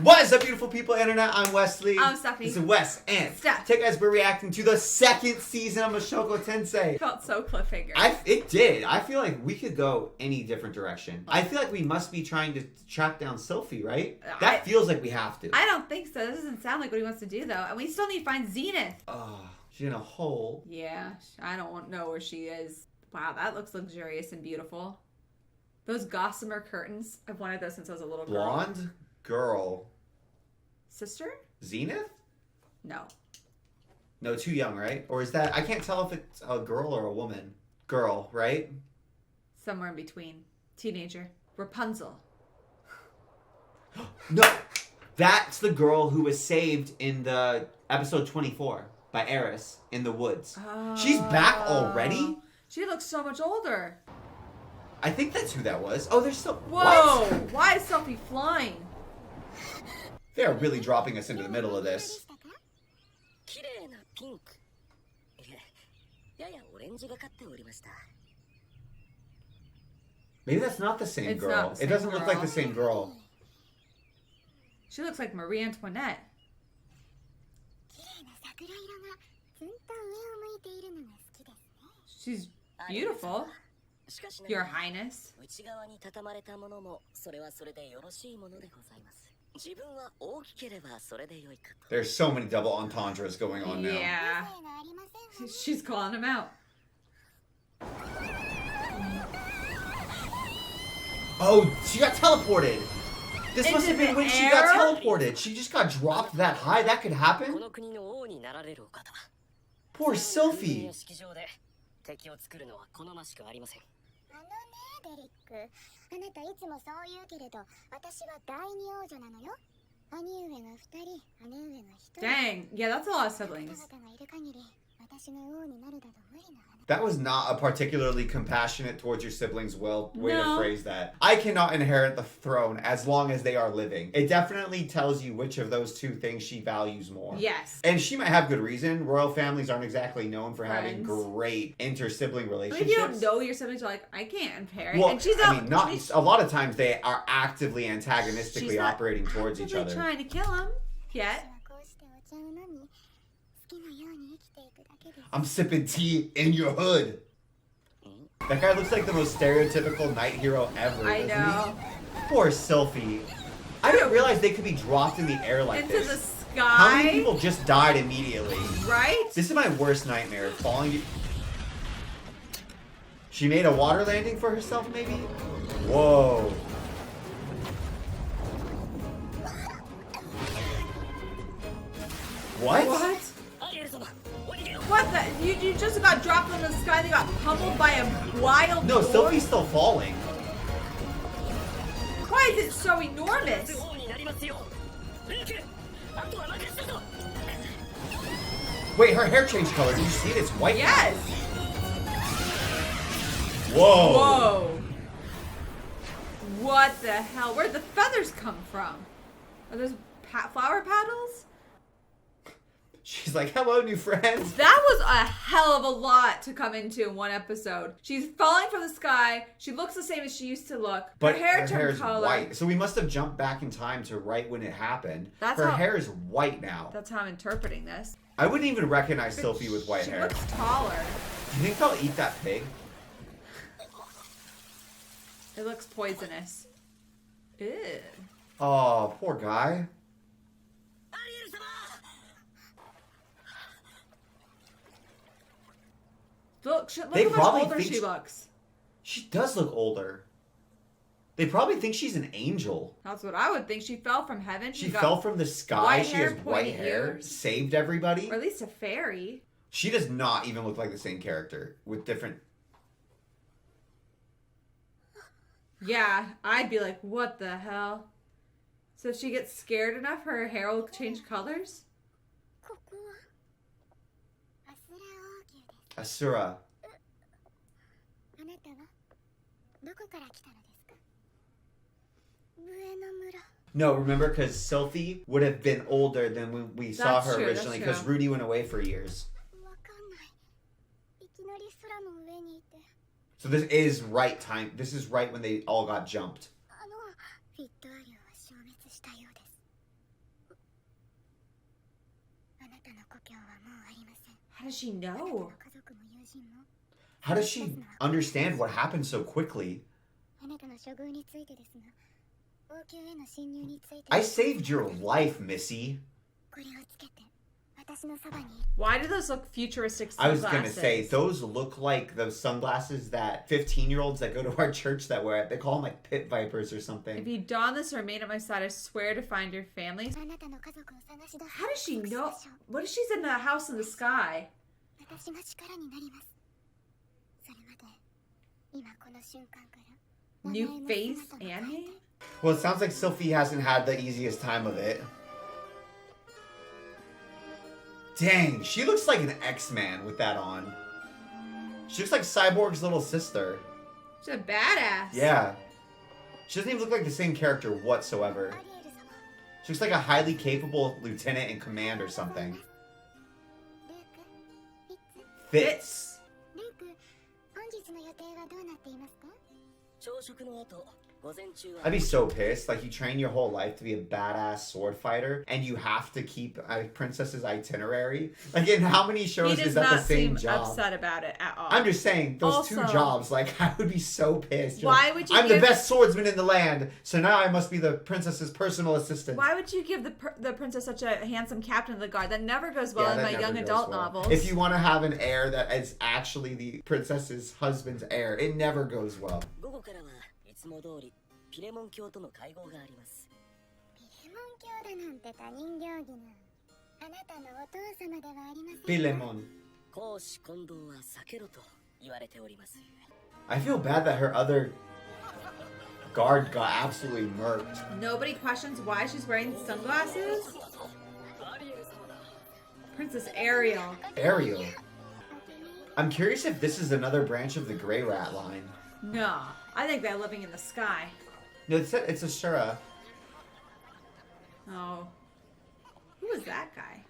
What is up, beautiful people internet? I'm Wesley. I'm Stephanie. This is Wes and Steph. Today, guys, we're reacting to the second season of Mushoku Tensei. It felt so cliffhanger. It did. I feel like we could go any different direction. I feel like we must be trying to track down Sophie, right? That feels like we have to. I don't think so. That doesn't sound like what he wants to do, though. And we still need to find Zenith. Oh, she's in a hole. Yeah, I don't know where she is. Wow, that looks luxurious and beautiful. Those gossamer curtains. I've wanted those since I was a little girl. Blonde girl. Sister? Zenith? No. No, too young, right? Or is that... I can't tell if it's a girl or a woman. Girl, right? Somewhere in between. Teenager. Rapunzel. No! That's the girl who was saved in the episode 24 by Eris in the woods. Oh. She's back already? She looks so much older. I think that's who that was. Oh, they're still... Whoa! What? Why is Sophie flying? They're really dropping us into the middle of this. Maybe that's not the same girl. Not the same it doesn't girl. look like the same girl. She looks like Marie Antoinette. She's beautiful, Your Highness. There's so many double entendres going on now. Yeah. She's calling him out. Oh, she got teleported. This must have been Into when the she got air? teleported. She just got dropped that high. That could happen. Poor Sophie. 敵を作るのは好ましくありません。デリック、あなたいつもそう言うけれど、私は第二王女なのよ。兄上が2人、姉上が1人。 Dang, yeah, that's a lot of siblings. あなたがいる限り、私が王になるだと無理な話。 That was not a particularly compassionate towards your siblings' way to No. phrase that. I cannot inherit the throne as long as they are living. It definitely tells you which of those two things she values more. Yes. And she might have good reason. Royal families aren't exactly known for having Friends. great inter-sibling But relationships. if you don't know your siblings, you're like, I can't inherit. Well, And she's I mean, not a lot of times they are actively antagonistically she's not operating towards each actively other. trying to kill him yet. 私はこうしてお茶を飲み、好きなように生きていくだけです。 I'm sipping tea in your hood. That guy looks like the most stereotypical night hero ever. I doesn't know. He? Poor Sophie. I didn't realize they could be dropped in the air like Into this. the sky. How many people just died immediately? Right? This is my worst nightmare. Falling. She made a water landing for herself, maybe? Whoa. What? What? What the? You just got dropped from the sky and you got pummeled by a wild No, boar? Sophie's still falling. Why is it so enormous? Wait, her hair changed color. Did you see it? It's white. Yes. Whoa. Whoa. What the hell? Where'd the feathers come from? Are those flower petals? She's like, hello, new friends. That was a hell of a lot to come into in one episode. She's falling from the sky. She looks the same as she used to look. But her hair her turned hair's color. white. So we must have jumped back in time to right when it happened. That's her how- hair is white now. That's how I'm interpreting this. I wouldn't even recognize Sophie with white she hair. looks taller. Do you think they'll eat that pig? It looks poisonous. Ew. Oh, poor guy. Look how They much probably older think she she- looks. She does look older. They probably think she's an angel. That's what I would think. She fell from heaven. She got- fell from the sky. white She hair, has white pointy hair. ears. Saved everybody. Or at least a fairy. She does not even look like the same character with different... Yeah, I'd be like, what the hell? So if she gets scared enough, her hair will change colors? ここはアスラ王宮です。 Asura. あなたはどこから来たのですか？上の村。 No, remember, because Sophie would have been older than when we saw That's her true, originally, that's because true. Rudy went away for years. わかんない。いきなり空の上にいて。 So this is right time. This is right when they all got jumped. フィットアリオは消滅したようです。How does she know? How does she understand what happened so quickly? I saved your life, Missy. Why do those look futuristic I was sunglasses? going to say, those look like those sunglasses that 15-year-olds that go to our church that wear it. They call them like pit vipers or something. If you don this or remain at my side, I swear to find your family. How does she know? What if she's in the house in the sky? New face and name? Well, it sounds like Sophie hasn't had the easiest time of it. Dang, she looks like an X-Man with that on. She looks like Cyborg's little sister. She's a badass. Yeah. She doesn't even look like the same character whatsoever. She looks like a highly capable lieutenant in command or something. Fits. I'd be so pissed. Like, you train your whole life to be a badass sword fighter, and you have to keep a princess's itinerary. Like, in how many shows is that the same job? He does not seem upset about it at all. I'm just saying, those also, two jobs, like, I would be so pissed. You're Why like, would you I'm the best swordsman in the land, so now I must be the princess's personal assistant. Why would you give the princess such a handsome captain of the guard? That never goes well in my young adult novels. If you want to have an heir that is actually the princess's husband's heir, it never goes well. Pilemon. I feel bad that her other guard got absolutely murked. Nobody questions why she's wearing sunglasses? Princess Ariel. Ariel. I'm curious if this is another branch of the Grey Rat line. No, I think they're living in the sky. No, it's a Shura. Oh. Who was that guy?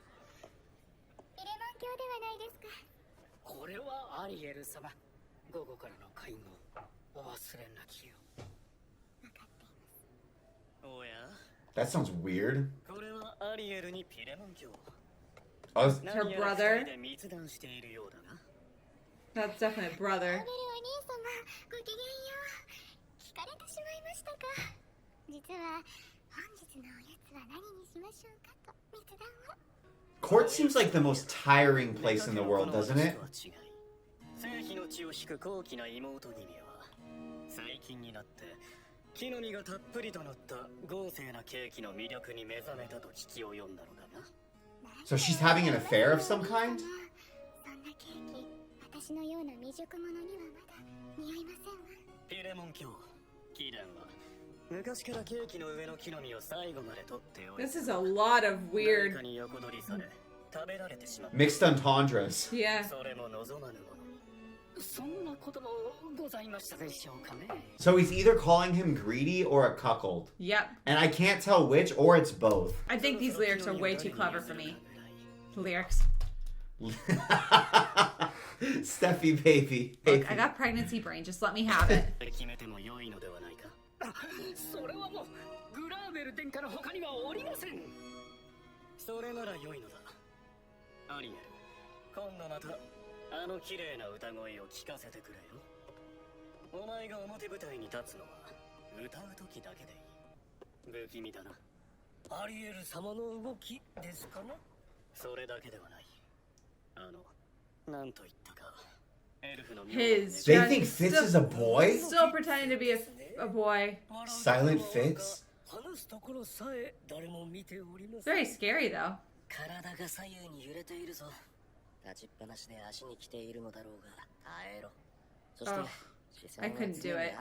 That sounds weird. Her brother? That's definitely a brother. Court seems like the most tiring place in the world, doesn't it? So she's having an affair of some kind? This is a lot of weird... Mixed entendres. Yeah. So he's either calling him greedy or a cuckold. Yep. And I can't tell which, or it's both. I think these lyrics are way too clever for me. Lyrics. Steffi, baby. Look, I got pregnancy brain. Just let me have it. They think Fitz is a boy? Still pretending to be a boy. Silent Fitz? Very scary, though. Oh, I couldn't do it.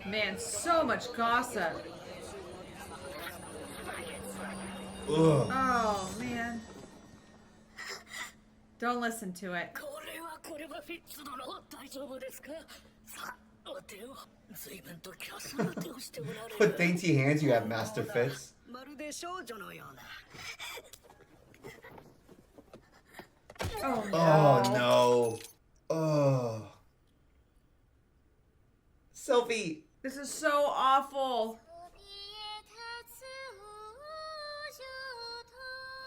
Man, so much gossip. Ugh. Oh, man. Don't listen to it. What dainty hands you have, Master Fitz. Oh no. Oh no. Oh. Sophie. This is so awful.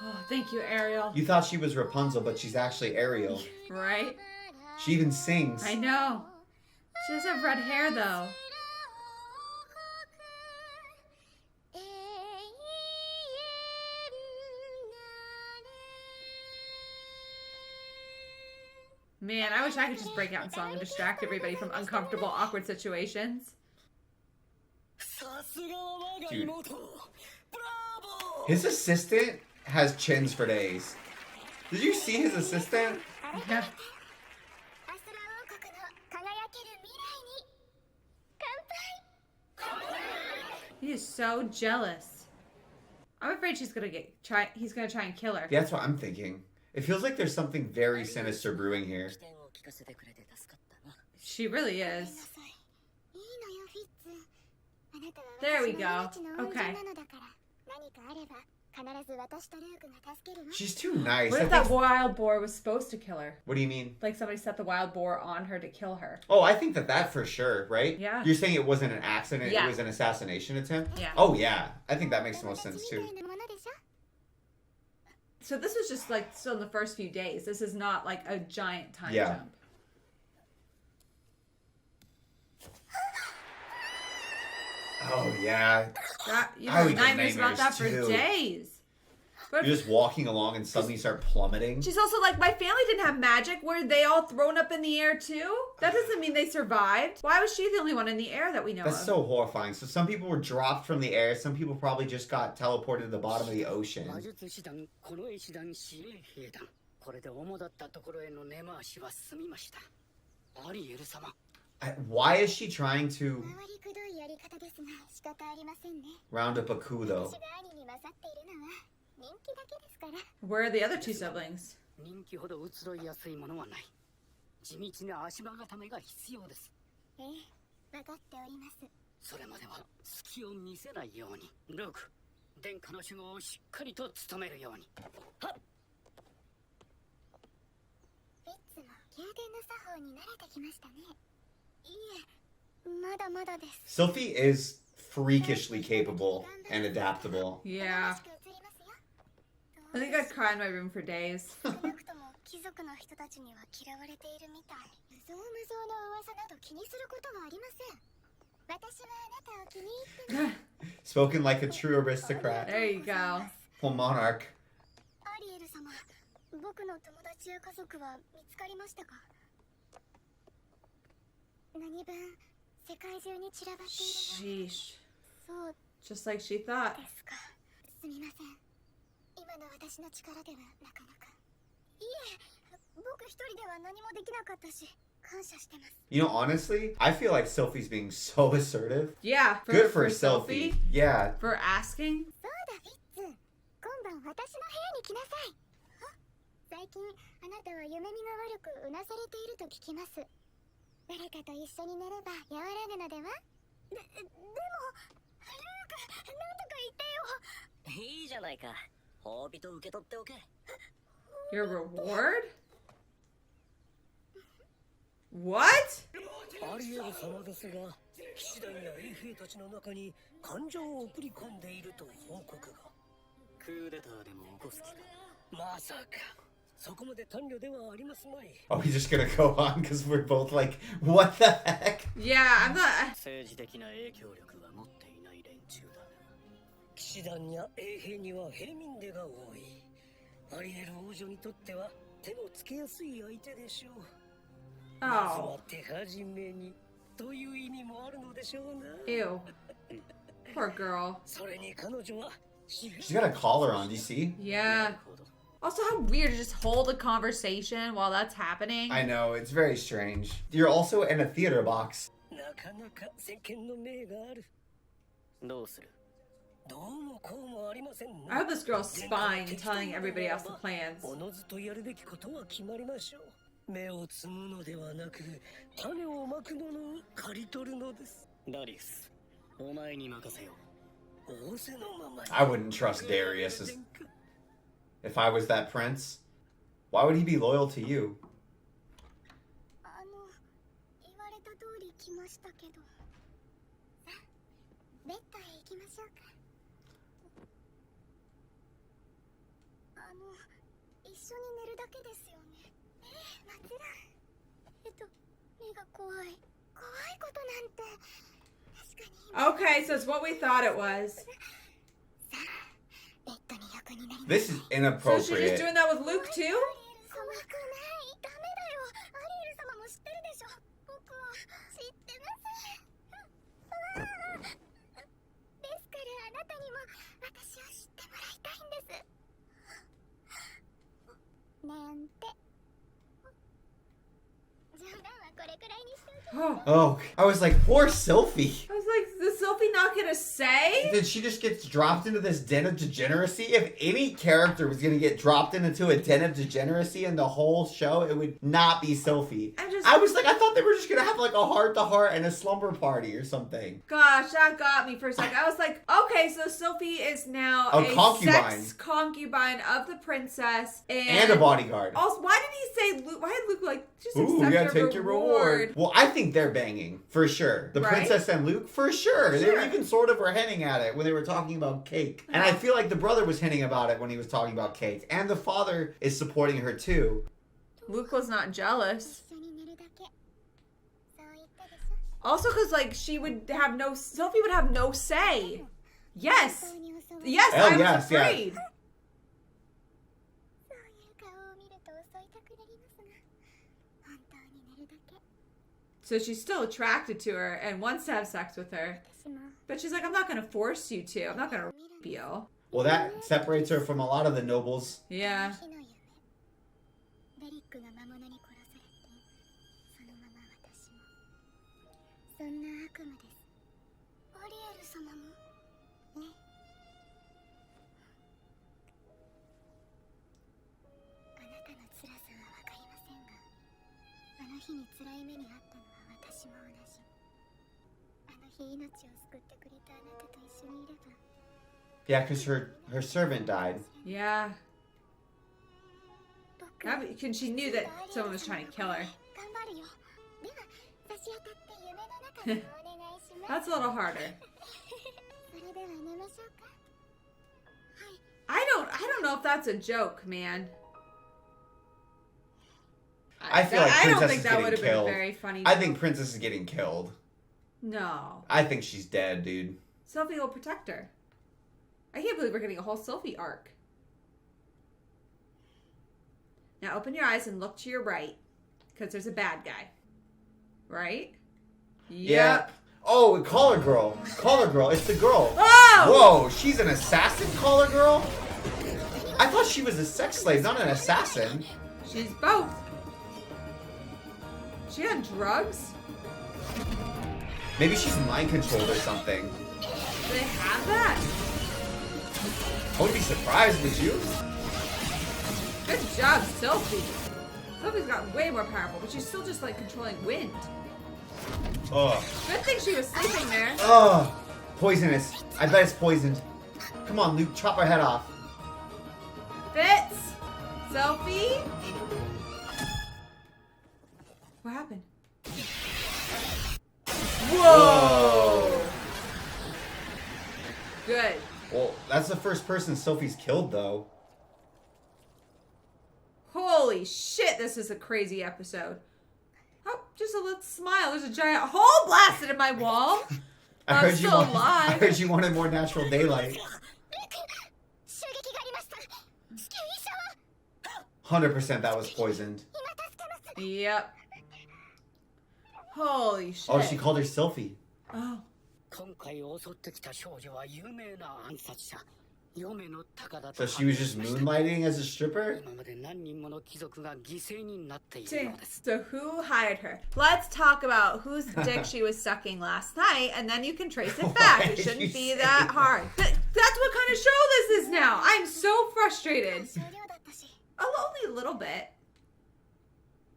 Oh, thank you, Ariel. You thought she was Rapunzel, but she's actually Ariel. Right? She even sings. I know. She does have red hair, though. Man, I wish I could just break out in song and distract everybody from uncomfortable, awkward situations. Dude. His assistant has chins for days. Did you see his assistant? Yeah. He is so jealous. I'm afraid he's gonna try and kill her. Yeah, that's what I'm thinking. It feels like there's something very sinister brewing here. She really is. There we go. Okay. She's too nice. What if that wild boar was supposed to kill her? What do you mean? Like somebody set the wild boar on her to kill her. Oh, I think that for sure, right? Yeah. You're saying it wasn't an accident, Yeah. it was an assassination attempt? Yeah. Oh, yeah. I think that makes the most sense, too. So this was just like still in the first few days. This is not like a giant time Yeah. jump. Oh, yeah. You I have would get nightmares about that for too. days. But You're just walking along and suddenly start plummeting. she's also like, my family didn't have magic. Were they all thrown up in the air too? That doesn't mean they survived. Why was she the only one in the air that we know That's of? so horrifying. So some people were dropped from the air. Some people probably just got teleported to the bottom of the ocean. Why is she trying to round up a coup, though? Where are the other two siblings? Sophie is freakishly capable and adaptable. Yeah. I think I'd cry in my room for days. Spoken like a true aristocrat. There you go. Full monarch. Sheesh. Just like she thought. You know, honestly, I feel like Sophie's being so assertive. Yeah. Good for Sophie. Yeah. For asking. Your reward? What? Oh, he's just gonna go on because we're both like, what the heck? Yeah, I'm not. 騎士団や衛兵には平民手が多い。アリエル王女にとっては手のつけやすい相手でしょう。まずは Oh. 手始めにという意味もあるのでしょうな。 Ew. Poor girl. それに彼女は She's got a collar on, do you see? Yeah. Also, how weird to just hold a conversation while that's happening. I know, it's very strange. You're also in a theater box. なかなか世間の目がある。どうする？どうもこうもありませんね。 I hope this girl's spying and telling everybody else the plans. おのずとやるべきことは決まりましょう。芽を摘むのではなく、種をまくものを刈り取るのです。ダリウス、お前に任せよう。仰せのままに。 I wouldn't trust Darius if I was that prince. Why would he be loyal to you? 言われた通り来ましたけど。さあ、ベッドへ行きましょうか。一緒に寝るだけですよね。もちろん。目が怖い。怖いことなんて。確かに。Okay, so it's what we thought it was. This is So inappropriate. she's just doing that with Luke too? ダメだよ。アリエル様も知ってるでしょ。僕は知ってます。ですからあなたにも私を知ってもらいたいんです。なんて。冗談はこれくらいにしておきます。Oh, I was like, poor Sophie. I was like, is Sophie not gonna say? Then she just gets dropped into this den of degeneracy. If any character was going to get dropped into a den of degeneracy in the whole show, it would not be Sophie. I was like, I thought they were just going to have like a heart-to-heart and a slumber party or something. Gosh, that got me for a second. I was like, okay, so Sophie is now A concubine. sex concubine of the princess And a bodyguard. Also, why did he say Luke? Why did Luke like just Ooh, accept yeah, your take your reward. Well, I think they're banging for sure. The Right? princess and Luke for sure. They Sure. even sort of were hinting at it when they were talking about cake. And I feel like the brother was hinting about it when he was talking about cake. And the father is supporting her too. Luke was not jealous. 一緒に寝るだけ。そう言ったでしょ。 Also, because like Sophie would have no say. Yes, 本当に襲われ yes, Oh, I was yes, yeah. afraid. そういう顔を見ると襲いたくなりますが、本当に寝るだけ。 So she's still attracted to her and wants to have sex with her. 私も But she's like, I'm not going to force you to. I'm not going to rape you. Well, that separates her from a lot of the nobles. Yeah. 日の夢。ベリックが魔物に殺されて、そのまま私も。そんな悪夢です。アリエル様も。ね。あなたの辛さはわかりませんが、あの日に辛い目にあったのは私も同じ。あの日命を救ってくれたあなたと一緒にいれば。 Yeah, because her servant died. Yeah. Because she knew that someone was trying to kill her. 頑張るよ。では、差し当たって夢の中でお願いします。 That's a little harder. それでは寝ましょうか。 I don't know if that's a joke, man. I feel like I don't Princess think is that would getting have been killed. very funny. I think Princess is getting killed. No. I think she's dead, dude. Sophie will protect her. I can't believe we're getting a whole Sophie arc. Now open your eyes and look to your right. Because there's a bad guy. Right? Yeah. Oh, Collar Girl. Collar Girl. It's the girl. Oh! Whoa, she's an assassin, Collar Girl? I thought she was a sex slave, not an assassin. She's both. She on drugs? Maybe she's mind controlled or something. Do they have that? I wouldn't be surprised, would you? Good job, Sophie. Sophie's got way more powerful, but she's still just like controlling wind. Ugh. Good thing she was sleeping there. Ugh. Poisonous. I bet it's poisoned. Come on, Luke, chop her head off. Fitz! Sophie? What happened? Whoa! Good. Well, that's the first person Sophie's killed, though. Holy shit, this is a crazy episode. Oh, just a little smile. There's a giant hole blasted in my wall. I'm still alive. I heard you wanted more natural daylight. 襲撃がありました。至急医者は。 100% that was poisoned. 今助けます。 Yep. Holy shit. Oh, she called her Sophie. Oh. 今回襲ってきた少女は有名な暗殺者嫁の高田 So she was just moonlighting as a stripper? 今まで何人もの貴族が犠牲になっているのです So who hired her? Let's talk about whose dick she was sucking last night, and then you can trace it back. Why It did shouldn't you be say that that? hard. That's what kind of show this is now. I'm so frustrated. 少量だったし。 Only a little bit.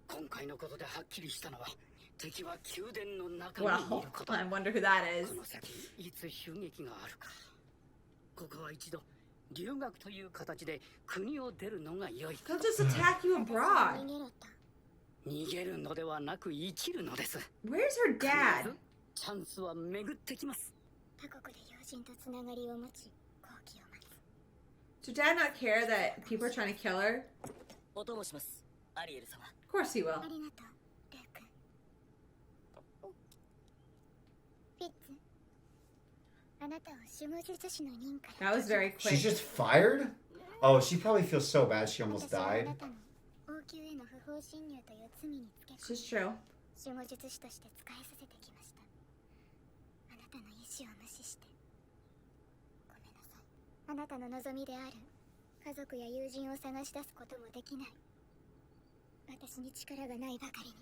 今回のことではっきりしたのは敵は宮殿の中にい Well, ること I wonder who that is. この先いつ襲撃があるかここは一度留学という形で国を出るのが良い。 They'll just attack you abroad. 逃げるのではなく生きるのです。 Where's her dad? チャンスは巡ってきます。他国で友人とつながりを持ち、好機を待つ。 Does your dad not care that people are trying to kill her? お供します、アリエル様。 Of course he will. ありがとう、ルーク。フィッツ、あなたを守護術師の任から。 That was very She's quick. just fired? Oh, she probably feels so bad she almost 私はあ died. なたの王宮への不法侵入という罪につけ This is true. 守護術師として使いさせてきました。あなたの意志を無視して。ごめんなさい。あなたの望みである家族や友人を探し出すこともできない。私に力がないばかりに。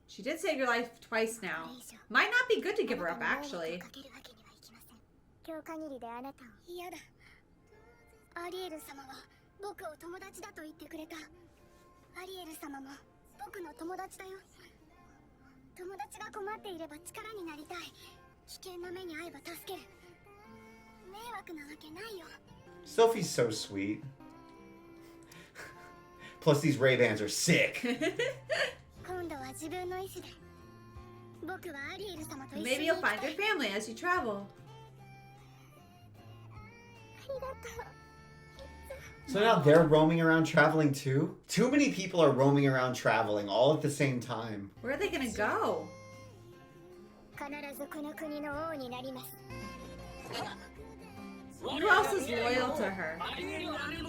She did save your life twice now. Might not be good to give her up, actually. かけるわけにはいきません。今日限りであなたを。嫌だ。アリエル様は僕を友達だと言ってくれた。アリエル様も僕の友達だよ。友達が困っていれば力になりたい。危険な目に遭えば助ける。迷惑なわけないよ。 Sophie's so sweet. Plus, these Ray-Bans are sick. 今度は自分の意志で。僕はアリエル様と一緒に。 Maybe you'll find your family as you travel. ありがとう。 So now they're roaming around traveling too? Too many people are roaming around traveling all at the same time. Where are they gonna go? 必ずこの国の王になります。 Who else is loyal to her?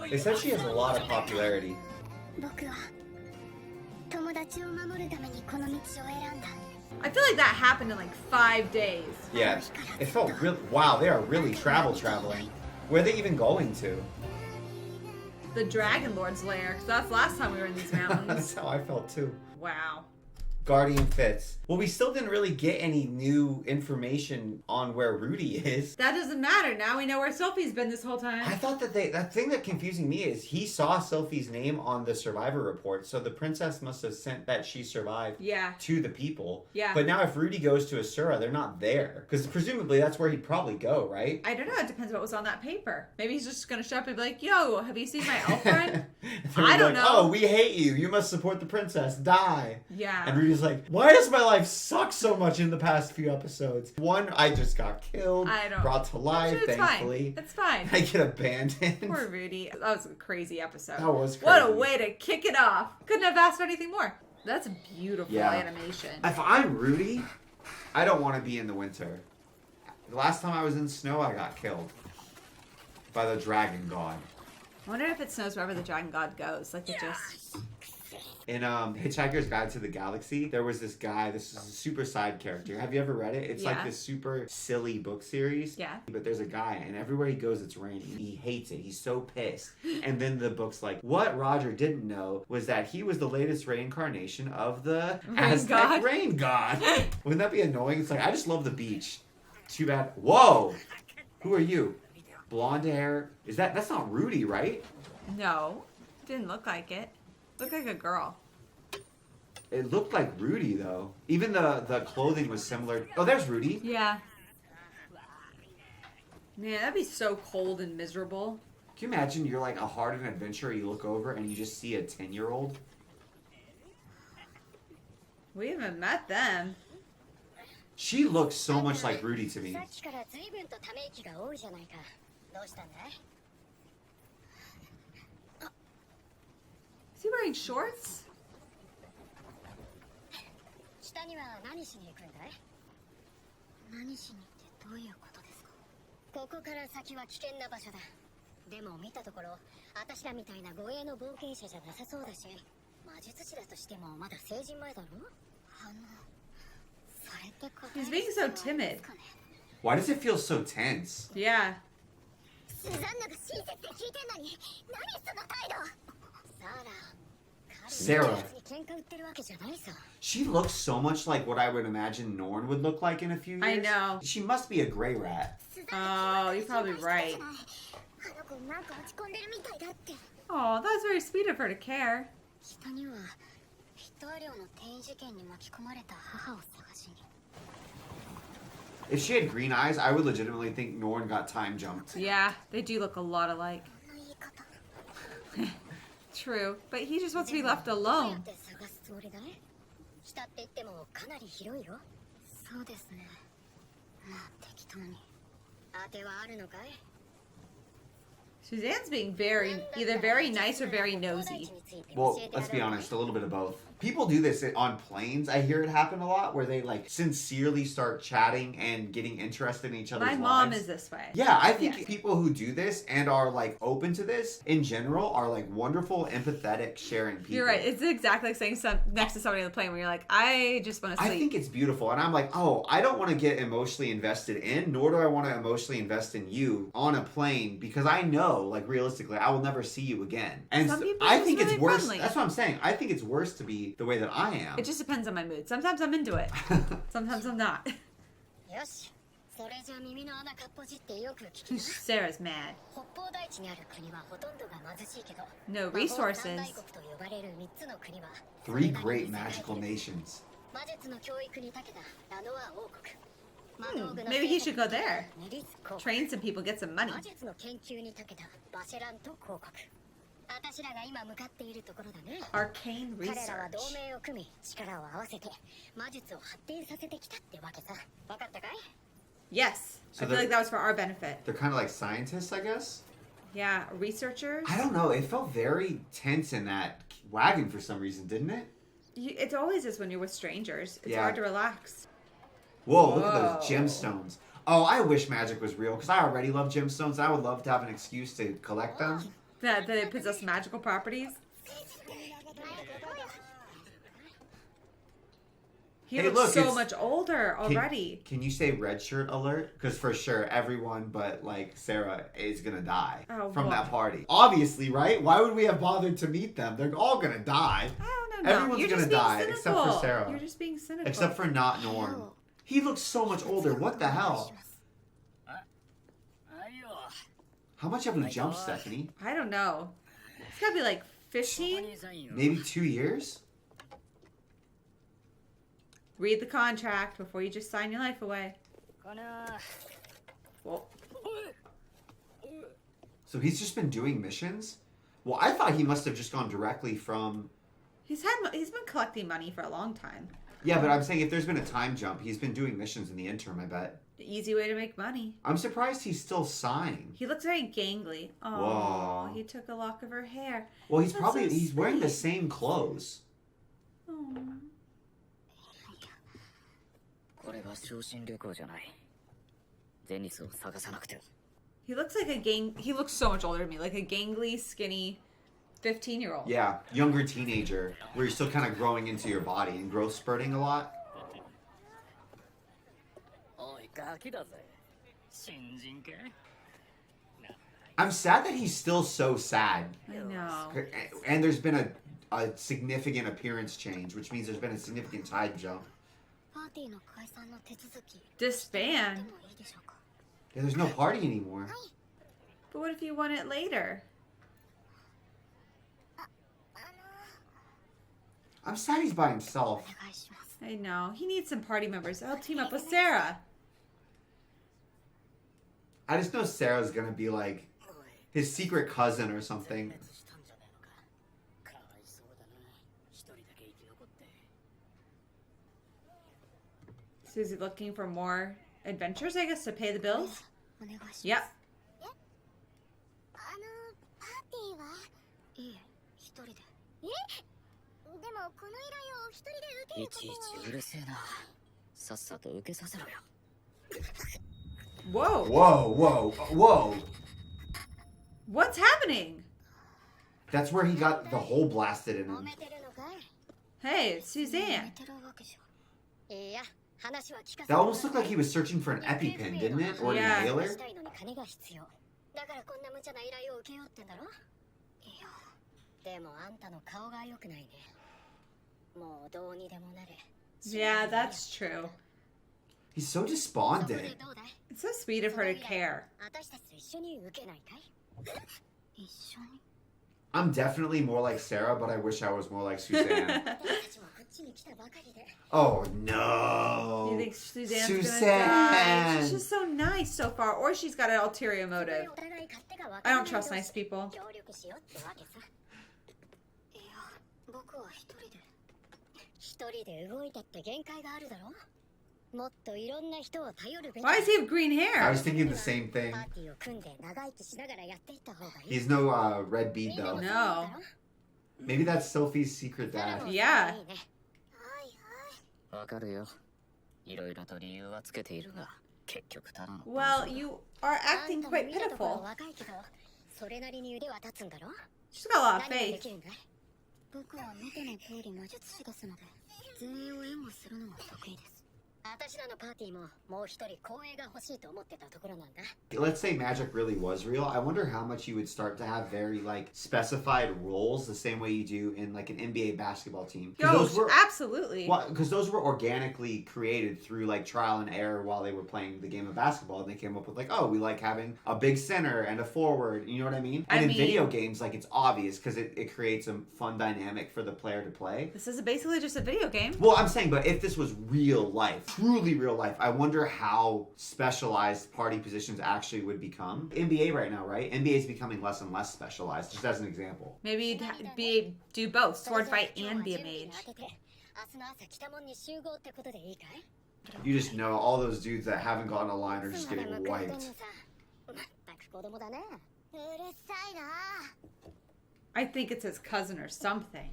They said she has a lot of popularity. 僕は友達を守るためにこの道を選んだ。 I feel like that happened in like 5 days. Yeah, it felt real. Wow, they are really traveling. Where are they even going to? The Dragon Lord's lair, because that's last time we were in these mountains. That's how I felt too. Wow. Guardian Fitz. Well, we still didn't really get any new information on where Rudy is. That doesn't matter. Now we know where Sophie's been this whole time. I thought that that thing that confusing me is he saw Sophie's name on the survivor report, so the princess must have sent that she survived Yeah. to the people. Yeah. But now if Rudy goes to Asura, they're not there. Because presumably that's where he'd probably go, right? I don't know. It depends what was on that paper. Maybe he's just going to show up and be like, yo, have you seen my elf friend? They're I don't like, know. Oh, we hate you. You must support the princess. Die. Yeah. And Rudy's like, why does my life suck so much in the past few episodes? One, I just got killed, brought to life, Sure, it's thankfully. fine. It's fine. I get abandoned. Poor Rudy. That was a crazy episode. That was crazy. What a way to kick it off. Couldn't have asked for anything more. That's beautiful animation. If I'm Rudy, I don't want to be in the winter. The last time I was in snow, I got killed by the dragon god. I wonder if it snows wherever the dragon god goes. Like it just... In Hitchhiker's Guide to the Galaxy, there was this guy, this is a super side character. Have you ever read it? It's like this super silly book series. Yeah. But there's a guy, and everywhere he goes, it's raining. He hates it. He's so pissed. And then the book's like, what Roger didn't know was that he was the latest reincarnation of the Aztec rain god. Wouldn't that be annoying? It's like, I just love the beach. Too bad. Whoa! Who are you? Blonde hair. That's not Rudy, right? No. Didn't look like it. Looked like a girl. It looked like Rudy, though. Even the clothing was similar. Oh, there's Rudy. Yeah. Man, that'd be so cold and miserable. Can you imagine you're like a hardened adventurer, you look over and you just see a 10-year-old? We haven't met them. She looks so much like Rudy to me. さっきから随分とため息が多いじゃないか。どうしたんだい？ Is he wearing shorts? 下には何しに行くんだい？何しにってどういうことですか？ここから先は危険な場所だ。でも見たところ、私らみたいな護衛の冒険者じゃなさそうだし、魔術師だとしてもまだ成人前だろ？それって答え He's being so timid. Why does it feel so tense? Yeah. スザンナが親切で聞いてんのに、何その態度？ Sarah. She looks so much like what I would imagine Norn would look like in a few years. I know. She must be a gray rat. Oh, you're probably right. Oh, that's very sweet of her to care. If she had green eyes, I would legitimately think Norn got time jumped. Yeah, they do look a lot alike. True, but he just wants to be left alone. 下って言ってもかなり広いよ。そうですね。まあ適当に。当てはあるのかい？ Suzanne's being either very nice or very nosy. Well, let's be honest, a little bit of both. People do this on planes. I hear it happen a lot where they like sincerely start chatting and getting interested in each other's lives. My mom is this way. Yeah, I think people who do this and are like open to this in general are like wonderful, empathetic, sharing people. You're right. It's exactly like saying next to somebody on the plane where you're like, I just want to sleep. I think it's beautiful. And I'm like, oh, I don't want to get emotionally invested in, nor do I want to emotionally invest in you on a plane because I know, like realistically, I will never see you again. And Some people I are think really it's worse. friendly. That's what I'm saying. I think it's worse to be the way that I am. It just depends on my mood. Sometimes I'm into it. Sometimes I'm not. よし。それじゃ耳の穴かっぽじってよく聞きな。 Sarah's mad. 北方大地にある国はほとんどが貧しいけど、 No 魔法 resources. 三大国と呼ばれる3つの国は Three great magical nations. 魔術の教育に長けたラノア王国。 Maybe he should go there. Train some people, get some money. 魔術の研究に長けたバシェラント公国。私らが今向かっているところだね。 Arcane 彼らは research. 同盟を組み、力を合わせて魔術を発展させてきたってわけさ。わかったかい？ Yes. So I feel like that was for our benefit. They're kind of like scientists, I guess. Yeah, researchers. I don't know. It felt very tense in that wagon for some reason, didn't it? It always is when you're with strangers. It's Yeah. hard to relax. Whoa, look at those Whoa. gemstones. Oh, I wish magic was real because I already love gemstones. I would love to have an excuse to collect them. That they possess magical properties. He Hey, looks look, so it's- much older already. Can you say red shirt alert? Because for sure, everyone but like Sarah is gonna die from what? that party. Obviously, right? Why would we have bothered to meet them? They're all gonna die. I don't know. Everyone's You're gonna just being die except for cynical. Sarah. You're just being cynical. Except for not Norm. He looks so much older. What the hell? How much have we jumped, Stephanie? I don't know. It's gotta be like 15. Maybe 2 years? Read the contract before you just sign your life away. Well, So he's just been doing missions? Well, I thought he must have just gone directly from... he's been collecting money for a long time. Yeah, but I'm saying if there's been a time jump, he's been doing missions in the interim, I bet. The easy way to make money. I'm surprised he's still sighing. He looks very gangly. Oh, Whoa. he took a lock of her hair. Well, he's That's probably... so he's wearing the sweet. same clothes. Oh. これは昇進旅行じゃない。デニスを探さなくて。 He looks like he looks so much older than me. Like a gangly, skinny 15-year-old. Yeah, younger teenager, where you're still kind of growing into your body and growth spurting a lot. おい、ガキだぜ。新人か？ I'm sad that he's still so sad. I know. And there's been a significant appearance change, which means there's been a significant time jump. パーティーの解散の手続き。 Disband. でもいいでしょうか。 Yeah, there's no party anymore. But what if you want it later? I'm sad he's by himself. お願いします。 I know. He needs some party members. I'll team up with Sarah. I just know Sarah's gonna be like his secret cousin or something. したんじゃねえのか。かわいそうだな。一人だけ生き残って。 So is he looking for more adventures, I guess, to pay the bills? お願いします。 Yep. パーティーはいえ、一人で。え？でもこの依頼を一人で受けるいちいことは。ちうるせえな。さっさと受けさせろよ。 Whoa. Whoa, whoa, whoa. What's happening? That's where he got the hole blasted in 揉 him. めてるのかい？ Hey, it's 揉め Suzanne. てるわけじゃ。いや、話は聞かせて。 That almost looked like he was searching for an EpiPen, didn't it? Or an Yeah. inhaler? したいのに金が必要。だからこんな無茶な依頼を受けようってんだろ？いや。でもあんたの顔が良くないね。もうどうにでもなれ。 Yeah, that's true. He's so そこで despondent. どうだい？ It's so sweet of her to care. 私たちと一緒に受けないかい？一緒に？ I'm definitely more like Sarah, but I wish I was more like Suzanne. Oh no! You think Suzanne's Suzanne! gonna die? She's just so nice so far, or she's got an ulterior motive. I don't trust nice people. Why does he have green hair? I was thinking the same thing. He's no red bead though. No. Maybe that's Sophie's secret dad. Yeah. Well, you are acting quite pitiful. She's got a lot of faith. 僕は元の通り魔術師ですので前衛を援護するのが得意です。私らのパーティーももう一人後衛が欲しいと思ってたところなんだ。 Let's say magic really was real. I wonder how much you would start to have very like specified roles the same way you do in like an NBA basketball team. Yo, absolutely. Because those were organically created through like trial and error while they were playing the game of basketball, and they came up with like, oh, we like having a big center and a forward. You know what I mean? And in video games, like it's obvious because it creates a fun dynamic for the player to play. This is basically just a video game. Well, I'm saying, but if this was real life, truly real life, I wonder how specialized party positions actually would become. NBA right now, right? NBA is becoming less and less specialized, just as an example. Maybe you'd do both, sword fight and be a mage. You just know all those dudes that haven't gotten a line are just getting wiped. I think it's his cousin or something.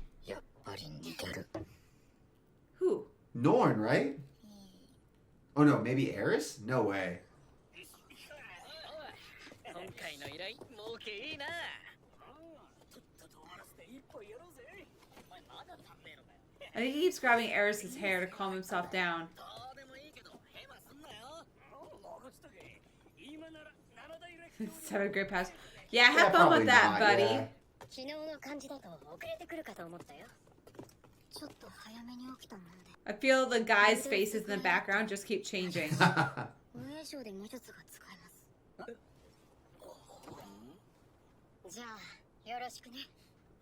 Who? Norn, right? Oh no, maybe Eris? No way. And he keeps grabbing Eris's hair to calm himself down. Let's have a great pass. Yeah, have fun with that, buddy. Yeah. I feel the guys' faces in the background just keep changing.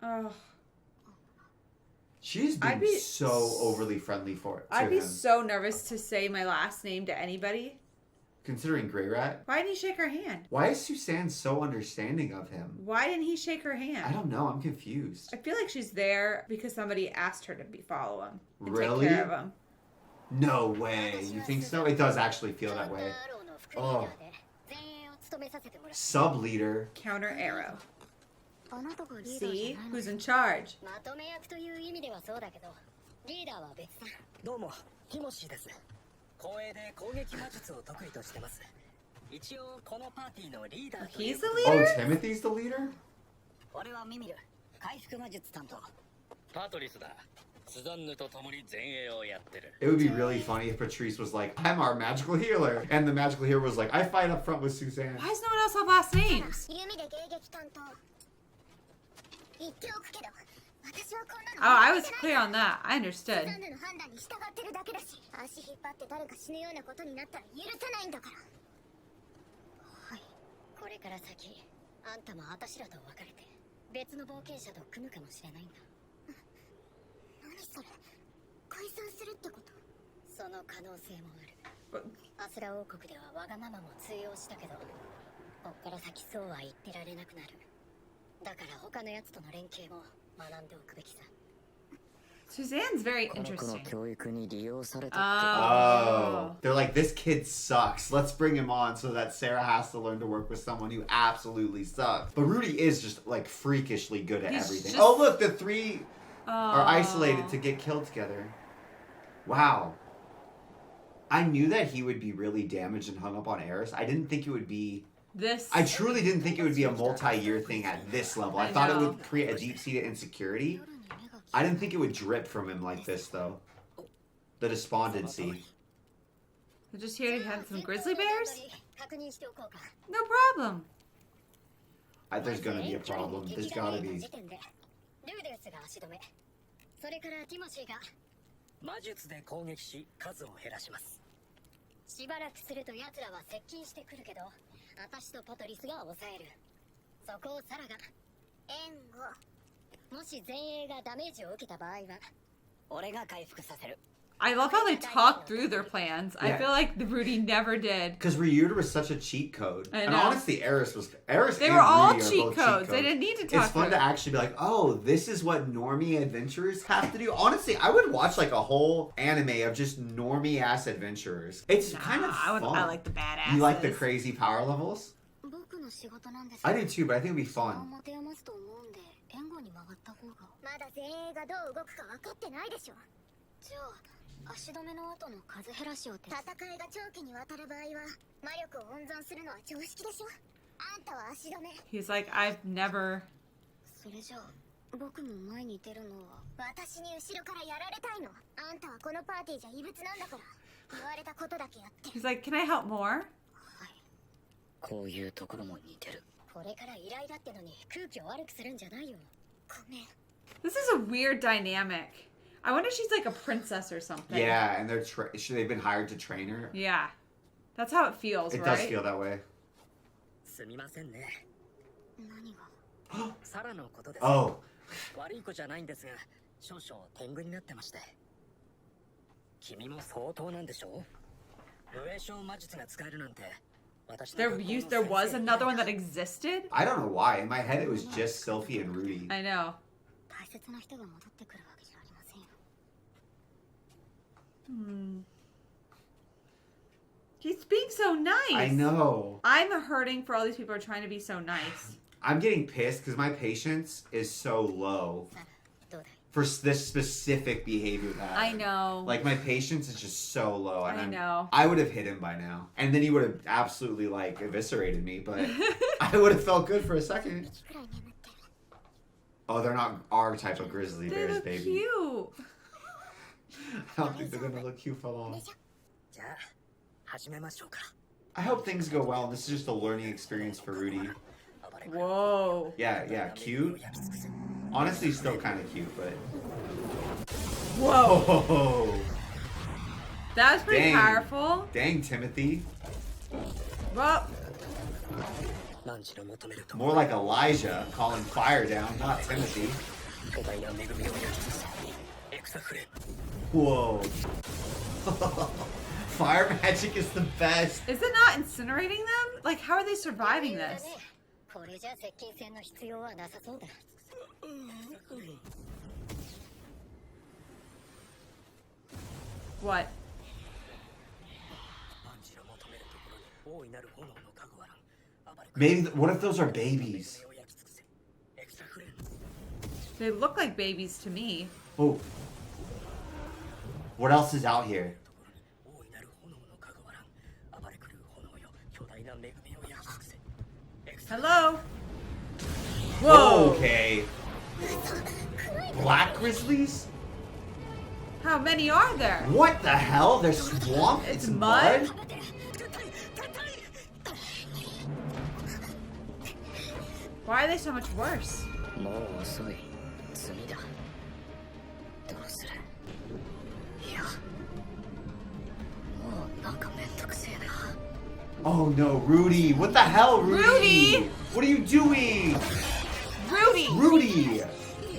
Oh. She's been so overly friendly for it. I'd be so nervous to say my last name to anybody. Considering Grey Rat. Why didn't he shake her hand? Why is Suzanne so understanding of him? Why didn't he shake her hand? I don't know. I'm confused. I feel like she's there because somebody asked her to follow him. And really? Take care of him. No way. You think so? It does actually feel that way. Oh. Sub-leader. Counter arrow. See? Who's in charge? 公営で攻撃魔術を得意としてます。一応このパーティーのリーダー。 He's the Oh, leader? Timothy's the leader? 俺はミミル、回復魔術担当。パトリスだ。スザンヌと共に前衛をやってる。 It would be really funny if Patrice was like, I'm our magical healer. And the magical healer was like, I fight up front with Suzanne. Why does no one else have last names? Oh, I was clear on that. I understood. Suzanne's very interesting. Oh. They're like, this kid sucks. Let's bring him on so that Sarah has to learn to work with someone who absolutely sucks. But Rudy is just like freakishly good at everything. Oh, look, the three are isolated to get killed together. Wow. I knew that he would be really damaged and hung up on Eris. I didn't think it would be... I truly didn't think it would be a multi-year thing at this level. I thought it would create a deep-seated insecurity. I didn't think it would drip from him like this, though. The despondency. We're just here to have some grizzly bears? No problem. There's gonna be a problem. There's gotta be. 魔術で攻撃し数を減らします。しばらくすると奴らは接近してくるけど、私とパトリスが抑える。そこをサラが援護。もし前衛がダメージを受けた場合は、俺が回復させる。 I love how they talk through their plans. I Yeah. feel like the Rudy never did. Because Ryuta was such a cheat code. I And know. honestly, Eris They and were all Rudy are cheat both codes. They didn't need to talk It's fun through to actually be like, oh, this is what normie adventurers have to do. Honestly, I would watch like a whole anime of just normie ass adventurers. It's kind of fun. I like the badasses. You like the crazy power levels? 僕の仕事なんです。 I do too, but I think it'd be 持 fun. て余すと思うんで、援護に回った方が。まだ前衛がどう動くか分かってないでしょ。じゃあ、足止めの後の数減らしを戦いが長期にわたる場合は、魔力を温存するのは常識でしょ。あんたは足止め。 He's like, I've never... それじゃあ、僕も前に出るのは私に後ろからやられたいの。あんたはこのパーティーじゃ異物なんだから言われたことだけやって。 He's like, can I help more? こういうところも似てる。これから依頼だってのに空気を悪くするんじゃないよ。ごめん。 This is a weird dynamic. I wonder if she's like a princess or something. Yeah, and they've been hired to train her. Yeah. That's how it feels, It right? does feel that way. すみませんね。何が？サラのことです。 Oh. 悪い子じゃないんですが、少々天狗になってまして。君も相当なんでしょう？無影小魔術が使えるなんて。There was another one that existed? I don't know why. In my head, it was just Sylphie and Rudy. I know. 大切な人が戻ってくるわけじゃありませんよ。He's being so nice. I know. I'm hurting for all these people who are trying to be so nice. I'm getting pissed because my patience is so low どうだい？ for this specific behavior that I know. Like, my patience is just so low. And I know. I would have hit him by now. And then he would have absolutely, like, eviscerated me. But I would have felt good for a second. いくらい眠ってる？ Oh, they're not our type of grizzly They bears, look baby. cute. I don't think they're going to look cute for long. じゃあ始めましょうか。 I hope things go well. This is just a learning experience for Rudy. Whoa. Yeah, cute. Honestly, still kind of cute, but... Whoa. Oh, That was pretty Dang. powerful. dang, Timothy. Well, 汝の求めると More like Elijah calling fire down, not Timothy. 巨大な恵みを焼き尽くす。エクサフレーム。 Whoa. Fire magic is the best. is it not incinerating them? Like, how are they surviving this? これじゃ接近戦の必要はなさそうだ。 What? 汝の求めるところに大いなる炎の加護あらん。暴れ Maybe, what if those are babies? を焼き尽くせ。エクサフレーム。 They look like babies to me. Oh. What else is out here? 大いなる炎の加護あらん。暴れ狂う炎よ。巨大な恵みを焼き尽くせ。エクサ Hello? Whoa. Okay. Black grizzlies? How many are there? What the hell? They're swamp? It's mud? Why are they so much worse? もう遅い。罪だ。どうする？いや。もうなんかめんどくせえな。 Oh no, Rudy. What the hell, Rudy? Rudy! What are you doing? Rudy! Rudy!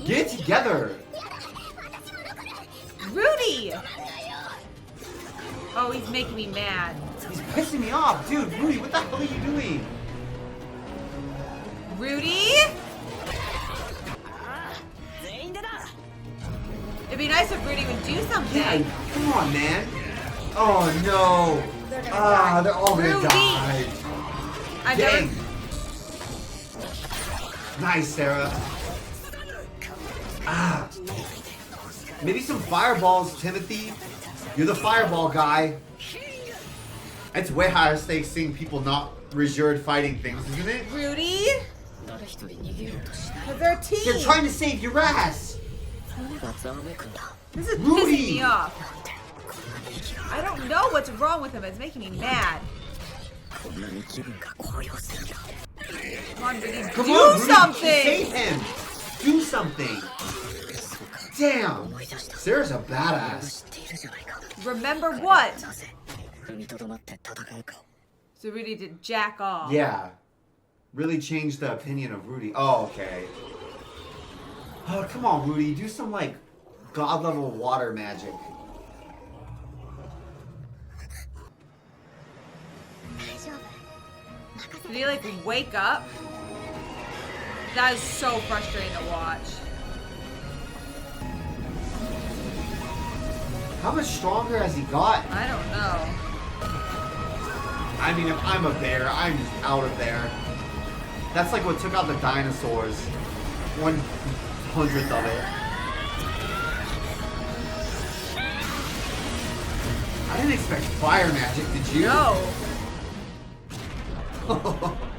Get it together. Rudy! Oh, he's making me mad. He's pissing me off. Dude, Rudy, what the hell are you doing? Rudy? It'd be nice if Rudy would do something. Yeah, come on, man. Oh no. Ah, they're all gonna Rudy. die. I've Dang. never... Nice, Sarah. Ah. Maybe some fireballs, Timothy. You're the fireball guy. It's way higher stakes seeing people not resured fighting things, isn't it? Rudy? 誰一人逃げようとしない。 Because they're a team. They're trying to save your ass. 誰がざわめくんだ。 This is Rudy. pissing me off. I don't know what's wrong with him. It's making me mad. こんなに気分が高揚するんだ。 Come on, Rudy. Come Do on, Rudy, something. save him. Do something. Damn. 思い出した。 Sarah's a 知 badass. っているじゃないか。 Remember what? なぜ踏みとどまって戦うか。 So Rudy did jack off. Yeah. Really changed the opinion of Rudy. Oh, okay. Oh, come on, Rudy. Do some, like, god-level water magic. Did he, like, wake up? That is so frustrating to watch. How much stronger has he gotten? I don't know. I mean, if I'm a bear, I'm just out of there. That's like what took out the dinosaurs. 1/100th of it. I didn't expect fire magic, did you? No.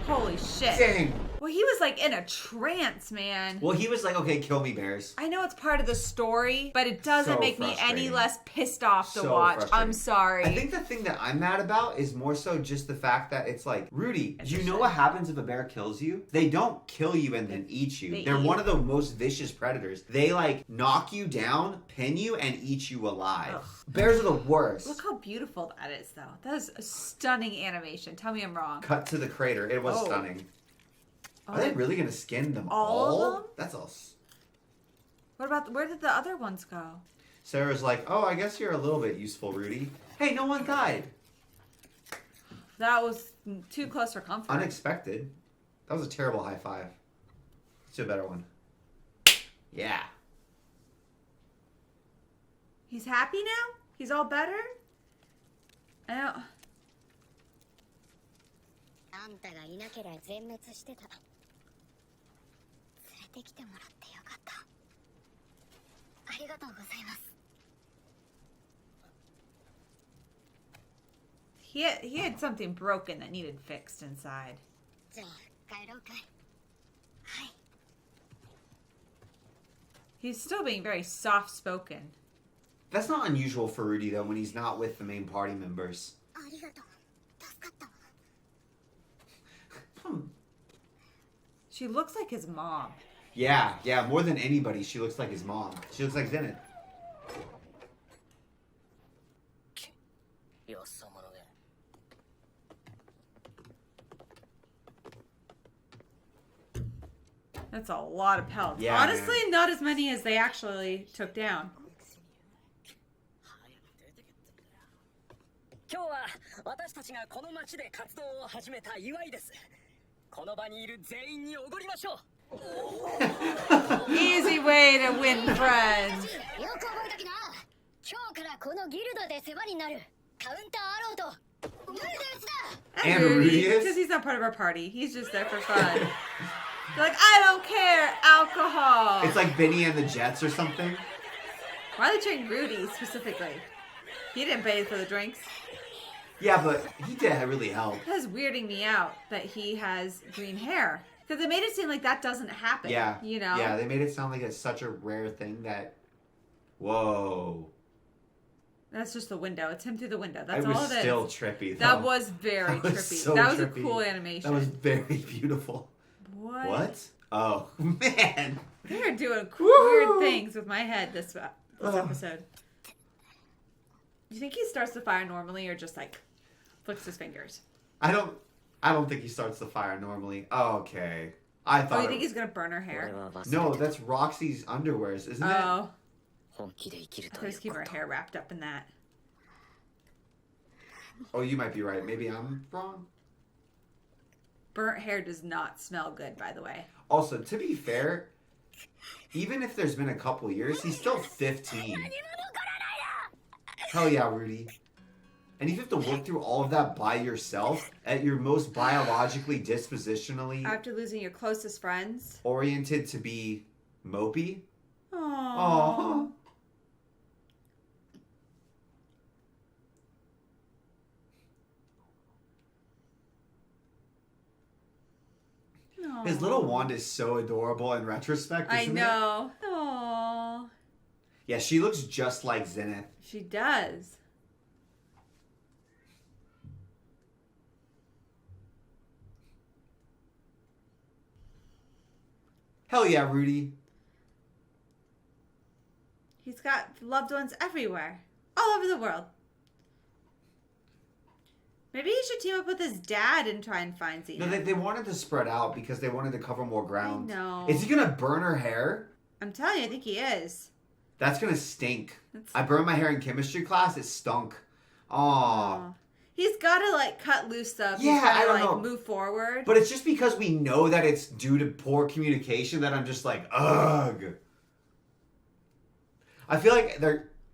Holy shit. Dang. Well, he was like in a trance, man. Well, he was like, okay, kill me, bears. I know it's part of the story, but it doesn't So make me any frustrating. less pissed off to So watch. frustrating. I'm sorry. I think the thing that I'm mad about is more so just the fact that it's like, Rudy, do you know Interesting. what happens if a bear kills you? They don't kill you and then eat you. They They're eat one you. of the most vicious predators. They like knock you down, pin you, and eat you alive. Ugh. Bears are the worst. Look how beautiful that is, though. That is a stunning animation. Tell me I'm wrong. Cut to the crater. It was Oh. stunning. Oh, Are they really gonna skin them all of them? That's all. What about, where did the other ones go? Sarah's like, oh, I guess you're a little bit useful, Rudy. Hey, no one died. That was too close for comfort. Unexpected. That was a terrible high five. Let's do a better one. Yeah. He's happy now? He's all better? I don't... あんたがいなけりゃ全滅してた。連れてきてもらってよかった。ありがとうございます。 He had something broken that needed fixed inside. じゃあ帰ろうかい。はい。 He's still being very soft-spoken. That's not unusual for Rudy, though, when he's not with the main party members. ありがとう。助かったわ。 She looks like his mom. Yeah, more than anybody, she looks like his mom. She looks like Zenith. よそ者が That's a lot of pelts. Yeah, Honestly, not as many as they actually took down. 今日は私たちがこの町で活動を始めた祝いです。この場にいる全員におごりましょう。 Easy way to win friends. よく覚えときな。今日からこのギルドで世話になるカウンターアローとルーデウスだ。 And Rudy is? Because he's not part of our party. He's just there for fun. They're like, I don't care, alcohol. It's like Benny and the Jets or something. Why are they treating Rudy specifically? He didn't pay for the drinks. Yeah, but he did really help. That's weirding me out that he has green hair. Because it made it seem like that doesn't happen. Yeah. You know? Yeah, they made it sound like it's such a rare thing that... Whoa. That's just the window. It's him through the window. That's It was all it is. still trippy, though. That was very That was trippy. so That was trippy. a cool animation. That was very beautiful. What? Oh, man. They're doing Woo! weird things with my head this Ugh. episode. Do you think he starts the fire normally or just like flicks his fingers? I don't think he starts the fire normally. Oh, okay. I Oh, thought... you think he's gonna burn her hair? No, that's Roxy's underwears, isn't it? Oh, 本気で生きる I とい just う keep こ her と。 hair wrapped up in that. Oh, you might be right. Maybe I'm wrong. Burnt hair does not smell good, by the way. Also, to be fair, even if there's been a couple years, he's still 15. Hell yeah, Rudy. And if you have to work through all of that by yourself, at your most biologically, dispositionally After losing your closest friends. oriented to be mopey. Aww. Aww. His little wand is so adorable in retrospect, I isn't it? know. Aww. Yeah, she looks just like Zenith. She does. Hell yeah, Rudy. He's got loved ones everywhere. All over the world. Maybe he should team up with his dad and try and find Xena. No, they wanted to spread out because they wanted to cover more ground. I know. Is he gonna burn her hair? I'm telling you, I think he is. That's gonna stink. I burned my hair in chemistry class. It stunk. Aww. He's got to like cut loose stuff. Yeah, He's gotta, I don't like, know. move forward. But it's just because we know that it's due to poor communication that I'm just like, ugh. I feel like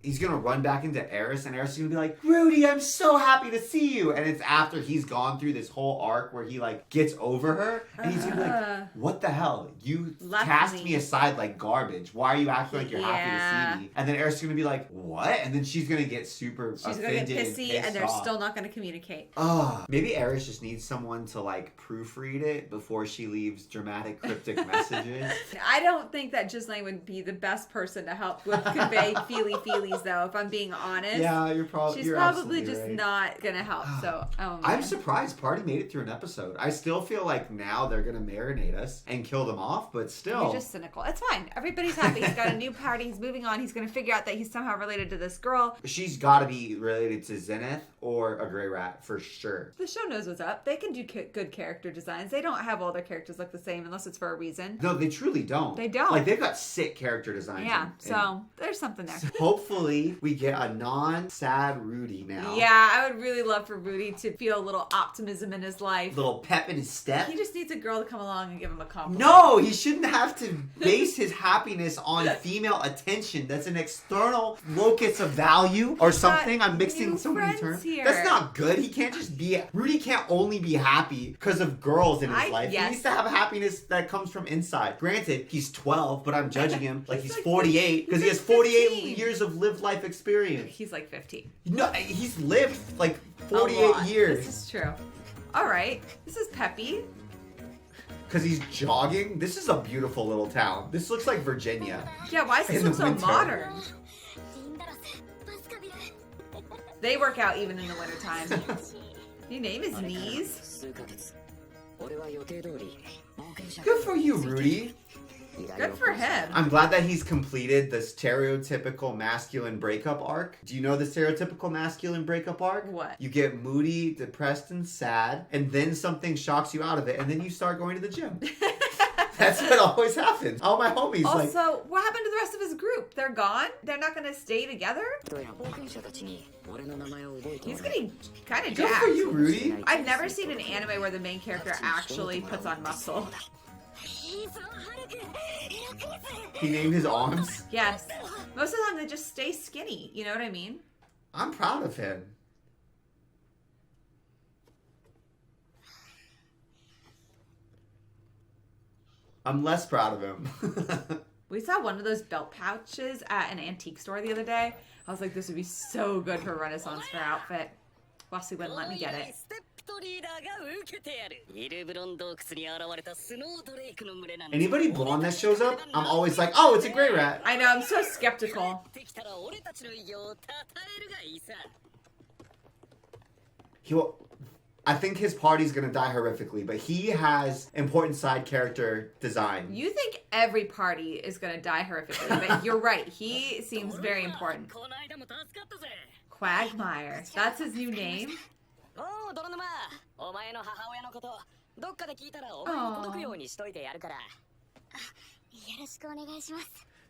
he's gonna run back into Eris, and Eris is gonna be like, Rudy, I'm so happy to see you. And it's after he's gone through this whole arc where he like gets over her, and he's gonna be like, what the hell? You cast me aside like garbage. Why are you acting like you're happy to see me? And then Eris is gonna be like, what? And then she's gonna get super offended. She's gonna get pissy, and they're off. still not gonna communicate. Maybe Eris just needs someone to like proofread it before she leaves dramatic, cryptic messages. I don't think that Ghislaine would be the best person to help with convey feelies though, if I'm being honest. Yeah, she's probably just right. not gonna help. So I'm surprised Party made it through an episode. I still feel like now they're gonna marinate us and kill them off, but still. You're just cynical. It's fine. Everybody's happy. He's got a new party. He's moving on. He's gonna figure out that he's somehow related to this girl. She's gotta be related to Zenith or a Grey Rat for sure. The show knows what's up. They can do good character designs. They don't have all their characters look the same unless it's for a reason. No, they truly don't. They don't. Like, they've got sick character designs. Yeah, so there's something there. Hopefully, we get a non-sad Rudy now. Yeah, I would really love for Rudy to feel a little optimism in his life. Little pep in his step. He just needs a girl to come along and give him a compliment. No, he shouldn't have to base his happiness on female attention. That's an external locus of value or something. I'm mixing so many terms. Here. That's not good. He can't just be... Rudy can't only be happy because of girls in his life. Yes. He needs to have a happiness that comes from inside. Granted, he's 12, but I'm judging him like he's 48 because he has 48 years of lived life experience. He's like 15. No, he's lived like 48 years. This is true. All right. This is peppy. Because he's jogging. This is a beautiful little town. This looks like Virginia. Yeah, why does this look so modern? They work out even in the wintertime. Your name is Knees? Good for you, Rudy. Good for him. I'm glad that he's completed the stereotypical masculine breakup arc. Do you know the stereotypical masculine breakup arc? What? You get moody, depressed, and sad, and then something shocks you out of it, and then you start going to the gym. That's what always happens. All my homies also, what happened to the rest of his group? They're gone? They're not going to stay together? He's getting kind of jacked. Good for you, Rudy. I've never seen an anime where the main character actually puts on muscle. He named his arms? Yes. Most of the time they just stay skinny. You know what I mean? I'm proud of him. I'm less proud of him. We saw one of those belt pouches at an antique store the other day. I was like, this would be so good for a Renaissance fair outfit. Wesley wouldn't let me get it. Anybody blonde that shows up, I'm always like, oh, it's a Grey Rat. I know, I'm so skeptical. I think his party's gonna die horrifically, but he has important side character design. You think every party is gonna die horrifically, but you're right. He seems very important. Quagmire. That's his new name?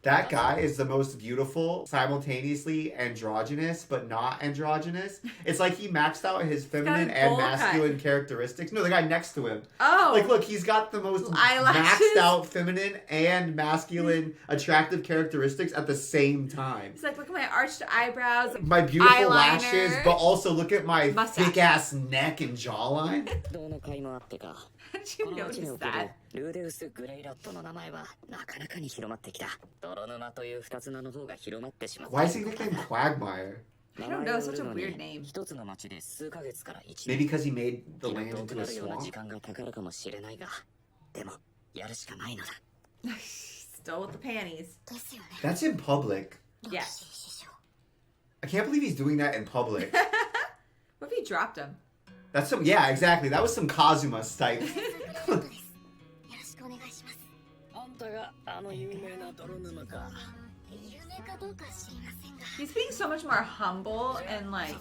That guy is the most beautiful, simultaneously androgynous, but not androgynous. It's like he maxed out his feminine and masculine characteristics. No, the guy next to him. Oh. Like, look, he's got the most maxed out feminine and masculine attractive characteristics at the same time. He's like, look at my arched eyebrows. My beautiful eyeliner, lashes, but also look at my mustache. thick-ass neck and jawline. How did you notice that? Why is he nicknamed Quagmire? I don't know, such a weird name. Maybe because he made the land into a swamp? Still with the panties. That's in public. Yes. I can't believe he's doing that in public. What if he dropped him? That's some, yeah, exactly. That was some Kazuma type. He's being so much more humble and like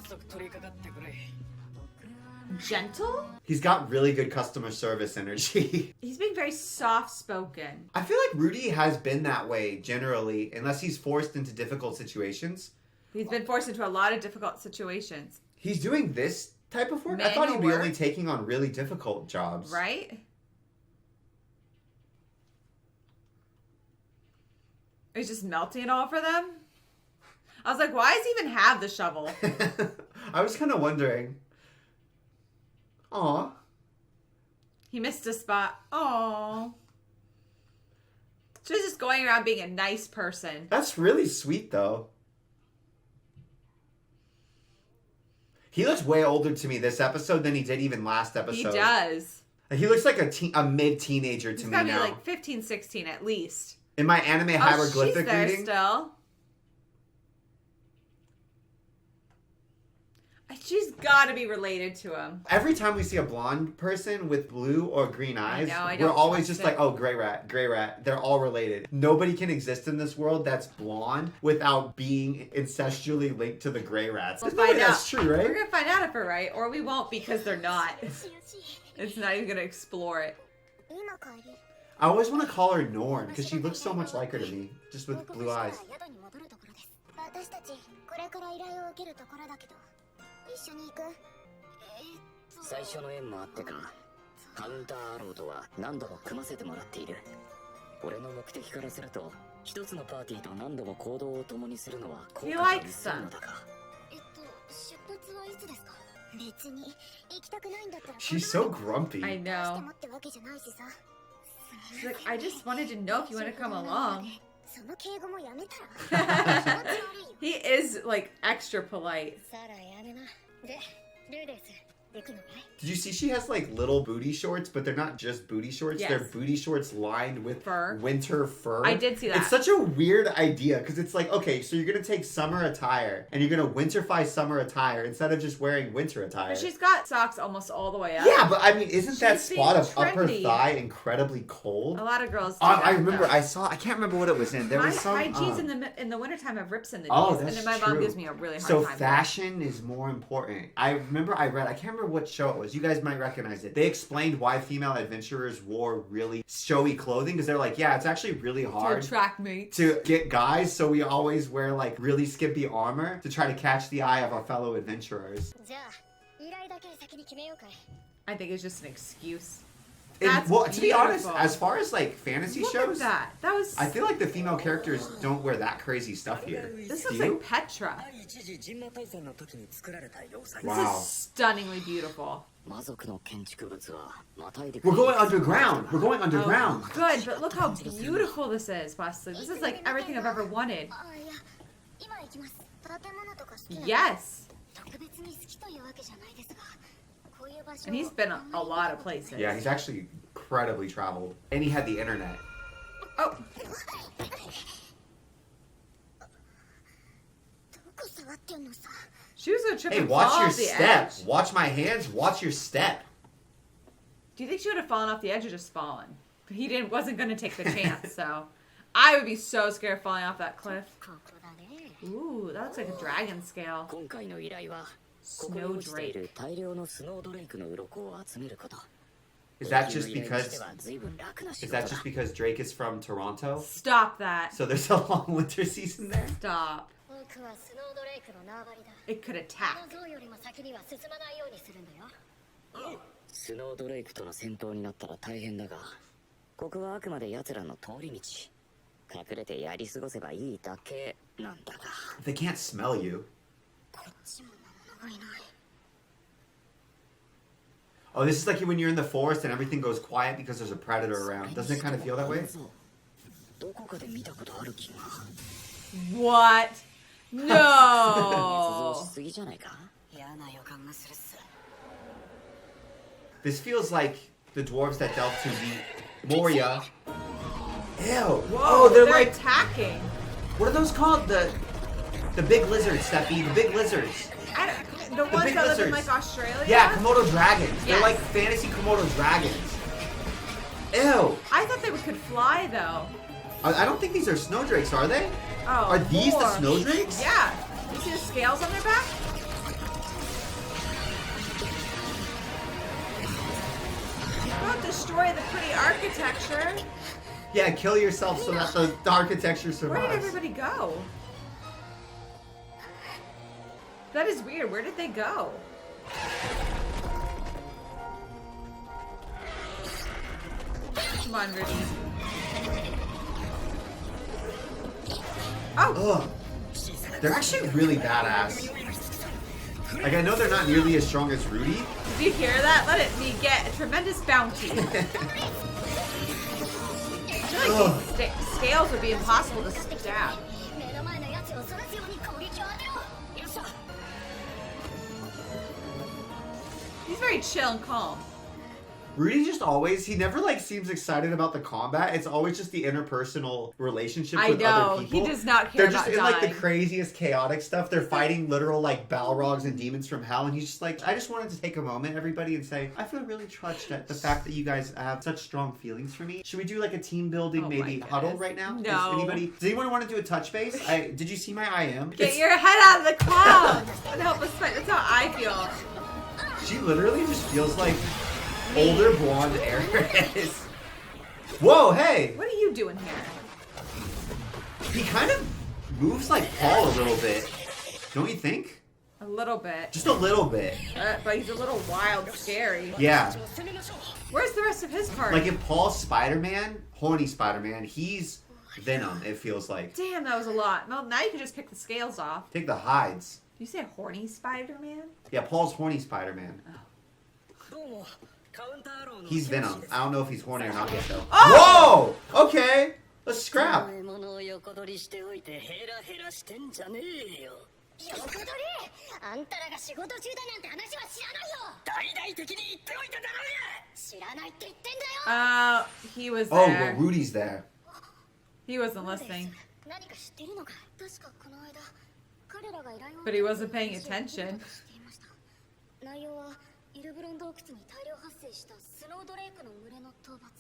gentle. He's got really good customer service energy. He's being very soft-spoken. I feel like Rudy has been that way generally, unless he's forced into difficult situations. He's been forced into a lot of difficult situations. He's doing this type of work? I thought he'd be only taking on really difficult jobs. Right? He's just melting it all for them? I was like, why does he even have the shovel? I was kind of wondering. Aw. He missed a spot. Aw. She's just going around being a nice person. That's really sweet, though. He looks way older to me this episode than he did even last episode. He does. He looks like a mid-teenager to me now. He's gotta be like 15, 16 at least. In my anime hieroglyphic she's there reading. Still. She's got to be related to him. Every time we see a blonde person with blue or green eyes, I we're don't always just it. like, oh, gray rat. They're all related. Nobody can exist in this world that's blonde without being incestually linked to the gray rats. We'll Maybe find out. that's true, right? We're going to find out if we're right, or we won't because they're not. It's not even going to explore it. I always want to call her Norn because she looks so much like her to me, just with blue eyes. 最初の縁もあってか、カウンターアローとは何度も組ませてもらっている。俺の目的からすると、一つのパーティーと何度も行動を共にするのは効果が薄いのだが。出発はいつですか？別に行きたくないんだったら。 She's so grumpy. I know. She's like, I just wanted to know if you want to come along. He is like extra polite. Did you see she has like little booty shorts, but they're not just booty shorts. Yes. They're booty shorts lined with Fur. winter fur. I did see that. It's such a weird idea because it's like, okay, so you're going to take summer attire and you're going to winterfy summer attire instead of just wearing winter attire. But she's got socks almost all the way up. Yeah, but I mean, isn't that She's spot being of upper trendy. thigh incredibly cold? A lot of girls do I that, remember, though. I can't remember what it was in. There was some... My jeans in the wintertime have rips in the knees. Oh, and that's then my true. mom gives me a really hard So time. fashion is more important. I remember I can't remember what show it was. You guys might recognize it. They explained why female adventurers wore really showy clothing because they're like, yeah, it's actually really hard to attract mates. to get guys, so we always wear like really skimpy armor to try to catch the eye of our fellow adventurers. I think it's just an excuse. Well, to be honest, beautiful. as far as like fantasy Look shows, at that. That was. I feel like the female characters don't wear that crazy stuff here. This Do looks you? like Petra. 一時人馬大戦の時に作られた要塞。 This Wow. is stunningly beautiful. 魔族の建築物はまたいで We're going underground. We're going Oh, underground. good, but look how beautiful this is, Wesley. This is like everything I've ever wanted. Yes. And he's been a lot of places. Yeah, he's actually incredibly traveled. And he had the internet. Oh. She was gonna trip Hey, and watch fall your off the step. edge. Watch my hands. Watch your step. Do you think she would have fallen off the edge or just fallen? But he wasn't gonna take the chance, so I would be so scared of falling off that cliff. Ooh, that looks like a dragon scale. 今回の依頼はここに Snow 落ちている Drake. 大量のスノードレイクの鱗を集めること。 Is that just 依頼として because は随分楽な仕 is 事 that だ just because Drake is from Toronto? Stop that. So there's a long winter season there? Stop. It could attack. スノードレイクとの戦闘になったら大変だが、ここはあくまで奴らの通り道。隠れてやり過ごせばいいだけなんだが。 They can't smell you. Oh, this is like when you're in the forest and everything goes quiet because there's a predator around. Doesn't it kind of feel that way? どこかで見たことある気が。 What? 捏 No. 造しすぎじゃないか。嫌な予感がするっす。 This feels like the dwarves that delved to meet Moria. Ew. Whoa, Oh, they're like, attacking. what are those called? The big lizards, Steffi. The big lizards. The ones big that live in lizards. like Australia? Yeah, Komodo dragons. They're Yes. like fantasy Komodo dragons. Ew. I thought they could fly though. I don't think these are snow drakes, are they? Oh. Are these the gosh. snow drakes? Yeah. You see the scales on their back? about destroy the pretty architecture? Yeah, kill yourself so that the architecture survives. Where did everybody go? That is weird. Where did they go? Come on, Rudy. Oh! Ugh. They're actually really badass. Like, I know they're not nearly as strong as Rudy. Did you hear that? Let me get a tremendous bounty. I feel like these scales would be impossible to stab. He's very chill and calm. Rudy just always, he never like seems excited about the combat. It's always just the interpersonal relationship with other people. He does not care They're about just in dying. like the craziest chaotic stuff. They're fighting literal like Balrogs and demons from hell, and he's just like, I just wanted to take a moment, everybody, and say, I feel really touched at the fact that you guys have such strong feelings for me. Should we do like a team building, maybe huddle right now? No. Does anyone want to do a touch base? Did you see my IM? Get your head out of the clouds and help us fight. That's how I feel. She literally just feels like older blonde Aries. Whoa, hey! What are you doing here? He kind of moves like Paul a little bit. Don't you think? A little bit. Just a little bit. But he's a little wild, scary. Yeah. Where's the rest of his party? Like if Paul's Spider-Man, horny Spider-Man, he's Venom, it feels like. Damn, that was a lot. Well, now you can just pick the scales off. Take the hides. Did you say horny Spider-Man? Yeah, Paul's horny Spider-Man. Oh. He's Venom. I don't know if he's horny or not yet though. Oh! Whoa! Okay. Let's scrap. 横取りあんたらが仕事中だなんて話は知らないよ大々的に言っておいただろうや知らないって言ってんだよ He was Oh, there. but Rudy's there. He wasn't listening. 何か知ってるのか確かこの間彼らが依頼を But he wasn't paying attention. 内容はイルブロン洞窟に大量発生したスノードレイクの群れの討伐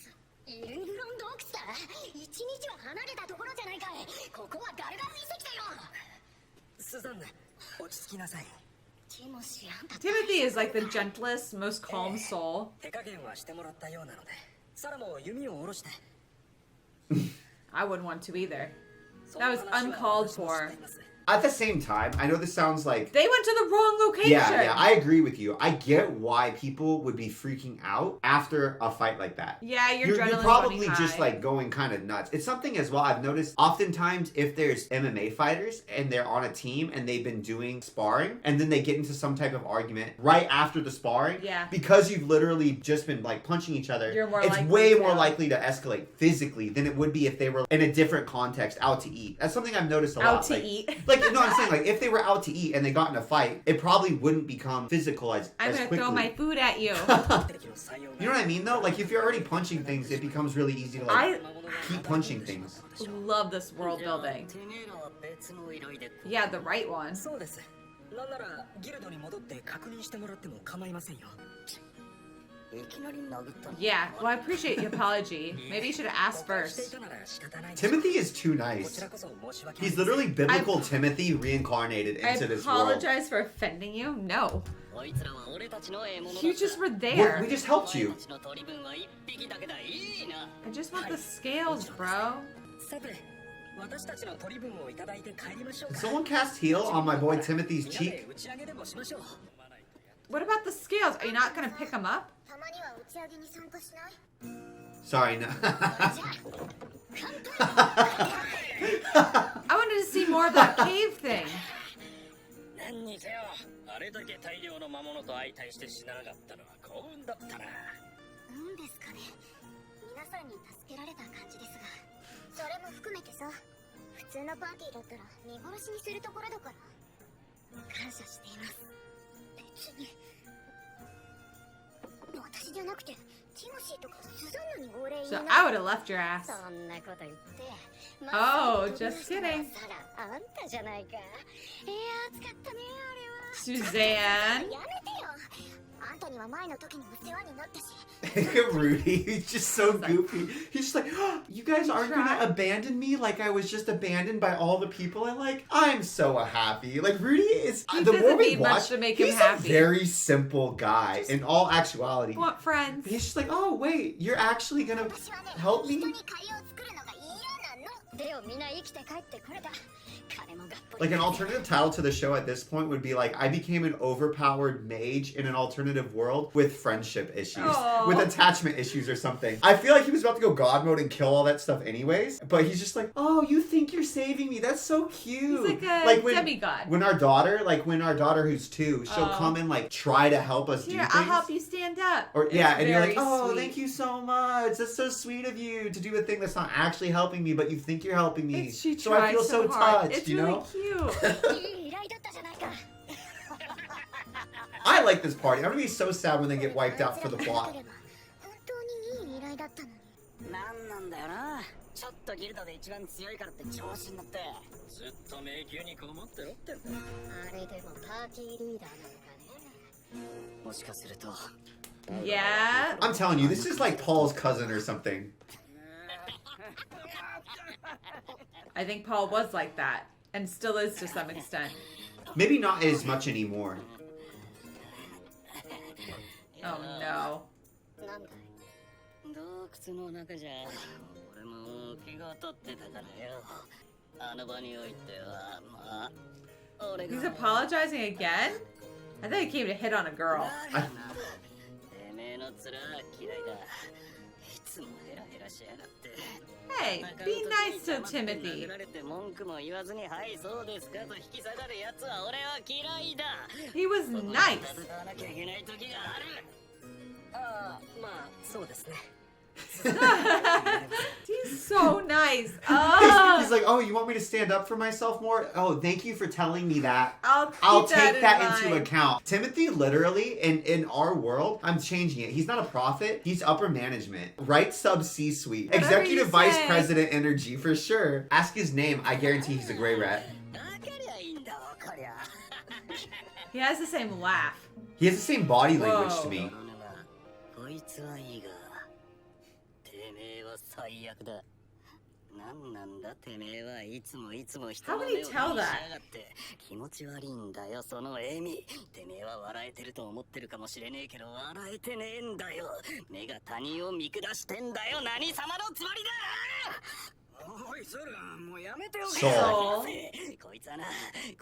イルブロン洞窟だ一日は離れたところじゃないかいここはガルガル遺跡だよ Timothy is like the gentlest, most calm soul. I wouldn't want to either. That was uncalled for. At the same time, I know this sounds like... They went to the wrong location. Yeah, I agree with you. I get why people would be freaking out after a fight like that. Yeah, You're probably just like going kind of nuts. It's something as well I've noticed oftentimes if there's MMA fighters and they're on a team and they've been doing sparring and then they get into some type of argument right after the sparring, because you've literally just been like punching each other, it's way more likely to escalate physically than it would be if they were in a different context out to eat. That's something I've noticed a lot. Out to eat. Like, no, I'm saying, like, if they were out to eat and they got in a fight, it probably wouldn't become physical as quickly. I'm gonna throw my food at you. You know what I mean, though? Like, if you're already punching things, it becomes really easy to, like, keep punching things. Love this world building. Yeah, the right one. Yeah, well, I appreciate the apology. Maybe you should have asked first. Timothy is too nice. He's literally biblical Timothy reincarnated into this world. I apologize for offending you? No. You just were there. We just helped you. I just want the scales, bro. Can someone cast heal on my boy Timothy's cheek? What about the scales? Are you not gonna pick them up? Sorry, no. I wanted to see more of that cave thing. So I would have left your ass. Oh, just kidding. Suzanne. あんたには前の時にも世話になったし Rudy, he's just so goofy. He's just like, oh, you guys aren't gonna abandon me like I was just abandoned by all the people I like? I'm so happy. Like, Rudy is, He the more doesn't we need watch, much to make him he's happy. a very simple guy in all actuality. Want friends? He's just like, oh, wait, you're actually gonna 私はね help 人 me? に借りを作るのが嫌なのでよみんな生きて帰ってこれた金もがっぽり Like, an alternative title to the show at this point would be like, I became an overpowered mage in an alternative world with friendship issues, Aww. with attachment issues or something. I feel like he was about to go God mode and kill all that stuff anyways, but he's just like, oh, you think you're saving me? That's so cute. He's like a when, demigod. When our daughter who's 2, she'll come and like try to help us do Here, things. I'll help you stand up. Or yeah, It's and you're like, very oh, sweet. thank you so much. That's so sweet of you to do a thing that's not actually helping me, but you think you're helping me. She So I tries feel so hard. touched, It's you really know? cute. いい依頼だったじゃないか I like this party. I'm gonna be so sad when they get wiped out for the plot. 本当にいい依頼だったのになんなんだよな。ちょっとギルドで一番強いからって調子に乗ってずっと迷宮にこもってろってんだ。あれでもパーティーリーダーなのかねもしかすると Yeah. I'm telling you, this is like Paul's cousin or something. I think Paul was like that. And still is to some extent. Maybe not as much anymore. Oh no. なんだい洞窟の中じゃ俺も気が取ってたからよ。あの場においてはまあ俺が He's apologizing again? I thought he came to hit on a girl. てめえの面嫌いだ。いつもヘラヘラしやがって。 Hey, be nice to Timothy. 殴られて文句も言わずにはいそうですかと引き下がるやつは俺は嫌いだ。 He was nice. 戦わなきゃいけない時がある。ああ、まあそうですね。 He's so nice. He's Oh, like, oh, you want me to stand up for myself more? Oh, thank you for telling me that. I'll Take that into mind. account. Timothy, literally, in our world, I'm changing it. He's not a prophet. He's upper management. Right sub C-suite. Whatever Executive you vice say. president energy for sure. Ask his name. I guarantee he's a gray rat. わかりゃいいんだわかりゃ。 He has the same laugh. He has the same body language to Whoa. me. こいつはいいが、てめえは最悪だ。なんなんだてめえはいつも人の How 目 can を he 気にし tell や that? がって気持ち悪いんだよその笑み。てめえは笑えてると思ってるかもしれねえけど笑えてねえんだよ。目が他人を見下してんだよ。何様のつもりだ。おいソルもうやめておけよ。そうこいつはな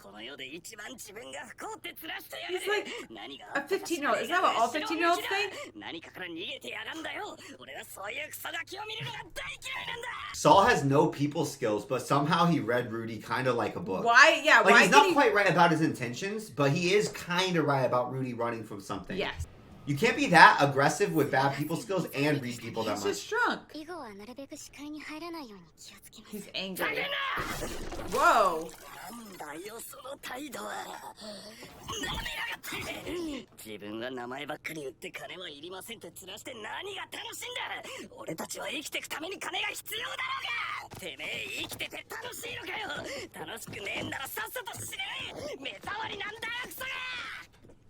この世で一番自分が不幸って面してや He's がる。 like 何が a 15-year-old. Is that what all 15-year-olds think? 何かから逃げてやがんだよ。俺はそういうクソガキを見るのが大嫌いなんだ。 Saul has no people skills, but somehow he read Rudy kind of like a book. Why? Yeah, Like, why he's did not he... quite right about his intentions, but he is kind of right about Rudy running from something. Yes. You can't be that aggressive with bad people skills and read people that He's much. just drunk. 以後はなるべく視界に入らないように気をつけます He's angry. Whoa. なんだよその態度は。なめやがって。自分は名前ばっかり売って金はいりませんって面して何が楽しいんだ。俺たちは生きてくために金が必要だろうが。てめえ生きてて楽しいのかよ。楽しくねえんならさっさと死ね。目障りなんだよクソが。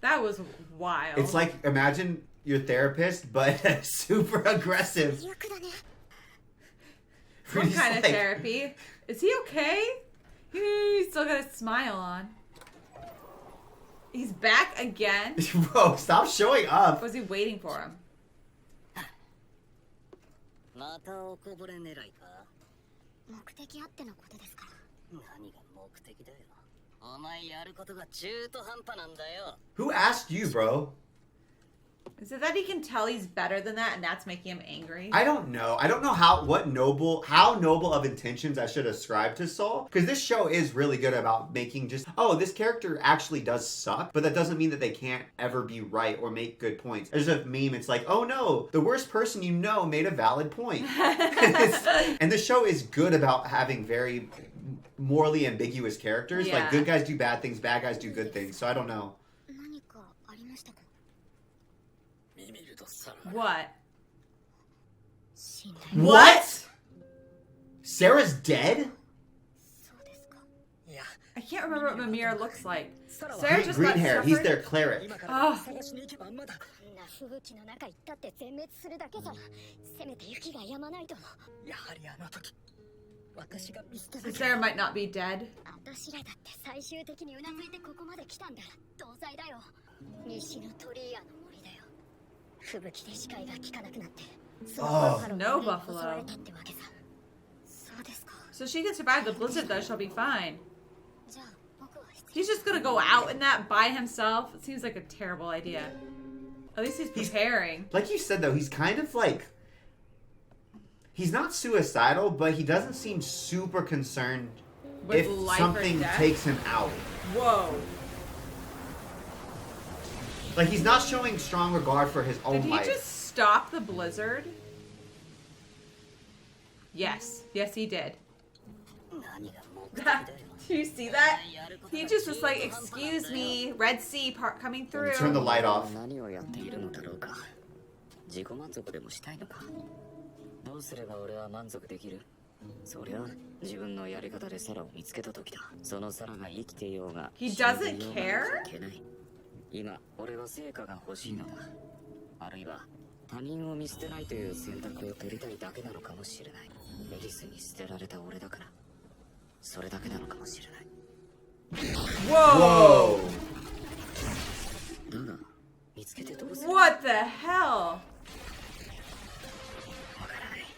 That was wild. It's like, imagine your therapist, but super aggressive. 最悪だね What Rudy's kind of like- therapy? Is he okay? He's still got a smile on. He's back again? Bro, stop showing up. Was he waiting for him? またおこぼれ狙いか。目的あってのことですから何が目的だよ。お前やることが中途半端なんだよ。 Who asked you, bro? Is it that he can tell he's better than that and that's making him angry? I don't know. I don't know how noble of intentions I should ascribe to Saul. Because this show is really good about making just, oh, this character actually does suck, but that doesn't mean that they can't ever be right or make good points. There's a meme, it's like, oh no, the worst person you know made a valid point. And the show is good about having very morally ambiguous characters. Yeah. Like good guys do bad things, bad guys do good things. So I don't know. 何かありましたか What? 死んだ What? Sarah's dead? そうですかいや、I can't remember what Mimir looks like. Sarah Green, just green got hair. He's suffered. their cleric. Oh, こんな吹雪の中行ったって全滅するだけさ。せめて雪が止まないと。やはりあの時私が見捨て so Sarah might not be dead. 私らだって最終的にうなずいてここまで来たんだ。同罪だよ。西の鳥居屋の森だよ。吹雪で視界が効かなくなって。No buffalo. So she can survive the blizzard though, she'll be fine. He's just gonna go out in that by himself. It seems like a terrible idea. At least he's preparing. Like you said though, he's kind of like... He's not suicidal, but he doesn't seem super concerned With if life or something death? takes him out. Whoa. Like he's not showing strong regard for his own Did he life. just stop the blizzard? Yes. Yes, he did. Do you see that? He just was like, excuse me, Red Sea part coming through. Turn the light off. 何をやっているのだろうか。自己満足でもしたいのか。どうすれば俺は満足できる？そりゃ自分のやり方でサラを見つけた時だ。そのサラが生きていようが。He doesn't care? 今俺は成果が欲しいのだ。あるいは他人を見捨てないという選択を取りたいだけなのかもしれない。エリスに捨てられた俺だから。それだけなのかもしれない。 Whoa! だが見つけてどうする？ What the hell?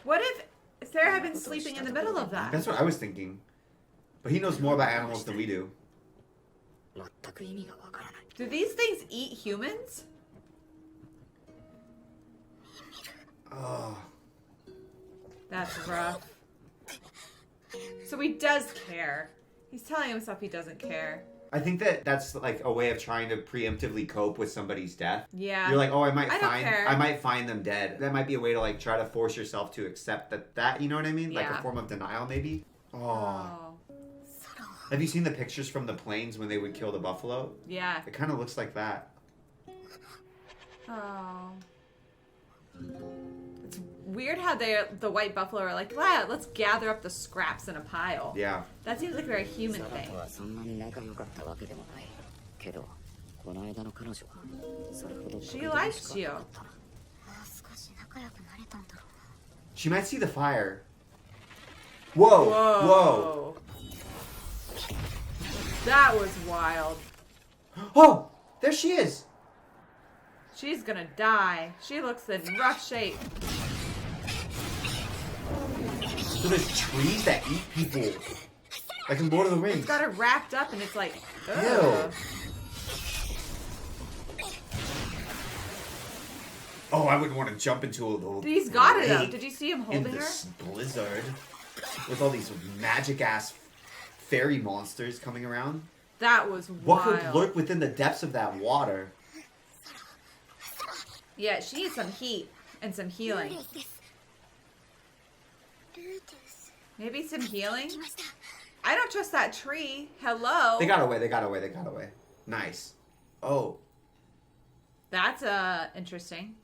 What if Sarah had been sleeping in the middle of that? That's what I was thinking. But he knows more about animals than we do. 全く意味がわからない。 Do these things eat humans? Oh. That's rough. So he does care. He's telling himself he doesn't care. I think that's like a way of trying to preemptively cope with somebody's death. Yeah. You're like, oh, I don't care. might find them dead. That might be a way to like try to force yourself to accept that, you know what I mean? Like Yeah. a form of denial maybe. Oh. Oh. Have you seen the pictures from the plains when they would kill the buffalo? Yeah. It kind of looks like that. Oh. It's weird how the white buffalo are like, wow, let's gather up the scraps in a pile. Yeah. That seems like a very human サラ thing. とはそんなに仲良かったわけでもない。けどこの間の彼女はそれほど She likes you. 少し仲良くなれたんだろうな。 She might see the fire. Whoa. Whoa. That was wild. Oh, there she is. She's gonna die. She looks in rough shape. So there's trees that eat people. Like in Lord of the Rings. It's got her wrapped up and it's like, ugh. Ew. Oh, I wouldn't want to jump into a little. He's got it though. lake Did you see him in holding her? this blizzard with all these magic ass fairy monsters coming around. That was What could wild. lurk within the depths of that water? Yeah, she needs some heat and some healing. Maybe some healing? I don't trust that tree. Hello. They got away. They got away. They got away. Nice. Oh, That's interesting.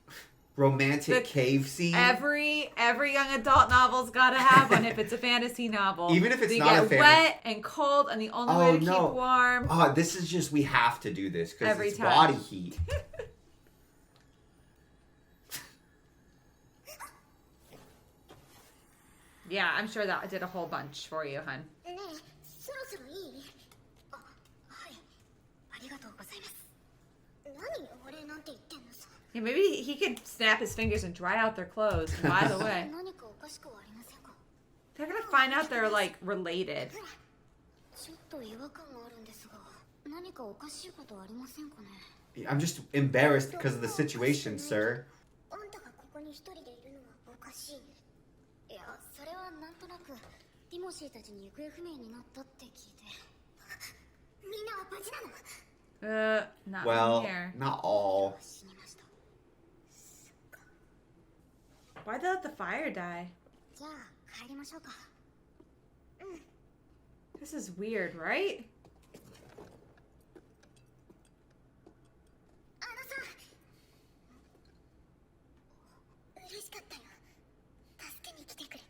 romantic The- cave scene. Every young adult novel's gotta have one if it's a fantasy novel. Even if it's so you not a get wet and cold, and the only way to keep warm. Oh, this is just we have to do this because Every it's time. body heat. Yeah, I'm sure that did a whole bunch for you, hun. ねえ、そろそろいい？あ、はい。ありがとうございます。何お礼なんて言ってんのさ。 Yeah, maybe he could snap his fingers and dry out their clothes. By the way, 何かおかしくはありませんか？ they're gonna find out they're like related. ちょっと違和感があるんですが、何かおかしいことはありませんかね？ I'm just embarrassed because of the situation, sir. あんたがここに一人でいるのはおかしい。いや、それはなんとなくティモシーたちに行方不明になったって聞いて。みんなは無事なの？ Not Well, in here. not all. 死にました。 Why'd they let the fire die? じゃあ帰りましょうか。This is weird, right? あのさ、嬉しかったよ。助けに来てくれて。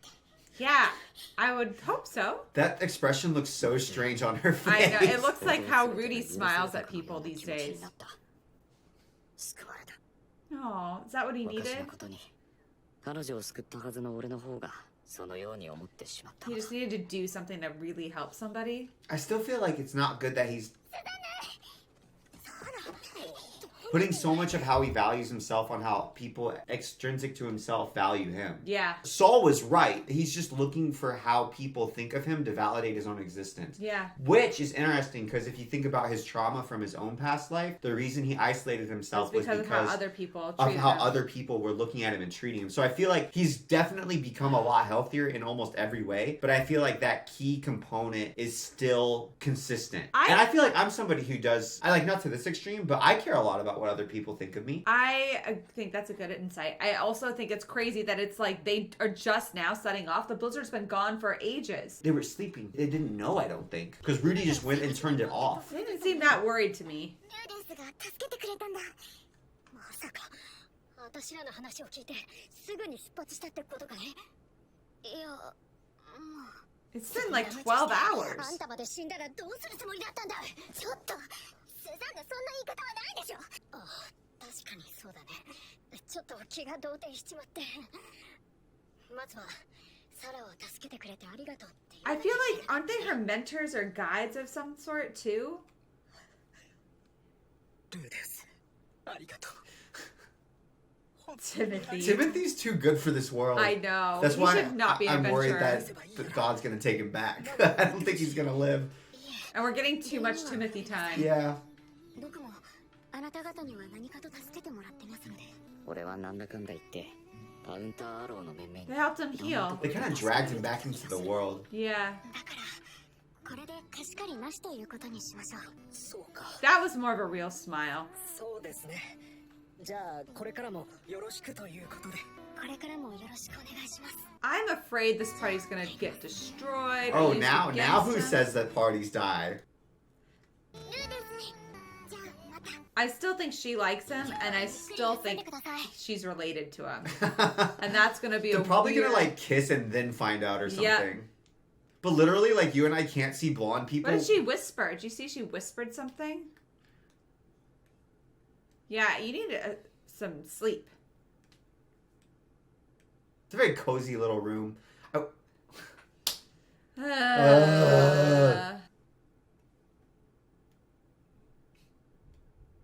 Yeah, I would hope so. That expression looks so strange on her face. I know. It looks like how Rudy smiles at people these days. Oh, is that what he needed? He just needed to do something to really help somebody. I still feel like it's not good that he's putting so much of how he values himself on how people extrinsic to himself value him. Yeah. Saul was right. He's just looking for how people think of him to validate his own existence. Yeah. Which is interesting because if you think about his trauma from his own past life, the reason he isolated himself was because of how other people other people were looking at him and treating him. So I feel like he's definitely become a lot healthier in almost every way, but I feel like that key component is still consistent. And I feel like I'm somebody who not to this extreme, but I care a lot about what other people think of me. I think that's a good insight. I also think it's crazy that it's like they are just now setting off. The blizzard's been gone for ages. They were sleeping. They didn't know, I don't think. Because Rudy just went and turned it off. They didn't seem that worried to me. It's been like 12 hours. I feel like, aren't they her mentors or guides of some sort too? Timothy's too good for this world. I know. That's why I'm worried that God's gonna take him back. I don't think he's gonna live. And we're getting too much Timothy time. Yeah. They helped him heal. They kind of dragged him back into the world. Yeah. That was more of a real smile. I'm afraid this party's gonna get destroyed. Oh, now who says that parties die? I still think she likes him, and I still think she's related to him. And that's gonna be They're probably gonna like kiss and then find out or something. Yep. But literally, like, you and I can't see blonde people. What did she whisper? Did you see she whispered something? Yeah, you need some sleep. It's a very cozy little room. Oh.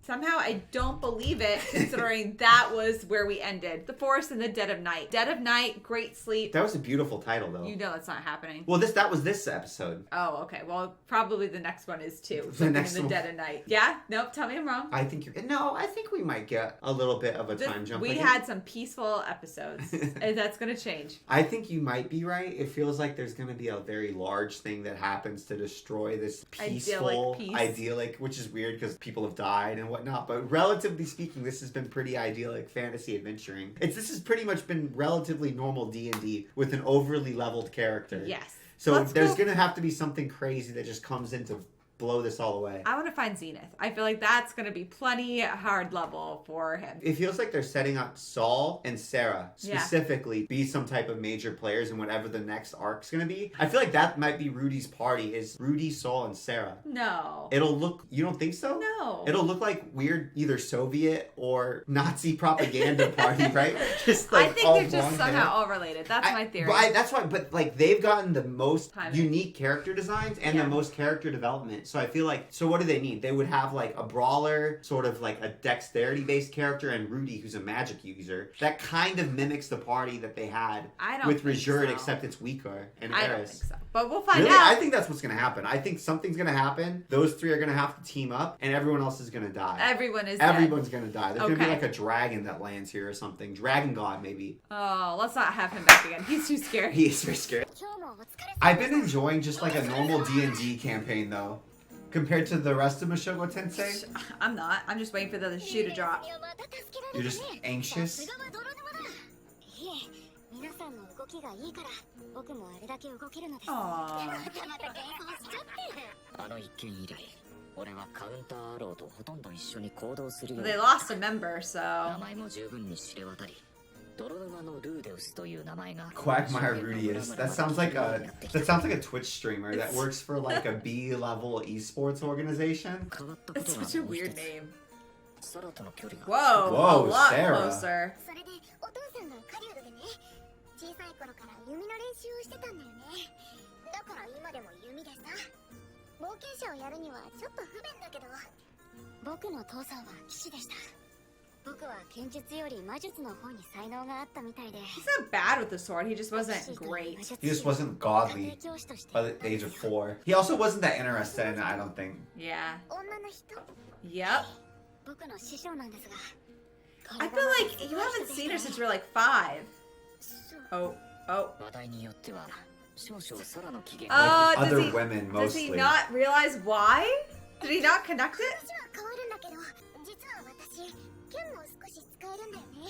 Somehow I don't believe it, considering that was where we ended. The Forest in the Dead of Night. Dead of Night, great sleep. That was a beautiful title, though. You know that's not happening. Well, that was this episode. Oh, okay. Well, probably the next one is too. The next in the Dead of Night. Yeah? Nope. Tell me I'm wrong. I think I think we might get a little bit of a time jump. We had some peaceful episodes, and that's going to change. I think you might be right. It feels like there's going to be a very large thing that happens to destroy this peaceful, idyllic, which is weird because people have died and whatnot. But relatively speaking, this has been pretty idyllic fantasy adventuring. This has pretty much been relatively normal D&D with an overly leveled character. Yes. So there's going to have to be something crazy that just comes in to blow this all away. I want to find Zenith. I feel like that's going to be plenty hard level for him. It feels like they're setting up Saul and Sarah specifically be some type of major players in whatever the next arc's going to be. I feel like that might be Rudy's party, is Rudy, Saul, and Sarah. No. It'll look... You don't think so? No. It'll look like weird either Soviet or Nazi propaganda party, right? Just like I think they're just somehow all related. That's my theory. That's why, but like they've gotten the most unique character designs and the most character development. So I feel like, what do they need? They would have like a brawler, sort of like a dexterity-based character, and Rudy, who's a magic user. That kind of mimics the party that they had with Rejerd, except it's weaker and Eris. I don't think so. But we'll find out. I think that's what's going to happen. I think something's going to happen. Those three are going to have to team up, and everyone else is going to die. Everyone's going to die. There's going to be like a dragon that lands here or something. Dragon God, maybe. Oh, let's not have him back again. He's too scary. He is very scary. I've been enjoying just like a normal D&D campaign, though. Compared to the rest of Mushoku Tensei? I'm not. I'm just waiting for the shoe to drop. You're just anxious? Aww. They lost a member, so... Quagmire Rudeus. That sounds like a Twitch streamer that works for like a B-level esports organization. That's such a weird name. Whoa, Whoa, a lot Sarah. closer. それでお父さんが狩人でね、小さい頃から弓の練習をしてたんだよね。だから今でも弓でさ、冒険者をやるにはちょっと不便だけど、僕の父さんは騎士でした。僕は剣術より魔術の方に才能があったみたいで。 He's not bad with the sword. He just wasn't great. He just wasn't godly by the age of 4. He also wasn't that interested in it, I don't think. Yeah. 女の人。 Yep. 僕の師匠なんですが。 I feel like you haven't seen her since you were like 5. Oh. Oh. Other women, Does he mostly. not realize why? Did he not connect it? 話は変わるんだけど、実は私、剣も少し使えるんだよね。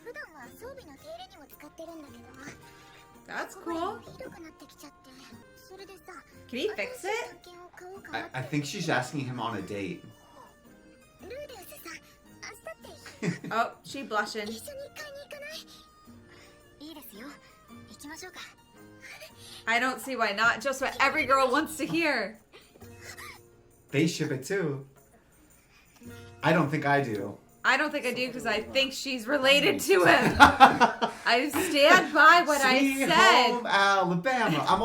普段は装備の手入れにも使ってるんだけど。 That's cool. ひどくなってきちゃって。それでさ。 Can he fix it? I think she's asking him on a date. ルーデウスさ、明日って。 Oh, she blushing. 一緒に買いに行かない？いいですよ。行きましょうか。 I don't see why not. Just what every girl wants to hear. They ship it too. I don't think I do. I don't think I do because I think she's related to him. I stand by what I Sweet said. Home Alabama. I'm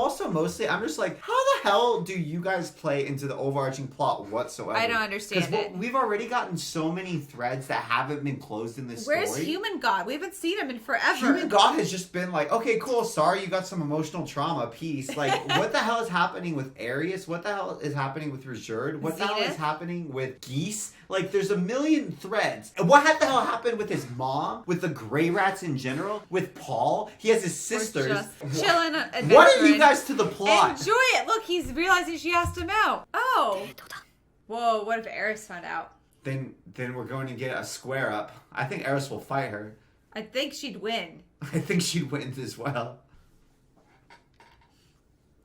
just like, how the hell do you guys play into the overarching plot whatsoever? I don't understand it. We've already gotten so many threads that haven't been closed in this Where's story. Human God? We haven't seen him in forever. Human God has just been like, okay, cool, sorry you got some emotional trauma, peace. Like, what the hell is happening with Arius? What the hell is happening with Resurd? What the hell is Zenith? happening with Geese? Like, there's a million threads. And what the hell happened with his mom? With the Grey Rats in general? With Paul? He has his sisters. We're just chilling, What are you adventuring. guys to the plot? Enjoy it. Look, he's realizing she asked him out. Oh. Whoa, what if Eris found out? Then we're going to get a square up. I think Eris will fight her. I think she'd win. I think she'd win as well.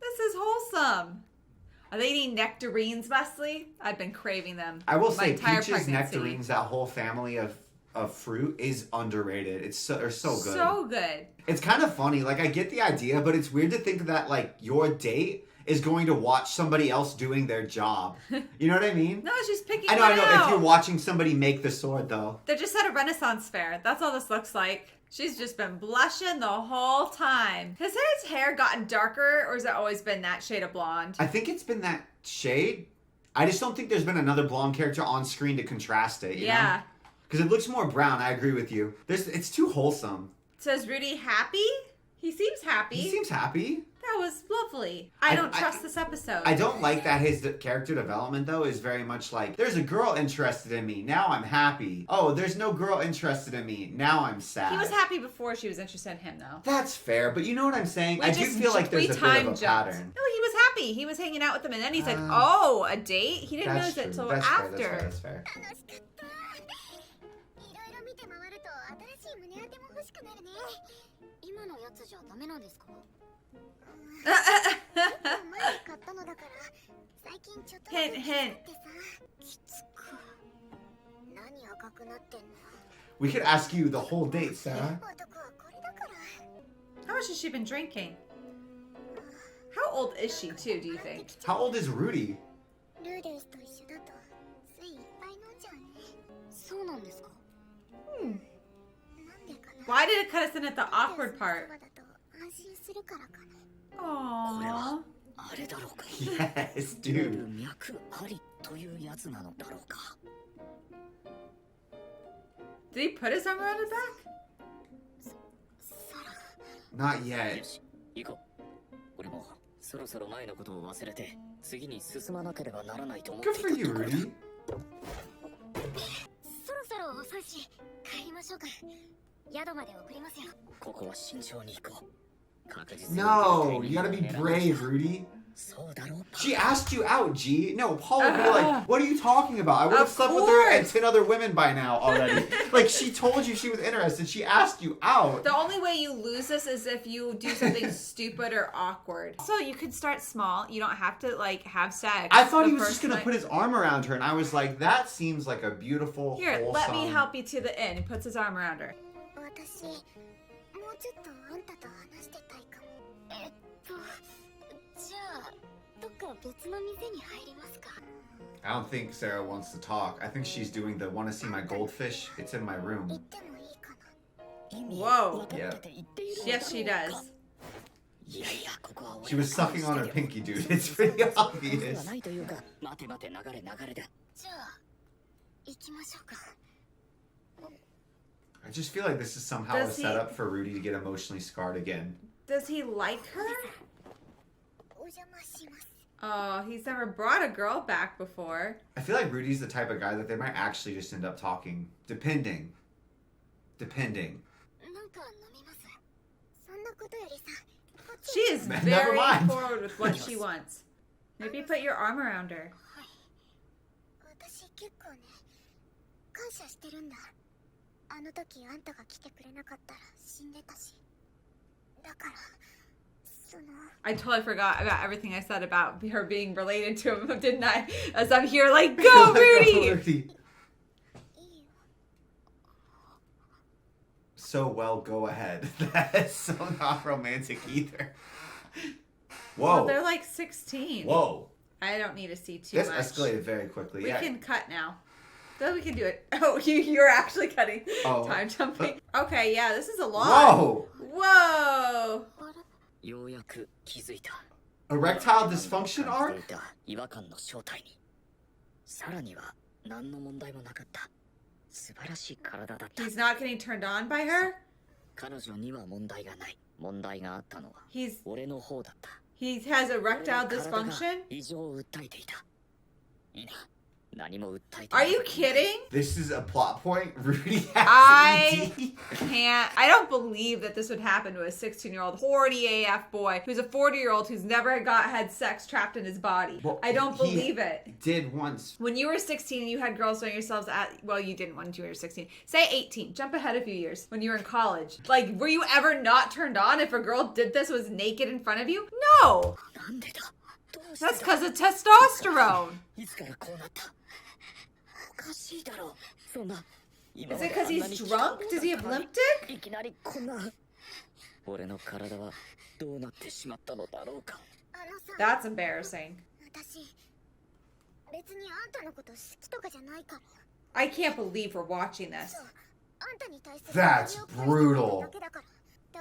This is wholesome. Are they eating nectarines, Wesley? I've been craving them. I will my say, entire Peaches pregnancy. nectarines, that whole family of fruit is underrated. They're so good. So good. It's kind of funny. Like, I get the idea, but it's weird to think that, like, your date is going to watch somebody else doing their job. You know what I mean? No, she's picking I know. out. If you're watching somebody make the sword, though. They're just at a Renaissance fair. That's all this looks like. She's just been blushing the whole time. Has his hair gotten darker, or has it always been that shade of blonde? I think it's been that shade. I just don't think there's been another blonde character on screen to contrast it, you know? Because it looks more brown, I agree with you. It's too wholesome. So is Rudy happy? He seems happy. He seems happy. That was lovely. I don't trust this episode. I don't like that his character development, though, is very much like, there's a girl interested in me, now I'm happy. Oh, there's no girl interested in me, now I'm sad. He was happy before she was interested in him, though. That's fair, but you know what I'm saying? I do feel like there's a bit of a pattern. No, he was happy. He was hanging out with them, and then he's like, oh, a date? He didn't notice it till after. That's fair. いろいろ見て回ると新しい胸当ても欲しくなるね。今のやつじゃダメなんですか？前に買ったのだから最近ちょっとずつ使ってさ。きつく。何赤くなってんの？ We could ask you the whole date, Sarah. 男はこれだから。 How much has she been drinking? How old is she, too, do you think? How old is Rudy? ルーデウスと一緒だとついいっぱい飲んじゃうね。そうなんですか？なんでかな。 Why did it cut us in at the awkward part? だと安心するからかな。 Aww. あれだろうか。 Yes, dude. 脈ありというやつなのだろうか。 Did he put his arm around her back? Not yet. よし、行こう。俺もそろそろ前のことを忘れて次に進まなければならないと思って Good い for た you, ところだ。 Rudy. そろそろ遅いし帰りましょうか。宿まで送りますよ。ここは慎重に行こう。確実に No, you gotta be brave, Rudy. そうだろう。 She asked you out, G. No, Paul would be like, what are you talking about? I would have Of slept with her and course. 10 other women by now already. Like, she told you she was interested. She asked you out. The only way you lose this is if you do something stupid or awkward. So you could start small. You don't have to, like, have sex. I thought he was the just first gonna night. put his arm around her, and I was like, that seems like a beautiful, Here, wholesome... let me help you to the end. He puts his arm around her. 私私もうちょっとあんたと話してたいかも。じゃあどっか別の店に入りますか？ I don't think Sarah wants to talk. I think she's doing the wanna see my goldfish? It's in my 行 room. ってもいいかな？ Whoa. Yeah. Yes, she does. She was sucking on her pinky, dude. It's pretty obvious. 待て待て、流れだ。じゃあ行きましょうか。 I just feel like this is somehow a setup for Rudy to get emotionally scarred again. Does he like her? お邪魔します。 Oh, he's never brought a girl back before. I feel like Rudy's the type of guy that they might actually just end up talking. Depending. なんか飲みます。そんなことよりさ。 She is Never very mind. forward with what she wants. Maybe put your arm around her. 私結構ね、感謝してるんだ。あの時あんたが来てくれなかったら死んでたし。だから、I totally forgot about everything I said about her being related to him, didn't I? As I'm here like, go, Rudy! So well, go ahead. That's so not romantic either. Whoa. Well, they're like 16. Whoa. I don't need to see too This much. escalated very quickly. We Yeah. can cut now. So we can do it. Oh, you're actually cutting. Oh. Time jumping. Okay, yeah, this is a lot. Whoa. Whoa. ようやく気づいた。 Erectile dysfunction arc? 違和感の正体に。さらには何の問題もなかった。素晴らしい体だった。 He's not getting turned on by her? 彼女には問題がない。問題があったのは He's 俺の方だった。 He has erectile dysfunction? 異常を訴えていた。いいな。何も訴えて Are you kidding? This is a plot point. Rudy has I ED. can't. I don't believe that this would happen to a 16-year-old horny AF boy who's a 40-year-old who's never had sex trapped in his body. Well, I don't he believe it. Did once. When you were 16 and you had girls throwing yourselves at, well, you didn't when you were 16. Say 18. Jump ahead a few years. When you were in college. Like, were you ever not turned on if a girl did this, was naked in front of you? No. なんでだ。どうして That's because of testosterone. いつからこうなった。おかしいだろう。そんな。Is it because he's drunk? Does he have limp dick? いきなりこんな。俺の体はどうなってしまったのだろうか。That's embarrassing. 私、別にあんたのこと好きとかじゃないから。 I can't believe we're watching this. あんたに対する That's brutal. だけだから。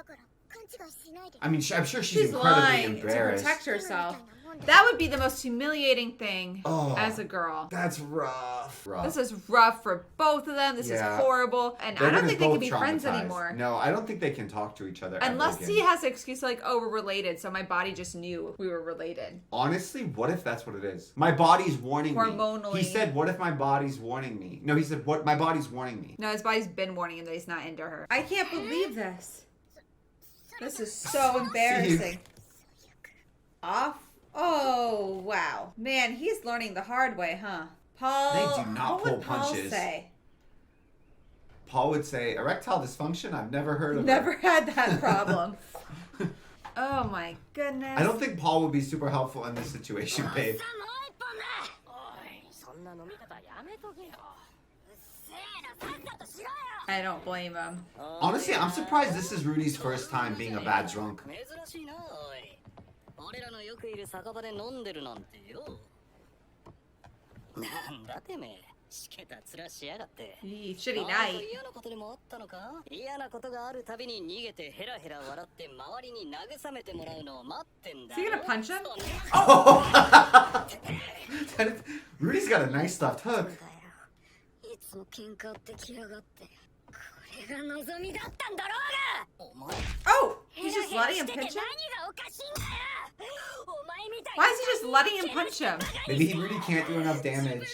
だから勘違いしないで。 I mean, I'm sure she's She's incredibly lying to embarrassed. protect herself. That would be the most humiliating thing Oh. as a girl. That's rough. This is rough for both of them. This is Yeah. horrible. And I don't think they can be friends anymore. No, I don't think they can talk to each other. Unless ever he again. has an excuse like, oh, we're related, so my body just knew we were related. Honestly, what if that's what it is? My body's warning Hormonally. me. He said, what if my body's warning me? No, he said, what? My body's warning me. No, his body's been warning him that he's not into her. I can't believe this. This is so embarrassing. Off? Oh, wow. Man, he's learning the hard way, huh? Paul, They do not what pull would Paul punches. say? Paul would say, erectile dysfunction? I've never heard of Never it. had that problem. Oh my goodness. I don't think Paul would be super helpful in this situation, babe. おい、そんな飲み方やめとけよ。 I don't blame him. Honestly, I'm surprised this is Rudy's first time being a bad drunk. 珍しいな、おい。俺らのよくいる酒場で飲んでるなんてよ。なんだてめえ、しけた面しやがって。 Shitty なんか night. 嫌なことでもあったのか？嫌なことがあるたびに逃げてヘラヘラ笑って周りに慰めてもらうのを待ってんだ。 Is he gonna punch him? Oh! Rudy's got a nice left hook. いつも喧嘩ってきやがって。これが望みだったんだろうが。お前。 Oh! He's just letting him pinch him? Why is he just letting him punch him? Maybe Rudy can't do enough damage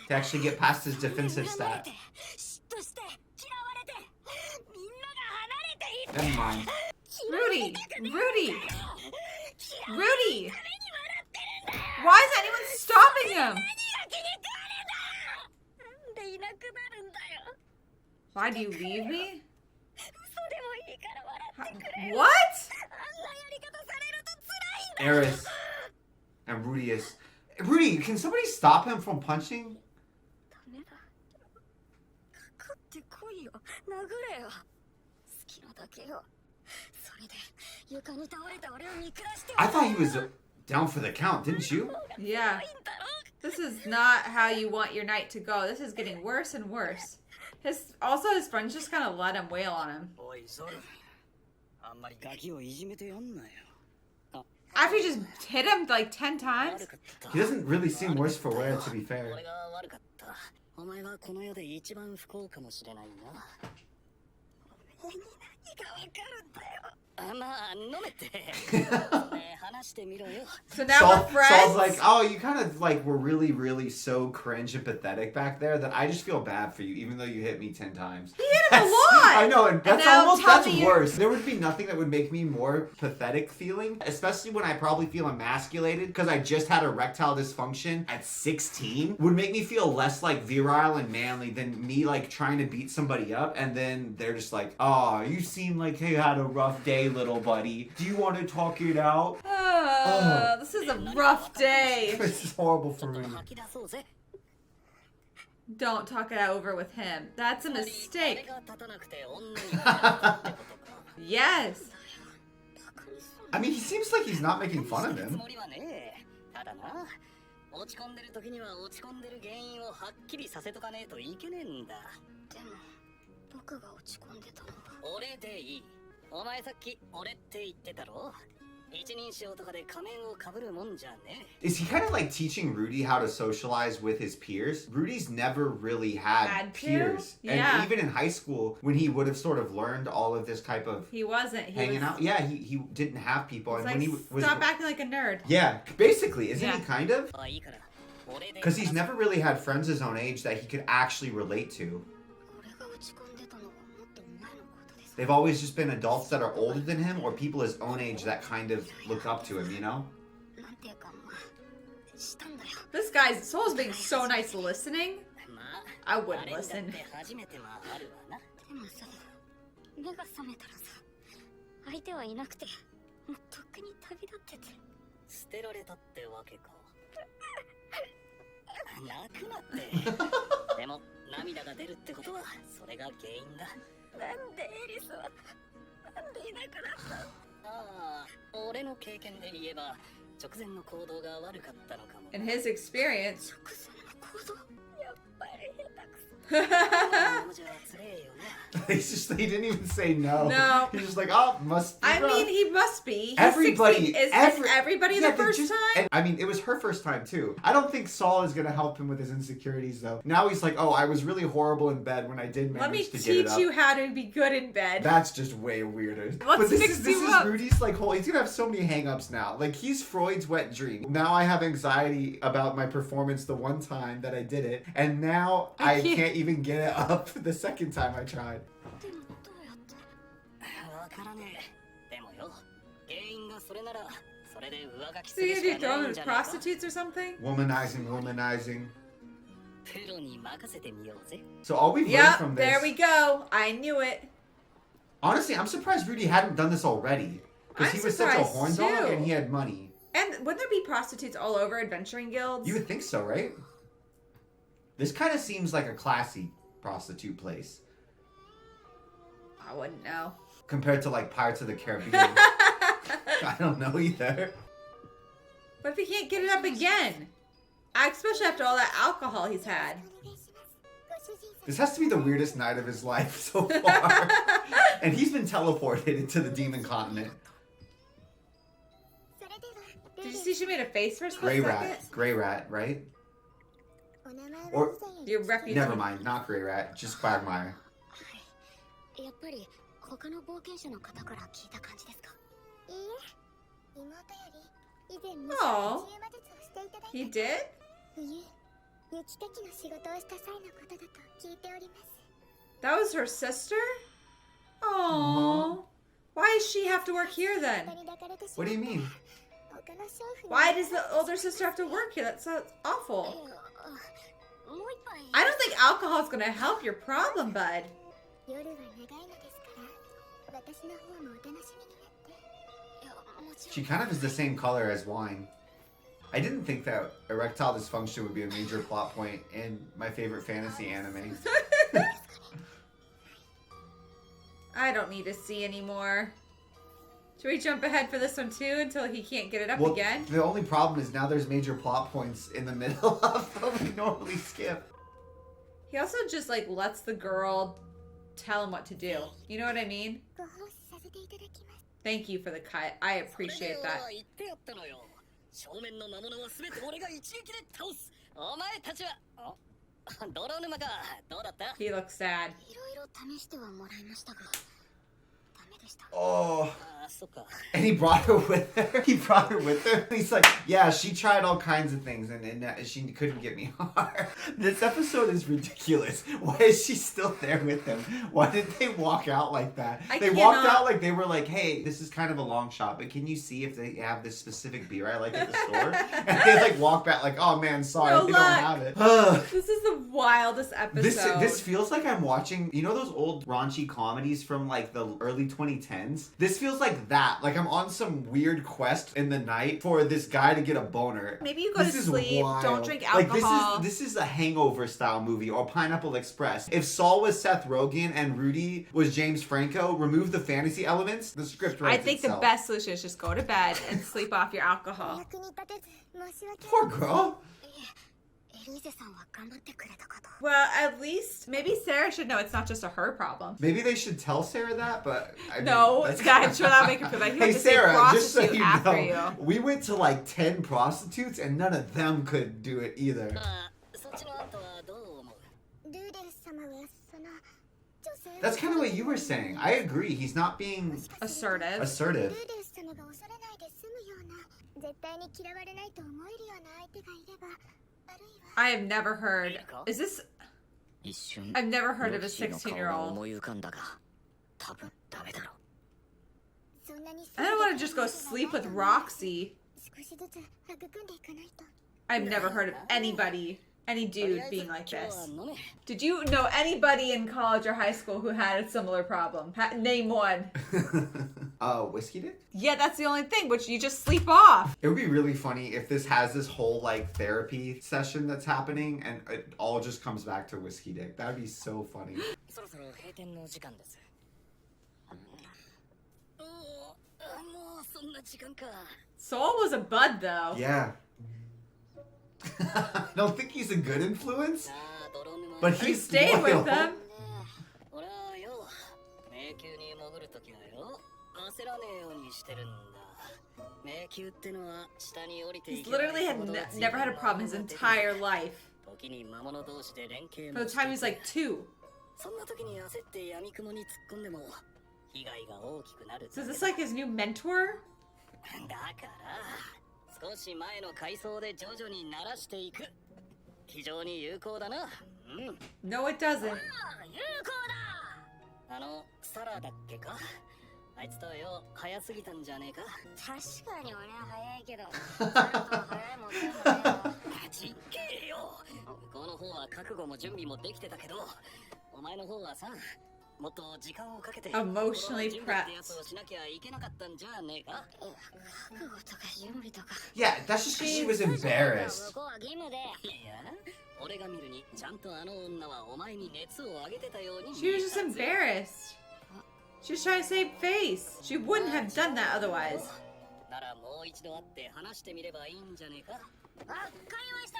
to actually get past his defensive stat. Never mind. Rudy! Rudy! Rudy! Why is anyone stopping him? Why do you leave me? What? Eris and Rudy is... Rudy, can somebody stop him from punching? よ殴れよ好きなだけよそれで床に倒れた俺を見下して I thought he was down for the count, didn't you? Yeah. This is not how you want your night to go. This is getting worse and worse. His friends just kind of let him wail on him. After he just hit him like 10 times? He doesn't really seem worse for wear, to be fair. お前はこの世で一番不幸かもしれないな。何がわかるんだよ。まあ、飲めて。ね、話してみろよ。So now we're friends? Saul's like, oh, you kind of like were really, really so cringe and pathetic back there that I just feel bad for you, even though you hit me 10 times. He hit him a lot! I know, and that's almost, tell that's me worse. There would be nothing that would make me more pathetic feeling, especially when I probably feel emasculated because I just had erectile dysfunction at 16, would make me feel less like virile and manly than me like trying to beat somebody up and then they're just like, oh, you seem like you had a rough day, little buddy. Do you want to talk it out? This is a rough day. This is horrible for me. Don't talk it over with him. That's a mistake. Yes. I mean, he seems like he's not making fun of him. 落ち込んでる時には落ち込んでる原因をはっきりさせとかねえといけねえんだ。でも僕が落ち込んでたのは俺でいい。お前さっき俺って言ってたろ。一人称とかで仮面を被るもんじゃねえ。 Is he kind of like teaching Rudy how to socialize with his peers? Rudy's never really had peers. Yeah. And even in high school, when he would have sort of learned all of this type of He wasn't. hanging out. Yeah, he didn't have people. And Like, when he was... stop acting like a nerd. Yeah, basically, isn't he Yeah. kind of? あ、いいから。俺で Because he's never really had friends his own age that he could actually relate to. 俺が落ち込んでたのはもっと前のことです。 They've always just been adults that are older than him or people his own age that kind of look up to him, you know? なんていうかまあしたんだよ。 This guy's Soul's being so nice listening. ま I あ、 wouldn't あれだっ listen. て初めてはあるわな。でもさ、目が覚めたらさ、相手はいなくて、もうとっくに旅立ってて。捨てられたってわけか。泣くなって。でも涙が出るってことはそれが原因だ。なんでエリスはなんでいなくなったの？ああ、俺の経験で言えば直前の行動が悪かったのかも。 In his experience. 直前の行動やっぱり下手くそ。じゃあつれえよな。He didn't even say no. No. He's just like, oh, must be I rough. mean, he must be. He's Everybody, 16. Is everybody yeah, the first just- time? And, I mean, it was her first time too. I don't think Saul is gonna help him with his insecurities though. Now he's like, oh, I was really horrible in bed when I did Let me manage to get it teach up. you how to be good in bed. That's just way weirder. Let's but this fix is you up. Rudy's like whole. He's gonna have so many hangups now. Like he's Freud's wet dream. Now I have anxiety about my performance the one time that I did it, and now I can't even get it up the second time I tried. でもどうやって？わからねえ。でもよ、原因がそれならそれで上書き So する you し gonna か throw ない him ん as じゃないか。 prostitutes or something? Womanizing. プロに任せてみようぜ。 So all we've learned Yep, from there this. we go. I knew it. Honestly, I'm surprised Rudy hadn't done this already. Because I'm he was such a surprised, horn dog too. and he had money. And wouldn't there be prostitutes all over adventuring guilds? You would think so, right? This kind of seems like a classy prostitute place. I wouldn't know. Compared to like Pirates of the Caribbean. I don't know either. What if he can't get it up again? Especially after all that alcohol he's had. お願いします。ご主人様。 This has to be the weirdest night of his life so far. And he's been teleported into the demon continent. それでは Did you see she made a face for a split Gray second? rat. Gray rat, right? お名前は Or- うざい Your refugee. Never mind, not Gray rat, just Quagmire. はいやっぱり他の冒険者の方から聞いた感じですか？いいえ、妹より以前無償の治癒魔術をしていただいた He did? 冬劇的な仕事をした際のことだと聞いております。 That was her sister? Oh. Why does she have to work here then? 二人抱かれてし What まっ do て you mean? 他の娼婦に Why does the older sister have to work here? That's so い awful. やもう一杯 I don't think alcohol is gonna help your problem, bud. 夜は長いのですから私の方もお楽しみになっていやもち She ろん kind of is the same color as wine. I didn't think that erectile dysfunction would be a major plot point in my favorite fantasy anime. I don't need to see anymore. Should we jump ahead for this one too until he can't get it up Well, again? the only problem is now there's major plot points in the middle of what we normally skip. He also just like lets the girl tell him what to do. You know what I mean? ご奉仕させていただきます Thank you for the cut. I appreciate that. 言ってやったのよ。正面の魔物は全て俺が一撃で倒す。お前たちは、泥沼か。どうだった？ He looks sad. いろいろ試してはもらいましたがダメでした Oh. あ、そっか。 And he brought her with her. He brought her with him. He's like, yeah, she tried all kinds of things and she couldn't get me hard. This episode is ridiculous. Why is she still there with him? Why did they walk out like that? They walked out like they were like, hey, this is kind of a long shot, but can you see if they have this specific beer I like at the store? And they like walk back like, oh man, sorry, No they luck. don't have it. This is the wildest episode. This feels like I'm watching, you know those old raunchy comedies from like the early 2010s? This feels like that. Like I'm on some weird quest in the night for this guy to get a boner. Maybe you go This to is sleep, wild. don't drink alcohol. Like this is a Hangover style movie or Pineapple Express. If Saul was Seth Rogen and Rudy was James Franco, remove the fantasy elements, the script writes I think itself. the best solution is just go to bed and sleep off your alcohol. 役に立てず申し訳 Poor girl. エリーゼさんは頑張ってくれたかと Well, at least maybe Sarah should know it's not just a her problem. Maybe they should tell Sarah that, but I mean, No, that's I'm sure that'll make her feel like you Hey have to say Sarah, just so prostitute you after know, you. we went to like 10 prostitutes and none of them could do it either. そっちのあんたはどう思う？ルーデル様はその女性 That's kind of what you were saying. I agree. He's not being Assertive. ル assertive. ーデル様が恐れないで済むような絶対に嫌われないと思えるような相手がいればあるいは I have never heard. Is this? 一瞬。 I've never heard of a ロッキーの顔が 16-year-old. 思い浮かんだが、多分ダメだろう。そんなに I don't want to just go sleep with Roxy. 少しずつ育んでいかないと I've never heard of anybody, any dude being like 今日 this. は飲め。 Did you know anybody in college or high school who had a similar problem? Name one. Whiskey dick? Yeah, that's the only thing, which you just sleep off. It would be really funny if this has this whole like therapy session that's happening and it all just comes back to whiskey dick. That would be so funny. そろそろ閉店の時間です。もうそんな時間か。 Saul was a bud, though. Yeah. I don't think he's a good influence, さあ、泥沼。 but He he's stayed with loyal. them. 俺はよ、迷宮に潜るときはよ、焦らねえようにしてるんだ。迷宮ってのは下に降りてい He's けない literally had ほど never had a problem his entire life. 時に魔物同士で連携 By も the time he was like 2. そんな時に焦って闇雲に突っ込んでも被害が大きくなる。 So is this like his new mentor? だから少し前の階層で徐々に慣らしていく。非常に有効だな。うん。 No, it doesn't. 有効だ。サラだっけか。あいつとよ早すぎたんじゃねえか。確かに俺は早いけどサラとは早いもんねちっけえよ。向こうの方は覚悟も準備もできてたけど、お前の方はさ、もっと時間をかけて Emotionally 準備ってや prepped. つをしなきゃいけなかったんじゃねえか。覚悟とか準備とか Yeah, that's just because she was 向 embarrassed. こうは義務でいや、俺が見るにちゃんとあの女はお前に熱を上げてたように She was just embarrassed. She was trying to save face. She wouldn't have done that otherwise. ならもう一度会って話してみればいいんじゃねえか。わかりました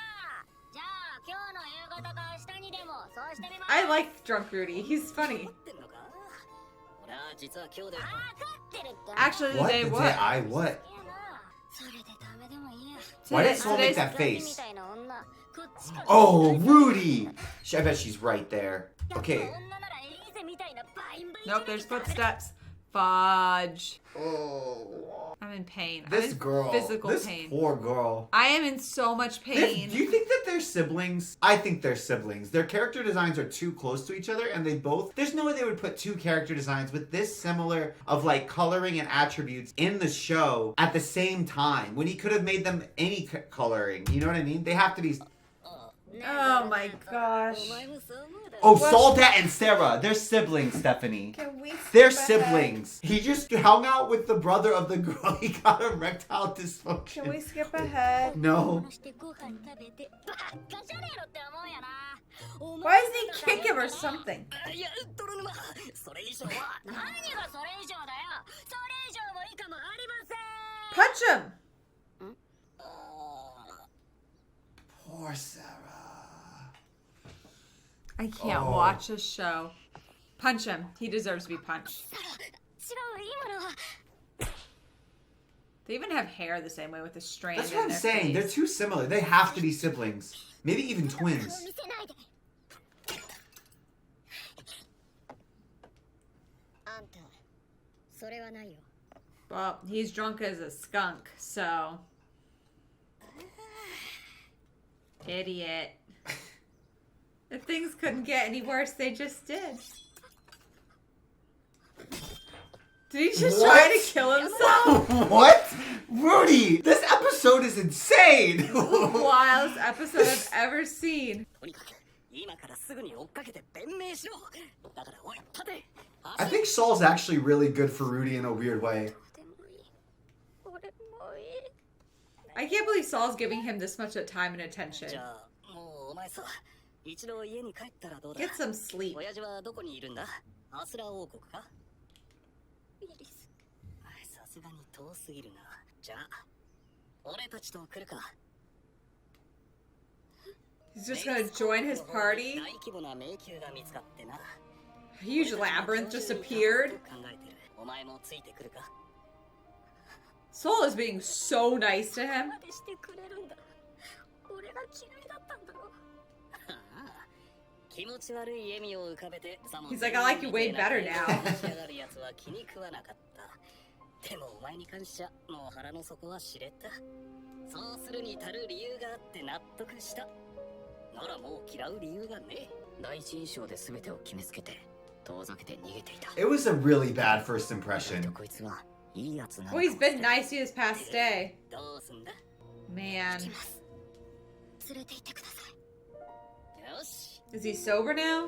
じゃあ今日の夕方か明日にでもそうしてみます I like Drunk Rudy. He's funny. 待ってんのか。俺は実は今日で。分かってるって Actually, What? today The day what? I what? いやなそれでダメでもいいや Why did Today- Saul make today's- that み face? たいな女こっちから Oh, Rudy! I bet she's right there. Okay. 女ならエリーゼみたいなバインバイン Nope, there's footsteps. Fudge. Oh. I'm in pain. I'm This in girl. physical This pain. poor girl. I am in so much Do pain. you think that they're siblings? I think they're siblings. Their character designs are too close to each other, and they both. There's no way they would put two character designs with this similar of like coloring and attributes in the show at the same time when he could have made them any coloring. You know what I mean? They have to be. Oh my gosh. Oh, Soldat and Sarah. They're siblings, Stephanie. Can we skip They're ahead? siblings. He just hung out with the brother of the girl. He got erectile dysfunction. Can we skip ahead? No. Why doesn't he kick him or something? Punch him! Poor Sarah. I can't watch this show. Punch him. He deserves to be punched. They even have hair the same way with the strand. That's what I'm saying. They're too similar. They have to be siblings. Maybe even twins. Well, he's drunk as a skunk, so... Idiot. If things couldn't get any worse, they just did. Did he just try to kill himself? What? Rudy, this episode is insane. This is the wildest episode I've ever seen. I think Saul's actually really good for Rudy in a weird way. I can't believe Saul's giving him this much time and attention. Get some sleep. He's just gonna join his party? A huge labyrinth just appeared. Soul is being so nice to him. He's like, I like you way better now. It was a really bad first impression. Well, he's been nice to you this past day. Man. Is he sober now?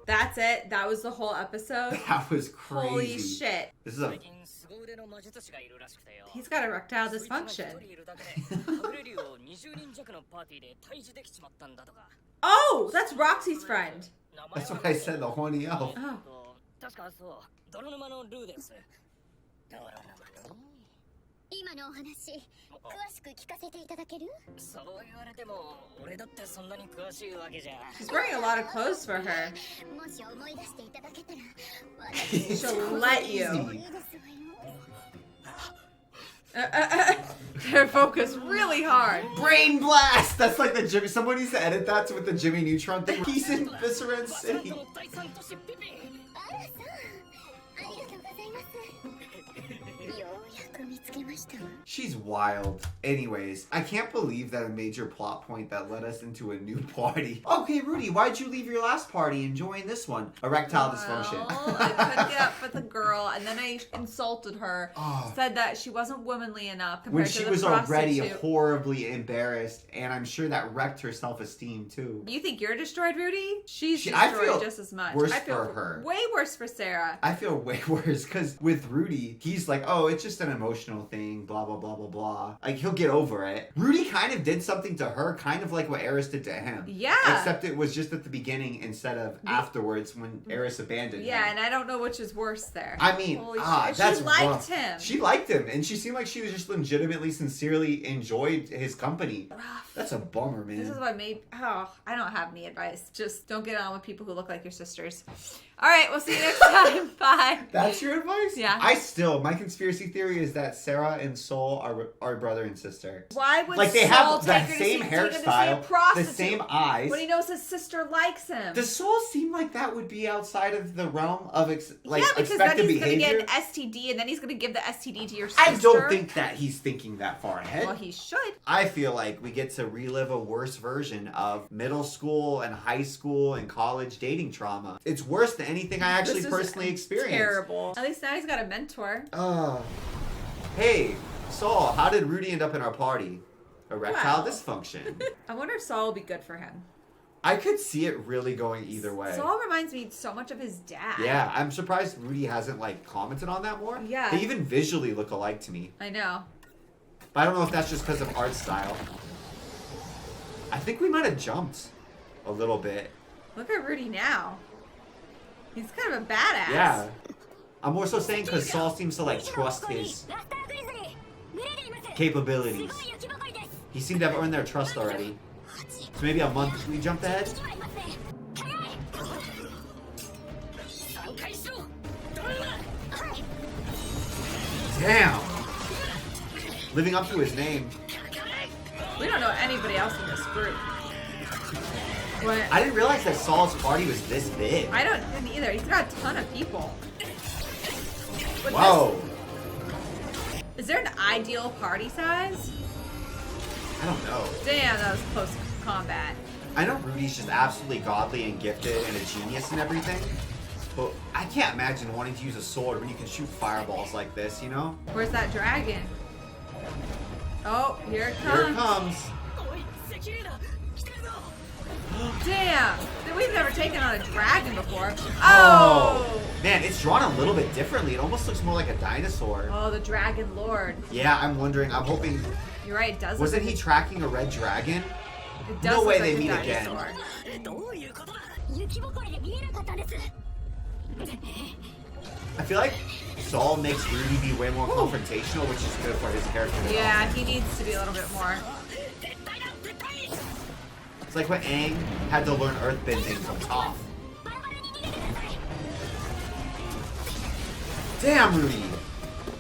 That's it? That was the whole episode? That was crazy. Holy shit. This is a... He's got erectile dysfunction. Oh, that's Roxy's friend. That's what I said, the horny elf. Oh. 今のお話詳しく聞かせていただける？ She's wearing a lot of clothes for her. もし思い出していただけたら She'll let you. いいですわよ。 They're focused really hard. Brain blast! That's like the Jimmy... Someone needs to edit that with the Jimmy Neutron thing. He's in Visceran City. あらさあ、ありがとうございます。ようやく見つけましたわ。 She's wild. Anyways, I can't believe that a major plot point that led us into a new party. Okay, Rudy, why'd you leave your last party and join this one? Erectile dysfunction. Well, I couldn't get up with the girl, and then I insulted her. Oh. Said that she wasn't womanly enough compared When to she the was already prostitute. horribly embarrassed, and I'm sure that wrecked her self-esteem too. You think you're destroyed, Rudy? She's I destroyed feel just as much. worse I feel for her. way worse for Sarah. I feel way worse because with Rudy, he's like, oh, it's just an emotional thing, blah, blah, blah, blah, blah. Like, he'll get over it. Rudy kind of did something to her, kind of like what Eris did to him. Yeah. Except it was just at the beginning instead of afterwards when Eris abandoned him. Yeah, and I don't know which is worse there. I mean, Holy shit. that's She liked rough. him. She liked him, and she seemed like she was just legitimately, sincerely enjoyed his company. Rough. That's a bummer, man. This is what made... Oh, I don't have any advice. Just don't get on with people who look like your sisters. All right, we'll see you next time. Bye. That's your advice? Yeah. My conspiracy theory is that Sarah and Soul are brother and sister. Why would Like, they Saul have take that her to same see- take her to see a hairstyle, the prostitute same eyes. when he knows his sister likes him? Does Soul seem like that would be outside of the realm of Yeah, because then expected he's going to behavior? get an STD, and then he's going to give the STD to your sister. I don't think that he's thinking that far ahead. Well, he should. I feel like we get to relive a worse version of middle school and high school and college dating trauma. It's worse than anything I actually This is personally experienced. Terrible. At least now he's got a mentor. Hey, Saul, how did Rudy end up in our party? erectile dysfunction. I wonder if Saul will be good for him. I could see it really going either way. Saul reminds me so much of his dad. Yeah, I'm surprised Rudy hasn't like commented on that more. Yeah. They even visually look alike to me. I know. But I don't know if that's just because of art style. I think we might have jumped a little bit. Look at Rudy now. He's kind of a badass. Yeah. I'm more so saying because Saul seems to like trust his capabilities. He seemed to have earned their trust already. So maybe a month we jumped ahead? Damn! Living up to his name. We don't know anybody else in this group. What? I didn't realize that Saul's party was this big. I didn't either. He's got a ton of people. With Whoa! Is there an ideal party size? I don't know. Damn, that was close combat. I know Rudy's just absolutely godly and gifted and a genius and everything, but I can't imagine wanting to use a sword when you can shoot fireballs like this, you know? Where's that dragon? Oh, here it comes. Here it comes. Damn! We've never taken on a dragon before. Oh! Oh! Man, it's drawn a little bit differently. It almost looks more like a dinosaur. Oh, the dragon lord. Yeah, I'm wondering. I'm hoping. You're right, it does Wasn't look he tracking a red dragon? It does No look way like they a meet dinosaur. I feel like Saul makes Rudy be way more confrontational, which is good for his character. Yeah, he needs to be a little bit more. It's like when Aang had to learn earthbending from Toph. Damn, Rudy!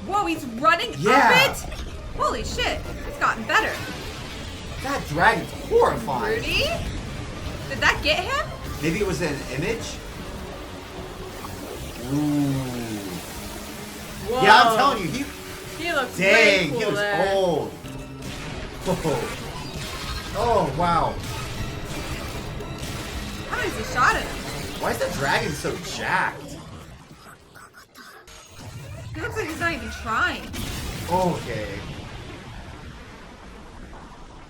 Whoa, he's running Yeah. up it? Holy shit, it's gotten better. That dragon's horrifying. Rudy? Did that get him? Maybe it was an image? Ooh. Whoa. Yeah, I'm telling you, He looks dang, way cool he looks there. old. Oh. Oh, wow. How is he shot at him? Why is the dragon so jacked? He looks like he's not even trying. Okay.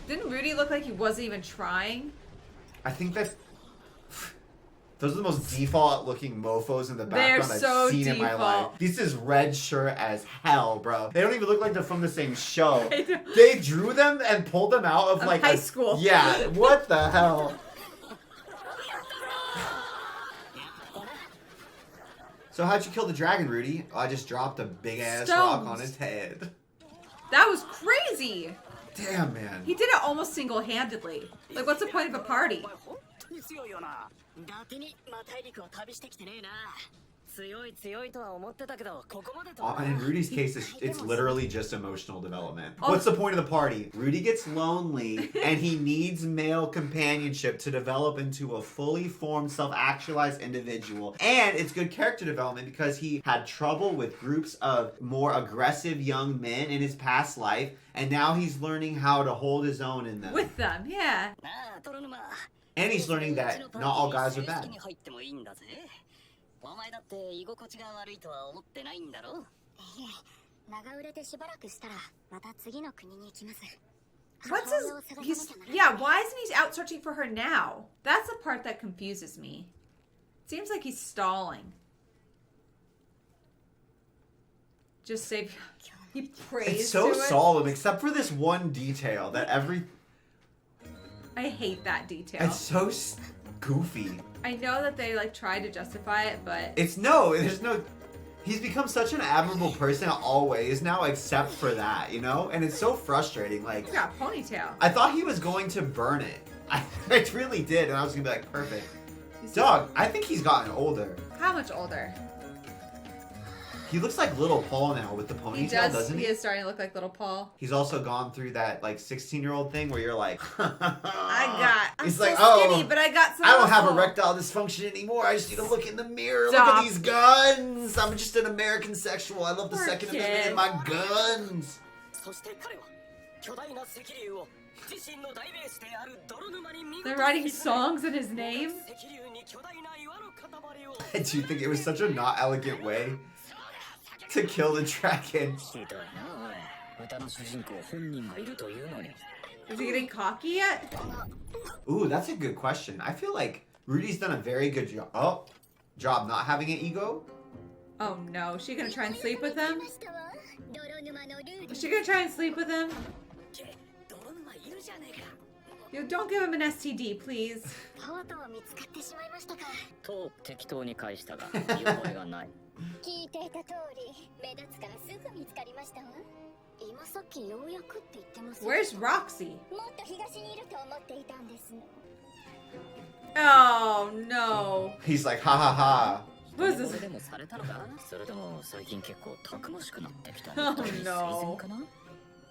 Didn't Rudy look like he wasn't even trying? I think that those are the most default looking mofos in the They're background so I've seen in my default. life. This is red shirt as hell, bro. They don't even look like they're from the same show. They don't. They drew them and pulled them out of like high school. Yeah, what the hell? So how'd you kill the dragon, Rudy? Oh, I just dropped a big ass rock Stones. on his head. That was crazy. Damn, man. He did it almost single-handedly. Like, what's the point of a party? In Rudy's case, it's literally just emotional development. Oh. What's the point of the party? Rudy gets lonely, and he needs male companionship to develop into a fully formed, self-actualized individual. And it's good character development because he had trouble with groups of more aggressive young men in his past life, and now he's learning how to hold his own in them. With them, yeah. And he's learning that not all guys are bad. お前だって居心地が悪いとは思ってないんだろ。いえ、長売れてしばらくしたらまた次の国に行きます。 What's yeah, why isn't he out searching for her now? That's the part that confuses me. Seems like he's stalling. Just save. He prays. It's so to it. solemn, except for this one detail that I hate that detail. It's so goofy. I know that they like try to justify it, but There's no. He's become such an admirable person always now, except for that, you know? And it's so frustrating. Like, he's got a ponytail. I thought he was going to burn it. I really did, and I was gonna be like, perfect. He's Dog, I think he's gotten older. How much older? He looks like Little Paul now with the ponytail, He does. doesn't he? He is starting to look like little Paul. He's also gone through that like 16-year-old thing where you're like, I'm He's so like, skinny, oh, but I got some I don't have muscle." erectile dysfunction anymore. I just need to look in the mirror. Look Stop. at these guns. I'm just an American sexual. I love the Poor Second kid. Amendment in my guns. そして彼は巨大な石竜を自身の代名詞である泥沼に見事 They're writing songs in his name. 石竜に巨大な岩の塊を Do you think it was such a not elegant way to kill the dragon? ひどいなおい歌の主人公本人がいるというのに Is he getting cocky yet? Ooh, that's a good question. I feel like Rudy's done a very good job not having an ego. Oh no, is she gonna try and sleep with him? Is she gonna try and sleep with him? Yo, don't give him an STD, please. と適当に返したが見覚えがない。聞いていた通り、目立つからすぐ見つかりましたわ。今さっきようやくって言ってます。Where's Roxy? もっと東にいると思っていたんです。 Oh no. He's like, ha ha ha. What is それ this? でもされたのか？それとも最近結構たくましくなってきた Oh みたいな no. 水前かな？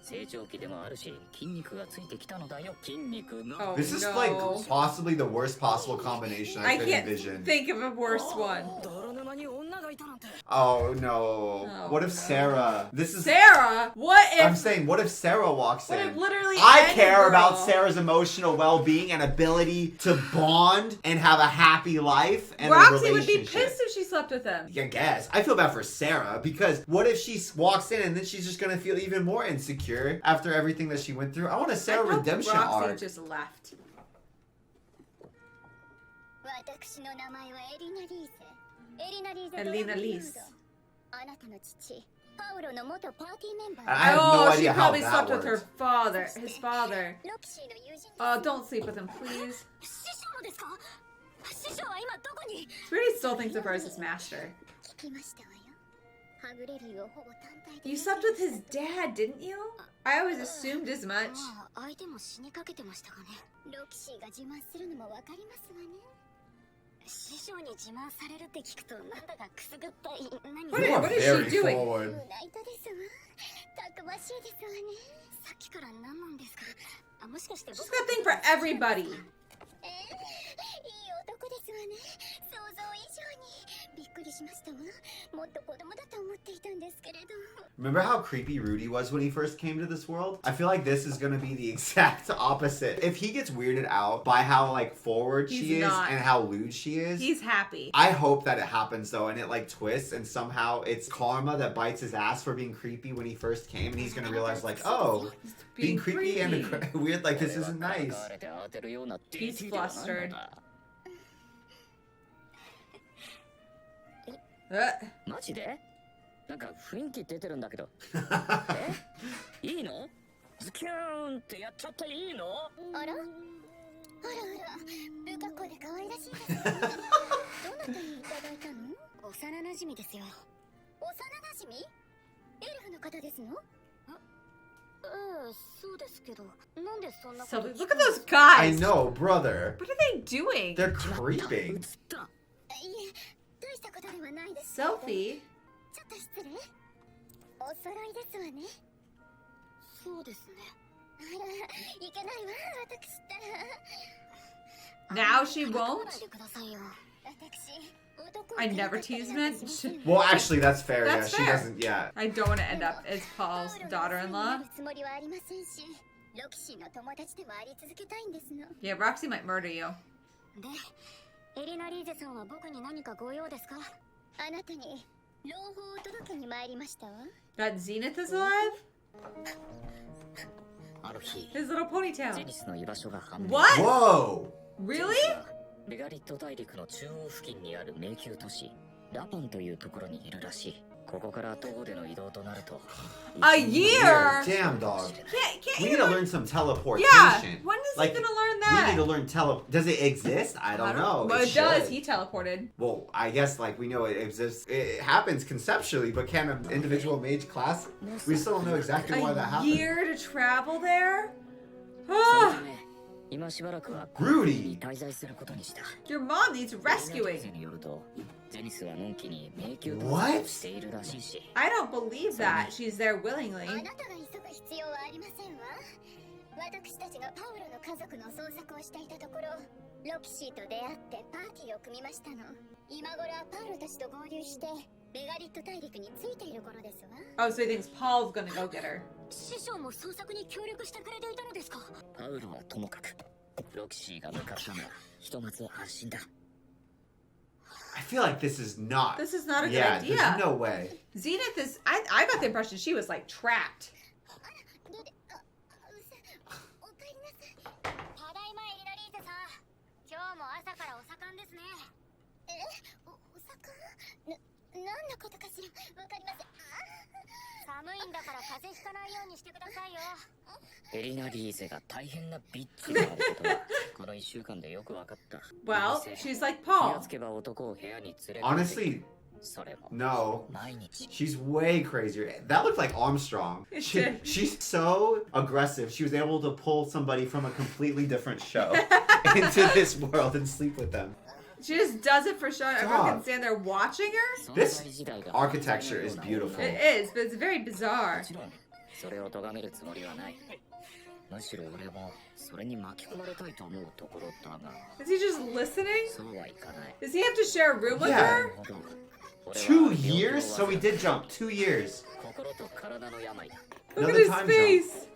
成長期でもあるし筋肉がついてきたのだよ。筋肉の。 Oh This is no. like possibly the worst possible combination I I could can't envision. think of a worse one. 泥沼に女がいたなんて。 Oh no. Oh, What if no. Sarah? This is. Sarah? What I'm if... saying, what if Sarah walks What in? if literally I any care about girl- Sarah's emotional well-being and ability to bond and have a happy life and a Roxy would be relationship. pissed if she slept with him. I guess. I feel bad for Sarah because what if she walks in and then she's just gonna feel even more insecure after everything that she went through? I want a Sarah I hope redemption Roxy arc. just left. 私の名前はエリナ・リーゼ。エリナ・リーゼ。 Elena Liz. あなたの父、パウロの元パーティーメンバー。 I have no Oh, she idea how probably that slept with her works. father. His father. ロキシーの友人です。 Oh, don't sleep with him, please. 師匠ですか？師匠は今どこに？ Rudy still thinks of her as his master. 聞きましたわよ。はぐれるよほぼ単体で。 You slept with his dad, didn't you? I always assumed as much. まあ相手も死にかけてましたがね。ロキシーが自慢するのもわかりますわね。師匠に自慢されるって聞くとなんだかくすぐったい。何 What You are is she very doing? forward. 胸板ですわ。たくましいですわね。さっきから何なんですか？あ、もしかして She's got a thing for everybody. いい男ですわね。想像以上にびっくりしましたわ。もっと子供だと思っていたんですけれど。 Remember how creepy Rudy was when he first came to this world? I feel like this is gonna be the exact opposite. If he gets weirded out by how like forward He's she is not. and how lewd she is, He's happy. I hope that it happens though and it like twists and somehow it's karma that bites his ass for being creepy when he first came and he's gonna realize like, oh, being creepy and weird like this isn't nice. He's flustered. Uh, マジで？なんか雰囲気出てるんだけど。え？いいの？ズキューンってやっちゃっていいの？あら？あらあら、不格好で可愛らしいですね。どなたにいただいたの？幼馴染ですよ。幼馴染？エルフの方ですの？そうですけど、なんでそんなこと so look at those I guys. know, brother. What are they doing? They're creeping. いえ、大したことではないです。 Selfie? ちょっと失礼。お揃いですわね。そうですね。あら、いけないわ、私ったら。 Now she 来な won't? いでくださいよ。私、男を I never tease men. Well, actually, that's fair. That's yeah, she fair. doesn't. Yeah. I don't want to end up as Paul's daughter-in-law. つもりはありませんし、ロキシーの友達でもあり続けたいんですの。 Yeah, Roxy might murder you. で、エリナ・リーゼさんは僕に何かご用ですか？あなたに朗報を届けに参りましたわ。 That Zenith is alive? ある日、 His little ゼ ponytail. ニスの居場所が判明。 What? Whoa. Really? ベガリット大陸の中央付近にある迷宮都市ラパンというところにいるらしい。ここから徒歩での移動となると A year? Damn, dog. Can't We you need to learn- learn some teleportation. Yeah. When is Like, he gonna learn We need to that? learn Does it exist? I don't know. Well, it does. should. He teleported. Well, I guess like we know it exists. It happens conceptually, but can an individual mage class? We still don't know exactly why that A happened. year to travel there? その Ah, ため今しばらくは Rudy に滞在することにした。 your mom needs ゼ rescuing. によるとゼニスはのんきに迷宮と What? しているらしいし I don't believe that. She's there あ willingly. なたが急ぐ必要はありませんわ。私たちがパウロの家族の捜索をしていたところ、ロキシーと出会ってパーティーを組みましたの。今頃はパウロたちと合流してベガリット大陸に着いている頃ですわ。 Oh, so he thinks Paul's gonna go get her. 師匠も捜索に協力してくれていたのですか？パウロはともかくロキシーが向かったならひとまず安心だ。 I feel like this is not. This is not a good yeah, idea. there's no way. Zenith is. I got the impression she was like trapped. どうで、お帰だからお盛んですね。お盛ん？何のことかしらわかりません。寒いんだから風邪ひかないようにしてくださいよ。エリナ・リーゼが大変なビッチであることはこの1週間でよく分かった。Well, she's like 気が Paul. つけば男を部屋に連れ Honestly, それも no. 毎日 She's way crazier. That looked like Armstrong. She's so aggressive. She was able to pull somebody from a completely different show into this world and sleep with them. She just does it for show. Everyone can stand there watching her. This architecture is beautiful. It is, but it's very bizarre. もちろんそれを咎めるつもりはない。むしろ俺もそれに巻き込まれたいと思うところだが Is he just listening? そうはいかない。 Does he have to share a room with Yeah. her? 2 years? So we did jump 2 years. 心と体の病だ。 Look at Another his time face.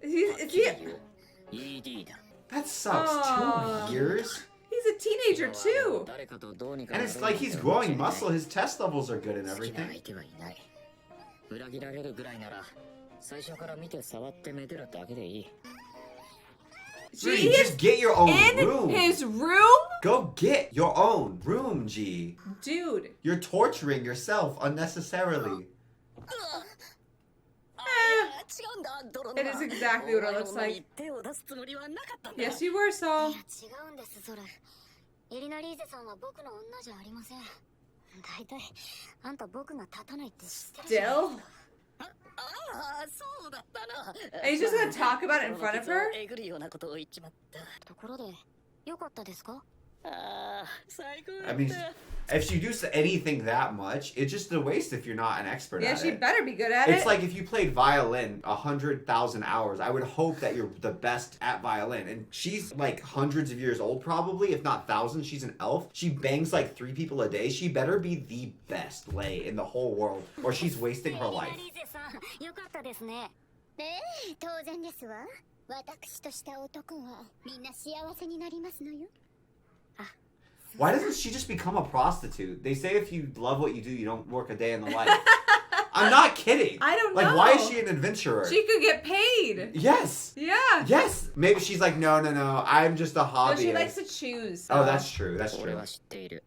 Is he? ED だ。 That sucks. Aw. 2 years? He's a teenager too. 誰かとどうにか And it's like he's growing muscle. His test levels are good and 好きな everything. 相手はいない。裏切られるぐらいなら最初から見て触ってめでるだけでいい。 Rudy, She just is get your own in room. his room? Go get your own room, G. Dude. You're torturing yourself unnecessarily. It is exactly what it looks like. Yes, you were, い Saul. や違うんです、それ。エリナ・リーゼさんは僕の女じゃありません。大体あんた僕が立たないって知ってるじゃん。 Still? ああ、そうだったな。 Are you just gonna talk about it in front of her? えぐるようなことを言っちまった。ところで、よかったですか？ああ、最高だ I っ mean, た。 if you do anything that much, it's just a waste if you're not an expert Yeah, at she it. better be good at It's it. like if you played violin 100,000 hours, I would hope that you're the best at violin. And she's like hundreds of years old, probably, if not thousands. She's an elf. She bangs like 3 people a day. She better be the best lay in the whole world, or she's wasting her エリナ・ life. リーゼさん、よかったですね。ええ、当然ですわ。私とした男はみんな幸せになりますのよ。 Why doesn't she just become a prostitute? They say if you love what you do, you don't work a day in the life. I'm not kidding. I don't Like, know. why is she an adventurer? She could get paid. Yes. Yeah. Yes. Maybe she's like, no. I'm just a No, she hobbyist. likes to choose. Oh, so. that's true. That's 俺 true. は知っている。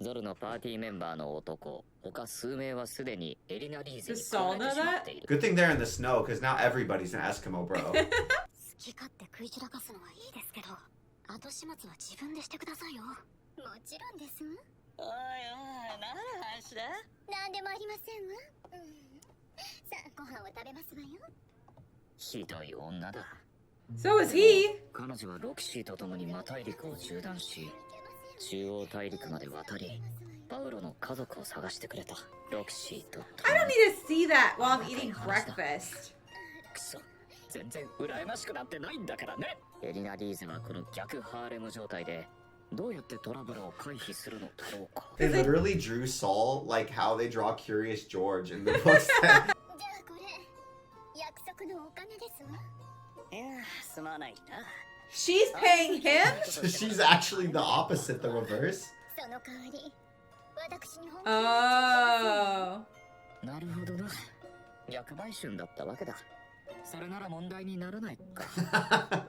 ゾルのパーティーメンバーの男、他数名はすでにエリナ・リーゼに Does Saul 来られてしまっている。 Good thing they're in the snow, because now everybody's an Eskimo, bro. 好き勝手食い散らかすのはいいですけど、後始末は自分でしてくださいよ。もちろんです。おいおい、何の話だ？なんでもありませんわ。さあ、ご飯を食べますわよ。ひどい女だ。 So is he. 彼女はロキシーと共にマ大陸を縦断し、中央大陸まで渡り、パウロの家族を探してくれた。ロキシーと I don't need to see that while I'm eating breakfast. くそ、全然羨ましくなってないんだからね。エリナ・リーゼはこの逆ハーレム状態で、どうやってトラブルを回避するのだろうか。 They literally drew Saul like how they draw Curious George in the books. じゃあこれ、約束のお金ですわ。いや、すまないな。 She's paying him? So she's actually the opposite, the reverse. その代わり、私に本 Oh. なるほどな。逆売春だったわけだ。それなら問題にならないか。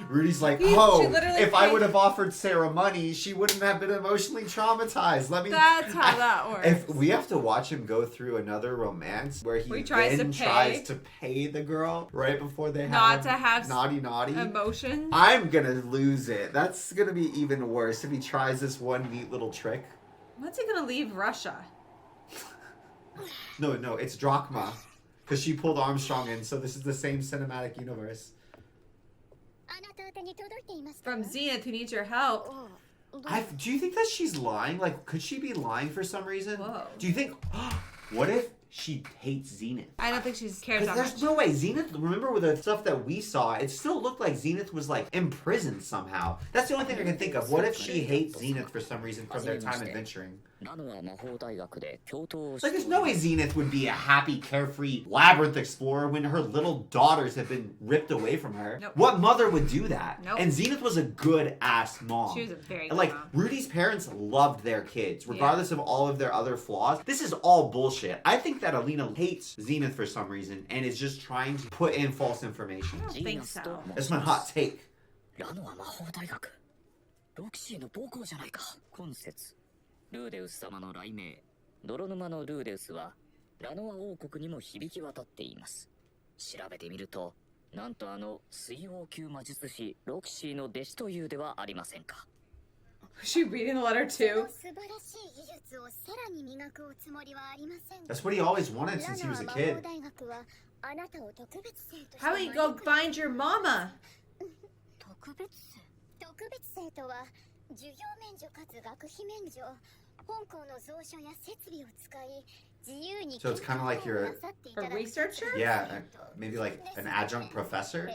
Rudy's like, She oh, literally if I paid- would have offered Sarah money, she wouldn't have been emotionally traumatized. Let me. That's how that works. If we have to watch him go through another romance where he tries then to pay. tries to pay the girl right before they Not have to have naughty, Emotions. I'm gonna lose it. That's gonna be even worse if he tries this one neat little trick. When's he gonna leave Russia? No, it's drachma. Because she pulled Armstrong in, so this is the same cinematic universe. あなた宛てに届いていますか？ From Zenith, who needs your help. お Do you think that she's lying? Like, could she be lying for some reason? Whoa. Do you think... What if she hates Zenith? I don't think she cares Because that there's much. no way. Zenith, remember with the stuff that we saw, it still looked like Zenith was, like, imprisoned somehow. That's the only thing I can think of. What if she hates Zenith for some reason from their time adventuring? ラノは魔法大学で教頭をし Like, て there's no way Zenith would be a happy, carefree labyrinth explorer when her little daughters have been ripped away from her. Nope. What mother would do that? Nope. And Zenith was a good-ass mom. She was a very And, good like, mom. Rudy's parents loved their kids, regardless of all of their other flaws. This is all bullshit. I think that Alina hates Zenith for some reason and is just trying to put in false information. I don't think so. That's my hot take. ラノは魔法大学。ロキシーの母校じゃないか。今節ルーデウス様の雷鳴、泥沼のルーデウスはラノア王国にも響き渡っています。調べてみると、なんと水王級魔術師ロキシーの弟子というではありませんか。Was she reading the letter too? That's what he always wanted since he was a kid. How about you go find your mama? 特別生とは授業免除かつ学費免除、本校の蔵書や設備を使い自由に So it's kind of like you're A researcher? yeah, maybe like an adjunct professor.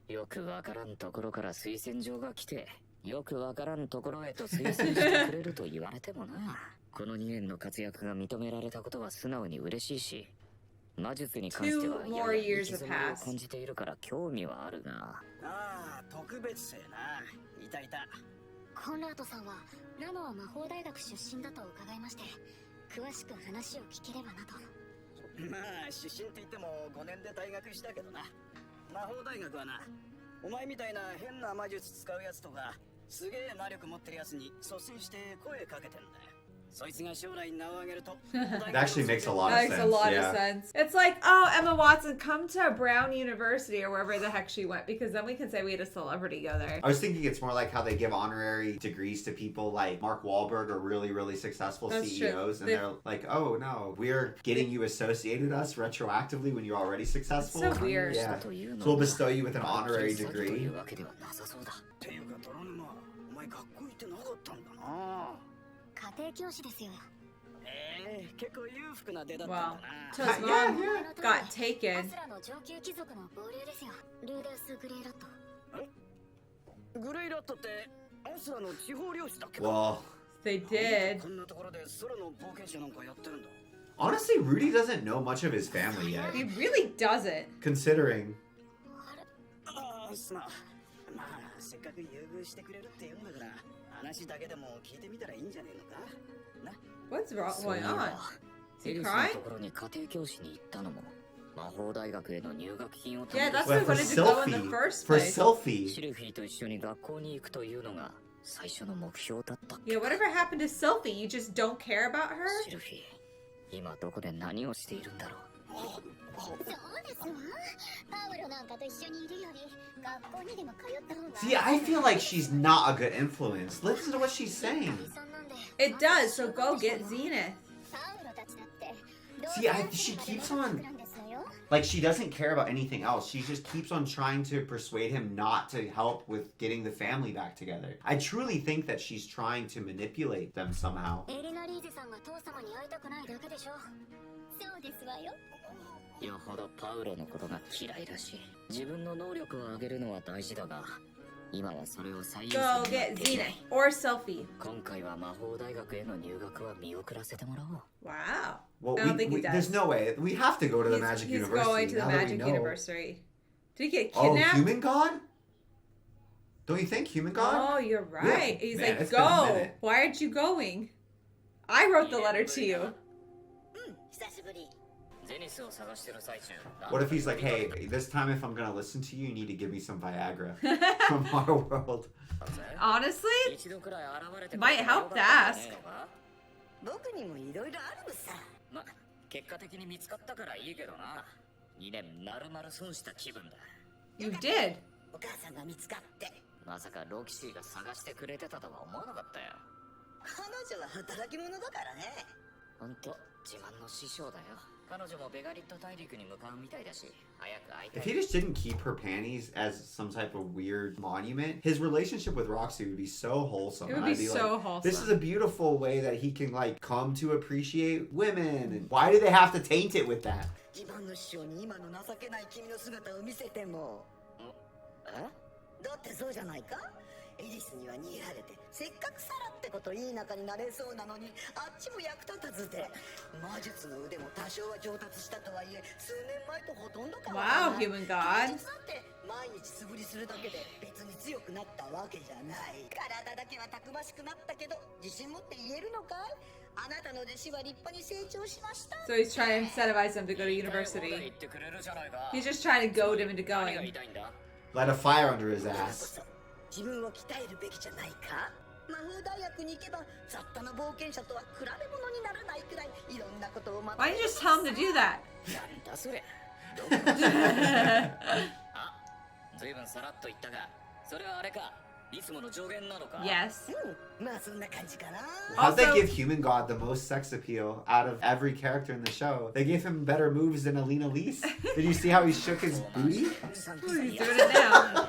よくわからんところから推薦状が来て、よくわからんところへと推薦してくれると言われてもな。この2年の活躍が認められたことは素直に嬉しいし、魔術に関してはやや行き詰まりを感じているから興味はあるが。ああ、特別生な。いたいた。コンラートさんはラノア魔法大学出身だと伺いまして、詳しく話を聞ければなと。まあ出身って言っても5年で退学したけどな。魔法大学はな、お前みたいな変な魔術使うやつとかすげえ魔力持ってるやつに率先して声かけてんだよ。そいつが将来名を上げると It actually makes a lot That of makes sense. a lot Yeah. of sense. It's like, oh, Emma Watson, come to Brown University or wherever the heck she went, because then we can say we had a celebrity go there. I was thinking it's more like how they give honorary degrees to people like Mark Wahlberg or really, really successful That's CEOs. true. And they're like, oh, no, we're getting you associated us retroactively when you're already successful. It's so weird. Yeah. So we'll bestow you with an honorary degree. っていうか泥沼、お前学校行ってなかったんだな。家庭教師ですよ。結構裕福な出だったん Wow. だ To's Yeah, mom yeah. got taken. アスラの上級貴族の亡霊ですよ。ルーデウス・グレイラット。な。グレイラットってアスラの地方漁師だっけ。 Well, They did. こんなところで空の冒険者なんかやってるんだ。 honestly, Rudy doesn't know much of his family yet. He really doesn't. Considering. ああ、すまん。まあせっかく優遇してくれるって言うんだから、話だけでも聞いてみたらいいんじゃねえのか。な。What's wrong? そうい Going えば on? Is エ he リスの crying? ところに家庭教師に行ったのも魔法大学への入学金を Yeah, め that's Well, why for wanted to go in the Sylphie. first For place. シ Sylphie. ルフィーと一緒に学校に行くというのが最初の目標だったっけ。 Yeah, whatever happened to Sylphie? You just don't care about her? シルフィー、今どこで何をしているんだろう。そうですわ。パウロなんかと一緒にいるより学校にでも通った方が。 See, I feel like she's not a good influence. Listen to what she's saying. It does, so go get Zenith. パウロたちだって。 See, she keeps on... Like, she doesn't care about anything else. She just keeps on trying to persuade him not to help with getting the family back together. I truly think that she's trying to manipulate them somehow. エレナ・リーゼさんが父様に会いたくないだけでしょ。そうですわよ。よほどパウロのことが嫌いらしい。自分の能力を上げるのは大事だが、今はそれを最優 Go 先に get Zenith or Sylphie. 今回は魔法大学への入学は見送らせてもらおう。 Wow. Well, I don't think he does. there's no way. We have to go to the He's, Magic he's University. going to the now that we Magic know. University. Did he get Oh, kidnapped? Human God? Don't you think Human God? Oh, you're right. Yeah, He's man, like, it's been a go. minute. Why aren't you going? I wrote the letter to you. 久しぶり。ゼニスを探してる最中。 What if he's like, hey, this time if I'm gonna listen to you, you need to give me some Viagra from our world. Honestly, 一度くらい現れて might help to ask. 僕にもいろいろあるのさ。ま、結果的に見つかったからいいけどな。2年丸々損した気分だ。 You did. お母さんが見つかって。まさかロキシーが探してくれてたとは思わなかったよ。彼女は働き者だからね。ほんと自慢の師匠だよ。彼女もベガリット大陸に向かうみたいだし、早く会いた If い。 he just didn't keep her panties as some type of weird monument, his relationship with Roxy would be so wholesome. It would And be I'd be so like, wholesome. this is a beautiful way that he can like come to appreciate women. And why do they have to taint it with that? 自慢の師匠に今の情けない君の姿を見せても。え？だってそうじゃないか。エリスには逃げられて、せっかくサラってこといい仲になれそうなのに、あっちも役立たずで、魔術の腕も多少は上達したとはいえ、数年前とほとんど変わら Wow, ない。 human god. 芸術だって毎日素振りするだけで別に強くなったわけじゃない。体だけはたくましくなったけど、自信持って言えるのかい？あなたの弟子は立派に成長しました。 So he's trying to incentivize him to go to 言 university. ってくれるじゃないか。 He's just trying to goad him into 何が言 going. いたいんだ？ Light a fire under his ass. 自分を鍛えるべきじゃないか。魔法大学に行けば雑多な冒険者とは比べ物にならないくらいいろんなことを学べ Why didn't you just tell him to do that? なんだそれ。どこのあ、ずいぶんさらっと言ったが、それはあれか。いつもの上限なのか。Yes. まあそんな感じかな。 How'd they Also- give Human God the most sex appeal out of every character in the show? They gave him better moves than Alina Lise. Did you see how he shook his booty? He's doing it now.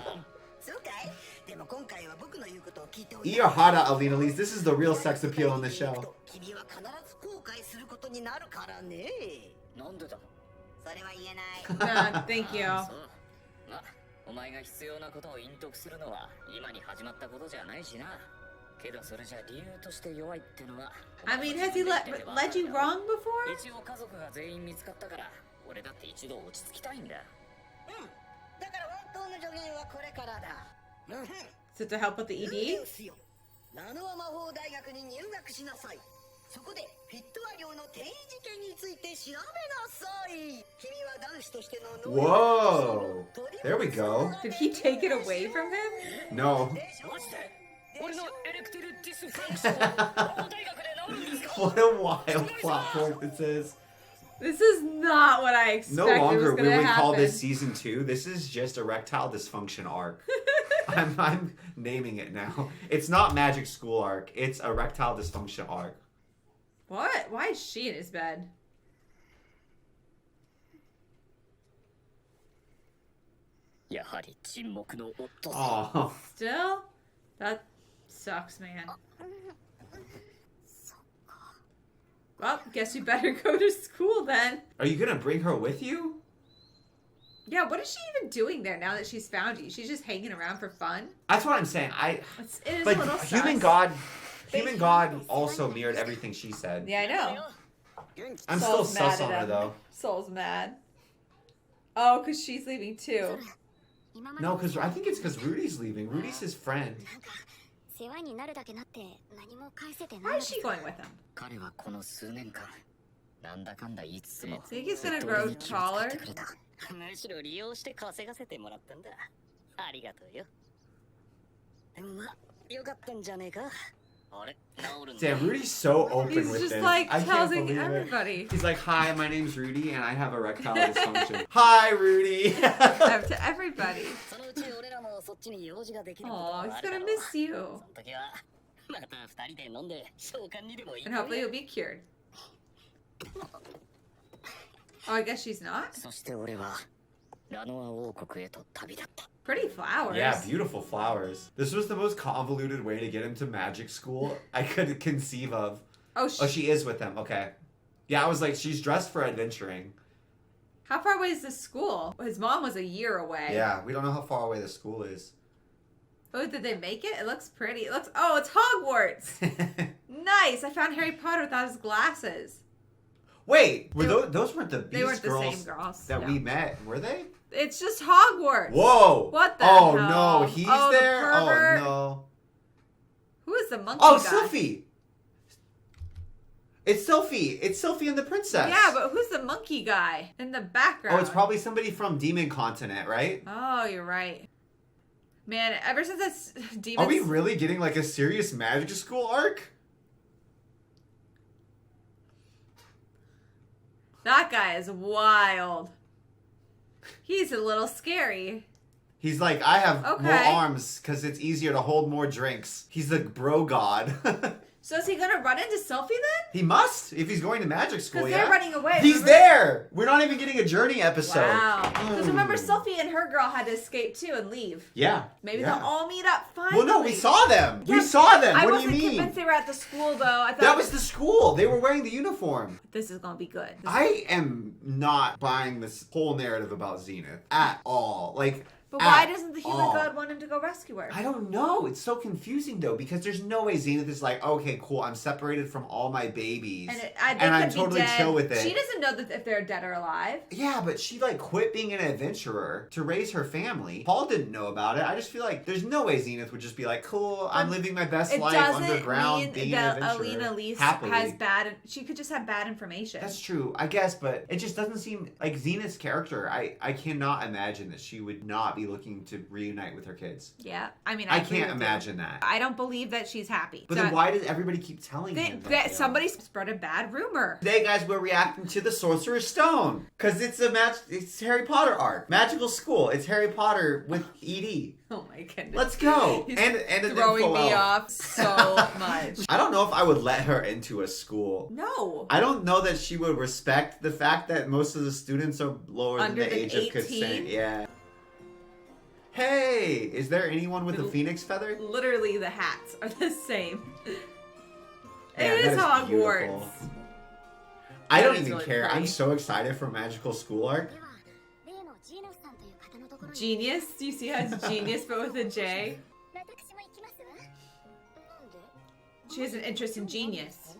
そうかい。でも今回は僕の言うことを聞いてお Iyahara, Alina Lise. This is the real sex appeal in the show. 君は必ず後悔することになるからね。なんでだ。それは言えない。 Thank you. そう。まあ、お前が必要なことを隠匿するのは今に始まったことじゃないしな。けどそれじゃ理由として弱いってのは。I mean, has he led you wrong before? 一応家族が全員見つかったから、俺だって一度落ち着きたいんだ。うん。だから本当の助言はこれからだ。So to help with the ルー ED? デウスよ。ラノア魔法大学に入学しなさい。そこでフィットア寮の転移事件について調べなさい。君は男子としての Whoa. There we go. Did he take it away from him? No. マジで俺のエレクテルディスファンクション魔法大学で治るんですか What a wild plot point this is. This is not what I No expected was longer going will to we call happen. this season 2. This is just erectile dysfunction arc. I'm naming it now. It's not magic school arc. It's erectile dysfunction arc. What? Why is she in his bed? やはり沈黙の夫 Oh. Still? That sucks, man. Well, guess you better go to school then. Are you gonna bring her with you? Yeah, what is she even doing there now that she's found you? She's just hanging around for fun? That's what I'm saying. It is But a little Human sus. God also mirrored everything she said. Yeah, I know. I'm still Soul's mad sus on at her him. though. Soul's mad. Oh, because she's leaving too. No, because I think it's because Rudy's leaving. Rudy's his friend. 世話になるだけなって何も返せてない Why の is です she going with him? 彼はこの数年間なんだかんだ言いつつも Think he's ずっ gonna と grow 俺に気を使っ taller? てくれたむしろ利用して稼がせてもらったんだありがとうよでもまあよかったんじゃねえかあれ治るんだ Damn, Rudy's so open He's with just this. like I can't telling believe it. everybody. He's like, hi, my name's Rudy, and I have erectile dysfunction. Hi, Rudy. To everybody. そのうち俺らもそっちに用事ができること Oh, も he's あるだ gonna ろう miss you. その時はまた二人で飲んで召喚にでも行 And こう hopefully よ you'll be cured. Oh, I guess she's not? そして俺はラノア王国へと旅立った Pretty flowers. Yeah, beautiful flowers. This was the most convoluted way to get him to magic school I could conceive of. Oh, Oh, she is with them. Okay. Yeah, I was like, she's dressed for adventuring. How far away is this school? His mom was a year away. Yeah, we don't know how far away the school is. Oh, did they make it? It looks pretty. It looks. Oh, it's Hogwarts. Nice. I found Harry Potter without his glasses. Wait, were those weren't the Beast They weren't the girls same girls. that no. we met, were they? It's just Hogwarts. Whoa! What the Oh hell? no, he's Oh, the there? Oh pervert. no. Who is the monkey Oh, guy? Sylphie! It's Sylphie! It's Sylphie and the Princess! Yeah, but who's the monkey guy in the background? Oh, it's probably somebody from Demon Continent, right? Oh, you're right. Man, ever since that's demons. Are we really getting like a serious magic school arc? That guy is wild. He's a little scary. He's like, I have more Okay. arms because it's easier to hold more drinks. He's the bro god. So is he gonna run into Sylphie then? He must if he's going to magic school. Because Yeah, they're running away. he's remember? there. We're not even getting a journey episode. Wow. Because remember, Mm. Sylphie and her girl had to escape too and leave. Yeah. Maybe yeah. they'll all meet up finally. Well, no, we saw them. Yeah, We saw them. I What do wasn't you mean? convinced they were at the school though. I thought That was the school. They were wearing the uniform. This is gonna be good. I am not buying this whole narrative about Zenith at all. Like, But why at doesn't the human all. god want him to go rescue her? I don't know. It's so confusing though because there's no way Zenith is like, okay, cool. I'm separated from all my babies, And, they and could I'm be totally dead. chill with it. She doesn't know that if they're dead or alive. Yeah, but she like quit being an adventurer to raise her family. Paul didn't know about it. I just feel like there's no way Zenith would just be like, cool, I'm living my best It life doesn't underground, mean being an that adventurer. Alina Lise happily. has bad. She could just have bad information. That's true, I guess, but it just doesn't seem like Zenith's character. I cannot imagine that she would not be be looking to reunite with her kids. Yeah, I mean, I agree can't with imagine you. that. I don't believe that she's happy. But then why does everybody keep telling him that somebody spread a bad rumor? Today, guys, we're reacting to the Sorcerer's Stone because it's Harry Potter arc, magical school. It's Harry Potter with ED. Oh my goodness. Let's go. He's and throwing me off so much. I don't know if I would let her into a school. No. I don't know that she would respect the fact that most of the students are lower than the age of consent. Yeah. Hey, is there anyone with a phoenix feather? Literally, the hats are the same. Yeah, it is Hogwarts. Beautiful. I don't even really care. pretty. I'm so excited for magical school arc. Genius? Do you see how it's genius but with a J? She has an interest in genius.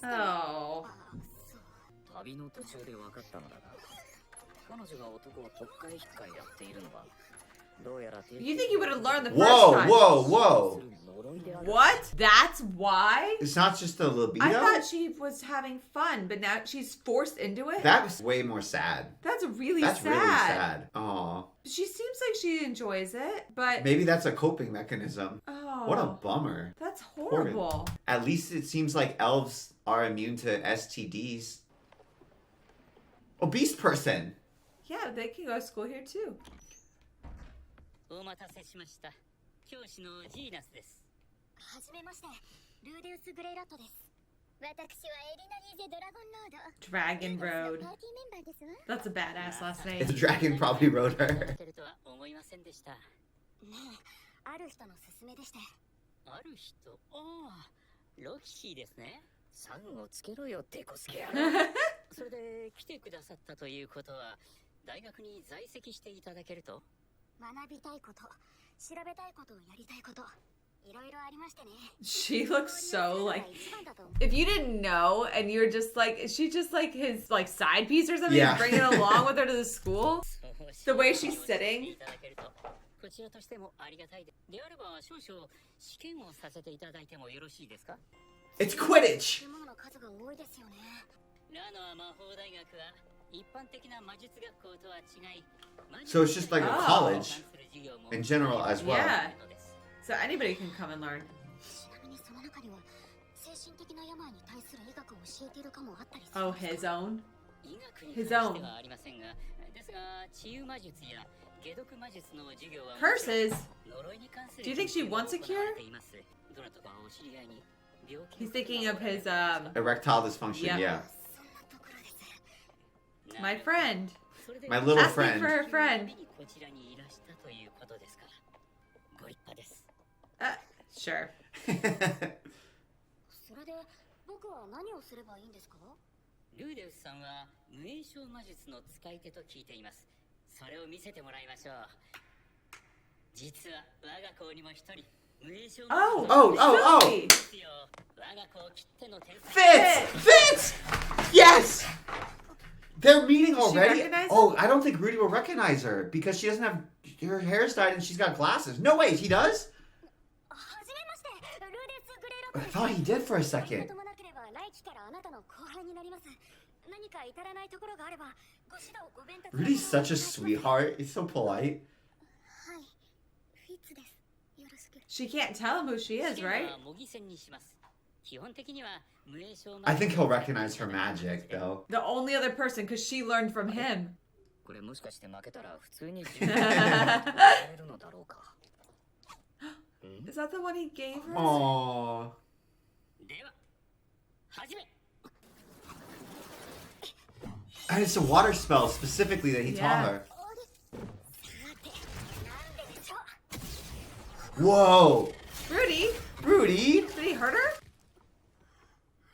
Oh. 旅の途中で分かったのだが、彼女が男を特会引っかいやっているのは、どうやら You think you would have learned the first Whoa, time? whoa. What? That's why? It's not just a libido? I thought she was having fun, but now she's forced into it? That's way more sad. That's really That's sad. really sad. Aw. She seems like she enjoys it, but... Maybe that's a coping mechanism. Oh. What a bummer. That's horrible. At least it seems like elves are immune to STDs. Oh, Beast Person! Yeah, they can go to school here too. お待たせしました。教師のジーナスです。はじめまして、ルーデウス・グレイラットです。私はエリナリーゼ・ドラゴンロード。 Dragon Road. パーティーメンバーですわ。 That's a badass last name. The dragon probably wrote her. てるとは思いませんでした。ねえ、ある人の勧めでして。ある人、ああ、ロキシーですね。サンをつけろよ、デコスケや。それで来てくださったということは、大学に在籍していただけると？学びたいこと、調べたいことをやりたいこと、いろいろありましてね。 She looks so like, if you didn't know and you're just like, is she just like his like side piece or something? Yeah. Bringing along with her to the school? The way she's sitting? こちらとしてもありがたいで。であれば少々試験をさせていただいてもよろしいですか？ It's Quidditch! 生き物の数が多いですよね。ラノア魔法大学は一般的な魔術学校とは違い、 So it's just like a college in general as well. Yeah. So anybody can come and learn. ちなみにその中には精神的な病に対する医学を教えている科もあったりする。 Oh, his own? 医学に His 関 own. してはありませんが、ですが治癒魔術や解毒魔術の授業は Curses? 呪いに関する Do you think she wants a cure? どなたかお知り合いに病気 He's thinking of his, Erectile dysfunction, Yeah. yeah. そんなところです。 my friend. My little Asking for friend. her friend. こちらにいらしたということですからご立派です。 Sure. それで僕は何をすればいいんですか？ルーデウスさんは無影症魔術の使い手と聞いています。それを見せてもらいましょう。実は我が校にも一人無影症魔術 Oh! Sophie. ですよ。我が校きっての天才。 Fitz! Yes! They're meeting Does she already? recognize Oh, I don't think Rudy will recognize her because she doesn't have her hair's dyed and she's got glasses. No, wait, he does? はじめまして、ルーデウス・グレイラット I です。 thought he did for a 何 second. 事もなければ来期からあなたの後輩になります。何か至らないところがあればご指導ご鞭撻 Rudy's such a sweetheart. He's so polite. はい、フィッツです。よろしく。 She can't tell him who she is, right? 模擬戦にします。基本的には無影症 I think he'll recognize her magic, though. The only other person, because she learned from him. これもしかして負けたら普通に授業をやれるのだろうか。 Is that the one he gave her? Aww. では始め。 And it's a water spell specifically that he taught her. さて、なんででしょう。 Whoa! Rudy? Rudy? Did he hurt her?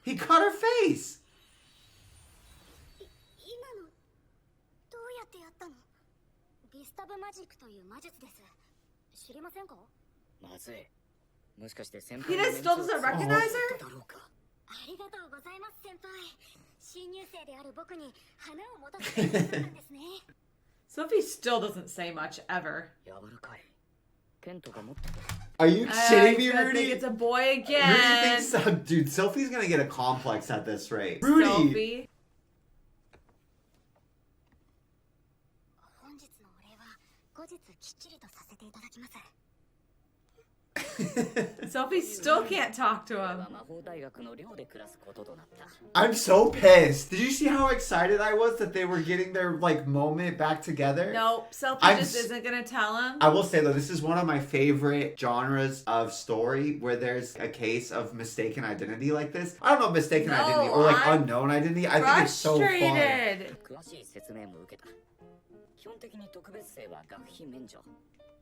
He cut her face! 今のどうやってやったの？ディスタブマジックという魔術です。知りませんか？まずい。もしかして先 He just still doesn't recognize her? だろうか。ありがとうございます先輩。新入生である僕に花を持たせてくださったんですね。 Sophie still doesn't say much ever. 柔らかい。剣とか持って Are you I kidding me, think Rudy? it's a boy Rudy again. thinks so. Dude, Sophie's gonna get a complex at this rate. Rudy! Sophie. 日のお礼は後日きっちりとさせていただきます。 Sophie still can't talk to 俺 him. は魔法大学の寮で暮らすこととなった I'm so pissed. Did you see how excited I was that they were getting their like moment back together? Nope, Sophie I'm just s- isn't gonna tell him. I will say though, this is one of my favorite genres of story where there's a case of mistaken identity like this. I don't know, mistaken No, identity or like I'm unknown identity. I think it's so fun. Frustrated. 詳しい説明も受けた基本的に特別生は学費免除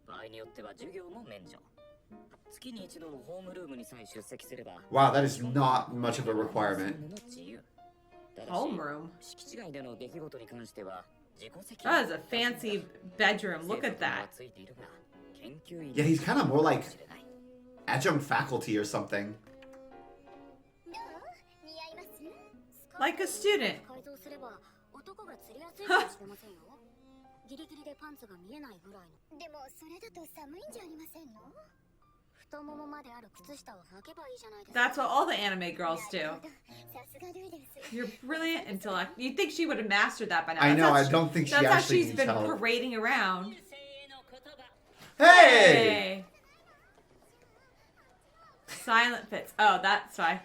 場合によっては授業も免除月に一度のホームルームにさえ出席すれば Wow, that is not much of a requirement. 自由ただし Homeroom. 敷地外での出来事に関しては自己責 That 任 is a fancy bedroom. Look at that. ついているが研究員 Yeah, he's kind of more like かもしれない adjunct faculty or something. どう？似合います？ Like a student. 改造すれば男が釣りやすいかもしれませんよ。ギリギリでパンツが見えないぐらいの。でもそれだと寒いんじゃありませんの？太ももまである靴下を履けばいいじゃないですか。 That's what all the anime girls do. さすがルイです。 You're brilliant intellect. You'd think she would have mastered that by now. I know, I That's how don't think she That's how actually she's needs been help. parading around. Hey! Silent fits. Oh, that's why.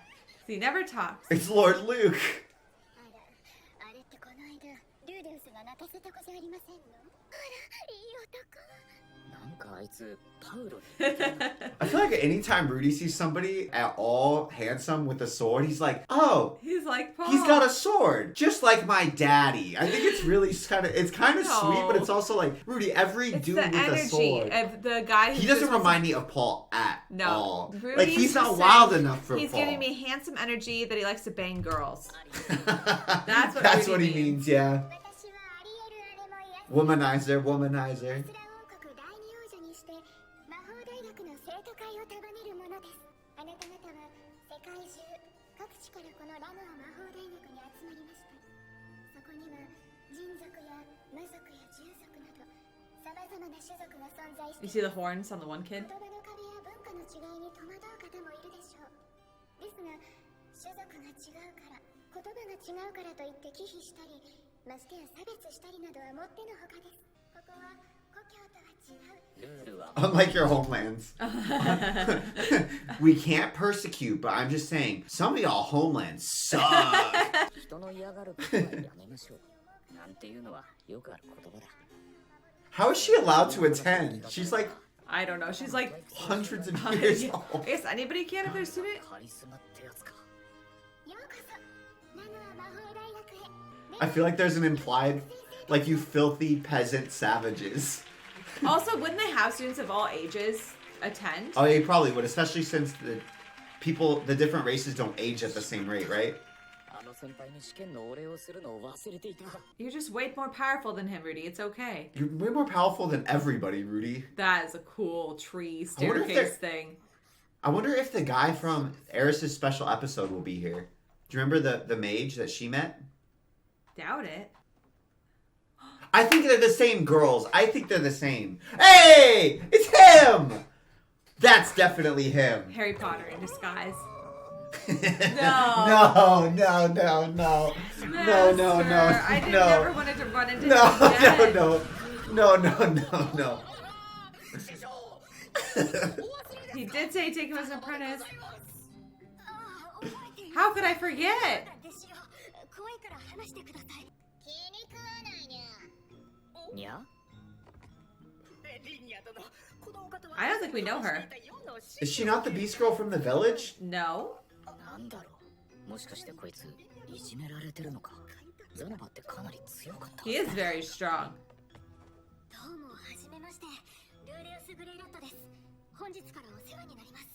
See, he never talks. It's Lord Luke. あれってこの間ルーデウスが泣かせた子じゃありませんの？あら、いい男。なんかあいつパウロ I feel like anytime Rudy sees somebody at all handsome with a sword, he's like, oh, He's like, Paul. he's got a sword, just like my daddy. I think it's really kind of sweet, but it's also like, Rudy, every It's dude the with a energy sword. of the guy who He doesn't just remind me of Paul at No. all. Rudy's Like, he's not just wild saying enough for He's Paul. giving me handsome energy that he likes to bang girls. That's what what Rudy he means, yeah. 私はあり得るあれもや Womanizer, womanizer. スラ王国第二王女にして魔法大学の生徒会を束ねるものです。あなた方は世界中各地からこのラノア魔法大学に集まりました。そこには人族や魔族や従属など様々な種族が存在して You see the horns on the one 言 kid? 葉の壁や文化の違いに戸惑う方もいるでしょう。ですが種族が違うから言葉が違うからといって忌避したりましてや差別したりなどはもってのほかです。ここは故郷とは違う。ルールは Unlike your homelands. We can't persecute, but I'm just saying, some of y'all homelands suck. 人の嫌がることはやめましょうなんていうのはよくある言葉だ How is she allowed to attend? She's like I don't know. She's like, hundreds of years I old. guess anybody can if they're a student. カリスマってやつかようこそラノア魔法大学へ。 I feel like there's an implied, like, you filthy peasant savages. Also, wouldn't they have students of all ages attend? Oh, yeah, you probably would, especially since the different races don't age at the same rate, right? あの先輩に試験のお礼をするのを忘れていた You're just way more powerful than him, Rudy. It's okay. You're way more powerful than everybody, Rudy. That is a cool tree I wonder if staircase they're- thing. I wonder if the guy from Eris's special episode will be here. Do you remember the mage that she met? Doubt it. I think they're the same girls. I think they're the same. Hey! It's him! That's definitely him. Harry Potter in disguise. No, no, no, no. No, no, no, Master, I never no. wanted to run into No, him again. no, no. No, no, no, He did say take him as an apprentice. ああ、覚えている。 How could I forget? ですよ。怖いから話してください。気に食わないにゃ。にゃ I don't think we know her. Is she not the beast girl from the village? No. なんだろうもしかしてこいついじめられてるのかザナバってかなり強かった He is very strong. どうもはじめまして。ルーデウス・グレイラットです。本日からお世話になります。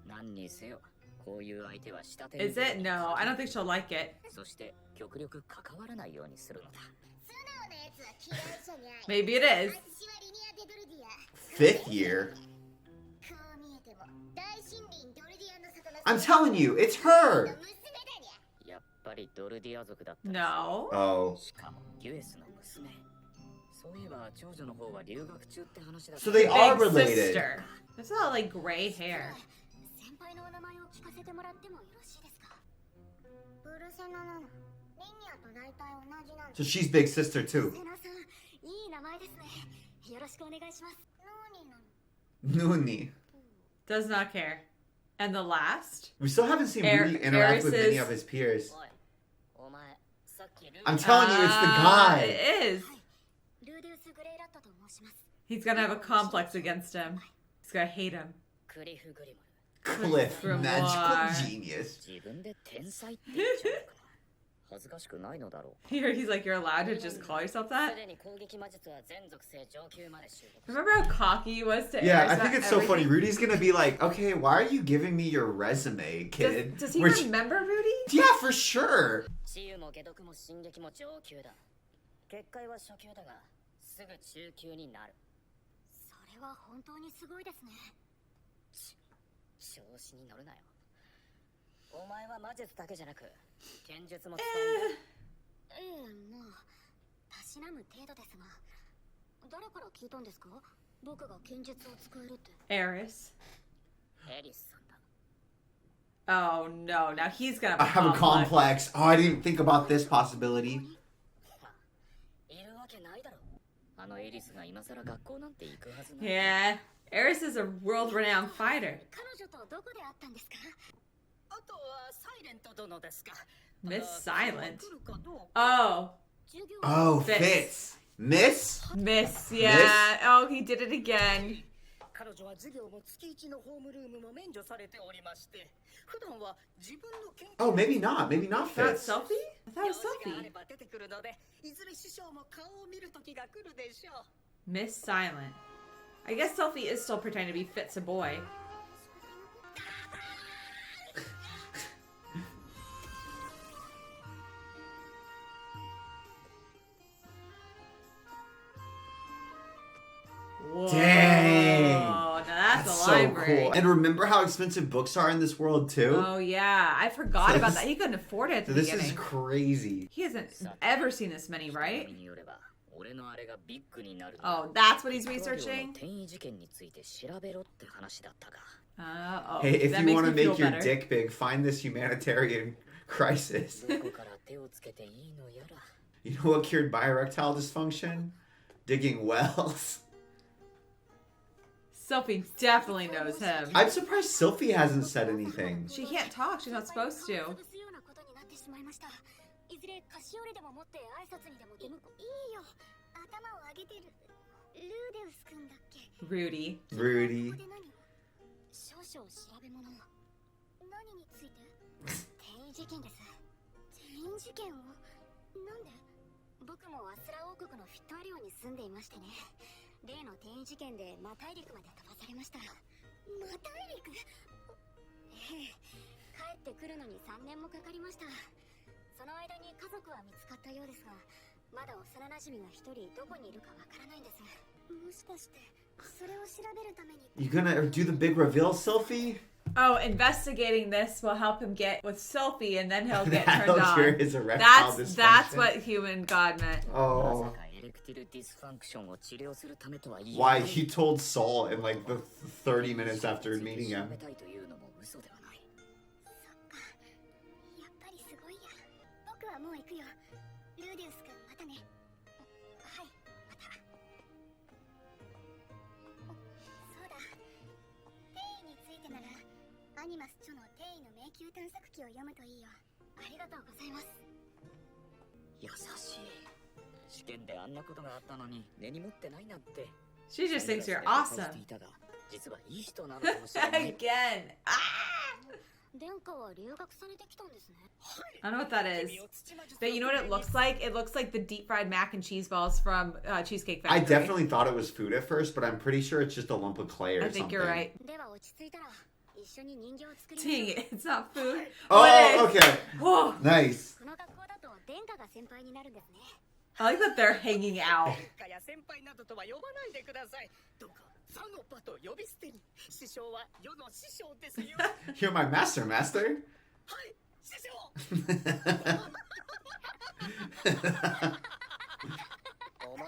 何にせよこういう相手は下手に Is it? No, I don't think she'll like it. そして極力関わらないようにするのだ素直なやつは嫌いじゃない。 Maybe it is. 私はリニア・デ・ドルディア。 Fifth year? こう見えても大森林ドルディアの里の I'm telling you, it's her! 娘だにゃ。やっぱりドルディア族だった No. Oh. しかもギュエスの娘そういえば長女の方は留学中って話だ So they are Big related. sister. There's a lot of like gray hair. 先輩のお名前を聞かせてもらってもよろしいですか？ブルセナなの。リニアと大体同じなの。 So she's big sister too. セナさん、いい名前ですね。しくお願いします。Nuni. Does not care. And the last? We still haven't seen Rudy interact with any of his peers. I'm telling you, it's the guy. It is. He's gonna have a complex against him. He's gonna hate him. Cliff, Grimoire. magical genius. 自分で天才って言っちゃうのかな。恥ずかしくないのだろう。 Here, he's like, you're allowed to just call yourself that? すでに攻撃魔術は全属性上級まで習得。 Remember how cocky he was to Yeah, Eris I think about it's so funny. everything? Rudy's gonna be like, okay, why are you giving me your resume, kid? Does he Which- remember Rudy? Yeah, for sure. 治癒も解毒も進撃も上級だ。結界は初級だが、すぐ中級になる。それは本当にすごいですね。調子に乗るなよ。お前は魔術だけじゃなく、剣術も使うんだ。まあたしなむ程度ですが、誰から聞いたんですか？僕が剣術を使えるって。Eris. エリスさんだ。 Oh no, now he's gonna I have a complex. Oh, I didn't think about this possibility. いるわけないだろ。あのエリスが今さら学校なんて行くはずない。 Yeah, Eris is a world-renowned fighter. 彼女とどこで会ったんですか？あとはサイレント殿ですか。 Miss Silent. 来るかどうか。 Oh, Oh, Fitz. Fitz. Miss? Miss, yeah. Oh, he did it again. 彼女は授業も月1のホームルームも免除されておりまして、普段は自分の研究 Oh, maybe not. Maybe not That Fitz. Sophie? I thought it 用 was 事があれ Sophie. ば出てくるので、いずれ師匠も顔を見る時が来るでしょう。 Miss Silent. I guess Sophie is still pretending to be Fitz a boy. Whoa. Dang. Now that's That's a so library. cool. And remember how expensive books are in this world, too? Oh yeah, I forgot So about this- that. He couldn't afford it at the This beginning. is crazy. He hasn't ever seen this many, right? によれば、俺のあれがビッグになる。 Oh, that's what he's クロリオの researching? 転移事件について調べろって話だったが。 Oh, Hey, if that you makes want to me feel make your better. dick big, find this humanitarian crisis. どこから手をつけていいのやら。 You know what cured bioerectile dysfunction? Digging wells. Sophie definitely knows him. I'm surprised Sylphie hasn't said anything. She can't talk. She's not supposed to. 潰すようなことになってしまいました。いずれ菓子折りでも持って挨拶にでも出向く。いいよ。頭を上げてる。ルーデウス君だっけ？ Rudy. Rudy. ここで何？少々調べ物。何について？転移事件です。転移事件を？なんで？僕もアスラ王国のフィットアリオに住んでいましてね。例の転移事件でマ大陸まで飛ばされました。マ大陸？ええ、帰ってくるのに3年もかかりました。その間に家族は見つかったようですが、まだ幼馴染が一人どこにいるかわからないんです。もしかしてそれを調べるために You gonna do the big reveal, Sylphie? Oh, investigating this will help him get with Sophie, and then he'll get turned That'll cure on. his erectile That's dysfunction. what human God meant. ま Oh. さかエレクティルディスファンクションを治療するためとは言え Why ない。 he told Saul in like the 30 minutes after meeting 調 him. べたいというのも嘘ではない。やっぱりすごいや。僕はもう行くよ。ルーデウス君、またね。はい、また。そうだ。転移についてなら、アニマス著の転移の迷宮探索記を読むといいよ。ありがとうございます。優しい。試験であんなことがあったのに根に持ってないなんて。 She just thinks you're して awesome. いたが、実はいい人なのかもしれない。 Again. Ah! 殿下は留学されてきたんですね。 I don't know what that is. But you know what it looks like? It looks like the deep fried mac and cheese balls from Cheesecake Factory. I definitely thought it was food at first, but I'm pretty sure it's just a lump of clay or I think something. you're right. では落ち着いたら、一緒に人形を作りましょう。 Dang it, it's not food. Oh, What is- okay. Whoa. Nice. この学校だと殿下が先輩になるんですね。 I like that they're hanging out. 殿下や先輩などとは呼ばないでください。どうかサノパと呼び捨てに。師匠は世の師匠ですよ。は You're my master, master. い、師匠。お前、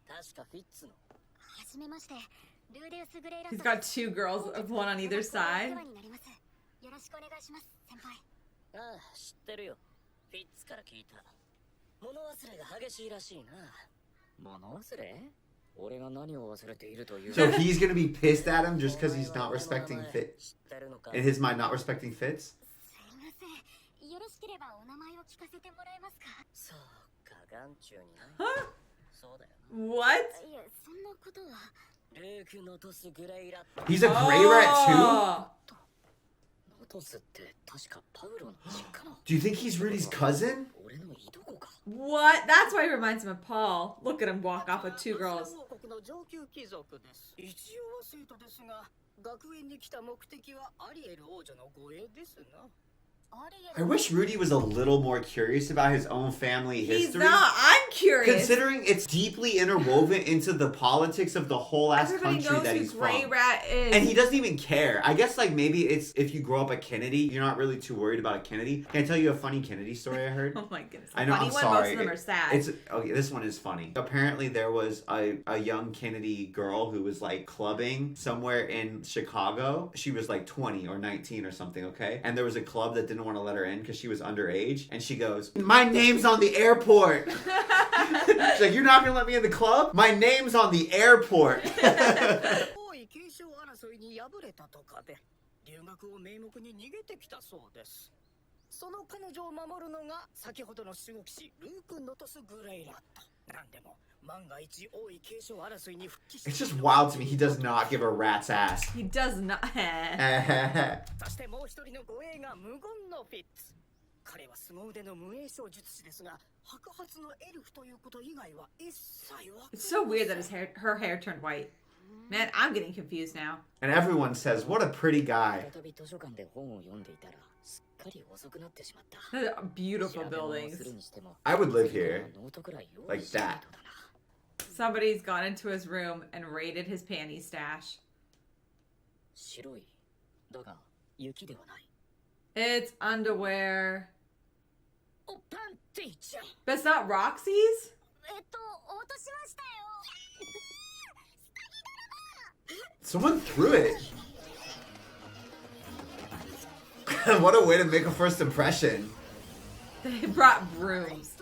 確かフィッツの。はじめまして、ルーデウス・グレイラ He's got two girls, one on either お世 side. 話になります。よろしくお願いします、先輩。ああ、知ってるよ。フィッツから聞いた。物忘れが激しいらしいな。物忘れ？ So he's gonna be pissed at him just because he's not respecting Fitz. In his mind, not respecting Fitz? よろしければお名前を聞かせてもらえますか？そうか、眼中にない。 Huh? そうだよな。 What? いや、そんなことは。レークノトスグレイラット。 He's a gray rat Oh. ノトスって確かパウロの実家の。 too? Do you think he's Rudy's cousin? 俺のいとこか。 What? That's why he reminds him of Paul. Look at him walk off with two girls. 王国の上級貴族です。一応は生徒ですが、学園に来た目的はアリエル王女の護衛ですな。 I wish Rudy was a little more curious about his own family He's history. not. I'm curious. Considering it's deeply interwoven into the politics of the whole ass Everybody country knows that who he's Gray from. Rat is. And he doesn't even care. I guess like maybe it's if you grow up a Kennedy, you're not really too worried about a Kennedy. Can I tell you a funny Kennedy story I heard? Oh my goodness. I know, Funny I'm one, sorry. Most of them are sad. It's okay. This one is funny. Apparently, there was a young Kennedy girl who was like clubbing somewhere in Chicago. She was like 20 or 19 or something. Okay, and there was a club that didn't want to let her in because she was underage. And she goes, "My name's on the airport." She's like, "You're not gonna let me in the club? My name's on the airport." 王位継承争いに敗れたとかで、留学を名目に逃げてきたそうです。その彼女を守るのが先ほどの守護騎士ルーク・ノトス・グレイラット。なんでも万が一王位継承争いに復帰して。 It's just wild to me. He does not give a rat's ass. He does not. そしてもう一人の護衛が無言のフィッツ。彼は凄腕の無影小術師ですが、白髪のエルフということ以外は一切わか It's so weird that her hair turned white. Man, I'm getting confused now. And everyone says, "What a pretty guy." 再び図書館で本を読んでいたらすっかり遅くなってしまった。 Those are beautiful 調べ物を buildings. するにしても I would live here ノートくらい用意 like しない that. とだな。 Somebody's gone into his room and raided his panty stash. 白い。だが雪ではない。 It's underwear. おパンティちゃん。 But it's not Roxy's? 落としましたよ。 Someone threw it. What a way to make a first impression. They brought brooms.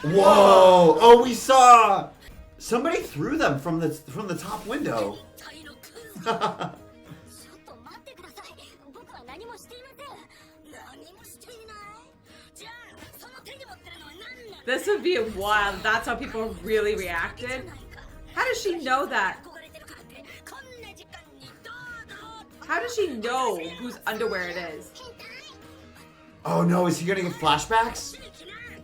Whoa! Oh, we saw. Somebody threw them from the top window. ちょっと待ってください。僕は何もしていません。何もしていない。じゃあその手に持ってるのは何なの？ This would be wild. That's how people really reacted. How does she know that? 憧れてるからってこんな時間にどうぞ。 How does she know whose underwear it is? Oh no! Is he gonna get flashbacks? できない。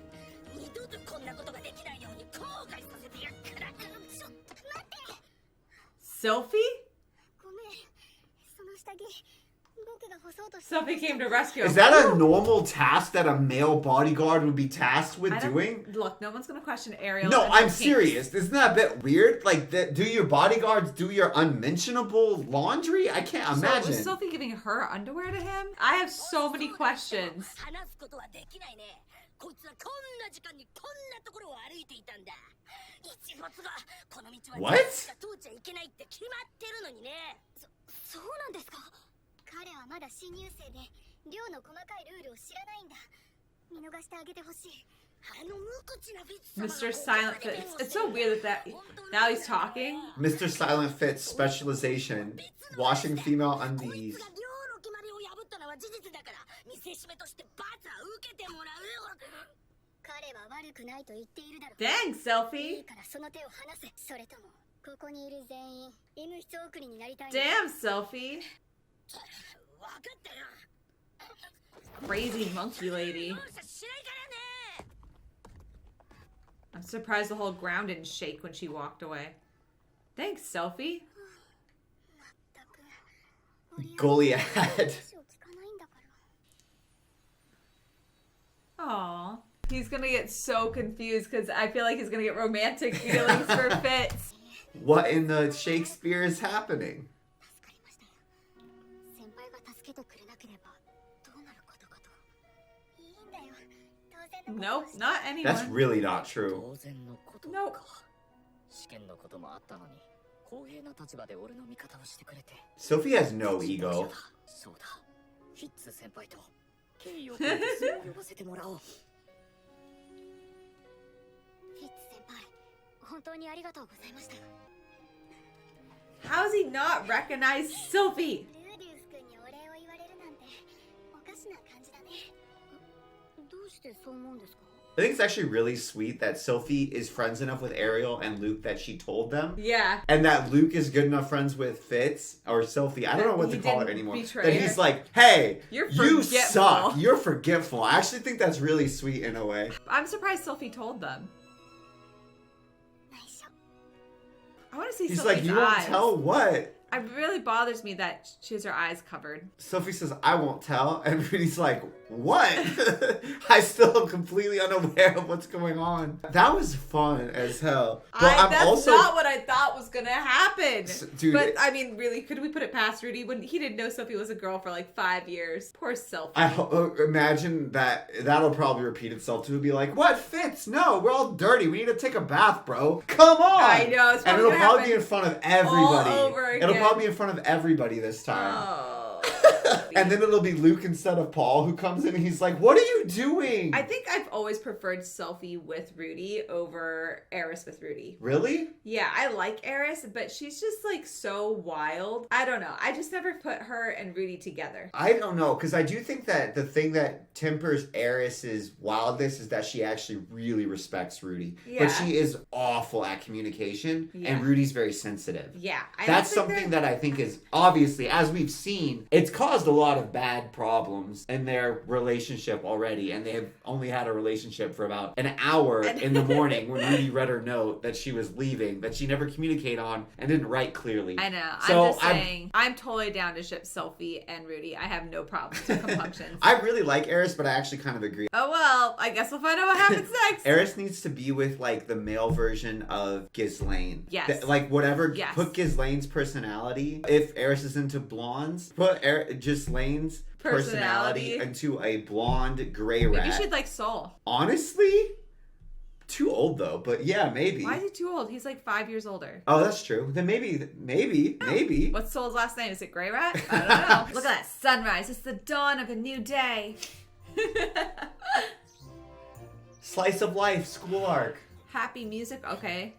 二度とこんなことができないように後悔させてやっから。ちょっと待って。 Sophie? ごめん。その下着、僕が干そうとして。 Sophie came to rescue him. Is that a normal task that a male bodyguard would be tasked with I don't- doing? Look, no one's gonna question Ariel. No, and her I'm kinks. serious. Isn't that a bit weird? Like, do your bodyguards do your unmentionable laundry? I can't So imagine. was Sophie giving her underwear to him? I have so many questions. 話すことはできないね。こいつはこんな時間にこんなところを歩いていたんだ。一没がこの道は What? しか通っちゃいけないって決まってるのにね。そうなんですか。彼はまだ新入生で寮の細かいルールを知らないんだ。見逃してあげてほしい。あの無口なフィッツ様が Mr. Silent Fits. It's so weird that now he's talking. Mr. Silent Fit's specialization, washing female こい undies. つが寮の決まりを破ったのは事実だから見せしめとして罰は受けてもらうよ。彼は悪くないと言っているだろう。 Thanks, いい Sophie. からその手を離せ。それともここにいる全員医務室送りになりたい。 Damn, Sophie. 分かったよ。 Crazy monkey lady. 容赦しないからね。 I'm surprised the whole ground didn't shake when she walked away. Thanks, Sophie. Goliath. 話を聞かないんだから。 Aw. He's gonna get so confused because I feel like he's gonna get romantic feelings for Fitz. What in the Shakespeare is happening? 助かりましたよ。先輩が助けてくれなければどうなることかと。いいんだよ。当然の Nope, ことを not That's anyone. really not true. 当然のことか。 Nope. 試験のこともあったのに公平な立場で俺の味方をしてくれて。 Sophie has no ego. そうだ。フィッツ先輩と敬意を込めてそう呼ばせてもらおう。フィッツ先輩、当にありがとうございました。 How does he not recognize Sophie? ルーデュース君にお礼を言われるなんておかしな感じだね。どうしてそう思うんですか？ I think it's actually really sweet that Sophie is friends enough with Ariel and Luke that she told them. Yeah. And that Luke is good enough friends with Fitz or Sophie. I don't know what to call it anymore. Betray That her. he's like, hey, You're you forgetful. suck. You're forgetful. I actually think that's really sweet in a way. I'm surprised Sophie told them. 内緒。 I want to see He's Sophie's like, you won't eyes. tell what? It really bothers me that she has her eyes covered. Sophie says, I won't tell. And Rudy's like, what? I still am completely unaware of what's going on. That was fun as hell. But That's not what I thought was gonna happen. Dude, but I mean, really, could we put it past Rudy when he didn't know Sophie was a girl for like 5 years? Poor Sophie. Imagine that'll probably repeat itself too. Be like, what Fitz? No, we're all dirty. We need to take a bath, bro. Come on. I know. It's and probably it'll gonna probably be happen in front of everybody. all over again. It'll probably be in front of everybody this time. Oh. And then it'll be Luke instead of Paul who comes in and he's like, what are you doing? I think I've always preferred Sophie with Rudy over Eris with Rudy. Really? Yeah, I like Eris, but she's just like so wild. I don't know. I just never put her and Rudy together. I don't know, because I do think that the thing that tempers Eris's wildness is that she actually really respects Rudy. Yeah. But she is awful at communication, Yeah. and Rudy's very sensitive. Yeah. That's something that I think is, obviously, as we've seen, it's caused a lot of bad problems in their relationship already, and they have only had a relationship for about an hour in the morning when Rudy read her note that she was leaving, that she never communicated on and didn't write clearly. I know. So I'm just saying, I'm totally down to ship Sophie and Rudy. I have no problems with compunctions. I really like Eris, but I actually kind of agree. Oh well, I guess we'll find out what happens next. Eris needs to be with like the male version of Ghislaine. Yes. Like whatever. Yes. Put Ghislaine's personality. If Eris is into blondes, put Ghislaine's personality into a blonde gray rat. Maybe she'd like Soul. Honestly, too old though. But yeah, maybe. Why is he too old? He's like 5 years older. Oh, that's true. Then maybe. What's Soul's last name? Is it Grey Rat? I don't know. Look at that sunrise. It's the dawn of a new day. Slice of life, school arc. Happy music. Okay.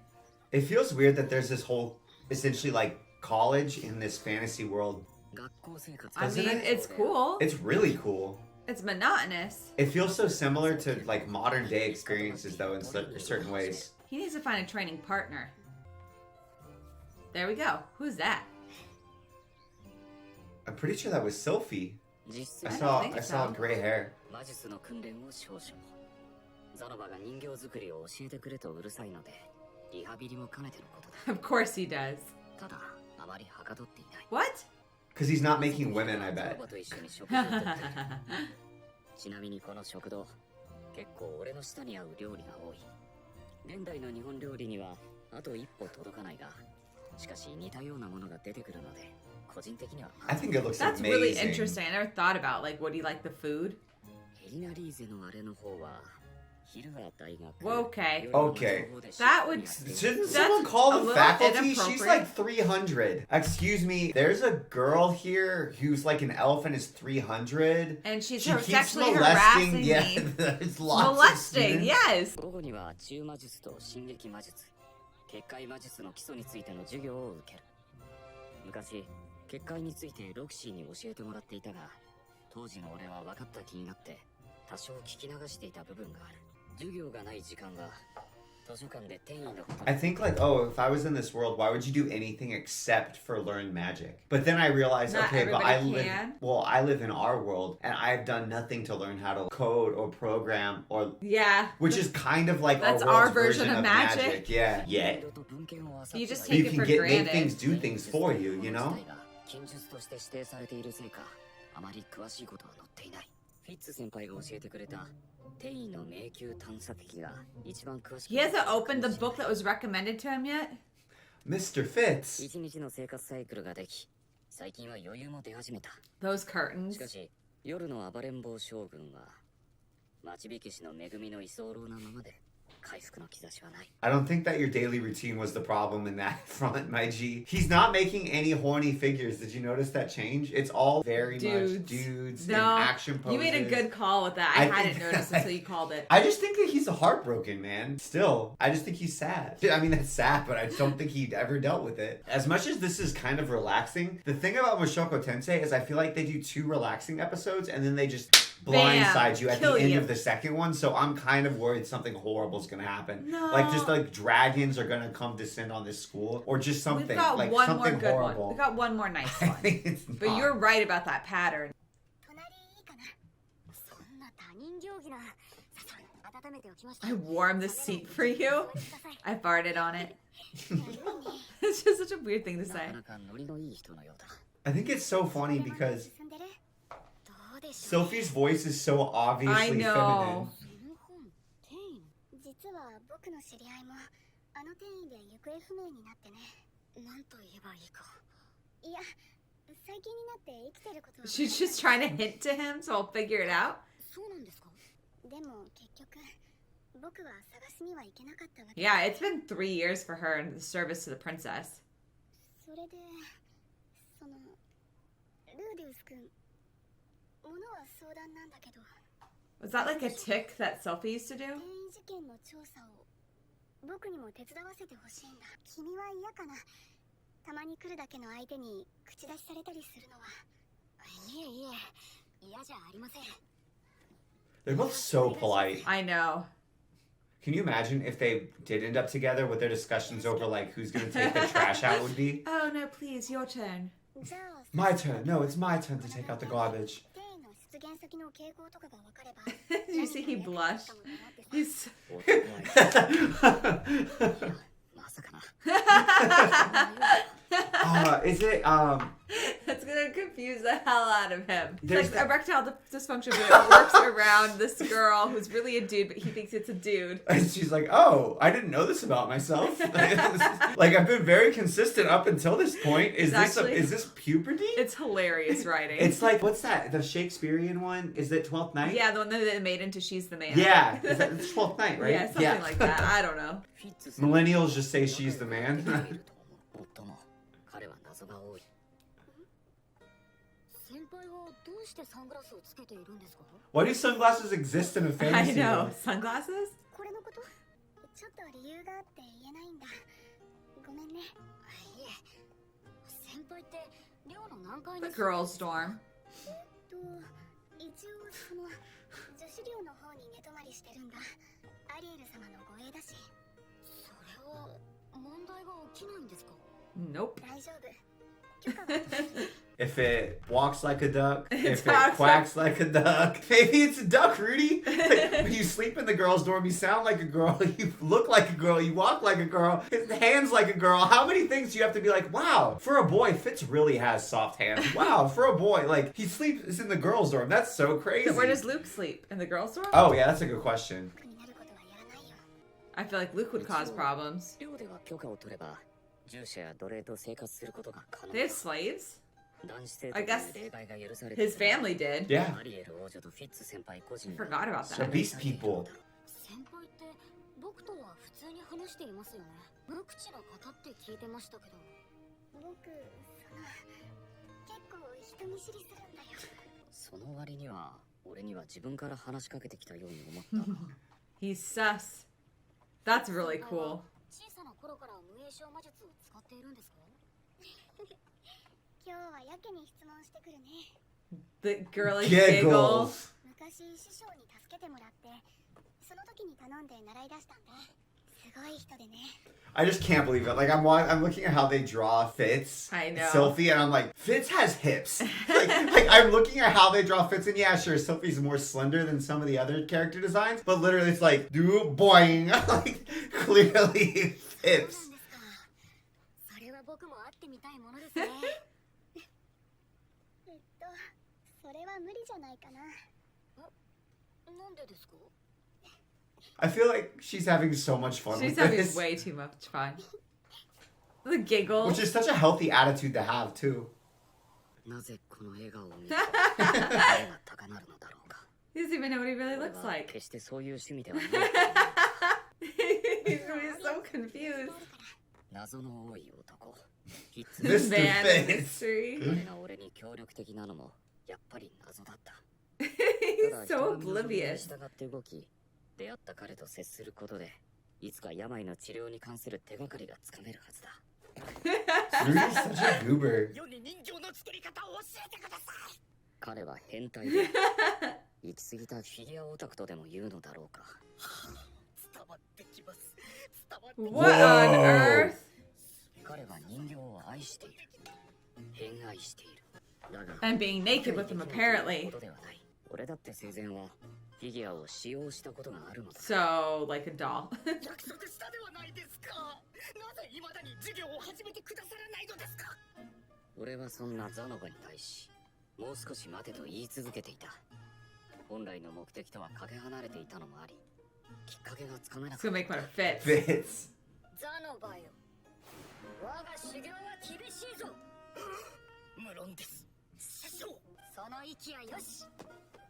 It feels weird that there's this whole, essentially like college in this fantasy world. I Doesn't mean, it? it's cool. It's really cool. It's monotonous. It feels so similar to like modern day experiences though in certain ways. He needs to find a training partner. There we go. Who's that? I'm pretty sure that was Sophie. I don't saw think so. gray hair. ザノバが人形作りを教えてくれとうるさいので、リハビリも兼ねてのことだ。 Of course he does. ただ、あまりはかどっていない。 What? Because he's not making women, I bet. ザノバと一緒に食事をとっている。ちなみにこの食堂、結構俺の舌に合う料理が多い。現代の日本料理にはあと一歩届かないが、しかし似たようなものが出てくるので、個人的には。I think it looks That's really amazing. interesting. I never thought about like, would he like the food? エリナリーゼのあれの方は。 Okay. Okay. That would... Shouldn't That's someone call a the little faculty? She's inappropriate. like 300. Excuse me. There's a girl here who's like an elf and is 300. And she's She keeps sexually molesting. harassing Yeah, me. there's lots of Molesting, students. yes. 午後には中魔術と進撃魔術、結界魔術の基礎についての授業を受ける。昔、結界についてロキシーに教えてもらっていたが、当時の俺は分かった気になって多少聞き流していた部分がある。授業がない時間は図書館で転移のこと。 I think like, oh, if I was in this world, why would you do anything except for learn magic? But then I realized, Not okay, but I everybody live, can. well, I live in our world and I've done nothing to learn how to code or program or, Yeah. which is kind of like That's our our world's version of magic. Yeah. Yeah. You just You take it can for make granted. things do things for you, you know? 禁術として指定されているせいか、あまり詳しいことは載っていない。フィッツ先輩が教えてくれた転移の迷宮探索機が一番詳しく。 He hasn't opened the book that was recommended to him yet? Mr. Fitz. 一日の生活サイクルができ、最近は余裕も出始めた。 Those curtains. しかし、夜の暴れん坊将軍は、町火消しの恵みの居候なままで、I don't think that your daily routine was the problem in that front, my G. He's not making any horny figures. Did you notice that change? It's all very much dudes in action poses. You made a good call with that. I hadn't noticed until you called it. I just think that he's heartbroken, man. Still. I just think he's sad. I mean, that's sad, but I don't think he'd ever dealt with it. As much as this is kind of relaxing, the thing about Mushoku Tensei is I feel like they do 2 relaxing episodes and then they just blindside you at the end of the second one. So I'm kind of worried something horrible is going to happen. No. Like just like dragons are going to come descend on this school or just something. We've got like one something more good horrible. one. We got one more nice one. But you're right about that pattern. I warmed the seat for you. I farted on it. It's just such a weird thing to say. I think it's so funny because Sophie's voice is so obviously feminine. 実は僕の知り合いもあの転移で行方不明になってね。なんと言えばいいか。いや、最近になって生きてることは。She's just trying to hint to him, so I'll figure it out. そうなんですか。でも結局僕は探しには行けなかったわけ。Yeah, it's been 3 years for her in the service to the princess. それでそのルーディウス君、ものは相談なんだけど。 Was that like a tick that Sophie used to do? 転移事件の調査を僕にも手伝わせてほしいんだ。君は嫌かな。たまに来るだけの相手に口出しされたりするのは。いえいえ、嫌じゃありません。 They're both so polite. I know. Can you imagine if they did end up together, what their discussions over like who's going to take the trash out would be? Oh no, please, your turn. My turn. No, it's my turn to take out the garbage. Did you see he blushed? He's... Is it That's gonna confuse the hell out of him. It's like erectile dysfunction, but it works around this girl who's really a dude, but he thinks it's a dude. And she's like, oh, I didn't know this about myself. Like, I've been very consistent up until this point. Is this puberty? It's hilarious writing. It's like, what's that? The Shakespearean one? Is it 12th Night? Yeah, the one that they made into She's the Man. Yeah. Is that it's 12th Night, right? Yeah, something like that. I don't know. Millennials just say she's the man. Why do sunglasses exist in a fantasy I know. world? Sunglasses? The girls' dorm. Nope. If it walks like a duck, if it Talks quacks like a duck, maybe it's a duck, Rudy. Like, when you sleep in the girl's dorm, you sound like a girl, you look like a girl, you walk like a girl, his hands like a girl. How many things do you have to be like, wow, for a boy, Fitz really has soft hands. Wow, for a boy, like, he sleeps in the girl's dorm. That's so crazy. So where does Luke sleep? In the girls' dorm? Oh, yeah, that's a good question. I feel like Luke would cause problems. They have slaves? I guess his family did. Yeah. I forgot about that. So beast people. He's sus. That's really cool. The girly giggles. I just can't believe it. Like, I'm looking at how they draw Fitz. I know. Sophie, and I'm like, Fitz has hips. like I'm looking at how they draw Fitz, and yeah, sure, Sophie's more slender than some of the other character designs, but literally it's like, do boing. Like, clearly hips. I feel like she's having so much fun She's with having this. way too much fun. The giggles. Which is such a healthy attitude to have, too. He doesn't even know what he really looks like. He's so confused. 謎の多い男。Mr. Man of Fitz. mystery. 彼が俺に協力的なのもやっぱり謎だった。 He's so oblivious. 従って動き、出会った彼と接することで、いつか病の治療に関する手がかりがつかめるはずだ。Rudy's such a goober. 世に人形の作り方を教えてください。彼は変態で、行き過ぎたフィギュアオタクとでも言うのだろうか。伝わってきます。伝わってきます。 What on earth? 彼は人形を愛している。偏愛している。だが、 And being naked with him, こ apparently. とではない。俺だって生前はフィギュアを使用したことがあるのだ。 So, like a doll. 約束したではないですか。なぜ未だに授業を始めてくださらないのですか。俺はそんなザノバに対し、もう少し待てと言い続けていた。本来の目的とはかけ離れていたのもあり、きっかけがつかめな It's か gonna った。 make fun of Fitz. Fitz. ザノバよ、我が修行は厳しいぞ。無論です。師匠。その息はよし。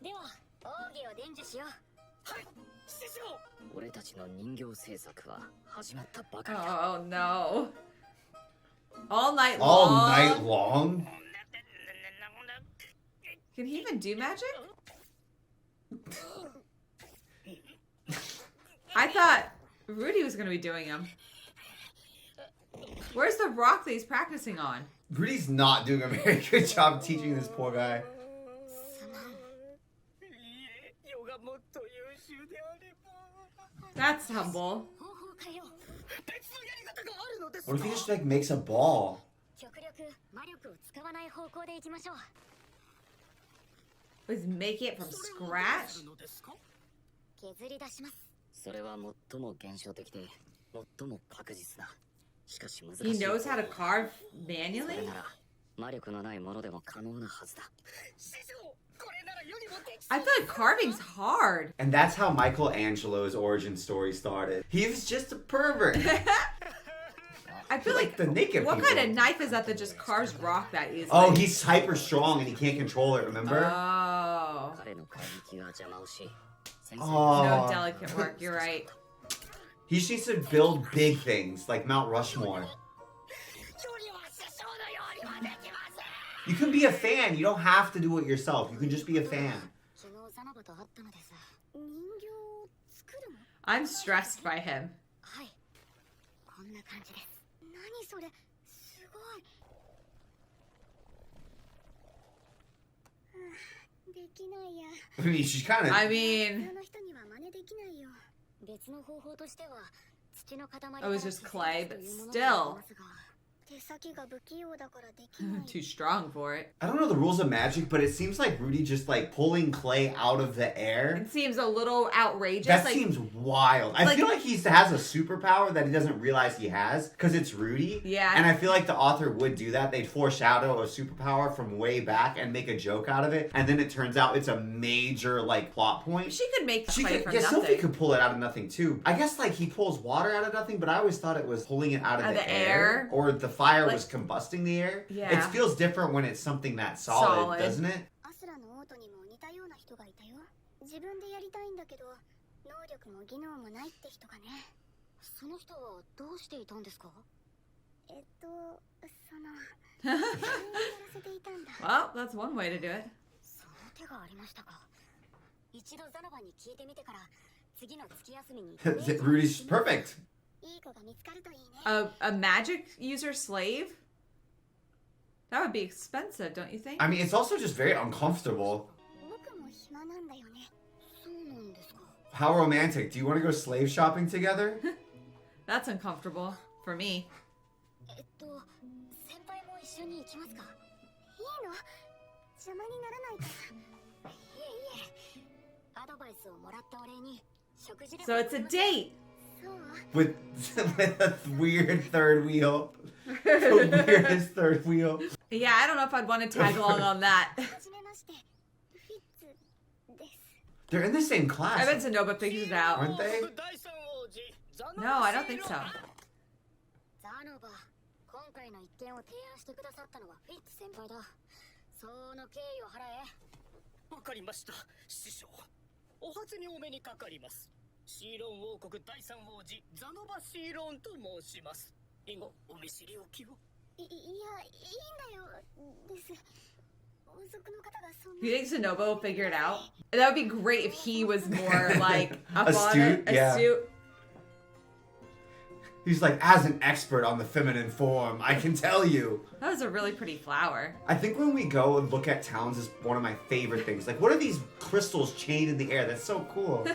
では奥義を伝授しよう。はい、師匠。俺たちの人形制作は始まったばかりだ。 Oh no. All night long. All night long? Can he even do magic? I thought Rudy was gonna be doing him. Where's the rock that he's practicing on? Rudy's not doing a very good job teaching this poor guy. いいえ、世がもっと優秀であれば。 That's humble. 方法変えよう。別のやり方があるのですか。 What if he just like makes a ball? 極力魔力を使わない方向でいきましょう。 Let's make it from それをどうす scratch? るのですか。削り出します。それは最も現象的で、最も確実だ。しかし難しい。 He knows how to carve それ manually? なら魔力のないものでも可能なはずだ。師匠、これなら世にもでき I feel like carving's hard. And that's how Michelangelo's origin story started. He was just a pervert. I feel like the naked what people. kind of knife is that that just carves rock that easily? Oh, he's hyper strong and he can't control it, remember? Oh. 彼の怪力が邪魔をし、先生 Oh. No delicate work, you're right. He just needs to build big things like Mount Rushmore. 世には師匠のようにはできません。 You can be a fan. You don't have to do it yourself. You can just be a fan. 昨日ザノバと会ったのです。人形を作るの？ I'm stressed by him. はい。こんな感じです。何それ？すごい。できないや。 I mean, she's kind I of. mean, 普通の人には真似できないよ。別の方法としては土の塊から it was just clay, but 削り出すというもの still がありますが、手先が不器用だからできない。 too strong for it. I don't know the rules of magic, but it seems like Rudy just like pulling clay out of the air. It seems a little outrageous. That like, seems wild. I like- feel like he has a superpower that he doesn't realize he has because it's Rudy. Yeah. And I feel like the author would do that. They'd foreshadow a superpower from way back and make a joke out of it. And then it turns out it's a major like plot point. she could make She clay could, from yeah, nothing. Sophie could pull it out of nothing too. I guess like he pulls water out of nothing, but I always thought it was pulling it out of the air. Or the fire Like- was combusting the air. Yeah. It feels different when it's something that solid, Solid. doesn't it? アスラのオートにも似たような人がいたよ。自分でやりたいんだけど能力も技能もないって人がね。その人はどうしていたんですか？そのやらせていたんだ。 Well, that's one way to do it. その手がありましたか。一度ザノバに聞いてみてから次の月休みに Rudy's perfect. いい子が見つかるといいね。 A magic user slave? That would be expensive, don't you think? I mean, it's also just very uncomfortable. 僕も暇なんだよね。そうなんですか。 How romantic. Do you want to go slave shopping together? That's uncomfortable for me. 先輩も一緒に行きますか？いいの？邪魔にならないから。いえいえ。アドバイスをもらったお礼に食事で。 So it's a date. そう。 with a weird third wheel. The weirdest third wheel. Yeah, I don't know if I'd want to tag along on that. はじめまして。フィッツです。 They're in the same I class, bet Sonoba figures it out. aren't they? No, I don't think so. ザノバ、今回の一件を提案してくださったのはフィッツ先輩だ。その敬意を払え。わかりました、師匠。お初にお目にかかります。シーロン王国第三王子ザノバシーロンと申します。以後お見知りおきを。いや、いいんだよです。王族の方がそんな。Do you think Shinobu will figure it out? That would be great if he was more like up on Astute, it, yeah. astute. He's like, as an expert on the feminine form, I can tell you. That was a really pretty flower. I think when we go and look at towns is one of my favorite things. Like, what are these crystals chained in the air? That's so cool.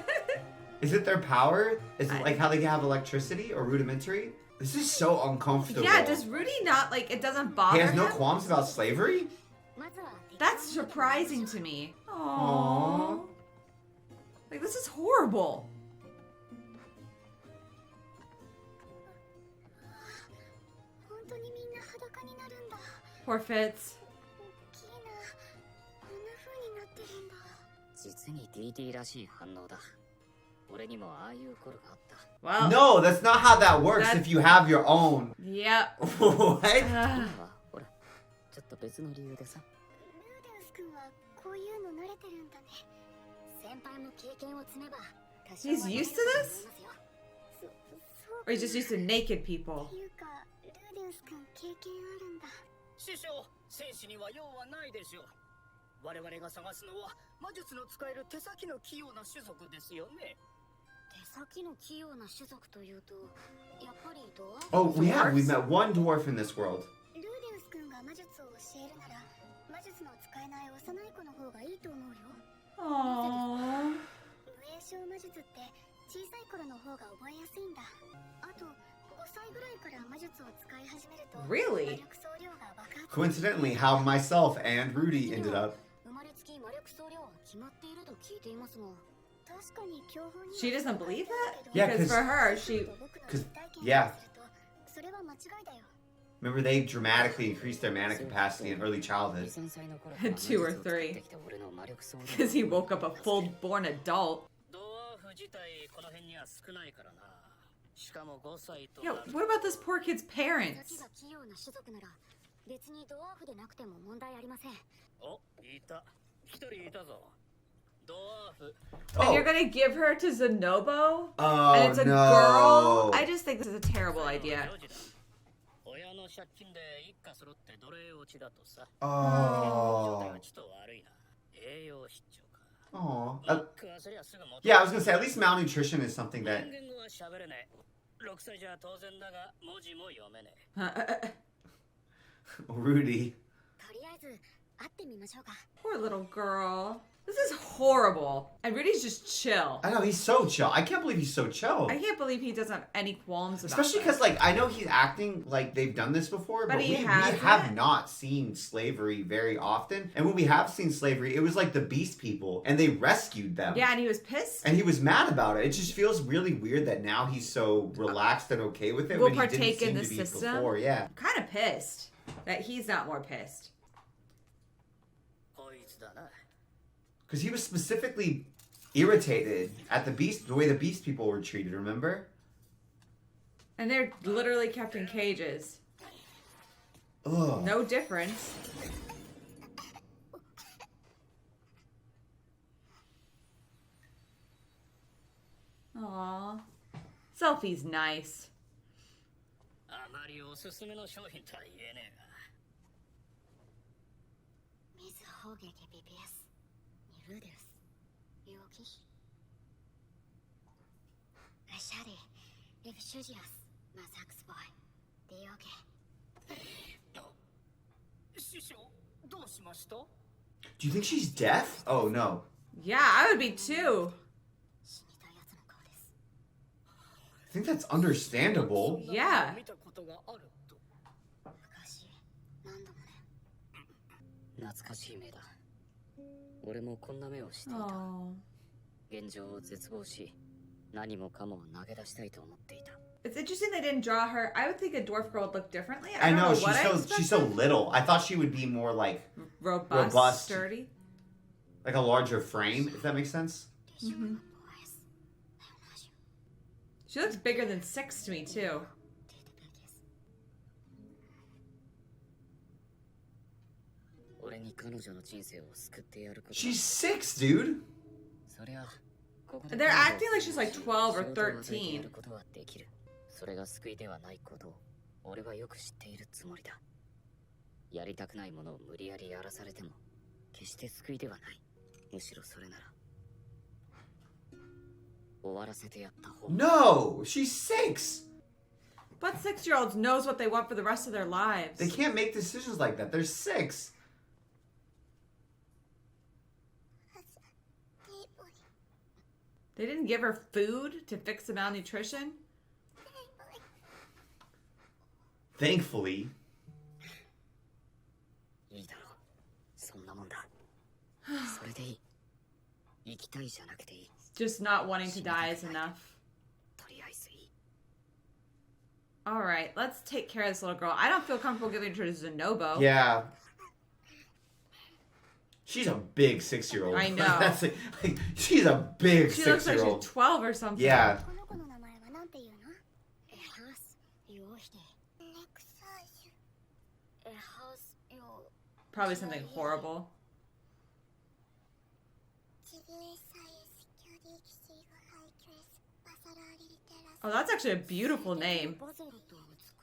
Is it their power? Is it like how they have electricity or rudimentary? This is so uncomfortable. Yeah, does Rudy not, like, it doesn't bother He has no him? qualms about slavery? That's surprising to me. Aww. Like, this is horrible. Poor Fitz. 実に DD らしい反応だ。俺にもああいう頃があった。Well, No, that's not how that works That's- if you have your own. yeah. What? あほら、ちょっと別の理由でさ。ルーデウス君はこういうの慣れてるんだね。先輩も経験を積めば。 He's used to this? Or he's just used to naked people? っていうか、ルーデウス君経験あるんだ。師匠、戦士には用はないでしょう。我々が探すのは魔術の使える手先の器用な種族ですよね。手先の器用な種族というと、やっぱりドア。 Oh, we met one dwarf in this world. ルーデウス君が魔術を教えるなら、魔術の使えない幼い子の方がいいと思うよ。 Aww. 無影小魔術って小さい頃の方が覚えやすいんだ。あと5歳ぐらいから魔術を使い始めると Really? 魔力総量が爆発。 Coincidentally, how myself and Rudy ended up. 生まれつき魔力総量は決まっていると聞いていますが、確かに教本には She doesn't believe that? Yeah, Because 'cause- for her, she... yeah. それは間違いだよ。 Remember, they dramatically increased their mana capacity in early childhood. 2、3歳の頃 Two or three. てきた俺の魔力総量 Because he woke up a full-born adult. ドワーフ自体この辺には少ないからな。しかも5歳と Yo, なる。 what about this poor kid's 手先 parents? が器用な種族なら別にドワーフでなくても問題ありません。お、いた。一人いたぞ。ドワーフ。 And you're Oh, gonna give her to Zenobo? oh And it's a no. girl? I just think this is a terrible idea. 親の借金で一家揃って奴隷落ちだとさ。 Oh. 状態がちょっと悪いな。栄養失調か。 Oh. マックはそりゃすぐ元 Yeah, I was gonna say, at least malnutrition is something 人 that. 間語は喋れねえ。6歳じゃ当然だが文字も読めねえ。 Rudy. とりあえず会ってみましょうか。 Poor little girl. This is horrible. And Rudy's just chill. I know, he's so chill. I can't believe he's so chill. I can't believe he doesn't have any qualms about Especially this. because, like, I know he's acting like they've done this before, But but he we hasn't. have not seen slavery very often. And when we have seen slavery, it was like the Beast People, and they rescued them. Yeah, and he was pissed. And he was mad about it. It just feels really weird that now he's so relaxed and okay with it Will when he didn't partake in seem the to be system? before. Yeah. I'm kind of pissed that he's not more pissed. こいつだな。 Because he was specifically irritated at the way the Beast People were treated, remember? And they're literally kept in cages. Ugh. No difference. Aww. Selfie's nice. あまりおすすめの商品とは言えねえが。水砲撃 BPS にルーデウス陽気アシャリレフシュジアスマサックスボーイディオケ師匠、どうしました？ Do you think she's deaf? Oh, no. Yeah, I would be too. 死にたいやつの顔です I think that's understandable. Yeah. 見たことがあると。昔何度もね懐かしい目だ。俺もこんな目をしていた。 Oh. 現状を絶望し、何もかも投げ出したいと思っていた。 It's interesting they didn't draw her. I would think a dwarf girl would look differently. I don't know, what I she's so expected. little. I thought she would be more like Robust, sturdy. a larger frame, if that makes sense. レシオのボアエスネオナジ She looks bigger than 6 to me, too. テーテペケス俺に彼女の人生を救ってやること。 She's 6, dude. そりゃ They're acting like she's like 12 or 13. それが救いではないことを俺はよく知っているつもりだ。やりたくないものを無理やりやらされても決して救いではない。むしろそれなら終わらせてやった方が。 No, she's 6. But 6-year-olds knows what they want for the rest of their lives. They can't make decisions like that. They're 6. They didn't give her food to fix the malnutrition? Thankfully. いいだろう。そんなもんだ。それでいい。生きたいじゃなくていい。 Just not wanting to die is enough. とりあえずいい。 Alright, let's take care of this little girl. I don't feel comfortable giving her to Zenobo. Yeah. She's a big 6-year-old. I know. That's like, she's a big She looks like 6-year-old. she's 12 or something. Yeah. この子の名前はなんていうの？エハスヨヒデネクサージュエハスヨ Probably something horrible. チビエサイスキャディキシーガハイキュレスバサラリリテラス Oh, that's actually a beautiful name. バザルと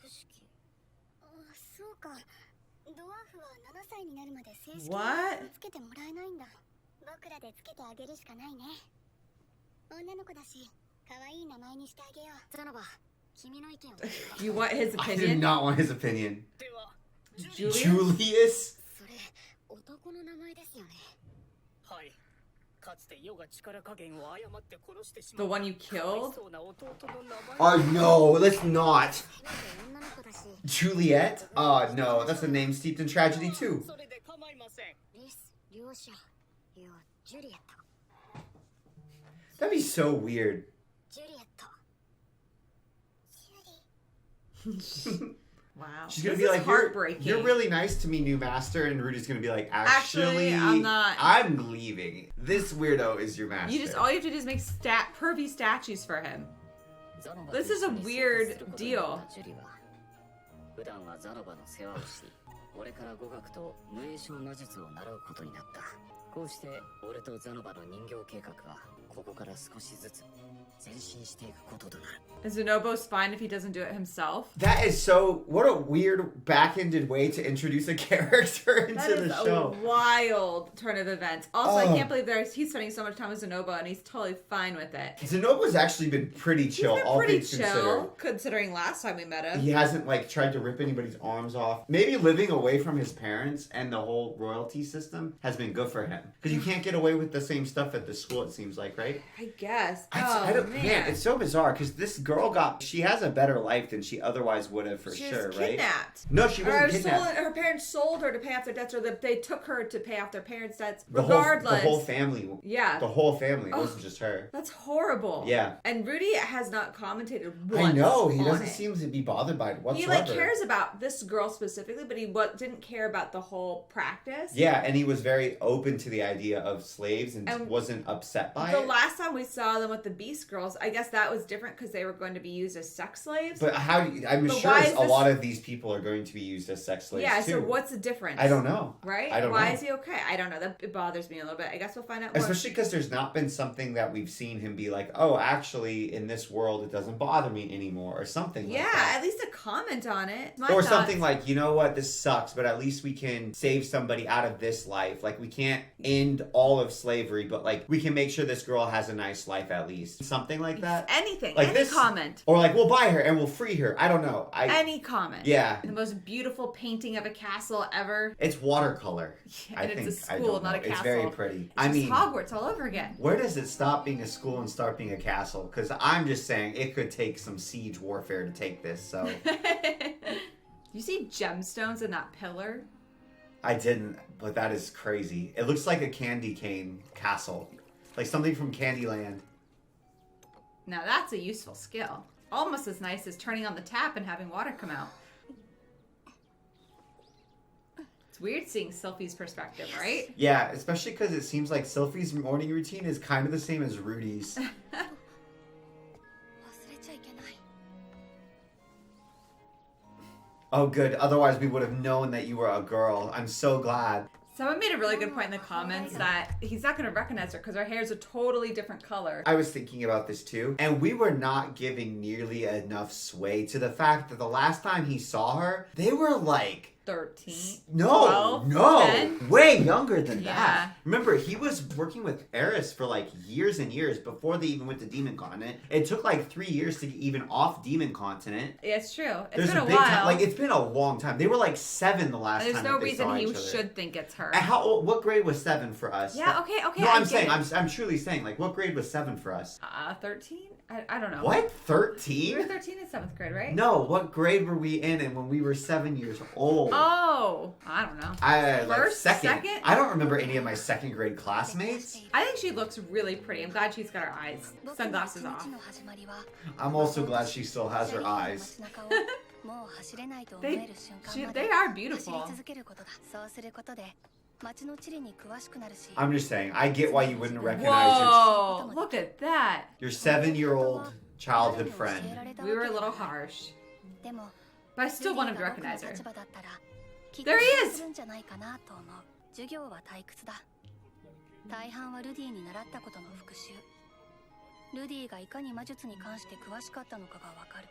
美しきあ、そうかドワーフは7歳になるまで正式に名 What? 前をつけてもらえないんだ僕らでつけてあげるしかないね女の子だし可愛い名前にしてあげようザノバ君の意見を You want his I did opinion? not want his opinion. では Julius? Julius? それ男の名前ですよねはい。かつて世が力加減を誤って殺してし The まう one you かわい killed? そうな弟の名前 Oh no, let's not. 女の子だし Juliet? Oh no, that's a name steeped in tragedy too. それで構いません。リス両者よジュリエット That'd be so weird. ジュリエットジュリ Wow. She's gonna This be is like, heartbreaking. you're really nice to me, new master. And Rudy's gonna be like, actually, I'm not. I'm leaving. This weirdo is your master. All you have to do is make pervy statues for him. This is a weird deal. 普段はザノバの世話をし、俺から語学と無影小魔術を習うことになった。こうして俺とザノバの人形計画はここから少しずつ前進していくこととなる。 Is Zenobo's fine if he doesn't do it himself? That is so. What a weird back-ended way to introduce a character into That is the show. a wild turn of events. Also, I Oh. can't believe he's spending so much time with Zenobo and he's totally fine with it. Zenobo's actually been pretty chill, He's been all pretty things chill, considered. considering last time we met him. He hasn't like tried to rip anybody's arms off. Maybe living away from his parents and the whole royalty system has been good for him because you can't get away with the same stuff at the school. It seems like, right? I guess. I don't, man, it's so bizarre because this girl she has a better life than she otherwise would have for She sure, was right? kidnapped. No, she wasn't Or kidnapped. her parents sold her to pay off their debts, or they took her to pay off their parents' debts. The Regardless. whole family. Yeah. The whole family. It wasn't just her. That's horrible. Yeah. And Rudy has not commented once I know. He on doesn't it. seem to be bothered by it whatsoever. He like cares about this girl specifically, but he didn't care about the whole practice. Yeah, and he was very open to the idea of slaves and wasn't upset by The it. last time we saw them with the Beast Girls, I guess that was different because they were going to be used as sex slaves. But I'm But sure why is a this- lot of these people are going to be used as sex slaves yeah, too. so what's the difference? I don't know. Right? I don't Why know. is he okay? I don't know. It bothers me a little bit. I guess we'll find out more. Especially because there's not been something that we've seen him be like, oh, actually, in this world, it doesn't bother me anymore, or something yeah, like that. at least a comment on it. My Or thoughts. something like, you know what, this sucks, but at least we can save somebody out of this life. Like, we can't end all of slavery, but, like, we can make sure this girl has a nice life at least. Something like that. Anything. Like any this- comment. Or, like, we'll buy her and we'll free her. I don't know. Any comment. Yeah. The most beautiful painting of a castle ever. It's watercolor. Yeah, I and think. it's a I school, don't not know. a castle. It's very pretty. It's I just mean, Hogwarts all over again. where does it stop being a school and start being a castle? Because I'm just saying it could take some siege warfare to take this, so. You see gemstones in that pillar? I didn't, but that is crazy. It looks like a candy cane castle. Like something from Candyland. Now that's a useful skill. Almost as nice as turning on the tap and having water come out. It's weird seeing Sylphie's perspective, right? Yeah, especially because it seems like Sylphie's morning routine is kind of the same as Rudy's. 忘れちゃいけない Oh, good. Otherwise, we would have known that you were a girl. I'm so glad. Someone made a really good point in the comments that he's not going to recognize her because her hair is a totally different color. I was thinking about this too, and we were not giving nearly enough sway to the fact that the last time he saw her, they were like 13. No, 12, 10. way younger than Yeah. that. Remember, he was working with Eris for like years and years before they even went to Demon Continent. It took like 3 years to get even off Demon Continent. Yeah, it's true. There's Been a big while. time, like it's been a long time. They were like 7 the last There's time. no that they reason saw he each other. should think it's her. And how old? What grade was 7 for us? Yeah. Okay. No, I I'm get saying, it. I'm truly saying, like, what grade was 7 for us? 13. I don't know. What? We 13? were 13 in 7th grade, right? No, what grade were we in when we were 7 years old? Oh, I don't know. First, second. second? I don't remember any of my 2nd grade classmates. I think she looks really pretty. I'm glad she's got her eyes, sunglasses off. I'm also glad she still has her eyes. They are beautiful. I'm just saying, I get why you wouldn't recognize Whoa! Look at that. your 7-year-old childhood friend. We were a little harsh, but I still want him to recognize her. There he is. 授業は退屈だ。大半はルディに習ったことの復習。ルディがいかに魔術に関して詳しかったのかがわかる。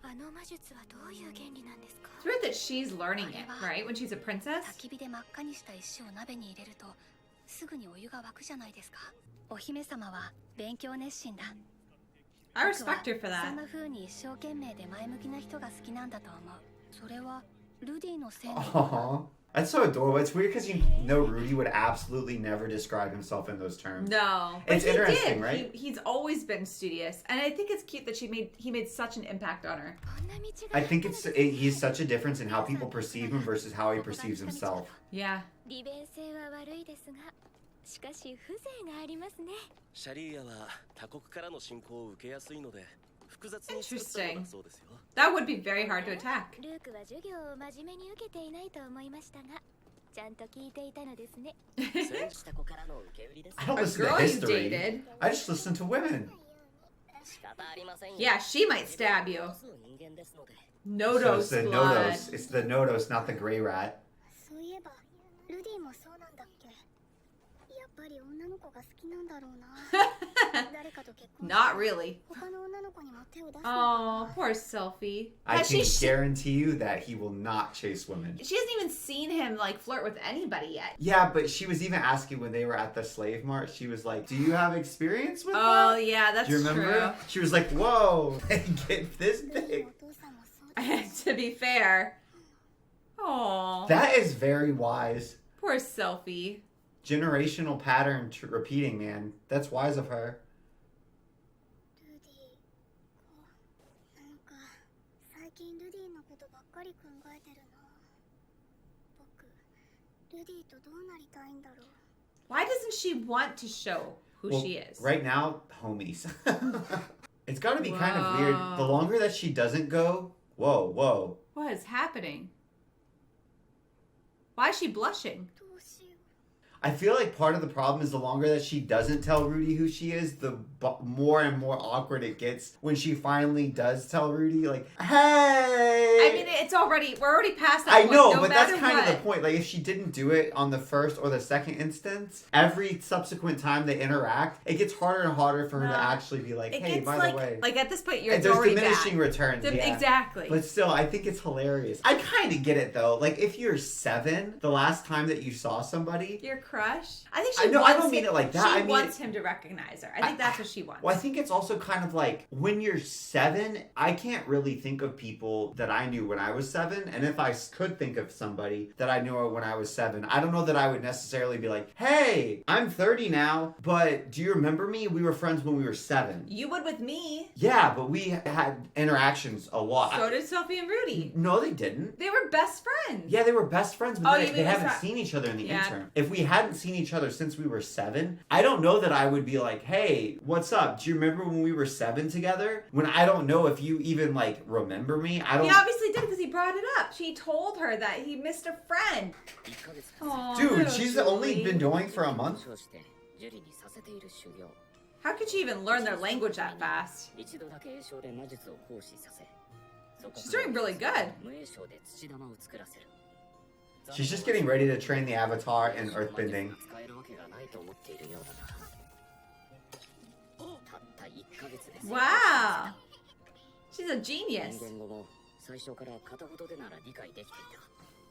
あの魔術はどういう原理なんですか？ It's weird that she's learning it, right? When she's a princess. 焚き火で真っ赤にした石を鍋に入れるとすぐにお湯が沸くじゃないですか。お姫様は勉強熱心だ。 I respect her for そ that. んな風に一生懸命で前向きな人が好きなんだと思う。それはルディのせいなのかな。 Aww. That's so adorable. It's weird because you know Rudy would absolutely never describe himself in those terms. No, but It's he interesting, did. right? He's always been studious, and I think it's cute that he made such an impact on her. こんな道が I think he's such a difference in how people perceive him versus how he perceives himself. Yeah. 利便性は悪いですが、しかし風情がありますね。シャリーヤは他国からの侵攻を受けやすいので複雑に作ったのだそうですよ。 That would be very hard to attack. ルークは授業を真面目に受けていないと思いましたが、ちゃんと聞いていたのですね。 戦した子からの受け売りです。 I don't A listen to girl you history. dated. I just listen to women. 仕方ありませんよ。 Yeah, she might stab you. 人間ですので。 Nodos So it's the blood. Nodos. It's the Nodos, not the Grey Rat. そういえば、ルディもそうなんだっけ。やっぱり女の子が好きなんだろうな。誰かと結婚して Not really. 他の女の子にも手を出すのかな。 Oh, poor Sophie. I Has can she guarantee you that he will not chase women. hasn't even seen him like flirt with anybody yet. Yeah, but she was even asking when they were at the slave mart. She was like, "Do you have experience with Oh that?" yeah, that's Do you remember? She was like, "Whoa, they get this ルディ big." のお父さんもそうだ。 true. To be fair. Oh, That is very wise. poor Sophie. Generational pattern repeating, man. That's wise of her. ルディ、なんか最近ルディのことばっかり考えてるな。僕、ルディとどうなりたいんだろう。 Why doesn't she want to show who Well, she is? Right now, homies. It's got to be kind of weird. The Whoa. longer that she doesn't go, whoa. What is happening? Why is she blushing? どうしよう。 I feel like part of the problem is the longer that she doesn't tell Rudy who she is, the more and more awkward it gets when she finally does tell Rudy, like, hey! I mean, we're already past that I point. know, No but that's matter kind of the what. point. Like, if she didn't do it on the first or the second instance, every subsequent time they interact, it gets harder and harder for her No. to actually be like, It hey, gets by like, the way. like at this point, you're And there's already diminishing bad. returns. Yeah. Exactly. But still, I think it's hilarious. I kind of get it though. Like, if you're 7, the last time that you saw somebody, Your crush? I think she I know, wants I don't mean it like that. She I mean wants him to recognize her. I think that's what she wants. well, I think it's also kind of like when you're 7, I can't really think of people that I knew when I was 7. And if I could think of somebody that I knew when I was 7, I don't know that I would necessarily be like, hey, I'm 30 now, but do you remember me? We were friends when we were 7. You would with me. Yeah, but we had interactions a lot. So did Sophie and Rudy. No, they didn't. They were best friends. Yeah, they were best friends, but Oh, then you they mean haven't it's not- seen each other in the Yeah. interim. If we hadn't seen each other since we were 7, I don't know that I would be like, hey, what's up? Do you remember when we were 7 together? When I don't know if you even, like, remember me. I don't... He obviously did because he brought it up. She told her that he missed a friend. 1ヶ月 Aw, Dude, little she's only Julie. been going for a month. 話をしてジュリにさせている修行。 How could she even learn their language that fast? 一度だけ栄翔で魔術を行使させ。そこ She's doing really good. 無栄翔で土玉を作らせる。She's just getting ready to train the Avatar in earthbending. Wow. She's a genius.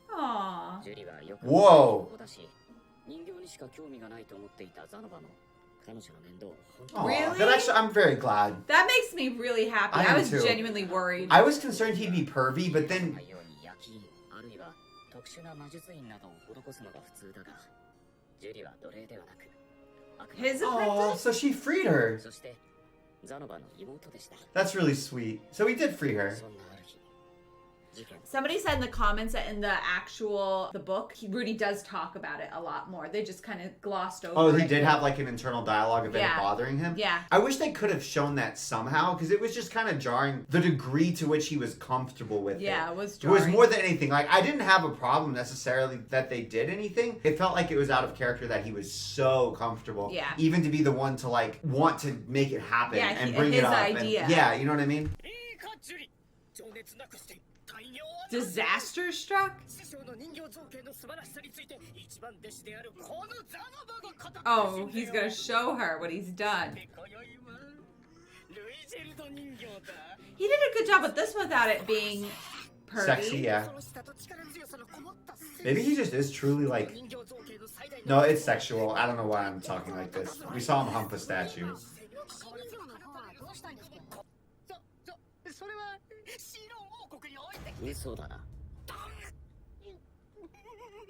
Aww. Whoa. Really? That actually, I'm very glad. That makes me really happy. I was genuinely worried. I was concerned he'd be pervy, but then... His Oh, so she freed her. That's really sweet. So he did free her. Somebody said in the comments that in the book, Rudy does talk about it a lot more. They just kind of glossed over Oh, it. he did have like an internal dialogue of it Yeah. bothering him? Yeah. I wish they could have shown that somehow, because it was just kind of jarring, the degree to which he was comfortable with it. Yeah, it was It jarring. was more than anything. Like, I didn't have a problem necessarily that they did anything. It felt like it was out of character that he was so comfortable. Yeah. Even to be the one to, like, want to make it happen Yeah, and bring it up. idea. And, yeah, you know what I mean? Disaster struck? Oh, he's gonna show her what he's done. He did a good job with this without it being pervy. Sexy, yeah. Maybe he just is truly like... No, it's sexual. I don't know why I'm talking like this. We saw him hump a statue.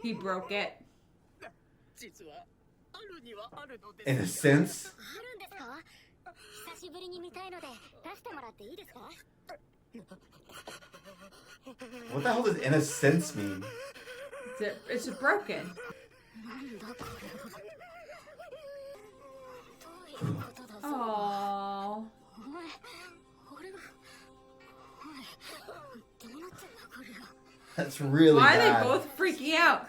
He broke it. In a sense. What the hell does in a sense mean? It's broken. Aww. That's really Why bad. are they both freaking out?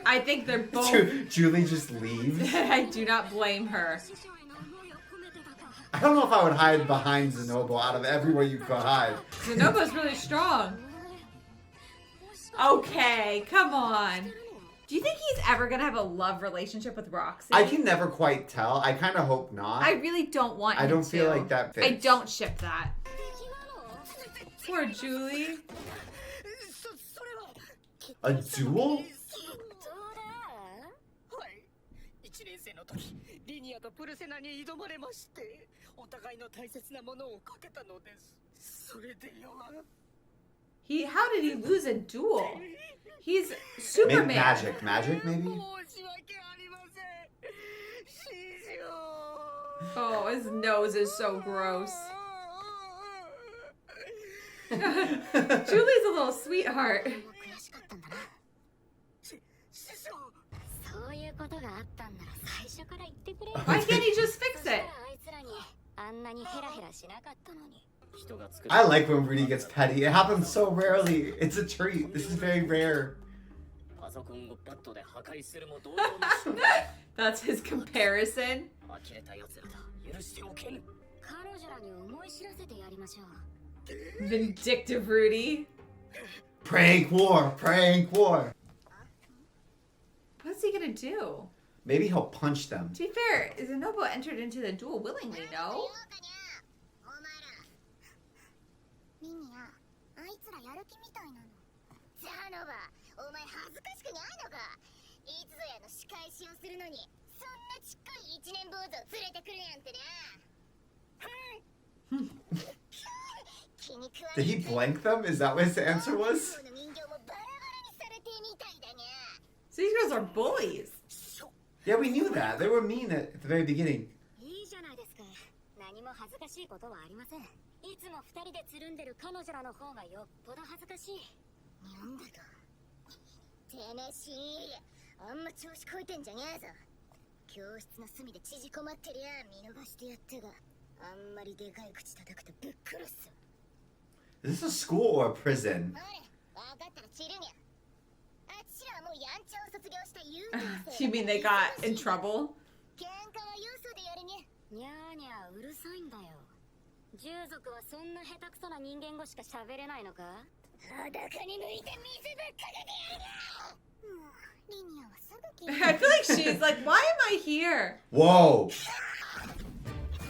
I think they're both... Julie just leaves. I do not blame her. I don't know if I would hide behind Zenobo out of everywhere you could hide. Zenobo's really strong. Okay, come on. Do you think he's ever going to have a love relationship with Roxy? I can never quite tell. I kind of hope not. I really don't want him I don't to. feel like that fits. I don't ship that. Poor Julie. A duel? How did he lose a duel? He's Superman. Magic maybe? Oh, his nose is so gross. Julie's a little sweetheart. Why can't he just fix it? I like when Rudy gets petty. It happens so rarely. It's a treat. This is very rare. That's his comparison. Vindictive Rudy. Prank war. Prank war. What's he gonna do? Maybe he'll punch them. To be fair, Zenobo entered into the duel willingly, no? Did he blank them? Is that what his answer was? So these girls are bullies. Yeah, we knew that. They were mean at the very beginning. Is this a school or a prison? You mean they got in trouble? I feel like she's like, why am I here? Whoa.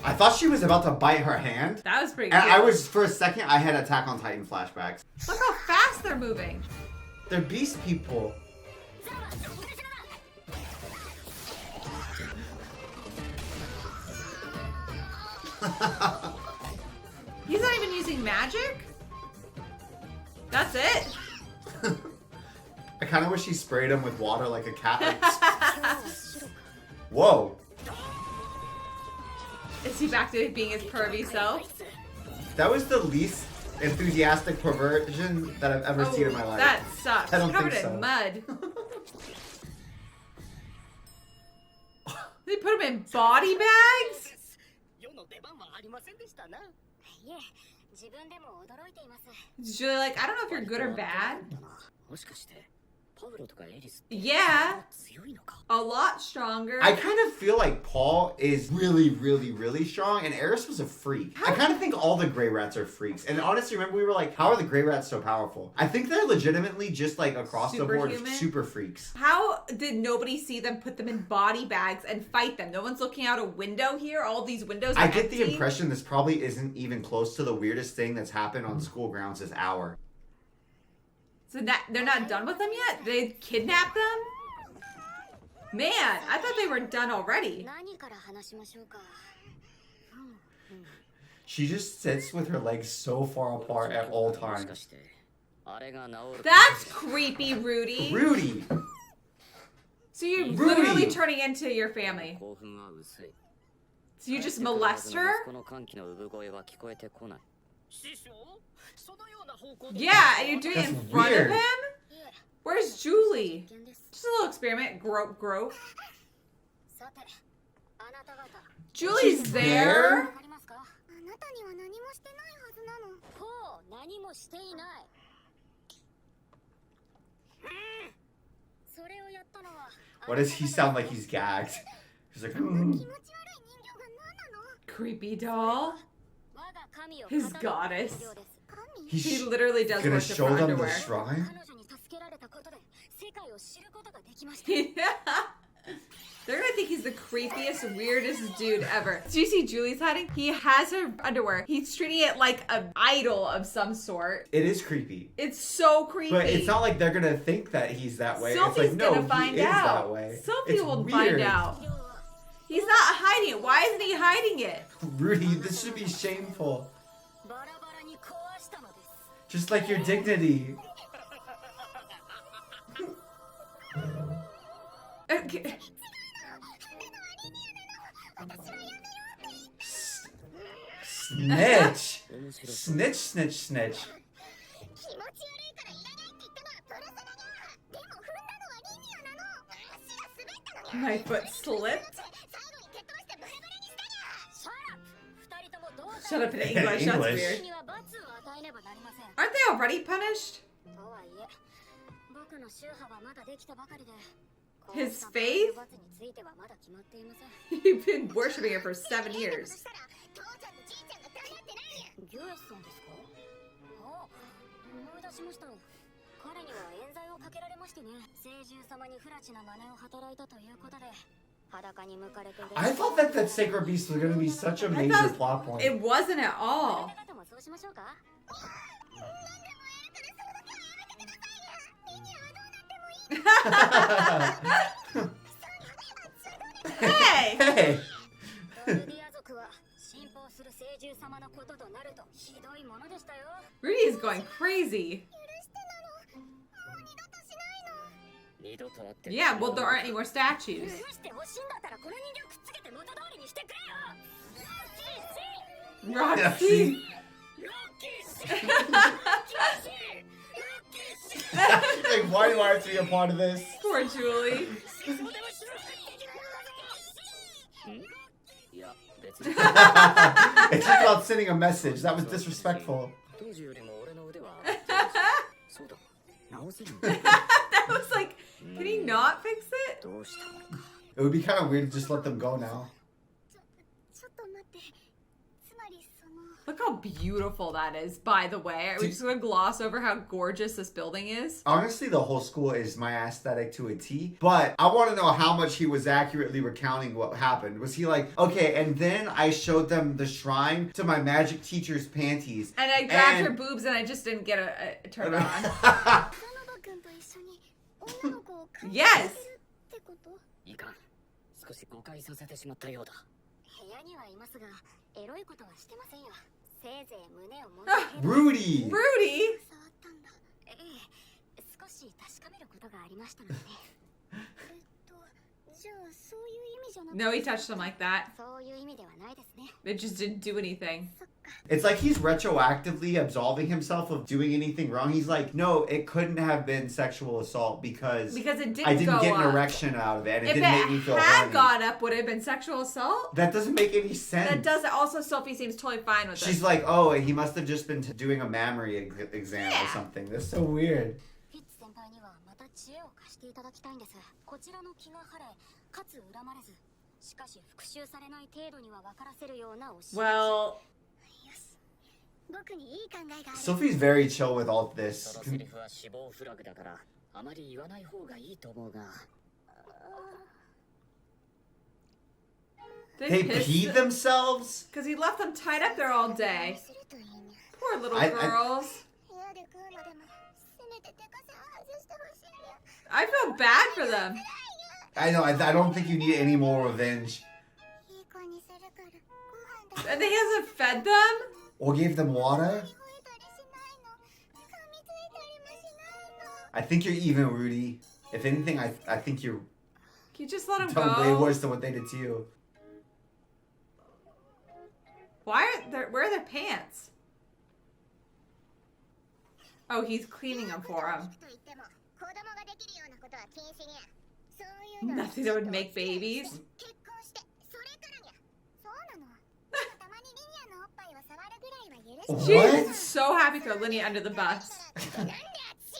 I thought she was about to bite her hand. That was pretty And cute. I was, for a second, I had Attack on Titan flashbacks. Look how fast they're moving. They're beast people. He's not even using magic? That's it? I kind of wish he sprayed him with water like a cat. Whoa. Is he back to being his pervy self? That was the least enthusiastic perversion that I've ever seen in my life. That sucks. I don't Covered think so. in mud. They put him in body bags? 世の出番はありませんでしたな。いえ、自分でも驚いています。 Julie, like, I don't know if you're good or bad. もしかしてパブロとかエリス Yeah, 強いのか a lot stronger. I kind of feel like Paul is really, really, really strong, and Eris was a freak. I kind of think all the Grey Rats are freaks. And honestly, remember we were like, how are the Grey Rats so powerful? I think they're legitimately just like across the board Superhuman? super freaks. How did nobody see them put them in body bags and fight them? No one's looking out a window here. All these windows are I get the empty. impression this probably isn't even close to the weirdest thing that's happened on school grounds this hour. So they're not done with them yet? They kidnapped them? Man, I thought they were done already. 何から話しましょうか。 She just sits with her legs so far apart at all もしか times. してあれが治る That's creepy, Rudy. Rudy! So you're Rudy! literally turning into your family. 興奮は薄い So you just molest her? 息子の歓喜の産声は聞こえてこない 師匠そのような方向で Yeah, and you're doing it in That's front weird. of him? Where's Julie? 危険です。 Just a little experiment. Grope, grope. さて、あなた方。 Julie's She's there? わかりますか？あなたには何もしてないはずなの。ほう、何もしていない。それをやったのは。 Why does he sound like he's gagged? He's like, 気持ち悪い人形が何なの？ Creepy doll. 我が神を His 語る goddess. 人形です。神？ he's He literally does gonna worship show her them the underwear. shrine? 彼女に助けられたことで世界を知ることができました。 Yeah. They're gonna think he's the creepiest, weirdest dude ever. Do you see Julie's hiding? He has her underwear. He's treating it like an idol of some sort. It is creepy. It's so creepy. But it's not like they're gonna think that he's that way. Sophie's it's like, no, gonna find he is out. that way. Sophie It's will weird. find out. He's not hiding it. Why isn't he hiding it? Rudy, this should be shameful. バラバラに壊したのです。 Just like your dignity. Okay. Snitch. 面白い Snitch, snitch, snitch. 気持ち悪いからいらないって言ったのはブルサだな。でも踏んだのはリニアなの。足が滑ったのに。 My foot slipped. 最後に蹴っ飛ばしてブレブレにしたにゃ。シャラップ。二人ともどう Shut up in English. That's English. weird. には罰を与えねばなりません。 Aren't they already punished? とはいえ、僕の宗派はまだできたばかりで。 His faith? 罰についてはまだ決まっていません。 You've been worshiping her for 7 years. したら父ちゃんとじいちゃんが黙ってないや。ギュエスさんですか？あ、思い出しました。彼には冤罪をかけられましてね。聖獣様に不埒な真似を働いたということで、裸に向かれて。 I thought that Sacred Beast was gonna be such a I major thought plot point. it wasn't at あ all. なた方もそうしましょうか？何でもやるからそれだけはやめてくださいよ。リニアはどうなってもいい。 Hey! Hey! ドルディア族は信奉する聖獣様のこととなるとひどいものでしたよ。 Rudy is going crazy. 許してなの。もう二度としないの。二度と会って Yeah, well, there aren't any more statues. 許してほしいんだったらこの人形くっつけて元通りにしてくれよ。Roxy. Like, why do I have to be a part of this? Poor Julie. いや別に It's just about sending a message. That was disrespectful. 当時よりも俺の腕はそうだ直せる That was like, can he not fix it? どうしたのか It would be kind of weird to just let them go now. ちょっと待って。つ Look how beautiful that is, by the way. Are we just going to gloss over how gorgeous this building is? Honestly, the whole school is my aesthetic to a T. But I want to know how much he was accurately recounting what happened. Was he like, okay, and then I showed them the shrine to my magic teacher's panties. And I grabbed her boobs and I just didn't get a turn on. Yes! いかん。少し誤解させてしまったようだ。部屋にはいますが、エロいことはしてませんよ。せいぜい胸を揉んで Rudy! Rudy! 触ったんだ。ええ、少し確かめることがありましたので。じゃあそういう意味じゃなくて。 No, he touched him like that. そういう意味ではないですね。 It just didn't do anything. It's like he's retroactively absolving himself of doing anything wrong. He's like, no, it couldn't have been sexual assault because it didn't I didn't go get an up. erection out of it, and it If didn't make me it feel had horny. gone up, would it have been sexual assault? That doesn't make any sense. That doesn't. Also, Sophie seems totally fine with She's it. like, oh, he must have just been doing a mammary exam or Yeah. something. That's so weird. フィッツ先輩にはまた知恵を貸していただきたいんです。こちらの気が晴れ、かつ恨まれず、しかし復讐されない程度には分からせるような教え。 Well, 僕にいい考えがある。 Sophie's very chill with all そ this. のセリフは死亡フラグだから、あまり言わない方がいいと思うが。They peed themselves? Because he left them tied up there all day. するといいね。 Poor little I- girls. 部屋で食うのでも、せめて手枷を外してほしいんだ。 I feel bad for them. I know, I don't think you need any more revenge. いい子にするから、ご飯だ And he hasn't fed them? Or gave them water? け吠えたりしないの。噛みついたりもしないの。 I think you're even, Rudy. If anything, I think you're Can you just let him done way go? worse than what they did to you. Where are their pants? Oh, he's cleaning them for him. と言っても、子供ができるようなことは禁止にゃ。そういうのは Nothing that would make babies. 結婚して、それからにゃ。そうなの。たまにリニアのおっぱいを触るぐらいは許して What? She's so happy to throw Linny under the bus. なんであっち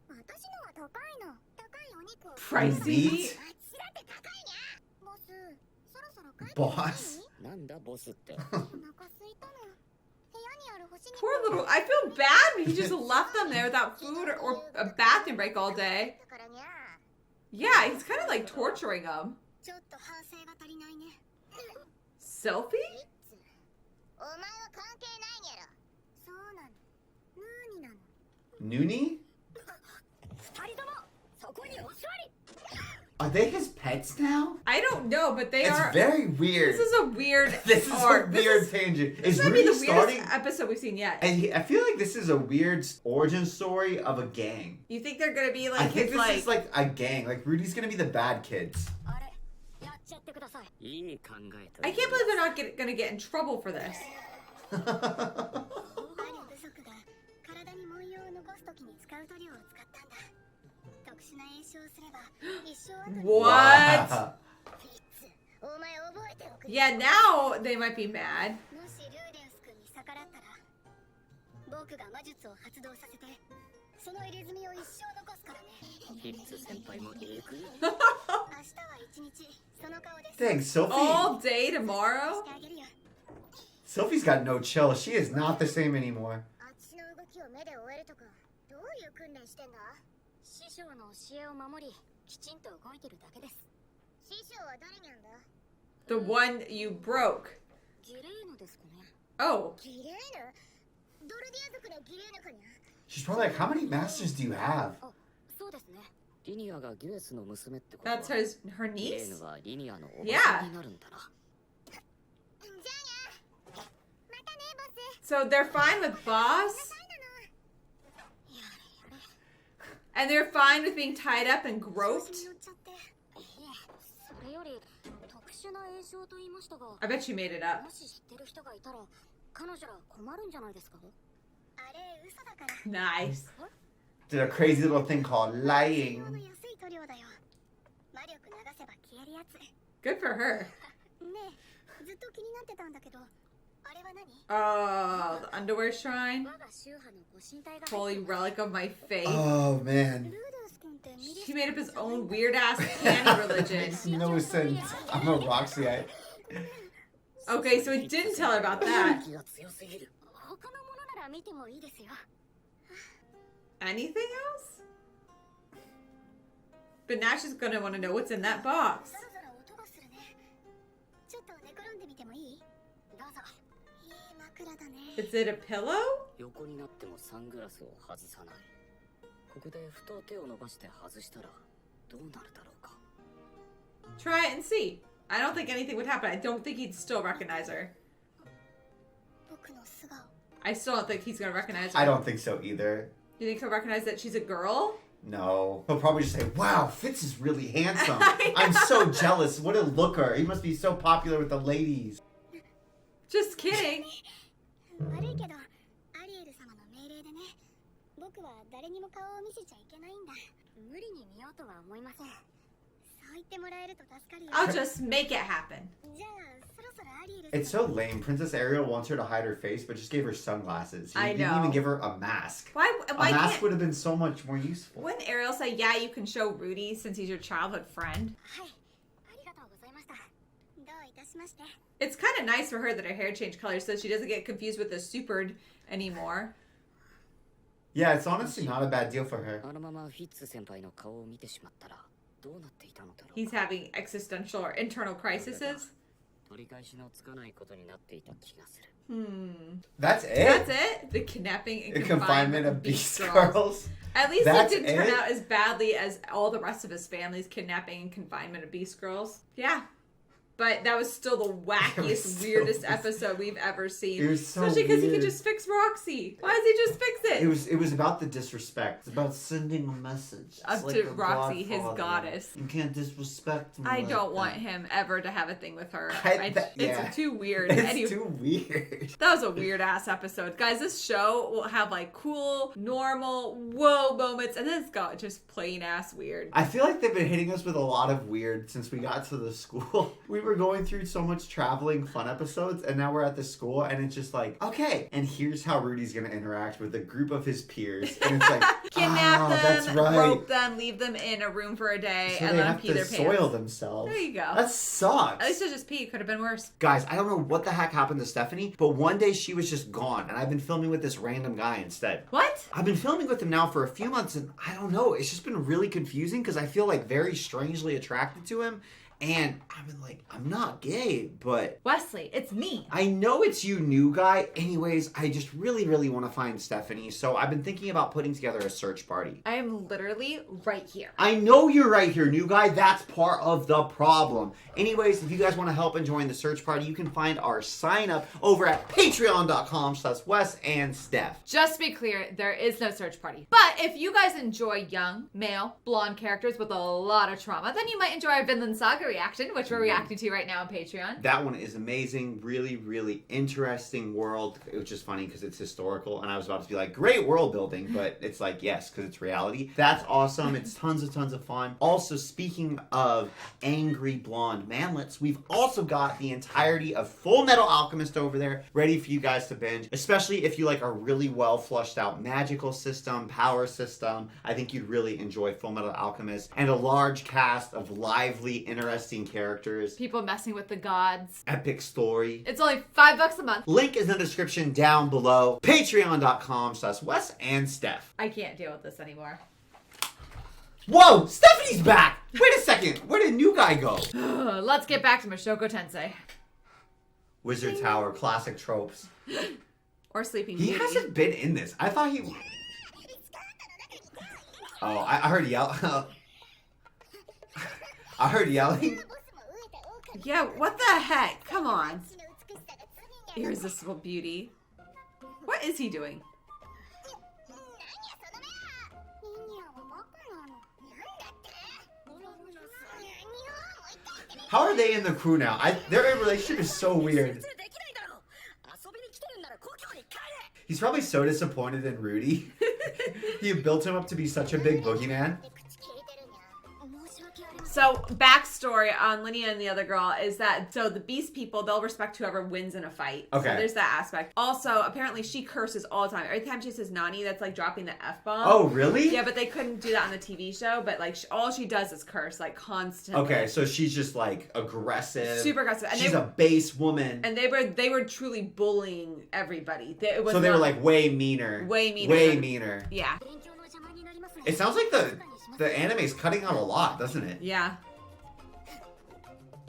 私のは高いの。高いお肉を。 Pricey. Meat? あっちだって高いにゃ。ボス、そろそろ帰って Boss? なんだボスって。お腹空いたの。部屋にある干し肉 Poor little. I feel bad when he just left them there without food or a bathroom break all day. だからにゃ。 Yeah, he's kind of like torturing them. ちょっと反省が足りないね。 Sophie? お前は関係ないにゃろ。そうなの。何なの。 Noonie? 二人ともそこにお座り。 Are they his pets now? I don't know, but they It's are. very weird. This is a weird. This is arc. a This weird is- tangent. This Is might be Rudy the starting? weirdest episode we've seen yet. I feel like this is a weird origin story of a gang. You think they're gonna be I like think his this like? is like a gang. Like Rudy's gonna be the bad kids. あれ、やっちゃってください。いい考えと。 I can't believe they're not gonna get in trouble for this. 魔力不足が体に文様を残すときに使う塗料を使ったんだ。特殊な炎症をすれば一生後に What? フィッツ、お前覚えておく。 Yeah, now they might be mad. もしルーデウス君に逆らったら、僕が魔術を発動させて、その入れ墨を一生残すからね。ヒッツ先輩もえぐい。明日は一日その顔です。 Dang, Sophie. All day tomorrow? してあげるよ。 Sophie's got no chill. She is not the same anymore. あっちの動きを目で追えるとか、どういう訓練してんだ？師匠の教えを守り、きちんと動いてるだけです。師匠は誰にゃんだ？ The one you broke. ギレーヌですかね。 Oh, ギレーヌ？ドルディア族のギレーヌかにゃ。 She's probably like, how many masters do you have? あ、そうですね。リニアがギュエスの娘ってことは。 that's her リレ niece. ーヌはリニアのおば Yeah. さんになるんだな。じゃあにゃ。またね、ボス。 So they're fine with boss, やれやれ。 and they're fine with being tied up and groped. 調子に乗っちゃって。いえ、それより特殊な炎症と言いましたが、 I bet you made it up. もし知ってる人がいたら、彼女ら困るんじゃないですか？あれ嘘だから。 Nice. Did a crazy little thing called 用 lying. の安い塗料だよ。魔力流せば消えるやつ。 Good for her. ねえ、ずっと気になってたんだけど、あれは何？ Oh, the underwear shrine. 我が宗派のご神体が。 Holy relic of my faith. Oh ル man. ーデウス君ってミレス He made up his own weird ass candy religion. Makes no sense. I'm a Roxy. Okay, so he didn't tell her about that. 他のものなら見てもいいですよ。 Anything else? But now she's gonna want to know what's in that box. そろそろ音がするね。ちょっと寝転んでみてもいい？どうぞ。いい枕だね。 Is it a pillow? 横になってもサングラスを外さない。ここでふと手を伸ばして外したらどうなるだろうか。 Try it and see. I don't think anything would happen. I don't think he'd still recognize her. 僕の素顔。 I still don't think he's gonna recognize her. I don't think so either. You think he'll recognize that she's a girl? No. He'll probably just say, wow, Fitz is really handsome. I'm so jealous. What a looker. He must be so popular with the ladies. Just kidding. 悪いけど、アリエル様の命令でね。僕は誰にも顔を見せちゃいけないんだ。無理に見ようとは思いません。そう言ってもらえると助かるよ。 I'll just make it happen. じゃあ、そろそろアリエル様。 It's so lame. Princess Ariel wants her to hide her face, but just gave her sunglasses. He I didn't know. even give her a mask. Why A mask can't... would have been so much more useful. Wouldn't Ariel say, yeah, you can show Rudy since he's your childhood friend? はい、ありがとうございました。どういたしまして。 It's kind of nice for her that her hair changed color so she doesn't get confused with the supered anymore. Yeah, it's honestly not a bad deal for her. あのままフィッツ先輩の顔を見てしまったらどうなっていたのだろう He's か。 having existential or internal crises. 取り返しのつかないことになっていた気がする。 That's it? That's it? The kidnapping and The confinement of beast beast girls. girls? At least That's it didn't turn it? out as badly as all the rest of his family's kidnapping and confinement of beast girls. Yeah. But that was still the wackiest, so weirdest bizarre. episode we've ever seen. It was so Especially because he could weird. just fix Roxy. Why does he just fix it? It was about the disrespect. It's about sending a message. It's Up like to the Roxy, his Godfather. goddess. You can't disrespect me. I like don't want that. him ever to have a thing with her. Yeah. It's too weird. It's Anyway, too weird. that was a weird ass episode. Guys, this show will have like cool, normal, whoa moments, and then it's got just plain ass weird. I feel like they've been hitting us with a lot of weird since we got to the school. We were going through so much traveling fun episodes, and now we're at the school, and it's just like, okay, and here's how Rudy's gonna interact with a group of his peers, and it's like, Kidnap them, that's right. rope them, leave them in a room for a day, So and they let them have pee to their soil pants. themselves. There you go. That sucks. At least it just pee. Could have been worse. Guys, I don't know what the heck happened to Stephanie, but one day she was just gone, and I've been filming with this random guy instead. What? I've been filming with him now for a few months, and I don't know, it's just been really confusing because I feel like very strangely attracted to him, and I've been like, I'm not gay, but Wesley, it's me. I know it's you, new guy. Anyways, I just really, really want to find Stephanie, so I've been thinking about putting together a search party. I am literally right here. I know you're right here, new guy. That's part of the problem. Anyways, if you guys want to help and join the search party, you can find our sign up over at patreon.com/Wes and Steph. Just to be clear, there is no search party. But if you guys enjoy young, male, blonde characters with a lot of trauma, then you might enjoy our Vinland Saga reaction, which we're reacting to right now on Patreon. That one is amazing. Really, really interesting world. Which is funny because it's historical, and I was about to be like, great world building, but it's like, yes, because it's reality. That's awesome. It's tons of fun. Also, speaking of angry blonde manlets, we've also got the entirety of Full Metal Alchemist over there, ready for you guys to binge, especially if you like a really well flushed out magical system, power system. I think you'd really enjoy Full Metal Alchemist, and a large cast of lively, interesting characters. People messing with the gods. Epic story. It's only $5 a month. Link is in the description down below. Patreon.com/Wes and Steph. I can't deal with this anymore. Whoa! Stephanie's back! Wait a second. Where did new guy go? Let's get back to Mushoku Tensei. Wizard Tower, classic tropes. Or Sleeping He Beauty. hasn't been in this. I thought he... Oh, I heard yell. I heard yelling. Yeah, what the heck? Come on. Irresistible beauty. What is he doing? How are they in the crew now? Their relationship is so weird. He's probably so disappointed in Rudy. He built him up to be such a big boogeyman. So, backstory on Linnea and the other girl is that, so the beast people, they'll respect whoever wins in a fight. Okay. So there's that aspect. Also, apparently she curses all the time. Every time she says Nani, that's like dropping the F-bomb. Oh, really? Yeah, but they couldn't do that on the TV show. But like, all she does is curse, like constantly. Okay, so she's just like aggressive. Super aggressive. And she's a base woman. And they were truly bullying everybody. They were like way meaner. Way meaner. Way meaner. Yeah. It sounds like the anime's cutting out a lot, doesn't it? Yeah.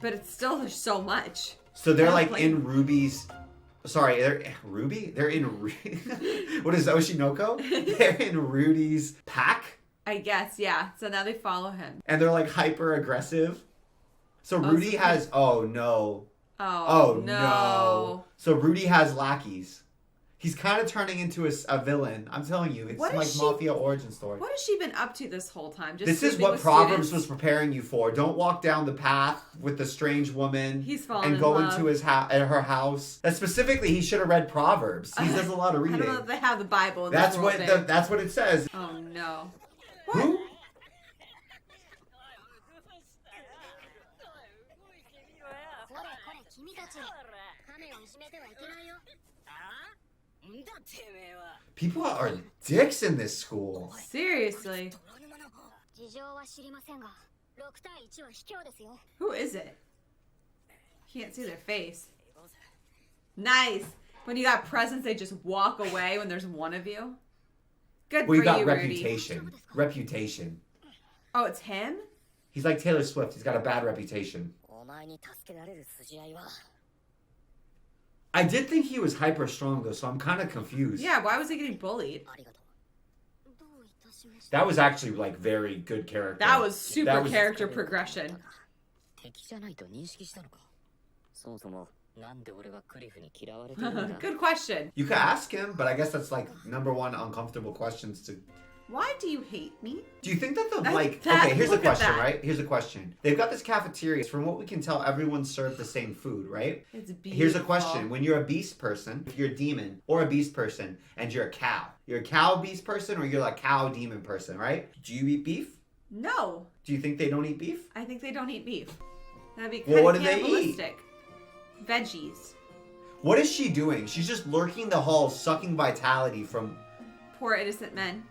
But it's still, there's so much. So they're like in Ruby's... Sorry, Ruby? They're in... What is Oshinoko? They're in Rudy's pack? I guess, yeah. So now they follow him. And they're like hyper aggressive. So Rudy has... Oh, no. Oh, no. So Rudy has lackeys. He's kind of turning into a villain. I'm telling you, it's like Mafia origin story. What has she been up to this whole time? Just this is what Proverbs was preparing you for. Don't walk down the path with the strange woman. He's fallen and go in love. into her house. That specifically, he should have read Proverbs. He does a lot of reading. I don't know if they have the Bible. In that's what that's what it says. Oh no! What? Who? People are dicks in this school. Seriously. Who is it? Can't see their face. Nice. When you got presents, they just walk away when there's one of you. Good for you, got Rudy. reputation. Reputation. Oh, it's him? He's like Taylor Swift. He's got a bad reputation. I did think he was hyper strong though, so I'm kind of confused. Yeah, why was he getting bullied? That was actually like very good character. That was super character progression. Good question. You could ask him, but I guess that's like number one uncomfortable questions to... Why do you hate me? Do you think that okay, here's a question, right? Here's a question. They've got this cafeteria. From what we can tell, everyone's served the same food, right? It's beautiful. Here's a question. When you're a beast person, if you're a demon or a beast person, and you're a cow beast person or you're a cow demon person, right? Do you eat beef? No. Do you think they don't eat beef? I think they don't eat beef. That'd be kind of cannibalistic. Veggies. What is she doing? She's just lurking the halls, sucking vitality from... Poor innocent men.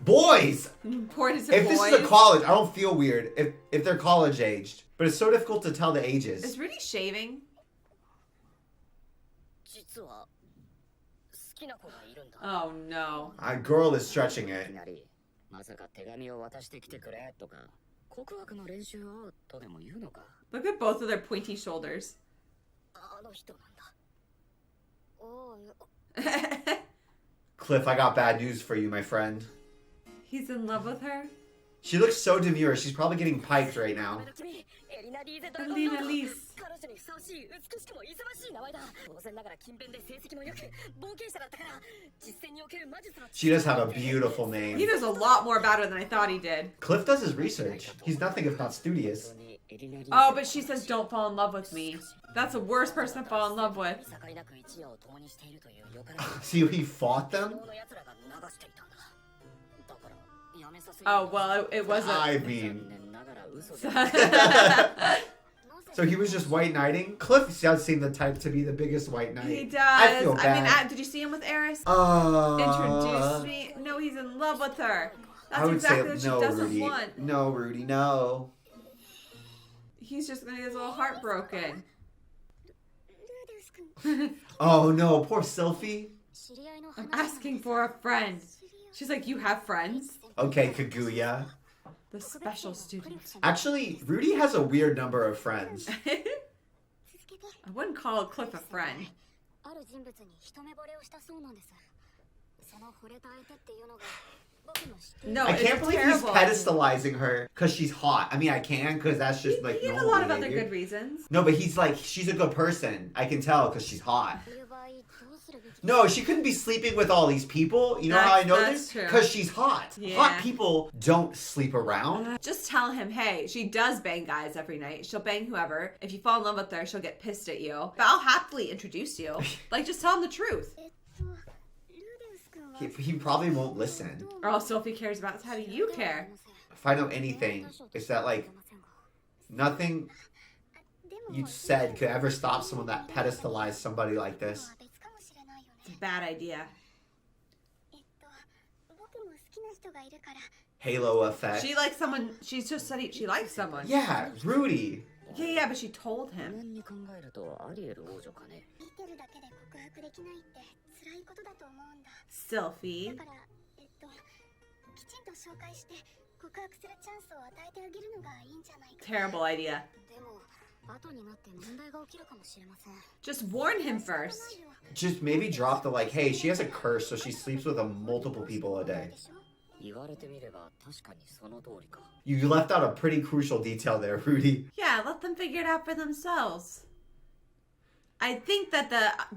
Boys! Poor innocent boys. If this is a college, I don't feel weird if they're college aged. But it's so difficult to tell the ages. Is Rudy shaving? Oh no. A girl is stretching it. Look at both of their pointy shoulders. Cliff, I got bad news for you, my friend. He's in love with her? She looks so demure. She's probably getting piped right now. Alina Lise. She does have a beautiful name. He does a lot more about her than I thought he did. Cliff does his research. He's nothing if not studious. Oh, but she says don't fall in love with me. That's the worst person to fall in love with. See, he fought them? Oh, well, it wasn't. I mean... So he was just white knighting? Cliff does seem the type to be the biggest white knight. He does. I feel bad. I mean, did you see him with Eris? Introduce me. No, he's in love with her. That's exactly what she doesn't want. No, Rudy, no. He's just gonna get his little heart broken. Oh no, poor Sylphie. I'm asking for a friend. She's like, you have friends? Okay, Kaguya. The special student. Actually, Rudy has a weird number of friends. I wouldn't call Cliff a friend. No, I can't believe he's pedestalizing her because she's hot. I mean, I can because that's just like he has a lot of other good reasons. No, but he's like, she's a good person. I can tell because she's hot. No, she couldn't be sleeping with all these people. You know how I know this? Because she's hot. Yeah. Hot people don't sleep around. Just tell him, hey, she does bang guys every night. She'll bang whoever. If you fall in love with her, she'll get pissed at you. But I'll happily introduce you. Like, just tell him the truth. He probably won't listen. Or else Sophie cares about it. How do you care? if I know anything, it's that, like, nothing you said could ever stop someone that pedestalized somebody like this. It's a bad idea. Halo effect. She likes someone. She's just said she likes someone. Yeah, Rudy. Yeah, but she told him. Sylphie. Terrible idea. Just warn him first. Just maybe drop the, like, hey, she has a curse, so she sleeps with multiple people a day. You left out a pretty crucial detail there, Rudy. Yeah, let them figure it out for themselves. I think that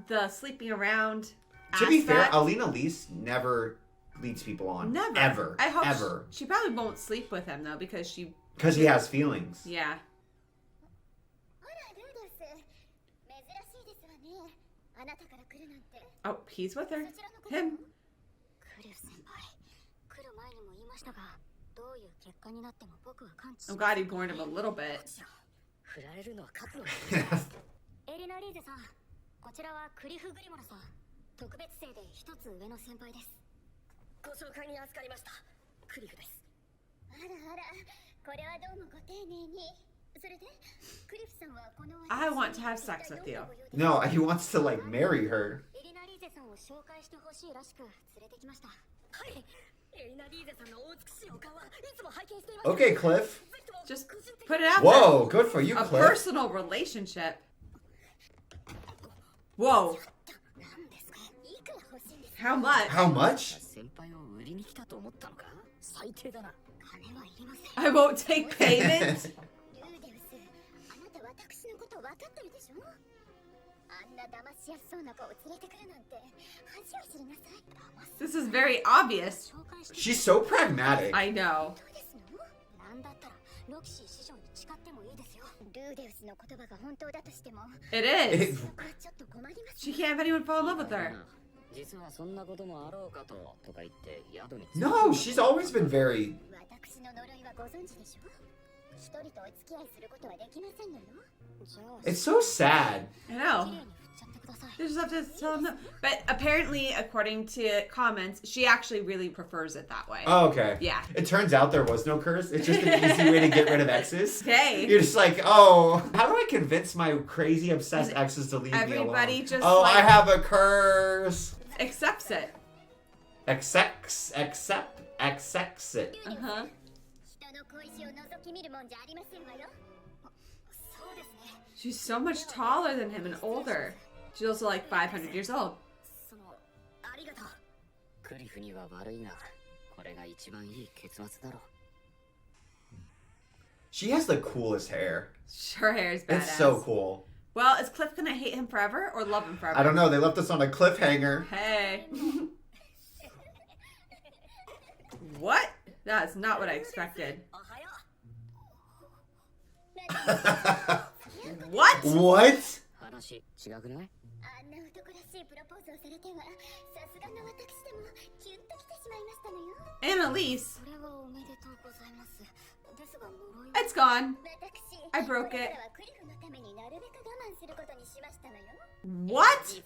the sleeping around To be fair, aspect- Alina Lise never leads people on. Never. Ever. I hope ever. She probably won't sleep with him, though, because she... Because he has feelings. Yeah. Oh, he's with her. Him. I'm glad he warned him a little bit. エリナ・リーゼさん、こちらはクリフ・グリモラさん、特別生で一つ上の先輩です。ご紹介に預かりました。クリフです。あらあら、これはどうもご丁寧に。それで、クリフさんはこの I want to have sex with you. No, he wants to, like, marry her. エリナ・リーゼさんを紹介してほしいらしく連れてきました。はい。エリナ・リーゼさんのお美しいお顔はいつも拝見しています。Okay, Cliff. Just put it out Whoa, good for you, there. A Cliff. personal relationship. Whoa. How much? How much? I won't take payment. This is very obvious. She's so pragmatic. I know. It is. She can't have anyone fall in love with her. No, she's always been very... It's so sad. I know. You just have to tell them no. But apparently, according to comments, she actually really prefers it that way. Oh, okay. Yeah. It turns out there was no curse. It's just an easy way to get rid of exes. Hey. You're just like, oh, how do I convince my crazy obsessed exes to leave me alone? Everybody just oh, like, I have a curse. accepts it. Accepts it. Uh-huh. She's so much taller than him and older. She's also like 500 years old. She has the coolest hair. Her hair is badass. It's so cool. Well, is Cliff gonna hate him forever or love him forever? I don't know. They left us on a cliffhanger. Hey. What? That's not what I expected. What? What? Annalise. It's gone. I broke it. What?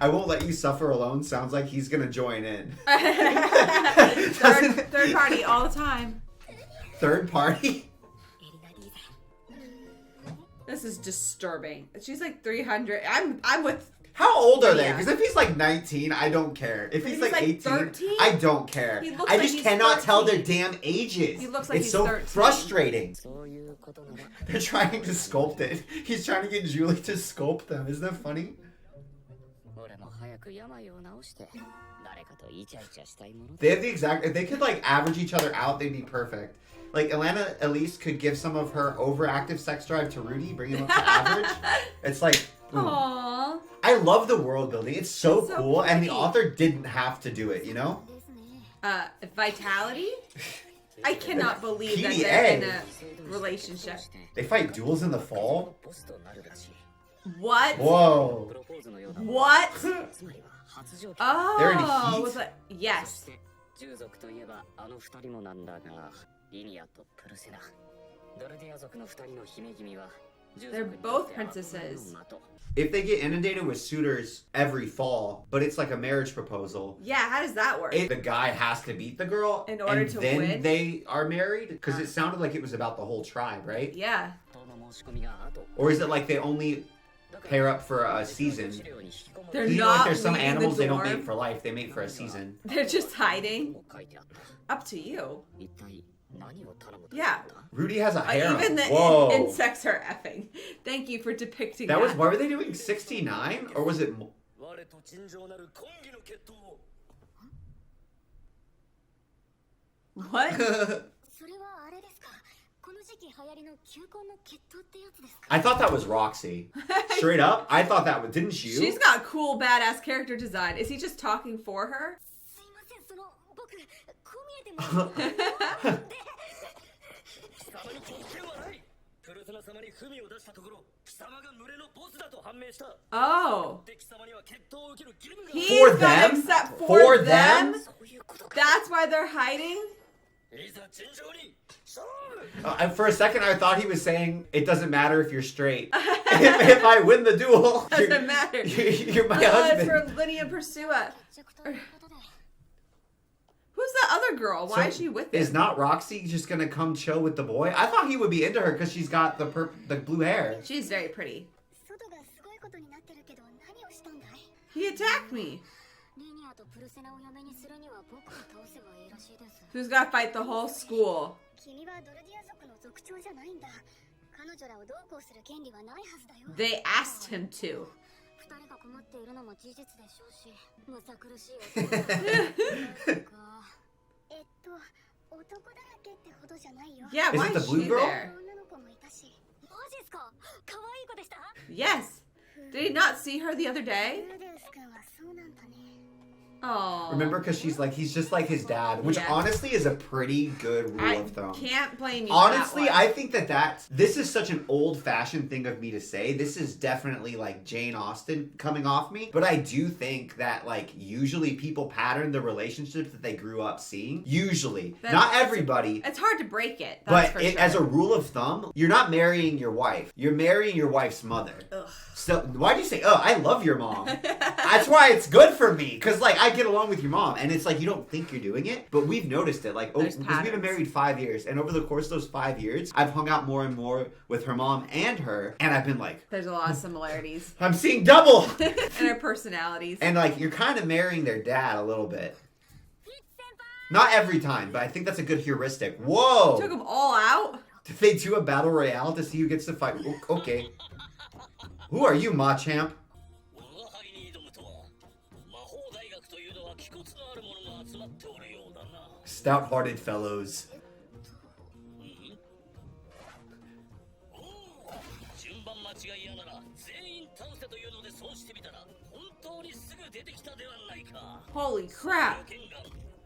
I won't let you suffer alone. Sounds like he's gonna join in. third party all the time. Third party? This is disturbing. She's like 300. I'm with. How old are they? Yeah. Because if he's like 19, I don't care. If he's like 18, 13? I don't care. He looks I like just he's cannot 13. tell their damn ages. He looks like it's he's so 13. frustrating. They're trying to sculpt it. He's trying to get Julie to sculpt them. Isn't that funny? They have the exact... If they could like average each other out, they'd be perfect. Like, Alana at least could give some of her overactive sex drive to Rudy, bring him up to average. It's like... Aww. I love the world building. It's so cool, and the pretty. author didn't have to do it, you know? Vitality? I cannot believe that PDA. they're in a relationship. They fight duels in the fall? What? Whoa. What? They're in Oh, heat? it was like, yes. 従属といえばあの二人もなんだが、リニアとプルセナ。ドルディア族の二人の姫君は、They're both princesses. If they get inundated with suitors every fall, but it's like a marriage proposal. Yeah, how does that work? The guy has to beat the girl In order and to then win? they are married? Because it sounded like it was about the whole tribe, right? Yeah. Or is it like they only pair up for a season? They're You know, not like there's some leaving the animals they don't dorm. mate for life, they mate for a season. They're just hiding. Up to you. Yeah. Rudy has a harem. Even the Whoa. insects are effing. Thank you for depicting that. That was, what were they doing? 69? Or was it... What? それはあれですか。この時期流行りの球根の血統ってやつですか。 I thought that was Roxy. Straight up, I thought that was... Didn't you? She's got cool, badass character design. Is he just talking for her? すいません、僕こう見えても。貴様に特権はない。プルセナ様に文を出したところ、貴様が群れのボスだと判明した。 Oh. で貴様には決闘を受ける義務が。 He's For gonna them? accept For for them? them? That's why they're hiding? いざ尋常に勝負。 For a second, I thought he was saying, it doesn't matter if you're straight. if I win the duel, Doesn't matter. You're my It's husband. for Lydia Pursua. 決着ということで。 Who's the other girl? Why So, is she with Is him? not Roxy just gonna come chill with the boy? I thought he would be into her because she's got the blue hair. She's very pretty. 外がすごいことになってるけど何をしたんだい。 He attacked me. リニアとプルセナを嫁にするには僕を倒せばいいらしいです。 Who's gotta fight the whole school? 君はドルディア族の族長じゃないんだ。彼女らをどうこうする権利はないはずだよ。 They asked him to. 二人が困っているのも事実でしょうし、むさ苦しい男か。男だらけってほどじゃないよ。 Yeah, Is why it the is blue she girl? there? 女の子もいたし。マジっすか。可愛い子でした。 Yes. Did he not see her the other day? ルデウス君はそうなんだね。 Oh. Remember, because she's just like his dad, which Yeah. honestly is a pretty good rule I of thumb. can't blame you. Honestly, for that I think this is such an old-fashioned thing of me to say. This is definitely like Jane Austen coming off me. But I do think that like usually people pattern the relationships that they grew up seeing. Usually. Not everybody. It's hard to break it. That's But for sure. as a rule of thumb, you're not marrying your wife. You're marrying your wife's mother. Ugh. So why do you say, oh, I love your mom? That's why it's good for me. Because, like, I get along with your mom. And it's like, you don't think you're doing it. But we've noticed it. Like, There's because we've been patterns. married 5 years. And over the course of those 5 years, I've hung out more and more with her mom and her. And I've been like, There's a lot of similarities I'm seeing double. in their personalities. And, like, you're kind of marrying their dad a little bit. Not every time, but I think that's a good heuristic. Whoa! Took them all out. Did they do a battle royale to see who gets to fight? Okay. Who are you, Machamp? 我が輩に挑むとは魔法大学というのは気骨のある者が集まっておるようだな。 Stout-hearted fellows. おお、順番間違いやなら全員倒せというのでそうしてみたら本当にすぐ出てきたではないか。 Holy crap. 剣が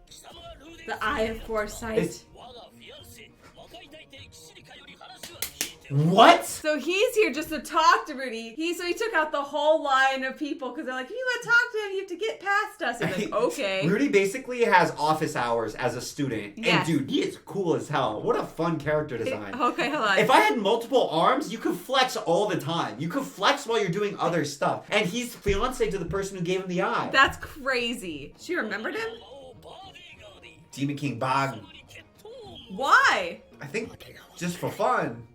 貴様がルーデン The Eye of Foresight. It's- 我がフィアンセ魔界大帝キシリカより話は聞いておる。 What? So he's here just to talk to Rudy. He took out the whole line of people because they're like, if you want to talk to him, you have to get past us. He's like, okay. Rudy basically has office hours as a student. Yes. And dude, he is cool as hell. What a fun character design. Okay, hold on. If I had multiple arms, you could flex all the time. You could flex while you're doing other stuff. And he's fiance to the person who gave him the eye. That's crazy. She remembered him? 魔王バーディーガーディ Demon King Bog. 貴様に決闘を Why? I think just for fun.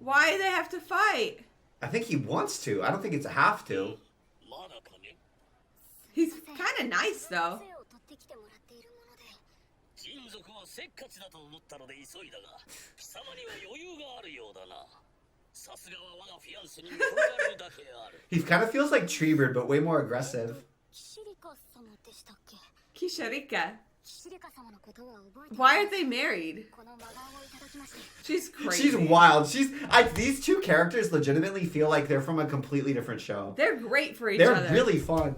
Why do they have to fight? I think he wants to. I don't think it's a have to. まだかね。 He's kind of nice, though. 杖を取ってきてもらっているもので。人族はせっかちだと思ったので急いだが貴様には余裕があるようだな。さすがは我がフィアンセに認められるだけある。 He kind of feels like Treebird, but way more aggressive. キシリカ様でしたっけ。 Kisharika. キシリカ様のことは覚えてい Why ま aren't す。 they married? この真顔をいただきまして。 She's crazy. She's wild. These two characters legitimately feel like they're from a completely different show. They're great for each They're other. really fun.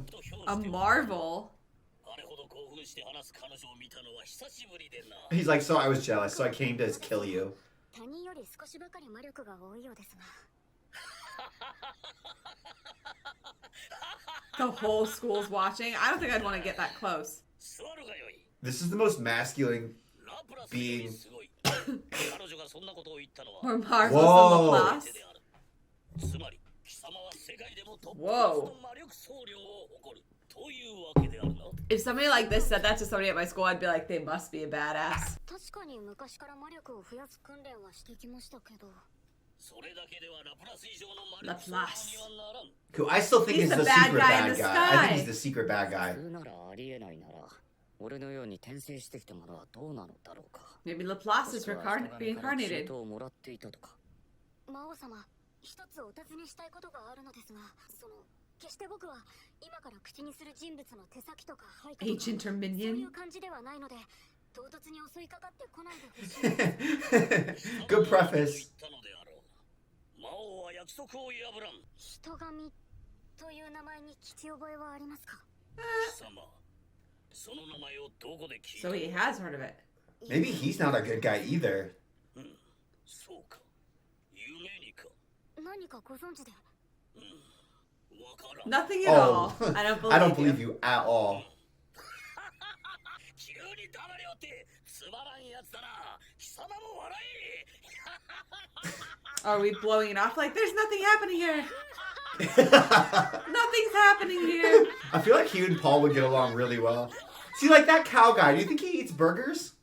A marvel. あれほど興奮して話す彼女を見たのは久しぶりでな。 He's like, so I was jealous, so I came to kill you. 他人より少しばかり魔力が多いようですが。The whole school's watching. I don't think I'd want to get that close. This is the most masculine being. More marvelous Whoa. than Laplace. Whoa. If somebody like this said that to somebody at my school, I'd be like, they must be a badass. 確かに昔から魔力を増やす訓練はしてきましたけど。 Laplace. Who I still think He's is the the bad secret guy in bad the guy. I sky. think he's the secret bad guy. 普通ならありえないなら俺のように転生してきたものはどうなのだろうか。 Maybe Laplace is もしくは人神からチー reincarnated. トをもらっていたとか。魔王様、一つお尋ねしたいことがあるのですが、決して僕は今から口にする人物の手先とか配下とか Agent or そうい minion? う感じではないので、唐突に襲いかかってこないでほしい。 Good preface. 人神という名前に聞き覚えはありますか？ So he has heard of it. Maybe he's not a good guy either. 何かご存知で？ Nothing at all. I don't believe, I don't believe you at all. Are we blowing it off like there's nothing happening here? Nothing's happening here. I feel like he and Paul would get along really well. See, like that cow guy, do you think he eats burgers?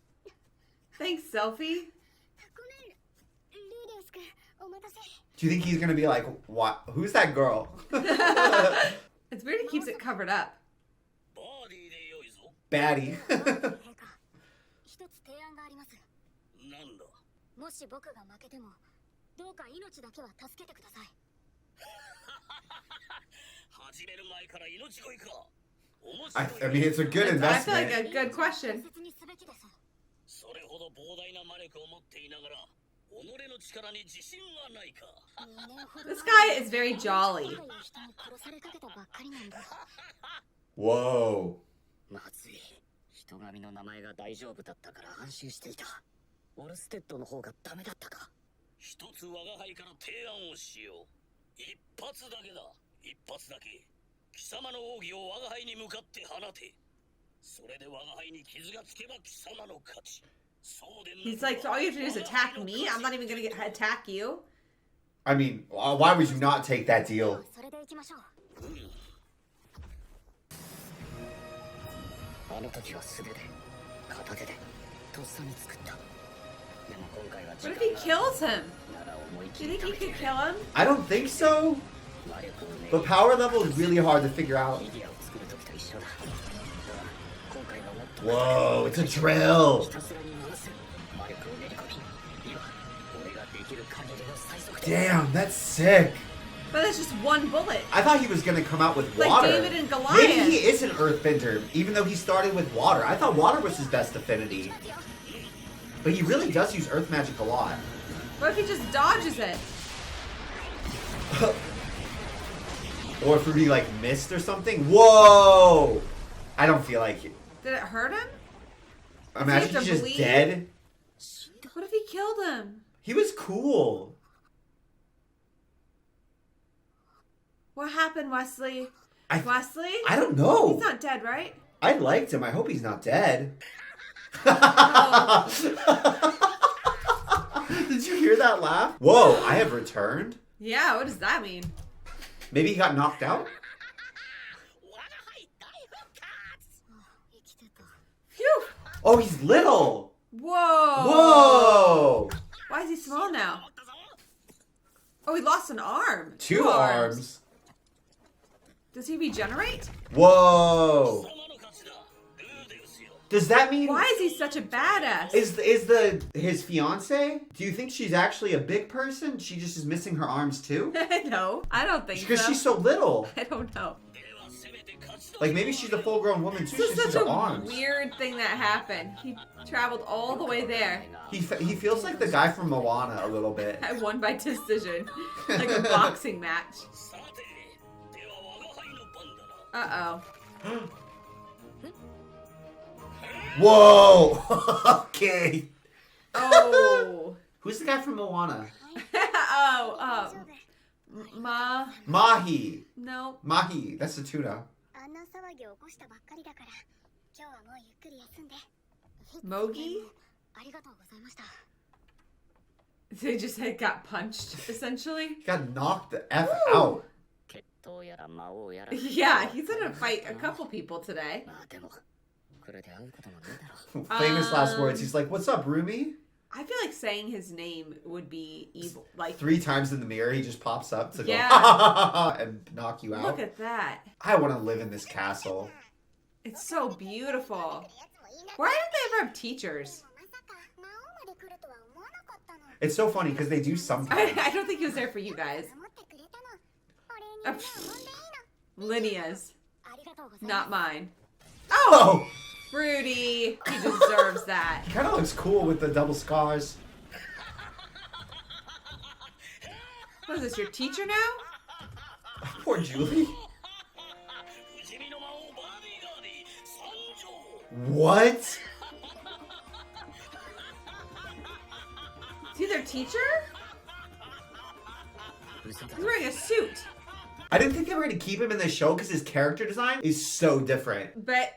Thanks, Selfie. ごめん、ルーデス君、お待たせ。 Do you think he's gonna be like, what? Who's that girl? It's weird he keeps it covered up. Baddie. 一つ提案があります。もし僕が負けても、どうか命だけは助けてください。 I mean, it's a good I feel like investment. a good question. 大切にすべきです。 This guy is very jolly. 人に殺されかけたばっかりなんだ。 Whoa. まずい。人神の名前が大丈夫だったから安心していた。オルステッドの方がダメだったか。一つ我が輩から提案をしよう。一発だけだ。一発だけ。貴様の奥義を我が輩に向かって放て。それで我が輩に傷がつけば貴様の勝ち。 He's like, so all you have to do is attack me? I'm not even gonna attack you. I mean, why would you not take that deal? それで行きましょう。あの時は素手で片手でとっさに作った。でも今回は What if he kills him? なら思い Do 切 you り think he could kill him? I don't think so. 魔力を The power level is really hard to figure out. フィギュアを作る時と一緒だ。だが今回はもっと Whoa, it's a drill. ひたすらに回す魔力を練り込み今俺ができる限りの最速で Damn, that's sick. But that's just one bullet. I thought he was gonna come out with Like water. David and Goliath. Maybe he is an earthbender, even though he started with water. I thought water was his best affinity. But he really does use earth magic a lot. What if he just dodges it? Or if he like missed or something. Whoa! I don't feel like it. Did it hurt him? Imagine have he's to just bleed? dead. What if he killed him? He was cool. What happened, Wesley? Wesley? I don't know. He's not dead, right? I liked him. I hope he's not dead. Did you hear that laugh? Whoa, I have returned? Yeah, what does that mean? Maybe he got knocked out? 生きてた。 Phew! Oh, he's little. Whoa! Whoa! Why is he small now? Oh, he lost an arm. Two arms. Does he regenerate? Whoa! Does that mean Why is he such a badass? is his fiance? Do you think she's actually a big person? She just is missing her arms too? No, I don't think Because so. she's so little. I don't know. Like maybe she's a full-grown woman too. This She's is just such her a arms. weird thing that happened. He traveled all the way there. He feels like the guy from Moana a little bit. I won by decision. Like a boxing match. Uh-oh. Whoa! Okay. Oh. Who's the guy from Moana? Oh, Mahi. No. Mahi. That's the tuna. あんな騒ぎを起こしたばっかりだから今日はもうゆっくり休んで Mogi? ありがとうございました They just got punched, essentially. He got knocked the F out. 決闘やら魔王やら Yeah, he's gonna fight a couple people today. まあでもこれで会うこともねえだろ Famous last words. He's like, "What's up, Rumi?" I feel like saying his name would be evil. Like, 3 times in the mirror, he just pops up to Yeah. go and knock you out. look at that. I want to live in this castle. It's so beautiful. Why don't they ever have teachers? まさか魔王まで来るとは思わなかったの It's so funny because they do sometimes. I don't think he was there for you guys. 守ってくれたのお礼にじゃあ飲んでいいの Lydia's, ありがとうございます not mine. Oh, Oh, Rudy, he deserves that. he kind of looks cool with the double scars. What is this, your teacher now? Poor Julie. 不死身の魔王バディガーディ参上 What? Is he their teacher? He's wearing a suit. I didn't think they were going to keep him in the show because his character design is so different. But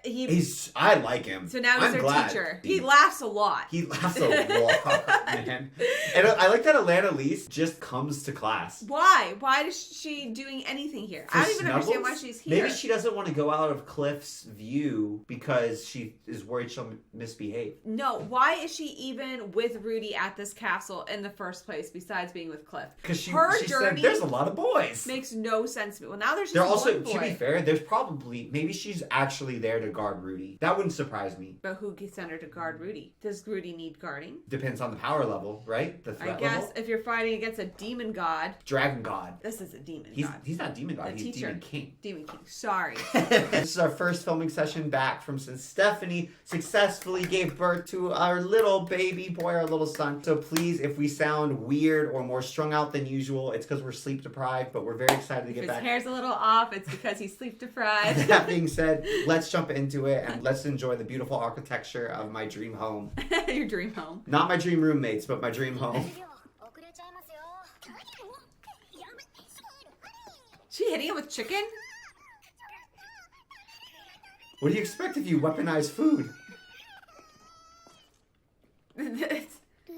I like him. so now he's I'm their glad. teacher. He laughs a lot. He laughs a lot, man. And I like that Alana Lise just comes to class. Why? Why is she doing anything here? I don't even understand why she's here. Maybe she doesn't want to go out of Cliff's view because she is worried she'll misbehave. No, why is she even with Rudy at this castle in the first place besides being with Cliff? Because she Her said journey there's a lot of boys. makes no sense to me. Well, now there's just They're also, one boy. to be fair, there's probably, maybe she's actually there to guard Rudy. That wouldn't surprise me. But who sent her to guard Rudy? Does Rudy need guarding? Depends on the power level, right? The I threat guess level. if you're fighting against a demon god, Dragon God. this is a demon He's god. not Demon God, The he's teacher. Demon King. Demon King. Sorry. This is our first filming session back from since Stephanie successfully gave birth to our little baby boy, our little son. So please, if we sound weird or more strung out than usual, it's because we're sleep deprived, but we're very excited to If get his back. hair's a little off, it's because he's sleep deprived. That being said, let's jump into it and let's enjoy the beautiful architecture of my dream home. Your dream home. Not my dream roommates, but my dream home. 遅れちゃいますよやめ She hitting him with chicken? What do you expect if you weaponize food?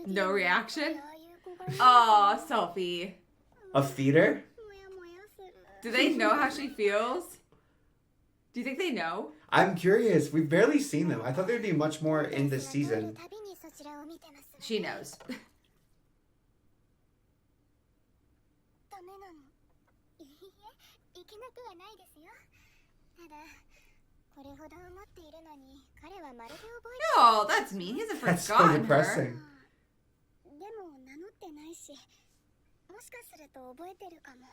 No reaction? Oh, Sophie. A feeder? もやもやする Do they know how she feels? Do you think they know? I'm curious. We've barely seen them. I thought there'd be much more in this season. 旅にそちらを見てます She knows. ダメなのいいえ行けなくはないですよただこれほど思っているのに彼はまるで覚え No, that's mean. He hasn't That's so forgotten her. depressing. でも名乗ってないしもしかすると覚えてるかも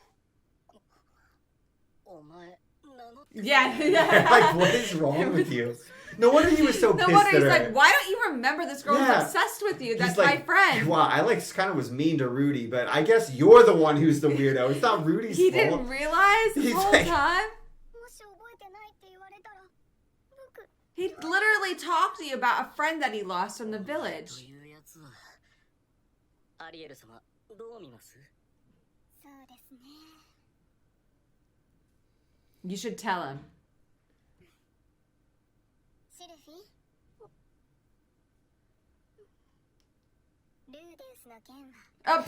お前名乗って Yeah. Like, what is wrong with you? No wonder he was so No pissed wonder at he's her. like, why don't you remember this girl Yeah. is obsessed with you? That's He's like, my friend. Wow, I like kind of was mean to Rudy, but I guess you're the one who's the weirdo. It's not Rudy's He fault. didn't realize the He's whole like- time? もし覚えてないって言われたら僕 He literally talked to you about a friend that he lost from the と village. いうやつはアリエル様どう見ます？そうですね You should tell him. シルフィルーデウスの件は Oh,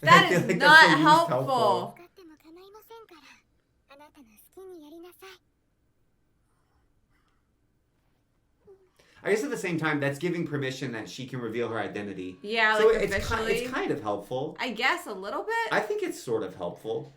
I that feel is like that's not so used helpful. helpful. 使っても構いませんからあなたの好きにやりなさい I guess at the same time, that's giving permission that she can reveal her identity. Yeah, So like it's officially. it's kind of helpful. I guess a little bit. I think it's sort of helpful.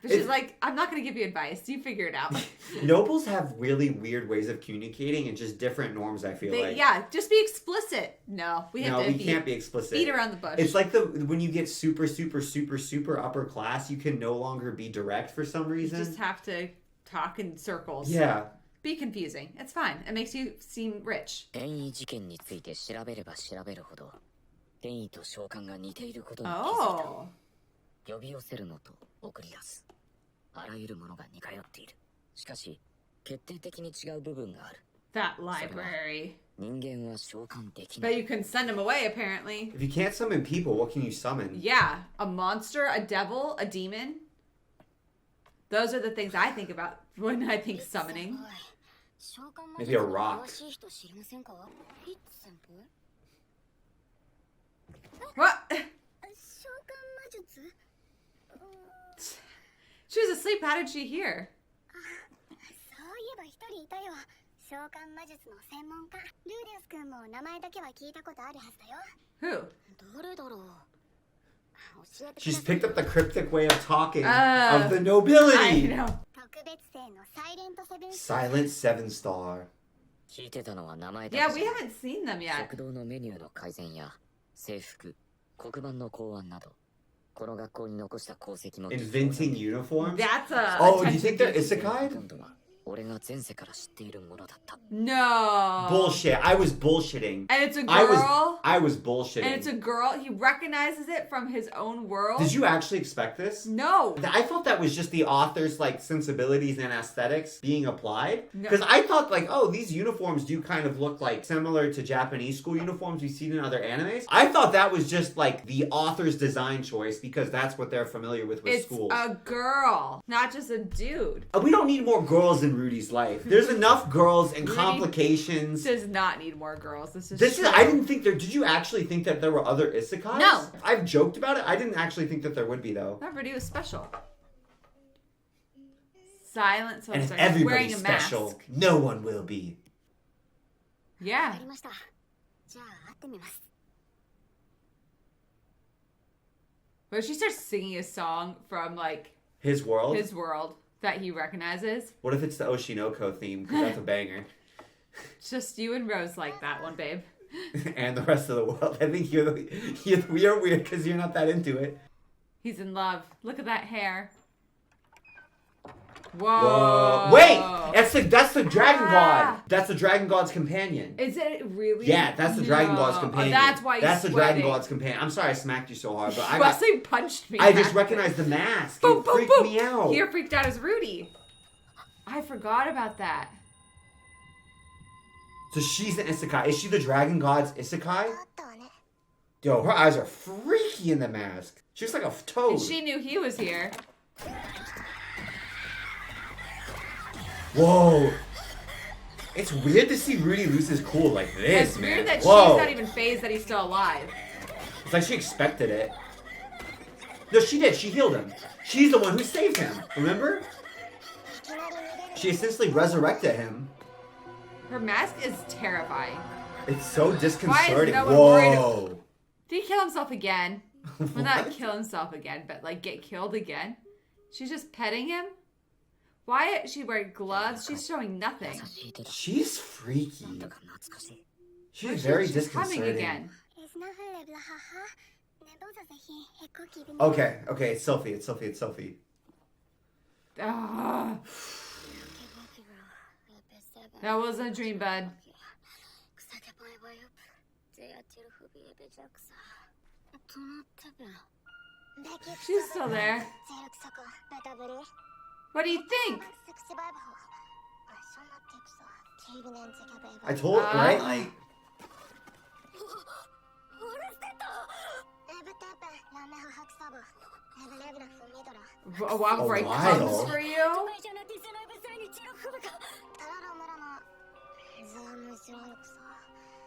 But she's it's- like, I'm not going to give you advice. You figure it out. Nobles have really weird ways of communicating and just different norms, I feel like. Yeah, just be explicit. No, we have No, to we can't be explicit. beat around the bush. It's like when you get super, super, super, super upper class, you can no longer be direct for some you reason. just have to talk in circles. Yeah. Be confusing. It's fine. It makes you seem rich. 転移事件について調べれば調べるほど転移と召喚が似ていることに気づいた。 Oh. 呼び寄せるのと送り出すあらゆるものが似通っている。しかし決定的に違う部分がある。 That library. 人間は召喚できな But い。 you can send them away, apparently. If you can't summon people, what can you summon? Yeah. A monster, a devil, a demon. Those are the things I think about when I think summoning. Maybe a rock. What? She was asleep. How did she hear? そういえば一人いたよ。召喚魔術の専門家。ルーデウス君も名前だけは聞いたことあるはずだよ。Who? 誰だろう。 She's picked up the cryptic way of talking of the nobility. I know. 特別生のサイレントセブン。 Silent 7-star. 聞いてたのは名前だ Yeah, け we haven't seen them yet. 食堂のメニューの改善や制服、黒板の考案など、この学校に残した功績も Inventing uniforms? That's a. Oh, do you attention think they're to- isekai? 今度は俺が前世から知っているものだった。 No. Bullshit. I was bullshitting. And it's a I girl. was And bullshitting. it's a girl. He recognizes it from his own world. Did you actually expect this? No. I thought that was just the author's like sensibilities and aesthetics being applied. No. Because I thought like, oh, these uniforms do kind of look like similar to Japanese school uniforms we've seen in other animes. I thought that was just like the author's design choice because that's what they're familiar with It's schools. a girl, not just a dude. We don't need more girls in Rudy's life. There's enough girls and Rudy complications. Does not need more girls. This is This is. true. I didn't think there. Did you actually think that there were other isekais? No. I've joked about it. I didn't actually think that there would be though. Everybody was special. Silent And if Sunset. Wearing everybody's a special, mask. no one will be. わ Yeah. かりました。じゃあ会ってみます。 But she starts singing a song from like His world. his world that he recognizes. What if it's the Oshinoko theme? Because that's a banger. It's just you and Rose like that one, babe. And the rest of the world. I think we are weird because you're not that into it. He's in love. Look at that hair. Whoa. Whoa. Wait! That's the dragon Ah. god. That's the dragon god's companion. Is it really? Yeah, that's the dragon No. god's companion. Oh, that's why he's That's the dragon sweating. god's companion. I'm sorry I smacked you so hard, but I Wesley punched me. I just recognized the mask. Boom, It boom, freaked boom. me out. Here freaked out as Rudy. I forgot about that. So she's an isekai. Is she the dragon god's isekai? あったわね。 Yo, her eyes are freaky in the mask. She looks like a toad. And she knew he was here. Whoa. It's weird to see Rudy lose his cool like this, It's man. weird that Whoa. she's not even phased that he's still alive. It's like she expected it. No, she did. She healed him. She's the one who saved him. Remember? いきなり逃げる。 She essentially resurrected him. Her mask is terrifying. It's so disconcerting. no one worried- Whoa. Did he kill himself again? Well, not What? kill himself again, but like get killed again? She's just petting him? Why is she wearing gloves? She's showing nothing. 優しい手だ。 She's freaky. なんだか懐かしい。 She's very She's coming disconcerting. again. イスナフレブラハハ。ねぼざぜひへこきびね。 Okay, okay, it's Sophie, it's Sophie, it's Sophie. Ah, that wasn't a dream, bud. 草けぼえぼえよ。ぜやちるふびえべじゃくさ。止まってべ。 She's still there. ゼルクサコベタブリ。 What do you think? セクシバイバホ。あ、そんなテクサ。キービネンゼキャベイバ。 I told, right? Like, エブテーペラメハハクサボ。エブレブラフミドラ。 A walk A break while. comes for you? じゃなディセナイブサイにチルフブカ。タラロムラの。ザムジロンクサ。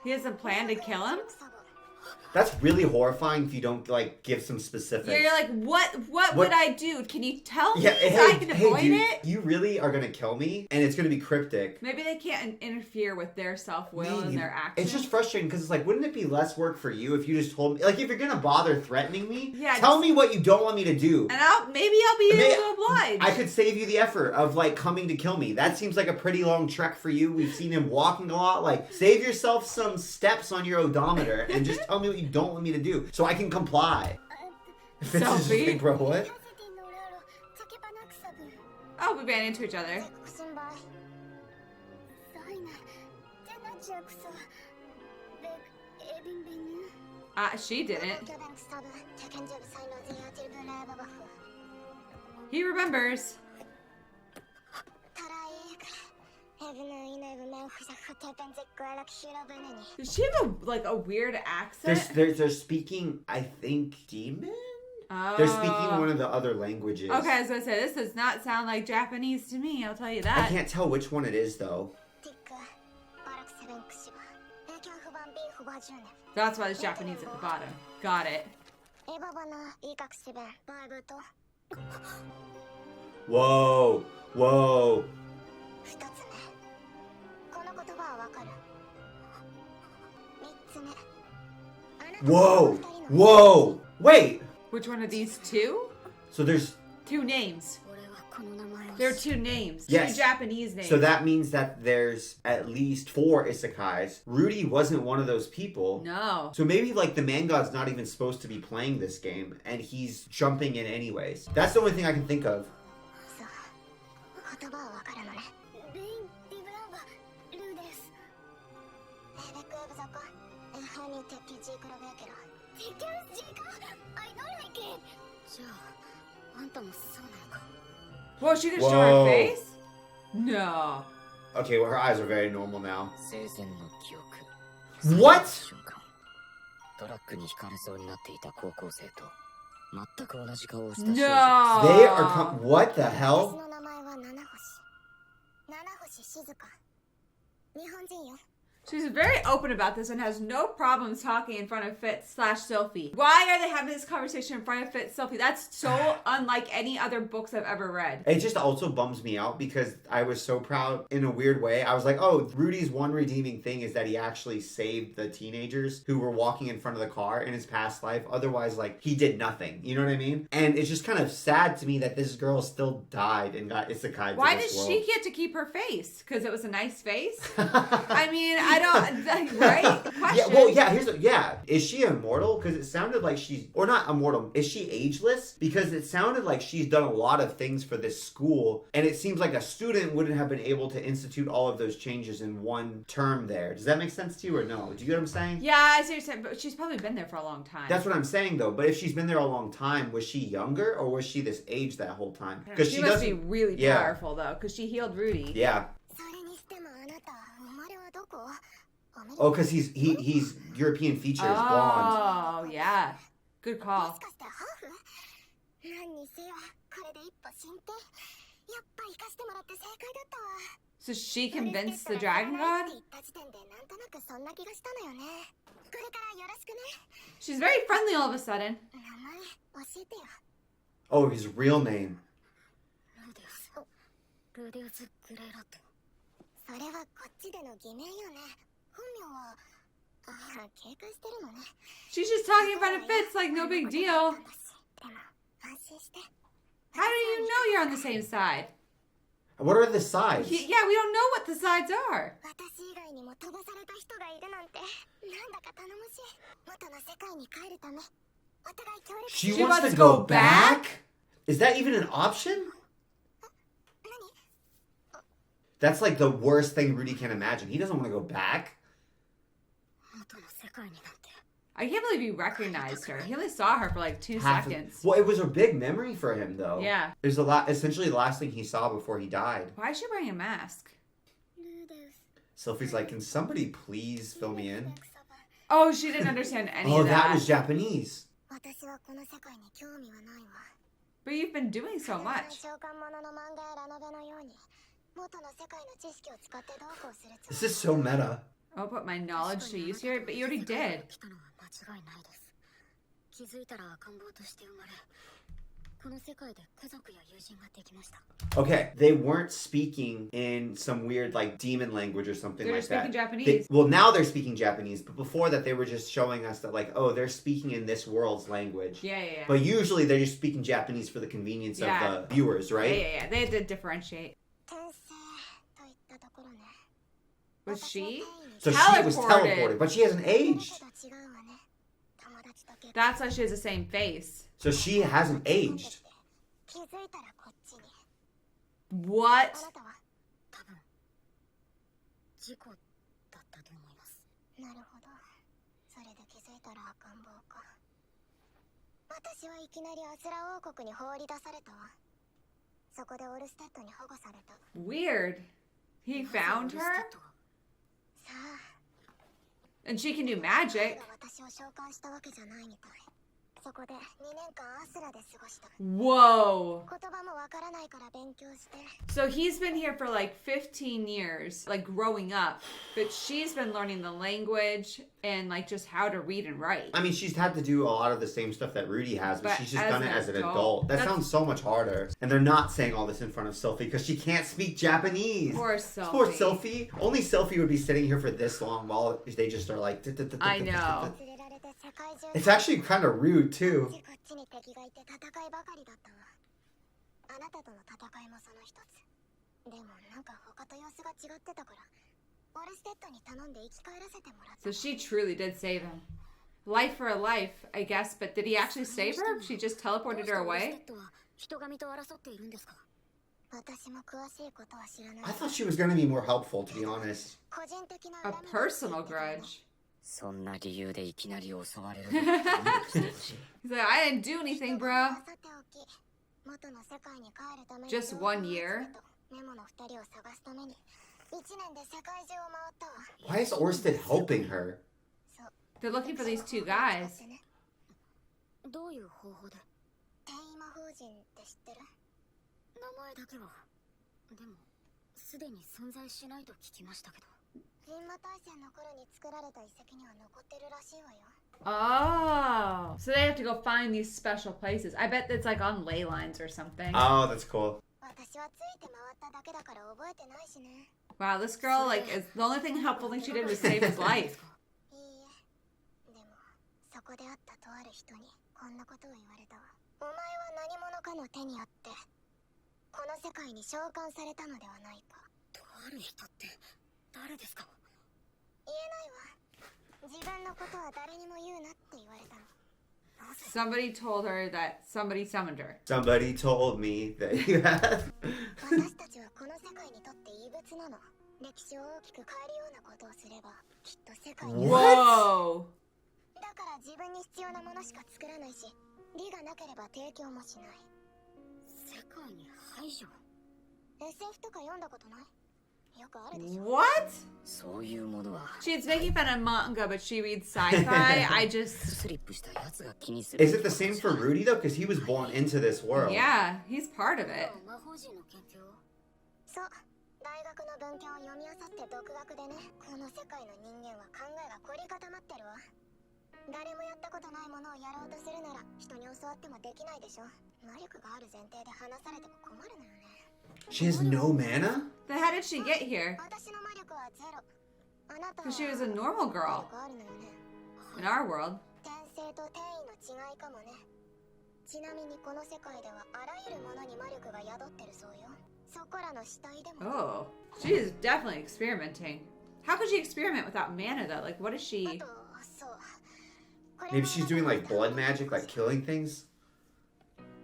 He has a plan to kill him? that's really horrifying if you don't, like, give some specifics. You're like, what would I do? Can you tell me Yeah, so hey, I can hey, avoid dude, it? you really are gonna kill me, and it's gonna be cryptic. Maybe they can't interfere with their self-will Maybe. and their actions. It's just frustrating because it's like, wouldn't it be less work for you if you just told me, like, if you're gonna bother threatening me, Yeah, tell just- me what you don't want me to do. And maybe I'll be May- able to oblige. I could save you the effort of like coming to kill me. That seems like a pretty long trek for you. We've seen him walking a lot. Like, save yourself some steps on your odometer and just tell me what you don't want me to do so I can comply. If it's just Sophie? like, bro, what? セティのレアロ。チャケバナクサブ。 Oh, we ran into each other. ゼクシンバイ。サイナ。ジェナジャクサ。ベエビンベニュー。 She didn't. キャベンクサブ。テケンジェブサイのゼヤチルブレーババフ。 He remembers. タライエク。エブヌイネブメンフジャフテペンゼックエラキシラベネニ。 Does she have a weird accent? They're speaking, I think, demon? Oh. They're speaking one of the other languages. Okay, I was gonna say, this does not sound like Japanese to me, I'll tell you that. I can't tell which one it is, though. That's why there's Japanese at the bottom. Got it. Whoa. Whoa. Whoa. Whoa. Wait. Which one are these two? So there's... Two names. There are two names. Yes. Two Japanese names. So that means that there's at least 4 isekais. Rudy wasn't one of those people. No. So maybe like the man god's not even supposed to be playing this game and he's jumping in anyways. That's the only thing I can think of. Whoa, she didn't show her face? No. Okay, well her eyes are very normal now. 生前の記憶 What? 瞬間トラックにひかれそうになっていた高校生と全く同じ顔をした少女 No. They are what the hell? 私の名前は七星。七星静香。日本人よ。 She's very open about this and has no problems talking in front of Fitz/Sophie. Why are they having this conversation in front of Fitz/Sophie? That's so unlike any other books I've ever read. It just also bums me out because I was so proud in a weird way. I was like, oh, Rudy's one redeeming thing is that he actually saved the teenagers who were walking in front of the car in his past life. Otherwise, like, he did nothing. You know what I mean? And it's just kind of sad to me that this girl still died and got isekai Why to did this world. she get to keep her face? Because it was a nice face? I mean, I don't, right? Question. Is she immortal? Because it sounded like she's, or not immortal, is she ageless? Because it sounded like she's done a lot of things for this school, and it seems like a student wouldn't have been able to institute all of those changes in one term there. Does that make sense to you or no? Do you get what I'm saying? Yeah, I see what you're saying, but she's probably been there for a long time. That's what I'm saying, though. But if she's been there a long time, was she younger, or was she this age that whole time? Because she must be really powerful, though, because she healed Rudy. Yeah. Oh, because he's European features, blonde. Oh, yeah. Good call. So she convinced the dragon god? She's very friendly all of a sudden. Oh, his real name. それはこっちでの偽名よね。本名は警戒してるのね。 She's just talking about it fits like no big deal. でも安心して。 How do you know you're on the same side? What are the sides? Yeah, we don't know what the sides are. 私以外にも飛ばされた人がいるなんて、なんだか頼もしい。元の世界に帰るため、お互い協力。 She wants to go back? Is that even an option? That's like the worst thing Rudy can imagine. He doesn't want to go back. I can't believe he recognized her. He only saw her for like 2 seconds. Well, it was a big memory for him, though. Yeah. It was essentially the last thing he saw before he died. Why is she wearing a mask? Sophie's like, can somebody please fill me in? Oh, she didn't understand any Oh, of that. that was Japanese. But you've been doing so much. This is so meta. I'll put my knowledge to use here, but you already did. Okay, they weren't speaking in some weird like demon language or something They're like just that. speaking Japanese. Well, now they're speaking Japanese, but before that they were just showing us that like, oh, they're speaking in this world's language. Yeah. But usually they're just speaking Japanese for the convenience of the viewers, right? Yeah. They had to differentiate. Was she? So she was teleported, but she hasn't aged. That's why she has the same face. So she hasn't aged. What? Weird. He found her? And she can do magic. そこで2年間アスラで過ごした。 Whoa. 言葉もわからないから勉強して。 So he's been here for like 15 years, like growing up, but she's been learning the language and like just how to read and write. I mean, she's had to do a lot of the same stuff that Rudy has, but she's just as done it an as an adult. adult. That sounds so much harder. And they're not saying all this in front of Sophie because she can't speak Japanese. Poor Sophie. Poor Sophie. Only Sophie would be sitting here for this long while they just are like... I know. It's actually kind of rude, too. こっちに敵がいて戦いばかりだったわ。あなたとの戦いもその一つ。でもなんか他と様子が違ってたから、オルステッドに頼んで生き返らせてもらった。 So she truly did save him. Life for a life, I guess, but did he actually save her? She just teleported her away? 人神と争っているんですか？私も詳しいことは知らない。 I thought she was going to be more helpful, to be honest. 個人的な A personal grudge. そんな理由でいきなり襲われる He's like, I didn't do anything, bro. さておき、元の世界に帰るために Just 1 year? メモの2人を探すために1年で世界中を回ったわ。 Why is Orsted helping her? They're looking for these two guys. どういう方法で？転移魔法人って知ってる？名前だけは。でもすでに存在しないと聞きましたけど。神魔大戦の頃に作られた遺跡には残ってるらしいわよ。 Oh. So they have to go find these special places. I bet it's like on ley lines or something. Oh, that's cool. 私はついて回っただけだから覚えてないしね。 Wow, this girl, like, is the only helpful thing she did was save his life. いいえ。でもそこで会ったとある人にこんなことを言われたわ。お前は何者かの手にあってこの世界に召喚されたのではないか。とある人って誰ですか？言えないわ。自分のことは誰にも言うなって言われたの。 Somebody told her that somebody summoned her. Somebody told me that you had... 私たちはこの世界にとって異物なの。歴史を大きく変えるようなことをすればきっと世界に。 Whoa. だから自分に必要なものしか作らないし、利がなければ提供もしない。世界に排除？ SF とか読んだことない？よくあるでしょ。 What? そういうものは She's making fun of manga, but she reads sci-fi. I just... スリップしたやつが気にする Is it the same for Rudy, though? Because he was born into this world. Yeah, he's part of it. 魔法人の研究を。そう。大学の文献を読み漁って独学でね。この世界の人間は考えが凝り固まってるわ。誰もやったことないものをやろうとするなら人に教わってもできないでしょ。魔力がある前提で話されても困るのよね。 She has no mana? Then how did she get here? 私の魔力はゼロ。あなたは Because she was a normal 魔 girl 力あるのよね。 in our world. 転生と転移の違いかもね。ちなみにこの世界ではあらゆるものに魔力が宿ってるそうよ。そこらの死体でも。 Oh, she is definitely experimenting. How could she experiment without mana, though? Like, what is あ she... と、そう。これ Maybe she's doing like blood magic, like killing things?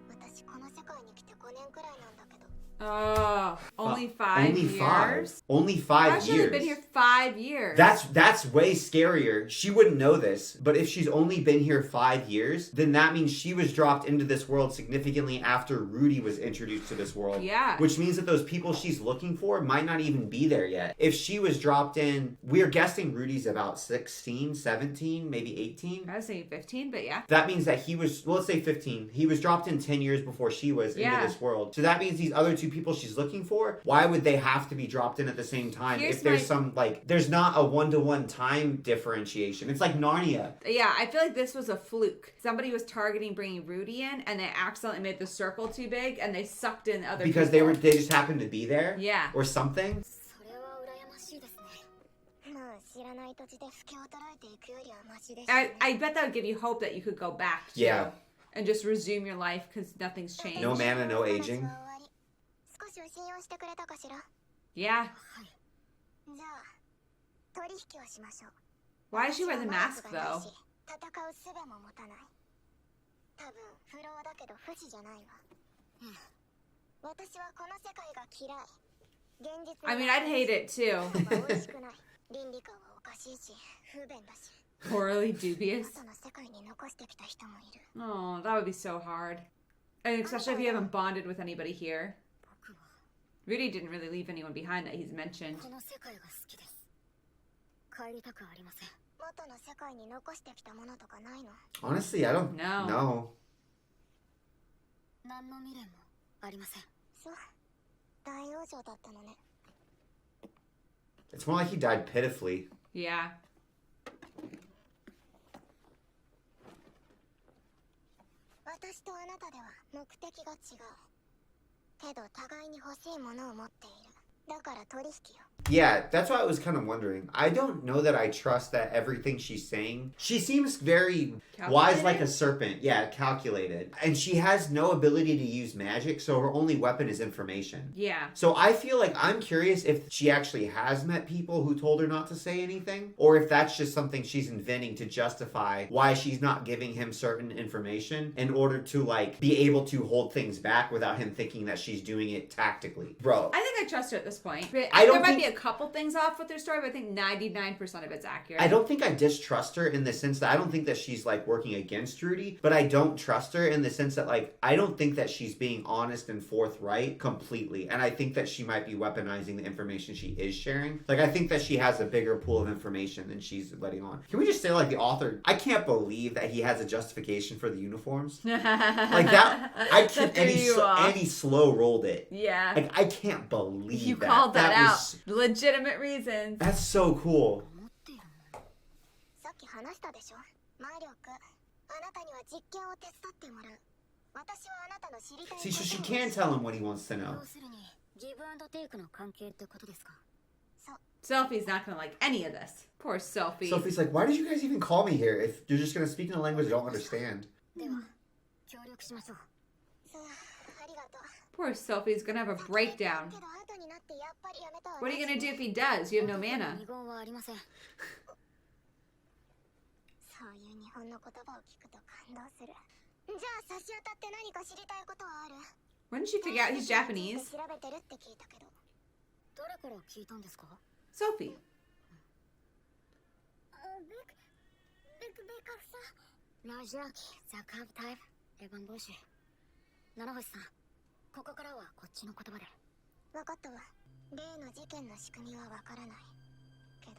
私この世界に来て5年くらいなんだけど。 Oh, only 5 Only years? Only How 5 she only years. been here 5 years? That's way scarier. She wouldn't know this, but if she's only been here 5 years, then that means she was dropped into this world significantly after Rudy was introduced to this world. Yeah. Which means that those people she's looking for might not even be there yet. If she was dropped in, we're guessing Rudy's about 16, 17, maybe 18. I was saying 15, but yeah. That means that he was, well, let's say 15. He was dropped in 10 years before she was into this world. So that means these other two people she's looking for, why would they have to be dropped in at the same time if there's some, like, there's not a one-to-one time differentiation. It's like Narnia. Yeah, I feel like this was a fluke. Somebody was targeting bringing Rudy in, and they accidentally made the circle too big, and they sucked in other Because people. they just happened to be there? Yeah. Or something? それは羨ましいですね。まあ知らない土地で不況を捉えていくよりはマシですよね。 I bet that would give you hope that you could go back to Yeah. and just resume your life because nothing's changed. No mana, no aging. 少しは信用してくれたかしら。 Yeah. じゃあ取引をしましょう。 Why does she wear the mask, though? 戦う術も持たない。多分不老だけど不死じゃないわ。私はこの世界が嫌い。現実 I mean, I'd hate it too. 美味しくない。倫理観はおかしいし不便だし。 Morally dubious. 後の世界に残してきた人もいる。 Oh, that would be so hard. And especially if you haven't bonded with anybody here. Rudy didn't really leave anyone behind that he's mentioned. この世界が好きです。帰りたくありません。元の世界に残してきたものとかないの？ Honestly, I don't No. know. 何の未練もありません。そう、大往生だったのね。 It's more like he died pitifully. Yeah. 私とあなたでは目的が違う。けど互いに欲しいものを持っている。だから取引よ。 Yeah, that's what I was kind of wondering. I don't know that I trust that everything she's saying. She seems very wise like a serpent. Yeah, calculated. And she has no ability to use magic, so her only weapon is information. Yeah. So I feel like I'm curious if she actually has met people who told her not to say anything, or if that's just something she's inventing to justify why she's not giving him certain information in order to, like, be able to hold things back without him thinking that she's doing it tactically. Bro. I think I trust her at this point. But I don't there might think- be a couple things off with her story, but I think 99% of it's accurate. I don't think I distrust her in the sense that I don't think that she's, like, working against Rudy, but I don't trust her in the sense that, like, I don't think that she's being honest and forthright completely. And I think that she might be weaponizing the information she is sharing. Like, I think that she has a bigger pool of information than she's letting on. Can we just say, like, the author, I can't believe that he has a justification for the uniforms. Like, that, I can't, and he slow rolled it. Yeah. Like, I can't believe You that. called that out. Was, Legitimate reasons. that's so cool. さっき話したでしょ。魔力。あなたには実験を手伝ってもらう。私はあなたの知りたいことを。 See, so she can tell him what he wants to know. 要するにギブアンドテイクの関係ってことですか。そう。 Sophie's not gonna like any of this. Poor Sophie. Sophie's like, why did you guys even call me here if you're just gonna speak in a language I don't understand? では協力しましょう。さあ、ありがとう。 Poor Sophie's gonna have a breakdown. けど後になってやっぱりやめたわ。 What are you gonna do if he does? You have no mana. 二言はありません。そういう日本の言葉を聞くと感動する。じゃあ差し当たって何か知りたいことはある？ When did she figure out he's Japanese? 調べてるって聞いたけど。誰から聞いたんですか？ Sophie. ベカフさん。ラジアキ、ザカーブタイプ、エヴァンボシ。七星さん、ここからはこっちの言葉で。分かったわ。例の事件の仕組みはわからない。けど、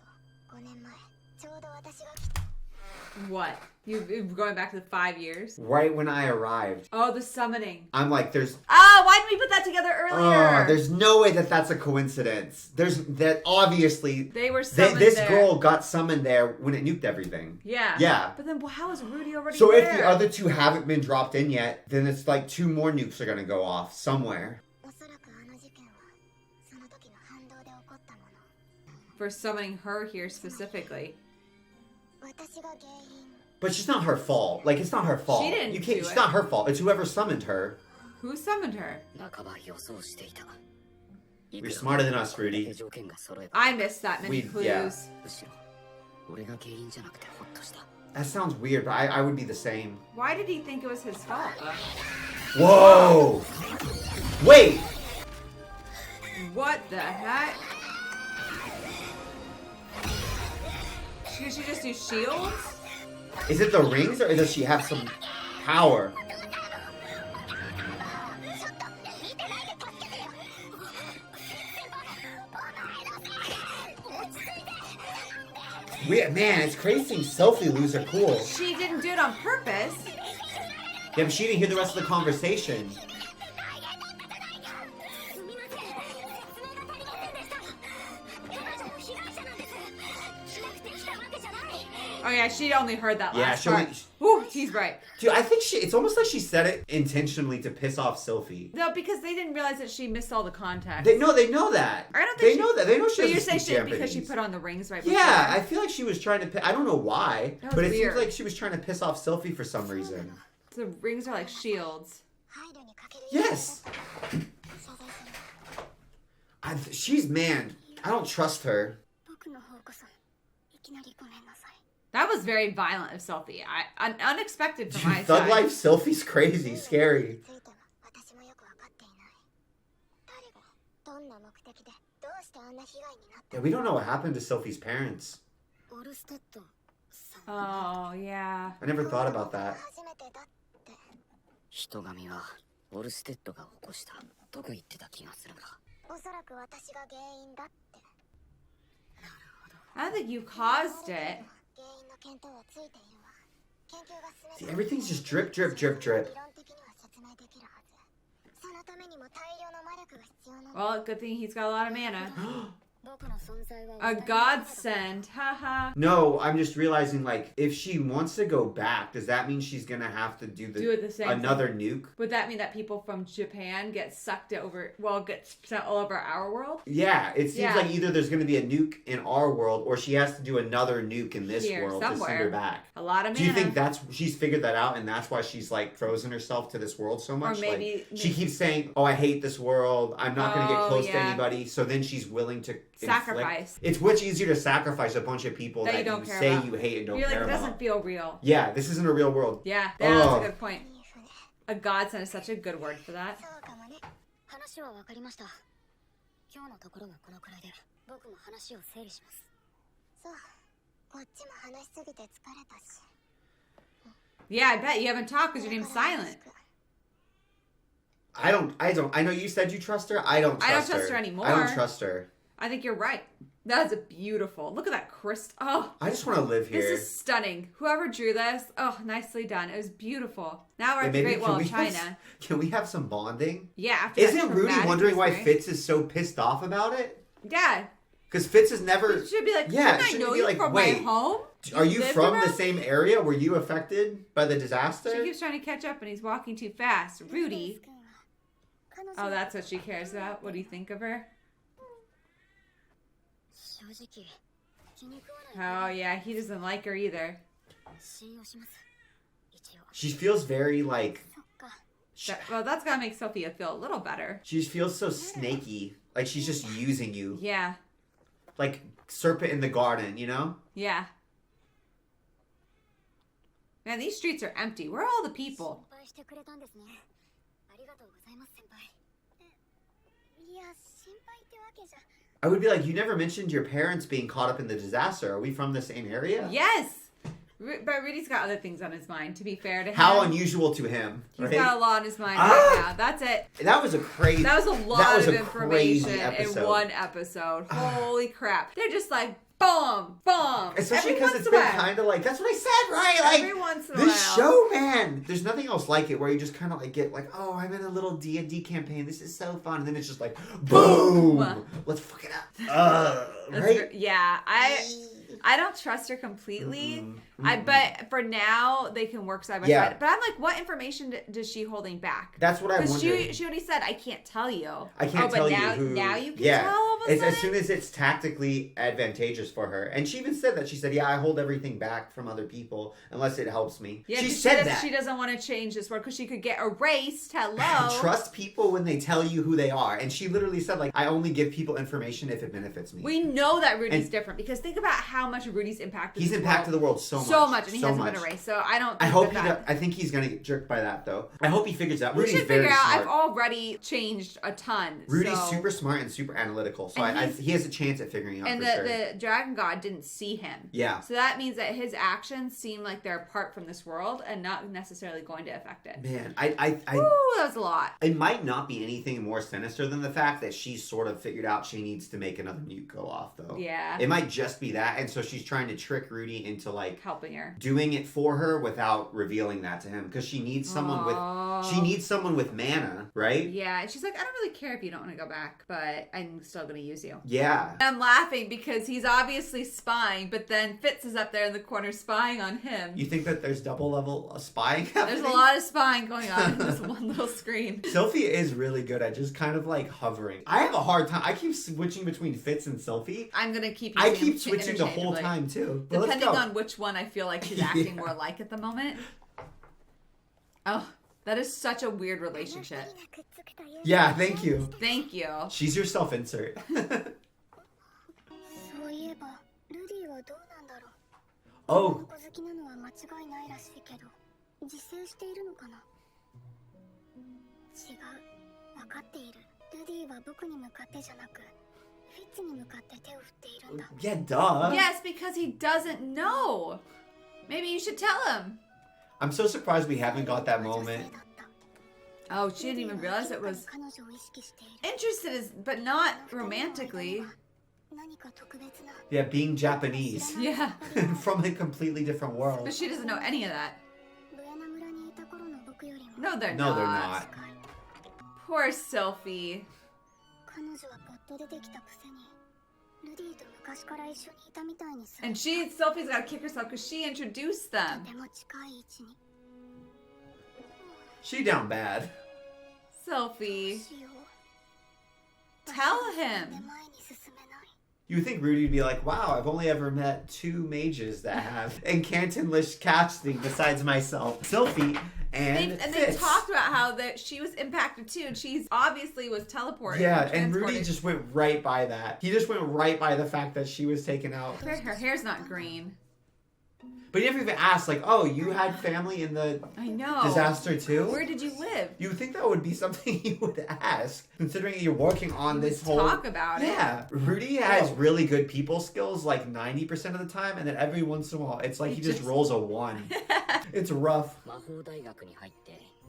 5年前、ちょうど私が来た。 What? You're going back to the 5 years? Right when I arrived. Oh, the summoning. I'm like, there's... Oh, why didn't we put that together earlier? there's no way that that's a coincidence. There's... That obviously... They were summoned this there. girl got summoned there when it nuked everything. Yeah. Yeah. But then how is Rudy already So there? if the other two haven't been dropped in yet, then it's like 2 more nukes are gonna go off somewhere. おそらくあの事件は、その時の反動で起こったもの。 For summoning her here specifically. 私が原因。 But it's not her fault. Like, it's not her fault. She didn't You can't, do it's it. not her fault. It's whoever summoned her. Who summoned her? 半ば予想していた。 You're smarter than us, Rudy. 条件が揃えば I missed that many We- clues. yeah. むしろ俺が原因じゃなくてホッとした。 That sounds weird, but I would be the same. Why did he think it was his fault? Whoa! Wait! What the heck? Should she just do shields? Is it the rings or does she have some power? Man, it's crazy seeing Sophie lose her cool. She didn't do it on purpose. Yeah, but she didn't hear the rest of the conversation. Oh yeah, she only heard that Yeah, last she part. only- Ooh, he's right. Dude, I think it's almost like she said it intentionally to piss off Sophie. No, because they didn't realize that she missed all the context. They know that. I don't think they she- know that. They know she But you're doesn't saying speak she because she Japanese. put on the rings right Yeah, I before. feel like she was trying to. I don't know why, That was but it weird. seems like she was trying to piss off Sophie for some reason. The rings are like shields. 配慮に欠ける Yes, 謝罪する。 she's man. I don't trust her. 僕の方こそいきなりごめんなさい。 That was very violent of Sophie. Unexpected from my Thug side. life Sophie's crazy, scary. ついては私もよくわかっていない。誰がどんな目的でどうしてあんな被害になった Yeah, we don't know what happened to Sophie's parents. オルステッドさん。 Oh yeah. I never thought about that. 初めてだって。人神はオルステッドが起こしたとか言ってた気がするが。おそらく私が原因だって。 I don't think you caused it. 原因の見当はついているわ。研究が進め See, everything's just drip, drip, drip, drip. 理論的には説明できるはず。そのためにも大量の魔力が必要なの。 Well, good thing he's got a lot of mana. 僕の存在は A godsend. Haha. No, I'm just realizing, like, if she wants to go back, does that mean she's gonna have to do Do it the same another nuke? Would that mean that people from Japan get sucked over, well, get sent all over our world? Yeah, it seems Yeah. like either there's gonna be a nuke in our world, or she has to do another nuke in this Here, world to send her somewhere. back. A lot of mana. Do you think that's she's figured that out, and that's why she's like frozen herself to this world so much? maybe- Like, she keeps saying, "Oh, I hate this world. I'm not going to get Oh, close to yeah. anybody." So then she's willing to Sacrifice. It's much easier to sacrifice a bunch of people That that you don't you care say about. you hate and don't You're like, care it doesn't about. feel real. Yeah, this isn't a real world. Yeah, that's Oh. a good point. A godsend is such a good word for that. そうかもね。話は分かりました。今日のところはこのくらいで、僕も話を整理します。そう。こっちも話しすぎて疲れたし。 Yeah, I bet you haven't talked because your name's silent. I know you said you trust her. I don't trust her anymore. I don't trust her. I think you're right. That's a beautiful. Look at that crystal. Oh, I just want to live here. this is stunning. Whoever drew this, oh, nicely done. It was beautiful. Now we're at the Maybe Great Wall can of we have- China. Can we have some bonding? Yeah. After that Isn't Rudy traumatic wondering why history. Fitz is so pissed off about it? Yeah. Because Fitz is never. You should be like, Yeah, shouldn't I shouldn't know be you like, from wait, my home? Are you lived from the around same me?" area? Were you affected by the disaster? She keeps trying to catch up and he's walking too fast. Rudy. Oh, that's what she cares about. What do you think of her? 正直、気に食わない。 Oh, yeah, he doesn't like her either. 信用します。一応。 She feels very like. そっか。Well, that's gotta make Sophia feel a little better. She feels so snaky. Like she's just using you. Yeah. Like serpent in the garden, you know? Yeah. Man, these streets are empty. Where are all the people? 心配してくれたんですね。ありがとうございます、先輩。いや、心配ってわけじゃ。 I would be like, you never mentioned your parents being caught up in the disaster. Are we from the same area? Yes! But Rudy's got other things on his mind, to be fair to him. How unusual to him. He's Right? got a lot on his mind Ah! right now. That's it. That was a crazy. That was a lot that was of a information crazy in episode. one episode. Holy crap. They're just like, boom, boom. Especially Every because once it's in been a while. kind of like, that's what I said, right? Like, Every once in a this while. show, man. There's nothing else like it where you just kind of like get like, oh, I'm in a little D&D campaign. This is so fun. And then it's just like, boom. Boom. Let's fuck it up. That's Right? Yeah, I don't trust her completely. But for now, they can work side by Yeah. side. But I'm like, what information does she holding back? That's what I Because wonder. she already said, I can't tell you. I can't but tell now, you who. Now you can yeah. tell all of a It's sudden? as soon as it's tactically advantageous for her. And she even said that. She said, yeah, I hold everything back from other people unless it helps me. Yeah, she 'cause said doesn't- that. She doesn't want to change this word because she could get erased. Hello. Trust people when they tell you who they are. And she literally said, like, I only give people information if it benefits me. We know that Rudy's And- different because think about how much Rudy's impacted He's this impacted the world. world so much. So much, and he so hasn't much. been erased. So I don't I think hope that I think he's gonna get jerked by that though. I hope he figures out. we Rudy's should very figure out. smart. I've already changed a ton. Rudy's so- super smart and super analytical, so And he has a chance at figuring out And for the, sure. the dragon god didn't see him. Yeah. So that means that his actions seem like they're apart from this world and not necessarily going to affect it. Man, Ooh, that was a lot. it might not be anything more sinister than the fact that she's sort of figured out she needs to make another nuke go off, though. Yeah. It might just be that, and so she's trying to trick Rudy into like Helping her. doing it for her without revealing that to him because she needs someone with mana, right? Yeah, and she's like, I don't really care if you don't want to go back, but I'm still going to use you. Yeah. I'm laughing because he's obviously spying, but then Fitz is up there in the corner spying on him. You think that there's double level spying happening? There's a lot of spying going on in this one little screen. Sophie is really good at just kind of like hovering. I have a hard time. I keep switching between Fitz and Sophie. I'm going to keep I using keep them switching the whole interchangeably. time too. But Depending let's go. on which one I feel like she's acting Yeah. more like at the moment. Oh, that is such a weird relationship. Yeah, thank you. Thank you. She's your self-insert. そういえば、ルディはどうなんだろう。 Oh, 好きなのは間違いないらしいけど、自制しているのかな。違う、分かっている。ルディは僕に向かってじゃなく、フィッツに向かって手を振っているんだ。 yeah, duh. Yes, because he doesn't know. Maybe you should tell him. I'm so surprised we haven't got that moment. Oh, she didn't even realize it was 彼女を意識している。 interested, but not romantically. Yeah, being Japanese. Yeah. From a completely different world. But she doesn't know any of that. No, they're No, not. they're not. Poor Sophie. And Sophie's got to kick herself because she introduced them. She down bad. Sophie. Tell him. You would think Rudy would be like, wow, I've only ever met 2 mages that have incantation-less casting besides myself. Sophie and they Fitz. talked about how that she was impacted too, and she's obviously was teleported. Yeah, and Rudy just went right by that. He just went right by the fact that she was taken out. Her hair's not green. But he never even asked, like, oh, you had family in the I know. disaster too? Where did you live? You would think that would be something you would ask, considering you're working on this whole... Talk about it. Yeah. Rudy has really good people skills, like 90% of the time, and then every once in a while, it's like he just rolls a 1. It's rough.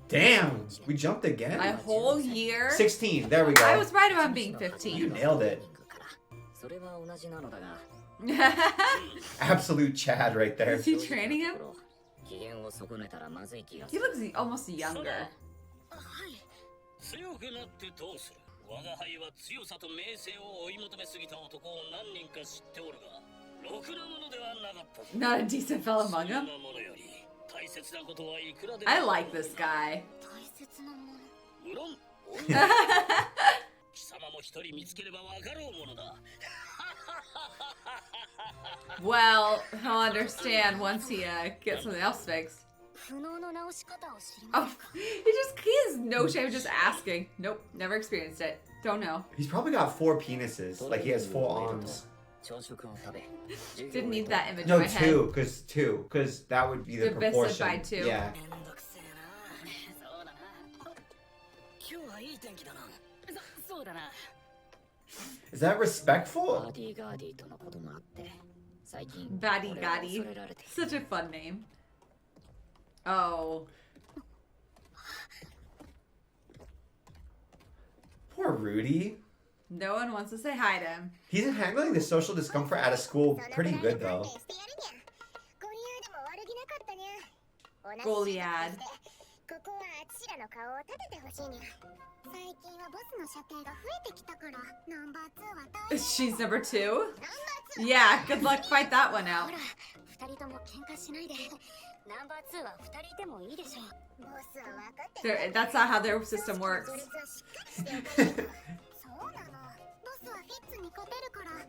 Damn! We jumped again? A whole year? 16, there we go. I was right about being 15. You nailed it. Absolute Chad right there. Is he training him? He looks almost younger. 強くなってどうする。我が輩は強さと名声を追い求めすぎた男を何人か知っておるが、ろくなものではなかったぞ。 Not a decent fellow among them. そんなものより大切なことはいくらでも。 I like this guy. 無論、貴様も一人見つければわかろうものだ。 Well, he'll understand once he gets something else fixed. Oh, he has no shame just asking. Nope, never experienced it. Don't know. He's probably got 4 penises. Like he has 4 arms. Didn't need that image No, in my head. 2, because that would be the Divisive proportion. by 2. Yeah. 今日はいい天気だな。そうだな。 Is that respectful? Batty Gatti. Such a fun name. Oh. Poor Rudy. No one wants to say hi to him. He's handling the social discomfort out of school pretty good, though. Goliad. She's number 2? Yeah, good luck fight that one out. That's not how their system works.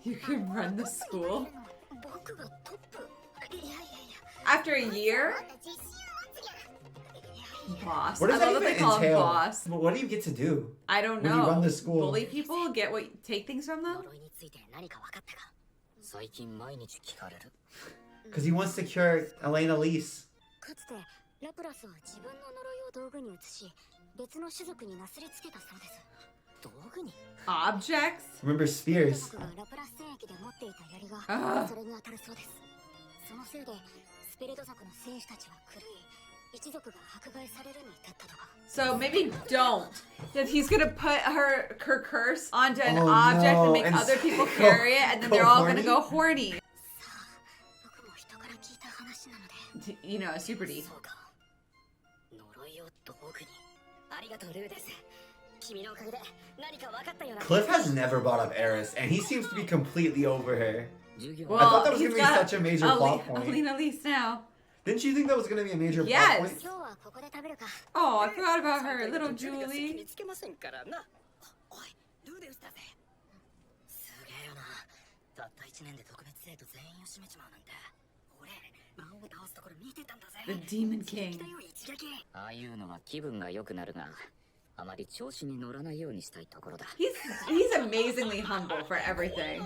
You can run the school? After a year? Boss. What does I that love even they call him entail? boss. What do you get to do? I don't know. When you run the school? Bully people? Take things from them? Because he wants to cure Elena Lise. Objects? Remember Spears? Ugh. So maybe don't. That he's gonna put her curse onto an object and make other people carry it, and then they're all gonna go horny. You know, super deep. Cliff has never brought up Eris, and he seems to be completely over her. Well, I thought that was he's going to be got such a major plot point. Alina Lise now. Didn't you think that was going to be a major plot Yes. point? Oh, I forgot about her, little Julie. The Demon King. ああいうのは気分が良くなるが、あまり調子に乗らないようにしたいところだ。 He's amazingly humble for everything.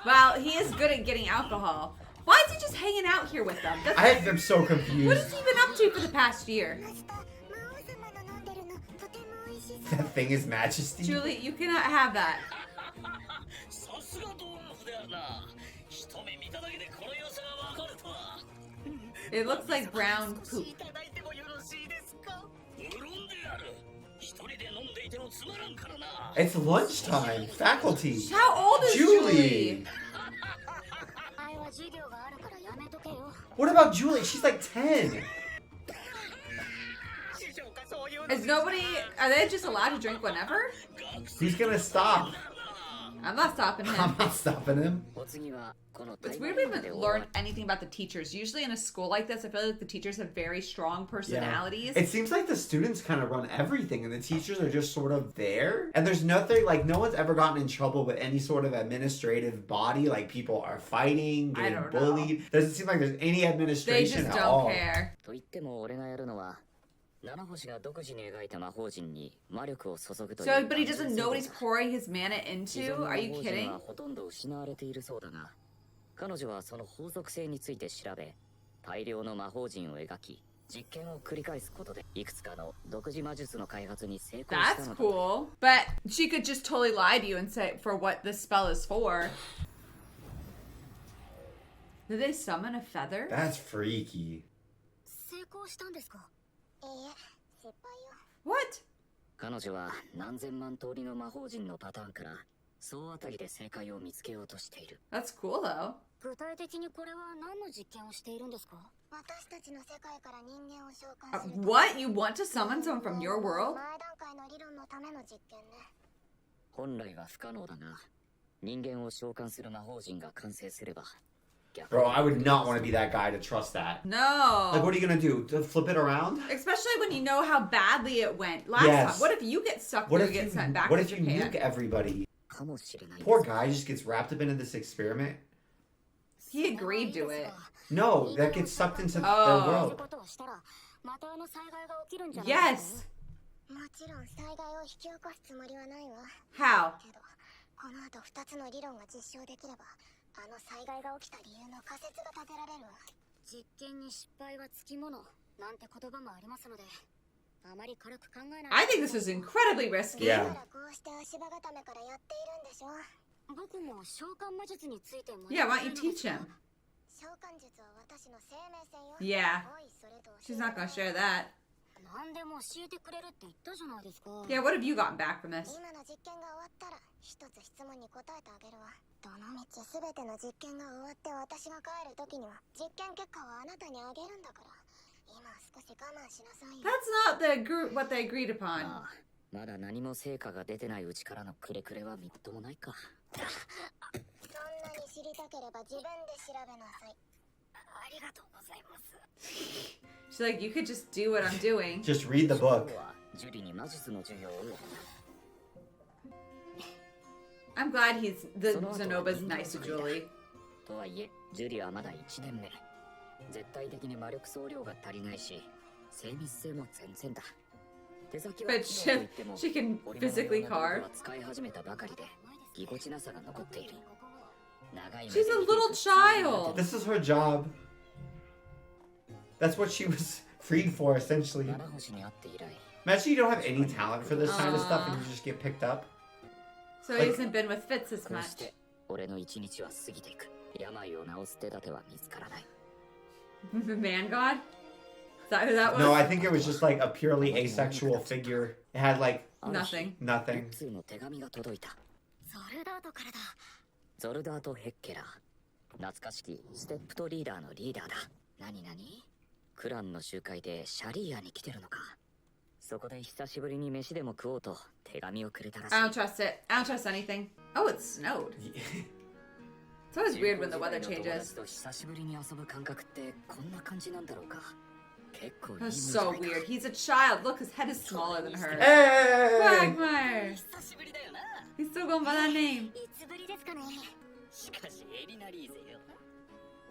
Well, he is good at getting alcohol. Why is he just hanging out here with them? I am so What confused. has he been up to for the past year? That thing is Majesty. Julie, you cannot have that. It looks like brown poop. It's lunchtime. Faculty. How old is Julie? What about Julie? She's like 10. Is nobody... Are they just allowed to drink whenever? Who's gonna stop? I'm not stopping him. I'm not stopping him. It's weird we haven't learned anything about the teachers. Usually in a school like this, I feel like the teachers have very strong personalities. Yeah. It seems like the students kind of run everything and the teachers are just sort of there. And there's nothing, like, no one's ever gotten in trouble with any sort of administrative body. Like, people are fighting, getting bullied. Doesn't seem like there's any administration at all. They just don't care. So, but he doesn't know what he's pouring his mana into? Are you kidding? 彼女はその法則性について調べ、大量の魔法陣を描き、実験を繰り返すことでいくつかの独自魔術の開発に成功したのだ。 That's cool. But she could just totally lie to you and say for what this spell is for. Did they summon a feather? That's freaky. 成功したんですか？いいえ、失敗よ。 What? 彼女は何千万通りの魔法陣のパターンから総当たりで正解を見つけようとしている。 That's cool though. 具体的にこれは何の実験をしているんですか？私たちの世界から人間を召喚する。What? You want to summon someone from your world? 前段階の理論のための実験ね。本来は不可能だが、人間を召喚する魔法陣が完成すれば。 Bro, I would not want to be that guy to trust that. No. Like, what are you gonna do? To flip it around? Especially when you know how badly it went last time. What if you get stuck there and get sent back what to if you Japan? nuke everybody? Poor guy just gets wrapped up into this experiment. He agreed to it. No, that gets sucked into their world. Yes. もちろん災害を引き起こすつもりはないわ。 How? けど、この後2つの理論が実証できれば、あの災害が起きた理由の仮説が立てられるわ。実験に失敗はつきものなんて言葉もありますので、あまり軽く考えない。 I think this is incredibly risky. Yeah. だからこうして足場固めからやっているんでしょ。僕も召喚魔術について学んでいる Yeah, why don't you teach him? 召喚術は私の生命線よ。 Yeah. おい、それと She's not gonna share that. 何でも教えてくれるって言ったじゃないですか。 Yeah, what have you gotten back from this? 今の実験が終わったら一つ質問に答えてあげるわ。どのみち全ての実験が終わって私が帰る時には実験結果はあなたにあげるんだから。今少し我慢しなさいよ。 That's not the what they agreed upon. まだ何も成果が出てないうちからのくれくれはみっともないか。そんなに知りたければ自分で調べなさい。ありがとうございます。 She's like, you could just do what I'm doing. Just read the book. ジュリに魔術の授業を。 I'm glad Zenoba's nice to Julie. とはいえ、ジュリはまだ1年目。絶対的に魔力総量が足りないし、精密性も全然だ。手先は But she can physically carve. 使い始めたばかりで、ぎこちなさが残っている。 She's a little child. This is her job. That's what she was freed for, essentially. Imagine you don't have any talent for this kind of stuff and you just get picked up. So he hasn't been with Fitz as much. 俺の一日は過ぎていく。病を治す手立ては見つからない。 The man god? Is that who that was? No, I think it was just like a purely asexual figure. It had like Nothing. nothing. の手紙が届いた。ゾルダートからだ。ゾルダート・ヘッケラー。懐かしきステップとリーダーのリーダーだ。何々？クランの集会でシャリーアに来てるのか。そこで久しぶりに飯でも食おうと手紙をくれたらしい。 I don't trust it. I don't trust anything. Oh, it snowed. It's always weird when the weather changes. 久しぶりに遊ぶ感覚ってこんな感じなんだろうか。結構いい That's so weird. He's a child. Look, his head is smaller than hers. Hey! Quagmire. He's still going by that name. いつぶりですかね。しかしエリナリーゼよ。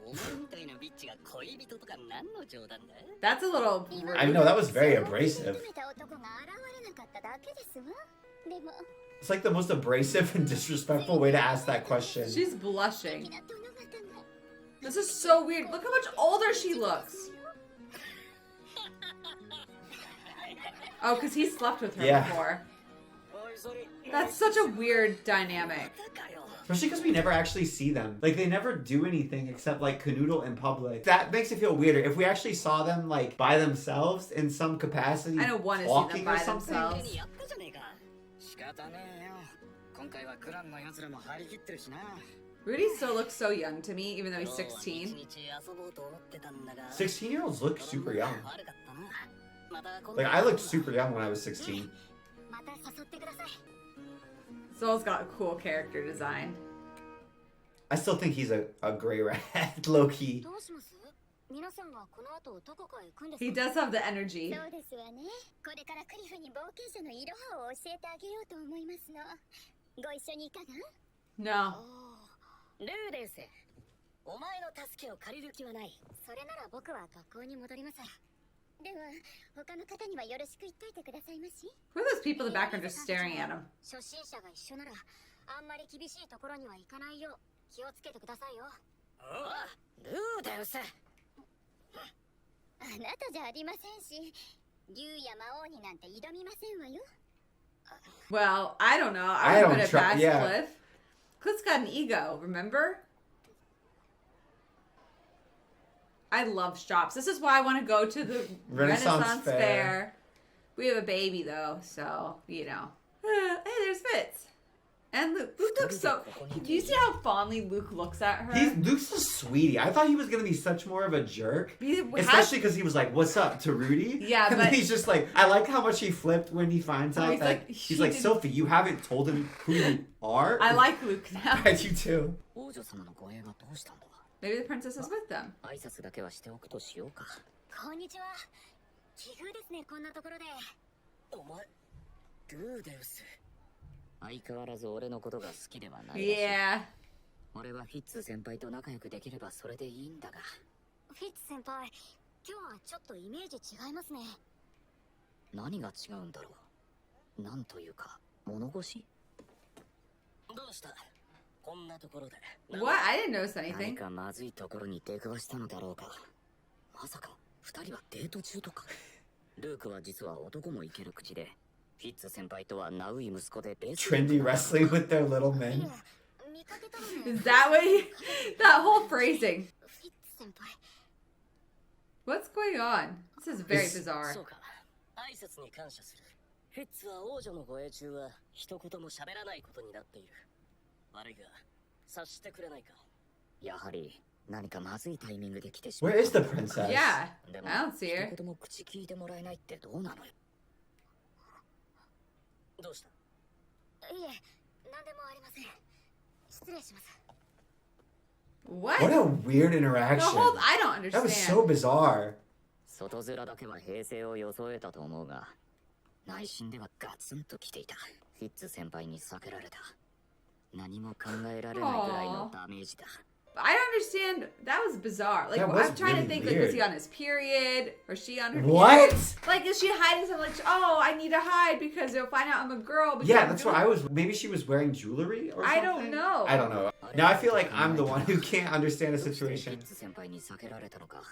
お前みたいなビッチが恋人とか何の冗談だ？ That's a little I know, that was very abrasive. 認めた男が現れなかっただけですわ。でも It's like the most abrasive and disrespectful way to ask that question. She's blushing. This is so weird. Look how much older she looks. Oh, because he slept with her before. That's such a weird dynamic. Especially because we never actually see them. Like, they never do anything except, like, canoodle in public. That makes it feel weirder. If we actually saw them, like, by themselves in some capacity, I don't want to see them walking by or something. themselves. 仕方ねえよ。今回はクランの奴らも張り切ってるしな。 Rudy still looks so young to me, even though he's 16. 16-year-olds look super young. Like, I looked super young when I was 16. Soul's got a cool character design. I still think he's a gray rat, low key. He does have the energy. そうですわね。これからクリフに冒険者のいろはを教えてあげようと思いますの。ご一緒にいかが？ No. ルーデウス、お前の助けを借りる気はない。それなら僕は学校に戻ります。では、他の方にはよろしく言っといてくださいまし。 Who are those people in the background just staring at him? 初心者が一緒なら、あんまり厳しいところには行かないよう気をつけてくださいよ。ルーデウス。あなたじゃありませんし、竜や魔王になんて挑みませんわよ。Well, I don't know. I don't would have try- asked yeah. Cliff. Cliff's got an ego, remember? I love shops. This is why I want to go to the Renaissance Fair. We have a baby, though, so, you know. Hey, there's Fitz. And Luke. Luke looks so... Do you see how fondly Luke looks at her? Luke's a sweetie. I thought he was going to be such more of a jerk. He Especially because he was like, what's up, to Rudy? Yeah, and but... then he's just like, I like how much he flipped when he finds out he's that... like, he's like, Sophie, you haven't told him who you are? I like Luke now. I do too. 王女様の護衛がどうしたんだ。 Maybe the princess is with them. 挨拶だけはしておくとしようか。こんにちは。奇遇ですね、こんなところで。お前、ルーデウス。相変わらず俺のことが好きではないらしい。Yeah. 俺はフィッツ先輩と仲良くできればそれでいいんだが。フィッツ先輩、今日はちょっとイメージ違いますね。何が違うんだろう。なんというか、物腰？どうした？こんなところで。What? I didn't notice 何 anything. かまずいところに出くわしたのだろうか。まさか二人はデート中とか。ルークは実は男もいける口で、フィッツ先輩とはナウイ息子でレース。Trendy wrestling with their little men. Is that what he... That whole phrasing. フィッツ先輩。 What's going on? This is very bizarre. そうか。挨拶に感謝する。フィッツは王女の護衛中は一言も喋らないことになっている。悪いが、察してくれないか。やはり何かまずいタイミングで来てしまう。Where is the princess? Yeah. でも I don't see her. 一言も口聞いてもらえないってどうなのよ。どうした？いえ、何でもありません。失礼します。What? What a weird The interaction. whole... I don't That was so understand. bizarre. 外面だけは平静を装えたと思うが、内心ではガツンと来ていた。フィッツ先輩に避けられた。何も考えられないぐらいのダメージだ。I don't understand. That was bizarre. Like, That was I'm trying to really think, like, was weird. he on his period? Or she on her What? period? Like, is she hiding something? Like, oh, I need to hide because they'll find out I'm a girl. Because Yeah, I'm that's doing- what I was... Maybe she was wearing jewelry or something? I don't know. I don't know. Now I feel like I'm the one who can't understand a どうしてフィ situation. ッツ先輩に避けられたのか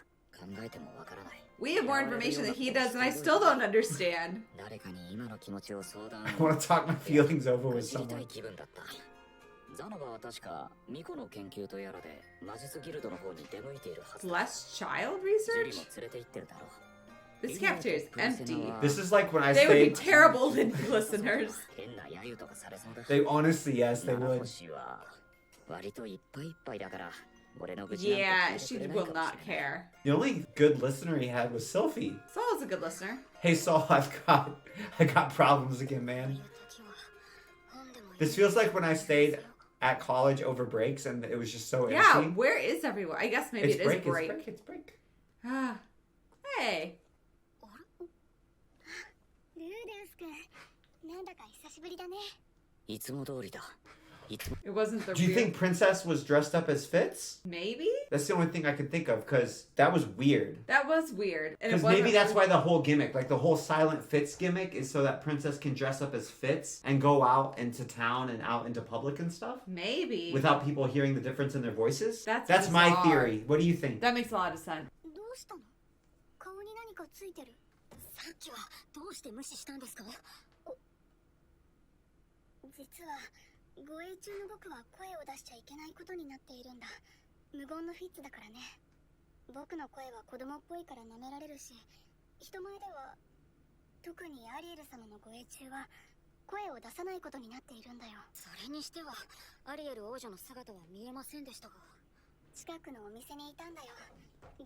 考えてもわからない。 We have more information than he does, and I still don't understand. 誰かに今の気持ちを相談。 I want to talk my feelings over with 知りたい someone. 気分だった。ザノバは確かミコの研究とやらで魔術ギルドの方に出向いているはずだ。 Less child ジュリ research? も連れて行ってるだろう。 This cafeteria is empty. This is like when I They would be stayed... terrible listeners. 変な揶揄とかされそうだ。 They honestly, yes, they 七 would. 星は割といっぱいいっぱいだから俺の愚痴なんて Yeah, 聞い she てくれない will かも not しれない。 care. The only good listener he had was Sophie. Saul's a good listener. Hey Saul, I got problems again, man. This feels like when I stayed at college over breaks and it was just so Yeah, empty. where is everyone? I guess maybe It's it is break, break. it's break, it's break. Ah, hey. ルーデウス君、なんだか久しぶりだね。いつも通りだ。いつも It wasn't the Do you real... think Princess was dressed up as Fitz? Maybe? That's the only thing I could think of because that was weird. That was weird. And it Because wasn't maybe that's really- why the whole gimmick, like the whole silent Fitz gimmick, is so that Princess can dress up as Fitz and go out into town and out into public and stuff Maybe. without people hearing the difference in their voices. That's my bizarre. theory. What do you think? That makes a lot of sense. どうしたの？顔に何かついてる。さっきはどうして無視したんですか？実は護衛中の僕は声を出しちゃいけないことになっているんだ。無言のフィッツだからね。僕の声は子供っぽいから舐められるし、人前では特にアリエル様の護衛中は声を出さないことになっているんだよ。それにしてはアリエル王女の姿は見えませんでしたが、近くのお店にいたんだよ。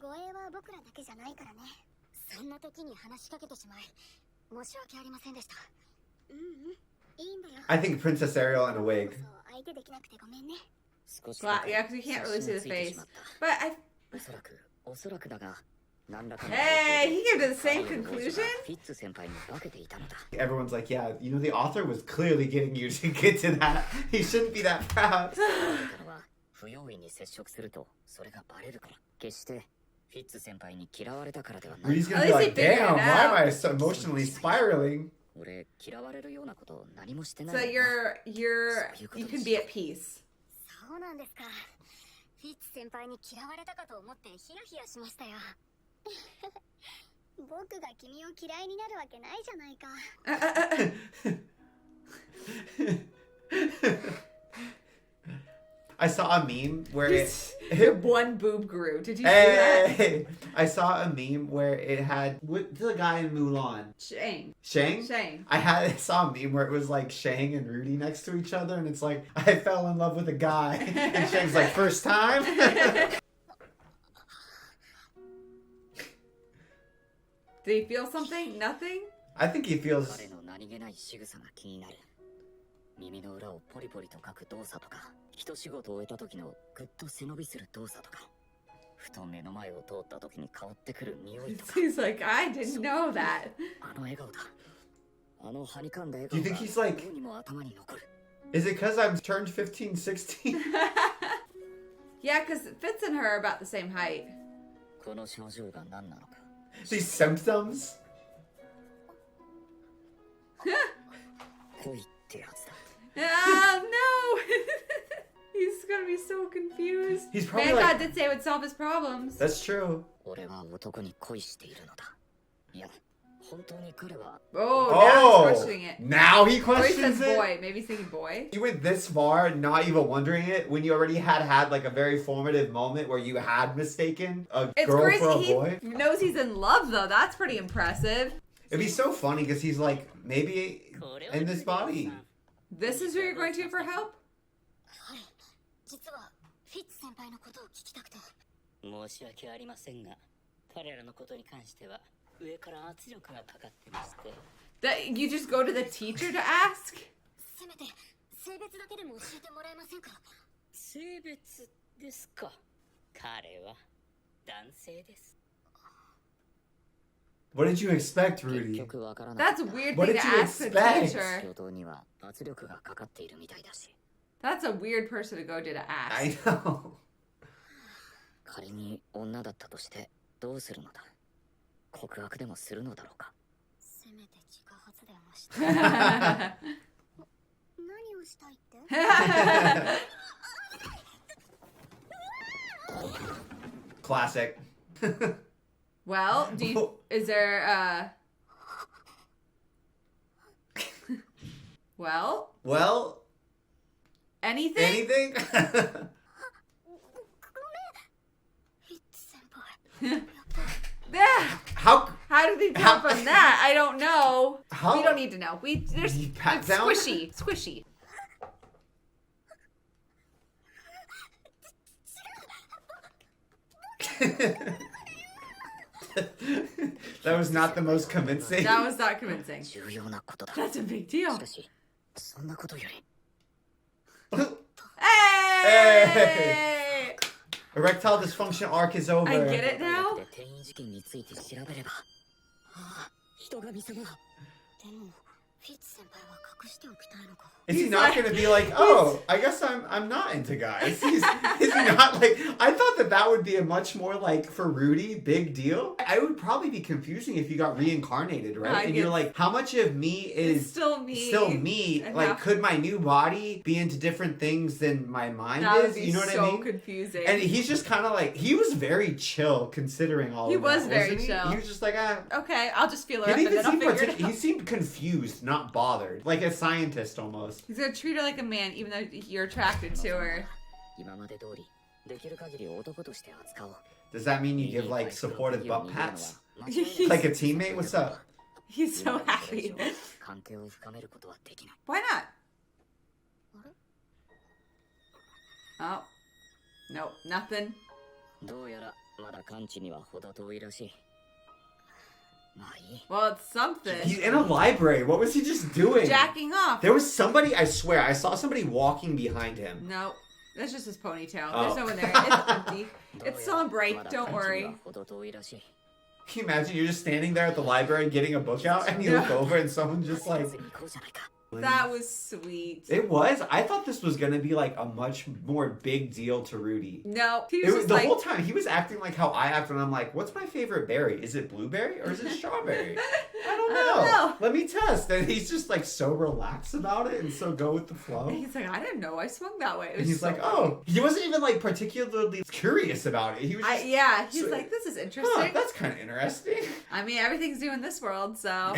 護衛は僕らだけじゃないからね。そんな時に話しかけてしまい申し訳ありませんでした。いいんだよ。 I think Princess Ariel in a wig. そう相手できなくてごめんね。少し Yeah, because you can't really see the face. But I. おそらくだが、何らかの Hey, he came to the same conclusion? フィッツ先輩に化けていたのだ。 Everyone's like, yeah, you know, the author was clearly getting you to get to that. He shouldn't be that proud. 不用意に接触するとそれがバレるから。決してフィッツ先輩に嫌われたからではない。 Rudy's gonna At be least like, he figured damn, it why am out. I so emotionally spiraling? 俺嫌われるようなこと何もしてな So い。 you can be at peace. そうなんですか。フィッツ先輩に嫌われたかと思ってヒヤヒヤしましたよ。僕が君を嫌いになるわけないじゃないか。I saw a meme where it. One boob grew. Did you see that? Hey, I saw a meme where it had what's the guy in Mulan? Shang. Shang? Shang. I saw a meme where it was like Shang and Rudy next to each other, and it's like I fell in love with a guy, and Shang's like first time. Did he feel something? Nothing? I think he feels. 彼の何気ない仕草が気になる。耳の裏をポリポリと書く動作とか、一仕事を終えた時のぐっと背伸びする動作とか、ふと目の前を通った時に香ってくる匂いとか。 He's like, I didn't know that. あの笑顔だ。あのはにかんだ笑 Do 顔 you が think he's like- どうにも頭に残る。 Is it because I'm turned 15, 16? Yeah, because Fitz and her are about the same height. この症状が何なのか。 These symptoms? 恋ってやつだ。 Oh, no! He's gonna be so confused. He's probably Man like- God did say it would solve his problems. That's true. 俺は男に恋しているのだ。いや、本当に彼は Oh, now he's questioning it. Now he Or he questions says it. boy. Maybe he's thinking boy. You went this far, not even wondering it, when you already had like a very formative moment where you had mistaken a It's girl crazy. for a He boy. knows he's in love, though. That's pretty impressive. It'd be so funny because he's like maybe in this body. This is who you're going to for help? はい。実はフィッツ先輩のことを聞きたくて。申し訳ありませんが、彼らのことに関しては上から圧力がかかってまして。 That you just go to the teacher to ask? せめて性別だけでも教えてもらえませんか。性別ですか。彼は男性です。 What did you expect, 結 Rudy? 局わからなか That's っ a た。 weird What thing did to you ask the expect? teacher. 教頭には圧力がかかっているみたいだし。 That's a weird person to go to ask. I know. 仮に女だったとしてどうするのだ。告白でもするのだろうか。せめて自家発電をして。何をしたいって？ Classic. Well, is there well, Well, anything? anything? ごめん。フィッツ先輩。やっぱり。 How? How did he tell from that? I don't know. How? We don't need to know. There's You pat it's down? squishy. That was not the most convincing. That was not convincing. 重要なことだ。 That's a big deal. しかし、そんなことより Hey! Erectile dysfunction arc is over. I get it 大 now. 学で転移事件について調べれば。ああ、人神様。でもフィッツ先輩は隠しておきたいのか。 Is he He's not like- gonna be like, oh, I guess I'm not into guys? Is he not like? I thought that would be a much more like for Rudy big deal. I would probably be confusing if you got reincarnated, right? I And you're get- like, how much of me It's is still me. still me? And Like, half- could my new body be into different things than my mind That would is? be You know what so I mean? confusing. And he's just kind of like, he was very chill considering all He of that. was very wasn't he? chill. He was just like, ah. Okay, I'll just feel her He up and didn't then I'll seem figure it he out. seemed confused, not bothered. Like a scientist almost. He's gonna treat her like a man even though you're attracted to her. 今まで通り、できる限り男として扱おう。 Does that mean you give like supportive butt pats? He's- Like a teammate? What's up? He's so happy. 簡係を深めることはできない。 Why not? Oh. Nope, nothing. どうやらまだ完治には程遠いらしい。まあいい。 Well, it's something. He's in a library. What was he just doing? Jacking off. There was somebody, I swear, I saw somebody walking behind him. No, that's just his ponytail. Oh. There's no one there. It's empty. It's still on break. Don't worry. 程遠いらしい。 Can you imagine you're just standing there at the library getting a book out and you look over and someone's just like... 行こうじゃないか。 That was sweet. It was. I thought this was going to be like a much more big deal to Rudy. No, he It was was, just the like, whole time he was acting like how I act when I'm like, what's my favorite berry? Is it blueberry or is it strawberry? I don't know. Let me test. And he's just like so relaxed about it and so go with the flow. he's like, I didn't know I swung that way. It And was he's so like, funny. oh, he wasn't even like particularly curious about it. He was just, He's so- like, this is huh, interesting. that's kind of interesting. I mean, everything's new in this world, so.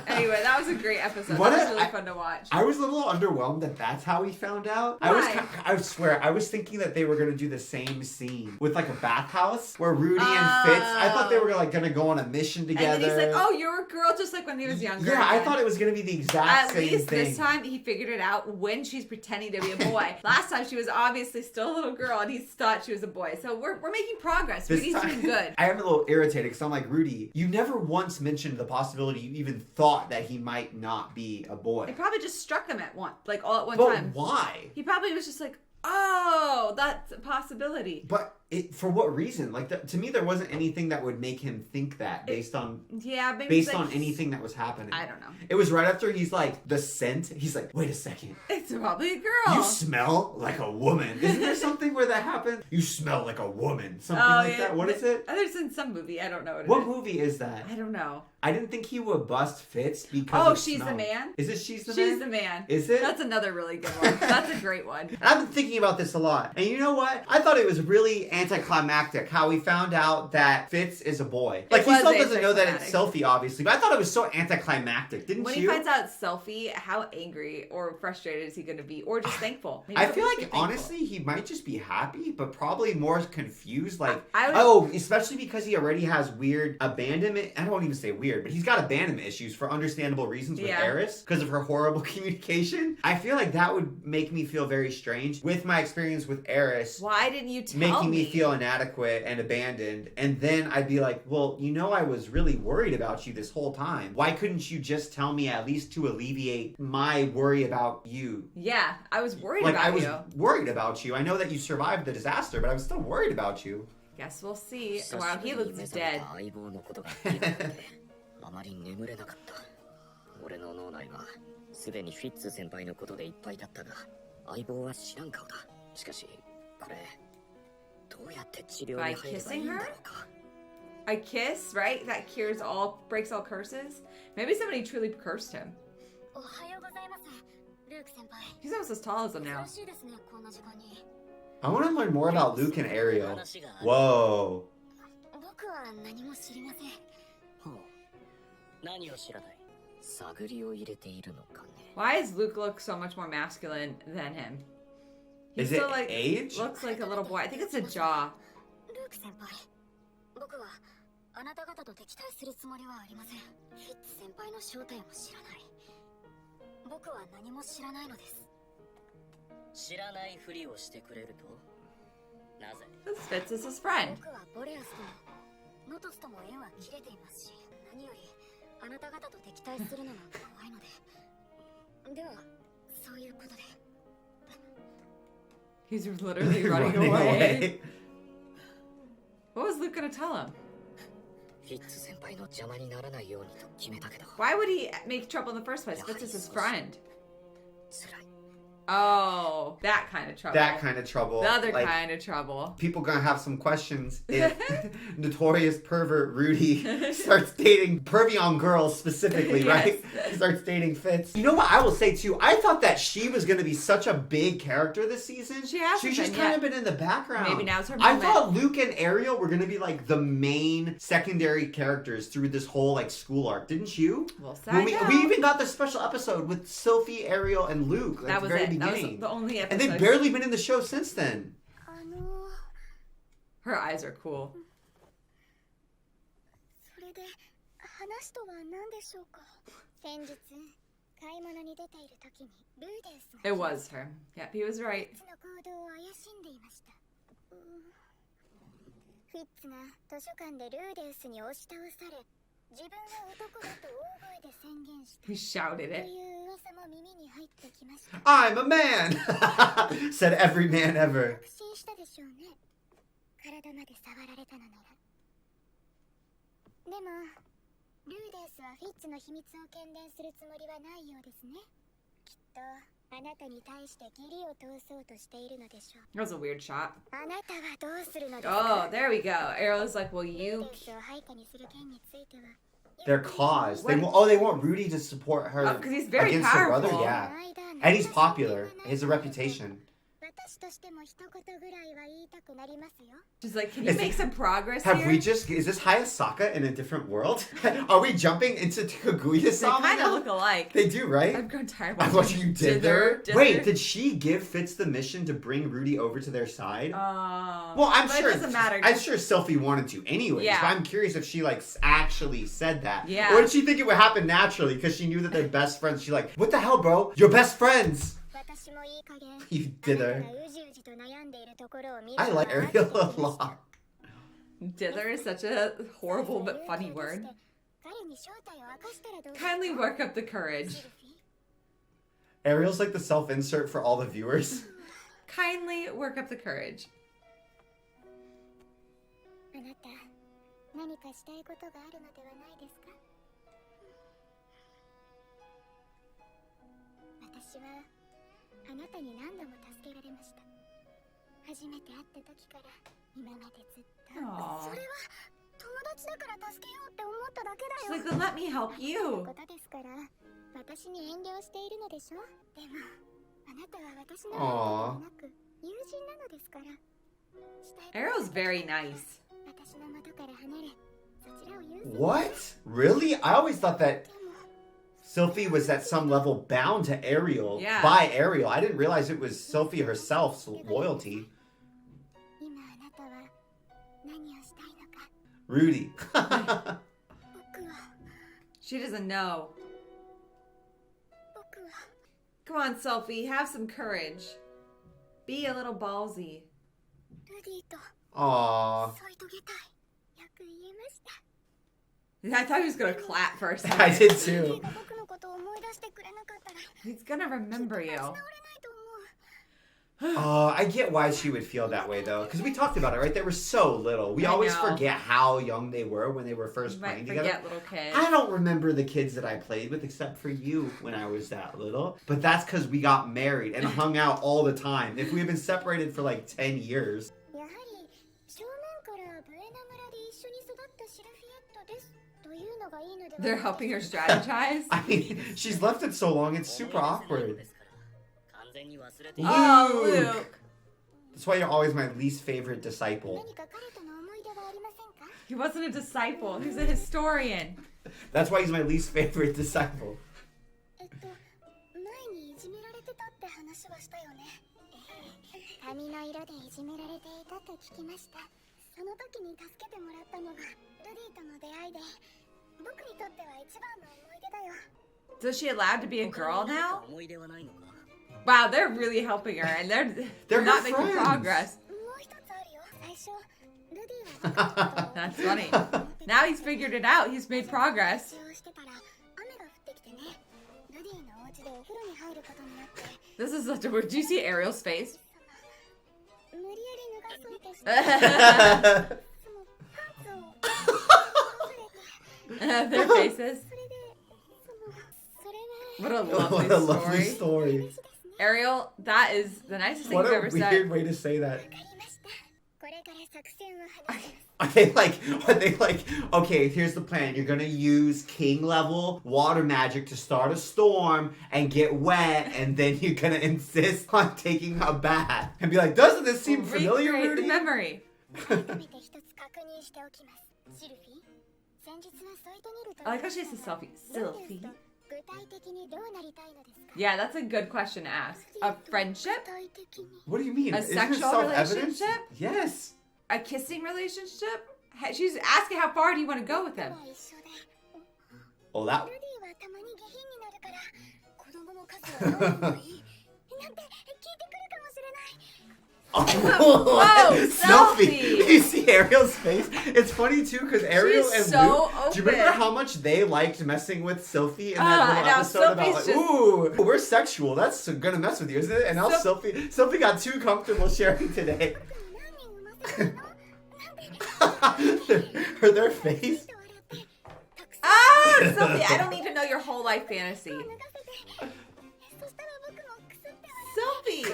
Anyway, that was a great episode. What That was a- really fun to watch. I was a little underwhelmed that that's how he found out. Why? I swear, I was thinking that they were going to do the same scene with like a bathhouse where Rudy and Fitz, I thought they were like going to go on a mission together. And then he's like, oh, you're a girl just like when he was younger. Yeah, I again. thought it was going to be the exact At same least thing. this time he figured it out when she's pretending to be a boy. Last time she was obviously still a little girl and he thought she was a boy. So we're making progress. This Rudy's time- doing good. I am a little irritated because I'm like, Rudy, you never once mentioned the possibility you even thought that he might not be a boy. It probably just struck him at once, like all at one But time. why? He probably was just like, oh, that's a possibility. But for what reason? Like to me, there wasn't anything that would make him think that based on Yeah, maybe he's based like, on anything that was happening. I don't know. It was right after he's like the scent. He's like, wait a second. It's probably a girl. You smell like a woman. Isn't there something where that happened? You smell like a woman. Something like that. What is it? There's in some movie. I don't know what it What is. movie is that? I don't know. I didn't think he would bust Fitz because Oh, of She's the smell. Man? Is it She's the Man? She's the Man. Is it? That's another really good one. That's a great one. And I've been thinking about this a lot. And you know what? I thought it was really anticlimactic how we found out that Fitz is a boy. Like, he was still doesn't know that it's anticlimactic. Selfie, obviously. But I thought it was so anticlimactic. Didn't When you? he finds out it's Selfie, how angry or frustrated is he going to be? Or just thankful? Maybe I he'll feel just like, be thankful. honestly, he might just be happy, but probably more confused. Like, I would- especially because he already has weird abandonment. I don't even say weird, but he's got abandonment issues for understandable reasons with Yeah. Eris because of her horrible communication. I feel like that would make me feel very strange with my experience with Eris. Why didn't you tell Making me? me feel inadequate and abandoned. And then I'd be like, well, you know, I was really worried about you this whole time. Why couldn't you just tell me at least to alleviate my worry about you? Yeah, I was worried Like, about I was you. worried about you. I know that you survived the disaster, but I was still worried about you. Guess we'll see. 久 Wow, しぶ he りに looks 目覚め dead. た相棒のことが気になってあまり眠れなかった俺の脳内はすでにフィッツ先輩のことでいっぱいだったが相棒は知らん顔だしかしこれどうやって治療に入ればいいんだろうか A kiss, right? That breaks all curses. Maybe somebody truly cursed him. おはようございますルーク先輩 He's almost as tall as him now. 楽しいですねこんな時間に I want to learn more about Luke and Ariel. Whoa. 僕は何も知りませんほう何を知らない探りを入れているのかね Why does Luke look so much more masculine than him? Is still, it like, age? Looks like a little boy. I think it's a jaw. ルーク先輩僕はあなた方と敵対するつもりはありませんフィッツ先輩の正体も知らない僕は何も知らないのです知らないふりをしてくれるとなぜ This Fitz is his friend. 僕はボレアスともノトスとも縁は切れていますし何よりあなた方と敵対するのが怖いのでではそういうことで He's literally running Running away. What was Luke gonna tell him? フィッツ先輩の邪魔にならないようにと決めたけど Why would he make trouble in the first place? Fitz is his friend. 辛い Oh, that kind of trouble. That kind of trouble. The other Like, kind of trouble. people gonna have some questions if notorious pervert Rudy starts dating pervy girls specifically, right? Yes. He starts dating Fitz. You know what I will say too? I thought that she was gonna be such a big character this season. She hasn't She's just been kind yet. of been in the background. Maybe now's her I moment. thought Luke and Ariel were gonna be like the main secondary characters through this whole like school arc, didn't you? We'll When find out. we even got the special episode with Sophie, Ariel, and Luke at That the was very it. That was beginning. the only And episode. they've barely been in the show since then. あの Her eyes are cool. それで話とは何でしょうか先日買い物に出ている時にルーデウスが It was her. Yep, he was right. フィッツの行動を怪しんでいました。フィッツが図書館でルーデウスに押し倒され、自分は男だと大声で宣言した He shouted と it. いう噂も耳に入ってきました。 I'm a man! Said every man ever. 確信したでしょうね。体まで触られたのなら。でもルーデウスはフィッツの秘密を喧伝するつもりはないようですね。きっとあなたに対して義理を通そうとしているのでしょう。 That was a weird shot. あなたはどうするのですか？ Oh, there we go. Ariel's like, well, ルー you... デウスを配下にする件については Their cause. They What? they want Rudy to support her Oh, 'cause he's very against her brother. powerful. Yeah, and he's popular. He has a reputation. 私としても一言ぐらいは言いたくなりますよ。 She's like, can you Is- make some progress Have here? we just? Is this Hayasaka in a different world? Are we jumping into They Kaguya-sama kind of now? look alike. They do, right? I've grown tired I of watched you did there. Dither. Wait, did she give Fitz the mission to bring Rudy over to their side? Well, I'm but sure. it doesn't matter. I'm sure Sylphie wanted to anyways. Yeah. But I'm curious if she like actually said that. Yeah. Or did she think it would happen naturally because she knew that they're best friends? She's like, what the hell, bro? You're best friends. 私もいい加減 You あなた dither. がうじうじと悩んでいるところを見る I のは like 飽きて Ariel き a ました。 lot. Dither is such a horrible but funny word. 彼に正体を明かしたらどうですか？ Kindly work up the courage. シルフィー Ariel's like the self-insert for all the viewers. Kindly work up the courage. あなた何かしたいことがあるのではないですか？私はあなたに何度も助けられました。初めて会った時から今までずっと。 Aww. それは友達だから助けようって思っただけ She's だよ。 like, then let me help こ you. とですから私に遠慮しているのでしょ。でもあなたは私の相手ではなく友人なのですから。したいことが Arrow's very nice. 私の元から離れそちらを優先。 What? Really? I always thought that でも Sylphie was at some level bound to Ariel Yeah. by Ariel. I didn't realize it was Sylphie herself's loyalty. 今あなたは何をしたいのか。 Rudy. 僕は She doesn't know. 僕は Come on, Sophie, have some courage. Be a little ballsy. ルディと Aww. 添い遂げたい。よく言えました。 I thought he was gonna clap for a I second. did ルデ too. ィが僕のことを思い出してくれなかったら He's gonna remember 立ち you. 直れないと思う。 I get why she would feel that way though, because we talked about it, right? They were so little. We I always know. forget how young they were when they were You first might playing together. forget little kids. I don't remember the kids that I played with except for you when I was that little. But that's because we got married and hung out all the time. If we had been separated for like 10 years. やはり正面からブエナ村で一緒に育ったシルフィエットですというのがいいのでは。 They're helping her strategize. I mean, she's left it so long, it's super awkward. 完全に忘れて Oh, Luke. Luke. That's why you're always my least favorite disciple. 何か彼との思い出はありませんか？ He wasn't a disciple. He was a historian. That's why he's my least favorite disciple. 前にいじめられてたって話はしたよね。髪の色でいじめられていたと聞きました。その時に助けてもらったのがルディとの出会いで、僕にとっては一番の思い出だよ。 So is she allowed to be a girl now? 思い出はないのか Wow, they're really helping her, and they're They're not her making friends. progress. もう一つあるよ。最初ルディは僕のことを That's funny. Now he's figured it out. He's made progress. 話をしてたら雨が降ってきてね。ルディのお家でお風呂に入ることになって、 This is such a weird. Do you see Ariel's face? 無理やり脱がそうとして、そのパンツをTheir faces. それで、それは What a What lovely a lovely story. story. Ariel, that is the nicest thing What you've a ever weird said. way to say that. わかりました。これから作戦を話します。 Are they like, okay, here's the plan. You're gonna use king level water magic to start a storm and get wet, and then you're gonna insist on taking a bath. And be like, doesn't this seem familiar, Recreate the Rudy? memory. 改めて一つ確認しておきます。シルフィー、先日は添い遂げると I like how she says selfie. どうです Selfie. と具体的にどうなりたいのですか？ Yeah, that's a good question to ask. A friendship? 具体的に What do you mean? A Isn't it sexual self-evident? relationship? Yes. A kissing relationship? She's asking how far do you want to go with him? は一緒で、 Oh, that. ルディはたまに下品になるから Oh, Sophie! You see Ariel's face? It's funny too because Ariel She's and so Luke. Do you remember open. how much they liked messing with Sophie in that little now episode about like, Sophie's just- ooh, we're sexual. That's gonna mess with you, isn't it? And now Sophie got too comfortable sharing today. Their face. Sophie, I don't need to know your whole life fantasy. Sophie!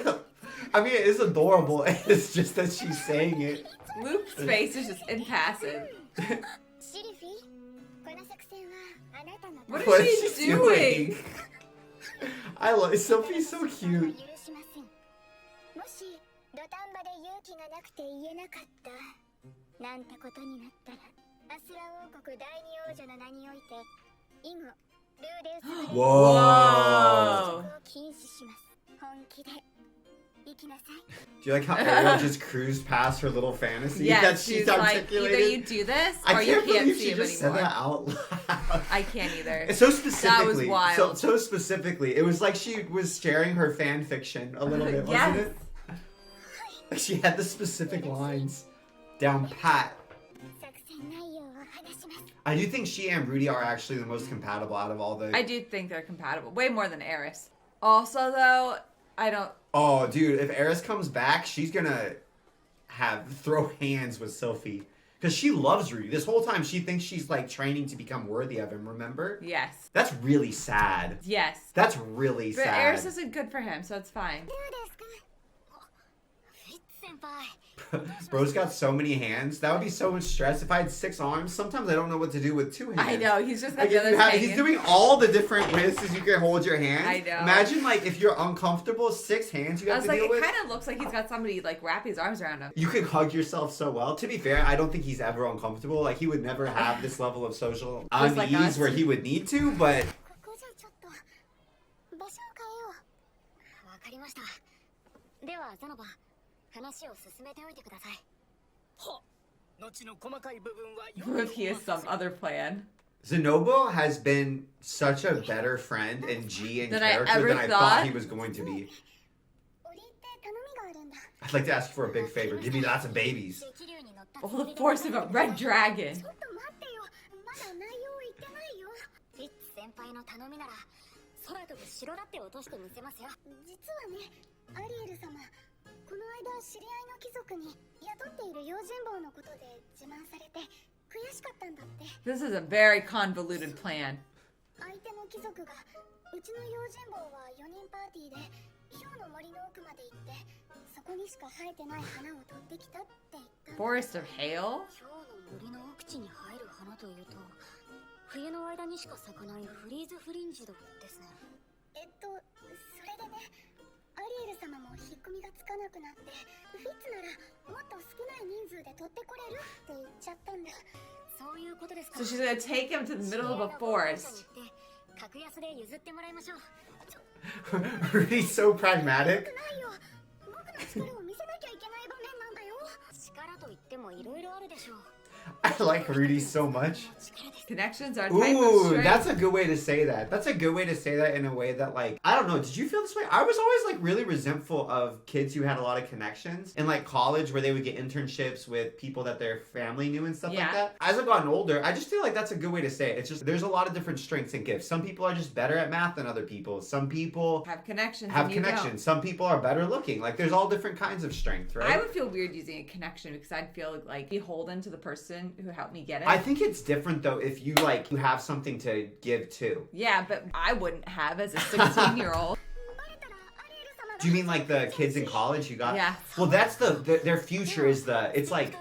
I mean, it is adorable. It's just that she's saying it. Luke's face is just impassive. What What is is she she doing? I love Sophie's so cute. もし土壇場で勇気がなくて言えなかったなんてことになったらアスラ王国第二王女の名において以後ルーデンス Whoa. を禁止します本気で行きなさい Do you like how Ariel just cruised past her little fantasy Yeah, that she's she's like, articulated? either you do this or I you can't can't believe see she him just said anymore. that out loud. I can't either. So specifically, wild. So specifically, it was like she was sharing her fan fiction a little bit, wasn't Yes. it? She had the specific lines down pat. 作戦内容を話します I do think she and Rudy are actually the most compatible out of all the. I do think they're compatible. Way more than Eris. Also, though, I don't... Oh, dude, if Eris comes back, she's gonna throw hands with Sophie. Because she loves Rudy. This whole time, she thinks she's, like, training to become worthy of him, remember? Yes. That's really sad. Yes. That's really But sad. Eris isn't good for him, so it's fine. どうですかフィッツ先輩 Bro's got so many hands. That would be so much stress. If I had 6 arms, sometimes I don't know what to do with 2 hands. I know, he's just got Like, the if you others have- hanging. he's doing all the different ways you can hold your hands. I know. Imagine, like, if you're uncomfortable, 6 hands you I have was to like, deal it with. kind of looks like he's got somebody, like, wrap his arms around him. You can hug yourself so well. To be fair, I don't think he's ever uncomfortable. Like, he would never have this level of social Just like unease us. where he would need to, but ここじゃちょっと場所を変えようわかりましたではザノバ話を進めておいてくださいは後の細かい部分は What if he has some other plan? Zenobo has been such a better friend and G in Than I character ever than I thought. thought he was going to be. 折り入って頼みがあるんだ I'd like to ask you for a big favor. Give me lots of babies. 激流に乗った All the force of a red dragon. ちょっと待ってよまだ内容言ってないよフィッツ先輩の頼みなら空飛ぶ城だって落としてみせますよ実はねアリエル様この間知り合いの貴族に雇っている用心棒のことで自慢されて悔しかったんだって This is a very convoluted plan. 相手の貴族がうちの用心棒は4人パーティーで氷の森の奥まで行ってそこにしか生えてない花を取ってきたって言ったんだ Forest of Hail? 氷の森の奥地に生える花というと冬の間にしか咲かないフリーズフリンジドですねそれでねアリエル様も引っ込みがつかなくなってフィッツならもっと少ない人数で取ってこれるって言っちゃったんだそういうことですか So she's gonna take him to the middle of a forest. 格安で譲ってもらいましょう Rudy's so pragmatic. ないよ僕の力を見せなきゃいけない場面なんだよ力と言ってもいろいろあるでしょう I like Rudy so much. Connections are a type of Ooh, strength. that's a good way to say that. That's a good way to say that in a way that, like, I don't know. Did you feel this way? I was always, like, really resentful of kids who had a lot of connections in, like, college where they would get internships with people that their family knew and stuff like Yeah. that. As I've gotten older, I just feel like that's a good way to say it. It's just, there's a lot of different strengths and gifts. Some people are just better at math than other people. Some people Have connections. have and you connections. Some people are better looking. Like, there's all different kinds of strength, don't. right? I would feel weird using a connection because I'd feel like beholden to the person who helped me get it. I think it's different, though, if you, like, you have something to give too. Yeah, but I wouldn't have as a 16-year-old. Do you mean like the kids in college you got? Yeah. Well, that's their future is it's like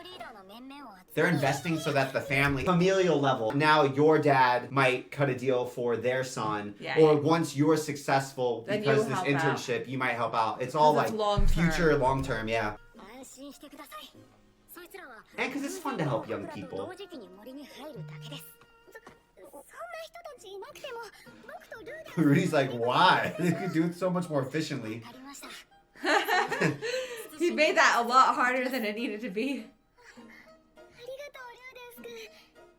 they're investing so that the familial level. Now your dad might cut a deal for their son, Yeah, or yeah. once you're successful Then because you this help out. internship, you might help out. It's all Because like it's long-term. future, long term, yeah. 安心してくださいそいつらは And because it's fun to help young people. 同時期に森に入るだけですそんな人たちいなくても僕とルーデン Rudy's like, why? They could do it so much more efficiently. ありました He made that a lot harder than it needed to be. ありがとうルーデンス君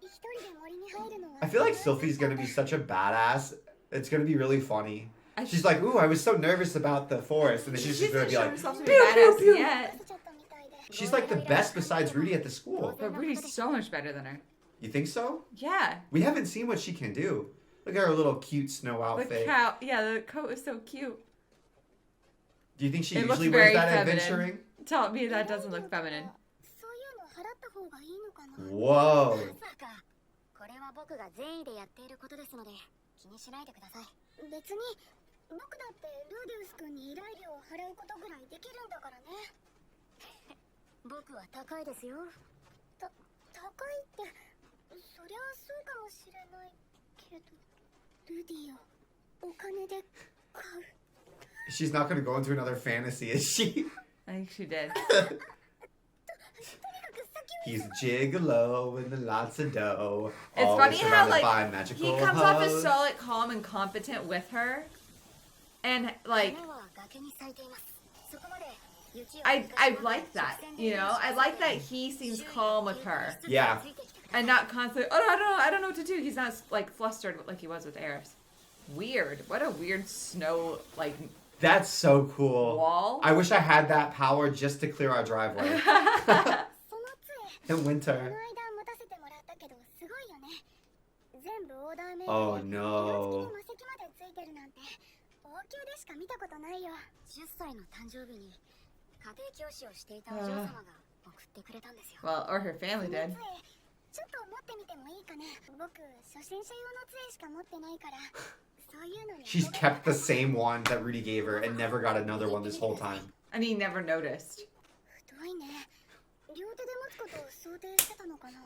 一人で森に入るのは I feel like Sophie's gonna be such a badass. It's gonna be really funny. She's like, ooh, I was so nervous about the forest. And then she's just going to be like, herself to be pew, pew, badass pew. yet. She's like the best besides Rudy at the school. But Rudy's so much better than her. You think so? Yeah. We haven't seen what she can do. Look at her little cute snow outfit. The coat is so cute. Do you think she It looks usually wears very that feminine. adventuring? Tell me that doesn't look feminine. そういうの払った方がいいのかな。 Whoa. まさかこれは僕が善意でやっていることですので気にしないでください。別に僕だってルーデウス君に依頼料を払うことぐらいできるんだからね。僕は高いですよ。高いってそりゃそうかもしれないけどルディをお金で買う。 She's not going to go into another fantasy, is she? I think she did. He's gigolo and lots of dough. It's always funny how surrounded by like magical he comes off as hoes. so like calm and competent with her, and like I like that. You know, I like that he seems calm with her Yeah. and not constantly. Oh, I don't know what to do. He's not like flustered like he was with Eris. Weird. What a weird snow like. That's so cool. Wall? I wish I had that power just to clear our driveway. その杖 In この winter. 間持たせてもらったけどすごいよね。全部オーダーメイド Oh で no. 色付きの魔石までついてるなんて王宮でしか見たことないよ。10歳の誕生日に家庭教師をしていたお嬢様が送ってくれたんですよ。 Well, or her family この did. 杖ちょっと持ってみてもいいかね。僕初心者用の杖しか持ってないからそういうのに She's kept the same one that Rudy gave her and never got another one this whole time. And he never noticed. 太いね。両手で持つことを想定してたのかな。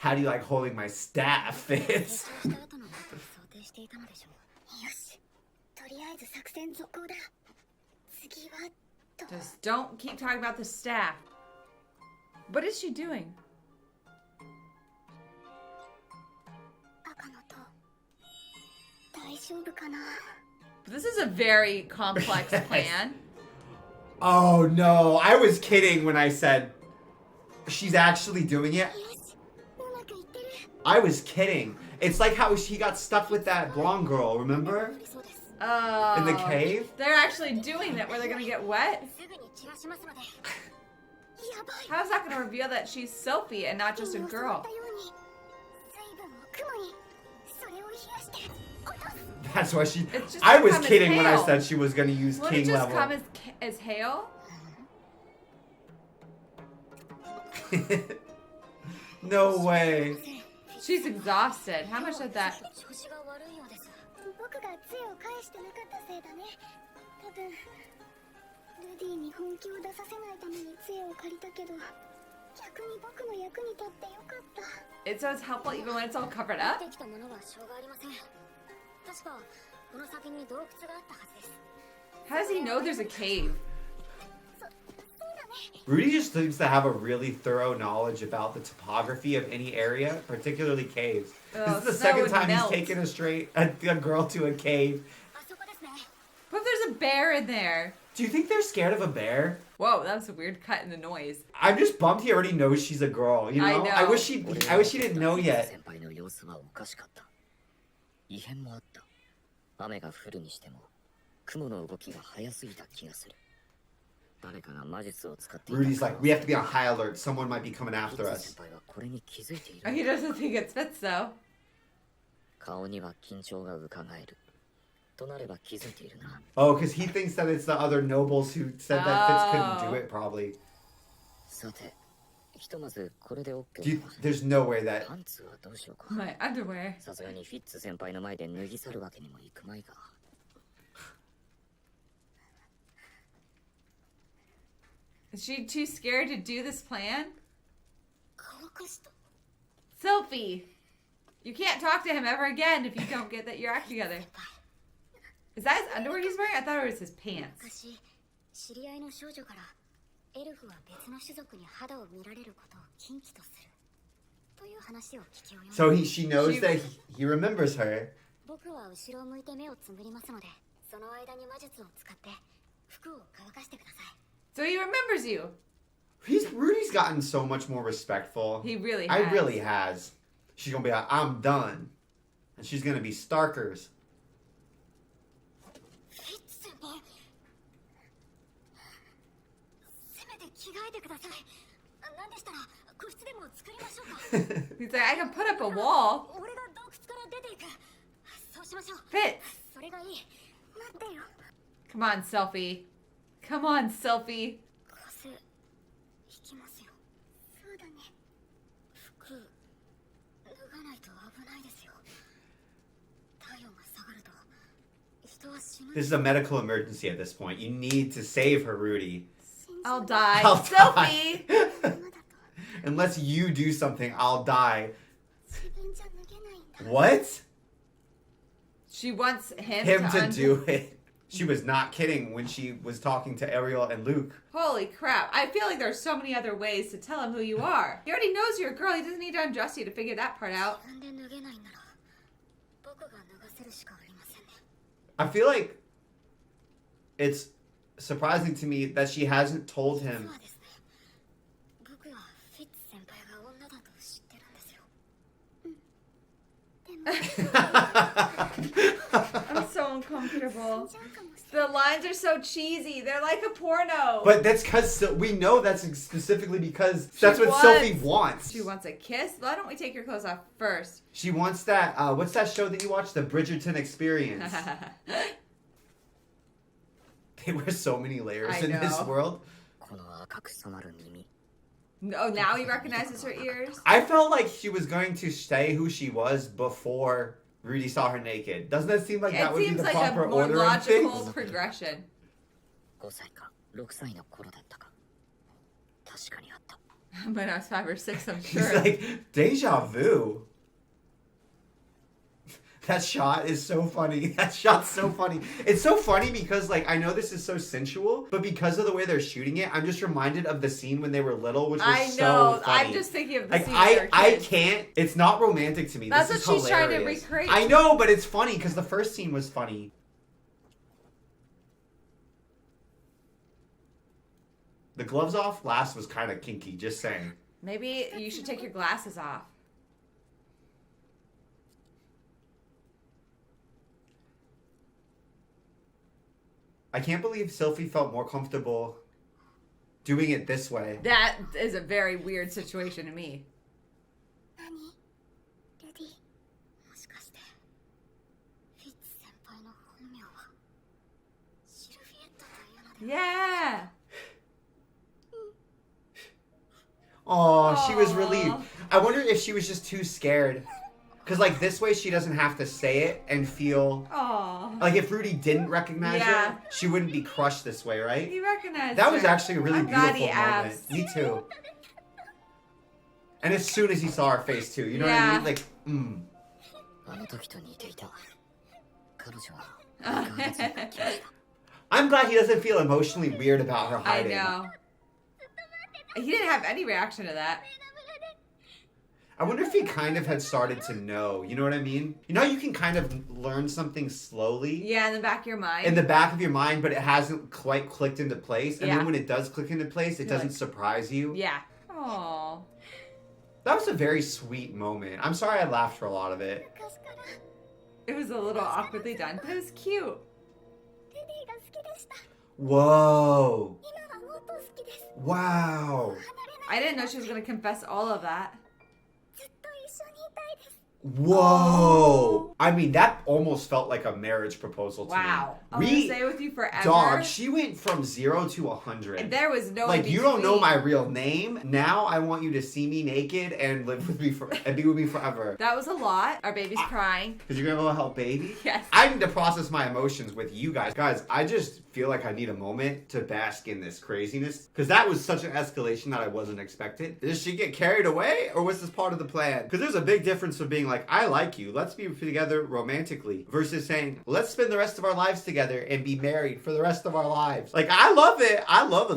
How do you like holding my staff? Fitz? 成長した後のことを想定していたのでしょう。よし、とりあえず作戦続行だ。次はと。 Just don't keep talking about the staff. What is she doing? 赤の塔。大丈夫かな。 This is a very complex plan. Oh no. I was kidding when I said she's actually doing it. よし、うまくいってる。 I was kidding. It's like how she got stuck with that blonde girl, remember? そうです。 Oh. In the cave? They're actually doing that where they're gonna get wet? すぐに散らしますので。やばい。 How is that gonna reveal that she's Sophie and not just a 今教わ girl? ったように水分を雲にそれを冷やして落とす。 That's why she. It's just I gonna was come as kidding when I hail. said she was going to use Would king it just level. come as hail? No way. She's exhausted. How much of that? 調子が悪いようです。僕が杖を返してなかったせいだね。多分ルディに本気を出させないために杖を借りたけど、逆に僕の役に立ってよかった。 It's so it's helpful even when it's all covered up? できたものはしょうがありません。確かこの先に洞窟があったはずです。 How does he know there's a cave? そうだね。 Rudy just seems to have a really thorough knowledge about the topography of any area, particularly caves. Oh, This is the snow second would time melt. he's taken a girl to a cave. あそこですね。 What if there's a bear in there? Do you think they're scared of a bear? Whoa, that was a weird cut in the noise. I'm just bummed he already knows she's a girl. You know, I know. I wish he didn't know yet. 先輩の様子はおかしかった。異変もあった。雨が降るにしても雲の動きが速すぎた気がする。誰かが魔術を使っていた。 Rudy's like, we have to be on high alert. Someone might be coming フィ after ッツ us. 先輩はこれに気づいてい Oh, る。 he doesn't think it's Fitz though. 顔には緊張がうかがえる。となれば気づいているな。 Oh, because he thinks that it's the other nobles who said that Fitz couldn't do it, probably. さて、ひとまずこれで OK Do you, there's no way that パンツはどうしようか。 My underwear. さすがにフィッツ先輩の前で脱ぎ去るわけにもいくまいが。 Is she too scared to do this plan? 乾かした。 Sophie! You can't talk to him ever again if you don't get that your act together. Is that his underwear he's wearing? I thought it was his pants. 昔知り合いの少女からエルフは別の種族に肌を見られることを禁忌とするという話を聞き及んだ。 so she knows that he remembers her. 僕は後ろを向いて目をつむりますので、その間に魔術を使って服を乾かしてください。 So he remembers you. Rudy's gotten so much more respectful. He really I has. really has. She's gonna be like, I'm done, and she's gonna be Starkers. 着替えてください。なんでしたら個室でも作りましょうか。 He's like, I can put up a wall. 俺が洞窟から出ていく。そうしましょう。 Fits. それがいい。待ってよ。 Come on, selfie. Come on, selfie. 風邪ひきますよ。そうだね。服脱がないと危ないですよ。体温が下がると人は死ぬ。 This is a medical emergency at this point. You need to save her, Rudy. I'll die. I'll Selfie. Unless you do something, I'll die. 自分じゃ脱げないんだ。 What? She wants him To to do it. She was not kidding when she was talking to Ariel and Luke. Holy crap. I feel like there's so many other ways to tell him who you are. He already knows you're a girl. He doesn't need to undress you to figure that part out. 自分で脱げないなら僕が脱がせるしかありませんね。 I feel like it's surprising to me that she hasn't told 実 him. はですね。僕はフィッツ先輩が女だと知ってるんですよ。I'm so uncomfortable. The lines are so cheesy. They're like a porno. But that's because we know that's specifically because that's what wants- Sophie wants. She wants a kiss? Why don't we take your clothes off first? She wants that. What's that show that you watch? The Bridgerton Experience. They wear so many layers I in this know. world. この赤く染まる耳 Oh, now he recognizes her ears? I felt like she was going to say who she was before Rudy saw her naked. Doesn't that seem like that It would be seems the like a proper more order of things? logical progression. 5歳か6歳の頃だったか確かにあった When I was 5 or 6, I'm He's sure. like, deja vu. That shot is so funny. That shot's so funny. It's so funny because, like, I know this is so sensual, but because of the way they're shooting it, I'm just reminded of the scene when they were little, which was I so know. funny. I'm just thinking of the Like, scene where I kids. can't. It's not romantic to me. That's this what is she's trying to hilarious. recreate. I know, but it's funny because the first scene was funny. The gloves off last was kind of kinky, just saying. Maybe you should take your glasses off. I can't believe Sophie felt more comfortable doing it this way. That is a very weird situation to me. 何？レディ？もしかしてフィッツ先輩の本名はシルフィエットというのでは？ Yeah. Oh, she was relieved. Aw. I wonder if she was just too scared. Because, like, this way she doesn't have to say it and feel... Oh. Like, if Rudy didn't recognize Yeah. her, she wouldn't be crushed this way, right? He recognized That was her. actually a really I'm glad beautiful he moment. asked. Me too. And as soon as he saw her face, too. You know what I Yeah. mean? Like, あの時と似ていた彼女は2ヶ月に来ました I'm glad he doesn't feel emotionally weird about her I hiding. know. He didn't have any reaction to that. I wonder if he kind of had started to know. You know what I mean? You know, you can kind of learn something slowly. Yeah, in the back of your mind. In the back of your mind, but it hasn't quite clicked into place. And Yeah. then when it does click into place, it You're doesn't like- surprise you. Yeah. Oh. That was a very sweet moment. I'm sorry I laughed for a lot of it. 昔から It was a little awkwardly done, but it was cute. レディが好きでした。 Whoa. 今はもっと好きです。 Wow. 離れない。 I didn't know she was going to confess all of that. ずっと一緒にいたいです。 Whoa. I mean, that almost felt like a marriage proposal to Wow. I'm me. going to stay with you forever. Dog, she went from 0 to 100. And there was no Like, in you don't know between. my real name. Now I want you to see me naked and live with me and be with me forever. That was a lot. Our baby's crying. Because you're gonna help baby? Yes. I need to process my emotions with you guys. Guys, I just feel like I need a moment to bask in this craziness. Because that was such an escalation that I wasn't expecting. Did she get carried away? Or was this part of the plan? Because there's a big difference of being like, I like you. Let's be together romantically. Versus saying, let's spend the rest of our lives together and be married for the rest of our lives. Like, I love it. I love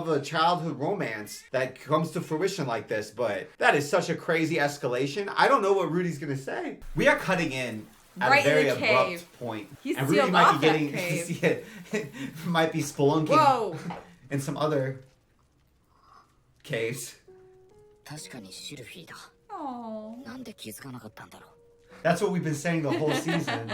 a childhood romance that comes to fruition like this. But that is such a crazy escalation. I don't know what Rudy's going to say. We are cutting in at Right a very in the abrupt cave. point. He's and Rudy sealed might off be that getting cave. see it might be spelunking Whoa. in some other caves. 確かにシルフィーだ Oh. なんで気づかなかったんだろう That's what we've been saying the whole season.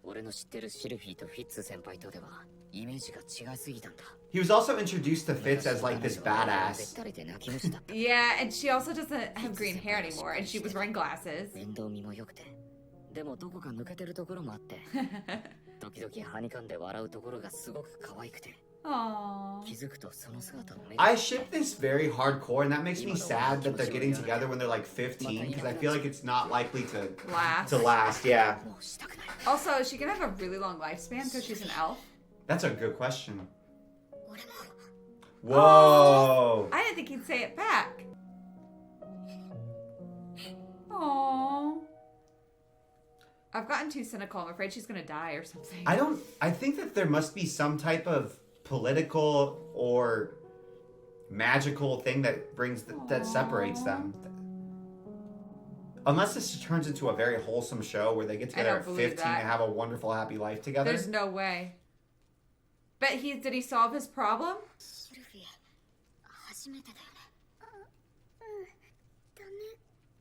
俺の知ってるシルフィーとフィッツ先輩とではイメージが違いすぎたんだ。 He was also introduced to Fitz as like this badass. べったりで泣き虫だった。 Yeah, and she also doesn't have green hair anymore, and she was wearing glasses. 面倒見も良くて、でもどこか抜けてるところもあって、時々はにかんで笑うところがすごく可愛くて。 Aww. 気づくとその姿を目に I ship this very hardcore, and that makes me sad that they're getting together when they're like 15, because I feel like it's not likely to last. Yeah, もうしたくない。 Also, is she gonna have a really long lifespan because she's an elf? that's a good question. 俺も Whoa. I didn't think he'd say it back. Aww. I've gotten too cynical. I'm afraid she's gonna die or something. I think that there must be some type of political or magical thing that that separates them. Unless this turns into a very wholesome show where they get together at 15 and have a wonderful, happy life together. There's no way. But did he solve his problem? シルフィー初めてだよね。ダメ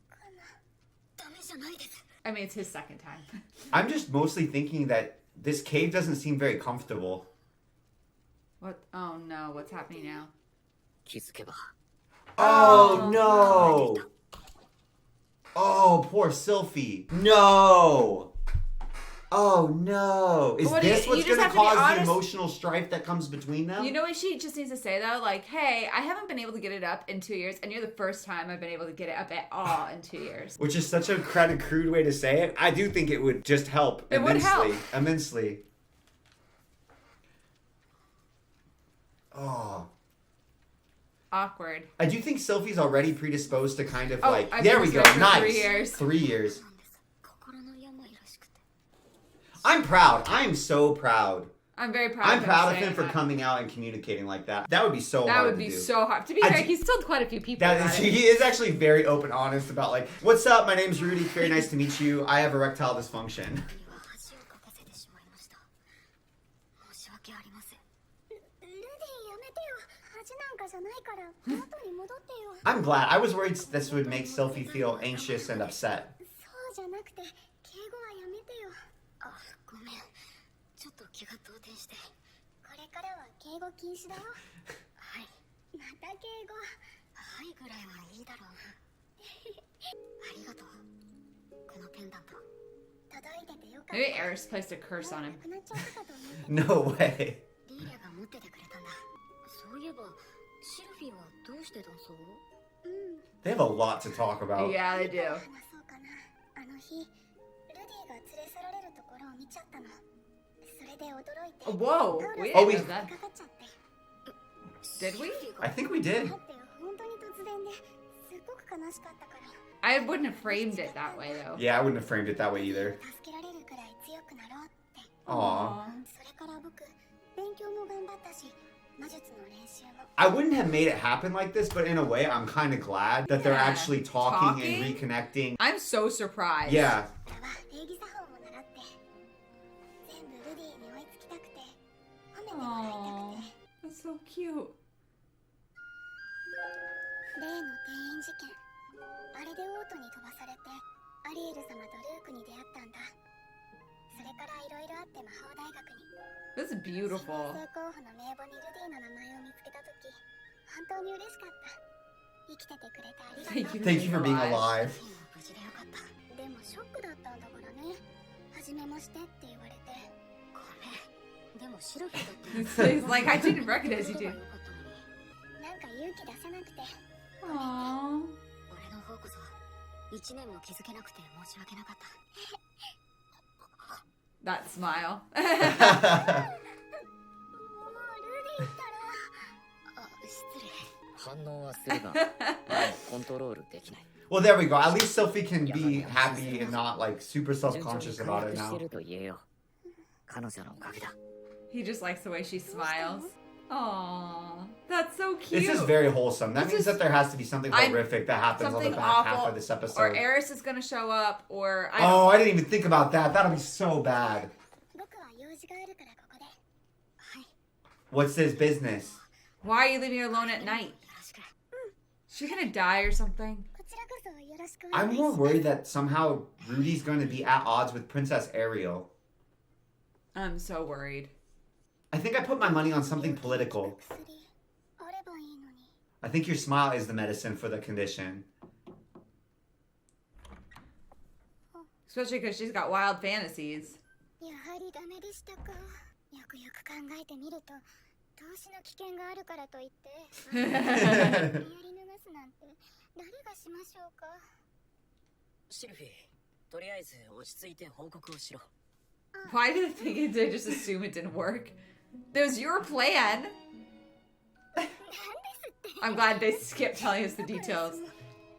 かな。ダメじゃないです。 I mean, it's his second time. I'm just mostly thinking that this cave doesn't seem very comfortable. What? Oh no, what's happening now? 気づけば。 Oh no! Oh, poor Sylphie. No! Oh no! Is What this you what's just going to have to be cause the honest- emotional strife that comes between them? You know what she just needs to say though? Like, hey, I haven't been able to get it up in 2 years, and you're the first time I've been able to get it up at all in 2 years. Which is such a kind of crude way to say it. I do think it would just help It would help. Immensely. Oh. Awkward. I do think Sylphie's already predisposed to kind of Oh, like... I've There been we go. with her for Nice. 3 years. 3 years. 心の病らしくて。 I'm proud. I am so proud. I'm very proud. I'm of proud of saying him for that. coming out and communicating like that. That would be so That hard would to be do. so hard. To be I fair, do- he's told quite a few people That about is, it. he is actually very open, honest about like, what's up? My name's Rudy. Very nice to meet you. I have erectile dysfunction. には恥をかかせてしまいました。申し訳ありません。ルディやめてよ。恥なんかじゃないから元に戻ってよ。 I'm glad. I was worried this would make Sylphie feel anxious and upset. そうじゃなくて敬語はやめてよ。あ、ごめん。ちょっと気が動転して。これからは敬語禁止だよ。はい。また敬語。はいぐらいはいいだろう。ありがとう。このペンダント。届いててよかった。 Maybe Eris placed a curse on him. なくなっちゃったかと思って No way. リーラが持っててくれたんだ。そういえばシルフィーはどうして脱走？うん。 They have a lot to talk about. Yeah, they do. 話そうかな。あの日、ルディが連れ去られるところを見ちゃったの。それで驚いて。 Whoa, we Oh, didn't we- know that. かかっちゃって。 Did we? I think we did. だって本当に突然ですっごく悲しかったから。 I wouldn't have framed it that way though. Yeah, I wouldn't have framed it that way either. 助けられるくらい強くなろうって。 Aw. それから僕、勉強も頑張ったし、魔術の練習も。 I wouldn't have made it happen like this, but in a way, I'm kind of glad that they're Yeah. actually talking and Talking? reconnecting. I'm so surprised. Yeah. 俺は礼儀作法も習って、全部ルディに追いつきたくて、褒めてもらいた Aww, くて。 that's so cute. 例の転院事件、あれでオートに飛ばされてアリエル様とルークに出会ったんだ。それからいろいろあって魔法大学に。 This is 新 beautiful. 生候補の名簿にルディの名前を見つけたとき、本当に嬉しかった。生きててくれてありがとう。 Thank you for being alive. 無事でよかった。でもショックだったんだからね。はじめましてって言われて。ごめん。でもシルフィーだった。 He's like, I didn't recognize you, dude. なんか勇気出せなくて。 Aww. 俺の方こそ1年も気づけなくて申し訳なかった。 That smile. もうルディったら。あ、失礼。反応はするが、コントロールできない。 Well, there we go. At least Sophie can be happy and not like super self-conscious about it 順調に回復して now. ると言えよ。彼女のおかげだ。 He just likes the way she smiles. Aww, that's so cute. This is very wholesome. That This means is- that there has to be something I'm- horrific that happens on the something back half awful, of this episode. Or Eris is gonna show up, or I Oh, I didn't even think about that. That'll be so bad. 僕は用事があるからここで。はい。 What's this business? Why are you leaving her alone at night? よろしく。 Is she gonna die or something? こちらこそよろしくお願い I'm しま more す。 worried that somehow Rudy's going to be at odds with Princess Ariel. I'm so worried. I think I put my money on something political. I think your smile is the medicine for the condition. Especially because she's got wild fantasies. やはりダメでしたか。よくよく考えてみると、投資の危険があるからといって、やり逃がすなんて誰がしましょうか。シルフィー、とりあえず落ち着いて報告をしろ。Why did they just assume it didn't work? That was your plan. I'm glad they skipped telling us the details.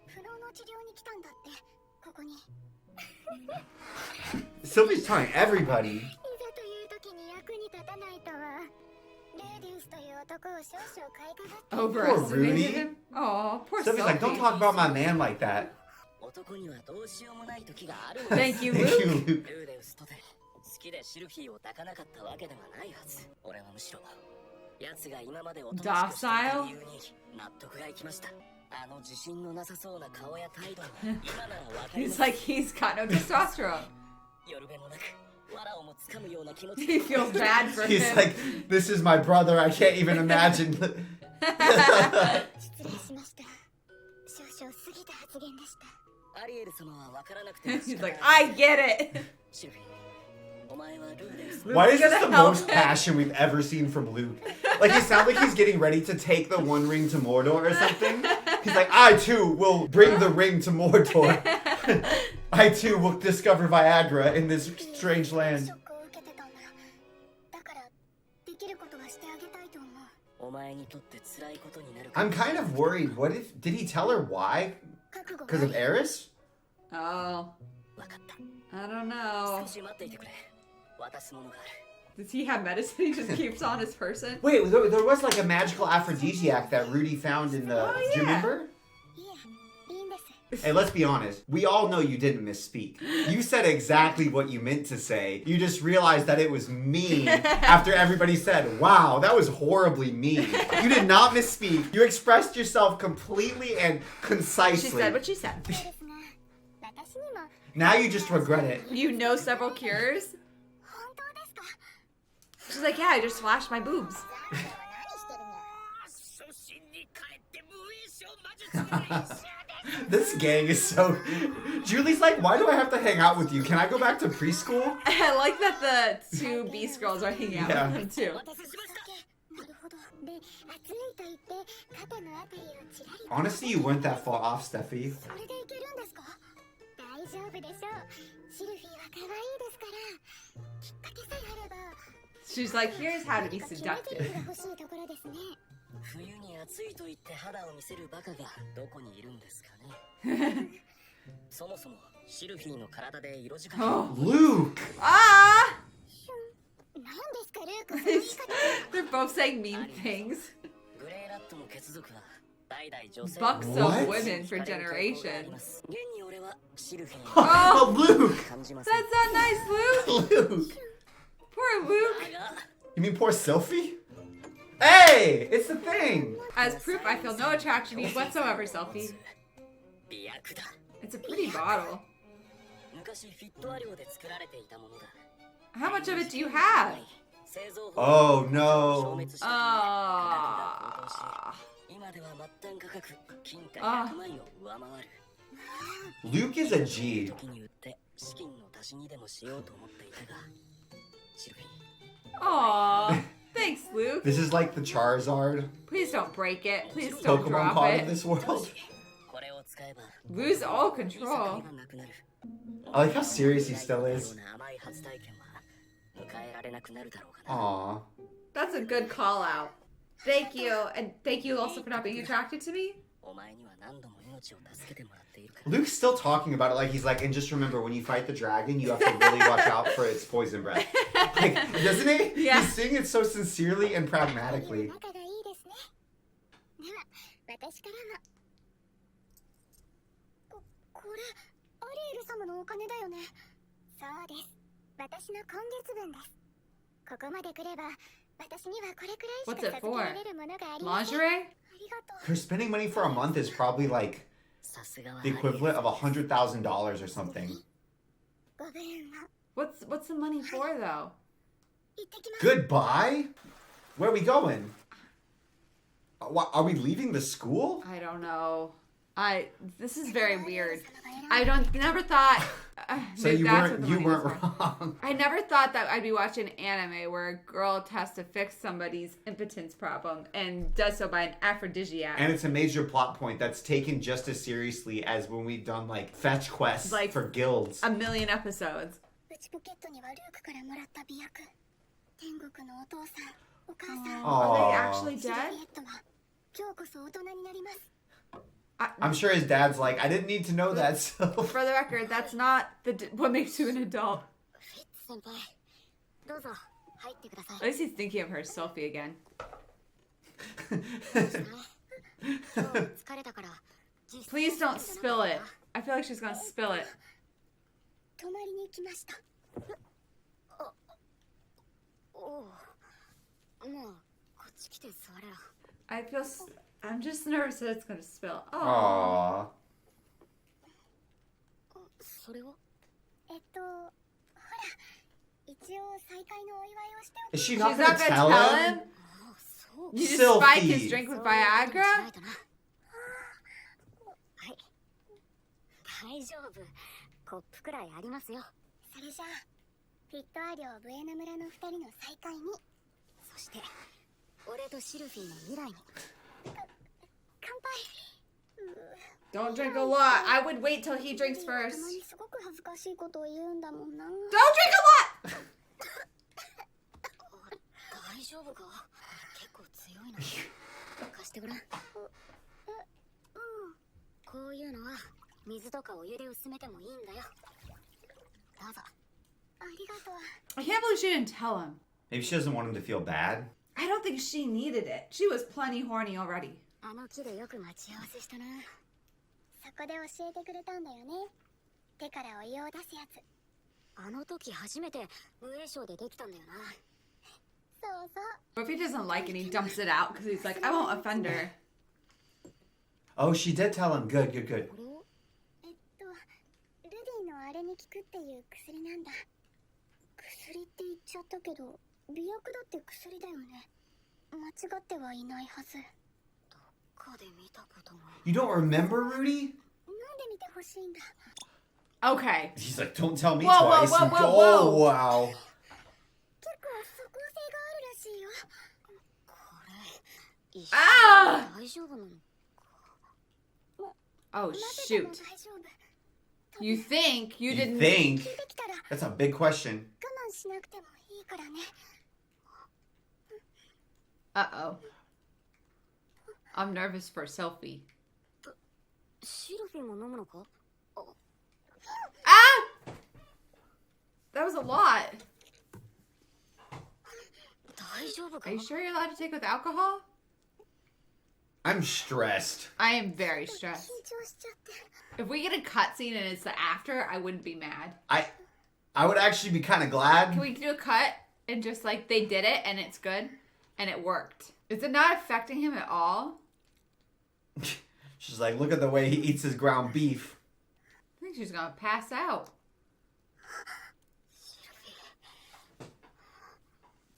不老の治療に来たんだって、ここに。 Sylvie's telling everybody. いざという時に役に立たないとは。レディウスという男を少々買いかがって。Overestimated him? Oh, poor Sylvie's like, don't talk about my man like that. 男にはどうしようもない時がある。 Thank you, Thank you, Luke. Luke. ルーデウスとて好きでシルフィーを抱かなかったわけではないはず。俺はむしろ奴が今までおとなしくしていた理由に納得がいきました。あの自信のなさそうな顔や態度も今ならわかりま He's す。 like, he's got no testosterone. 夜べもなく藁をもつかむような気持ち He feels bad for He's him. like, this is my brother. I can't even imagine. 失礼しました。少々過ぎた発言でした。アリエル様はわからなくても He's like, I get it. シルフィー、お前はルーデウス。 Why is this the Gonna help most him. passion we've ever seen from Luke? Like, he sounds like he's getting ready to take the One Ring to Mordor or something. He's like, I too will bring the ring to Mordor. I too will discover Viagra in this strange シ land. ョックを受けてたんだ。だからできることはしてあげたいと思う。お前にとって辛いことになる。 I'm kind of worried. What if, did he tell her why? 覚悟 Because of ない。 Eris? Oh, わかった。 I don't know. 少し待っていてくれ。渡すものがある。 Does he have medicine he just keeps on his person? Wait, there was like a magical aphrodisiac that Rudy found in the... Oh, Do you yeah. remember? いえ、いいんです。 Hey, let's be honest. We all know you didn't misspeak. You said exactly what you meant to say. You just realized that it was mean after everybody said, wow, that was horribly mean. You did not misspeak. You expressed yourself completely and concisely. She said what she said. そうですが、私にも Now you just regret it. You know several cures? 本当ですか。 She's like, yeah, I just flashed my boobs. ザンちゃんは何してるの。初心に帰って無影小魔術の練習です。 This gang is so... Julie's like, why do I have to hang out with you? Can I go back to preschool? I like that the two Beast girls are hanging out Yeah. with him too. なるほど。で、暑いと言って肩のあたりをちらり。 Honestly, you weren't that far off, Steffi. それでいけるんですか。大丈夫でしょう。シルフィーは可愛いですから。きっかけさえあれば。 She's like, here's how to be 決めて seductive. が欲しいところですね。冬に暑いと言って肌を見せるバカがどこにいるんですかね。そもそもシルフィーの体で色仕掛け Oh. Luke! Ah! 何ですかルーク、その言い方。 They're both saying mean things. グレーラットの血族は代々女性 Bucks What? of women for generations. 現に俺はシルフィー Oh, Luke! 感じません That's not nice, Luke. Luke! Poor Luke. だが You mean poor Sophie? Hey! It's the thing! As proof, I feel no attraction to you whatsoever, Selfie. 美薬だ It's a pretty bottle. 昔フィットア寮で作られていたものだ How much of it do you have? 製造 Oh 消 no. 滅した時に価格が高騰し Ah. 今では末端価格金貨あ100枚を上回る Luke is a G. 時に売って資金の足しにでもしようと思っていたがシルフィー Aw. Thanks, Luke. This is like the Charizard Please don't break it. Please don't Pokemon drop card of it. this world. これを使えば Lose all 見境 control. がなくなる I like how serious he still よ is. うな甘い初体験は迎えられなくなるだろうかな Aw. That's a good call out. Thank you. And thank you also for not being attracted to me. お前には何度も命を助けてもらっているから Luke's still talking about it like he's like, and just remember, when you fight the dragon, you have to really watch out for its poison breath. Like, doesn't he? Yeah. He's saying it so sincerely and 仲 pragmatically. がいいですね。では、私からも。これ、アリエル様のお金だよね。そうです。私の今月分です。ここまで来れば、私にはこれくらいし What's か it 授 for? けられるものがありません。 Lingerie? ありがとう。 Her spending money for a month is probably like さすがは the equivalent of $100,000 or something. ご分を。What's the money for though? Goodbye? Where are we going? Are we leaving the school? I don't know. This is very weird. Never thought. So you weren't wrong. I never thought that I'd be watching an anime where a girl has to fix somebody's impotence problem and does so by an aphrodisiac. And it's a major plot point that's taken just as seriously as when we've done like fetch quests Like, for guilds. A million episodes. Are they actually dead? I'm sure his dad's like, I didn't need to know that, so... For the record, that's not what makes you an adult. At least he's thinking of her as Sophie again. Please don't spill it. I feel like she's gonna spill it. I'm just nervous that it's gonna spill. Aww. Is she not She's gonna not gonna tell tell him? him? You just Sylphie. spike his drink with Viagra? 大丈夫。コップくらいありますよ。それじゃあ、フィットア領ブエナ村の二人の再会に、そして、俺とシルフィーの未来に。乾杯。Don't drink a lot. I would wait till he drinks first. たまにすごく恥ずかしいことを言うんだもんな。 Don't drink a lot! 大丈夫か？結構強いな。貸してごらん。こういうのは水とかお湯で薄めてもいいんだよ。どうぞ。ありがとう。 I can't believe she didn't tell him. Maybe she doesn't want him to feel bad. I don't think she needed it. She was plenty horny already. あの木でよく待ち合わせしたな。そこで教えてくれたんだよね。手からお湯を出すやつ。あの時初めて無栄賞でできたんだよな。そうそう。 What if he doesn't like it and he dumps it out because he's like, I won't offend her. Oh, she did tell him. Good, good, good. ルディのあれに効くっていう薬なんだ。薬って言っちゃったけど、美薬だって薬だよね。間違ってはいないはず。どっかで見たことが。You don't remember, Rudy? なんで見てほしいんだ。 Okay. He's like, don't tell me Whoa, whoa, twice. whoa, whoa, Oh, whoa. wow. 結構即効性があるらしいよ。これ、一緒 Ah! 大丈夫なの？ Oh, 混ぜても shoot. 大丈夫。 You think you You didn't... think? 聞いてきたら That's a big question. 我慢しなくてもいいからね。 Uh-oh. I'm nervous for Sophie. シルフィーも飲むのか？ Ah! That was a lot. 大丈夫か？ Are you sure you're allowed to take with alcohol? I'm stressed. I am very stressed. 緊張しちゃって。 If we get a cutscene and it's the after, I wouldn't be mad. I would actually be kind of glad. Can we do a cut and just like they did it and it's good and it worked? Is it not affecting him at all? She's like, look at the way he eats his ground beef. I think she's gonna pass out.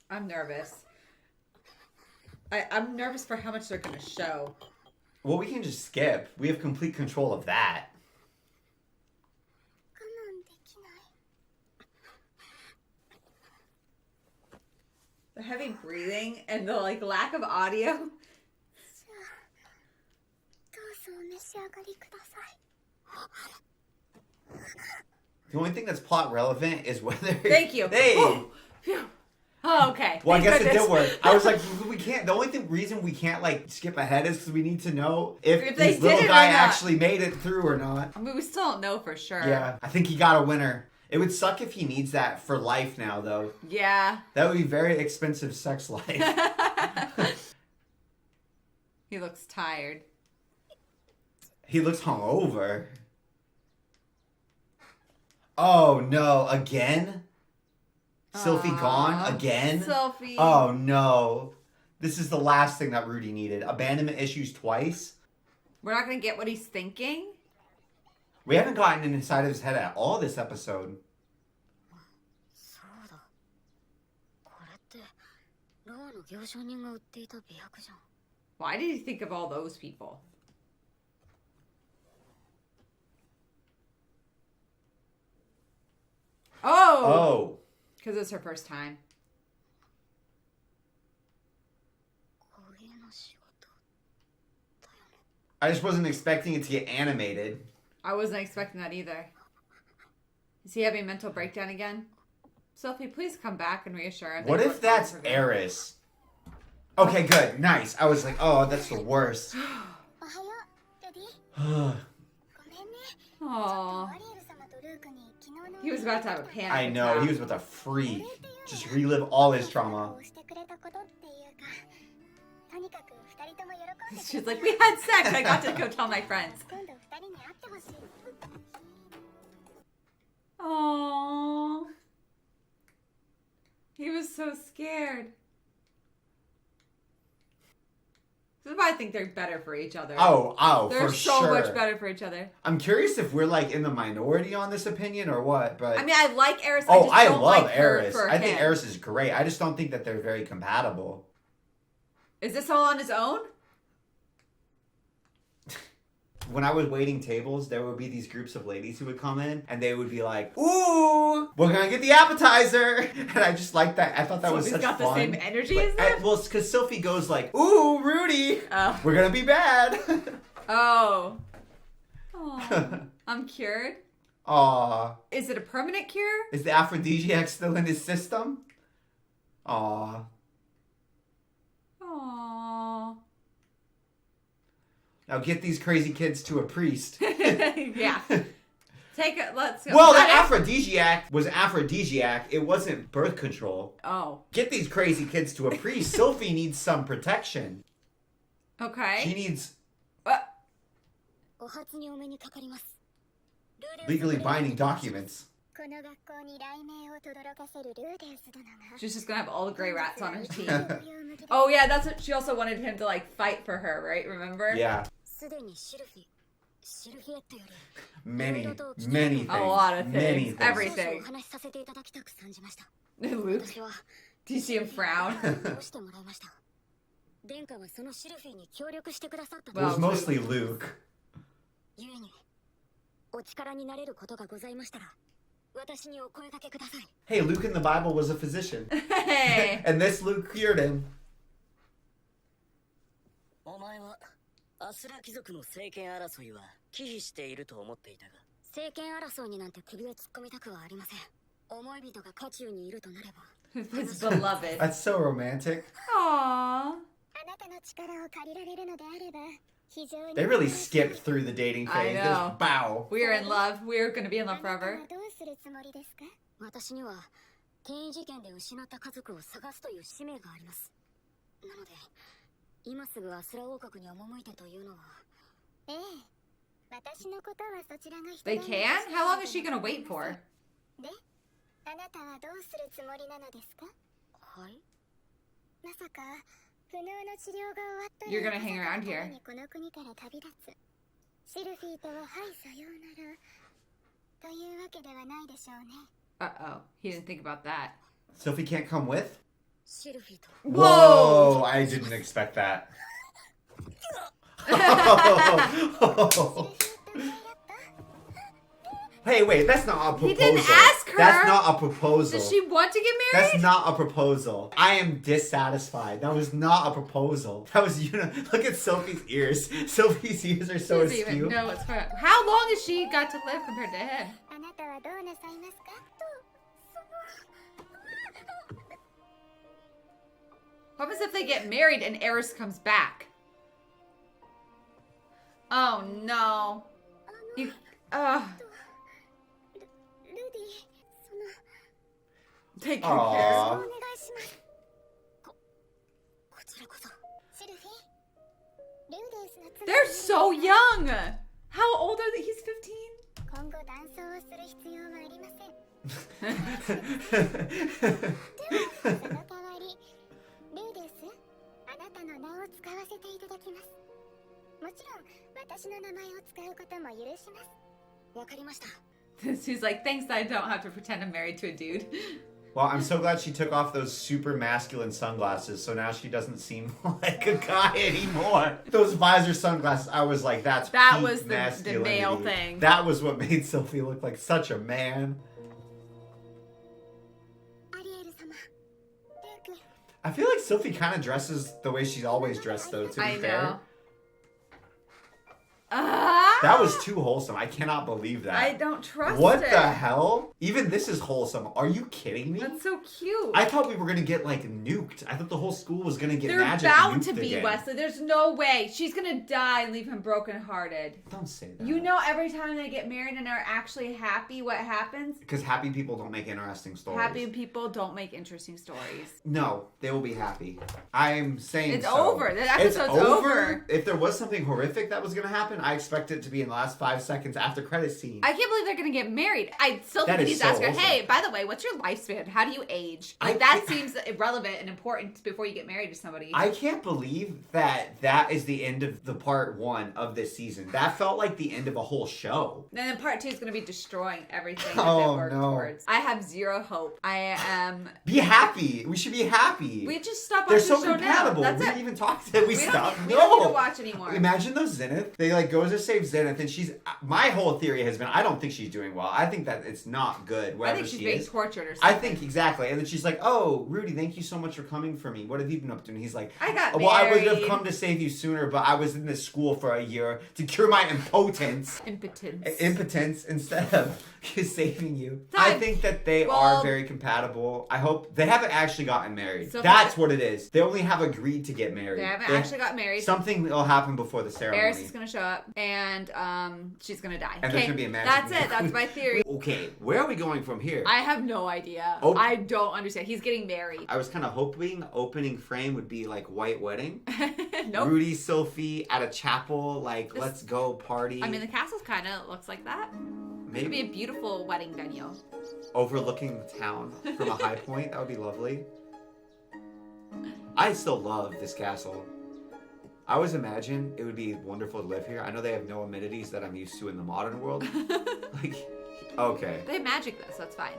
I'm nervous. I'm nervous for how much they're gonna show. Well, we can just skip. We have complete control of that. 我慢できない。 The heavy breathing and the like lack of audio. じゃあ、どうぞお召し上がりください。 The only thing that's plot relevant is whether... Thank you. Hey! Oh, phew. Oh, okay. Well, I Thank guess it goodness. did work. I was like, we can't... The only reason we can't, like, skip ahead is because we need to know if they this little did it or guy not. actually made it through or not. I mean, we still don't know for sure. Yeah, I think he got a winner. It would suck if he needs that for life now, though. Yeah. That would be very expensive sex life. He looks tired. He looks hungover. Oh, no. Again? Sylphie gone? Again? Sophie. Oh, no. This is the last thing that Rudy needed. Abandonment issues twice? We're not going to get what he's thinking? We haven't gotten inside of his head at all this episode. そうだ。これっ Why did he think of all those people? Oh! Because it's her first time. I just wasn't expecting it to get animated. I wasn't expecting that either. Is he having a mental breakdown again? Sophie, please come back and reassure him. What if that's Eris? Okay, good. Nice. I was like, oh, that's the worst. Aww. He was about to have a panic I know. attack. He was about to freak. Just relive all his trauma. She's like, we had sex. I got to go tell my friends. Aww. He was so scared. This is why I think they're better for each other. Oh, they're for so sure. much better for each other. I'm curious if we're like in the minority on this opinion or what, but I mean, I like Eris. oh, I love like Eris. her for I think him. Eris is great. I just don't think that they're very compatible. Is this all on his own? When I was waiting tables, there would be these groups of ladies who would come in, and they would be like, "Ooh, we're gonna get the appetizer," and I just like that. I thought that was such got fun. the same energy as them? Well, it's because Sophie goes like, "Ooh, Rudy, Oh. we're gonna be bad." Oh. Aw. I'm cured. Aw. Is it a permanent cure? Is the aphrodisiac still in his system? Aw. Aww. Now get these crazy kids to a priest. Yeah. Let's go. Well, the aphrodisiac was aphrodisiac. It wasn't birth control. Oh. Get these crazy kids to a priest. Sophie needs some protection. Okay. She needs legally binding documents. She's just gonna have all the gray rats on her team. Oh yeah, that's what she also wanted him to like fight for her, right? Remember? Yeah. Many things. A lot of things. Many things. Everything. Luke, do you see him frown? It was mostly Luke. Hey, Luke in the Bible was a physician. Hey. And this Luke cured him. お前はアスラ貴族の政権争いは忌避していると思っていたが政権争いになんて首を突っ込みたくはありません。思い人が渦中にいるとなれば His beloved. That's so romantic. Aww. They really skipped through the dating phase. I know. Just bow. We're in love. We're gonna be in love forever. 私には転移事件で失った家族を探すという使命があります。なので今すぐアスラ王国に赴いてというのはええ私のことはそちらが They can? How long is she gonna wait for? であなたはどうするつもりなのですかはい。まさか不能の治療が終わったら You're gonna hang around here. この国から旅立つシルフィーとははいさようならというわけではないでしょうね Uh-oh. He didn't think about that. Sophie can't come with? シルフィーと Whoa! I didn't expect that. Hey, wait, that's not a proposal. He didn't ask her. That's not a proposal. Does she want to get married? That's not a proposal. I am dissatisfied. That was not a proposal. That was, you know, look at Sophie's ears. Sophie's ears are so She doesn't askew. even know what's for. How long has she got to live compared to him? あなたはどうなさいますか What happens if they get married and Eris comes back? Oh no. You, ルディ take good Aw. care. お願いしますこちらこそシルフィールーデンスの妻 They're so young. How old are they? He's 15. 今後断層をする必要はありませんその代わりルーデンスあなたの名を使わせていただきますもちろん私の名前を使うことも許しますわかりました She's like, thanks, I don't have to pretend I'm married to a dude. Well, I'm so glad she took off those super masculine sunglasses, so now she doesn't seem like a guy anymore. Those visor sunglasses, I was like, that That peak was the masculinity. male thing. That was what made Sophie look like such a man. I feel like Sophie kind of dresses the way she's always dressed, though, to be fair. know. That was too wholesome. I cannot believe that. I don't trust it. What the hell? Even this is wholesome. Are you kidding me? That's so cute. I thought we were going to get, like, nuked. I thought the whole school was going to get They're magic bound nuked to be, again. Wesley. There's no way. She's going to die and leave him brokenhearted. Don't say that. You know every time they get married and are actually happy, what happens? Because happy people don't make interesting stories. Happy people don't make interesting stories. No, they will be happy. I'm saying It's so. over. The episode's over. If there was something horrific that was going to happen, I expect it to be in the last 5 seconds after credit scene. I can't believe they're going to get married. I still That think is he's asked her, awesome. hey, by the way, what's your lifespan? How do you age? Like, that seems irrelevant and important before you get married to somebody. I can't believe that is the end of the part 1 of this season. That felt like the end of a whole show. And then part 2 is going to be destroying everything that Oh, they worked no. towards. I have zero hope. I am... Be happy. We should be happy. We just stop They're watching so the show compatible. now. That's We it. didn't even talk to them. We stopped. We don't need to watch anymore. Imagine those Zenith. They like goes to save Zenith, and she's. My whole theory has been I don't think she's doing well. I think that it's not good I wherever think she's she being is. tortured or I something. think exactly, and then she's like, "Oh, Rudy, thank you so much for coming for me. What have you been up to?" And he's like, I got well, I would have married." come to save you sooner, but I was in this school for a year to cure my impotence." Impotence instead of saving you. I think that they are very compatible. I hope they haven't actually gotten married. So That's what it is. They only have agreed to get married. They haven't actually got married. Something will happen before the ceremony. Eris is going to show up, and she's going to die. And there's gonna be a magic That's mirror. it. That's my theory. Okay, where are we going from here? I have no idea. Oh. I don't understand. He's getting married. I was kind of hoping opening frame would be like White Wedding. Nope. Rudy, Sophie at a chapel, like let's go party. I mean, the castle's kind of looks like that. Maybe It could be a beautiful wedding venue. overlooking the town from a high point. That would be lovely. I still love this castle. I always imagine it would be wonderful to live here. I know they have no amenities that I'm used to in the modern world. Like, okay. They have magic though, so that's fine.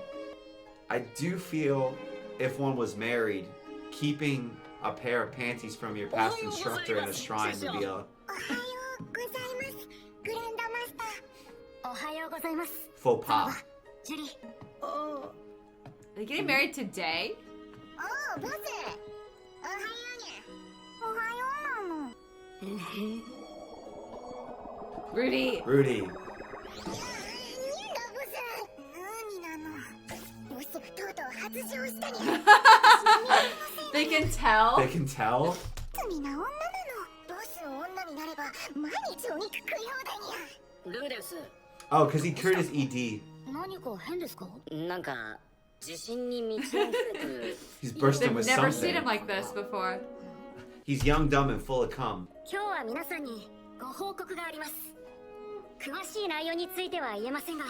I do feel if one was married, keeping a pair of panties from your past instructor in a shrine would be a faux pas. Oh, They getting married today? boss. Rudy. Rudy. They can tell. They can tell. Oh, because he cured his ED. 何か変ですか？なんか自信に満ち溢れてる。 He's bursting They've with never seen something. him like this before. He's young, dumb, and full of cum. 今日は皆さんにご報告があります。詳しい内容については言えませんが、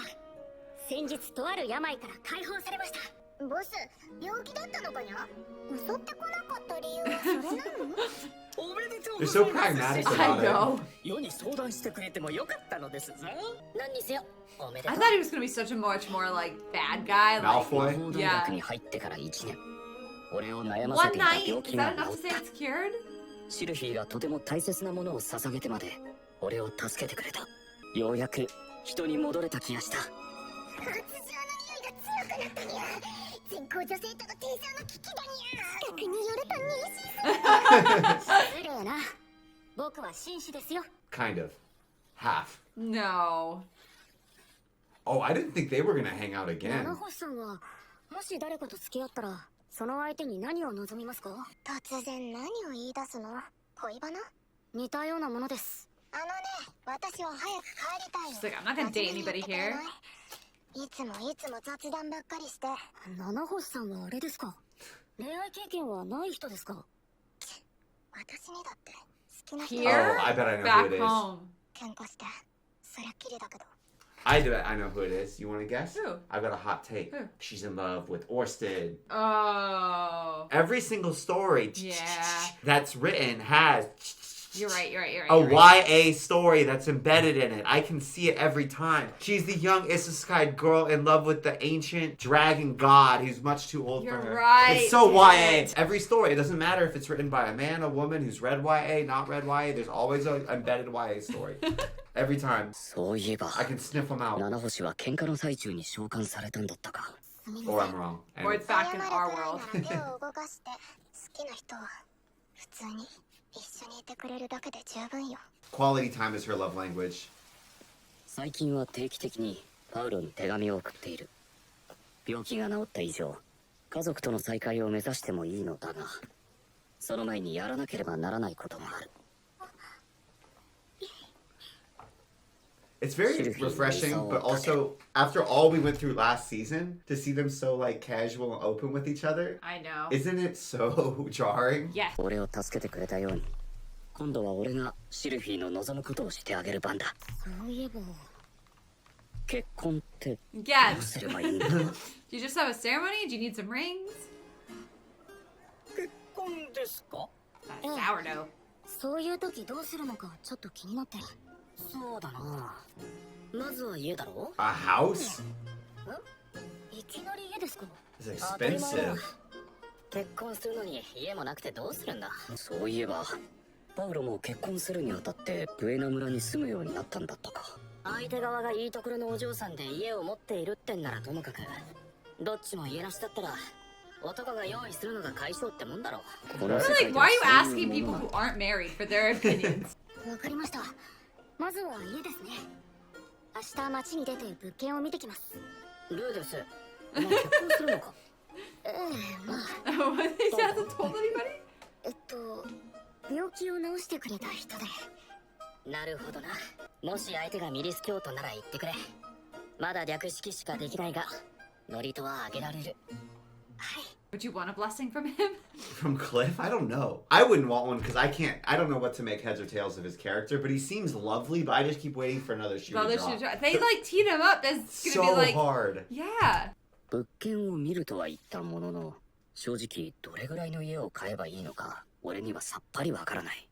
先日とある病から解放されました。ボス、病気だったのかにゃ？襲ってこなかった理由はそれなの？ おめでとう They're ご so ざいます。 pragmatic I about it. know. 世に相談してくれてもよかったのですぞ。何にせよおめでと I う。 thought he was gonna be such a much more like bad guy. Like 魔 Malfoy. 法大学に入ってから1年。俺を悩ませ one ていた night. 病 Is 気が that 治 enough っ to say た。 it's cured? シルフィーがとても大切なものを捧げてまで俺を助けてくれた。ようやく人に戻れた気がした。発情の匂いが強くなったにゃ。全校女性との低層の危機だにゃ。企画によると妊娠する。失礼な。僕は紳士ですよ。 Kind of. Half. No. Oh, I didn't think they were gonna hang out again. 七星さんはもし誰かと付き合ったらその相手に何を望みますか？突然何を言い出すの？恋バナ？似たようなものです。あのね、私は早く帰りたい。 She's like, I'm not gonna date anybody here. いつも雑談ばっかりして。七星さんはあれですか？恋愛経験はない人ですか？私にだって好きな人。 Here? Oh, I bet I know who Back it is. home. 喧嘩してそりゃきりだけど。I do it. I know who it is. You want to guess? Who? I've got a hot take. Who? She's in love with Orsted. Oh. Every single story Yeah. that's written has You're right. A YA story that's embedded in it. I can see it every time. She's the young isekai girl in love with the ancient dragon god who's much too old for her. You're right. It's so YA. Every story. It doesn't matter if it's written by a man, a woman who's read YA, not read YA. There's always an embedded YA story. Every time. そういえば I can sniff them out. 七星は喧嘩の最中に召喚されたんだったか Or I'm wrong. Or it's back in our world. 謝るくらいなら手を動かして好きな人は普通に一緒にいてくれるだけで十分よ。 Quality time is her love language. 最近は定期的にパウロに手紙を送っている病気が治った以上家族との再会を目指してもいいのだがその前にやらなければならないこともある It's very refreshing, but also after all we went through last season, to see them so like casual and open with each other, I know. isn't it so jarring? Yes. 俺を助けてくれたように今度は俺がシルフィーの望むことをしてあげる番だそういえば結婚ってど Yes. うすればいいんだ Do you just have a ceremony? Do you need some rings? 結婚ですか That's sourdough. そういう時どうするのかちょっと気になって。そうだなまずは家だろ A house? いきなり家ですか？ It's 当たり前だ expensive. 結婚するのに家もなくてどうするんだそういえばパウロも結婚するにあたってブエナ村に住むようになったんだったか相手側がいいところのお嬢さんで家を持っているってんならともかくどっちも家なしだったら男が用意するのが解消ってもんだろこの I 世 feel 界 like, で why are you asking はそういうも people の who が aren't married for their opinions? わかりました。まずは家ですね。明日街に出て物件を見てきます。ルーですお前結婚するのかまあ What? He hasn't told anybody? 病気を治してくれた人で。なるほどなもし相手がミリス教徒なら言ってくれまだ略式しかできないがノリとはあげられる Would you want a blessing from him? From Cliff? I don't know. I wouldn't want one because I don't know what to make heads or tails of his character, but he seems lovely, but I just keep waiting for another shoe to drop. They like teed him up. That's gonna So be like, hard. yeah. 物件を見るとは言ったものの正直どれぐらいの家を買えばいいのか俺にはさっぱりわからない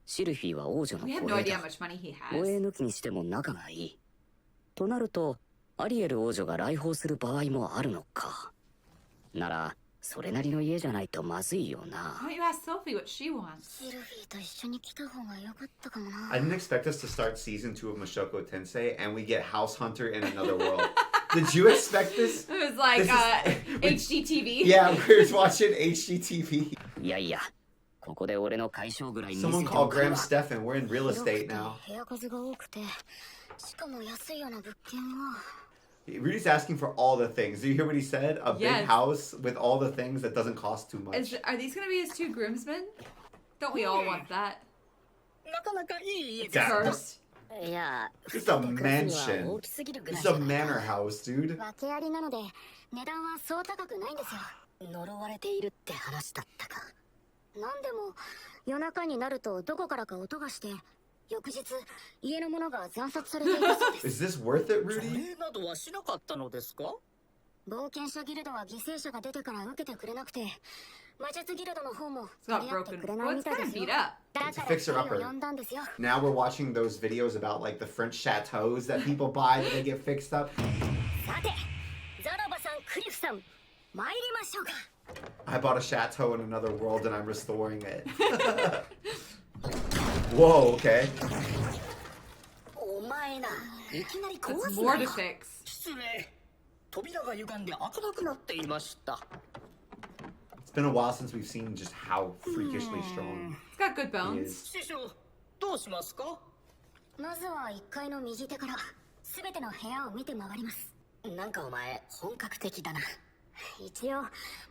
シルフィーは王女の We 護 have no 衛 idea だ how much money he 護 has. 衛抜きにしても仲がいいとなるとアリエル王女が来訪する場合もあるのかならそれなりの家じゃないとまずいよな Why don't you ask Sophie what she wants? シルフィーと一緒に来た方が良かったかもな。 I didn't expect us to start season 2 of Mushoku Tensei and we get House Hunter in another world. Did you expect this? It was like This is- HGTV. Yeah, we were watching HGTV. いやいやここで俺の解消ぐらい見せ Someone て called おくわ Graham Stephan. We're in real 広く estate て now. 部屋数が多くて、しかも安いような物件は。Rudy's asking for all the things. Do you hear what he said? A big Yes. house with all the things that doesn't cost too much. Are these gonna be his two groomsmen? Don't we all want that? なかなかいい家です That- First. いや Just a 二人で暮らすには mansion. 大きすぎるぐらい It's じゃ a ない manor house, dude. 訳ありなので値段はそう高くないんですよ。呪われているって話だったかなんでも夜中になるとどこからか音がして翌日家のものが惨殺されているそうです。 Is this worth it, 除 Rudy? 霊などはしなかったのですか冒険者ギルドは犠牲者が出てから受けてくれなくて魔術ギルドの方も It's got 取り合って broken. くれな Well, いみ it's たい kind で of すよ。 beat up. だ It's a から fixer 2 upper. 人を呼んだんですよ。 Now we're watching those videos about like the French chateaus that people buy that they get fixed up. さてザラバさんクリフさん参りましょうか。 I bought a chateau in another world and I'm restoring it. Whoa, okay. お前ないきなり壊 That's す more な to fix. 失礼扉が歪んで開かなくなっていました It's been a while since we've seen just how freakishly strong It's got good he bones. is. 師匠どうしますかまずは1階の右手から全ての部屋を見て回ります。なんかお前本格的だな一応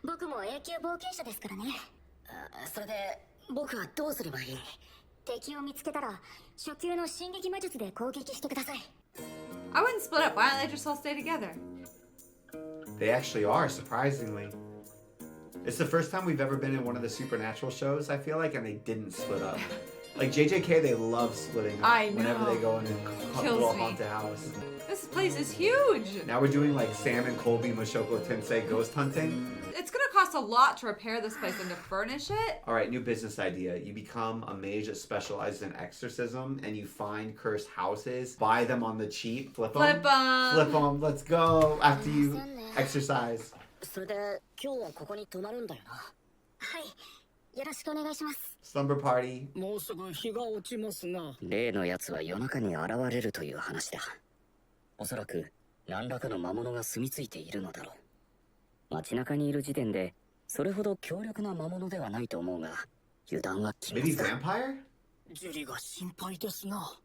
僕も永久冒険者ですからね。それで僕はどうすればいい敵を見つけたら初級の進撃魔術で攻撃してください。 I wouldn't split up. Why don't they just all stay together? They actually are, surprisingly. It's the first time we've ever been in one of the supernatural shows, I feel like, and they didn't split up. Like JJK, they love splitting up I whenever know. they go in a Kills little me. haunted house. This place is huge. Now we're doing like Sam and Colby Mushoku Tensei ghost hunting. It's gonna cost cost a lot to repair this place and to furnish it. All right, new business idea. You become a mage that specializes in exorcism, and you find cursed houses, buy them on the cheap, flip them. Flip them. Let's go after you exercise. それで今日はここに泊まるんだよな。はい、よろしくお願いします。 Slumber party. もうすぐ日が落ちますな。例のやつは夜中に現れるという話だ。おそらく何らかの魔物が住み着いているのだろう。街中にいる時点でそれほど強力な魔物ではないと思うが、油断は禁 Maybe 物だ。 vampire? ジュリが心配ですな。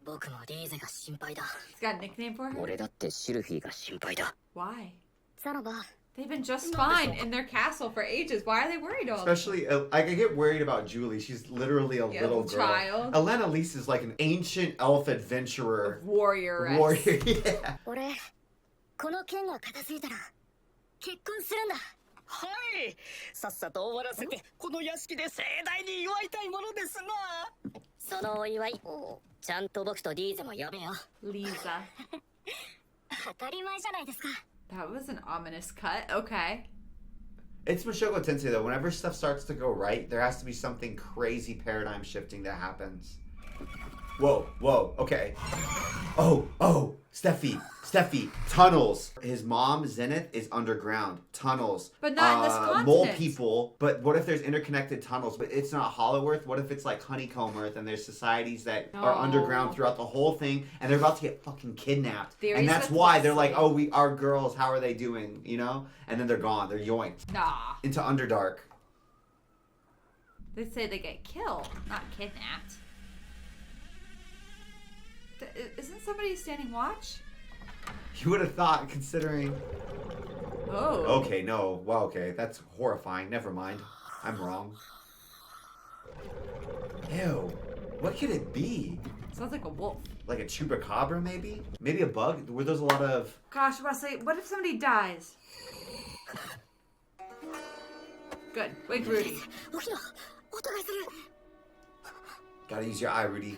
僕もリーゼが心配だ。 He's got a nickname for her? 俺だってシルフィーが心配だ。 Why? さらば、 They've been just fine in their castle for ages. Why are they worried all the time? Especially, I get worried about Julie. She's literally a little girl. Child. Elena Lise is like an ancient elf adventurer. Warrior. Warrior, yeah. 俺、この件が片付いたら結婚するんだ。はい、さっさと終わらせてこの屋敷で盛大に祝いたいものですな。そのお祝い、ちゃんと僕とリーゼも呼べよ。 Lisa. 当たり前じゃないですか。 That was an ominous cut. Okay. It's Mushoku Tensei though. Whenever stuff starts to go right, there has to be something crazy paradigm shifting that happens. Whoa, okay. Oh, Steffi, tunnels. His mom, Zenith, is underground. Tunnels. But not in this continent. Mole people. But what if there's interconnected tunnels? But it's not Hollow Earth. What if it's like Honeycomb Earth and there's societies that are underground throughout the whole thing and they're about to get fucking kidnapped. Theories and that's with why they're like, Wesley. our girls, how are they doing? You know? And then they're gone. They're yoinked. Nah. Into Underdark. They say they get killed, not kidnapped. Isn't somebody standing watch? You would have thought, considering... Oh. Okay, no. Well, okay. That's horrifying. Never mind. I'm wrong. Ew. What could it be? Sounds like a wolf. Like a chupacabra, maybe? Maybe a bug? Were those a lot of... Gosh, Wesley, what if somebody dies? Good. Wake Rudy. 起きろ、音がする。 Gotta use your eye, Rudy.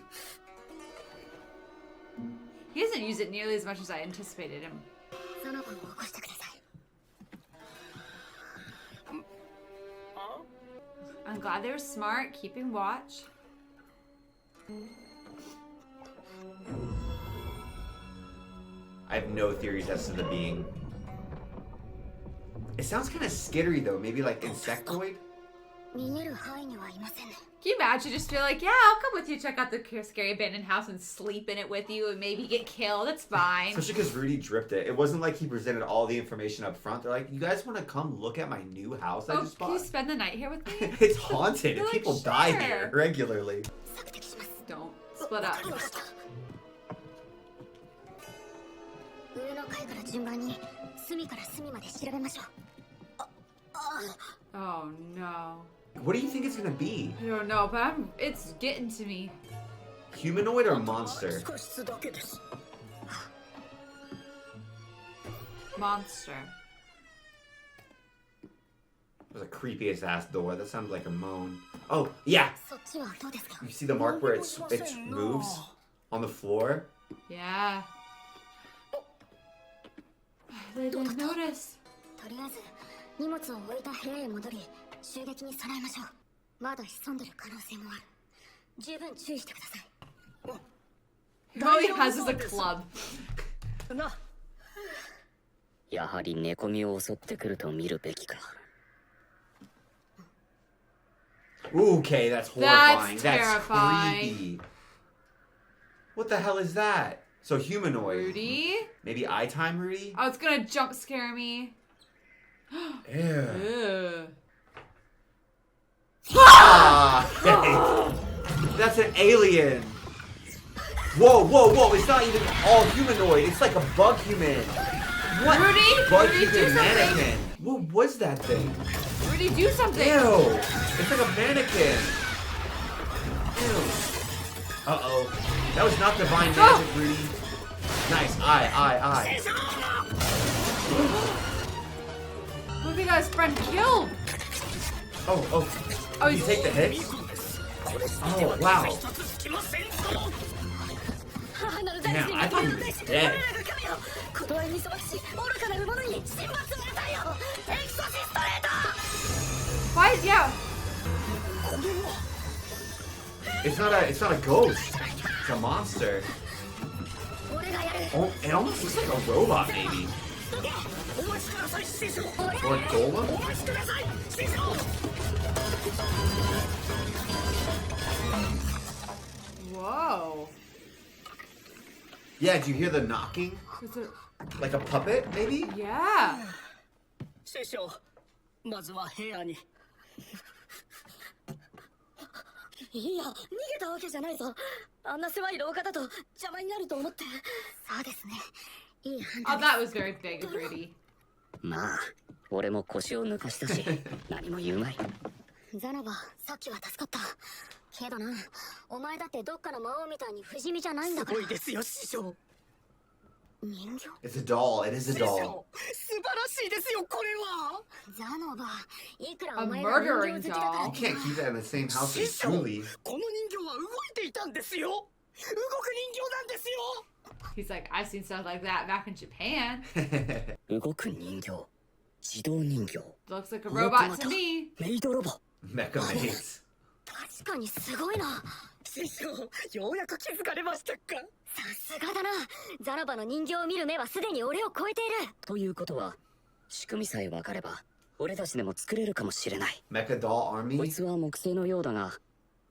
He doesn't use it nearly as much as I anticipated him. その子を起こしてください。 I'm glad they were smart, keeping watch. I have no theories as to the being. It sounds kind of skittery, though. Maybe like insectoid? 逃げる範囲にはいませんね。 Can you imagine just feel like, yeah, I'll come with you, check out the scary abandoned house and sleep in it with you and maybe get killed. It's fine. Especially because Rudy dripped it. It wasn't like he presented all the information up front. They're like, you guys want to come look at my new house I just Can you bought? spend the night here with me? It's haunted. You're like, People die sure. here regularly. 索敵します。 Don't split up. わかりました。上の階から順番に隅から隅まで調べましょう。Oh no. What do you think it's gonna be? I don't know, but it's getting to me. Humanoid or monster? 少しだけです。 Monster. There's a creepiest ass door. That sounds like a moan. Oh, yeah! そっちはどうですか。 You see the mark where it moves on the floor? Yeah. They didn't notice. とりあえず荷物を置いた部屋へ戻り襲撃に備えましょう。まだ潜んでる可能性もある。十分注意してください。 All he has is a club. な、やはり寝込みを襲ってくると見るべきか。Okay, that's horrifying. That's That's terrifying. creepy. What the hell is that? So humanoid. Rudy? Maybe eye time, Rudy? Oh, it's gonna jump scare me. Ew. Ew. Ah, that's an alien. Whoa. It's not even all humanoid. It's like a bug human. What? Rudy? Bug Rudy, do human something. mannequin. What was that thing? Rudy, do something. Ew. It's like a mannequin. Ew. Uh-oh. That was not divine magic, Rudy. Nice. Eye. Rudy got his friend killed. Oh, Oh, you take the hits? Oh, wow. 母なる Damn, 大臣 I thought he was dead. 断りにそばし愚かなる者に神罰を与えよう。エクソシストレート。Why? Yeah. It's not a ghost. It's a monster. Oh, it almost looks like a robot, maybe. Or a golem? Whoa. Yeah, did you hear the knocking? Is it... Like a puppet, maybe? Yeah. 師匠、まずは部屋に。いや、逃げたわけじゃないぞ。あんな狭い廊下だと邪魔になると思って。そうですね。いい判 Oh, 断 that was very big and pretty. まあ俺も腰を抜かしたし何も言うまい。ザナバ、さっきは助かった。けどな、お前だってどっかの魔王みたいに不死身じゃないんだから。すごいですよ、師匠。人形 It's a doll. It is a 師 doll. 匠、素晴らしいですよ、これは。ザナバ、いくら A お前が人 murdering 形好きだから You can't keep that in the same house 師 as 匠、 Julie. この人形は動いていたんですよ。動く人形なんですよ。 He's like, I've seen stuff like that back in Japan. 動く人形、自動人形、 Looks like a robot to me. メイドロボ。 Mecha mates. 確かにすごいな。師匠、ようやく気づかれましたか。さすがだな。ザナバの人形を見る目はすでに俺を超えている。ということは仕組みさえ分かれば俺たちでも作れるかもしれない。 Mecha doll こい army? つは木製のようだが、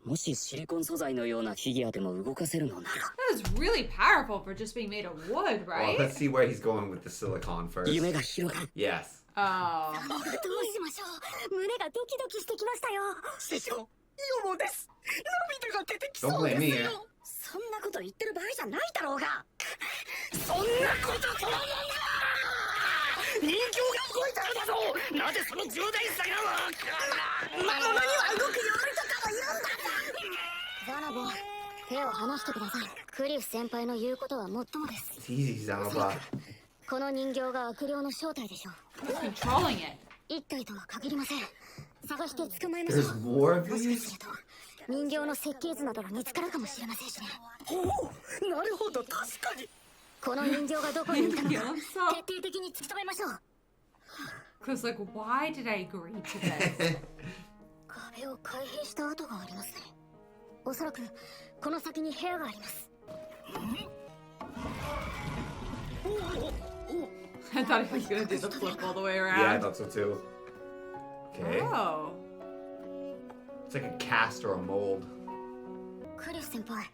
もしシリコン素材のようなフィギュアでも動かせるのなら。 That is really powerful for just being made of wood, Well, right? let's see where he's going with the silicon first. 夢が広がる。 Yes. Oh. どうしましょう。胸がドキドキしてきましたよ。師匠、予防です。涙が出てきそ Don't うで blame す me. よ。そんなこと言ってる場合じゃないだろうが。そんなこととはなんだ。人形が動いたのだぞ。なぜその重大さがわからん。魔物には動くよりとかは言うんだ。ザナバ、手を離してください。クリフ先輩の言うことはもっともです。 It's easy, Zanaba. この人形が悪霊の正体でしょう。 Who's controlling it? 一体とは限りません。探して捕まえましょ There's う。 more of もしか these? すると人形の設計図などが見つかるかもしれませんしね。おお、なるほど、確かに。この人形がどこにいたのか Yeah, I'm 徹 so... 底的に突き止めましょう。 Because, like, why did I agree to this? 壁を開閉した跡がありますね。おそらくこの先に部屋があります。I thought he was gonna do the flip all the way Yeah, I around. thought so too. Okay. Oh. It's like a cast or a mold. クリフ先輩、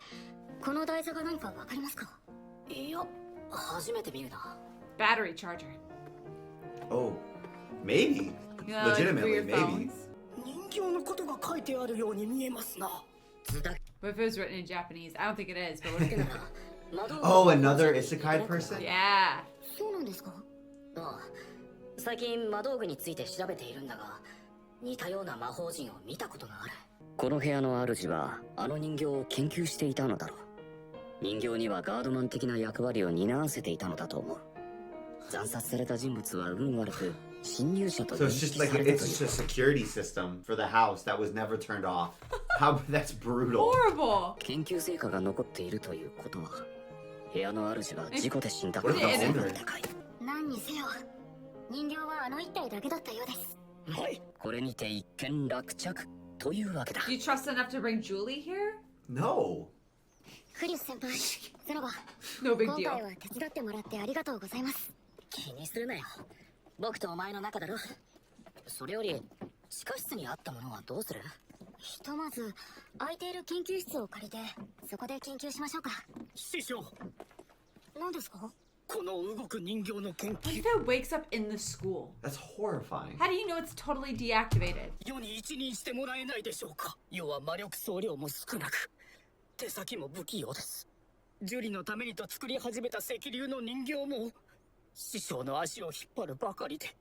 この台座が何かわかりますか？いや、初めて見るな。 Battery charger. Oh, maybe. You know, like for Legitimately, your maybe. phones. 人形のことが書いてあるように見えますな。 But if it was written in Japanese, I don't think it is, but what if it Oh, another isekai person? Yeah. そうなんですか？ああ、最近魔道具について調べているんだが、似たような魔法陣を見たことがある。この部屋の主はあの人形を研究していたのだろう。人形にはガードマン的な役割を担わせていたのだと思う。惨殺された人物は運悪く侵入者と So 認 it's 識 just like された it's とい just う。 a security system for the house that was never turned off. How that's brutal. Horrible. 研究成果が残っているということは、部屋の主は事故で死んだ可 What 能 if 性 the が owner? 高い。何にせよ、人形はあの一体だけだったようです。はい。これにて一件落着というわけだ。 Do you trust enough to bring Julie here? No. クリス先輩、ゼノバ、 No big 今 deal. 回は手伝ってもらってありがとうございます。気にするなよ。僕とお前の仲だろ。それより地下室にあったものはどうする？ひとまず空いている研究室を借りてそこで研究しましょうか。師匠、何ですか？この動く人形の研 What 究 if it wakes up in the school? That's horrifying. How do you know it's totally deactivated? 世に一任してもらえないでしょうか。世は魔力総量も少なく、手先も不器用です。樹里のためにと作り始めた石竜の人形も師匠の足を引っ張るばかりで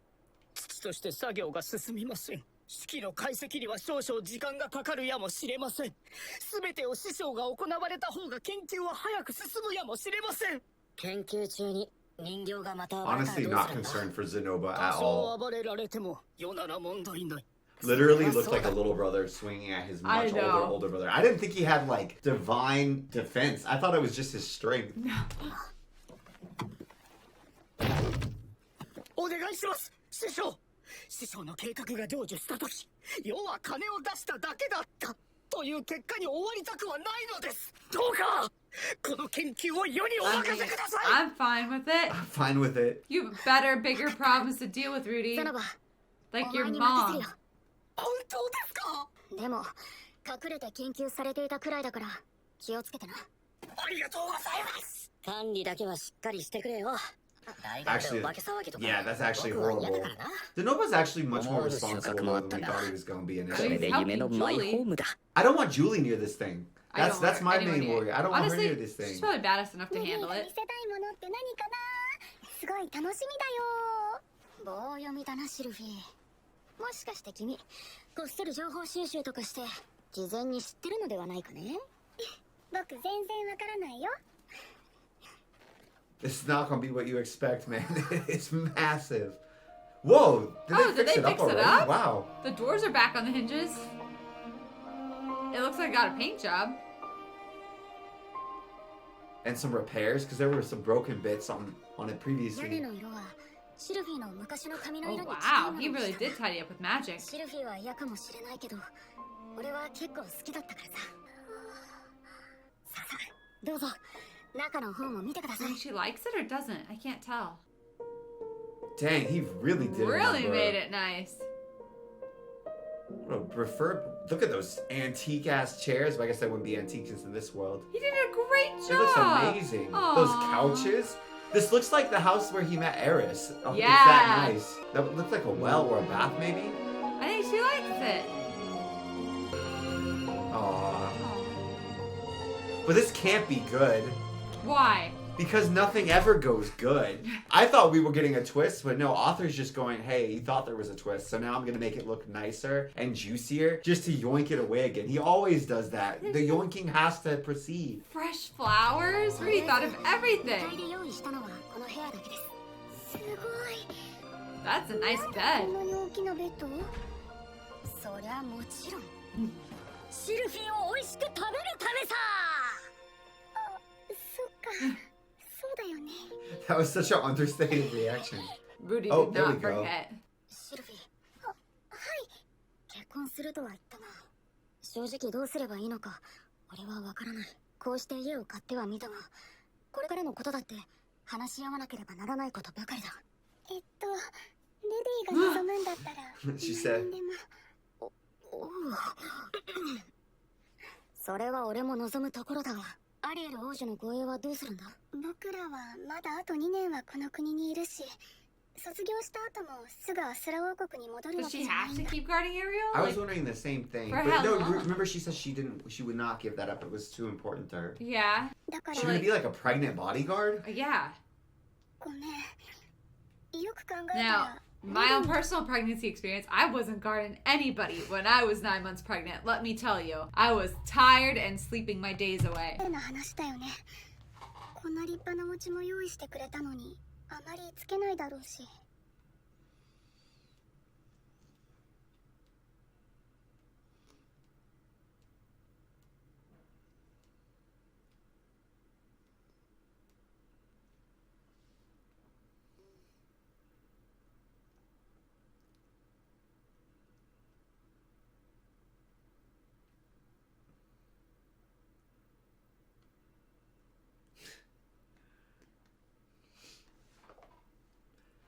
土として作業が進みません。式の解析には少々時間がかかるやもしれません。全てを師匠が行われた方が研究は早く進むやもしれません。研究中に人形がまた暴れたら Honestly, どう not するんだ？ concerned for Zenoba 多 at 少 all. 暴れられても世なら問題ない。 Literally looked like a little brother swinging at his I much know. older brother. I didn't think he had like divine defense. I thought it was just his strength. お願いします、師匠。師匠の計画が成就した時、要は金を出しただけだったという結果に終わりたくはないのです。どうかこの研究を世にお任せください。 I'm fine with it. I'm fine with it. You have better, bigger problems to deal with, Rudy. さらば Like お your 前に mom. 任せるよ。本当ですか？でも隠れて研究されていたくらいだから気をつけてな。ありがとうございます。管理だけはしっかりしてくれよ。 Actually, yeah, that's actually horrible. Denoba's actually much more responsible than we thought he was going to be それ initially. で夢のマイホームだ。 I don't want Julie near this thing. I That's don't that's want my anyone main near- worry. I don't want her Honestly, near this she's thing. probably badass enough to ミリー handle が見 it. せたいものって何かな。すごい楽しみだよ。棒読みだなシルフィー。もしかして君こっそり情報収集とかして事前に知ってるのではないかね。僕全然わからないよ。 It's not going to be what you expect, man. It's massive. Whoa! Did they fix it already? up? Wow. The doors are back on the hinges. It looks like I got a paint job. And some repairs, because there were some broken bits on it 屋根 previously. の色はシルフィーの昔の髪の Oh 色に近い wow, もの he に really した。 did tidy up with magic. シルフィーは嫌かもしれないけど俺は結構好きだったからさ。さあどうぞ中の方も見てください。 Maybe she likes it or doesn't. I can't tell. Dang, he really did Really remember. made it nice. Look at those antique-ass chairs. But I guess they wouldn't be antiques in this world. He did a great It job. looks amazing. Those Aw. couches. This looks like the house where he met Eris. Oh, it's Yeah. that nice. That looks like a well or a bath, maybe. I think she likes it. Aww. Oh. But this can't be good. Why? Because nothing ever goes good. I thought we were getting a twist, but no, author's just going, hey, he thought there was a twist, so now I'm going to make it look nicer and juicier just to yoink it away again. He always does that. The yoinking has to proceed. Fresh flowers? Rudy thought of 2階 everything. で用意したのはこの部屋だけです。すごい。 That's a nice こ bed. んなに大きなベッド？そりゃもちろんシルフィーを美味しく食べるためさ。あ、そっか。そうだよね。 That was such an understated reaction. Rudy Oh, did there we not go. forget. シルフィー。はい。結婚するとは言ったが、正直どうすればいいのか俺はわからない。こうして家を買ってはみたが、これからのことだって話し合わなければならないことばかりだ。レディーが望むんだったら She said. 何でも。おう。それは俺も望むところだが、アリエル王女の護衛はどうするんだ？僕らはまだあと2年はこの国にいるし、卒業した後もすぐアスラ王国に戻る Does わけ she じゃない have ん to だ。 keep guarding Ariel? I was Like, wondering the same thing. For But how no, long? remember she said she would not give that up. It was too important to her. yeah. だから She's gonna be like a pregnant bodyguard? Yeah. ごめん。よく考えた Now, ら。 my own personal pregnancy experience, I wasn't guarding anybody when I was 9 months pregnant. Let me tell you, I was tired and sleeping my days away. な話だよね。こんな立派なお家も用意してくれたのに、あまりつけないだろうし。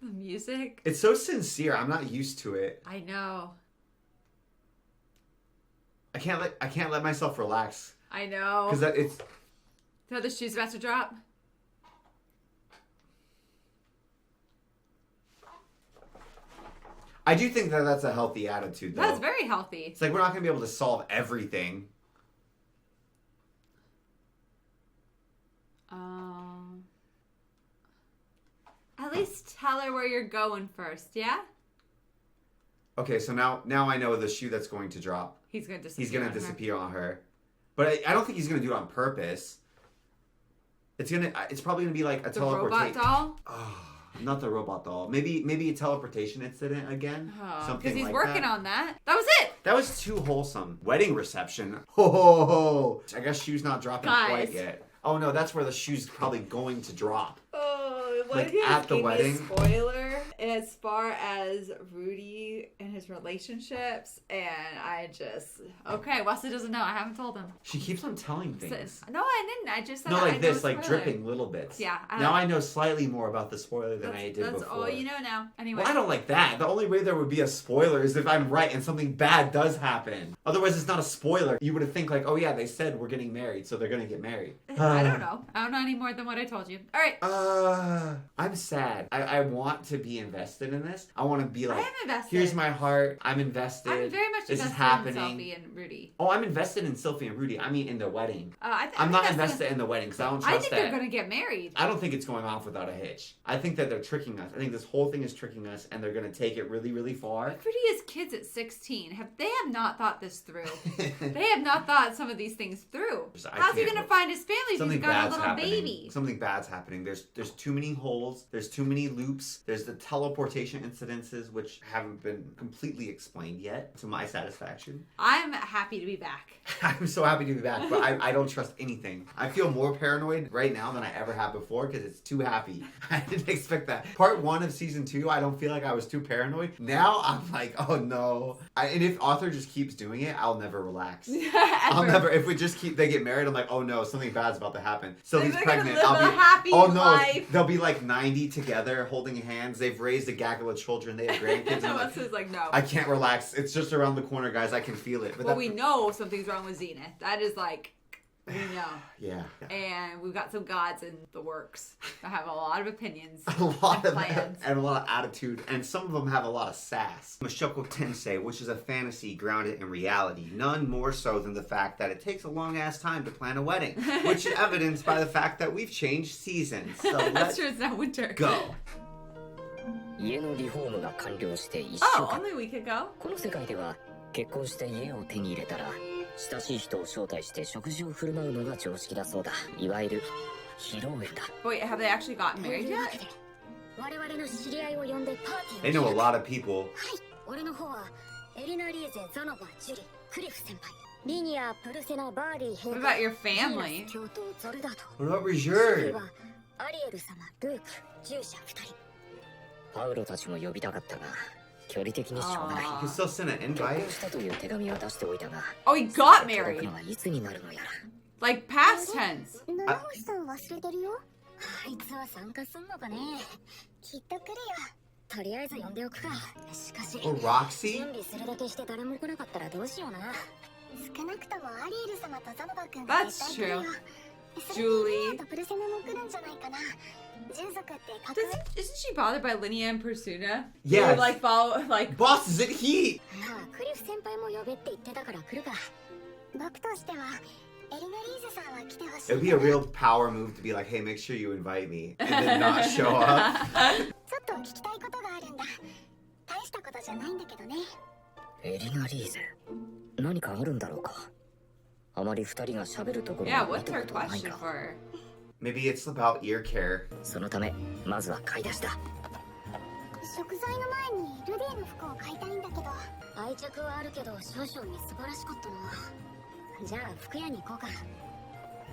The music? It's so sincere. I'm not used to it. I know. I can't let myself relax I know. because it's So the shoe's about to drop? I do think that that's a healthy attitude though. That's very healthy. It's like we're not gonna be able to solve everything. At least tell her where you're going first, yeah? Okay, so now I know the shoe that's going to drop. He's gonna disappear. He's gonna on her. disappear on her, but I don't think he's gonna do it on purpose. It's probably gonna be like a The robot doll? Oh, not the robot doll. Maybe a teleportation incident again. Something Because he's like working that. on that. That was it! That was too wholesome. Wedding reception. Ho ho ho! I guess shoe's not dropping Guys. quite yet. Oh no, that's where the shoe's probably going to drop. Oh, Like, at the wedding? Spoiler. as far as Rudy and his relationships, and I just okay. Wesley doesn't know. I haven't told him. She keeps on telling things. No, I didn't. I just said no, I like know this, a like spoiler. dripping little bits. Yeah. Now I know slightly more about the spoiler than I did that's before. all you know now. Anyway. Well, I don't like that. The only way there would be a spoiler is if I'm right and something bad does happen. Otherwise, it's not a spoiler. You would think like, oh yeah, they said we're getting married, so they're gonna get married. I don't know. I don't know any more than what I told you. All right. I'm sad. I want to be invested in this. I want to be like, I am invested. here's my heart. I'm invested. I'm very much this invested is happening. in Sophie and Rudy. Oh, I'm invested in Sophie and Rudy. I mean, in the wedding. I'm not invested in the wedding because I don't trust I think that. they're going to get married. I don't think it's going off without a hitch. I think that they're tricking us. I think this whole thing is tricking us, and they're going to take it really, really far. Rudy is kids at 16. They have not thought this through. They have not thought some of these things through. How's he going to find his family if he's got a little baby? Something bad's happening. There's too many holes. There's too many loops. There's the teleportation incidences, which haven't been completely explained yet, to my satisfaction. I'm happy to be back. I'm so happy to be back, but I don't trust anything. I feel more paranoid right now than I ever have before because it's too happy. I didn't expect that. Part 1 of season 2, I don't feel like I was too paranoid. Now I'm like, oh no. And if Arthur just keeps doing it, I'll never relax. I'll never. If they get married, I'm like, oh no, something bad's about to happen. Sylvie's pregnant. I'll be happy. Oh no, life. They'll be like 90 together, holding hands. They've raised a gaggle of children. They have grandkids. And like, no. I can't relax. It's just around the corner, guys. I can feel it. But we know something's wrong with Zenith. That is like, we know. Yeah. And we've got some gods in the works that have a lot of opinions. A lot of plans. and a lot of attitude, and some of them have a lot of sass. Mushoku Tensei, which is a fantasy grounded in reality, none more so than the fact that it takes a long ass time to plan a wedding, which is evidenced by the fact that we've changed seasons. So That's true, it's not winter. Go. 家のリフォームが完了して1週 Oh, 間 only a week ago? この世界では結婚して家を手に入れたら親しい人を招待して食事を振る舞うのが常識だそうだ。いわゆる披露宴だ。 Wait, have they actually gotten と married いうわ yet? けで我々の知り合いを呼んでパーテ They ィー know を a lot of people. はい俺の方はエリナ・リーゼ、ザノバ、ジュリ、クリフ先輩リニア、プルセナ、バーリー、ヘ What イ about your ジー family? ナス、教頭、ゾルダート What about シェフ Reserve? はアリエル様、ルーク、従者2人パウロたちも呼びたかったが距離的にしょうがない。 You can still send an 結 invite. 婚したという手紙は出しておいたが Oh, he got 届く married. のはいつになるのやら。 Like past tense. 七星さん忘れてるよあいつは参加すんのかねきっと来るよとりあえず呼んでおくかしかし Or Roxy? 準備するだけして誰も来なかったらどうしような少なくともアリエル様とザノバ君が That's 絶対来るよ true. それとリニアとプルセナも来るんじゃないかな従属って格 Isn't she bothered by Linnea and Persuna? Yes. Who, like, follow, like... Boss, is it heat? まあクリフ先輩も呼べって言ってたから来るか僕としてはエリナ・リーゼさんは来てほしい It would be a real power move to be like, hey, make sure you invite me, and then not show up. ちょっと聞きたいことがあるんだ大したことじゃないんだけどねエリナ・リーゼ何かあるんだろうか。あまり二人が喋るところ Yeah, を見 what's た her ことがない question が for her? Maybe it's about ear care. そのためまずは買い出しだ。食材の前にルディの服を買いたいんだけど愛着はあるけど少々みすぼらしかったなじゃあ服屋に行こうか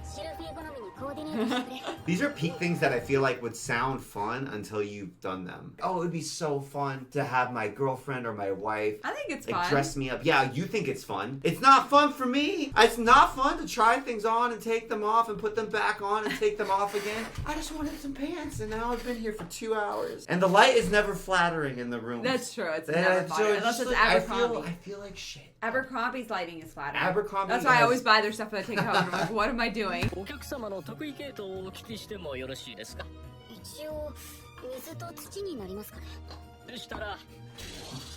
シルフィー好みにコーディネートしてくれ These are peak things that I feel like would sound fun until you've done them. Oh, it would be so fun to have my girlfriend or my wife I think it's like fun. dress me up. Yeah, you think it's fun. It's not fun for me. It's not fun to try things on and take them off and put them back on and take them off again. I just wanted some pants and now I've been here for 2 hours. And the light is never flattering in the room. That's true. It's Yeah, never so fun. it's Unless just it's like, Abercrombie. I feel like shit. Abercrombie's lighting is flattering. Abercrombie That's why I has- always buy their stuff that I take home. I'm like, what am I doing? お客様の得意系統をお聞きしてもよろしいですか。一応水と土になりますかねでしたら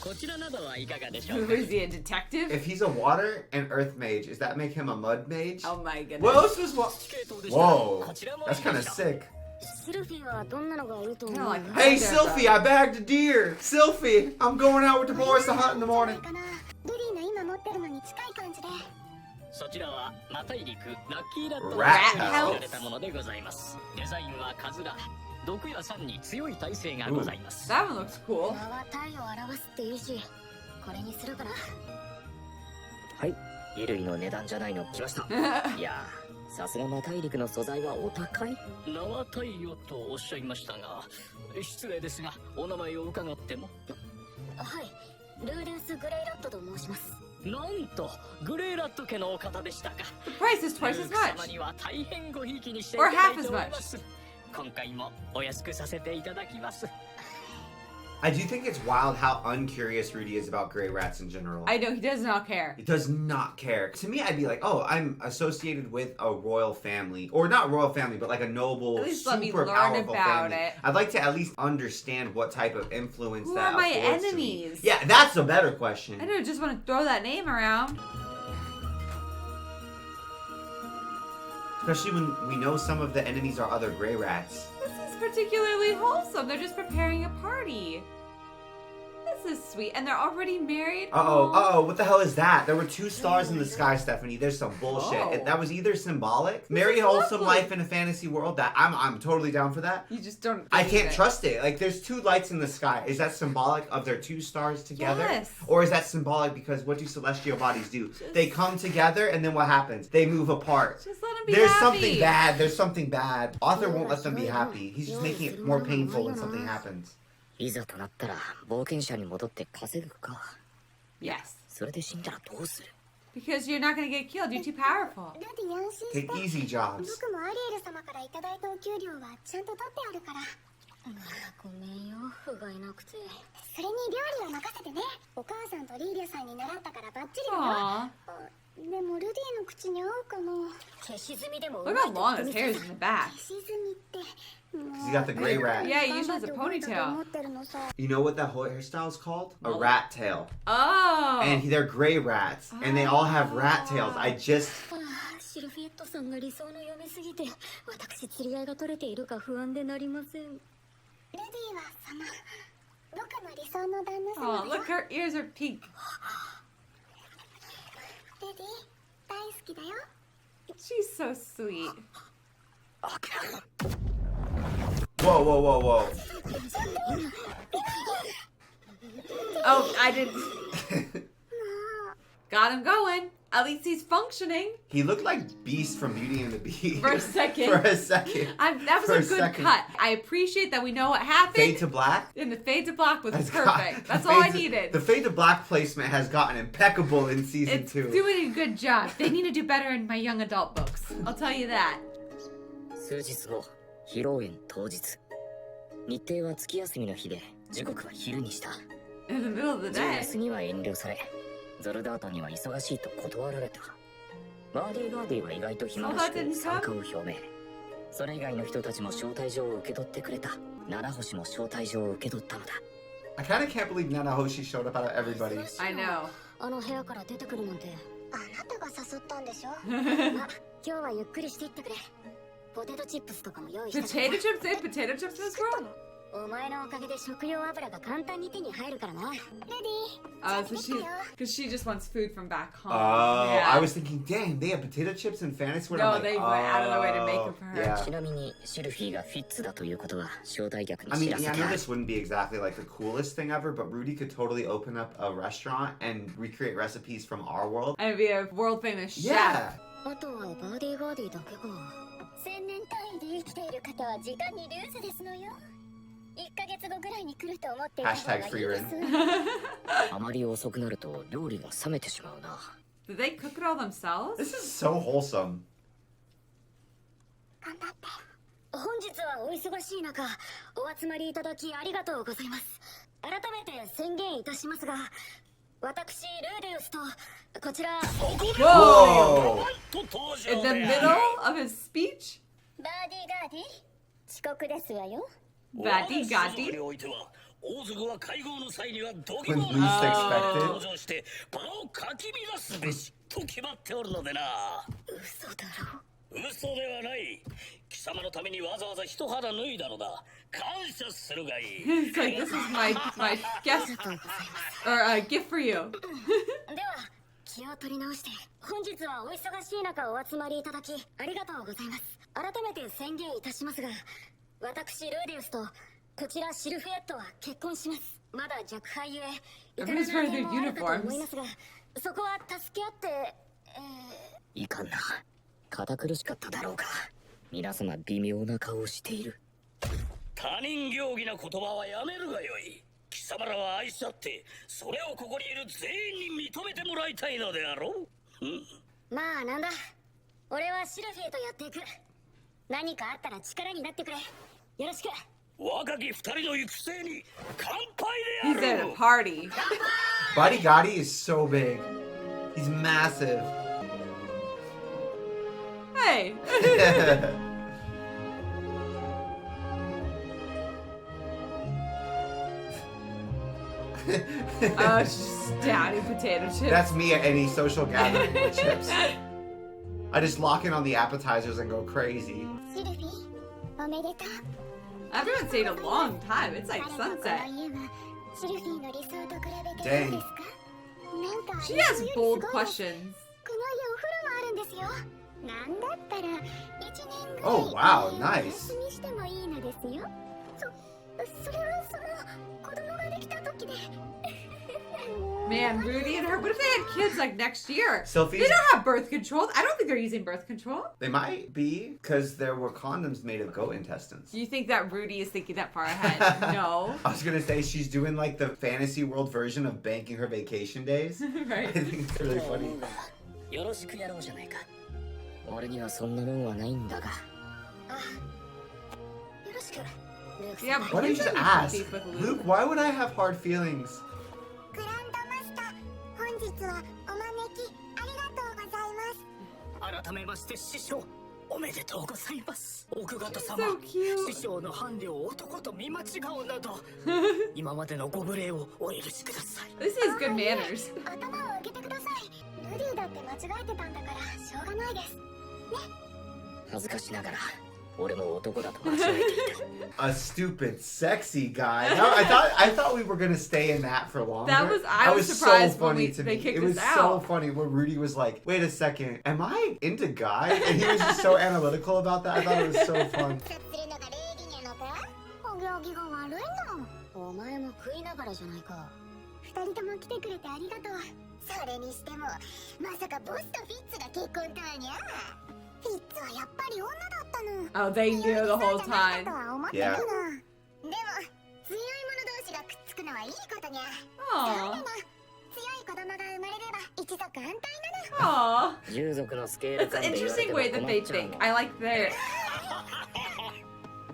こちらなどはいかがでしょう Who か。 is he, a detective? If he's a water and earth mage, does that make him a mud mage? Oh my goodness. What else was what? 系統でしたら Whoa, こちらもい that's いで kind of しょう。 sick. シルフィーはどんなのがいいと思う Kinda like Hey, There, Sylphie, I bagged a deer. Sylphie, I'm going out with the boys to hunt in the morning. かなルディの今持ってるのに近い感じでそちらはマタイリクラッキーラット Rat が house 作られたものでございます。デザインはカズラ。毒や酸に強い耐性がございます。 That one looks cool. 名は太陽を表すって言うしこれにするかなはい、衣類の値段じゃないの来ましたいやさすがな大陸の素材はお高い。名は太陽とおっしゃいましたが、失礼ですがお名前を伺っても。はい、ルーデウス・グレイラットと申します。なんとグレーラット家のお方でしたか。 The price is twice as ルーク様 much. には大変ごひいきにしていた Or だい half て as おり much. ます。今回もお安くさせていただきます。 I do think it's wild how uncurious Rudy is about gray rats in general. I know he does not care. He does not care. To me, I'd be like, oh, I'm associated with a royal family. Or not royal family, but like a noble, At least let me super learn powerful about family. it. I'd like to at least understand what type of influence Who that are my affords to enemies? me. Yeah, that's a better question. I don't just want to throw that name around. Especially when we know some of the enemies are other gray rats. This is particularly wholesome. They're just preparing a party. This is sweet. And they're already married? Uh-oh, what the hell is that? There were 2 stars in the sky, Stephanie. There's some bullshit. Oh. That was either symbolic, merry is wholesome lovely. life in a fantasy world. That I'm totally down for that. You just don't I believe can't it. trust it. Like, there's 2 lights in the sky. Is that symbolic of their 2 stars together? Yes. Or is that symbolic because what do celestial bodies do? They come together and then what happens? They move apart. Just let him be There's happy. something bad. There's something bad. Author won't let them be happy. He's just making it more painful when something happens. いざとなったら冒険者に戻って稼ぐか。 Yes. それで死んだらどうする？ Because you're not going to get killed. You're too powerful. ルディ安心して。 Take easy jobs. 僕もアリエル様からいただいたお給料はちゃんと取ってあるから。ごめんよ、不甲斐なくて。それに料理を任せてね。お母さんとリーリャさんに習ったからバッチリだよ。 Aww. でもルディの口に合うかな。消し炭でも Look how long his hair is in the back. 消し炭って。 He's got the gray rat. Yeah, he usually has a ponytail. You know what that whole hairstyle is called? A rat tail. Oh. And they're gray rats. And they all have rat tails. I just... シルフィエットさんが理想の嫁すぎて、私釣り合いが取れているか不安でなりません。ルディは様、僕の理想の旦那 Oh, 様だよ。 look, her ears are pink. ルディ、大好きだよ。 She's so sweet. Whoa, whoa, whoa, whoa. Oh, I didn't. Got him going. At least he's functioning. He looked like Beast from Beauty and the Beast. For a second. For a second. That was For a a good second. cut. I appreciate that we know what happened. Fade to black? And the fade to black was has perfect. got- That's the all I fade to- needed. The fade to black placement has gotten impeccable in season It's 2. doing a good job. They need to do better in my young adult books. I'll tell you that. 数日後、披露宴当日。日程は月休みの日で、時刻は昼にした。 In the middle of the ジェー day. ムスには遠慮され、ゾルダートには忙しいと断られた。バーディーガーディは意外と暇らしく参加を表明。それ以外の人たちも招待状を受け取ってくれた。七星も招待状を受け取ったのだ。I kind of can't believe Nanahoshi showed up out of everybody. I know. あの部屋から出てくるなんて。あなたが誘ったんでしょ。ま、今日はゆっくりしていってくれ。ポテトチップスとかも用意して。 Potato chips? They have potato chips in this world? お前のおかげで食用油が簡単に手に入るからな。レディー。 Oh, so because she just wants food from back home. Oh, Yeah. I was thinking, dang, they have potato chips in fantasy. Where No, I'm like, they went out of the way to make them for her. Yeah. ちなみにシルフィーがフィッツだということは招待客に I 知 mean, らせ yeah, I て know ある。 this wouldn't be exactly like the coolest thing ever, but Rudy could totally open up a restaurant and recreate recipes from our world. And be a world famous chef. Yeah. あとはバーディーガーディだけか。1000年単位で生きている方は時間にルーズですのよ。1ヶ月後ぐらいに来ると思っていた方がいいです。あまり遅くなると料理が冷めてしまうな。Did they cook it all themselves? This is so wholesome. 頑張って。本日はお忙しい中、お集まりいただきありがとうございます。改めて宣言いたしますが、私ルーデウスとこちら Whoa! In the middle of his speech? バーディーガーディ遅刻ですわよ。バディガディにおいては王族は会合の際には度 When 肝を least 登 expected. 場して場をかき乱すべしと決まっておるのでな。嘘だろ。嘘ではない。貴様のためにわざわざ一肌脱いだのだ。感謝するがいい。 He's like, this is my guest or a gift for you. では気を取り直して、本日はお忙しい中お集まりいただきありがとうございます。改めて宣言いたしますが、私ルーディウスとこちらシルフィエットは結婚します。まだ若輩ゆえ至らない点もあるかと思いますが、そこは助け合っていかんな。堅苦しかっただろうか。皆様微妙な顔をしている。他人行儀な言葉はやめるがよい。貴様らは愛し合って、それをここにいる全員に認めてもらいたいのであろう。まあなんだ、俺はシルフィーとやっていく。何かあったら力になってくれ。よろしく。若き二人の行く末に乾杯 He's であ at ろ a う。 party. Buddy Gotti is so big. He's massive. Hey. Oh, it's just downy potato chips. That's me at any social gathering with chips. I just lock in on the appetizers and go crazy. シルフィー、おめでとう。 Everyone's stayed a long time. It's like sunset. シルフィーの理想と比べて Dang. どうですか？なんか She has bold questions. この家お風呂もあるんですよ。なんだったら1年ぐらい Oh, wow, お nice. 休みしてもいいのですよ。それは子供ができた時で。 Man, Rudy and her. What if they had kids like next year? Sophie? They don't have birth control. I don't think they're using birth control. They might be, because there were condoms made of goat intestines. Do you think that Rudy is thinking that far ahead? No. I was gonna say she's doing like the fantasy world version of banking her vacation days. I Right. think it's really funny. よろしくやろうじゃないか。俺にはそんなもんはないんだが。よろしく。 Yeah, Why don't you he's just really ask? beef with Luke, why would I have hard feelings? グランドマスター、本日はお招きありがとうございます。改めまして師匠、おめでとうございます。奥方 So 様、 cute. 師匠の伴侶を男と見間違うなど、今までのご無礼をお許しください。 This is good manners. 頭を上げてください。ルディだって間違えてたんだからしょうがないです。恥ずかしながら、俺も男だと間違えていた。 A stupid, sexy guy. I thought we were gonna stay in that for longer. That was- I That was so surprised when funny we- to they me. kicked It was us so out. funny when Rudy was like, "Wait a second, am I into guys?" And he was just so analytical about that. I thought it was so fun. 察するのが礼儀なのか？お行儀が悪いの。お前も食いながらじゃないか。二人とも来てくれてありがとう。それにしても、まさかボスとフィッツが結婚とはにゃ。フィッツはやっぱり女だったの。 Oh, they knew the whole そうじゃなか time. とは思ったけどな。でも、強い者同士がくっつくのはいいことにゃ。そうだ Aw. な。強い子供が生まれれば一族安泰なの。 Aw. 従属のスケール It's 感 an で言われ interesting て way も that 困 they っちゃう think. の。 I like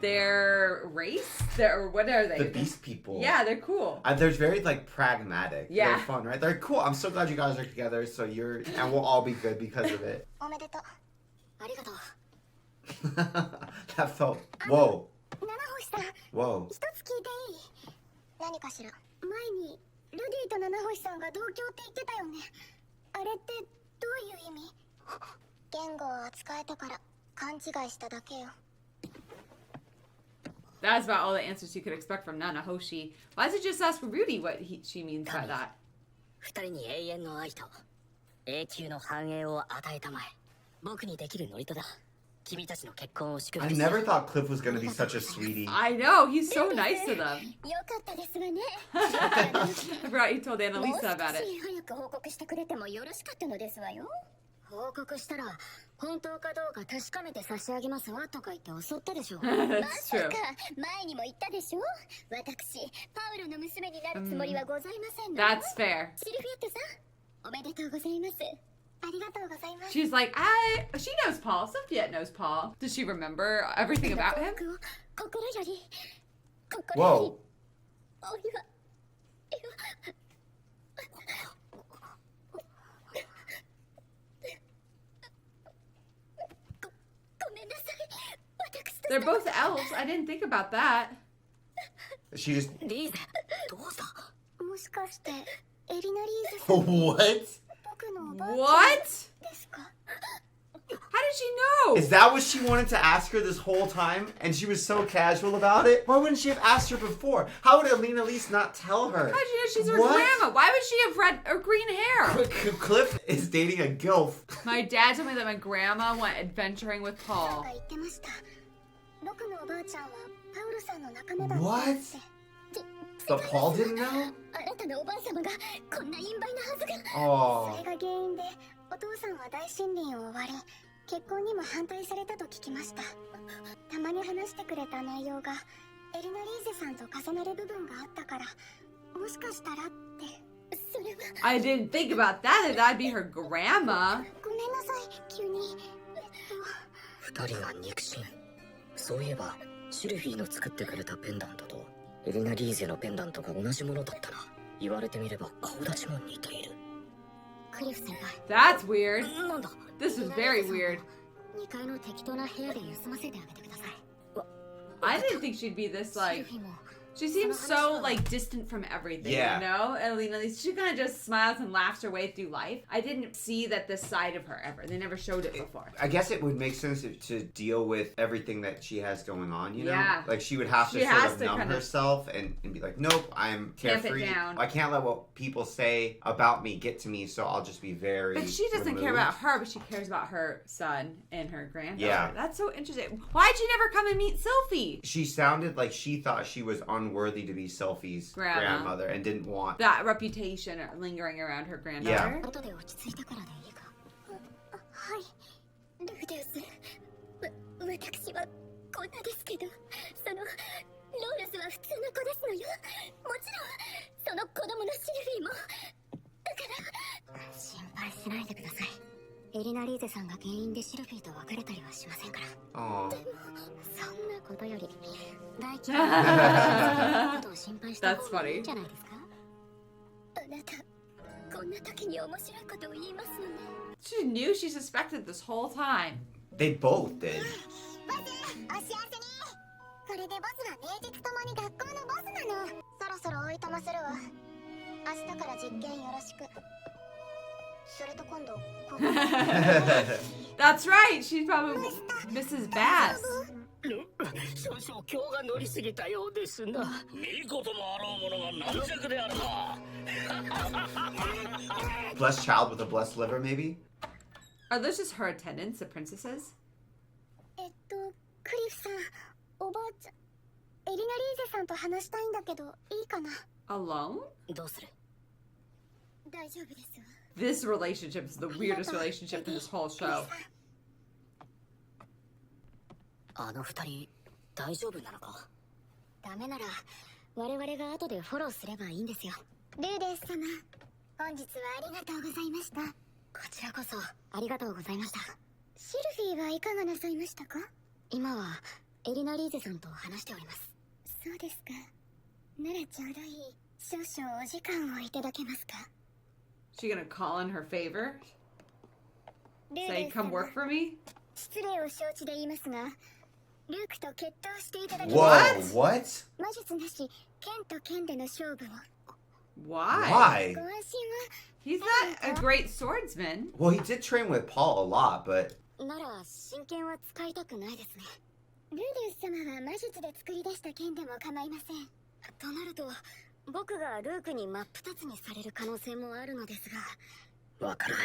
their race. Their what are they? The Beast People. Yeah, they're cool. They're very like pragmatic. Yeah. They're fun, right? They're cool. I'm so glad you guys are together. So and we'll all be good because of it. おめでとう。ありがとう。 That felt. Whoa. 七星さん。 Whoa. 一つ聞いていい？何かしら。前にルディと七星さんが同居って言ってたよね。あれってどういう意味？言語を扱えたから勘違いしただけよ。 That's about all the answers you could expect from Nanahoshi. Why does it just ask Rudy what she means by that? 二人に永遠の愛と永久の繁栄を与えたまえ。僕にできるノリとだ。君たちの結婚を祝 I 福する。 never thought Cliff was gonna be such a sweetie. I know, he's so nice to them. よかったですわね。 I forgot you told もう Annalisa 少 about it. し早く報告してくれてもよろしかったのですわよ。報告したら本当かどうか確かめて差し上げますわとか言って襲ったでしょ。 That's まさ true. か前にも言ったでしょ。私パウロの娘になるつもりはございませんの。 That's fair. シルフィエットさん、おめでとうございます。ありがとうございます。 She's like, she knows Paul. Sophia knows Paul. Does she remember everything about him? 心より Whoa. お祝い。ごめんなさい。私と They're both elves. I didn't think about that. She just. リーゼ、どうしたもしかしてエリナリーゼさん What? 僕のおばあちゃん What? ですか？ How did she know? Is that what she wanted to ask her this whole time? And she was so casual about it? Why wouldn't she have asked her before? How would Alina at least not tell her? How did you know she's her What? grandma? Why would she have red or green hair? Cliff is dating a gilf. My dad told me that my grandma went adventuring with なん Paul. か言ってました。僕のおばあちゃんはパウロさんの仲間だった What? って。 But Paul didn't know? あなたのおばあ様がこんな陰媒なはずが。そ Oh. れが原因でお父さんは大森林を追われ結婚にも反対されたと聞きました。たまに話してくれた内容がエリナリーゼさんと重なる部分があったから、もしかしたらって。それは I didn't think about that. That'd be her grandma. ごめんなさい、急に。二人が肉親。そういえばシルフィーの作ってくれたペンダントとエリナ・リーゼのペンダントが同じものだったな。言われてみれば顔立ちも似ている。クリフ先輩、 That's weird. なんだ。 This is very weird. 2階の適当な部屋で休ませてあげてください。 I didn't think she'd be this シル like. フィも She seems so like distant from everything, Yeah. you know? Elena, she kind of just smiles and laughs her way through life. I didn't see that this side of her ever. They never showed it before. I guess it would make sense to deal with everything that she has going on, you know? Yeah. Like she would have to She sort has of to numb kind of herself and be like, nope, I'm tamp it carefree. down. I can't let what people say about me get to me, so I'll just be very But she doesn't care removed. about her, but she cares about her son and her granddaughter. Yeah. That's so interesting. Why'd she never come and meet Sylphie? She sounded like she thought she was unworthy to be Sylphie's grandmother and didn't want. That reputation lingering around her granddaughter. 後で落ち着いてからでいいか。はい、ルーデウス。私はこんなですけど、ローラスは普通の子ですのよ。もちろんその子供のシルフィーも。だから心配しないでください。エリナ・リーゼさんが原因でシルフィーと別れたりはしませんから。 Aw. そんなことより大輝のことを心配した方がいいんじゃないですか。あなたこんな時に面白いことを言いますのね。 She knew she suspected this whole time. They both did. ボス、お幸せに。これでボスは名実ともに学校のボスなの。そろそろおいとまするわ。明日から実験よろしく。それと今度ここ That's right. She's probably Mrs. Bass. 少々今日が乗りすぎたようですな。見ることもあろうものが軟弱であるな。 Blessed child with a blessed liver, maybe? Are those just her attendants, the princesses? クリフさん、おばあちゃん、エリナ・リーゼさんと話したいんだけどいいかな。 Alone? どうする？大丈夫ですわ。 This relationship is the weirdest relationship in this whole show. あの二人大丈夫なのか？ダメなら我々が後でフォローすればいいんですよ。ルーデス様、本日はありがとうございました。こちらこそありがとうございました。シルフィーはいかがなさいましたか？今はエリナ・リーゼさんと話しております。そうですか。ならちょうどいい。少々お時間をいただけますか？ She gonna call in her favor? ルー Say, デス come 様、 work for me? 失礼を承知で言いますが、ルークと決闘していただき Whoa, ます。 what? 魔術なし、剣と剣での勝負を。 Why? Why? ご安心 He's not a great swordsman. Well, he did train with Paul a lot, but は。なら真剣は使いたくないですね。ルーデウス様は魔術で作り出した剣でも構いません。となると、僕がルークに真っ二つにされる可能性もあるのですが。わからん。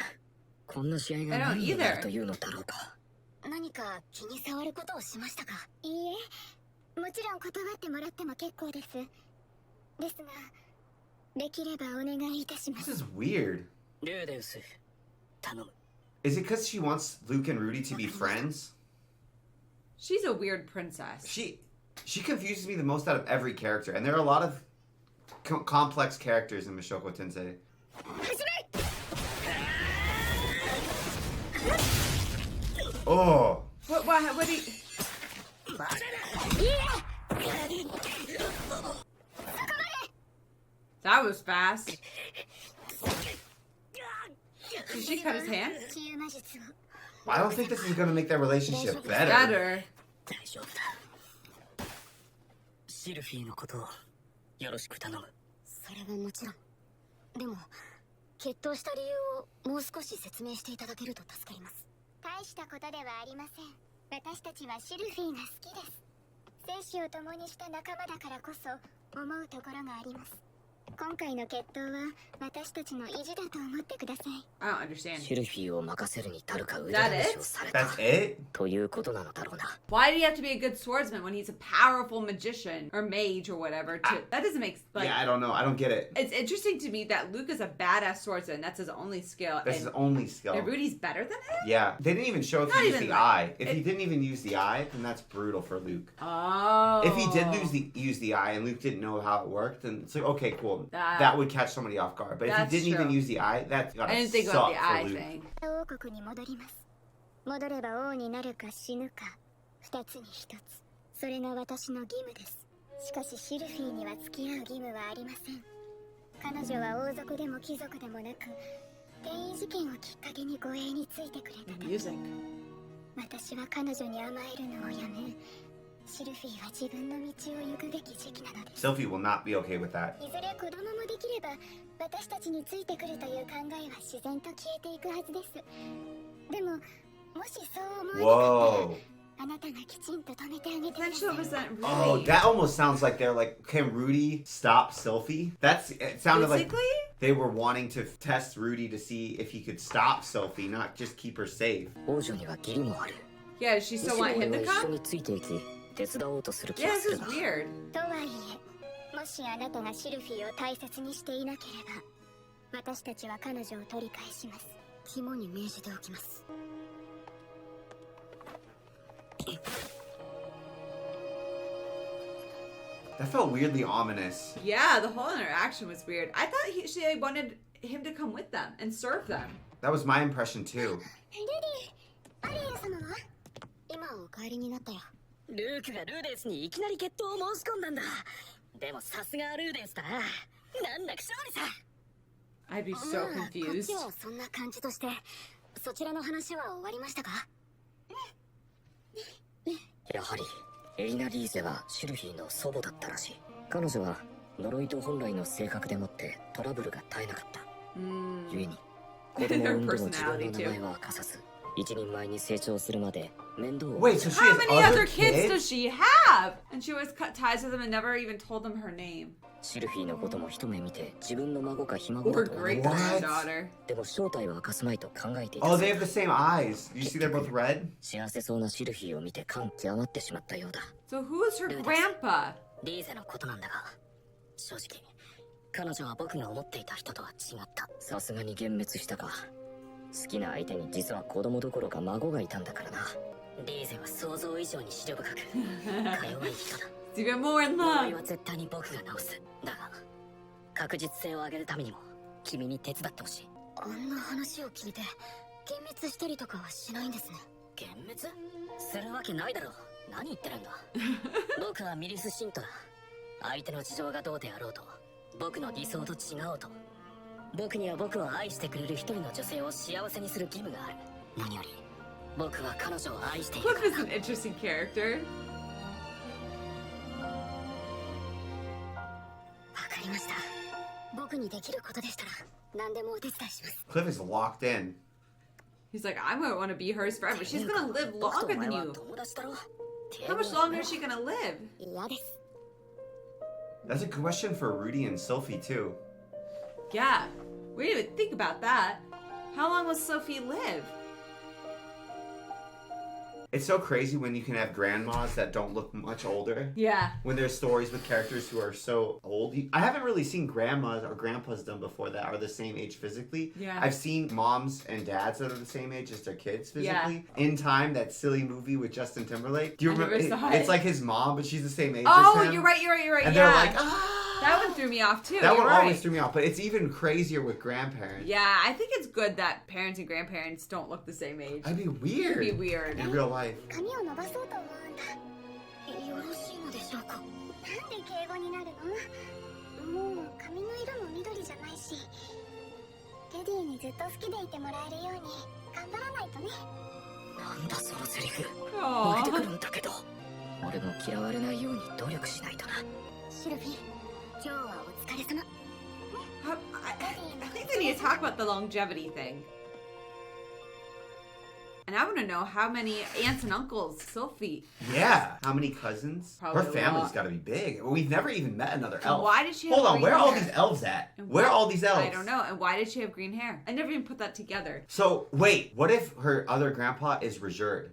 こんな試合が I don't 何にな either. るというのだろうか。何か気に障ることをしましたか？いいえ、もちろん断ってもらっても結構です。ですが、できればお願いいたしま this す。 is weird. ルーデウス、頼む。 Is it because she wants Luke and Rudy to be friends? She's a weird princess. She confuses me the most out of every character, and there are a lot of complex characters in Mushoku Tensei. Oh, What do you... That was fast. Did she cut his hand? 治癒魔術を。 I don't think this is gonna make their relationship better. Better. 大丈夫だ。シルフィーのことをよろしく頼む。それはもちろん。でも、決闘した理由をもう少し説明していただけると助かります。大したことではありません。私たちはシルフィーが好きです。生死を共にした仲間だからこそ思うところがあります。今回の決闘は私たちの意地だと思ってください。 I don't understand. シルフィーを任せるに足るか腕試しをされた That's it? ということなのだろうな。 Why do you have to be a good swordsman when he's a powerful magician or mage or whatever? That doesn't make like. Yeah, I don't know. I don't get it. It's interesting to me that Luke is a badass swordsman. That's his only skill. That's his only skill. And Rudy's better than him? Yeah. They didn't even show if Not he used even the like- eye. If he didn't even use the eye, then that's brutal for Luke. Oh. If he did use the eye and Luke didn't know how it worked, then it's like, okay, cool. That would catch somebody off guard. But if That's he didn't even true. use the eye, that's gotta I didn't think suck about the for eye Luke. thing. 王国に戻ります。戻れば王になるか死ぬか、二つに一つ。それが私の義務です。しかしシルフィーには付き合う義務はありません。彼女は王族でも貴族でもなく、転移事件をきっかけに護衛についてくれただけ。 Music. 私は彼女に甘えるのをやめ、シルフィーは自分の道を行くべき時期なのです。 Sophie will not be okay with that. いずれ子供もできれば私たちについてくるという考えは自然と消えていくはずです。でも、もしそう思わなかったら、 Whoa. あなたがきちんと止めてあげてくだ Potential さい。 resent Oh, Rudy. that almost sounds like they're like, can Rudy stop Sophie? It sounded like Basically? they were wanting to test Rudy to see if he could stop Sophie, not just keep her safe. 王女には義理もある。 Yeah, does she むし still ろ want 俺 him は to 一緒 come? についていき手伝おうとする気 Yeah, が this する is が weird. とはいえ、もしあなたがシルフィーを大切にしていなければ、私たちは彼女を取り返します。肝に銘じておきます。 That felt weirdly ominous. Yeah, the whole interaction was weird. I thought she wanted him to come with them and serve them. That was my impression too. ルディ、アリエル様は今お帰りになったよ。ルークがルーデンスにいきなり決闘を申し込んだんだ。でもさすがルーデンスだな。なんだか勝利さ。 I'd be so こっ confused. ちはそんな感じとして、そちらの話は終わりましたか？やはりエリナ・リーゼはシルフィーの祖母だったらしい。彼女は呪いと本来の性格でもってトラブルが絶えなかった。故に子供を産んでも自分の名前は明かさず、一人前に成長するまで面倒を。 Wait, so she How has many other other kids does kids? she have? And she always cut ties with them and never even told them her name. シルフィーのことも一目見て自分の孫かひ孫 Or だと思 great ったらしい。 granddaughter. でも正体は明かすまいと考えていた Oh, そう they だ。 have the same eyes. You see they're both red? 幸せそうなシルフィーを見て感極まってしまったようだ。 So who is her grandpa? リーゼのことなんだが、正直彼女は僕が思っていた人とは違った。さすがに幻滅したか。好きな相手に実は子供どころか孫がいたんだからな。リーゼは想像以上に思慮深くか弱い人だ。 It's even more in 呪い love. は絶対に僕が直す。だが確実性を上げるためにも君に手伝ってほしい。こんな話を聞いて、幻滅したりとかはしないんですね。幻滅するわけないだろう。何言ってるんだ。僕はミリス・シントだ。相手の事情がどうであろうと、僕の理想と違おうと、僕には僕を愛してくれる一人の女性を幸せにする義務がある。何より僕は彼女を愛しているか Cliff ら is な。 an interesting character. わかりました。僕にできることでしたら何でもお手伝いします。 Cliff is locked in. He's like, I'm gonna want to be hers forever. She's gonna live 僕とお longer 前 than は you. 友達だろ。 How much longer is she gonna live? 嫌です。 That's a good question for Rudy and Sophie too. Yeah, we didn't even think about that. How long will Sophie live? It's so crazy when you can have grandmas that don't look much older. Yeah. When there's stories with characters who are so old. I haven't really seen grandmas or grandpas done before that are the same age physically. Yeah. I've seen moms and dads that are the same age as their kids physically. In Time, that silly movie with Justin Timberlake. Do you I never remember? saw It's it. like his mom, but she's the same age Oh, as him. you're right. And Yeah. they're like, ah! That one threw me off too. That You're one right. always threw me off, but it's even crazier with grandparents. Yeah, I think it's good that parents and grandparents don't look the same age. That'd be weird. It'd be weird. In real life. 髪を伸ばそうと思うんだ。よろしいのでしょうか。なんで敬語になるの？もう髪の色も緑じゃないし、レディーにずっと好きでいてもらえるように頑張らないとね。なんだそのセリフ。 Aw. 燃えてくるんだけど。俺も嫌われないように努力しないとな。シルフィー、今日はお疲れ様。 I think they need to talk about the longevity thing. And I want to know how many aunts and uncles Sylphie. Yeah. How many cousins? Probably Her a family's lot. got to be big. We've never even met another elf. Why did she have Hold on, green where are all hair? these elves at? And Where are why- all these elves? I don't know. And why did she have green hair? I never even put that together. So, wait, what if her other grandpa is Regerd?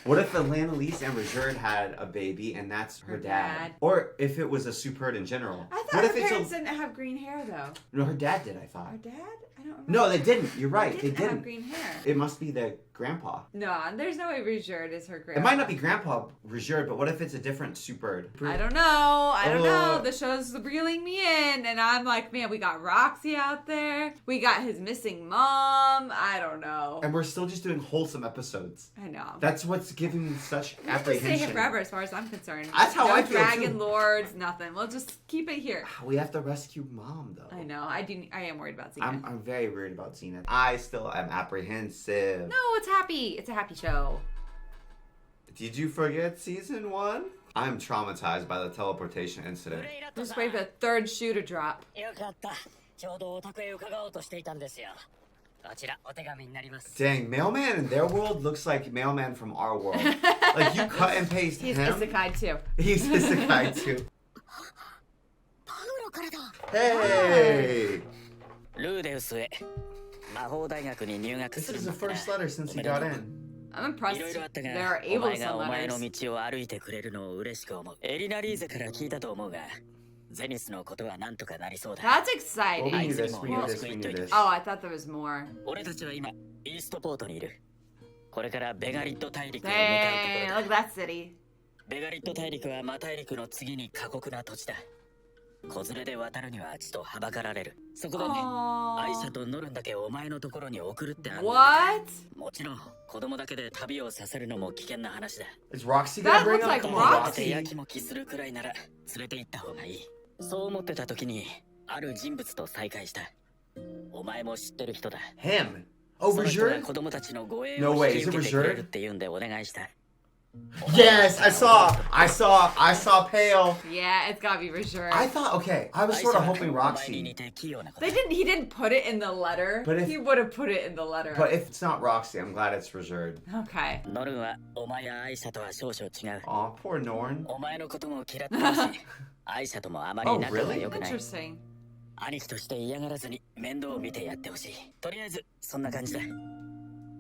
What if Annalise and Regerd had a baby and that's her Her dad? dad. Or if it was a Superd in general? I What thought her if it's parents didn't have green hair, though. No, her dad did, I thought. Her dad? I don't remember. No, they didn't. You're right. They didn't have didn't. green hair. It must be the grandpa. No, there's no way Regerd is her grandpa. It might not be Grandpa Regerd, but what if it's a different Superd? I don't know. I don't know. Oh. The show's reeling me in, and I'm like, man, we got Roxy out there. We got his missing mom. I don't know. And we're still just doing wholesome episodes. I know. That's what's giving me such We'll just stay apprehension. here forever, as far as I'm concerned. That's how no I feel, dragon too. lords, nothing. We'll just keep it here. We have to rescue Mom, though. I know. I am worried about Xena. I'm very worried about Xena. I still am apprehensive. No, it's happy. It's a happy show. Did you forget season 1? I'm traumatized by the teleportation incident. I'm just waiting for the third shoe to drop. よかった。ちょうどお宅へ伺おうとしていたんですよ。こちらお手紙になります。 Dang, Mailman in their world looks like Mailman from our world. Like, you cut and paste He's him. isekai too. He's isekai too. パウロからだ。 Hey! ルーデウスへ魔法大学に入学 This する is the んだな first letter since he got in. I'm い impressed ろいろあった they're が、お able to 前が send お前の letters. 道を歩いてくれるのを嬉しく思う。エリナリーゼから聞いたと思うが、ゼニスのことはなんとかなりそうだ。 That's Oh, we exciting. knew this, we knew this, we knew this. Oh, I thought there was more. 俺たちは今、イーストポートにいる。これからベガリット大陸へ向 Dang, かう look ところだ。 at that city. ベガリット大陸は魔大陸の次に過酷な土地だ。子連れで渡るにはちとはばかられる。そこでね、アイシャ Aww. とノルンだけお前のところに送るってあんだ。 What? もちろん子供だけで旅をさせるのも危険な話だ。 Is Roxy That gonna bring looks him? like Come 慌 on, てて Roxy. やきもきするくらいなら連れて行った方がいい。そう思ってた時にある人物と再会した。お前も知ってる人だ。 Him. Oh, その人が Regerd? 子供たちの護衛 No を way, 引き is it 受けてくれ Regerd? るって言うんでお願いした。 Yes, I saw Pale. Yeah, it's gotta be Regerd. I thought, okay, I was sort of hoping お前に Roxy. 似て器用なこと He didn't put it in the letter. But if- he would have put it in the letter. But if it's not Roxy, I'm glad it's Regerd. Okay. ノルンはお前やアイシャとは少々違う。 Aw, poor Norn. お前のことも嫌ってるし、アイシャともあまり仲が良くない。 Interesting. 兄貴として嫌がらずに面倒を見てやってほしい。とりあえずそんな感じだ。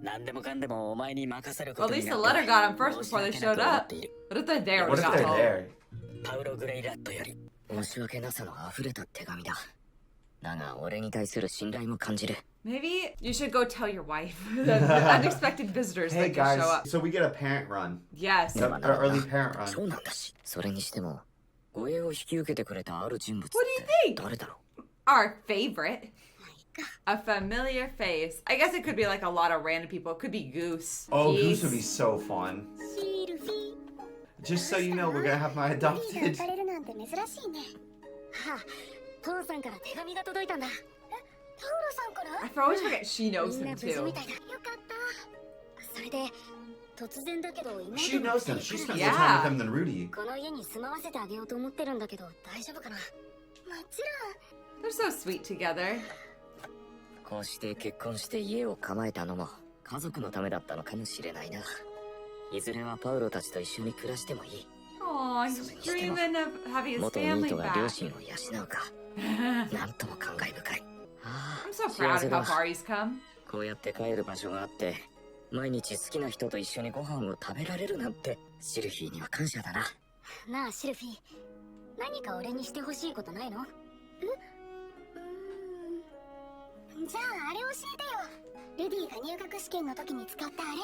何でもかんでもお前に任せるこ Well, と at に least な the って letter got him first 申し before they 訳な showed く思っ up. ている。 What if they're there when What we if got they're home? there? パウロ・グレイラットより申し訳なさの溢れた手紙だ。だが俺に対する信頼も感じる。 Maybe you should go tell your wife the unexpected visitors Hey that can show guys, up. so we get a parent run. Yes. An early parent そ run. うなんだし。それにしても護衛を引き受けてくれたある人物っ What do て you think? 誰だろう。 Our favorite. A familiar face. I guess it could be like a lot of random people. It could be Goose. Oh, Geese. Goose would be so fun. シルフィー。 Just so you know, we're gonna have my ルビーが adopted. 浮かれるなんて珍しいね。はあ、父さんから手紙が届いたんだ。え、パウロさんから I always forget she knows みんな him 無事 too. みたいだ。よかった。それで、突然だけど妹 She が knows them. She spent more Yeah. time with them than Rudy. この家に住まわせてあげようと思ってるんだけど大丈夫かな。もち They're so sweet together. こうして結婚して家を構えたのも家族のためだったのかもしれないな。いずれはパウロたちと一緒に暮らしてもいい。 Aw, he's dreaming of having his 元ニー family トが両 back. 親を養うか。なんとも感慨深い。あ I'm so あ、 proud 幸せ of だ how。far he's come. こうやって帰る場所があって、毎日好きな人と一緒にご飯を食べられるなんて、シルフィーには感謝だな。ろん。なあシルフィー、何か俺にしてほしいことないの？じゃああれ教えてよ。ルディが入学試験の時に使ったあれ。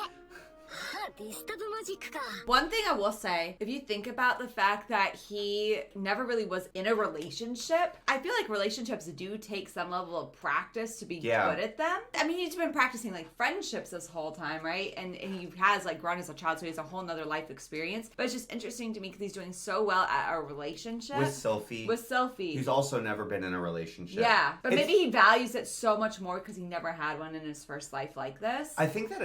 ああ、ディスタブマジックか。 One thing I will say, if you think about the fact that he never really was in a relationship, I feel like relationships do take some level of practice to be Yeah. good at them. I mean, he's been practicing like friendships this whole time, right? And he has like grown as a child, so he has a whole nother life experience. But it's just interesting to me because he's doing so well at a relationship. With Sylphie. With Sylphie. Who's also never been in a relationship. Yeah, but It's- maybe he values it so much more because he never had one in his first life like this. I think that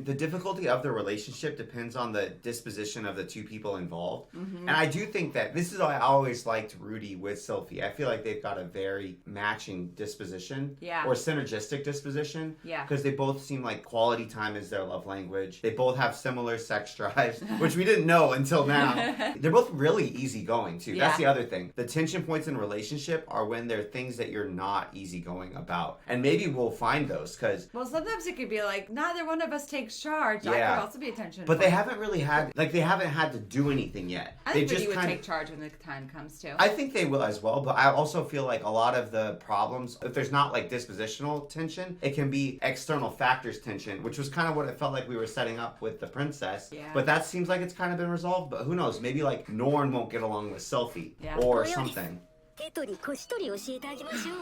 the difficulty of the relationship depends on on the disposition of the two people involved. And I do think that this is why I always liked Rudy with Sophie. I feel like they've got a very matching disposition. Yeah. Or synergistic disposition. Yeah. Because they both seem like quality time is their love language. They both have similar sex drives, which we didn't know until now. They're both really easygoing, too. Yeah. That's the other thing. The tension points in a relationship are when there are things that you're not easygoing about. And maybe we'll find those, because... Well, sometimes it could be like, neither one of us takes charge. That Yeah. could also be a tension But point. they haven't really had... Like, they haven't had to do anything yet. I They think just Rudy would kind take of... charge when the time comes, too. I think they will as well, but I also feel like a lot of the problems, if there's not like dispositional tension, it can be external factors tension, which was kind of what it felt like we were setting up with the princess. Yeah. But that seems like it's kind of been resolved, but who knows? Maybe like Norn won't get along with Sophie Yeah. or something. 手取り腰取り教えてあげましょう。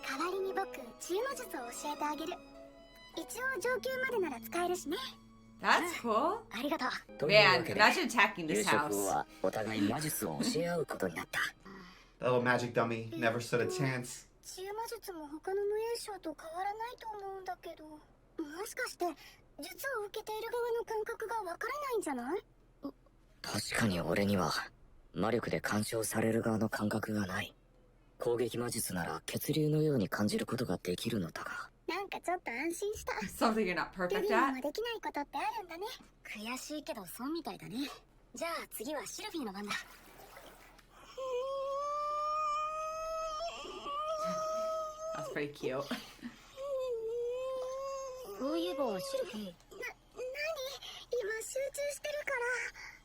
代わりに僕治癒魔術を教えてあげる。一応上級までなら使えるしね。 That's cool. ありがとう。というわ Man, けで imagine attacking 夕 this 食 house. はお互い魔術を教え合うことになった The little magic dummy never stood a chance. 治癒魔術も他の無影症と変わらないと思うんだけど、もしかして術を受けている側の感覚がわからないんじゃない？確かに俺には魔力で干渉される側の感覚がない攻撃魔術なら血流のように感じることができるのだがなんかちょっと安心した。 Something you're not ル perfect ビー at. もできないことってあるんだね。悔しいけどそうみたいだね。じゃあ次はシルフィーの番だ。 That's pretty cute. そういえばシルフィー。何？今集中してるから。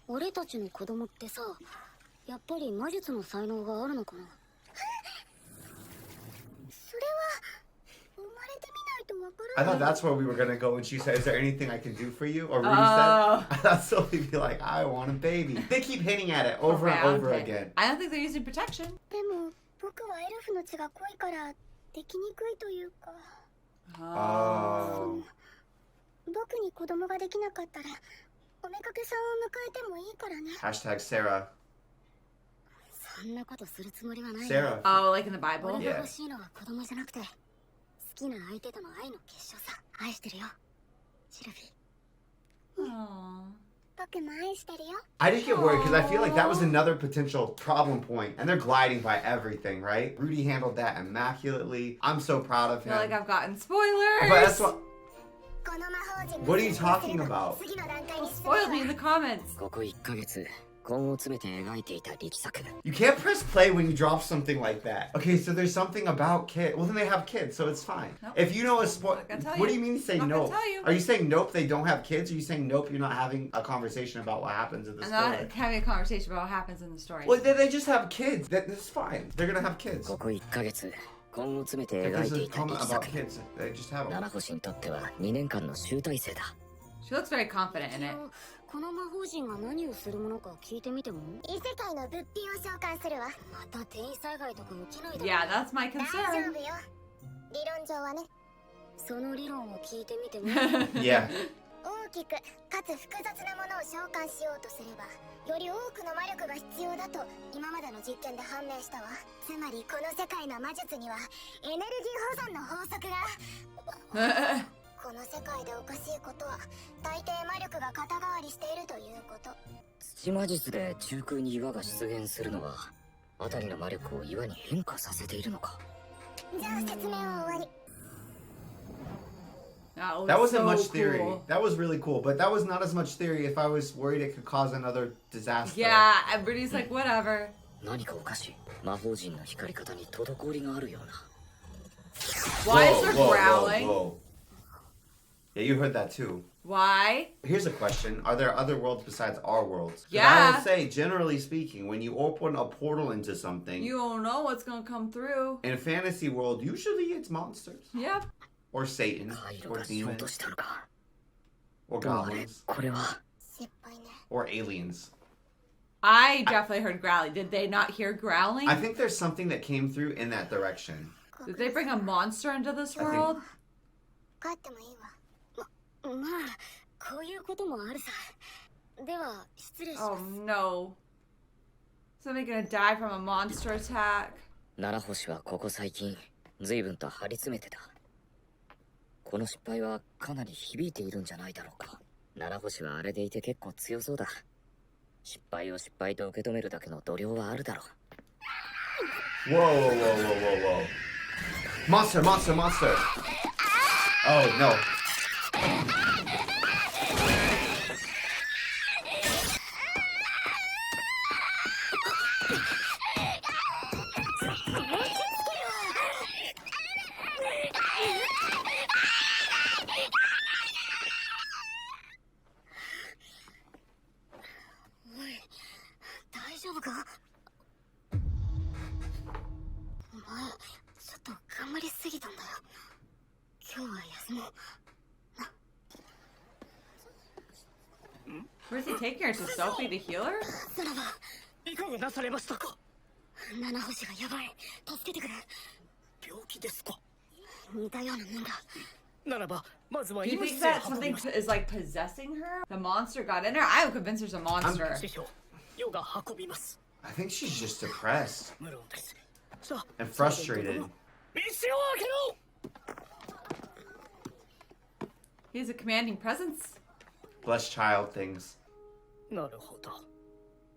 俺たちの子供ってさ、やっぱり魔術の才能があるのかな。それは生まれてみないとわから I ない。 thought that's where we were going to go when she said, is there anything I can do for you? Or Rudy Oh. said, I thought Sophie would be like, I want a baby. They keep hitting at it over and Around over it. again. I don't think they're using protection. でも僕はエルフの血が濃いからできにくいというか。 Oh. 僕に子供ができなかったらおめかけさんを迎えてもいいからね。 Hashtag Sarah. そんなことするつもりはない。 Sarah. Oh, like in the Bible? 俺が欲しいのは子供じゃなくて好きな相手との愛の結晶さ。愛してるよシルフィー。 Aww. 僕も愛してるよ。 I just get worried because I feel like that was another potential problem point, and they're gliding by everything, right? Rudy handled that immaculately. I'm so proud of I feel him. like I've gotten spoilers. But that's what. この魔法陣 What are you talking about? 次の段階に進む Spoiled me in the comments. ここ1ヶ月根を詰めて描いていた力作 You can't press play when you drop something like that. Okay, so there's something about kids. Well, then they have kids, so it's fine. Nope. If you know a spoil, Not gonna tell what do you. you mean you say Not gonna nope? tell you. Are you saying nope? They don't have kids? Or are you saying nope? You're not having a conversation about what happens in the I'm story. not having a conversation about what happens in the story. Well, they just have kids. That's fine. They're gonna have kids. ここ1ヶ月根を詰めて If 描 there's いて a いた comment 力 about 作 kids, they just have them. 七星にとっては2年間の集大成だ She looks very confident in it. この魔法陣が何をするものか聞いてみても。異世界の物品を召喚するわ。また転移災害とか起きないだろう。 Yeah, that's my 大丈 concern. 夫よ。理論上はね。その理論を聞いてみても。 Yeah. 大きくかつ複雑なものを召喚しようとすればより多くの魔力が必要だと今までの実験で判明したわ。つまりこの世界の魔術にはエネルギー保存の法則がこの世界でおかしいことは大抵魔力が肩代わりしているということ。土魔術で中空に岩が出現するのは辺りの魔力を岩に変化させているのかじゃあ説明は終わり。 That wasn't so much theory. cool. That was really cool, but that was not as much theory if I was worried it could cause another disaster. Yeah, everybody's like, whatever. 何かおかしい魔法陣の光り方に滞りがあるような Why is there growling? Whoa. Yeah, you heard that too. Why? Here's a question. Are there other worlds besides our worlds? 'Cause I Yeah. will say, generally speaking, when you open a portal into something, You don't know what's gonna come through. in a fantasy world, usually it's monsters. Yep. Or Satan. 回路 Or がしようと demons. したのか Or でもあれ goblins. これは失敗ね。 Or aliens. I definitely heard growling. Did they not hear growling? I think there's something that came through in that direction. Did they bring a monster into this I think- world? 帰ってもいいわ。まあこういうこともあるさ。では失礼し Oh ます。 no. Somebody gonna die from a monster attack? 七星はここ最近随分と張り詰めてたこの失敗はかなり響いているんじゃないだろうか七星はあれでいて結構強そうだ。失敗を失敗と受け止めるだけの度量はあるだろう。 Whoa, whoa, whoa, whoa, whoa, whoa. Monster, monster, monster. Oh, no. Where's he taking her? To Sophie to heal her? いかがなされましたか？七星がやばい。助けてくれ。病気ですか？似たようなもんだ。ならばまずは Do you 医 think 務室へ that 運び something ます is like possessing her? The monster got in her? I'm convinced there's a monster. 師匠、ヨが運びます。 I think she's just depressed 無論です。さあ、 and frustrated. 店を開けろ。 He's a commanding presence. Blessed child things. なるほど。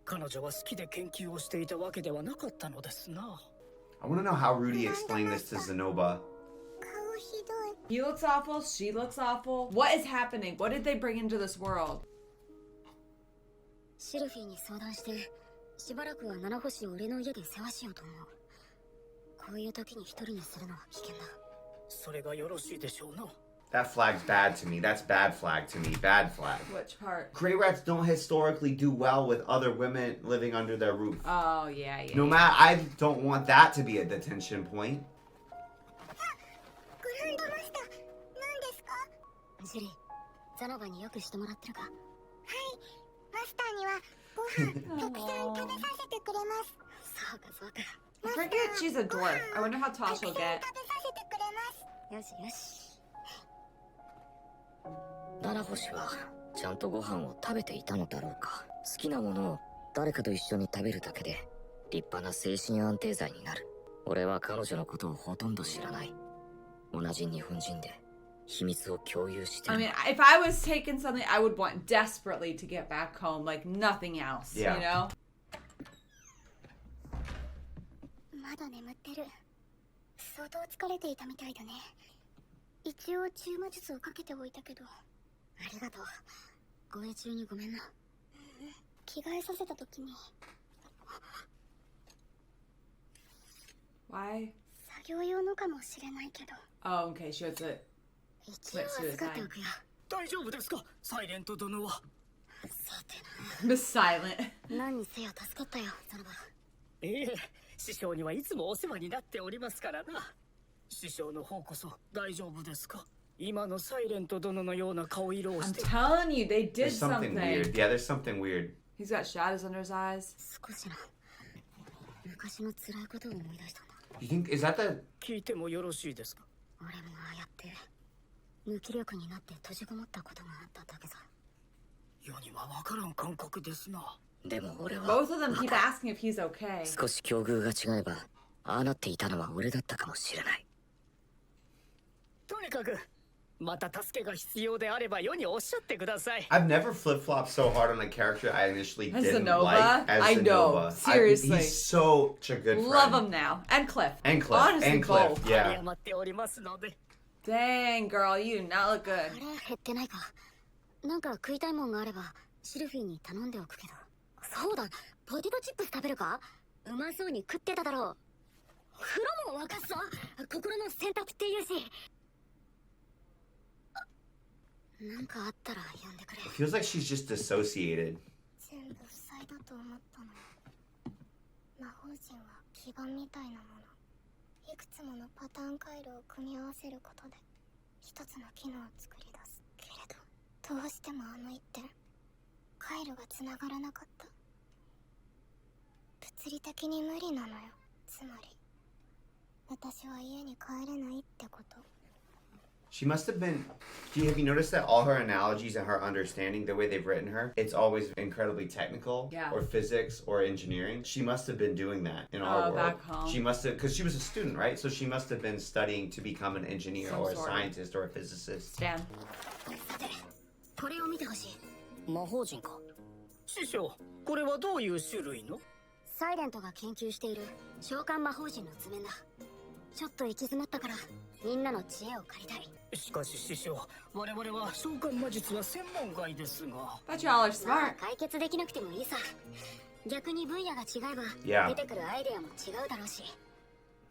彼女は好きで研究をしていたわけではなかったのですな。 I want to know how Rudy explained this to Zenoba. 顔ひどい。 He looks awful. She looks awful. What is happening? What did they bring into this world? シルフィーに相談して、しばらくは七星を俺の家で世話しようと思う。こういう時に一人にするのは危険だ。それがよろしいでしょうな。 That flag's bad to me. That's bad flag to me. Bad flag. Which part? Gray rats don't historically do well with other women living under their roof. Oh, yeah, yeah. No matter, I don't want that to be a detention point. グランドマスター、何ですか？ジュリー、ザノバによくしてもらってるか？はい、マスターにはご飯たくさん食べさせてくれます。そうかそうか。 I forget she's a dwarf. I wonder how tall she'll たくさん get. 食べさせてくれます。よしよし。七星はちゃんとご飯を食べていたのだろうか。好きなものを誰かと一緒に食べるだけで立派な精神安定剤になる。俺は彼女のことをほとんど知らない。同じ日本人で秘密を共有して I る。 mean, if I was taking something, I would want desperately to get back home, like nothing else, Yeah. you know? まだ眠ってる。相当疲れていたみたいだね。一応中魔術をかけておいたけど。ありがとう。護衛中にごめんな。着替えさせた時に。 Why? 作業用のかもしれないけど。 Oh, okay, she was it. 一応預かっておくよ。大丈夫ですか、サイレント殿は。さてな。 Miss Silent. 何にせよ助かったよ、ザノバ。ええ、師匠にはいつもお世話になっておりますからな。師匠の方こそ大丈夫ですか？今のサイレント殿のような顔色を I'm して。 telling you, they did There's something weird. Yeah, there's something weird. He's got shadows under his eyes. 少しな。昔の辛いことを思い出したんだ。You think, is that the... 聞いてもよろしいですか？俺もああやって無気力になって閉じこもったことがあっただけさ。世には分からん感覚ですな。でも俺は Both of them keep asking if he's okay. 少し境遇が違えばああなっていたのは俺だったかもしれない。とにかくまた助けが必要であれば世におっしゃってください。 I've never flip-flopped so hard on a character I initially As didn't Zenova? like as I know, Zenova. seriously. He's such a good friend. Love him now. And Cliff. And Cliff. Honestly, And Cliff. both. Yeah. 謝っておりますので。 Dang, girl, you do not look good. 腹減ってないか？なんか食いたいもんがあればシルフィーに頼んでおくけど。そうだ、ポテトチップス食べるか？うまそうに食ってただろう。風呂も沸かすぞ。心の洗濯って言うし。なんかあったら呼んでくれ。 It feels like she's just dissociated. 全部塞いだと思ったのよ。魔法陣は基盤みたいなもの。いくつものパターン回路を組み合わせることで一つの機能を作り出すけれど、どうしてもあの一点回路がつながらなかった。物理的に無理なのよ。つまり私は家に帰れないってこと。 She must have been... Have you noticed that all her analogies and her understanding, the way they've written her, it's always incredibly technical, Yeah. or physics or engineering. She must have been doing that in our world. Back home. She must have, because she was a student, right? So she must have been studying to become an engineer Some or a sort of. scientist or a physicist. Stan. さて、これを見てほしい。魔法陣か。師匠、これはどういう種類の？サイレントが研究している召喚魔法陣の図面だ。ちょっと行き詰まったからみんなの知恵を借りたい。しかし師匠、我々は召喚魔術は専門外ですが。 But y'all are まあ smart. 解決できなくてもいいさ。逆に分野が違えば Yeah. 出てくるアイデアも違うだろうし。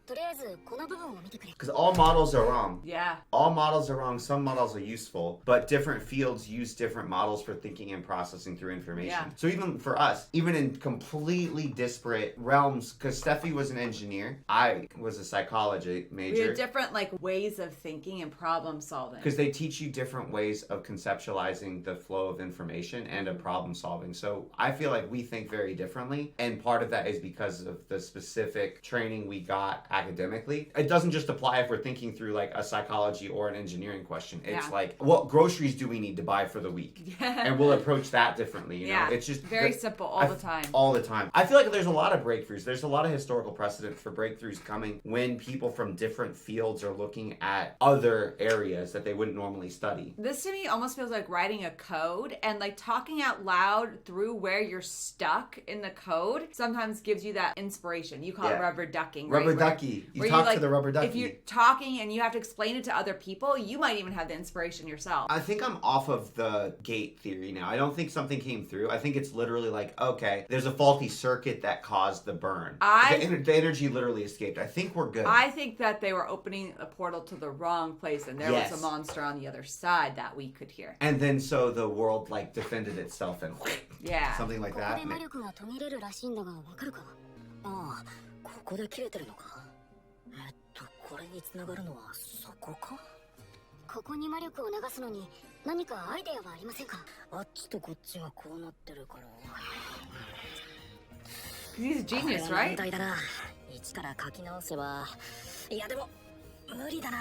とりあえずこの部分を見てくれ。 Because all models are wrong. Yeah. All models are wrong. Some models are useful, but different fields use different models for thinking and processing through information. Yeah. So even for us, even in completely disparate realms, because Steffi was an engineer, I was a psychology We major. have different like ways of thinking and problem solving. Because they teach you different ways of conceptualizing the flow of information and of problem solving. So I feel like we think very differently. And part of that is because of the specific training we got academically. It doesn't just apply if we're thinking through like a psychology or an engineering question. It's Yeah. like, what groceries do we need to buy for the week? And we'll approach that differently. You know, it's just very simple all the time. All the time. I feel like there's a lot of breakthroughs. There's a lot of historical precedent for breakthroughs coming when people from different fields are looking at other areas that they wouldn't normally study. This to me almost feels like writing a code, and like talking out loud through where you're stuck in the code sometimes gives you that inspiration. You call it Yeah. rubber ducking. Rubber right? Where- ducky. You where talk like, to the rubber ducky. If you're talking and you have to explain it to other people, you might even have the inspiration yourself. I think I'm off of the gate theory now. I don't think something came through. I think it's literally like, okay, there's a faulty circuit that caused the burn. The energy literally escaped. I think we're good. I think that they were opening a portal to the wrong place, and there Yes. was a monster on the other side that we could hear. And then so the world like defended itself and Yeah. something like ここ that. で魔力が途切れるらしいんだがわかるか？ああ、ここで切れてるのか。これに繋がるのはそこか？ここに魔力を流すのに何かアイデアはありませんか？あっちとこっちがこうなってるから。 He's a これ genius, は問 right? 題だな。一から書き直せば。いやでも無理だな。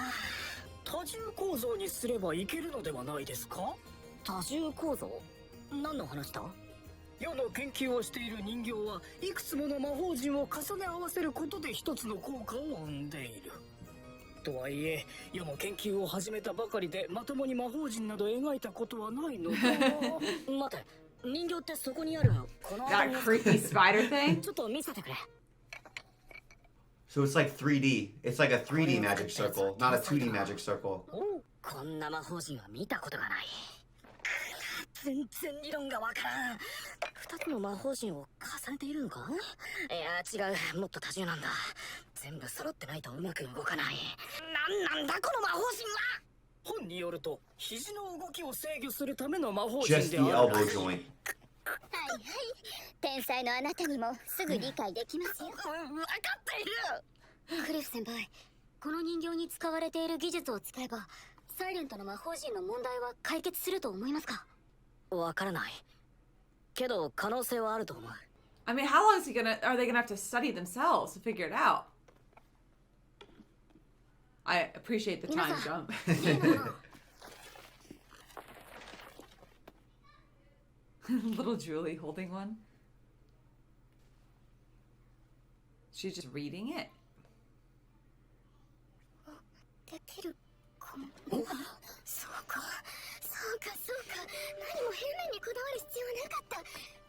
多重構造にすればいけるのではないですか？多重構造？何の話だ？世の研究をしている人形はいくつもの魔法陣を重ね合わせることで一つの効果を生んでいる。とはいえ、世の研究を始めたばかりでまともに魔法陣など描いたことはないのだ。待て、人形ってそこにあるこの That creepy spider thing? ちょっと見せてくれ。 So it's like 3D. It's like a 3D magic circle, not a 2D magic circle. お、こんな魔法陣は見たことがない。全然理論がわからん。二つの魔法陣を重ねているのか？いや違う、もっと多重なんだ。全部揃ってないとうまく動かない。なんだこの魔法陣は。本によると肘の動きを制御するための魔法陣 Just で the ある。 elbow joint. はいはい。天才のあなたにもすぐ理解できますよ。分かっている。クリフ先輩、この人形に使われている技術を使えばサイレントの魔法陣の問題は解決すると思いますか？わからない。けど可能性はあると思う。 I mean, how long are they gonna have to study themselves to figure it out? I appreciate the time jump. Little Julie holding one. She's just reading it. できるかも。そうか、そうか、そうか。何も平面にこだわる必要なかった。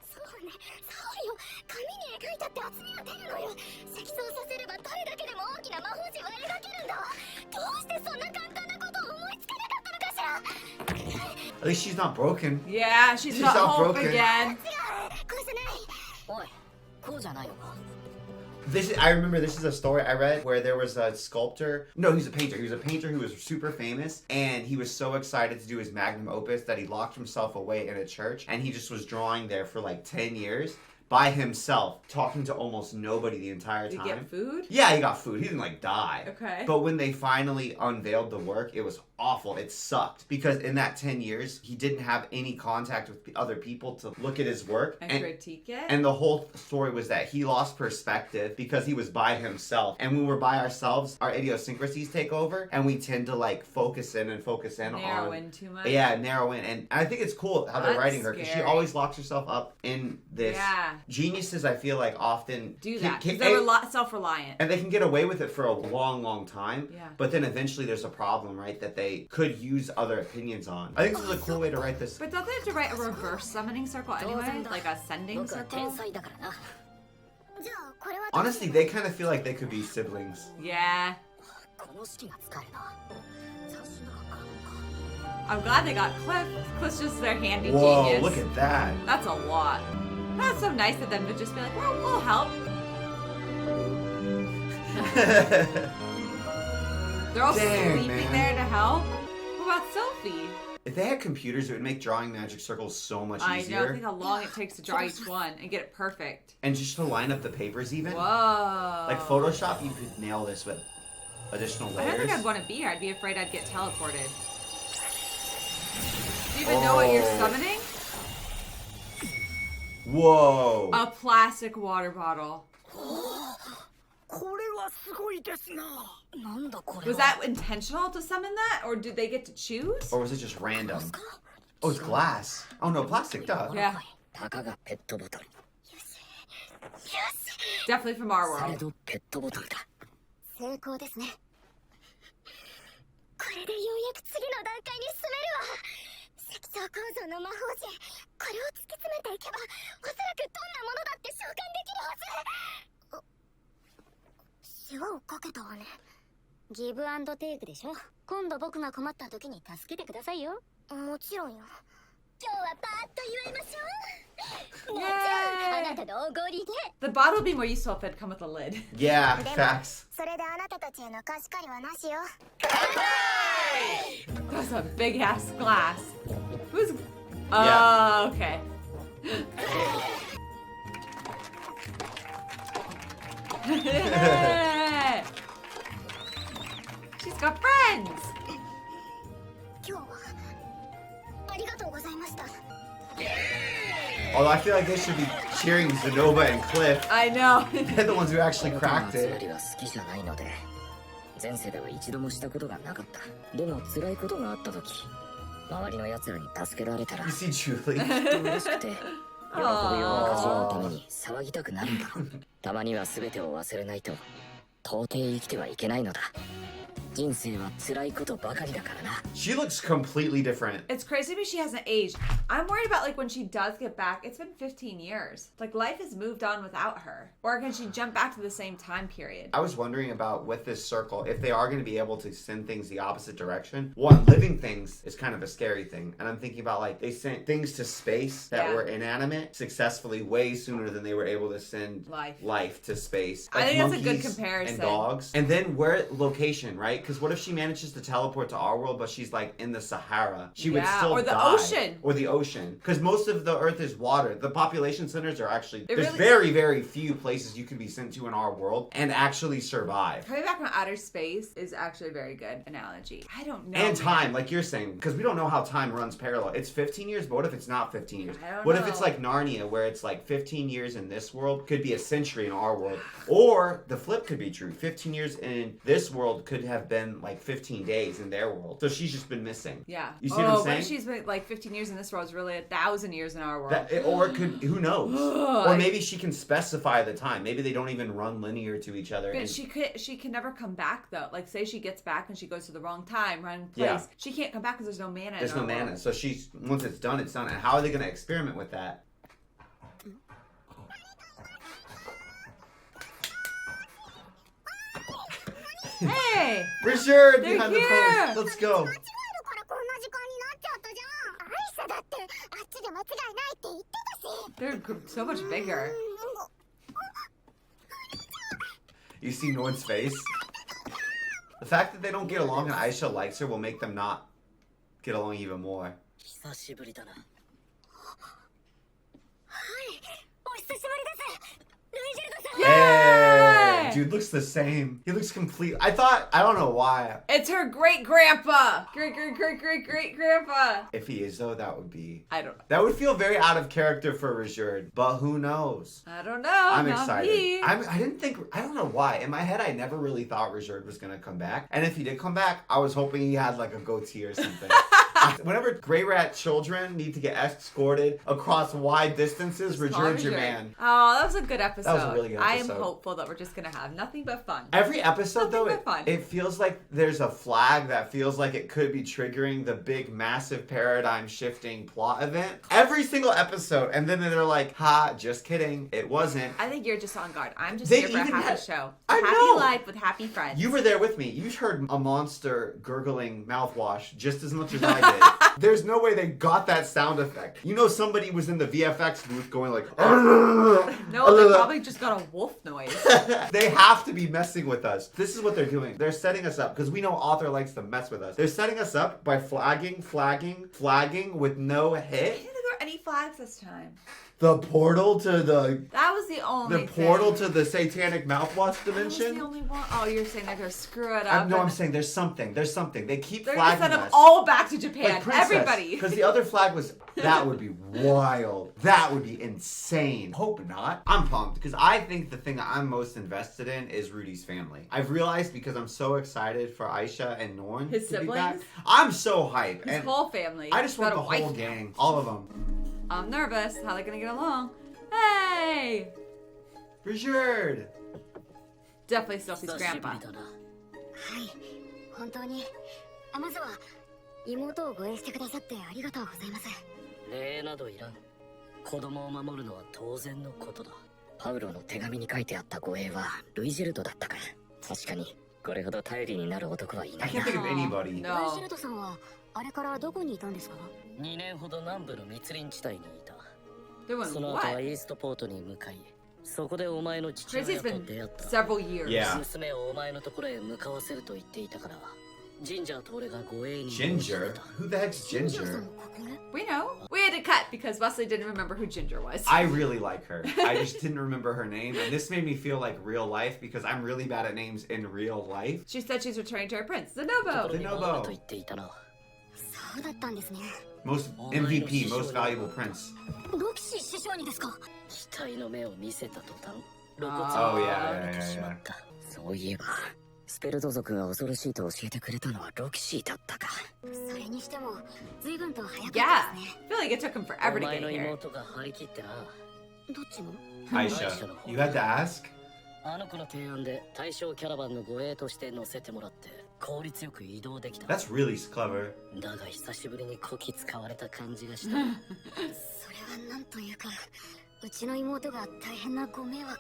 そうね、そうよ。紙に描いたって厚みが出るのよ。積層させればどれだけでも大きな魔法陣は描けるんだわ。どうしてそんな簡単なことを思いつかなかったのかしら。 At least she's not broken. Yeah, she's She's got not hope broken. again. こうじゃない。おい、こうじゃないのか。 I remember this is a story I read where there was a sculptor. No, he was a painter. He was a painter who was super famous, and he was so excited to do his magnum opus that he locked himself away in a church, and he just was drawing there for like 10 years by himself, talking to almost nobody the entire Did time. he get food? Yeah, he got food. He didn't like die. Okay. But when they finally unveiled the work, it was awful. It sucked because in that 10 years, he didn't have any contact with other people to look at his work. And critique it? And the whole story was that he lost perspective because he was by himself. And when we're by ourselves, our idiosyncrasies take over and we tend to like focus in on... Narrow in too much? Yeah, narrow in. And I think it's cool how they're That's writing her because she scary. always locks herself up in this. Yeah. Geniuses, I feel like, often... Do that. can- 'Cause they're self-reliant. and they can get away with it for a long, long time. Yeah. But then eventually there's a problem, right? That they they could use other opinions on. I think this is a cool way to write this. But don't they have to write a reverse summoning circle anyway? Like a sending 僕は天 circle? 才だからな。じゃあこれは Honestly, they kind of feel like they could be siblings. Yeah. この式が使えるな。さすがか。 I'm glad they got Cliff. Cliff's just their handy Whoa, genius. look at that. That's a lot. That's so nice of them to just be like, well, we'll help. They're all Dang, sleeping man. there to help. What about Sophie? If they had computers, it would make drawing magic circles so much I know. easier. Think how long it takes to draw each one and get it perfect. And just to line up the papers even. Whoa. Like Photoshop, you could nail this with additional I don't layers. think I'd want to be here. I'd be afraid I'd get teleported. Do you even know what you're Oh. summoning? Whoa. A plastic water bottle. これはすごいですな。なんだこれは。 Was that intentional to summon that? Or did they get to choose? Or was it just random? Oh, it's glass. Oh no, plastic, duh. Yeah. たかがペットボトル。 Definitely from our され world. どペットボトルだ。成功ですね。これでようやく次の段階に進めるわ。積層構造の魔法陣、これを突き詰めていけば、おそらくどんなものだって召喚できるはず。世話をかけたわね。ギブアンドテイクでしょ。今度僕が困った時に助けてくださいよ。もちろんよ。今日はパーッと祝いましょう。もちろんあなたのおごりで。 The bottle would be more useful if it had come with a lid. Yeah, でも facts. それであなたたちへの貸し借りはなしよ。 That's a big ass glass. Who's. Yeah. Oh, okay. She's got friends. 今日はありがとうございました。 Although I feel like they should be cheering Zenova and Cliff. I know. They're the ones who actually 僕の cracked 集ま it. りは好きじゃないので、前世では一度もしたことがなかった。でも辛いことがあった時、周りの奴らに助けられたら You see Julie? きっと嬉しくて、喜びを分かち合うために騒ぎたくなるんだろう。たまには全てを忘れないと、到底生きてはいけないのだ。人生は辛いことばかりだからな。 She looks completely different. It's crazy to me she hasn't aged. I'm worried about like when she does get back. It's been 15 years. Like life has moved on without her. Or can she jump back to the same time period? I was wondering about with this circle, if they are going to be able to send things the opposite direction. One, living things is kind of a scary thing. And I'm thinking about like they sent things to space that Yeah. were inanimate successfully way sooner than they were able to send Life. to space. I Like think that's a good monkeys comparison. And dogs. And then where location, right? Because what if she manages to teleport to our world, but she's like in the Sahara? She would Yeah, still or the die. ocean. Or the ocean. Because most of the Earth is water. The population centers are actually It there's really- very, very few places you can be sent to in our world and actually survive. Coming back from outer space is actually a very good analogy. I don't know. And man. time, like you're saying, because we don't know how time runs parallel. It's 15 years, but what if it's not 15 years? I don't What if it's know. like Narnia, where it's like 15 years in this world could be a century in our world? Or the flip could be true. 15 years in this world could have been like 15 days in their world. So she's just been missing. Yeah. You see what I'm but saying? she's been like 15 years in this world is really 1,000 years in our world. Or it could, who knows? Ugh, Or maybe she can specify the time. Maybe they don't even run linear to each other. But and- she can never come back though. Like say she gets back and she goes to the wrong time, wrong place. Yeah. She can't come back because there's no mana. There's in no our mana. world. So she's once it's done, it's done. And how are they going to experiment with that? Hey, For sure, They're behind the here. post. Let's go. 間違えるからこんな時間になっちゃったじゃん。アイサだってあっちで間違いないって言ってたし。 they're so much bigger. You see Nord's face? The fact that they don't get along and Aisha likes her will make them not get along even more. 久しぶりだな。お久しぶりです。ルイジェルドさん。 Yay! Hey! Dude looks the same. He looks complete. I don't know why. It's her great grandpa. Great grandpa. If he is though, that would be... I don't know. That would feel very out of character for Rajerd. But who knows? I don't know. I'm not excited. me. I don't know why. In my head, I never really thought Rajerd was going to come back. And if he did come back, I was hoping he had like a goatee or something. Yeah. Whenever gray rat children need to get escorted across wide distances, Rejure's your man. Oh, that was a good episode. That was a really good episode. I am hopeful that we're just going to have nothing but fun. Every episode, Nothing though, but fun. it feels like there's a flag that feels like it could be triggering the big, massive paradigm-shifting plot event. Every single episode. And then they're like, ha, just kidding. It wasn't. I think you're just on guard. I'm just They here for a even happy had- show. I Happy know. life with happy friends. You were there with me. You heard a monster gurgling mouthwash just as much as I did. There's no way they got that sound effect. You know somebody was in the VFX booth going like... No, they probably just got a wolf noise. They have to be messing with us. This is what they're doing. They're setting us up because we know author likes to mess with us. They're setting us up by flagging with no I hit. didn't think there were any flags this time. The portal to the That was the only portal thing. to the satanic mouthwash That was the dimension. only one. Oh, you're saying they're going to screw it up. I'm saying there's something. There's something. They keep They're going to flagging send them us. all back to Japan. Like Princess, Everybody. Because the other flag was, that would be wild. That would be insane. Hope not. I'm pumped because I think the thing that I'm most invested in is Rudy's family. I've realized because I'm so excited for Aisha and Norn His to be back. siblings? I'm so hyped. His and whole family. I just want Got the a wife whole now. gang. All of them. I'm nervous. How are they going to get along? Hey! Rejured. Definitely Sophie's 久しぶ grandpa. りだな。はい本当にまずは妹を護衛してくださってありがとうございます礼などいらん。子供を守るのは当然のことだ。パウロの手紙に書いてあった護衛はルイジェルドだったか。確かにこれほど頼りになる男はいな I い can't な。 think of anybody. ルイジ No. ェルドさんはあれからどこにいたんですか2年ほど南部の密林地帯にいた。 Doing その後は what? イーストポートに向かい、そこでお前の父 Crazy's 親と been 出会った。 several years. Yeah. 娘をお前のところへ向かわせると言っていたから、ジンジャーと俺が護衛に。 Ginger? Who the heck's ジンジャーさ Ginger? んここへ We know. We had to cut because Wesley didn't remember who Ginger was. I really like her. I just didn't remember her name, and this made me feel like real life because I'm really bad at names in real life. She said she's returning to her prince, と Zenobo. ころに回ると言っていたな。そうだったんですね Most MVP, most valuable prince. ロキシー師匠にですか期待の目を見せた途端、露骨 Oh, に yeah, 現れてしまった。そういえば、スペルト族が恐ろしいと教えてくれたのはロキシーだったか。それにしても随分と早かった Yeah. ですね I feel like it took him お forever to 前 get の here. 妹が張り切ってな。どっちの Aisha, you had to ask? あの子の提案で対象キャラバンの護衛として乗せてもらって効率よく移動できた。 That's really clever. だが久しぶりにこき使われた感じがした。それはなんというかうちの妹が大変なご迷惑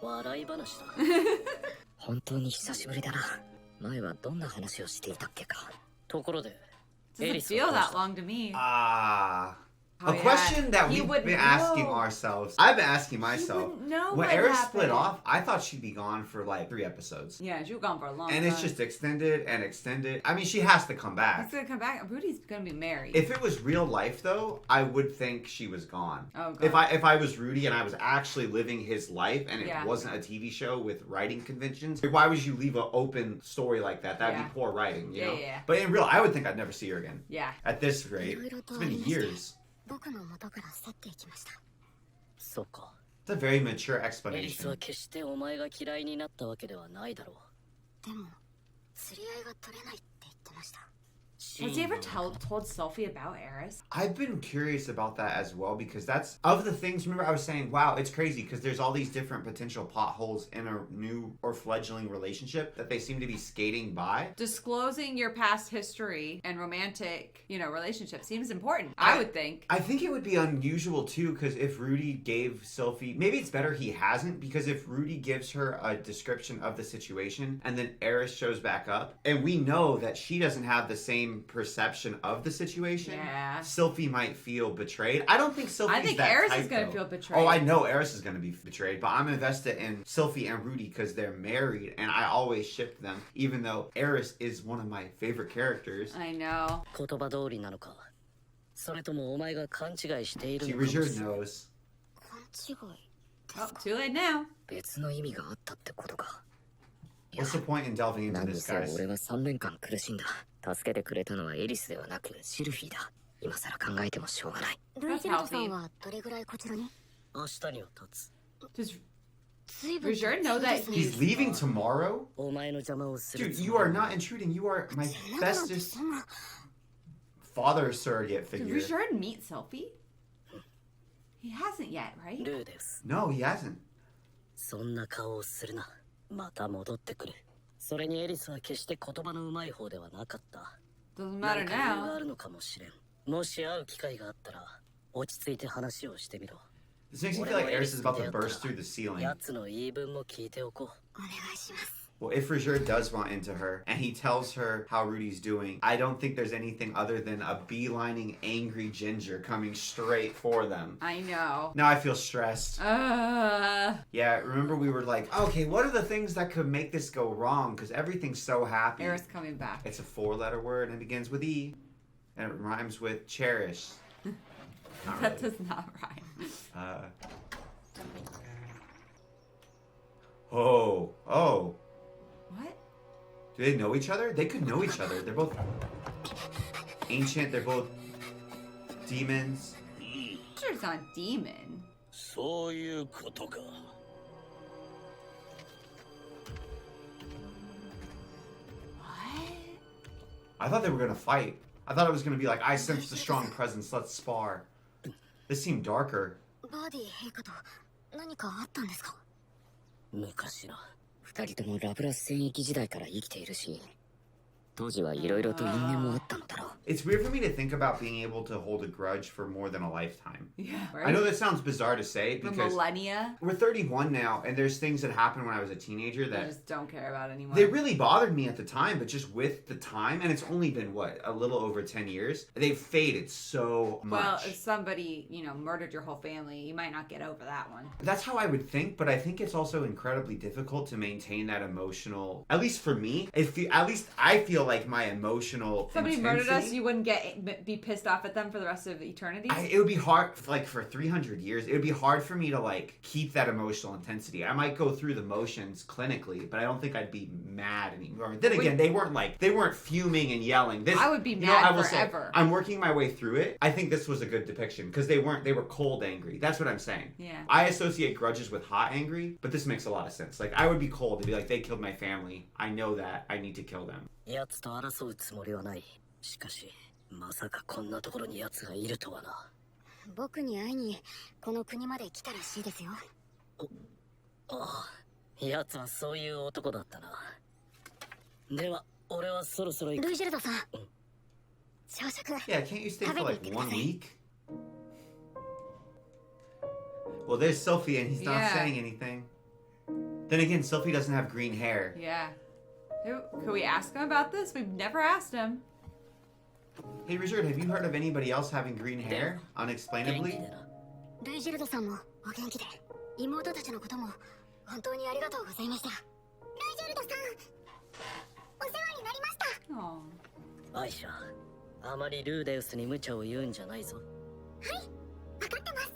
を笑い話だ。本当に久しぶりだな。前はどんな話をしていたっけか。ところで、エリ Doesn't ス feel はどうし that た？ long to me. Ah. Oh, A yeah. question that He we've would been asking know. ourselves. I've been asking You myself. wouldn't know When what Eris happened. split off, I thought she'd be gone for like 3 episodes. Yeah, she was gone for a long And time. it's just extended and extended. I mean, she has to come He's back. gonna come back. Rudy's gonna be married. If it was real life, though, I would think she was gone. Oh, God. If I was Rudy and I was actually living his life and it Yeah. wasn't a TV show with writing conventions, why would you leave an open story like that? That'd Yeah. be poor writing, you Yeah, know? yeah. But in real, I would think I'd never see her again. Yeah. At this rate, it's been years. 僕の元から去っていきましたそうか。 It's a very mature エリスは explanation. 決してお前が嫌いになったわけではないだろう。でも釣り合いが取れないって言ってました Has he ever told Sophie about Eris? I've been curious about that as well because that's of the things. Remember, I was saying, wow, it's crazy because there's all these different potential potholes in a new or fledgling relationship that they seem to be skating by. Disclosing your past history and romantic, relationship seems important. I would think. I think it would be unusual too because if Rudy gave Sophie, maybe it's better he hasn't because if Rudy gives her a description of the situation and then Eris shows back up and we know that she doesn't have the same perception of the situation, Yeah. Sophie might feel betrayed. I don't think Sophie's I think that Eris type, is going though. to feel betrayed. Oh, I know Eris is going to be betrayed, but I'm invested in Sophie and Rudy because they're married and I always shipped them, even though Eris is one of my favorite characters. I know. 言葉通りなのか。それともお前が勘違いしている See, のかもし Rejured れない。 knows. 勘違い Oh, too late now. 別の意味があったってことか。 What's the point in delving into 何に this, せよ guys? 俺は3年間苦しんだ。助けてくれたのはエリスではなくシルフィーだ。今更考えてもしょうがない。ルイジェルトさんはどれぐらいこちらに明日には立つ。 Does 随分 Rejured know that He's leaving tomorrow? お前の邪魔をする Dude, つ you もり are は not intruding. You are my なんて bestest そんな father surrogate figure. Did Richard meet Sophie? He hasn't yet, right? ルーです。 No, he hasn't. そんな顔をするな。また戻ってくる。それにエリスは決して言葉のうまい方ではなかった。 Doesn't 何 matter か理由があ now. るのかもしれん。もし会う機会があったら、落ち着いて話をしてみろ。 This makes me feel like Eris is about to burst through the ceiling. 奴の言い分も聞いておこう。お願いします。 Well, if Roger does want into her, and he tells her how Rudy's doing, I don't think there's anything other than a beelining angry Ginger coming straight for them. I know. Now I feel stressed. Uh, Yeah, remember we were like, okay, what are the things that could make this go wrong? Because everything's so happy. Eris coming back. It's a 4-letter word and it begins with E. And it rhymes with cherish. Not That really. does not rhyme. Oh. What? Do they know each other? They could know each other. They're both ancient. They're both demons. Richard's not a demon. そういうことか。 What? I thought they were gonna fight. I thought it was gonna be like, I sensed a strong presence. Let's spar. This seemed darker. バーディ陛下と何かあったんですか？昔な。二人ともラブラス戦役時代から生きているし、当時はいろいろと因縁もあったのだろう。 It's weird for me to think about being able to hold a grudge for more than a lifetime. Yeah. I know that sounds bizarre to say For because millennia. we're 31 now, and there's things that happened when I was a teenager I that just don't care about anymore. they really bothered me at the time, but just with the time, and it's only been what, a little over 10 years, they've faded so much. Well, if somebody, murdered your whole family, you might not get over that one. That's how I would think, but I think it's also incredibly difficult to maintain that emotional. At least for me, at least I feel like my emotional. If somebody intensity, murdered us, you wouldn't be pissed off at them for the rest of eternity. It would be hard, like for 300 years, it would be hard for me to like keep that emotional intensity. I might go through the motions clinically, but I don't think I'd be mad anymore. Then again, they weren't fuming and yelling. I would be mad I will forever. Say, I'm working my way through it. I think this was a good depiction because they were cold angry. That's what I'm saying. Yeah. I associate grudges with hot angry, but this makes a lot of sense. Like I would be cold to be like, they killed my family. I know that. I need to kill them. 奴と争うつもりはない。しかし、まさかこんなところに奴がいるとはな。僕に会いにこの国まで来たらしいですよ。ああ、奴はそういう男だったな。では、俺はそろそろ行く。ルイジェルドさん。朝食。 Yeah, can't you stay for like 1 week? Well, there's Sophie and he's not Yeah. saying anything. Then again, Sophie doesn't have green hair. Yeah. Could we ask him about this? We've never asked him. Hey, Richard, have you heard of anybody else having green hair? 元気 Unexplainably? でな。ルイジェルドさんもお元気で、妹たちのことも本当にありがとうございました。ルイジェルドさん、お世話になりました。 Oh. アイシャ、あまりルーデウスに無茶を言うんじゃないぞ。はい、分かってます。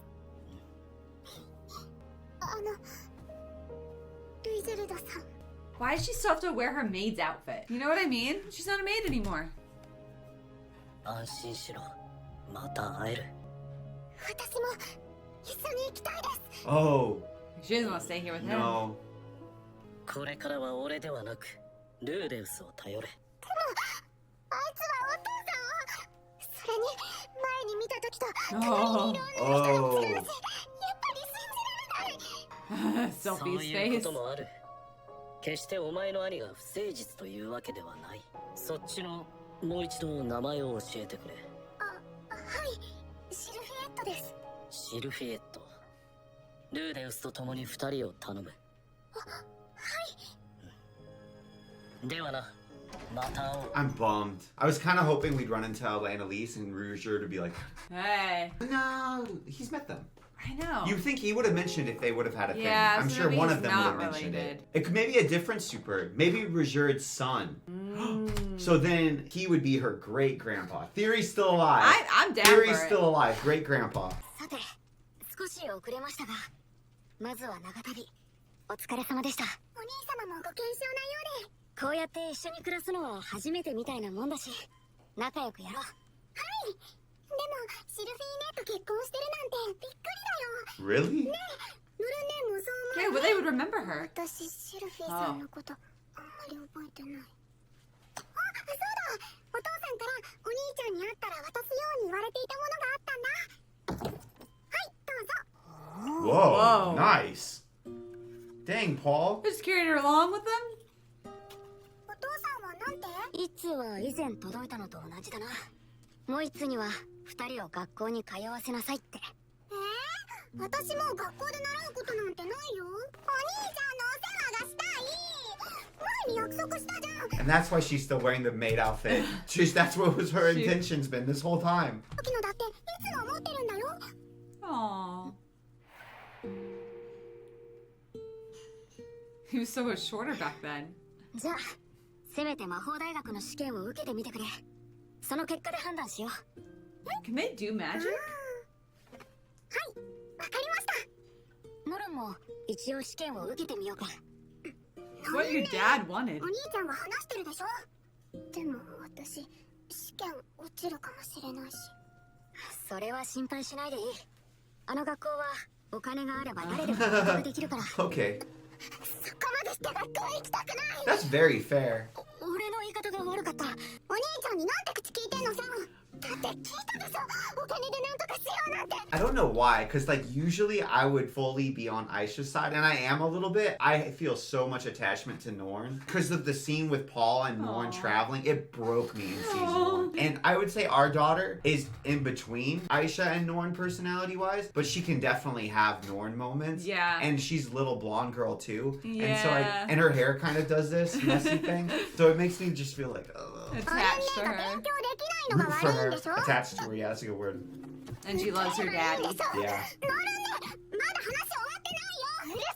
ルイジェルドさん。 Why does she still have to wear her maid's outfit? You know what I mean? She's not a maid anymore. 安心しろ。また会える。私も一緒に行きたいです。 Oh, She doesn't want to stay here with him. no. これからは俺ではなく、ルーデウスを頼れ。あいつはお父さんを。それに前に見た時と Oh. やっぱり信じられない。 そう Sophie's いうこ face. ともある。決してお前の兄が不誠実というわけではない。そっちのもう一度名前を教えてくれ。はい、シルフィエットです。シルフィエット。ルーデウスと共に二人を頼む。ではな、また会おう。 I'm bummed. I was kind of hoping we'd run into Annalise and Rouger to be like, Hey. no, he's met them. I know. You think he would have mentioned if they would have had a thing. Yeah, I'm so sure maybe one he's of them would have not mentioned related. it. It could maybe a different super. Maybe Rouger's son. So then he would be her great grandpa. Theory's still alive. I'm down Theory's for it. still alive. Great grandpa. さて、少し遅れましたが、まずは長旅、お疲れ様でした。お兄様もご健勝なようで、こうやって一緒に暮らすのは初めてみたいなもんだし、仲良くやろう。はい。でも、シルフィーネと結婚してるなんてびっくりだよ。 Really? ムルネもそう Yeah, 思う。 well, they would remember her. 私、シルフィーさんのこと、あんまり覚えてない。あ、そうだ。お父さんからお兄ちゃんに会ったら渡すように言われていたものがあったんだ。はい、どうぞ。 Whoa, Whoa. nice. Dang, Paul. Just carrying her along with them? お父さんはなんて？一通は以前届いたのと同じだな。もう一通には二人を学校に通わせなさいって。私もう学校で習うことなんてないよ。お兄ちゃんのお世話がしたい。前に約束したじゃん。 And that's why she's still wearing the maid outfit. That's what was her intentions been this whole time. 時のだっていつも思ってるんだよ。 Aww. He was so much shorter back then. じゃあせめて魔法大学の試験を受けてみてくれ。その結果で判断しよう。 Can they do magic? はい、わかりました。ノルンも一応試験を受けてみようか。 What your dad wanted. お兄ちゃんが話してるでしょ。でも私試験落ちるかもしれないし。それは心配しないでいい。あの学校はお金があれば誰でも合格できるから。 Okay. そこまでして学校行きたくない。 That's very fair. 俺の言い方が悪かった。お兄ちゃんになんて口聞いてんのさ。だって聞いたでしょ。お金でなんとかしようなんて。 I don't know why, because like usually I would fully be on Aisha's side, and I am a little bit. I feel so much attachment to Norn because of the scene with Paul and Norn Aw. traveling. It broke me in season Aw. 1. And I would say our daughter is in between Aisha and Norn personality-wise, but she can definitely have Norn moments. Yeah. And she's a little blonde girl too. Yeah. And so and her hair kind of does this messy thing. So it makes me just feel like, Attached to 勉 her. 強できないの root が for 悪いん her. でしょ。 Attached to her, yeah, that's a good word. And she loves her daddy. Yeah. ノルンね、まだ話終わってないよ。うるさい。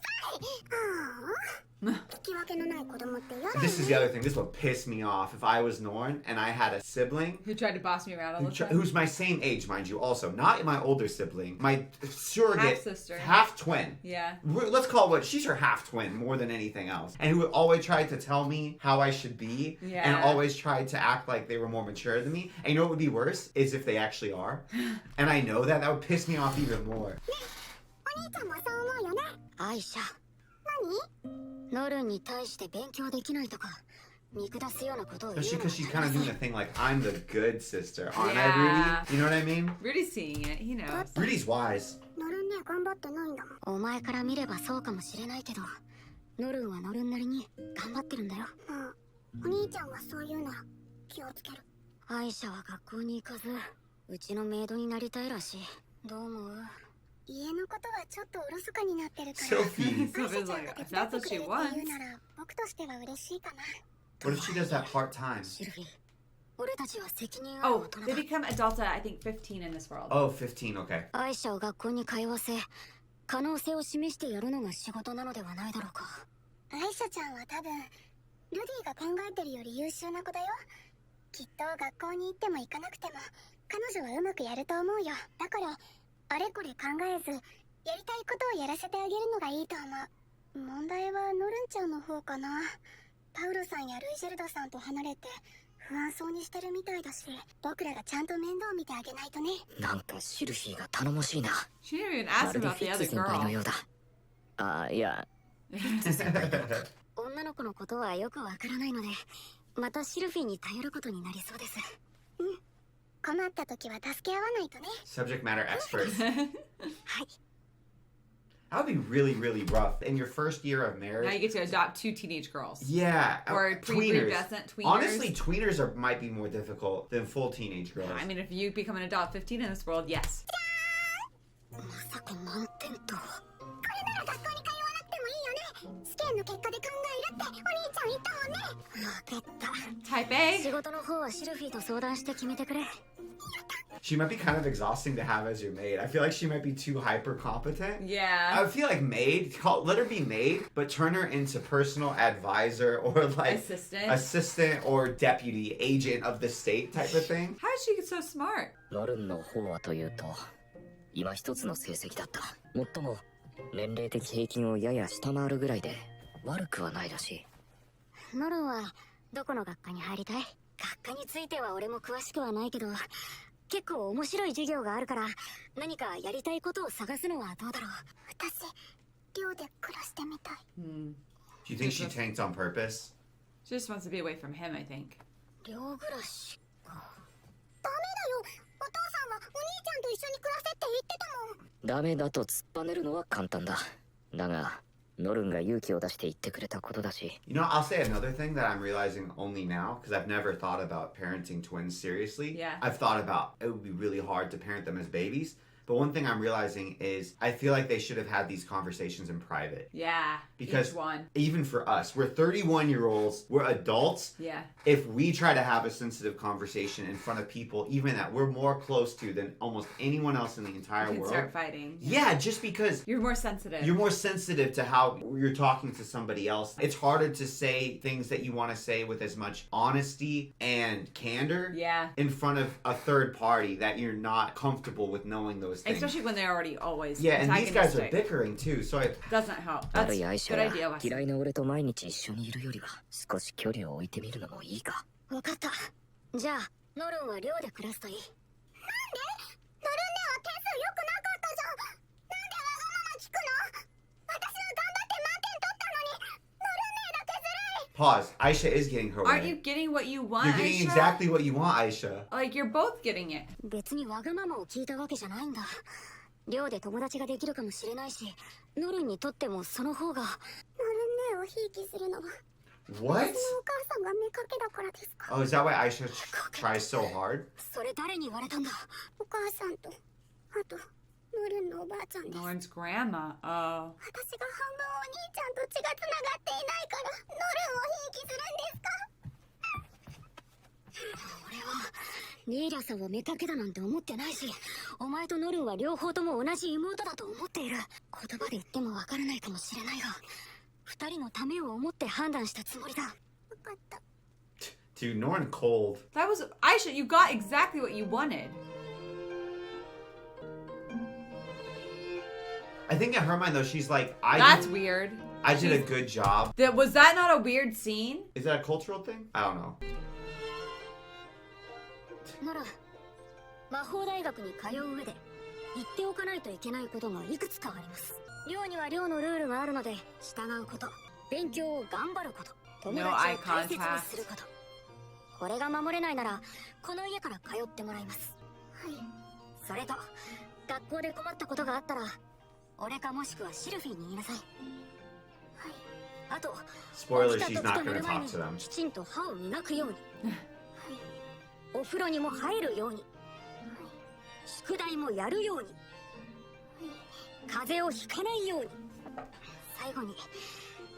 聞き分けのない子供って嫌だよ This is the other thing. This would piss me off if I was Norn and I had a sibling Who tried to boss me around all the time. who's my same age, mind you, also. Not my older sibling. My surrogate. Half-sister. Half-twin. Yeah. Let's call it what, she's her half-twin more than anything else. And who always tried to tell me how I should be. Yeah. And always tried to act like they were more mature than me. And you know what would be worse? Is if they actually are. And I know that. That would piss me off even more. お兄ちゃんもそう思うよね。アイシャ。何？ノルンに対して勉強できないとか見下すようなことを言うの Especially は because she's kind of doing the thing like, I'm the good sister. Aren't Yeah. I, Rudy? You know what I mean? Rudy's seeing it. He knows. Rudy's wise. ノルンね、頑張ってないんだもん。お前から見ればそうかもしれないけど、ノルンはノルンなりに頑張ってるんだよ。お兄ちゃんがそう言うなら気をつける。アイシャは学校に行かず、うちのメイドになりたいらしい。どう思う？家のことはちょっとおろそかになってるから。 Sophie. アイシャちゃんが手伝ってくれるって言うなら、僕としては嬉しいかな。 What if she does that part-time? シルフィー、俺たちは責任ある Oh, 大人 they だ。 become adults at, I think, 15 in this world. Oh, 15, okay. アイシャを学校に通わせ、可能性を示してやるのが仕事なのではないだろうか。アイシャちゃんは多分、ルディが考えてるより優秀な子だよ。きっと学校に行っても行かなくても、彼女はうまくやると思うよ。だから、あれこれ考えず、やりたいことをやらせてあげるのがいいと思う。問題はノルンちゃんの方かな。パウロさんやルイジェルダさんと離れて、不安そうにしてるみたいだし、僕らがちゃんと面倒見てあげないとね。なんかシルフィーが頼もしいな。 She didn't even ま ask るで about フ the ィッ other ツ先輩の girl. ようだ。あ、いや、女の子のことはよくわからないので、またシルフィーに頼ることになりそうです。うん。困った時は助け合わないとね。 Subject matter expert. はい。 That would be really, really rough. In your first year of Now marriage. you get to adopt 2 teenage girls. Yeah. Or tweeners. prepubescent tweeners. Honestly, tweeners might be more difficult than full teenage girls. I mean, if you become an adult 15 in this world, yes. まさか満点と。これなら学校に通わなくてもいいよね。試験の結果で考えるってお兄ちゃん言ったもんね。わかった。 Type 仕 A. 事の方はシルフィーと相談して決めてくれ。 She might be kind of exhausting to have as your maid. I feel like she might be too hyper competent. I Yeah. feel like maid, let her be maid, but turn her into personal advisor or like assistant or deputy agent of the state type of thing. How did she get so smart? ロルンの方はというと、今一つの成績だった。もっとも、年齢的平均をやや下回るぐらいで、悪くはないらしい。ノルンはどこの学科に入りたい？学科については俺も詳しくはないけど、結構面白い授業があるから、何かやりたいことを探すのはどうだろう。私、寮で暮らしてみたい。Hmm. Do you think she tanked on purpose? She just wants to be away from him, I think. 寮暮らしか。ダメだよ。お父さんはお兄ちゃんと一緒に暮らせって言ってたもん。ダメだと突っぱねるのは簡単だ。だがノルンが勇気を出して言ってくれたことだし。You know, I'll say another thing that I'm realizing only now, because I've never thought about parenting twins seriously. Yeah. I've thought about it would be really hard to parent them as babies. But one thing I'm realizing is I feel like they should have had these conversations in private. Yeah. Because each one. Even for us, we're 31-year-olds, we're adults. Yeah. If we try to have a sensitive conversation in front of people, even that we're more close to than almost anyone else in the entire You world. start fighting. Yeah, just because You're more sensitive. you're more sensitive to how you're talking to somebody else. It's harder to say things that you want to say with as much honesty and candor Yeah. in front of a third party that you're not comfortable with knowing those things. Especially when they're already always Yeah, and these guys are antagonistic. bickering too, so I... Doesn't help. 悪 That's い a 愛者 good や idea, Wes. 嫌いな俺と毎日一緒にいるよりは少し距離を置いてみるのもいいか。わかった。じゃあノルンは寮で暮らすといい。なんで？ノルンねは点数良くなかったじゃん。なんでわがまま聞くの？私は頑張って満点取ったのにノルンねだけずるい。 Pause. Aisha is getting her Aren't way. you getting what you want, You're getting Aisha? exactly what you want, Aisha. Like, you're both getting it. 別にわがままを聞いたわけじゃないんだ。寮で友達ができるかもしれないし、ノルンにとってもその方が。ノルンねをひいきするのは。What? 私のお母さんが目かけだからですか。 Oh, is that why Aisha tries so hard? それ誰に言われたんだ。お母さんと、あとノルンのおばあちゃんです。 Lauren's grandma. Oh. 私が半分お兄ちゃんと血がつながっていないからノルンをひいきするんですか。俺はニーラさんを目かけだなんて思ってないし、お前とノルンは両方とも同じ妹だと思っている。言葉で言ってもわからないかもしれないが、二人のためを思って判断したつもりだ。わかった。 Dude, Norn cold. That was... Aisha, you got exactly what you wanted. I think in her mind, though, she's like, That's weird. I did a good job. Was that not a weird scene? Is that a cultural thing? I don't know. ノルン、魔法大学に通う上で言っておかないといけないことがいくつかあります。寮には寮のルールがあるので従うこと、勉強を頑張ること、友達を大切にすること。これが守れないならこの家から通ってもらいます。はい。それと学校で困ったことがあったら俺かもしくはシルフィーに言いなさい。はい。あと Spoiler, 起き she's た not 時と寝 gonna る前 talk に to them. きちんと歯を磨くように。はい。お風呂にも入るように。はい。宿題もやるように。はい。風邪をひかないように。最後に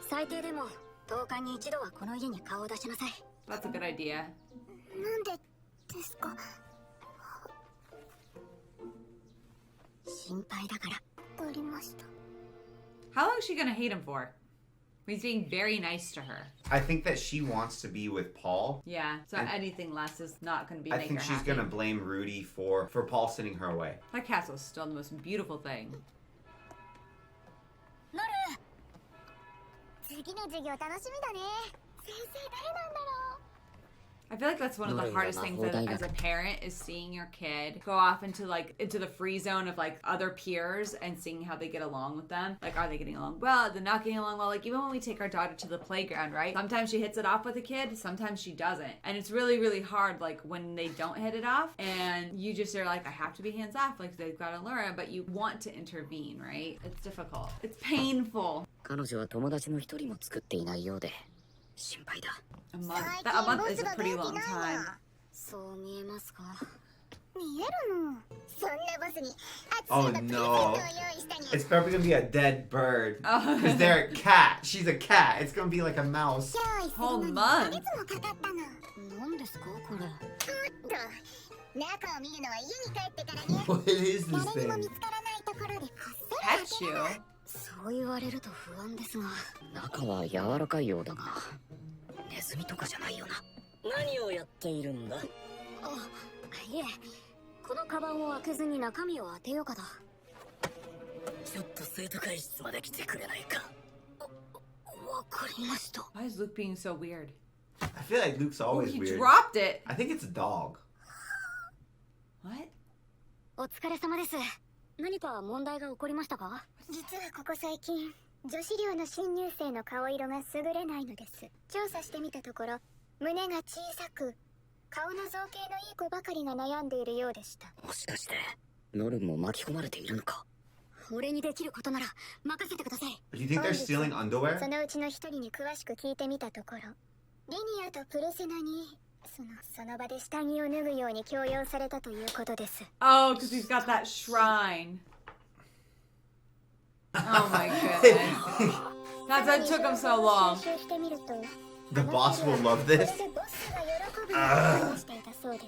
最低でも10日に一度はこの家に顔を出しなさい。 That's a good idea. なんでですか。心配だから。わかりました。 How long is she gonna hate him for? He's being very nice to her. I think that she wants to be with Paul. Yeah, so And anything less is not gonna be I making think her she's happy. gonna blame Rudy for Paul sending her away. That castle is still the most beautiful thing. ノル、次の授業楽しみだね。先生誰なんだろう。 I feel like that's one of the Noring hardest na things mahou as a daigaku. parent is seeing your kid go off into the free zone of like other peers and seeing how they get along with them. Like, are they getting along well? They're not getting along well. Like, even when we take our daughter to the playground, right? Sometimes she hits it off with a kid, sometimes she doesn't. And it's really, really hard, like, when they don't hit it off and you just are like, I have to be hands off. Like, they've got to learn, but you want to intervene, right? It's difficult. It's painful. 彼女は友達の一人も作っていないようで心配だ。A month is a pretty long time. そう見えますか。見えるの。そんなボスに Oh 熱いのプレゼントを no. 用意したに。 It's probably gonna be a dead bird. Oh. Because they're a cat. She's a cat. It's gonna be like a mouse. 用意するのに Whole 1 month. ヶ月もかかったの。なんですかこれ。おっと、中を見るのは家に帰ってからね。 What is this 誰にも見 thing? つからないところでこっそ Pet り you? そう言われると不安ですが。中は柔らかいようだがネズミとかじゃないよな。何をやっているんだ。あ、いえ、このカバンを開けずに中身を当てようかと。ちょっと生徒会室まで来てくれないか。わかりました。 Why is Luke being so weird? I feel like Luke's Oh, always he weird. dropped it. I think it's a dog. What? お疲れ様です。何か問題が起こりましたか？実はここ最近、女子寮の新入生の顔色が優れないのです。調査してみたところ、胸が小さく、顔の造形のいい子ばかりが悩んでいるようでした。もしかしてノルンも巻き込まれているのか。俺にできることなら任せてください。 Do you think they're stealing そ underwear? のうちの一人に詳しく聞いてみたところ、リニアとプルセナにその場で下着を脱ぐように強要されたということです。 Oh, because he's got that shrine. Oh my goodness. That's why it took him so long. 収集してみると、 The boss will love this. これでボスが喜ぶと話していたそうです。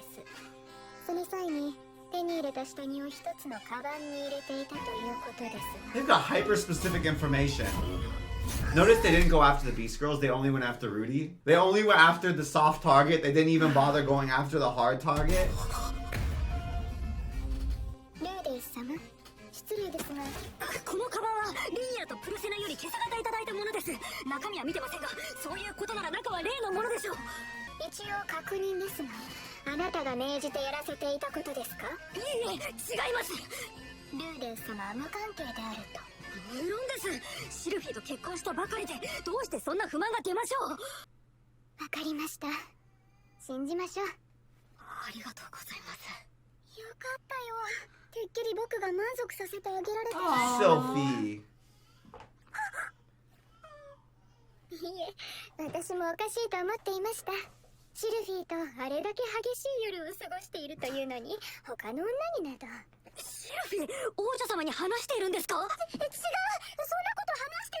その際に手に入れた下着を一つのカバンに入れていたということです。 They've got hyper specific information. Notice they didn't go after the Beast Girls, they only went after Rudy. They only went after the soft target, they didn't even bother going after the hard target. ルーデイス様、失礼ですが、このカバンはリニアとプルセナより今朝方いただいたものです。中身は見てませんが、そういうことなら中は例のものでしょう。一応確認ですが、あなたが命じてやらせていたことですか？いえいえ、違います。ルーデイス様は無関係であると。無論です。シルフィーと結婚したばかりでどうしてそんな不満が出ましょう。わかりました。信じましょう。ありがとうございます。よかったよ。てっきり僕が満足させてあげられた。 Sophie. いえ、私もおかしいと思っていました。シルフィーとあれだけ激しい夜を過ごしているというのに、他の女になど。シルフィー、王女様に話しているんですか？違う、そんなこと話して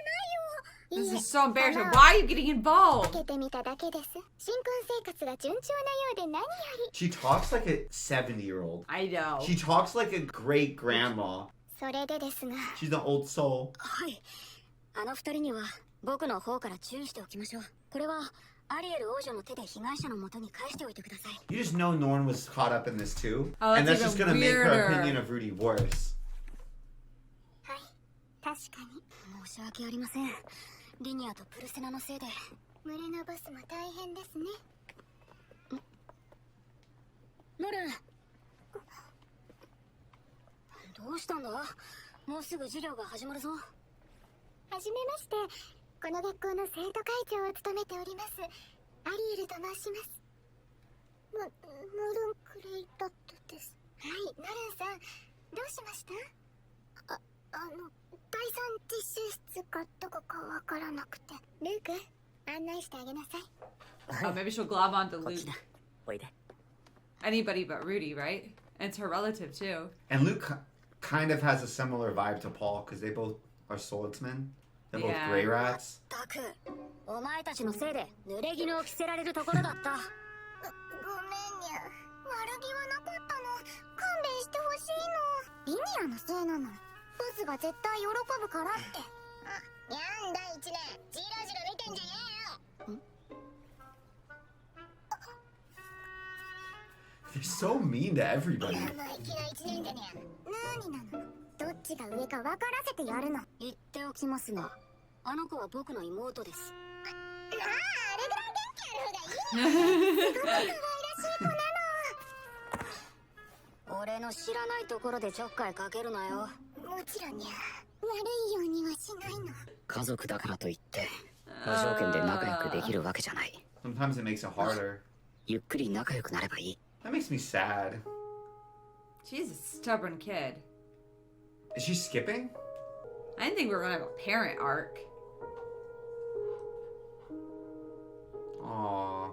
ないよ。 This is so embarrassing. Why are you getting 開 involved? けてみただけです。新婚生活が順調なようで何より。 She talks like a 70-year-old. I know. She talks like a great grandma. それでですが、 She's an old soul. はい。あの二人には僕の方から注意しておきましょう。これはアリエル王女の手で被害者の元に返しておいてください。 You just know Norn was caught up in this too. Oh, and that's that's just even gonna make her weirder. opinion of Rudy worse. はい、確かに。申し訳ありません。リニアとプルセナのせいで。群れのボスも大変ですね。ノルン、どうしたんだ？もうすぐ授業が始まるぞ。はじめまして。この学校の生徒会長を務めております。アリエルと申します。ノルンクレイタットです。はい、ノルンさん、どうしました？第三実習室かどこかわからなくて。ルーク、案内してあげなさい。 Oh, maybe she'll glob onto こっ Luke. ちだ。おいで。 Anybody but Rudy, right? And it's her relative too. And Luke kind of has a similar vibe to Paul because they both are swordsmen. They're both Yeah. gray rats. たく、お前たちのせいで濡れ衣を着せられるところだった。ごめんにゃ。悪気はなかったの。勘弁してほしいの。リニアのせいなの。ボスが絶対喜ぶからって。やんだ一年。ジロジロ見てんじゃねえよ。 They're so mean to everybody. 生意気な一年じゃねえ。何なの？どっちが上か分からせてやるの。言っておきますが、あの子は僕の妹です。あれぐらい元気ある方がいいね。すごく可愛らしい子なの。俺の知らないところでちょっかいかけるなよ。もちろんにゃ。悪いようにはしないの。家族だからといって無条件で仲良くできるわけじゃない。 Sometimes it makes it harder. ゆっくり仲良くなればいい。 That makes me sad. She's a stubborn kid. Is she skipping? I didn't think we were gonna have a parent arc. Aww.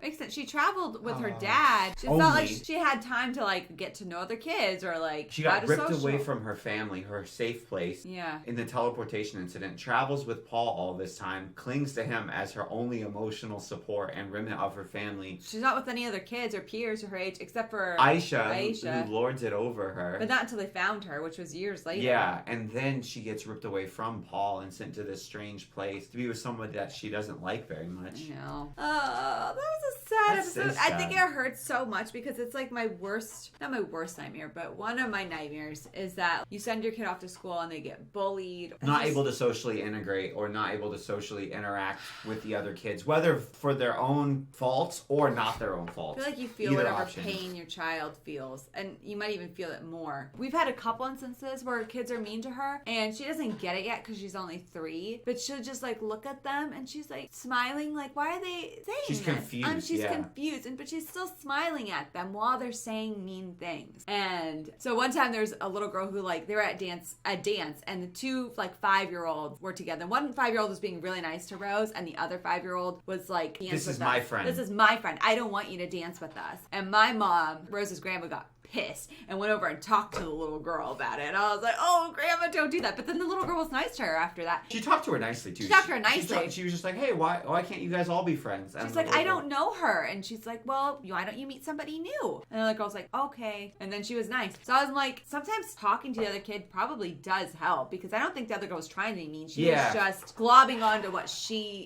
Makes sense. She traveled with her Aw. dad. It's not like Only. she had time to like get to know other kids or like She how got to ripped social. away from her family, her safe place. Yeah. In the teleportation incident, travels with Paul all this time, clings to him as her only emotional support and remnant of her family. She's not with any other kids or peers her age except for Aisha, who lords it over her. But not until they found her, which was years later. Yeah, and then she gets ripped away from Paul and sent to this strange place to be with someone that she doesn't like very much. I know. That was a sad That's so episode. I think it sad. hurts so much because it's like my worst, not my worst nightmare, but one of my nightmares is that you send your kid off to school and they get bullied. Not able to socially integrate or not able to socially interact with the other kids, whether for their own faults or not their own I faults. feel like you feel Either whatever option. pain your child feels, and you might even feel it more. We've had a couple instances where kids are mean to her, and she doesn't get it yet because she's only 3, but she'll just like look at them and she's like smiling, like, why are they saying She's this? confused, She's yeah. confused, but she's still smiling at them while they're saying mean things. And so one time there's a little girl who like, they were at dance, and the two like 5-year-olds were together. One 5-year-old was being really nice to Rose, and the other 5-year-old was like, dance This with is my us. friend. This is my friend. I don't want you to dance with us. And my mom, Rose's grandma, got pissed and went over and talked to the little girl about it. And I was like, oh, grandma, don't do that. But then the little girl was nice to her after that. She talked to her nicely too. She talked to her nicely. She was just like, "Hey, why can't you guys all be friends?" And She's like, I don't know her. And she's like, well, why don't you meet somebody new? And the other girl's like, okay. And then she was nice. So I was like, sometimes talking to the other kid probably does help, because I don't think the other girl was trying to be mean. She was just globbing onto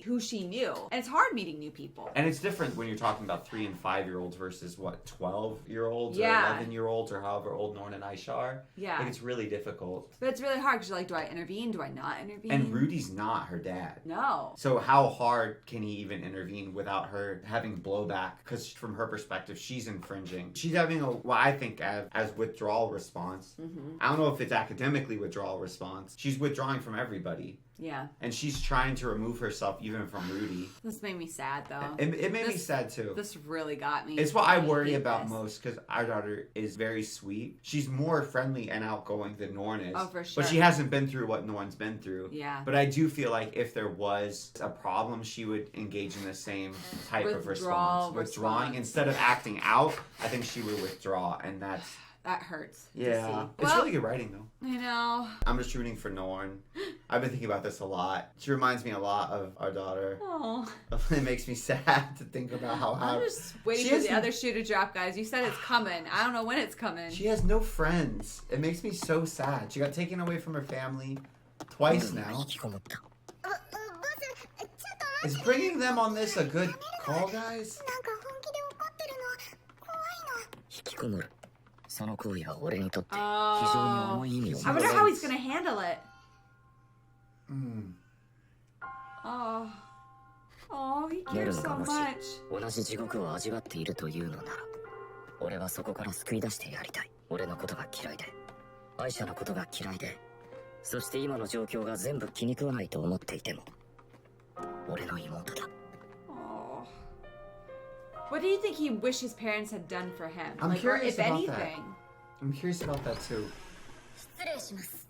who she knew. And it's hard meeting new people. And it's different when you're talking about 3 and 5-year-olds versus 12-year-olds or Yeah. 11-year-olds or however old Norn and Aisha are. Yeah. Like, it's really difficult. But it's really hard because you're like, do I intervene? Do I not intervene? And Rudy's not her dad. No. So how hard can he even intervene without her having blowback? Because from her perspective, she's infringing. She's having what I think as withdrawal response. Mm-hmm. I don't know if it's academically withdrawal response. She's withdrawing from everybody. Yeah. And she's trying to remove herself even from Rudy. This made me sad, though. It made me sad too. This really got me. It's what I worry hate about this. most, because our daughter is very sweet. She's more friendly and outgoing than Norn is. Oh, for sure. But she hasn't been through what Norn's been through. Yeah. But I do feel like if there was a problem, she would engage in the same type of response. Withdrawing. Instead of acting out, I think she would withdraw, and that hurts. to yeah. see. It's Well, really good writing, though. I know. I'm just rooting for Norn. I've been thinking about this a lot. She reminds me a lot of our daughter. Oh. It makes me sad to think about how I'm just waiting She for has the n- other shoe to drop, guys. You said it's coming. I don't know when it's coming. she has no friends. It makes me so sad. She got taken away from her family twice now. ボスちょっと待 Is bringing them on this a good call, guys? なんか本気で怒ってるの怖いの引きこもる。その行為は俺にとって非 Oh. 常に重い意味を I wonder how he's gonna handle it. Mm. Oh. Oh, he ネル cares ノ so がもし much. 同じ地獄を味わっているというのなら、俺はそこから救い出してやりたい。俺のことが嫌いで、アイシャのことが嫌いで、そして今の状況が全部気に食わないと思っていても、俺の妹だ。 Oh. What do you think he wish his parents had done for him? I'm or curious if about that. anything. I'm curious about that too. 失礼します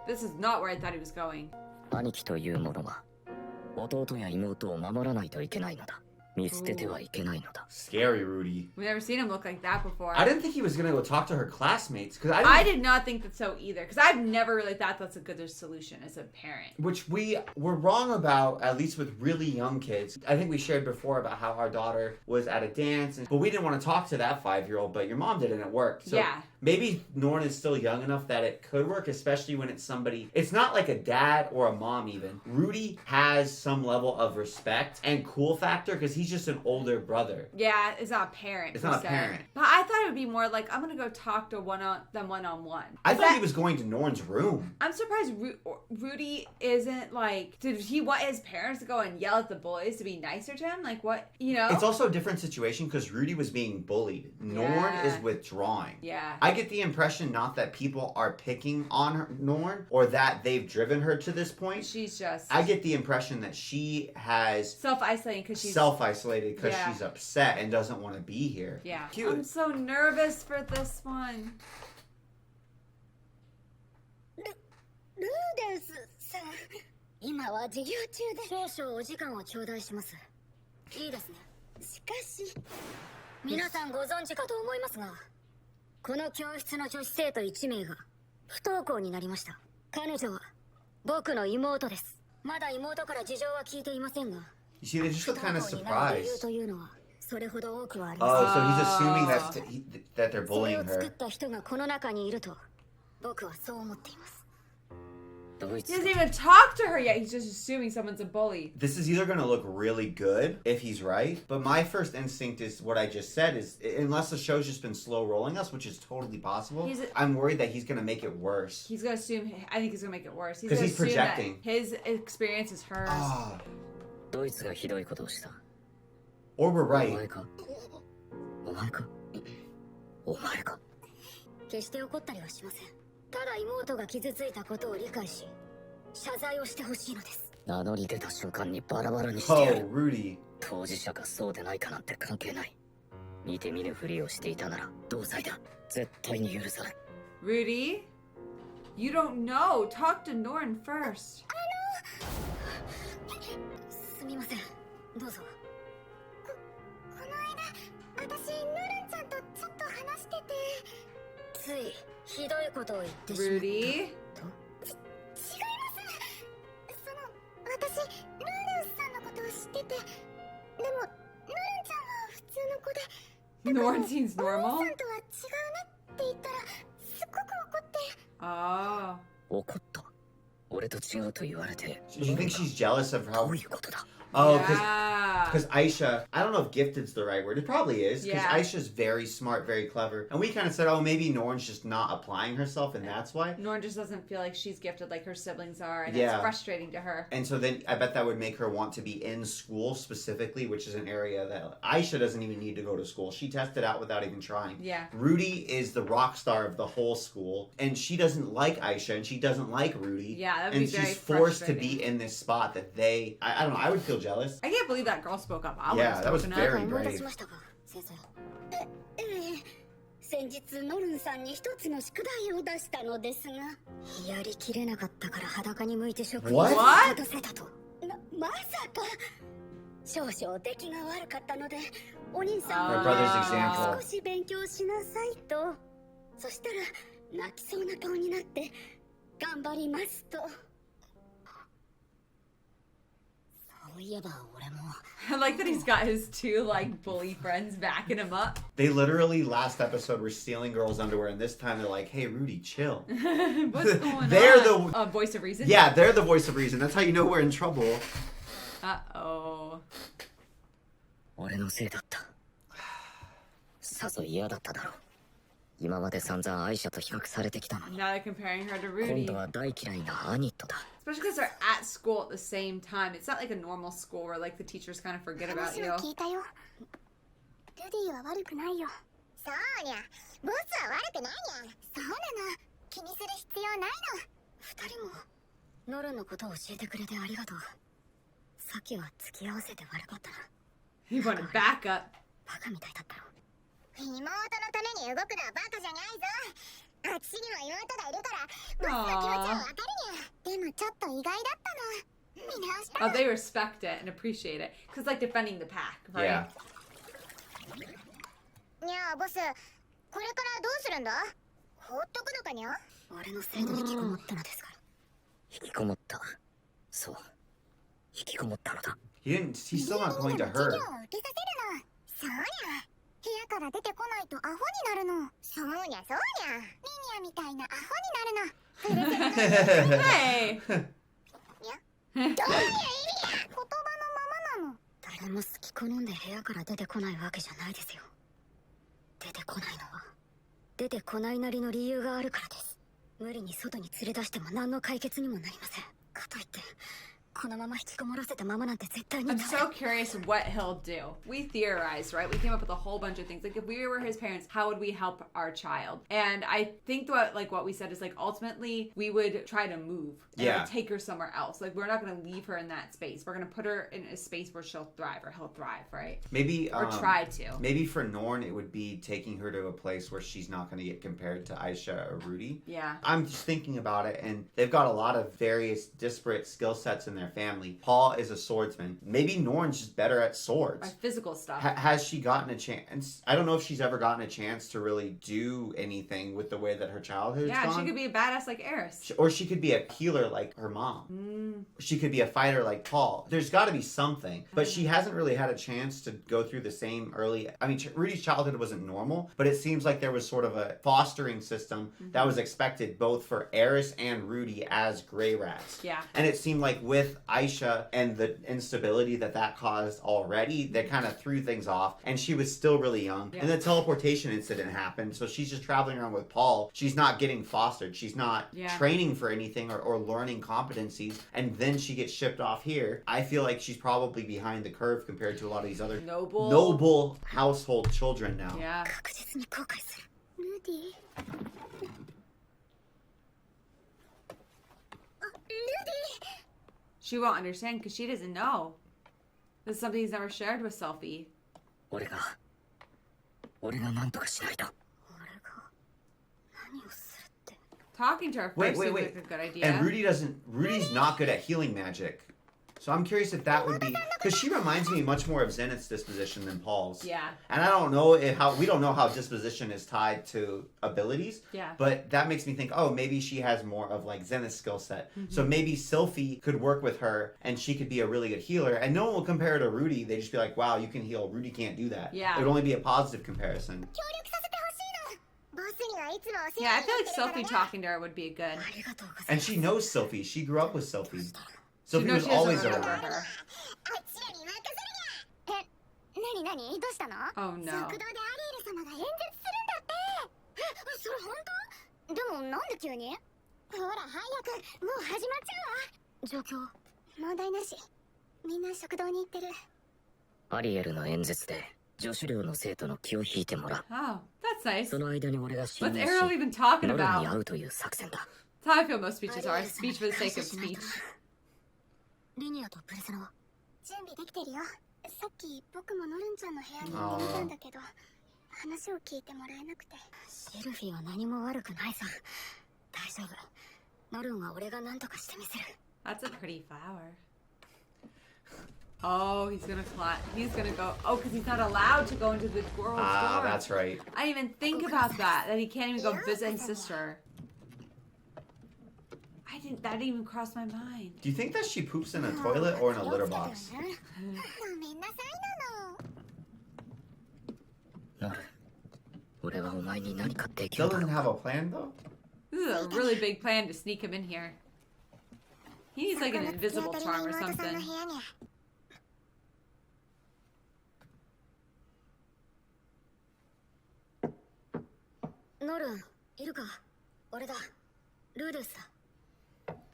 This is not where I thought he was going. 兄貴というものは、弟や妹を守らないといけないのだ。見捨ててはいけないのだ。 Scary, Rudy. We've never seen him look like that before. I didn't think he was gonna go talk to her classmates because I did not think that so either, because I've never really thought that's a good solution as a parent. Which we were wrong about, at least with really young kids. I think we shared before about how our daughter was at a dance, but we didn't want to talk to that 5-year-old, but your mom did and it worked. So Yeah. maybe Norn is still young enough that it could work, especially when it's somebody, it's not like a dad or a mom even. Rudy has some level of respect and cool factor because he's just an older brother. Yeah, it's not a parent. It's per not a se. parent. But I thought it would be more like, I'm going to go talk to them one-on-one. I Is thought that- he was going to Norn's room. I'm surprised Rudy isn't like, did he want his parents to go and yell at the boys to be nicer to him? Like what, you know? It's also a different situation because Rudy was being bullied. Norn Yeah. is withdrawing. Yeah. I get the impression not that people are picking on her, Norn, or that they've driven her to this point. She's just I get the impression that she has self-isolating because she's... self-isolated because Yeah. she's upset and doesn't want to be here. Yeah. Cute. I'm so nervous for this one. ルーデンスさん今は授業中で少々お時間を頂戴します。いいですね。しかし皆さんご存知かと思いますが、この教室の女子生徒1名が不登校になりました。彼女は僕の妹です。まだ妹から事情は聞いていませんが、 You see, they just 不 look kind 登 of 校になる理由 surprised. というのはそれほど多くはありま Oh, せん。 so he's assuming that they're それ bullying を作っ her. た人がこの中にいると僕はそう思っています。He doesn't even talk to her yet. He's just assuming someone's a bully. This is either going to look really good if he's right, but my first instinct is what I just said is, unless the show's just been slow rolling us, which is totally possible, I'm worried that he's going to make it worse. He's going to assume, I think he's going to make it worse. Because he's projecting. His experience is hers. Or we're right. 決して怒ったりはしません。ただ妹が傷ついたことを理解し、謝罪をしてほしいのです。名乗り出た瞬間にバラバラにしてやる。Oh, Rudy. 当事者かそうでないかなんて関係ない。見て見ぬふりをしていたなら同罪だ。絶対に許さない。Rudy, you don't know. Talk to Norn first. すみません。どうぞ。この間、私ノルンちゃんとちょっと話してて。ついひどいことを言ってしまった。Rudy? 違います。私、ルールスさんのことを知ってて、でも、ノルンちゃんは普通の子で、Norn seems お normal? 兄さんとは違うねって言ったら、すっごく怒って。Oh. 怒った。俺と違うと言われて。Do you think she's jealous of how... どういうことだ? Oh, yeah. because Aisha, I don't know if gifted's the right word. It probably is, because Yeah. Aisha's very smart, very clever. And we kind of said, oh, maybe Norn's just not applying herself, and that's why. Norn just doesn't feel like she's gifted like her siblings are, and Yeah. it's frustrating to her. And so then I bet that would make her want to be in school specifically, which is an area that Aisha doesn't even need to go to school. She tested out without even trying. Yeah. Rudy is the rock star of the whole school, and she doesn't like Aisha, and she doesn't like Rudy. Yeah, that'd be and very she's forced to frustrating. be in this spot that they... I don't know, I would feel jealous. I can't believe that girl spoke up. I Yeah, that was would've spoken very up. 思い出 brave. しましたか、先生。先日ノルンさんに一つの宿題を出したのですが、やりきれなかったから裸に向いて職 What? 員を果たせたと。まさか少々出来が悪かったので、お兄さん My は brother's example. 少し勉強しなさいと。そしたら泣きそうな顔になって頑張りますと。そういえば俺も。I like that he's got his two like bully friends backing him up. They literally last episode were stealing girls' underwear, and this time they're like, "Hey, Rudy, chill." What's going They're on? the voice of reason. Yeah, they're the voice of reason. That's how you know we're in trouble. Uh-oh. 俺のせいだった。さぞ嫌だっただろう。今まで散々アイシャと比較されてきたのに。 Now they're comparing her to 今 Rudy. 度は大嫌いなアニットだ。 Especially because they're at school at the same time. It's not like a normal school where like the teachers kind of forget about 話 you. を聞いたよ。ルディは悪くないよ。そうにゃ。ボスは悪くないにゃ。そうなの。気にする必要ないの。二人もノルのことを教えてくれてありがとう。さっきは付き合わせて悪かったな。 He wanted backup. バカみたいだったろ。妹のために動くのはバカじゃないぞ。あっちにも妹がいるからボスの気持ちはわかるにゃ。でもちょっと意外だったの。見直した。 Oh, they respect it and appreciate it. Because like defending the pack, right? Yeah. にゃあボス、これからどうするんだ？放っとくのかにゃ？俺のせいで引きこもったのですから。引きこもった。そう。引きこもったのだ。He's still not going to 授 her. 業を受けさせるの。そうにゃ。部屋から出てこないとアホになるの。そうにゃそうにゃ。ミニアみたいなアホになるの。Hey! どういう意味や。言葉のままなの。誰も好き好んで部屋から出てこないわけじゃないですよ。出てこないのは出てこないなりの理由があるからです。無理に外に連れ出しても何の解決にもなりません。かといってこのまま引きこもらせたままなんて絶対に I'm so curious what he'll do. We theorized, right? We came up with a whole bunch of things. Like if we were his parents, how would we help our child? And I think what we said is like ultimately we would try to move and Yeah. like, take her somewhere else. Like we're not going to leave her in that space. We're going to put her in a space where she'll thrive or he'll thrive, right? Maybe Or try to. Maybe for Norn it would be taking her to a place where she's not going to get compared to Aisha or Rudy. Yeah. I'm just thinking about it, and they've got a lot of various disparate skill sets in there. their family. Paul is a swordsman. Maybe Norn's just better at swords. Or physical stuff. Has she gotten a chance? I don't know if she's ever gotten a chance to really do anything with the way that her childhood's gone. Yeah, she could be a badass like Eris. Or she could be a healer like her mom. She could be a fighter like Paul. There's got to be something. But she hasn't really had a chance to go through the same early... I mean, Rudy's childhood wasn't normal, but it seems like there was sort of a fostering system that was expected both for Eris and Rudy as gray rats. Yeah. And it seemed like with Aisha and the instability that caused already, they kind of threw things off. And she was still really young. Yeah. And the teleportation incident happened. So she's just traveling around with Paul. She's not getting fostered. She's not training for anything or learning competencies. And then she gets shipped off here. I feel like she's probably behind the curve compared to a lot of these other noble household children now. Yeah. 確実に後悔する。ルディ。あ、ルディ。 She won't understand because she doesn't know. This is something he's never shared with Selfie. 俺が何とかしないと。 Talking to her first seems like a good idea. And Rudy's not good at healing magic. So I'm curious if that would be, because she reminds me much more of Zenith's disposition than Paul's. Yeah. And I don't know we don't know how disposition is tied to abilities. Yeah. But that makes me think, oh, maybe she has more of like Zenith's skill set. So maybe Sylphie could work with her and she could be a really good healer. And no one will compare her to Rudy. They just be like, wow, you can heal. Rudy can't do that. Yeah. It would only be a positive comparison. Yeah, I feel like Sophie talking to her would be good. And she knows Sylphie. She grew up with Sylphie. She Sylphie knows was she doesn't always remember around. her. 何何どうしたの Oh no. 食堂でアリエル様が演説するんだってそれ本当でもなんで急にほら早くもう始まっちゃうわ状況問題なしみんな食堂に行ってるアリエルの演説で助手寮の生徒の気を引いてもらう Oh, that's nice. その間に俺が侵 What's 入し Ariel even talking ノラに about? 会うという作戦だ That's how I feel most speeches are. Speech for the sake of speech. リニアとプレゼロ準備できてるよさっき僕もノルンちゃんの部屋に行ってみたんだけど話を聞いてもらえなくてシルフィは何も悪くないさ大丈夫ノルンは俺が何とかしてみせる That's a pretty flower. Oh, he's gonna go. Oh, because he's not allowed to go into the girl's dorm. That's right. I didn't even think about that he can't even go visit his sister. That didn't even cross my mind. Do you think that she poops in a toilet or in a litter box? ごめんなさいなのノル俺はお前に何かでき Still るだろ doesn't う have か a plan though? This is a really big plan to sneak him in here. He needs like an invisible charm or something. ノルンいるか俺だルーデウスだ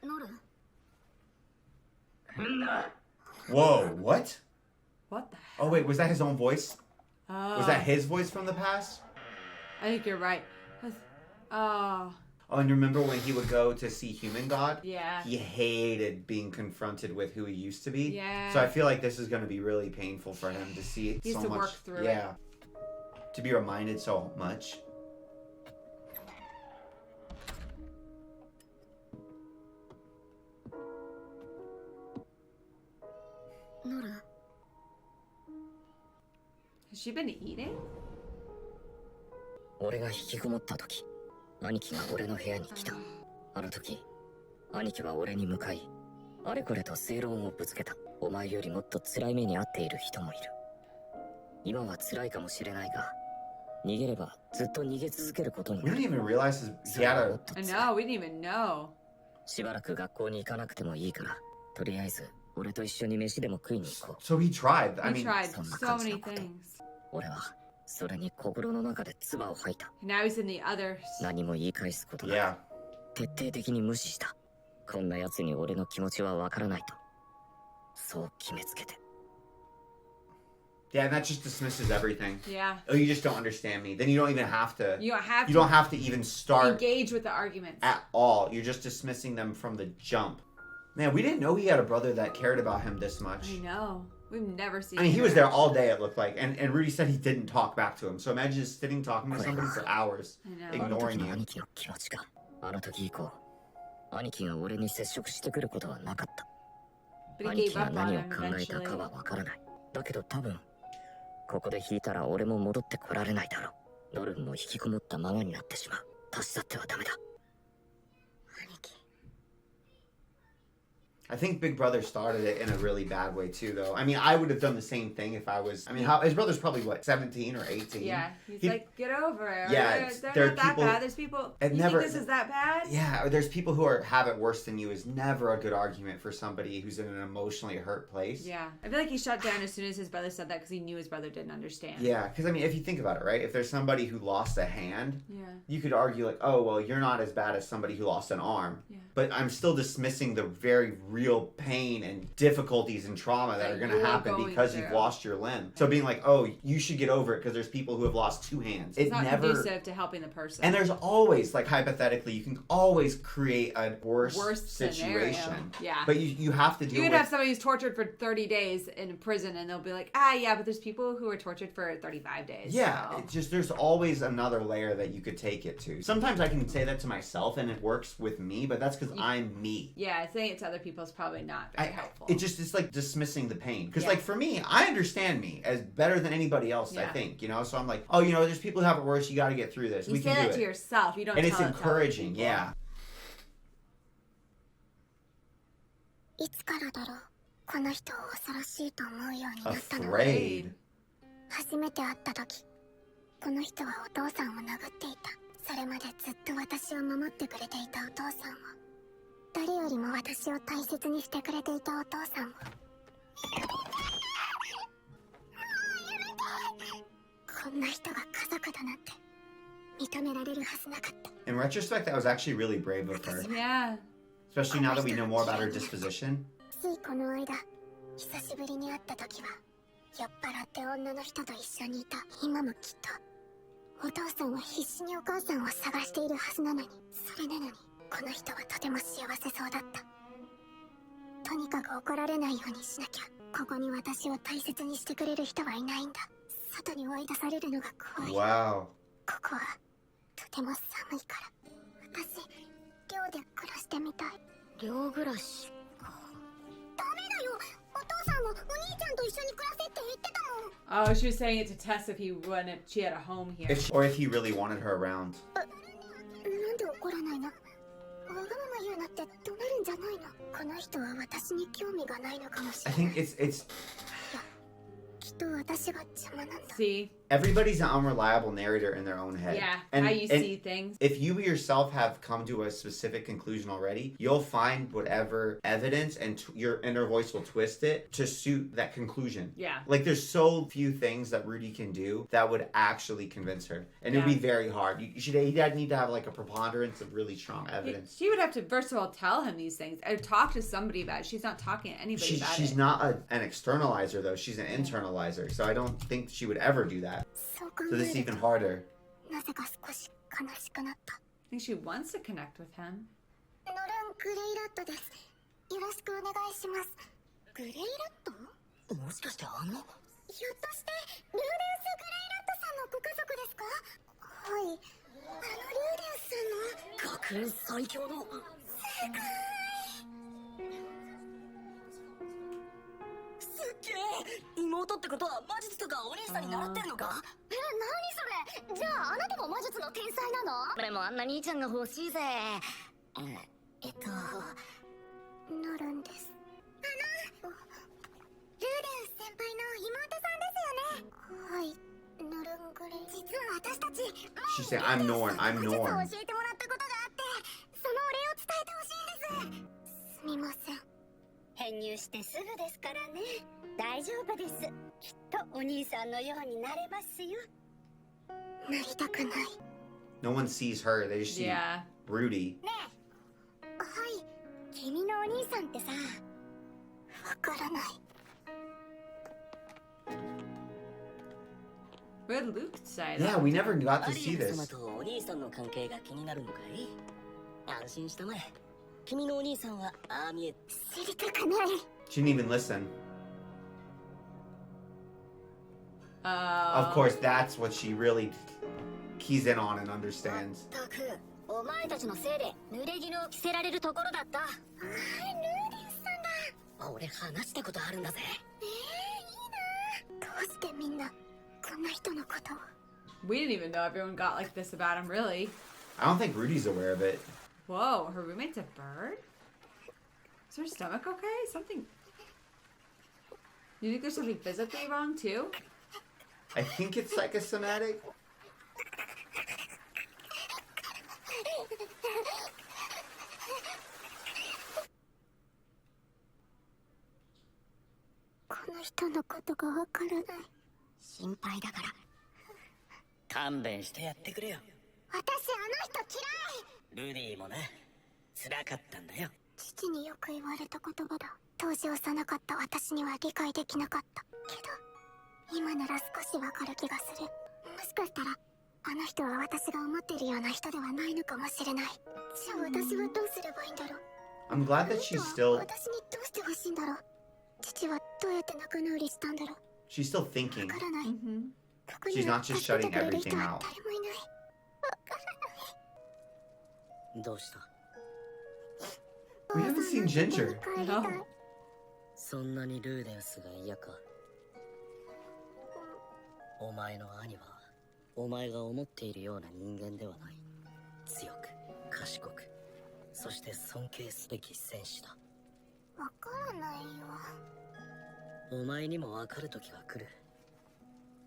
ノルン Whoa, what? What the Oh wait, was that his own voice? hell? Was that his voice from the past? I think you're right. Oh, Oh, and remember when he would go to see Human God? yeah. He hated being confronted with who he used to be. Yeah. So I feel like this is going to be really painful for him to see He has so to much. work through it. Yeah. To be reminded so much. Has she been eating? 俺が引きこもった時兄貴が俺の部屋に来たあの時兄貴は俺に向かいあれこれと正論をぶつけたお前よりもっと辛い目に遭っている人もいる今は辛いかもしれないが逃げればずっと逃げ続けることに We な didn't る even realize he had a... I know, we didn't even know. しばらく学校に行かなくてもいいからとりあえず俺と一緒に飯でも食いに行こう So he tried. I He mean, tried so much so many stuff. things. 俺はそれに心の中で唾を吐いた And now he's in the others. 何も言い返すことなく yeah. 徹底的に無視したこんな奴に俺の気持ちはわからないとそう決めつけて Yeah, and that just dismisses everything. Yeah. Oh, you just don't understand me. Then you don't even have to... You don't have You to don't have to even start engage with the arguments. at all. You're just dismissing them from the jump. Man, we didn't know he had a brother that cared about him this much. I know. We've never seen I mean, he her. was there all day, it looked like. And Rudy said he didn't talk back to him. So imagine just sitting talking to somebody for hours, I know. あの ignoring 時の you. 兄貴の気持ちがあの時以降兄貴が俺に接触してくることはなかった。 But he 兄 gave 貴が up on 何を him 考えたか eventually. はわからない。だけど多分ここで引いたら俺も戻ってこられないだろう。ノルンも引きこもったままになってしまう。立ち去ってはダメだ。兄貴。 I think Big Brother started it in a really bad way too, though. I mean, I would have done the same thing if I was. I mean, his brother's probably what, 17 or 18? Yeah, he's like, get over it. Yeah, they're there are not that people- bad. There's people. it You never- think this is that bad? Yeah, there's people who have it worse than you is never a good argument for somebody who's in an emotionally hurt place. Yeah, I feel like he shut down as soon as his brother said that because he knew his brother didn't understand. Yeah, because I mean, if you think about it, right? If there's somebody who lost a hand, Yeah. you could argue like, oh, well, you're not as bad as somebody who lost an arm. Yeah. But I'm still dismissing the very real pain and difficulties and trauma that That are going to you're happen going because you've through. lost your limb. So being like, oh, you should get over it because there's people who have lost 2 hands. It's not conducive to helping the person. And there's always, like, hypothetically, you can always create a worse scenario. situation. Yeah. But you have to deal You could with... have somebody who's tortured for 30 days in prison and they'll be like, yeah, but there's people who are tortured for 35 days. Yeah, so. it's just there's always another layer that you could take it to. Sometimes I can say that to myself and it works with me, but that's because I'm me. Yeah, saying it to other people is probably not very helpful. It's like dismissing the pain. Because, Yeah. like, for me, I understand me as better than anybody else, I Yeah. think, you know? So I'm like, oh, you know, there's people who have it worse, you got to get through this. You We say can do that it. to yourself. You don't And tell it's it to other encouraging, people. yeah. いつからだろう、この人を恐ろしいと思うようになったの。 Afraid. 初めて会った時、この人はお父さんを殴っていた。それまでずっと私を守ってくれていたお父さんを、誰よりも私を大切にしてくれていたお父さんを。こんな人が家族だなんて認められるはずなかった。 In retrospect, that was actually really brave of her. Yeah. Especially now that we know more about her disposition. ついこの間、久しぶりに会った時は酔っ払って女の人と一緒にいた。今もきっとお父さんは必死にお母さんを探しているはずなのに、それなのにこの人はとても幸せそうだった。とにかく怒られないようにしなきゃ。ここに私を大切にしてくれる人はいないんだ。外に追い出されるのが怖い。 Wow. ここはとても寒いから。私、寮で暮らしてみたい。寮暮らし。ダメだよ。お父さんもお兄ちゃんと一緒に暮らせって言ってたもん。 Oh, she was saying it to test if she had a home here. Or if he really wanted her around. なんで怒らないの？わがまま言うなって怒鳴るんじゃないの？この人は私に興味がないのかもしれ I ない。 think it's きっと私が邪魔なんだ。 See? everybody's an unreliable narrator in their own head. Yeah, and, how you and see things. If you yourself have come to a specific conclusion already, you'll find whatever evidence and your inner voice will twist it to suit that conclusion. Yeah. Like there's so few things that Rudy can do that would actually convince her. And it would be very hard. He'd need to have like a preponderance of really strong evidence. She would have to, first of all, tell him these things. Or talk to somebody about it. She's not talking to anybody about it. She's not an externalizer though. She's an internalizer. So I don't think she would ever do that. So this is even harder. なぜか少し悲しくなった。 I think she wants to connect with him. ノルン・グレイラットです。よろしくお願いします。グレイラット？もしかしてひょっとしてルーデンス・グレイラットさんのご家族ですか？はい。ルーデンスさんの学園最強の世界。すっげえ。妹ってことは魔術とかお兄さんに習ってるのか？何それ？じゃああなたも魔術の天才なの？俺もあんな兄ちゃんが欲しいぜ。ノルンです。ルーデンス先輩の妹さんですよね。はい。ノルングレイ。実は私たち She said, I'm Norn. I'm 魔術を Norn. 教えてもらったことがあって、そのお礼を伝えてほしいです。すみません。編入してすぐですからね。大丈夫です。きっとお兄さんのようになれますよ。なりたくない。No one sees her. They just see Yeah. Rudy. はい。君のお兄さんってさ、わからない。What did Luke say? Yeah, we never got ア to リ see エル様 this. とお兄さんの関係が気になるのかい？安心したまえ。君のお兄さんはああ見え。知りたくない。 She didn't even listen. Of Oh. course, that's what she really keys in on and understands. たく、お前たちのせいで濡れ衣を着せられるところだった。ルーデンさんだ。俺話したことあるんだぜ。いいな。どうしてみんなこんな人のことを。 We didn't even know everyone got like this about him, really. I don't think Rudy's aware of it. Whoa, her roommate's a bird? Is her stomach okay? Something... You think there's something physically wrong, too? I think it's psychosomatic. この人のことがわからない。心配だから。勘弁してやってくれよ。私あの人嫌い。ルディもな、辛かったんだよ。父によく言われた言葉だ。当時幼かった私には理解できなかったけど、今なら少しわかる気がする。もしかしたらあの人は私が思ってるような人ではないのかもしれない。じゃあ私はどうすればいいんだろう。 I'm glad that she's still 私にどうしてほしいんだろう。父はどうやって仲直りしたんだろう。 she's still thinking. わからない。 Mm-hmm. ここに She's は not just 助けて shutting くれる everything 人は out. 誰もいない。わからない。どうした？ We haven't seen Ginger. 帰りたい。 No. そんなにルーデンスが嫌か。お前の兄はお前が思っているような人間ではない。強く賢く、そして尊敬すべき戦士だ。わからないよ。お前にも分かる時が来る。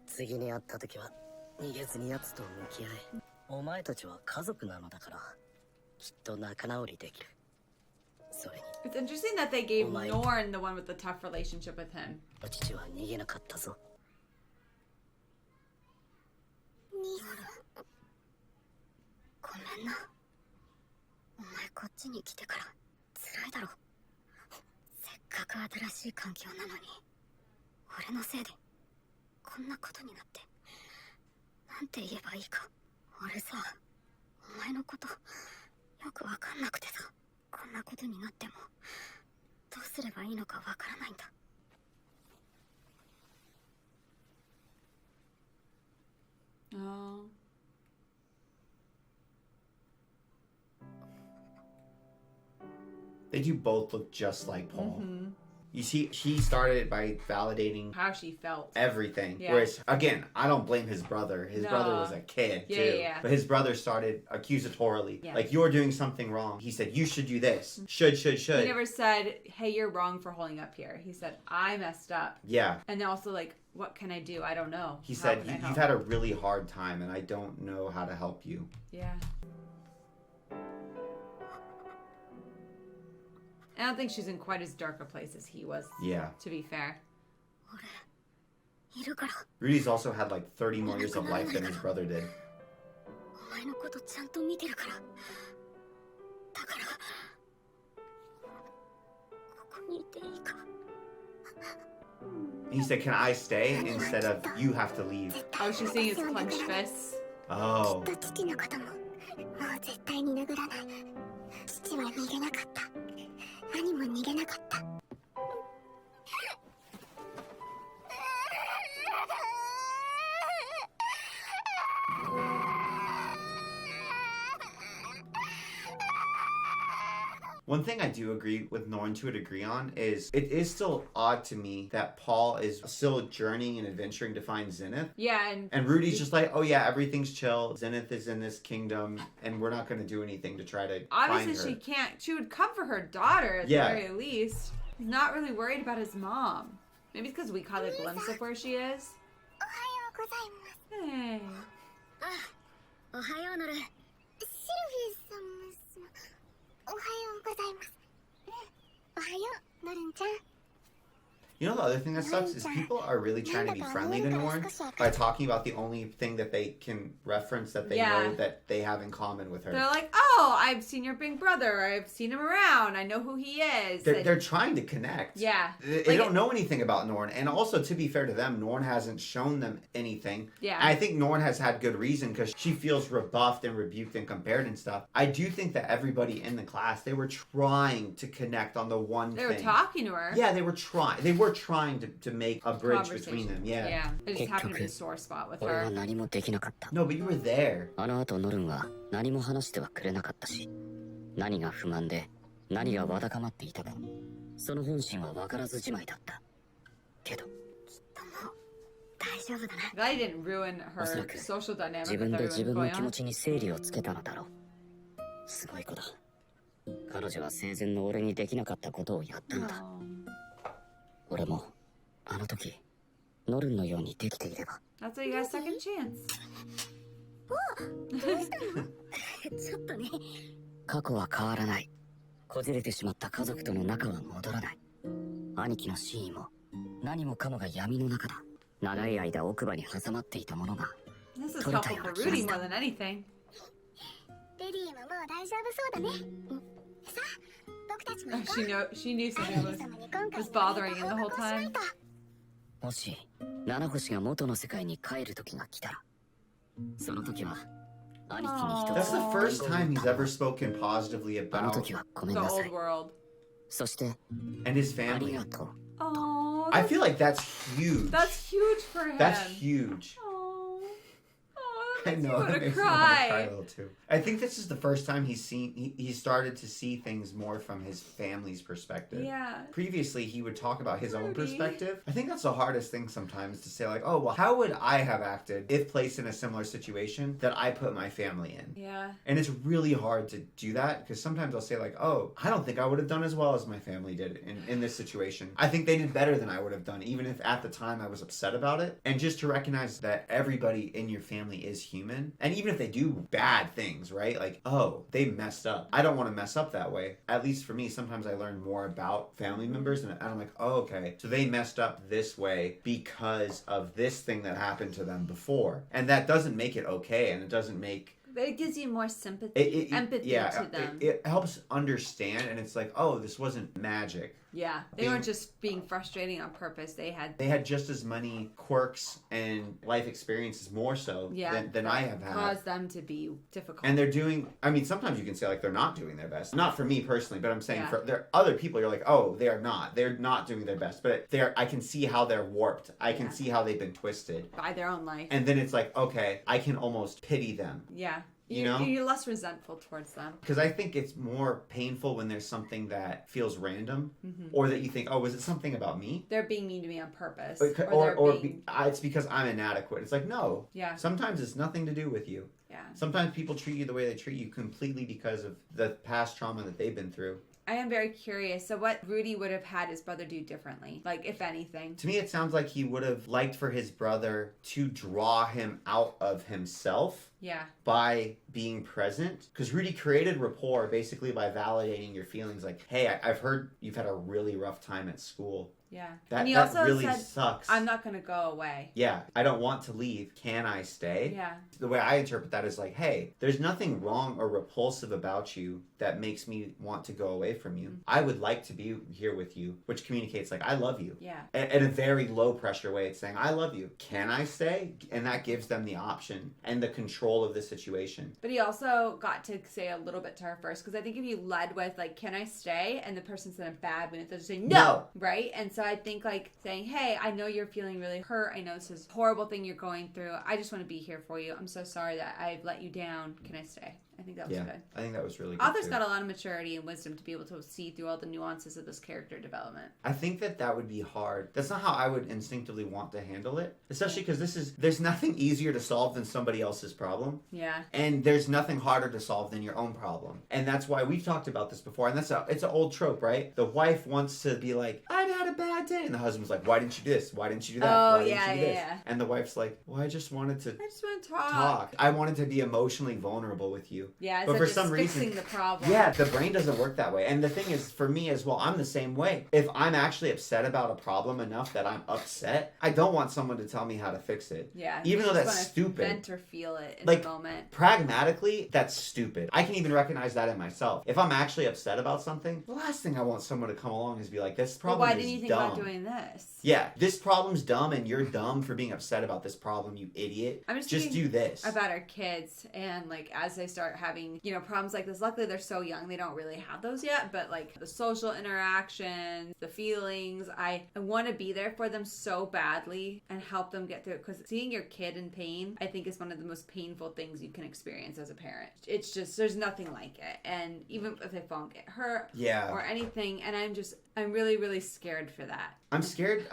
次に会った時は逃げずに奴と向き合え。お前たちは家族なのだから、きっと仲直りできる。それに It's interesting that they gave Oh my. Norn the one with the tough relationship with him. お父は逃げなかったぞ。兄さん。ごめんな。お前こっちに来てから辛いだろ。せっかく新しい環境なのに、俺のせいでこんなことになって。なんて言えばいいか。俺さ、お前のことよくわかんなくてさ、こんなことになってもどうすればいいのかわからないんだ。Oh. They do both look just like Paul. Mm-hmm. You see, he started by validating How she felt. everything. Yeah. Whereas, again, I don't blame his brother. His brother No. was a kid, Yeah, too. yeah. But his brother started accusatorily. Yeah. Like, you're doing something wrong. He said, you should do this. Should. He never said, hey, you're wrong for holding up here. He said, I messed up. Yeah. And also, like, what can I do? I don't know. He How said, can I you've help?" had a really hard time, and I don't know how to help you. Yeah. I don't think she's in quite as dark a place as he was, Yeah. to be fair. 俺、いるから。 Rudy's also had like 30 more years of life than his brother did. お前のことちゃんと見てるから。だから、ここにいていいか。 He said, can I stay? Instead of, you have to leave. Oh, she's seeing his clenched fists. Oh. きっと父のことももう絶対に殴らない。父は逃げなかった。兄も逃げなかった。One thing I do agree with Norn to a degree on is it is still odd to me that Paul is still journeying and adventuring to find Zenith. Yeah, And Rudy's just like, oh yeah, everything's chill. Zenith is in this kingdom, and we're not going to do anything to try to obviously find her. she can't. She would come for her daughter at Yeah. the very least. He's not really worried about his mom. Maybe it's because we caught a glimpse of where she is. おはようございます。 Hey. おはようなる。シルフィーさん、おはようございます。おはよう、ノルンちゃん。 You know the other thing that sucks is people are really trying to be friendly to Norn by talking about the only thing that they can reference that they Yeah. know that they have in common with her. They're like, oh, I've seen your big brother. I've seen him around. I know who he is. They're trying to connect. Yeah. They Like don't know anything about Norn. And also, to be fair to them, Norn hasn't shown them anything. Yeah. And I think Norn has had good reason because she feels rebuffed and rebuked and compared and stuff. I do think that everybody in the class, they were trying to connect on the one They thing. were talking to her. Yeah, they were trying. They were trying to make a bridge between them. Yeah. Yeah. It just happened to be a sore spot with 俺は her. 何もできなかった。 No, but you were there. あの後ノルンは何も話してはくれなかったし、何が不満で何がわだかまっていたか、その本心は分からずじまいだった。けど大丈夫だな。 Glad he didn't ruin おそら her く social dynamic 自 with 分で自 everyone 分の going 気持 on. ちに整理をつけたのだろう。すごい子だ。彼女は生前の俺にできなかったことをやったのだ。 Oh. 俺もあの時ノルンのようにできていれば。 That's why you got a second chance. ちょっとね。過去は変わらない。こじれてしまった家族との仲は戻らない。兄貴の真意も何もかもが闇の中だ。長い間奥歯に挟まっていたものが This is helpful for Rudy more than anything. リリーももう大丈夫そうだね。さあ、僕たちも Oh, 行こう。 she knew ア something イリ was ー様に今回 was bothering him the whole 報告をしない time. と。もし七星が元の世界に帰る時が来たら、その時は兄貴に一 That's つ the first time he's ever spoken positively あの about 時はごめん The なさ old い。 world. そして and his あり family. がとう。 Oh, I feel like that's huge. that's huge for him. That's huge. Oh, I that makes me know. want That to makes me want to cry a cry. little too. I think this is the first time he started to see things more from his family's perspective. Yeah. Previously, he would talk about his own Rudy. perspective. I think that's the hardest thing sometimes to say, like, oh, well, how would I have acted if placed in a similar situation that I put my family in? Yeah. And it's really hard to do that because sometimes I'll say, like, oh, I don't think I would have done as well as my family did in this situation. I think they did better than I would have done, even if at the time I was upset about it. And just to recognize that everybody in your family is human. And even if they do bad things, right? Like, oh, they messed up. I don't want to mess up that way. At least for me, sometimes I learn more about family members and I'm like, oh, okay. So they messed up this way because of this thing that happened to them before. And that doesn't make it okay. And it doesn't make But it gives you more sympathy, empathy to them. it helps understand, and it's like, oh, this wasn't magic. Yeah, they weren't just being frustrating on purpose. They had just as many quirks and life experiences, more so than I have had. Caused them to be difficult. And they're doing, I mean, sometimes you can say, like, they're not doing their best. Not for me personally, but I'm saying Yeah. for there are other people, you're like, oh, they are not. They're not doing their best. But I can see how they're warped. I can see how they've been twisted. By their own life. And then it's like, okay, I can almost pity them. Yeah. You know? You're less resentful towards them. Because I think it's more painful when there's something that feels random, or that you think, oh, was it something about me? They're being mean to me on purpose. It's because I'm inadequate. It's like, no. Yeah. Sometimes it's nothing to do with you. Yeah. Sometimes people treat you the way they treat you completely because of the past trauma that they've been through. I am very curious. So what Rudy would have had his brother do differently? Like, if anything. To me, it sounds like he would have liked for his brother to draw him out of himself. Yeah. By being present. Because Rudy created rapport basically by validating your feelings. Like, hey, I've heard you've had a really rough time at school. Yeah. That he also really said, sucks. I'm not going to go away. Yeah. I don't want to leave. Can I stay? Yeah. The way I interpret that is like, hey, there's nothing wrong or repulsive about you that makes me want to go away from you. I would like to be here with you, which communicates like, I love you. Yeah. In a very low pressure way, it's saying, I love you. Can I stay? And that gives them the option and the control of the situation. But he also got to say a little bit to her first, because I think if you led with, like, can I stay? And the person's in a bad mood, they'll just say, no! Right? And so I think, like, saying, hey, I know you're feeling really hurt. I know this is a horrible thing you're going through. I just want to be here for you. I'm so sorry that I've let you down. Can I stay? I think that was good. I think that was really good. Author's got a lot of maturity and wisdom to be able to see through all the nuances of this character development. I think that would be hard. That's not how I would instinctively want to handle it. Especially because there's nothing easier to solve than somebody else's problem. Yeah. And there's nothing harder to solve than your own problem. And that's why we've talked about this before. And it's an old trope, right? The wife wants to be like, I've had a bad day. And the husband's like, why didn't you do this? Why didn't you do that? Oh, why didn't you do this? yeah. And the wife's like, well, I just wanted to talk. I wanted to be emotionally vulnerable with you. Yeah, but for just some reason, fixing the problem. Yeah, the brain doesn't work that way. And the thing is, for me as well, I'm the same way. If I'm actually upset about a problem enough that I'm upset, I don't want someone to tell me how to fix it. Yeah. Even though that's stupid. Vent or feel it in the moment. Pragmatically, that's stupid. I can even recognize that in myself. If I'm actually upset about something, the last thing I want someone to come along is be like, this problem is dumb. Why didn't you think about doing this? Yeah, this problem's dumb and you're dumb for being upset about this problem, you idiot. I'm just do this. About our kids, and like as they start start having, you know, problems like this. Luckily, they're so young, they don't really have those yet, but like the social interactions, the feelings, I want to be there for them so badly and help them get through it, because seeing your kid in pain, I think, is one of the most painful things you can experience as a parent. It's just, there's nothing like it. And even if they won't get hurt or anything, and I'm really, really scared for that. I'm scared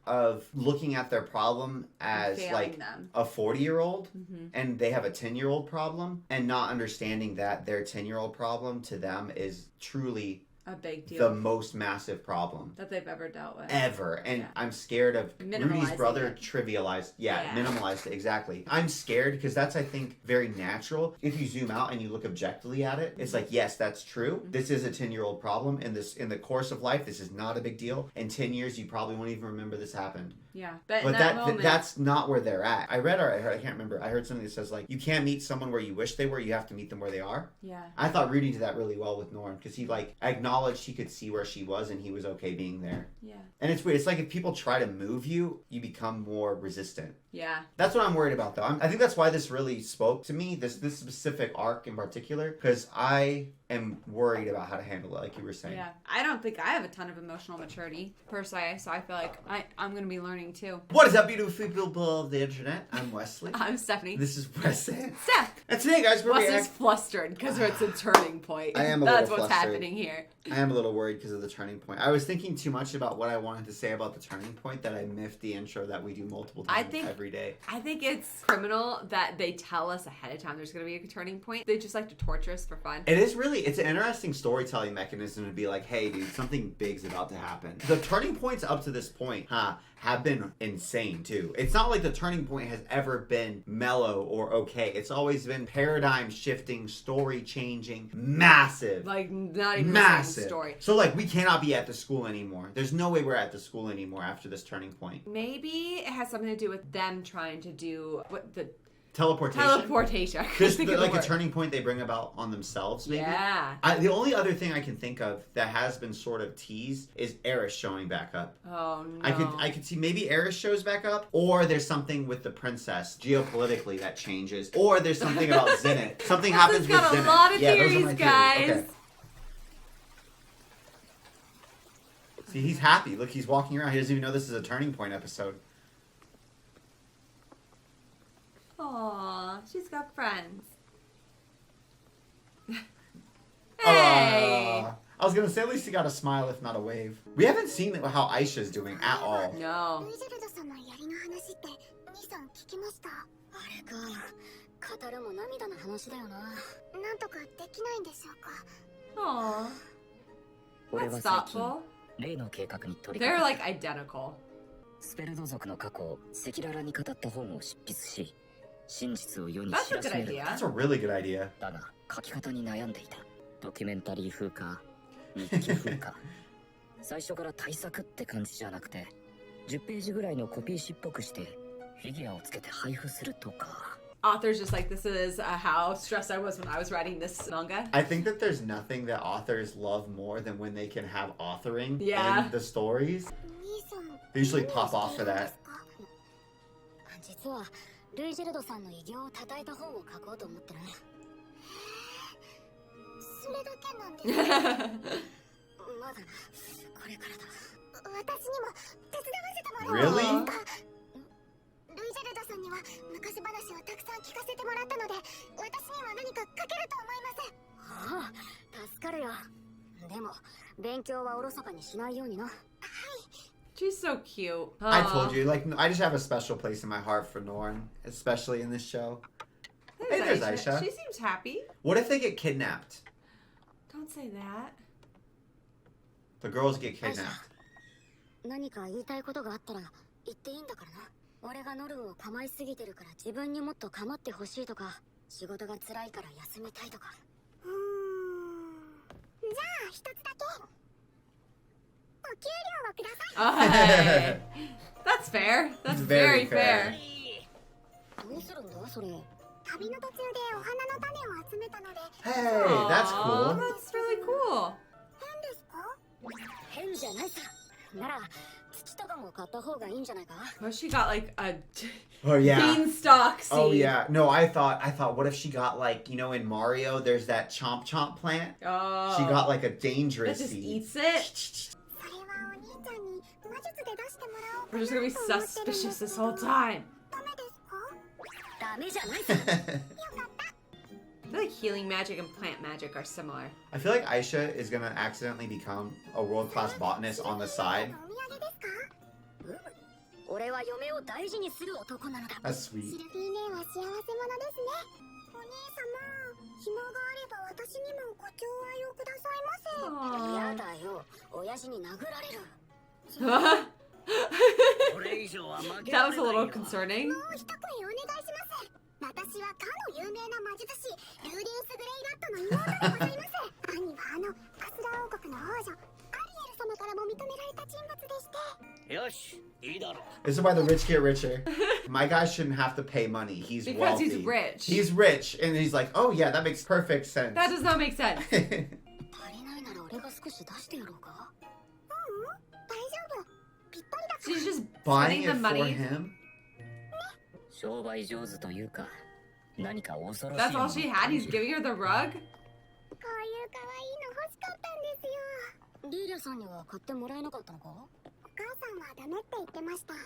of looking at their problem as like them. A 40-year-old and they have a 10-year-old problem, and not understanding that their 10-year-old problem to them is truly a big deal. The most massive problem that they've ever dealt with. Ever. And I'm scared of Rudy's brother trivialized. Minimalized it. Exactly. I'm scared because that's, I think, very natural. If you zoom out and you look objectively at it, it's like, yes, that's true. This is a 10-year-old problem. In the course of life, this is not a big deal. In 10 years, you probably won't even remember this happened. Yeah. But that's not where they're at. I can't remember. I heard something that says, like, you can't meet someone where you wish they were. You have to meet them where they are. Yeah. I thought Rudy did that really well with Norm, because he, like, acknowledged he could see where she was and he was okay being there. Yeah. And it's weird. It's like if people try to move you, you become more resistant. Yeah. That's what I'm worried about, though. I think that's why this really spoke to me, this specific arc in particular, because I am worried about how to handle it, like you were saying. Yeah. I don't think I have a ton of emotional maturity, per se, so I feel like I'm going to be learning, too. What is up, beautiful people of the internet? I'm Wesley. I'm Stephanie. This is Wesley. Steph. And today, guys, we're Wes is flustered because it's a turning point. I am a That's little what's flustered. happening here. I am a little worried because of the turning point. I was thinking too much about what I wanted to say about the turning point that I miffed the intro that we do multiple times every day. I think it's criminal that they tell us ahead of time there's going to be a turning point. They just like to torture us for fun. It's an interesting storytelling mechanism to be like, hey, dude, something big's about to happen. The turning points up to this point, have been insane, too. It's not like the turning point has ever been mellow or okay. It's always been paradigm shifting, story changing, massive. Like, not even massive. The same story. So, like, we cannot be at the school anymore. There's no way we're at the school anymore after this turning point. Maybe it has something to do with them trying to do the teleportation. Just like a turning point they bring about on themselves, maybe? Yeah. The only other thing I can think of that has been sort of teased is Eris showing back up. Oh, no. I could see maybe Eris shows back up, or there's something with the princess geopolitically that changes, or there's something about Zenith. Something happens with Zenith. Got a lot of those theories, are my guys. theories. Okay. See, he's happy. Look, he's walking around. He doesn't even know this is a turning point episode. Aw, she's got friends. Hey! I was gonna say, at least he got a smile, if not a wave. We haven't seen how Aisha's doing at all. No. Aw. That's thoughtful. They're like identical. スペルド族の過去を赤裸々に語った本を執筆し、真実を世に That's 知 a らし good める。 idea. That's a really good idea. だが書き方に悩んでいた。ドキュメンタリー風か、日記風か。最初から大作って感じじゃなくて、10ページぐらいのコピー紙っぽくしてフィギュアをつけて配布するとか。 Authors just like, this is how stressed I was when I was writing this manga. I think that there's nothing that authors love more than when they can have authoring Yeah. in the stories. They usually pop off for that. 実はルイジェルドさんの偉業を称えた本を書こうと思ってる。それだけなんですか？まだな、これからだ。私にも手伝わせてもらえますか？ Really? ルイジェルドさんには昔話をたくさん聞かせてもらったので、私には何か書けると思います。ああ、助かるよ。でも勉強はおろそかにしないようにな。はい。 She's so cute. I told you, like, I just have a special place in my heart for Norn, especially in this show. Hey, there's Aisha. She seems happy. What if they get kidnapped? Don't say that. The girls get kidnapped. 何か言いたいことがあったら言っていいんだからな。俺がノルを構いすぎてるから自分にもっと構ってほしいとか、仕事が辛いから休みたいとか。じゃあ一つだけ。お給料をください。 That's fair. That's very very fair. どうするんだそれ。旅の途中でお花の種を集めたので。 Hey, that's Aw, cool. that's really cool. 変ですか？変じゃないさ。なら土とかも買った方がいいんじゃないか? Oh, she got like a Oh yeah. beanstalk seed. Oh yeah. No, I thought, what if she got like, you know, in Mario, there's that chomp chomp plant. Oh. She got like a That dangerous just seed. eats it. それはお兄ちゃんに魔術で出してもらおうか We're な just gonna be と思ってるんですけど suspicious this whole time. ダメですか？ダメじゃないさ。I feel like healing magic and plant magic are similar. I feel like Aisha is gonna accidentally become a world-class botanist on the side. お土産ですか？俺は嫁を大事にする男なのだ。 That's シ sweet. ルフィーネは幸せ者ですね。お兄様、暇があれば私にもご寵愛をくださいませ。やだよ、親父に殴られる。 これ以上は負け That ら was れ a ない little よ concerning. もう一声お願いします。私はかの有名な魔術師、ルーディウス・グレイラットの妹でございます。兄はカスラ王国の王女、アリエル様からも認められた人物でして。よし、いいだろう。 This is why the rich get richer. My guy shouldn't have to pay money. He's Because wealthy. he's rich. He's rich, and he's like, oh yeah, that makes perfect sense. That does not make sense. 足りないなら俺が少し出してやろうか。大丈夫。ぴったりだ。 She's just Buying spending the it for money. him? 商売上手というか、何か恐ろしい That's も all の she had. He's giving her the rug. こういう可愛いの欲しかったんですよ。リーリャさんには買ってもらえなかったのか？お母さんはダメって言ってました。メ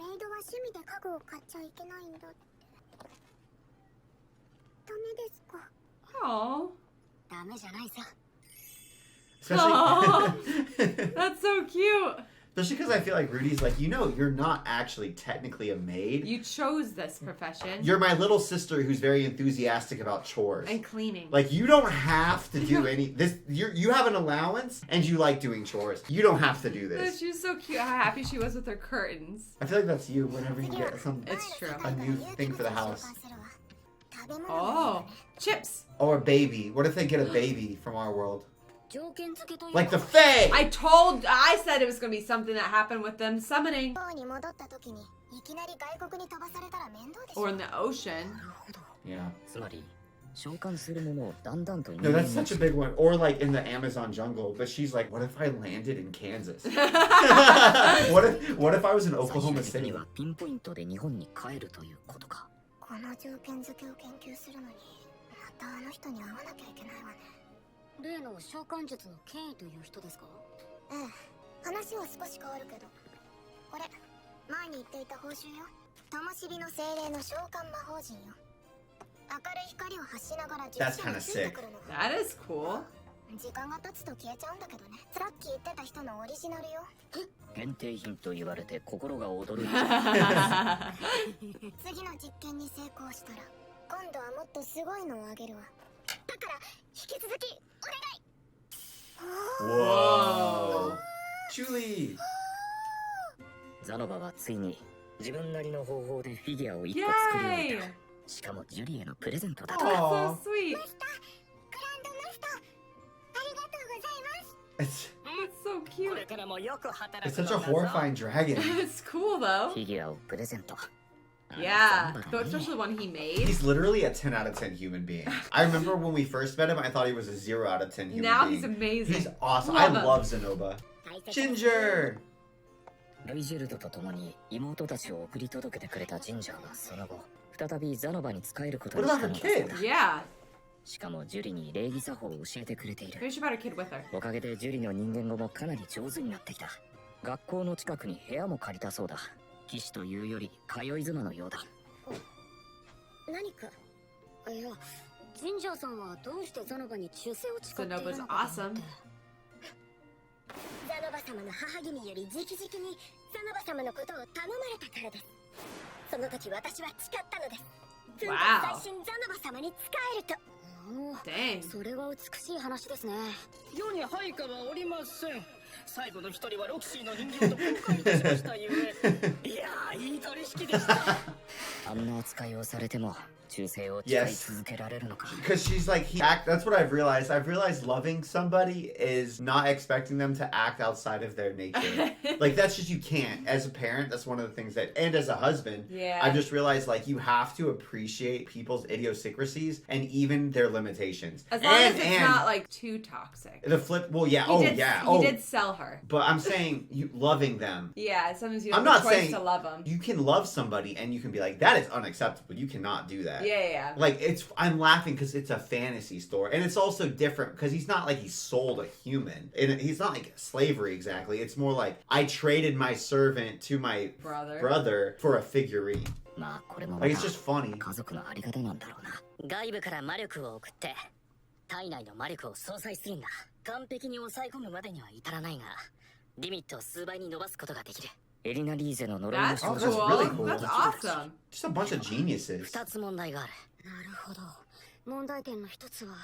イドは趣味で家具を買っちゃいけないんだって。ダメですか？ Oh. ダメじゃないさ。 Especially, That's so cute. especially because I feel like Rudy's like, you're not actually technically a maid. You chose this profession. You're my little sister who's very enthusiastic about chores. And cleaning. Like, you don't have to do any this. You have an allowance and you like doing chores. You don't have to do this. She was so cute how happy she was with her curtains. I feel like that's you whenever you get It's true. a new thing for the house. Oh, chips. Or a baby. What if they get a baby from our world? 条件付けという Like the か Fae! I said it was going to be something that happened with them summoning. 王に戻った時にいきなり外国に飛ばされたら面倒でしょ。 Or in the ocean. Yeah. つまり召喚するものをだんだんと No, that's such a big one. Or like in the Amazon jungle. But she's like, what if I landed in Kansas? what if I was in 最 Oklahoma 終的 City? にはピンポイントで日本に帰るということか。この条件付けを研究するのにまたあの人に会わなきゃいけないわね。例の召喚術の権威という人ですか？ええ、話は少し変わるけど、これ前に言っていた報酬よ。灯火の精霊の召喚魔法陣よ。明るい光を発しながら術 That's 者 kinda についてくるの。 That is cool. 時間が経つと消えちゃうんだけどね。さっき言ってた人のオリジナルよ。限定品と言われて心が躍る。次の実験に成功したら今度はもっとすごいのをあげるわ。だから引き続きお願い。 Whoa. Julie! ザノバはついに自分なりの方法でフィギュアを一個作り終え Yay! た。しかもジュリへのプレゼントだ Oh, と。 that's so sweet. グランドマスター、ありがとうございます。 It's, That's so こ cute. れからもよく働 it's く such a のだぞ。 horrifying dragon. It's cool though. フィギュアをプレゼント。 Yeah, ザノバ though だね especially the one he made. He's literally a 10 out of 10 human being. I remember when we first met him, I thought he was a 0 out of 10 human Now being. he's amazing. He's awesome. Love I him. love Zenoba. Ginger! ルイジェルドと共に妹たちを送り届けてくれたジンジャーはその後再びザノバに仕えることにしたのだそうだ。 Yeah. しかもジュリに礼儀作法を教えてくれている。 Maybe she brought a kid with her. おかげでジュリの人間語もかなり上手になってきた。学校の近くに部屋も借りたそうだ。騎士というより通い妻のようだ。何か？いや、ジンジャーさんはどうしてザノバに忠誠を誓っている Zenoba's のかと思っ awesome. て。ザノバ様の母君より直々にザノバ様のことを頼まれたからです。その時私は誓ったのです。文化最新ザノバ様に仕えると。おー Dang. それは美しい話ですね。世に配下はおりません。最後の一人はロキシーの人形と交換いたしましたゆえ。いやー、いい取引でした。あんな扱いをされても Yes. Because she's like, that's what I've realized. I've realized loving somebody is not expecting them to act outside of their nature. Like, that's just, you can't. As a parent, that's one of the things that, and as a husband, I've just realized, like, you have to appreciate people's idiosyncrasies and even their limitations. As long as it's not, like, too toxic. The flip, well, yeah, He did sell her. But I'm saying, you loving them. Yeah, sometimes you have the choice to love them. You can love somebody and you can be like, that is unacceptable. You cannot do that. Yeah. Like, I'm laughing because it's a fantasy store. And it's also different because he's not like he sold a human. And he's not like slavery exactly. It's more like, I traded my servant to my brother for a figurine. Like, it's just funny. 外部から魔力を送って体内の魔力を相殺するんだ。完璧に抑え込むまでには至らないが、リミットを数倍に伸ばすことができる。エリナリーゼの呪いの症状 really cool. That's awesome. Just a bunch of geniuses. 2つ問題がある。なるほど。問題点の一つは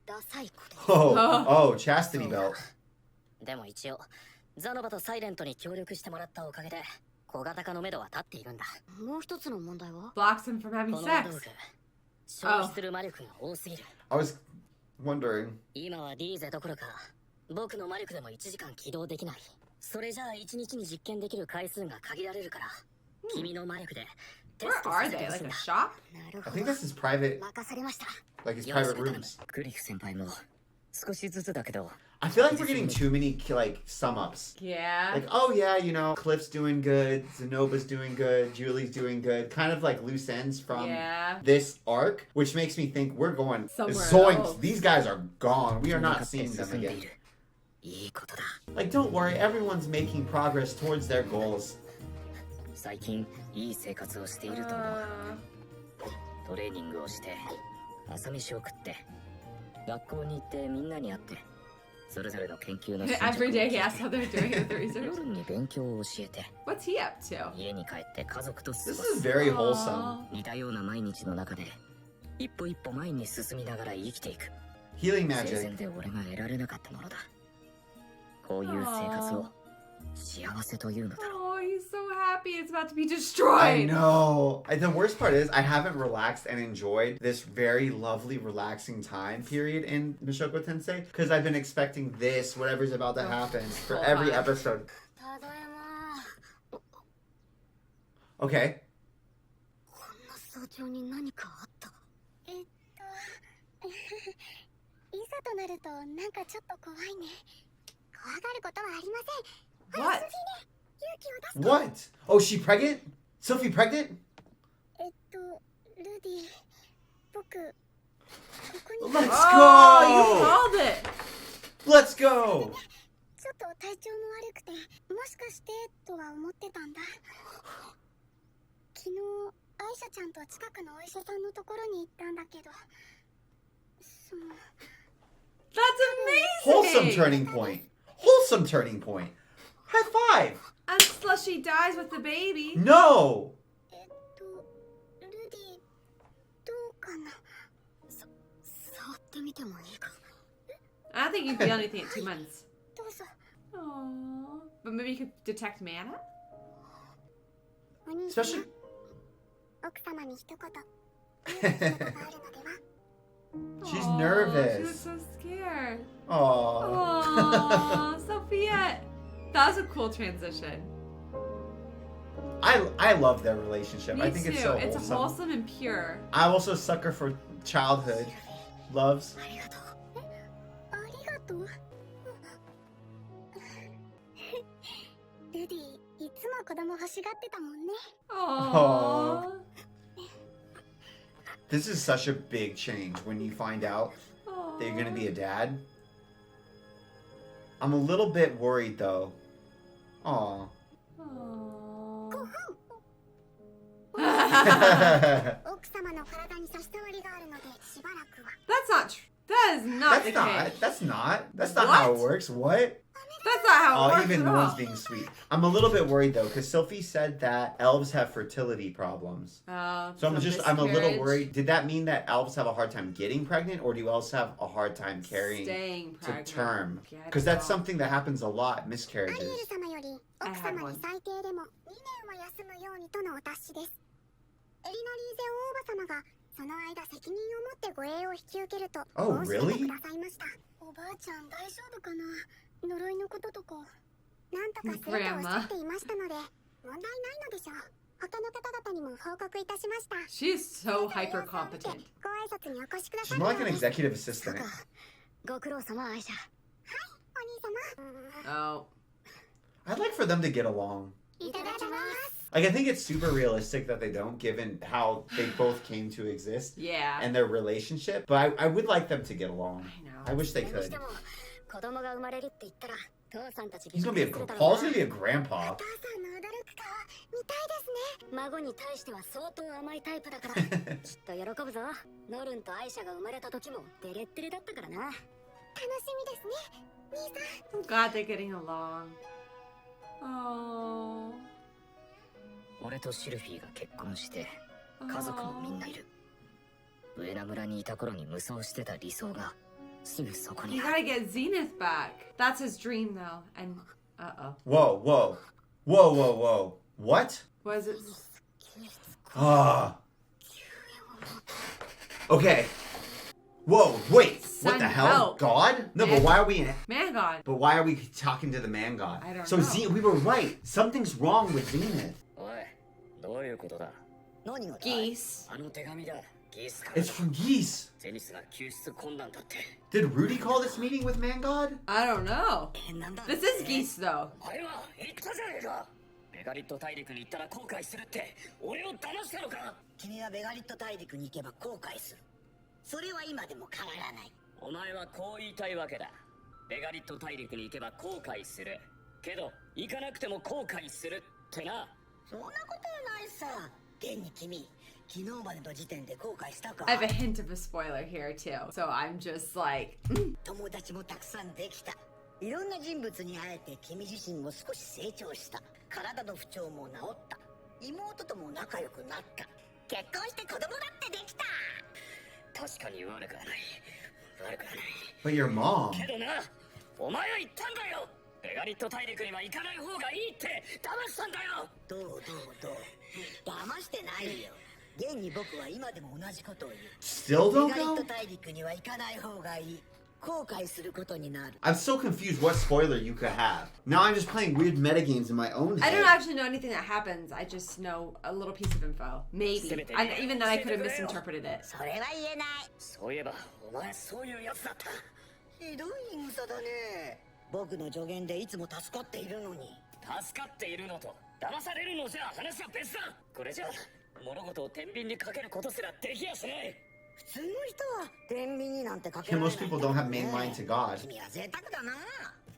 ダサいこと。Oh, chastity belt. でも一応ザノバとサイレントに協力してもらったおかげで小型化の目処は立っているんだ。もう一つの問題は Blocks him from having この道 sex. 具消費する魔力が多すぎる。 I was wondering. 今はリーゼどころか僕の魔力でも1時間起動できない。それじゃあ1日に実験できる回数が限られるから、君の魔力でテ Where スト are する they? とす Like るん a だ。 shop? なる I ほ think ど。 this is private, 任されました。 like his よろし private く頼む。 rooms. クリフ先輩も少しずつだけど。I feel like we're getting too many, like, sum-ups. Yeah. Like, oh yeah, you know, Cliff's doing good, Zenoba's doing good, Julie's doing good. Kind of like loose ends from this arc, which makes me think we're going Somewhere else. These guys are gone. We are not seeing them again. いいことだ。 Like, don't worry, everyone's making progress towards their goals. 最近いい生活をしていると思う。トレーニングをして朝飯を食って学校に行ってみんなに会ってそれぞれの研究の進捗を Every day he asks how they're doing with the research. 夜に勉強を教えて What's he up to? 家に帰って家族と過ご This す is very wholesome. 似たような毎日の中で一歩一歩前に進みながら生きていく Healing 生 magic. 前で俺が得られなかったものだこういう生活を幸せというのだろう Oh, he's so happy. It's about to be I destroyed. know. The worst part is I haven't relaxed and enjoyed this very lovely, relaxing time period in Mushoku Tensei because I've been expecting this, whatever's about to happen, for every episode. ただいま。 Okay. こんな早朝に何かあった？いざとなるとなんかちょっと怖いね。怖がることはありません。 What? 勇気を出す。 What? Oh, she pregnant? Sophie pregnant? ルディ、僕、ここに Let's Oh, you go! called it. Let's go! ちょっと体調も悪くて、もしかしてとは思ってたんだ。昨日、アイシャちゃんと近くのお医者さんのところに行ったんだけど、That's Wholesome amazing. turning point. Wholesome turning point. High five! Unless she dies with the baby. No! ルディ、どうかな。触ってみてもいいか？ I don't think you can feel anything at 2 months. どうぞ。 Aww. But maybe you could detect mana? お兄さん、 Especially. 奥様に一言、言うことがあるのでは。 She's Aw, nervous. She looks so scared. Aww. Aww, Sophia. That was a cool transition. I love their relationship. Me I think too. it's so It's wholesome. wholesome and pure. I also sucker for childhood loves. ありがとう。ありがとう。ルディ、いつも子供欲しがってたもんね。 Aww. This is such a big change when you find out that you're gonna be a dad. I'm a little bit worried though. Aw. 奥様の体に差し障りがあるのでしばらくは。 That's not true. That is not the case. That's not how it works. What? That's not how it Oh, works even at one's all. being sweet. I'm a little bit worried though, because Sophie said that elves have fertility problems. Oh, So I'm a little miscarriage. worried. Did that mean that elves have a hard time getting pregnant, or do elves have a hard time carrying Staying to pregnant. term? Get Because that's it. something that happens a lot, アリエル miscarriages. 様より奥様に最低でも2年は休むようにとのお達しです。エリナリーゼ王母様がその間責任を持って護衛を引き受けると Oh, 申し出て really? くださいました。おばあちゃん大丈夫かな、呪いのこととか。なんとかするとおっしゃっていましたので問題ないのでしょう。他の方々にも報告いたしました。 She's so hyper competent. ご挨拶にお越しくだ She's さい。 more like an executive assistant. ご苦労様アイシャ。お兄様。 Oh. I'd like for them to get along. いただきます。 Like, I think it's super realistic that they don't, given how they both came to exist Yeah. and their relationship. But I would like them to get along. I know. I wish they それにし could. ても子供が生まれるって言ったら父さんたち He's gonna be Paul's gonna be a grandpa. お父さんの驚く顔見たいですね。孫に対しては相当甘いタイプだからきっと喜ぶぞ。ノルンとアイシャが生まれた時もデレッデレだったからな。楽しみですね、兄さん。 God, they're getting along. Oh. 俺とシルフィーが結婚して家族もみんないる。上名村にいた頃に無双してた理想がすぐそこに You ある。 gotta get Zenith back. That's his dream, though. And Whoa, whoa. Whoa, whoa, whoa. What? was it? Ah. Okay. Whoa, wait. What Send the hell? help. God? No, Man. but why are we... Man God. But why are we talking to the man god? I don't so know. We were right. Something's wrong with Zenith. おい、どういうことだ。何がだい？ Geese. あの手紙だ。ギースから It's from Geese. ゼニスが救出困難だって。 Did Rudy call this meeting with man god? I don't know. なんだ This is Geese, though. あれは言ったじゃねえか。ベガリット大陸に行ったら後悔するって俺を騙したのか。君はベガリット大陸に行けば後悔する。それは今でも変わらない。お前はこう言いたいわけだ。ベガリット大陸に行けば後悔する。けど行かなくても後悔するってな。そんなことはないさ。現に君、昨日までの時点で後悔したか。 I have a hint of a spoiler here, too. So I'm just like, 友達もたくさんできた。いろんな人物に会えて君自身も少し成長した。体の不調も治った。妹とも仲良くなった。結婚して子供だってできた。確かに悪くはない。悪くはない。 But your mom. けどな、お前は言ったんだよ。ベガリット大陸には行かない方がいいって騙したんだよ。どう騙してないよ。現に僕は今でも同じことを言う。 Still ベ don't ガリッ go? ト大陸には行かない方がいい。後悔することになる。 I'm so confused what spoiler you could have. Now I'm just playing weird metagames in my own I head. don't actually know anything that happens. I just know a little piece of info. Maybe. Even then, I could have misinterpreted it. それは言えない。そういえばお前そういうやつだった。ひどい言草だね。僕の助言でいつも助かっているのに。助かっているのと騙されるのじゃ話は別だ。これじゃ物事を天秤にかけることすらできやしない。普通の人は天秤になんてかけら Yeah, れない most people don't have main line to God. 君は贅沢だな。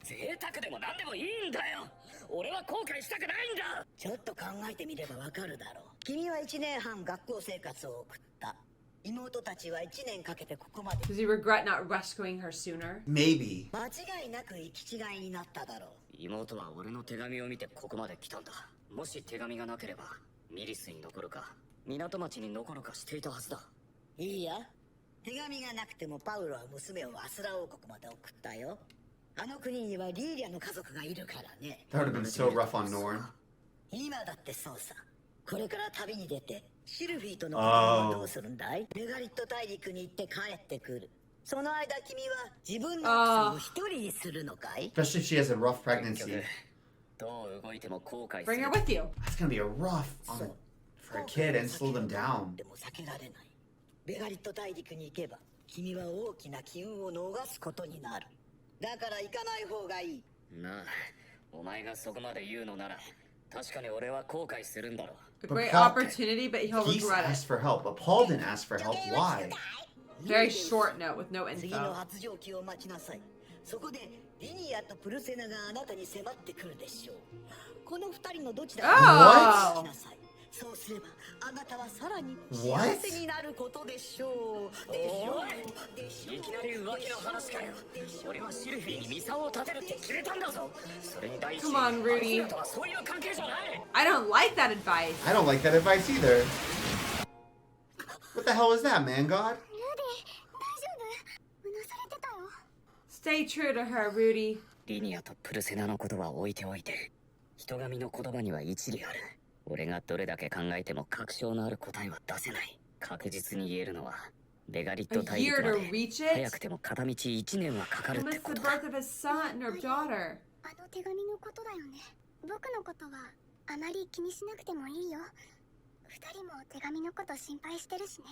贅沢でも何でもいいんだよ。俺は後悔したくないんだ。ちょっと考えてみればわかるだろう。君は1年半学校生活を送った。妹たちは1年かけてここまで。 Does he regret not rescuing her sooner? Maybe. 間違いなく行き違いになっただろう。妹は俺の手紙を見てここまで来たんだ。もし手紙がなければミリスに残るか港町に残るかしていたはずだ。いいや、手紙がなくてもパウロは娘をアスラ王国まで送ったよ。あの国にはリーリアの家族がいるからね。 That would have been so rough on Norn. 今だってそうさ。これから旅に出てシルフィーとの子供はどうするんだい？ベガリット大陸に行って帰ってくる。その間君は自分の奥さんを一人にするのかい？ Especially if she has a rough pregnancy. どう動いても後悔す Bring る。 her with you. That's gonna be a rough for a kid and slow them down. でも避けられない。ベガリット大陸に行けば君は大きな機運を逃すことになる。だから行かない方がいい。なあ、お前がそこまで言うのなら確かに俺は後悔するんだろう。 A But great Paul- opportunity, but he'll Geese regret asked it. for help, but Paul didn't ask for help. Why? Very short note with no 次の info. 発情期を待ちなさい。そこでリニアとプルセナがあなたに迫ってくるでしょう。この二人のどちらか Oh! をしなさい。そうすればあなたはさらに What? 幸せになることでしょう。でしょう。でしょう。いきなり浮気の話かよ。俺はシルフィーにミサオを立てるって決めたんだぞ。それに第一 Come on, Rudy. あいつらとはそういう関係じゃない。 I don't like that advice. I don't like that advice either. What the hell is that, man god? ルディ、大丈夫？うなされてたよ。 Stay true to her, Rudy. リニアとプルセナのことは置いておいて、人神の言葉には一理ある。俺がどれだけ考えても確証のある答えは出せない。確実に言えるのはベガリット A 大陸 year ま to で reach 早 it? くても片道1年はかかる He って missed こ the とだ。 birth of his son or daughter. あの手紙のことだよね。僕のことはあまり気にしなくてもいいよ。二人も手紙のこと心配してるしね。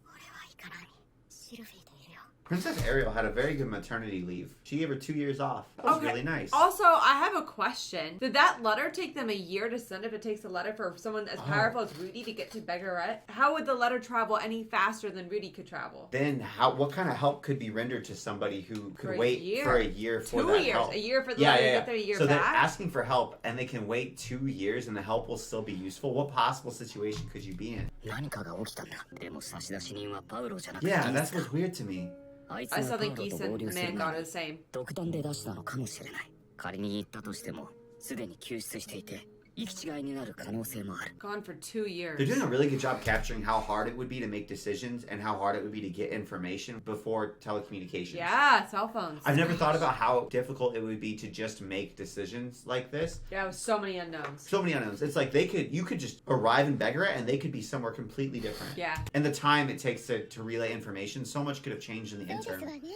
俺は行かない。シルフィーといるよ。 Princess Ariel had a very good maternity leave. She gave her 2 years off. That was really nice. Also, I have a question. Did that letter take them a year to send if it takes a letter for someone as powerful as Rudy to get to Begarette? How would the letter travel any faster than Rudy could travel? Then what kind of help could be rendered to somebody who could wait for a year for 2 that years. help? A year for the letter to get there, a year so back? they're asking for help and they can wait 2 years and the help will still be useful. What possible situation could you be in? 何かが起きたんだ。でも差出人はパウロじゃなくて Yeah, ギー that's スか what's weird to me. あいつ I が still パウ think ロと Geese 合 and 流する Man 前 God に are the same. 独断で出したのかもしれない。仮に言ったとしてもすでに救出していて行き違いになる可能性もある。 Gone for 2 years. They're doing a really good job capturing how hard it would be to make decisions and how hard it would be to get information before telecommunications. Yeah, cell phones. I've never thought about how difficult it would be to just make decisions like this. Yeah, with so many unknowns. So many unknowns. It's like you could just arrive in Begarette and they could be somewhere completely different. Yeah. And the time it takes to relay information, so much could have changed in the そうですわ interim. ね。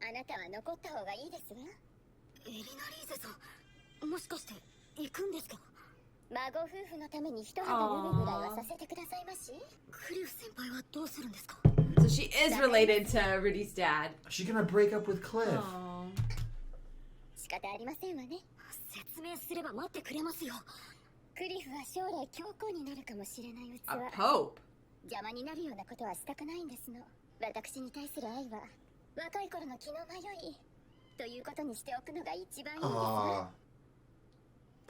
あなたは残った方がいいですわ。エリナリーゼさん、もしかして行くんですか？孫夫婦のために一肌脱ぐぐらいはさせてくださいまし。クリフ先輩はどうするんですか？ So she is related to Rudy's dad. She's gonna break up with Cliff. Oh. 仕方ありませんわね。説明すれば待ってくれますよ。クリフは将来教皇になるかもしれないうち A は pope. 邪魔になるようなことはしたくないんですの。私に対する愛は若い頃の気の迷いということにしておくのが一番いいですわ。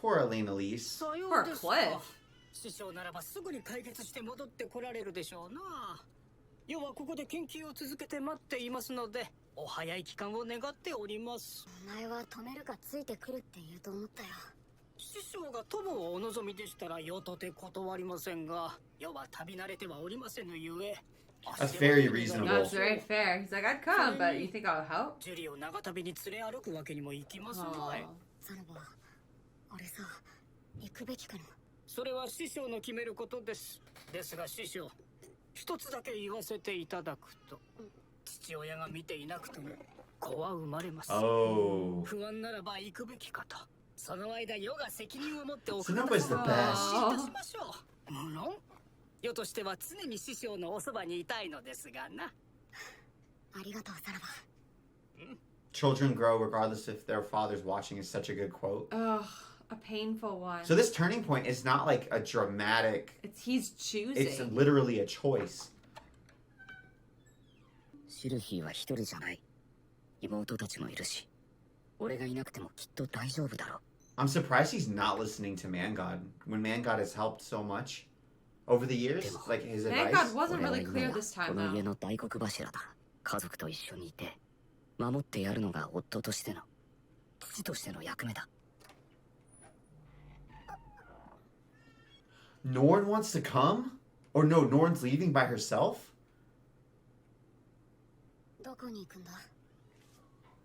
Poor Elena Lise. さよ Poor うですか Cliff. 師匠ならばすぐに解決して戻ってこられるでしょうな。要はここで研究を続けて待っていますのでお早い期間を願っております。お前は止めるかついてくるって言うと思ったよ。師匠が友をお望みでしたらよとて断りませんが、世は旅慣れてはおりませんのゆえ。 That's very reasonable. No, it's very fair. He's like, I'd come, but you think I'll help? ジュリを長旅に連れ歩くわけにもいきますまい。 Oh. さらば、俺さ、行くべきかな。それは師匠の決めることです。ですが師匠、一つだけ言わせていただくと、父親が見ていなくても子は生まれます。 Oh. 不安ならば行くべきかと。その間世が責任を持ってお So く nobody's the い best. たしましょう。無論世としては常に師匠のおそばにいたいのですがな。ありがとう、さらば。 Children grow regardless if their father's watching is such a good quote. Ugh, a painful one. So this turning point is not like a dramatic, He's choosing. it's literally a choice. シルフィーは一人じゃない。妹たちもいるし、俺がいなくてもきっと大丈夫だろう。 I'm surprised he's not listening to Man God when Man God has helped so much over the years. Like his Man advice. God wasn't 俺は really 今 clear や this こ time, の家 though. の大黒柱だ。家族と一緒にいて、守ってやるのが夫としての、父としての役目だ。 Norn wants to come? Or no, Norn's leaving by herself? どこに行くんだ？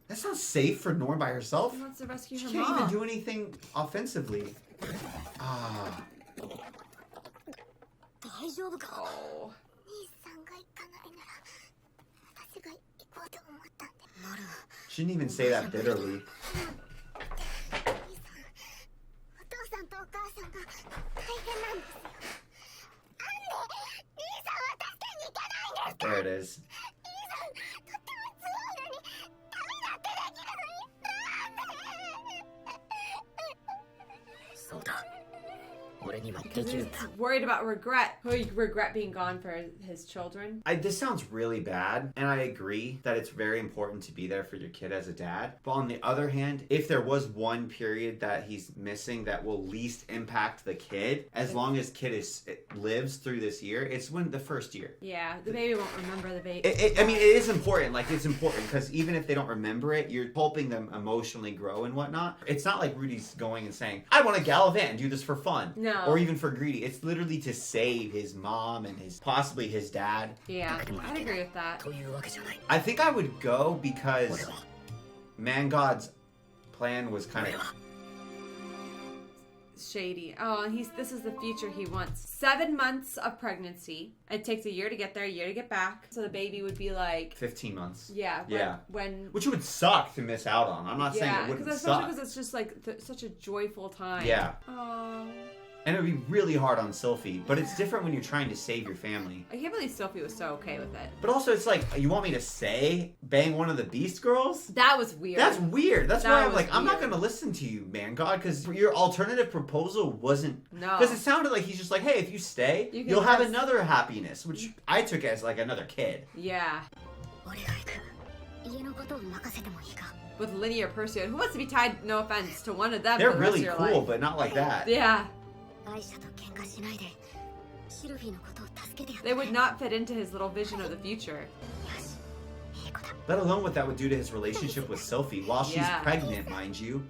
That's not safe for Norn by herself. He wants to rescue She her can't even mom. do anything offensively. Ah. 大丈夫か？ Oh. 兄さんが行かないなら私が行こうと思ったんで。なる。 She didn't even say that bitterly. 兄さん、お父さんとお母さんが大変なんですよ。なんで兄さんは助けに行かないんですか？ There it is. 兄さん、とっても強いのに旅だってできるのになんで？そうだ。俺にはで Because きるんだ。 he's worried about regret. He regret being gone for his children. This sounds really bad, and I agree that it's very important to be there for your kid as a dad. But on the other hand, if there was one period that he's missing that will least impact the kid, as long as kid lives through this year, it's when the first year. Yeah, the baby won't remember the baby. I mean, it is important. Like, it's important because even if they don't remember it, you're helping them emotionally grow and whatnot. It's not like Rudy's going and saying, I want to gallivant and do this for fun. No. Or even for greedy. It's literally to save his mom and possibly his dad. Yeah, I'd agree with that. というわけじゃない。 I think I would go because 俺は、 Man God's plan was kind 俺 of... は、shady. Oh, and this is the future he wants. 7 months of pregnancy. It takes a year to get there, a year to get back. So the baby would be like 15 months. Yeah. When which would suck to miss out on. I'm not saying it wouldn't suck. Because it's just like such a joyful time. Yeah. Oh. And it would be really hard on Sylphie, but it's different when you're trying to save your family. I can't believe Sylphie was so okay with it. But also, it's like, you want me to say bang one of the Beast Girls? That was weird. That's weird. That's why I'm like, weird. I'm not going to listen to you, man, God, because your alternative proposal wasn't... No. Because it sounded like he's just like, hey, if you stay, you'll have another happiness, which I took as like another kid. Yeah. With linear pursuit. Who wants to be tied, no offense, to one of them They're for the rest really of your cool, life? but not like that. Yeah. They would not fit into his little vision of the future. Let alone what that would do to his relationship with Sylphie while she's pregnant, mind you.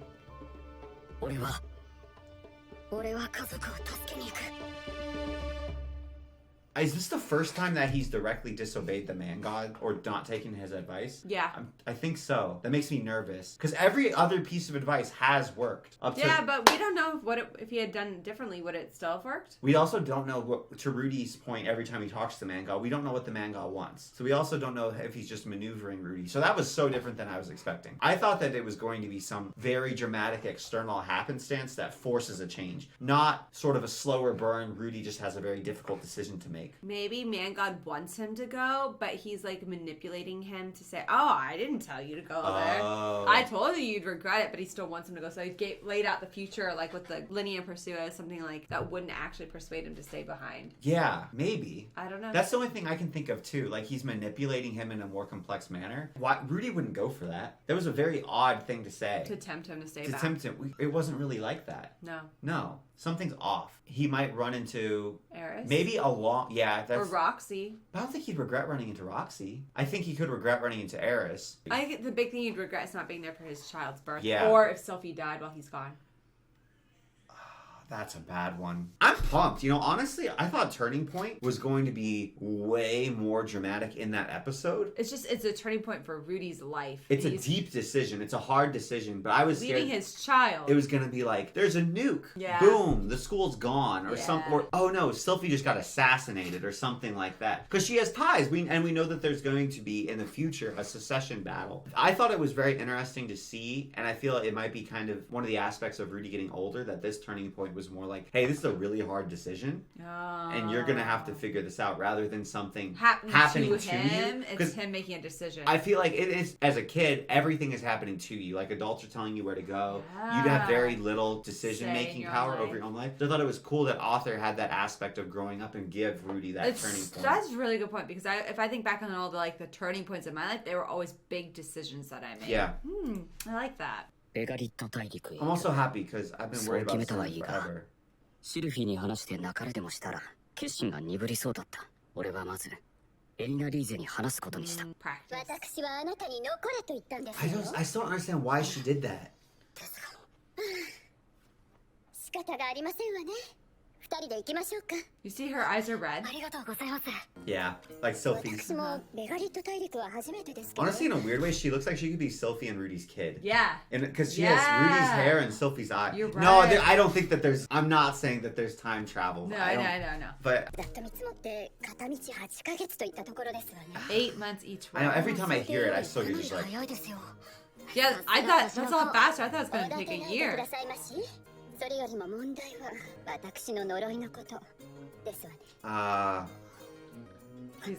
Is this the first time that he's directly disobeyed the man god or not taken his advice? Yeah. I think so. That makes me nervous because every other piece of advice has worked. But we don't know if he had done it differently, would it still have worked? We also don't know what, to Rudy's point, every time he talks to the man god, we don't know what the man god wants. So we also don't know if he's just maneuvering Rudy. So that was so different than I was expecting. I thought that it was going to be some very dramatic external happenstance that forces a change, not sort of a slower burn. Rudy just has a very difficult decision to make. Maybe Man God wants him to go, but he's like manipulating him to say, oh, I didn't tell you to go there. I told you you'd regret it, but he still wants him to go. So he laid out the future like with the linear pursuit as something like that wouldn't actually persuade him to stay behind. Yeah, maybe. I don't know. That's the only thing I can think of too. Like he's manipulating him in a more complex manner. Why Rudy wouldn't go for that? That was a very odd thing to say. To tempt him to stay back. To tempt him. It wasn't really like that. No. Something's off. He might run into... Eris? Maybe a long... Yeah, that's... Or Roxy. But I don't think he'd regret running into Roxy. I think he could regret running into Eris. I think the big thing he'd regret is not being there for his child's birth. Yeah. Or if Sylphie died while he's gone. That's a bad one. I'm pumped. You know, honestly, I thought Turning Point was going to be way more dramatic in that episode. It's a turning point for Rudy's life. It's a deep decision. It's a hard decision, but I was scared. Leaving his child. It was going to be like, there's a nuke. Yeah. Boom. The school's gone. Or oh no, Sylphie just got assassinated or something like that. Because she has ties. We know that there's going to be, in the future, a secession battle. I thought it was very interesting to see, and I feel it might be kind of one of the aspects of Rudy getting older, that this turning point was more like, hey, this is a really hard decision, and you're gonna have to figure this out, rather than something happening to him. It's him making a decision. I feel like it is, as a kid, everything is happening to you. Like adults are telling you where to go. You have very little decision-making power over your own life. So I thought it was cool that author had that aspect of growing up and give Rudy that turning point. That's a really good point, because if I think back on all the turning points in my life, they were always big decisions that I made. Yeah. I like that. I'm also happy because I've been worried about this forever. シルフィーに話して泣かれでもしたら決心が鈍りそうだった。俺はまずエリナ・リーゼに話すことにした。私はあなたに残れと言ったんですよ。I still don't understand why she did that. 仕方がありませんわね。二人で行きましょうか。You see her eyes are red? ありがとうございます。 Yeah, like Sylphie's. 私もメガリット大陸は初めてですけど。 Honestly, in a weird way, she looks like she could be Sylphie and Rudy's kid. Yeah. And because she has Rudy's hair and Sylphie's eye. You're right. No, I don't think that there's. I'm not saying that there's time travel. No. But ざっと見積もって片道8ヶ月といったところですわね。 8 months each way. I know every time I hear it, I still get just like. Yeah, I thought that's a lot faster. I thought it was going to take a year. それよりも問題は私の呪いのことですわね。Please,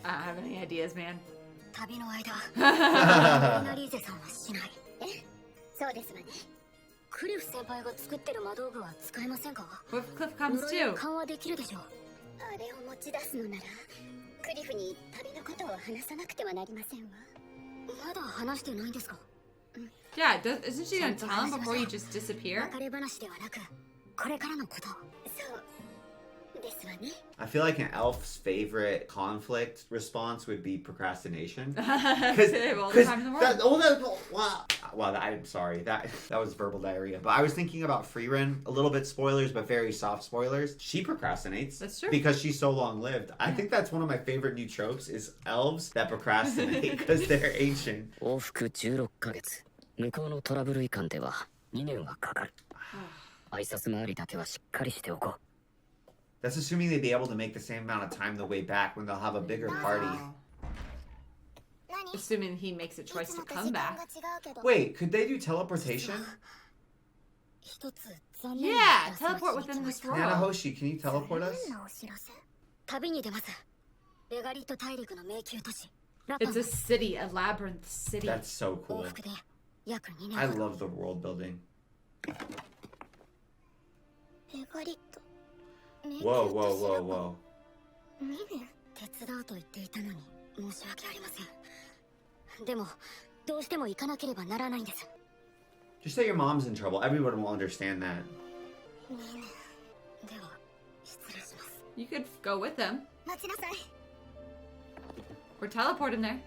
I don't have any ideas, man. 旅の間、エリナ・リーゼさんはしない。そうですわね。クリフ先輩が作ってる魔道具は使えませんか？ What if Cliff comes 呪い too? を緩和できるでしょう。あれを持ち出すのなら、クリフに旅のことを話さなくてはなりませんわ。まだ話してないんですか？ Yeah, isn't she going to tell him before you just disappear? 別れ話ではなく、これからのこと。そうですわね。I feel like an elf's favorite conflict response would be procrastination. All the time in the world. I'm sorry. That was verbal diarrhea. But I was thinking about Freerun, a little bit spoilers, but very soft spoilers. She procrastinates. That's true. Because she's so long-lived. I think that's one of my favorite new tropes is elves that procrastinate because they're ancient. 往復16ヶ月。向こうのトラブル以下では2年はかかる。挨拶回りだけはしっかりしておこう。 That's assuming they'd be able to make the same amount of time the way back when they'll have a bigger party. Assuming he makes a choice to come back. Wait, could they do teleportation? Yeah, teleport within this world. Nanahoshi, can you teleport us? 旅に出ます。レガリット大陸の迷宮都市。 It's a city, a labyrinth city. That's so cool. 往復で約2 I 年ほど。 love the world building. レガリット Whoa, whoa, whoa, whoa. 手伝うと言っていたのに申し訳ありません。でもどうしても行かなければならないんです。 Just say your mom's in trouble. Everyone will understand that. では失礼します。 You could go with them 待ちなさい or teleport in there.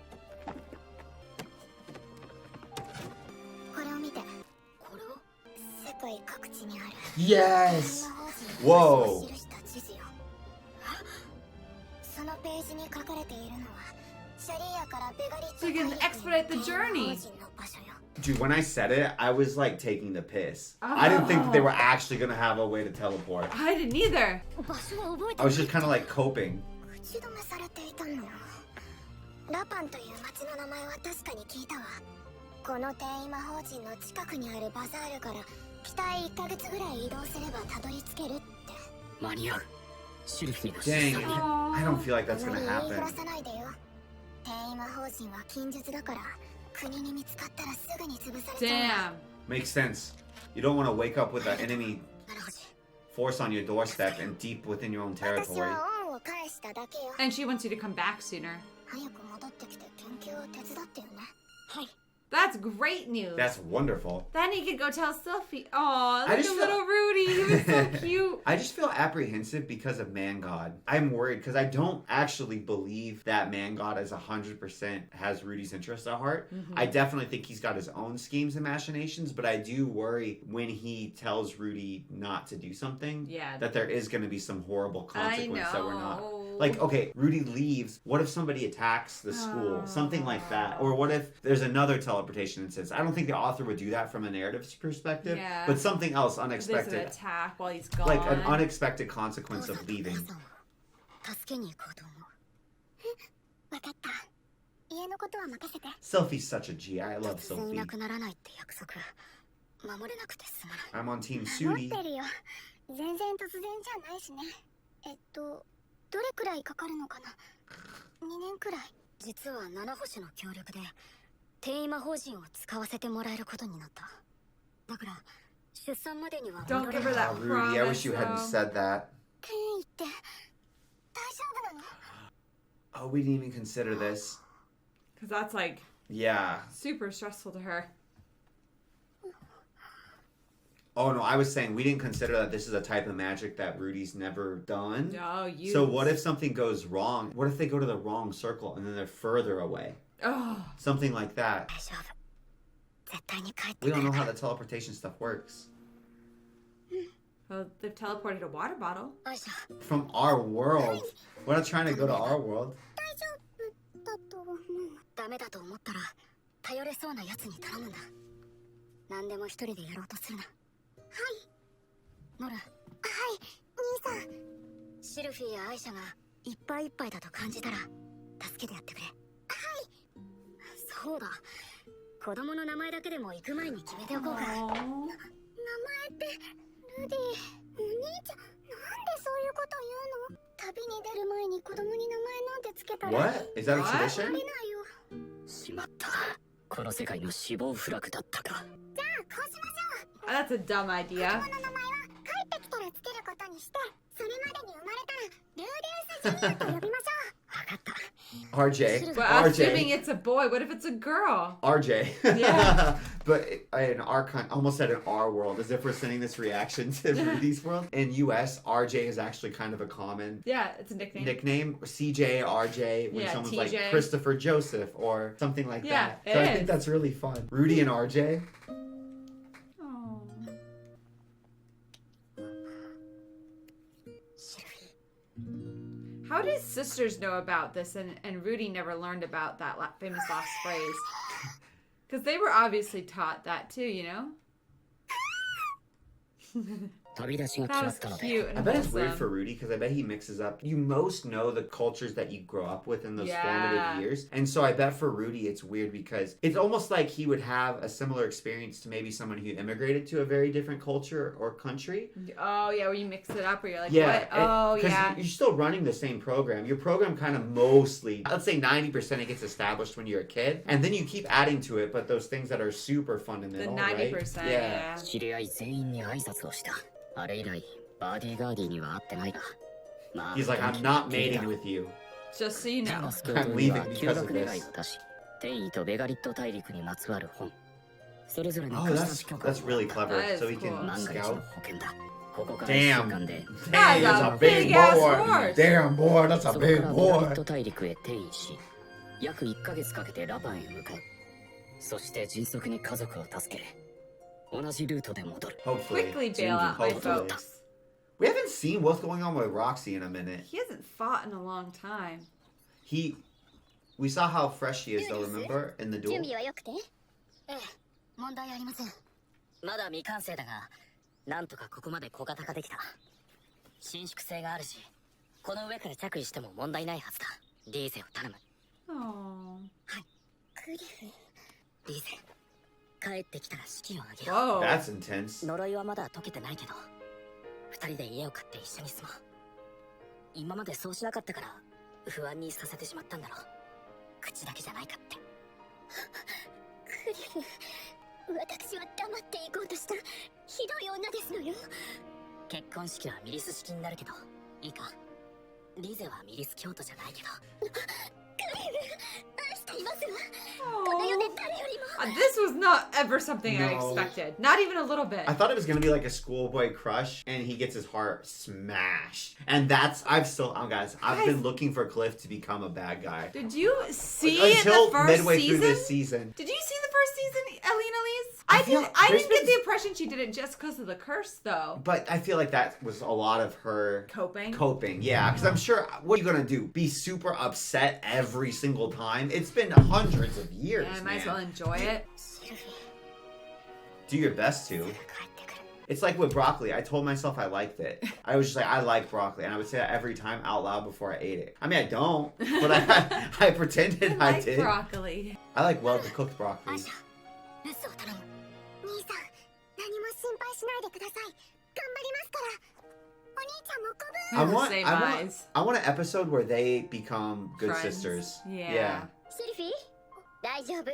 これを見てこれを世界各地にある Yes! テーマ法 Whoa! 人の記した地図よそのページに書かれているのはシャリアからベガリット So you can expedite the テーマ journey. 法人の場所よ Dude, when I said it, I was like taking the piss. I didn't think that they were actually gonna have a way to teleport. I didn't either. 場所は覚えて I was just kind of like coping. 口止めされていたのよラパンという町の名前は確かに聞いたわこの転移魔法陣の近くにあるバザールから北へ1ヶ月ぐらい移動すればたどり着けるって間に合う。シルフィーの Dang, 出産に I don't feel like あ that's ま gonna り言いふら happen. さないでよ転移魔法陣は禁術だから国に見つかったらすぐに潰されちゃう Damn. Makes sense. You don't want to wake up with an enemy なるほど。 force on your doorstep and deep within your own 私 territory. は恩を返しただけよ And she wants you to come back sooner. 早く戻ってきて研究を手伝ってよねはい。 That's great news. That's wonderful. Then he could go tell Sophie. Oh, I look at just little feel- Rudy. He was so cute. I just feel apprehensive because of Man God. I'm worried because I don't actually believe that Man God is 100% has Rudy's interest at heart. I definitely think he's got his own schemes and machinations, but I do worry when he tells Rudy not to do something Yeah. that there is going to be some horrible consequence that we're not. know. Like, okay, Rudy leaves. What if somebody attacks the school? Something like that. Or what if there's another teleportation instance? I don't think the author would do that from a narrative perspective, Yeah. but something else There's an unexpected. attack while he's gone. Like an unexpected consequence 父 of さんと leaving. 母さんを助けに行こうと思う。分かった家のことは任せて Sophie's such a G. I love 突然い Sophie. なくならないって約束守れなくてすまない。 I'm on Team 持っ Sudi. てるよ全然突然じゃないしねどれくらいかかるのかな2年くらい実は七星の協力で転移魔法陣を使わせてもらえることになった。だから出産までには Don't 戻れ give る her that Oh, Rudy, I wish promise. you hadn't though. said that. 転移って大丈夫なの Oh, we didn't even consider this. Because that's like Yeah. super stressful to her. Oh no, I was saying we didn't consider that this is a type of magic that Rudy's never done. No, you. So what if something goes wrong? What if they go to the wrong circle and then they're further away? Oh, Something like that. 大丈夫。絶対に帰って We く don't る know how the teleportation stuff works. well, they've teleported a water bottle. アイシャ From our world. We're not trying to go to our world. 大丈夫だと思うダメだと思ったら頼れそうなやつに頼むんだ。何でも一人でやろうとするな。はいノラ。はい兄さんシルフィーやアイシャがいっぱいいっぱいだと感じたら助けてやってくれ。はいそうだ子供の名前だけでも行く前に決めておこうか。 Aww. 名前ってルディお兄ちゃんなんでそういうこと言うの旅に出る前に子供に名前なんてつけたら What? Is that a What? tradition? 慣れないよしまったこの世界の死亡フラグだったかじゃあこうしましょう Oh, that's a dumb 子 idea. 供の名前は帰ってきたらつけることにしてそれまでに生まれたらルーデウスジュニアと呼びましょう分かった。 RJ. But assuming RJ. it's a boy, what if it's a girl? RJ. Yeah. But in our almost said in our world, as if we're sending this reaction to Rudy's world. In US, RJ is actually kind of a common Yeah, it's a nickname. nickname. CJ, RJ, when Yeah, someone's TJ. like Christopher Joseph or something like Yeah, that. So it I think is. that's really fun. Rudy and RJ. Oh. シルフィー How did sisters know about this and Rudy never learned about that famous last phrase? Because they were obviously taught that too, you know? 旅立ちが決 That ま was ったので cute I and bet it's weird wholesome. for Rudy because I bet he mixes up. You most know the cultures that you grow up with in those formative years. And so I bet for Rudy it's weird because it's almost like he would have a similar experience to maybe someone who immigrated to a very different culture or country. Oh, yeah, where you mix it up, where you're like, Yeah. what? Oh, Because yeah. you're still running the same program. Your program kind of mostly, let's say 90% it gets established when you're a kid. And then you keep adding to it, but those things that are super The fundamental, 90%, right? yeah. 知り合い全員に挨拶をした。あれ以来バーディーガーディーには会ってないが。まあ He's like, I'm not mating with you. Just so you ジャ know. マス教頭 I'm には leaving 旧 because 学 of 願 this. いを出し、テイとベガリット大陸にまつわる本。それぞれの Oh, 貸し出 that's し許可を that's really clever. That is So he can cool. 万が一の scout. 保険だ。ここから1週 Damn. 間で Dang, That's that's a a big big-ass boy. horse. Damn, boy, that's そ a こか big らベガリッ boy. ト大陸へ転移し、約1ヶ月かけてラバンへ向かう。そして迅速に家族を助け、同じルートで戻る。 Hopefully. Quickly bail out my Hopefully. folks. We haven't seen what's going on with Roxy in a minute. He hasn't fought in a long time. We saw how fresh she is though, remember? In the 準 duel. 備は良くて？ええ、問題ありません。まだ未完成だが、なんとかここまで小型化できた。伸縮性があるし、この上から着衣しても問題ないはずだ。リーゼを頼む。 Oh. クリフ。リーゼ、帰ってきたら式を挙げよ Whoa. う。That's intense. 呪いはまだ解けてないけど、二人で家を買って一緒に住もう。今までそうしなかったから不安にさせてしまったんだろう。口だけじゃないかって。クリフ。私は黙っていこうとしたひどい女ですのよ。結婚式はミリス式になるけど、いいか。リーゼはミリス教徒じゃないけど。クリフ、愛していますわ。この世で誰よりも。This was not ever something I No. expected. Not even a little bit. I thought it was gonna be like a schoolboy crush, and he gets his heart smashed. And that's guys, I've been looking for Cliff to become a bad guy. Did you see Until the first midway season? through this season. Did you see the first season, Elena Lee's? I I feel- didn't. I there's didn't get been- the impression she did it just because of the curse, though. But I feel like that was a lot of her Coping. Yeah, because I'm sure, what are you gonna do? Be super upset every single time? It's been hundreds of years, Yeah, I man. might as well enjoy it. シルフィー、 Do your best to. 帰ってくる。 It's like with broccoli. I told myself I liked it. I was just like, I like broccoli. And I would say that every time out loud before I ate it. I mean, I don't, but I pretended I, I like did. broccoli. I like well-cooked broccoli. アシャ、留守を頼む。兄さん、何も心配しないでください。頑張りますから。お兄ちゃんもご They I have the want, same I want, eyes. I want an episode where they become good Friends. sisters. Yeah. シルフィー、大丈夫。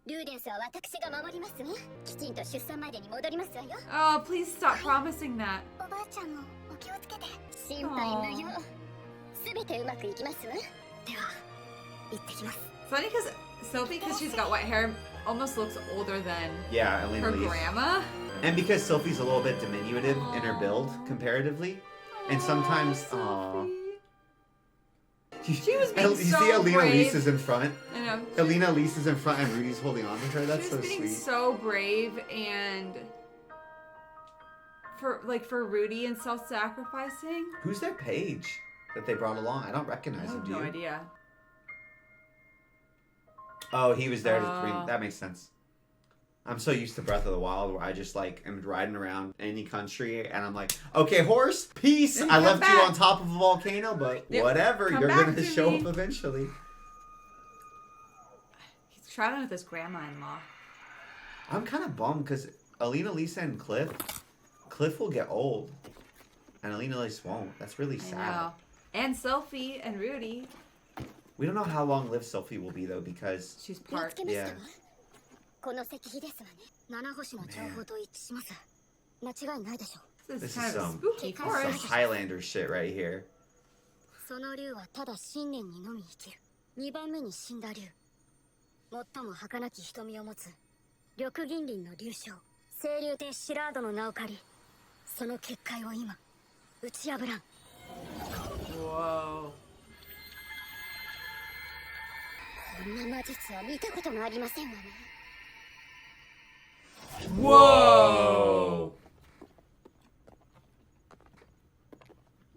ルーデンスは私が守りますわ。きちんと出産までに戻りますわよ。 Oh, please stop promising that. おばあちゃんもお気をつけて。心配無用。すべてうまくいきますわ。では、行ってきます。 It's funny because Sophie, because she's got white hair, almost looks older than Yeah, Elena her Lee's. grandma. And because Sophie's a little bit diminutive in her build comparatively. And sometimes, Aw, aw. She was being You so see Alina brave. Elise is in front. I know. Alina Elise is in front and Rudy's holding on to her. That's She so was being sweet. so brave and for Rudy and self-sacrificing. Who's their page that they brought along? I don't I recognize him, have do no you? idea. Oh, he was there to bring. Oh. That makes sense. I'm so used to Breath of the Wild where I just like am riding around any country and I'm like, okay, horse, peace. Then I come left you back. on top of a volcano, but Yep, whatever. come You're back gonna to show me. up eventually. He's traveling with his grandma-in-law. I'm kind of bummed because Alina, Lisa, and Cliff will get old, and Alina, Lisa won't. That's really I sad. know. And Sophie and Rudy. We don't know how long lived Sophie will be though because She's 見つ part. けましたわ Yeah.。この石碑ですわね。七星の情報と一致します。間違いないでしょう。 This is This is kind of a some- spooky some forest. Highlander shit right here. その竜はただ信念にのみ生きる。二番目に死んだ竜。最も儚き瞳を持つ緑銀鱗の竜将。清流天シラードの名を借り、その結界を今打ち破らん。 Whoa. こんな魔術は見たことがありませんわね。 Whoa.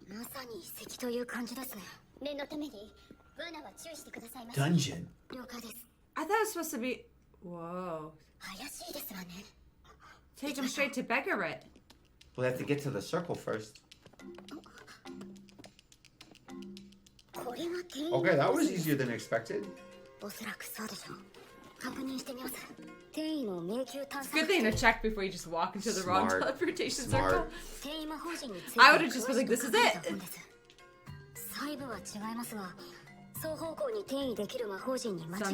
まさに遺跡という感じですね。念のために罠は注意してくださいませ。 Dungeon. 了解です。 I thought it was supposed to be. Whoa. 怪しいですわね。 Take him straight to Beggaret. We'll have to get to the circle first. Okay, that was easier than expected. It's a good thing to check before you just walk into the wrong Smart. teleportation Smart. circle. I would have just been like, this is it. Some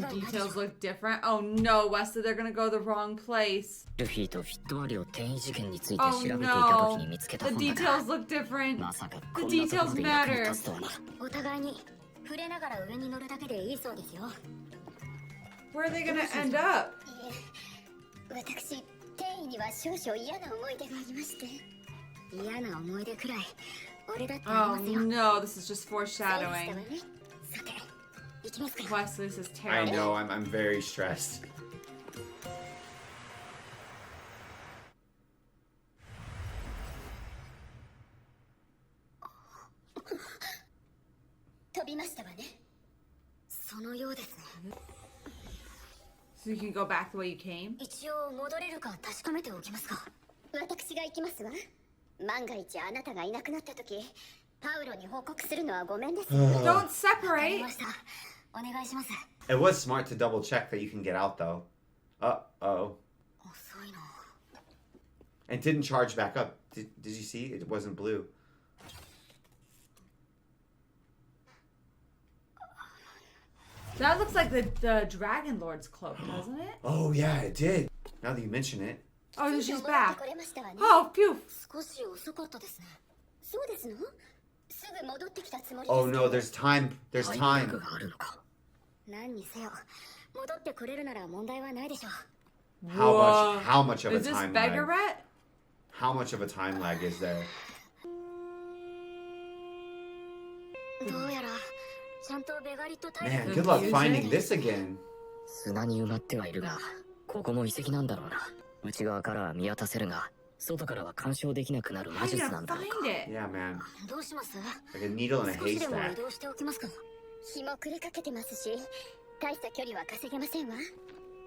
details look different. Oh no, Wesley, they're gonna go the wrong place. ルフィとフィットワリを転移事件について Oh 調べていた no, 時に見つけた the 本だが details look different. まさか The こんなところで役に details 立つとはな お互いに触れながら上に乗るだけでいいそうですよ。 Where are they gonna end up? 私転移には少々嫌な思い出がありまして。嫌な思い出くらい俺だってあり Oh ますよ。 no, this is just そうでしたわ foreshadowing. ね。さて、行きますか。 Wesley, this is I terrible. know, I'm very stressed. 飛びましたわね。そのようですね。 So you can go back the way you came? 一応戻れるか確かめておきますか。私が行きますわ。万が一あなたがいなくなった時、パウロに報告するのはごめんです。 Don't わかり separate. ました。お願いします。 It was smart to double check that you can get out though. Uh-oh. 遅いな。 And didn't charge back up. Did you see? It wasn't blue. That looks like the Dragon Lord's cloak, doesn't it? Oh yeah, it did. Now that you mention it. Oh, す she's ぐ戻って back. これましたわね。 Oh, phew. 少し遅かったですね。そうですの？すぐ戻ってきたつもりです。 Oh no, there's time. There's タイ time. ムラグがあるのか何にせよ、戻ってこれるなら問題はないでしょう。 How much of a Is this time beggar lag? rat? How much of a time lag is there? どうやらちゃんとベガリと対 Man, 決 good luck finding this again. 砂に埋まってはいるがここも遺跡なんだろうな内側からは見渡せるが外からは干渉できなくなる How 魔 are you 術なん gonna だろうか find it? Yeah, man. どうします？ Like a needle in a 少しでも移 haystack. 動しておきますか。日も暮れかけてますし、大した距離は稼げませんわ。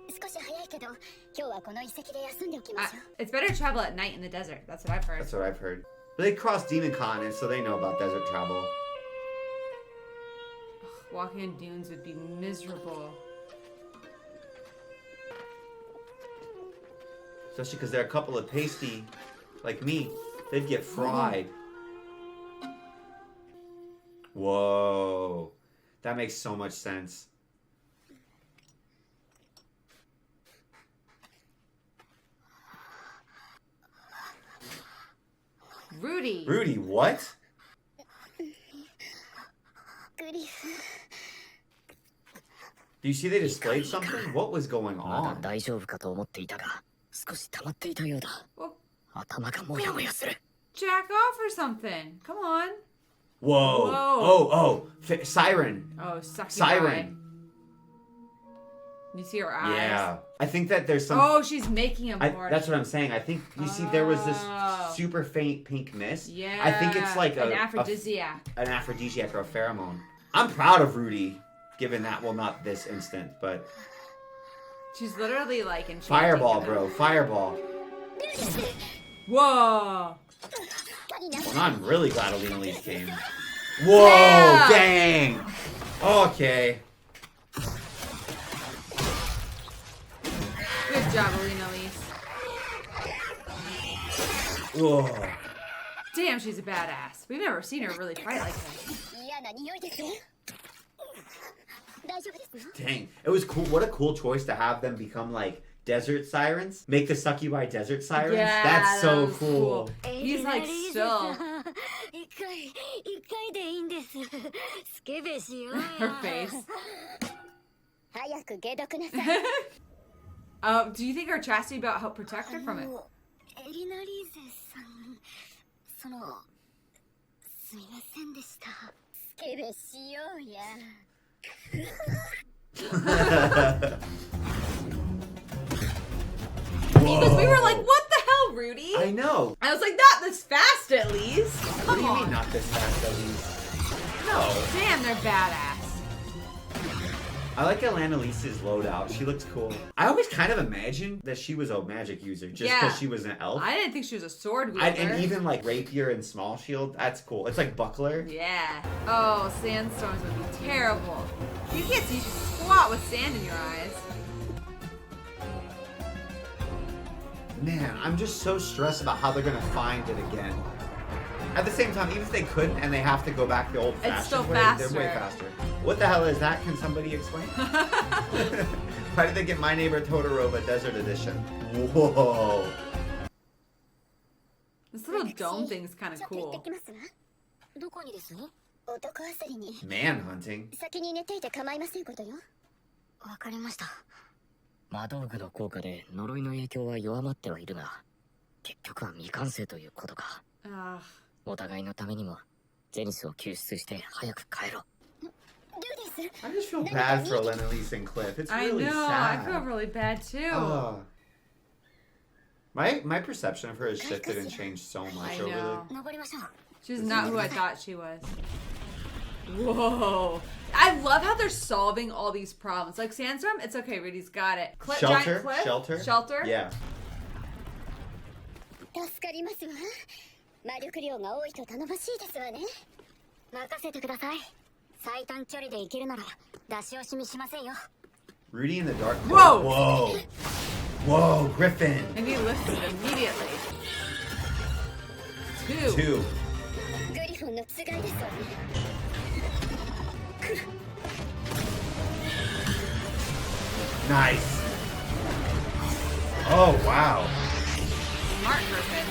少し早いけど、今日はこの遺跡で休んでおきましょう。 It's better to travel at night in the desert. That's what I've heard. That's what I've heard. But they crossed demon continents, so they know about desert travel. Walking in dunes would be miserable. Especially because they're a couple of pasty, like me. They'd get fried. Whoa. That makes so much sense. Rudy. Rudy, what? グリフ。 Do you see they displayed something? What was going まだ on? 大丈夫かと思っていたが少し溜まっていたようだ Well, 頭がモヤモヤする jack off or something. Come on. Whoa. Whoa. Oh. Siren. Oh, sucky Siren. eye. You see her eyes? Yeah. I think that there's some... Oh, she's making him horny. That's what I'm saying. I think, you see, there was this Oh. super faint pink mist. Yeah. I think it's like an an aphrodisiac. aphrodisiac or a pheromone. I'm proud of Rudy, given that, well, not this instant, but... She's literally like enchanting Fireball, him. bro. Fireball. Whoa. Well, now I'm really glad Alina Lee's came. Whoa, Yeah. dang. Okay. Good job, Alina Elise. Whoa. Damn, she's a badass. We've never seen her really fight like this. 嫌な匂いですよ。大丈夫ですの？ Dang. It was cool. What a cool choice to have them become like desert sirens. Make the succubi desert sirens. Yeah, That's so that was cool. He's like still. 一回でいいんです。スケベしよう Her や。 face. 早く解毒なさい。Do you think her chastity belt helped protect her from it? エリナリーゼさん、その、すみませんでした。スケベしようや。 Because we were like, what the hell, Rudy? I know. I was like, not this fast at least. What Come do you on. mean not this fast, at least? No. Damn, they're badass. I like Alana Lisa's loadout. She looks cool. I always kind of imagined that she was a magic user just because she was an elf. I didn't think she was a sword wielder. And even like rapier and small shield, that's cool. It's like buckler. Yeah. Oh, sandstorms would be terrible. You can't see squat with sand in your eyes. Man, I'm just so stressed about how they're gonna find it again. At the same time, even if they couldn't and they have to go back the old-fashioned way, they're way faster. What the hell is that? Can somebody explain? Why did they get My Neighbor Totoro Desert Edition? Whoa. This little dome thing's kind of cool. Man-hunting? 先に寝ていて構いませんことよ。わかりました。魔道具の効果で呪いの影響は弱まってはいるが、結局は未完成ということか。お互いのためにも、ゼニスを救出して早く帰ろう。I just feel bad for Elena Lisa and Cliff. It's really I know. sad. I feel really bad too. My perception of her has shifted and changed so much over the... She's not who I thought she was. Whoa. I love how they're solving all these problems. Like Sandstorm, it's okay, Rudy's got it. Shelter? Cliff? Shelter? Yeah. 助かりますわ。魔力量が多いと頼もしいですわね。任せてください。最短距離で行けるなら出し惜しみしませんよ。 Rudy in the dark. Whoa! Whoa! Whoa, Griffin! And he lifted immediately. 2. 2. グリフォンのつがいですわね。Nice. Oh, wow. Smart Griffin.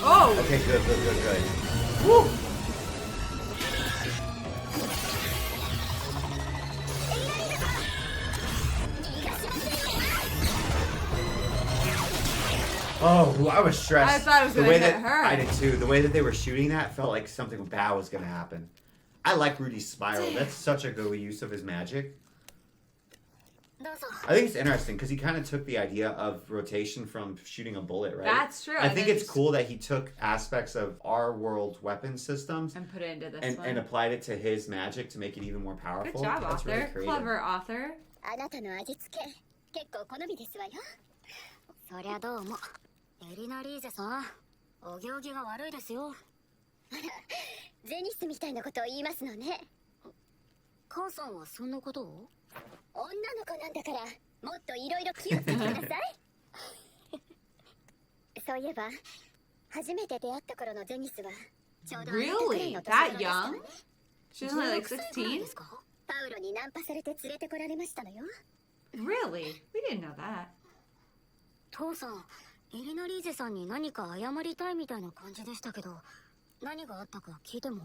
Oh! Okay, good. Woo! Oh, I was stressed. I thought it was going to hit her. I did too. The way that they were shooting that felt like something bad was going to happen. I like Rudy's spiral. That's such a good use of his magic. I think it's interesting because he kind of took the idea of rotation from shooting a bullet, right? That's true. I think it's cool that he took aspects of our world's weapon systems and put it into this one. And applied it to his magic to make it even more powerful. Good job, That's author. Really clever author. あなたの味付け、結構好みですわよ。そりゃどうも。エリナリーゼさん、お行儀が悪いですよ。あら、ゼニスみたいなことを言いますのね。母さんはそんなことを？女の子なんだから、もっといろいろ気をつけてください。そういえば、初めて出会った頃のゼニスは、ちょうどあなたくらいの年頃でしたわね。She's only like 16? パウロにナンパされて連れてこられましたのよ。Really? We didn't know that. 父さん、エリナリーゼさんに何か謝りたいみたいな感じでしたけど、何があったか聞いても？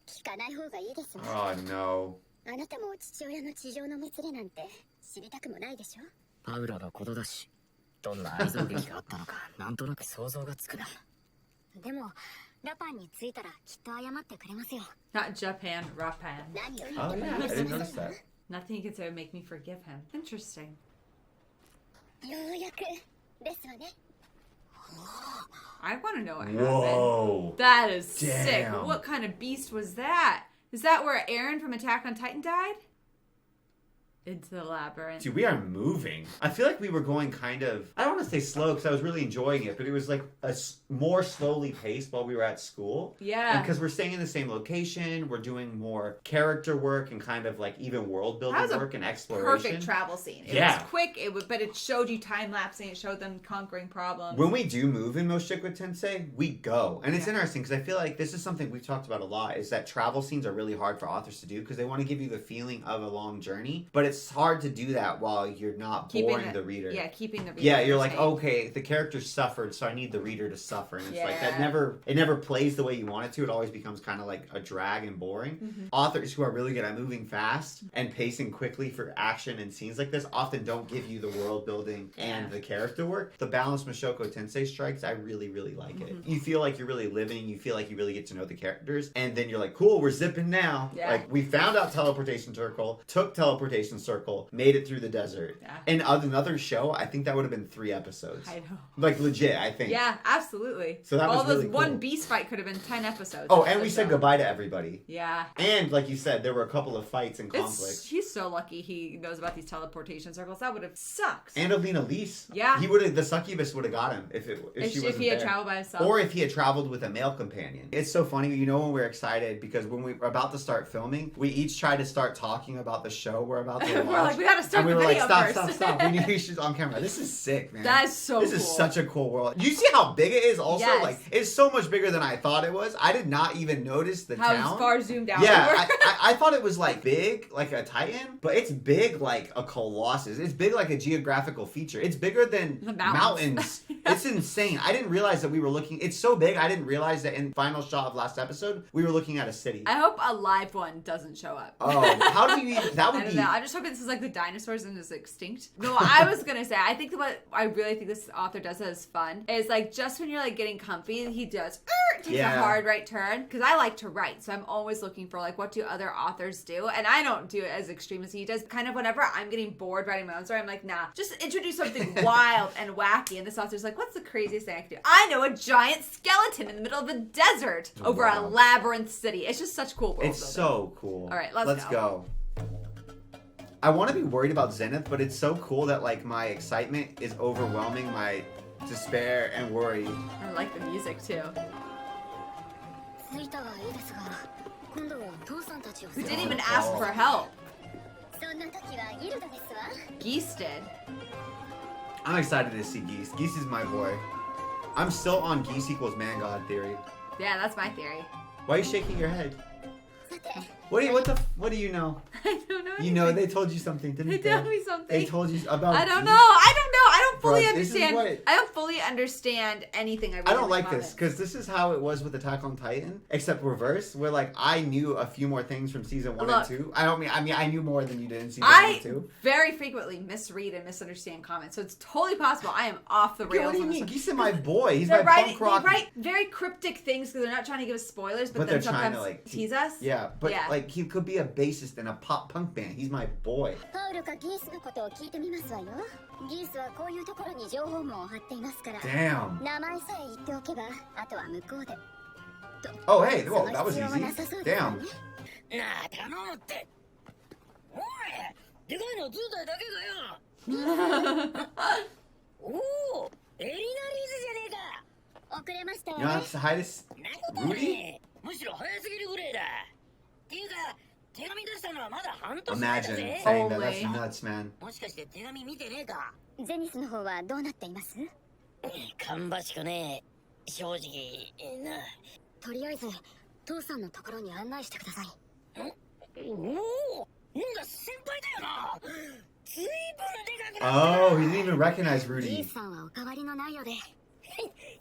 聞かない方がいいですわ。Oh, no. あなたも父親の地上のもつれなんて知りたくもないでしょ。パウロのことだし、どんな愛憎劇があったのかなんとなく想像がつくな。でも、ラパンに着いたらきっと謝ってくれますよ。Not Japan, Rapan. Oh, yeah, I didn't notice that. Nothing he could say would make me forgive him. Interesting. ようやくですわね。I want to know what Whoa. happened. That is sick. Damn. What kind of beast was that? Is that where Aaron from Attack on Titan died? Into the labyrinth. Dude, we are moving. I feel like we were going kind of... I don't want to say slow because I was really enjoying it, but it was like more slowly paced while we were at school. Yeah. Because we're staying in the same location, we're doing more character work and kind of like even world building work and exploration. Perfect travel scene. It was quick, but it showed you time-lapsing, it showed them conquering problems. When we do move in Mushoku Tensei, we go. And it's interesting because I feel like this is something we've talked about a lot, is that travel scenes are really hard for authors to do because they want to give you the feeling of a long journey, but it's hard to do that while you're not boring the reader. Yeah, keeping the reader. Yeah, you're like, okay, the character suffered, so I need the reader to suffer. And it's like that it never plays the way you want it to. It always becomes kind of like a drag and boring. Mm-hmm. Authors who are really good at moving fast and pacing quickly for action and scenes like this often don't give you the world building and the character work. The balance Mushoku Tensei strikes, I really, really like it. You feel like you're really living, you feel like you really get to know the characters, and then you're like, cool, we're zipping now. Yeah. Like, we found out teleportation circle, took teleportation circle made it through the desert. Yeah. And another show, I think that would have been 3 episodes. I know. Like legit, I think. Yeah, absolutely. So that was all those really cool. one beast fight could have been 10 episodes. Oh, and we said goodbye to everybody. Yeah. And like you said, there were a couple of fights and conflicts. He's so lucky he knows about these teleportation circles. That would have sucked. And Alina Lise. Yeah. He would have, the succubus would have got him if she wasn't he had there. traveled by himself. Or if he had traveled with a male companion. It's so funny, you know, when we're excited because when we were about to start filming, we each tried to start talking about the show we're about to watch. We're like, we gotta start and we the were video like, first. stop. We need to on camera. This is sick, man. That is so This cool. is such a cool world. You see how big it is also? Yes. Like, it's so much bigger than I thought it was. I did not even notice the How town. far zoomed out. Yeah, I thought it was like big, like a Titan, but it's big like a Colossus. It's big like a geographical feature. It's bigger than The mountains. It's insane. I didn't realize that we were looking. It's so big. I didn't realize that in final shot of last episode we were looking at a city. I hope a live one doesn't show up. Oh, how do you? That would I don't be. know. I'm just hoping this is like the dinosaurs and is extinct. No, I was gonna say, I think what I really think this author does that is fun is like just when you're like getting comfy, he does takes a hard right turn because I like to write, so I'm always looking for like what do other authors do, and I don't do it as extreme as he does. Kind of whenever I'm getting bored writing my own story, I'm like, nah, just introduce something wild and wacky. And this author's like, what's the craziest thing I can do? I know, a giant skeleton in the middle of the desert over a labyrinth city. It's just such cool world It's building. so cool. All right, let's go. I want to be worried about Zenith, but it's so cool that like my excitement is overwhelming my despair and worry. I like the music too. We didn't even ask for help. そんな時はギルドですわ Geese did. I'm excited to see Geese. Geese is my boy. I'm still on Geese equals man god theory. Yeah, that's my theory. Why are you shaking your head? さて What do you know? I don't know. You know they told you something, didn't They they? told me something. They told you about. I don't know. I don't fully Bro, this is understand. what- I don't fully understand anything I read. I in don't the like comments. this because this is how it was with Attack on Titan, except reverse, where like I knew a few more things from season 1 Look. and 2. I mean I knew more than you did in season 1 and 2. very frequently misread and misunderstand comments, so it's totally possible I am off the Okay, rails. what do you on this mean? one. Geese is my boy. He's They're my writing, punk rock. they write very cryptic things because they're not trying to give us spoilers, but, But then they're trying sometimes to, like, tease us. Yeah, but Yeah. like he could be a bassist in a pop punk band. He's my boy. パウロかギースのことを聞いてみますわよギースはこういうところに情報網を張っていますから Damn. 名前さえ言っておけばあとは向こうで Oh hey, whoa, that was その必要はな easy. さそうですわ Damn. ね なあ頼むっておいでかいの図体だけかよおおエリナリーズじゃねえか遅れましたわ You know ね that's the highest. なことはねむしろ早すぎるぐらいだっていうか手紙出したのはまだ半年前だ Imagine ぜ saying that. That's Only. nuts, man. もしかして手紙見てねえかゼニスの方はどうなっています芳しくねえ正直なとりあえず父さんのところに案内してください。おおなんだ先輩だよなずいぶんでかくなった Oh, he didn't even recognize じい Rudy. さんはお変わりのないようで。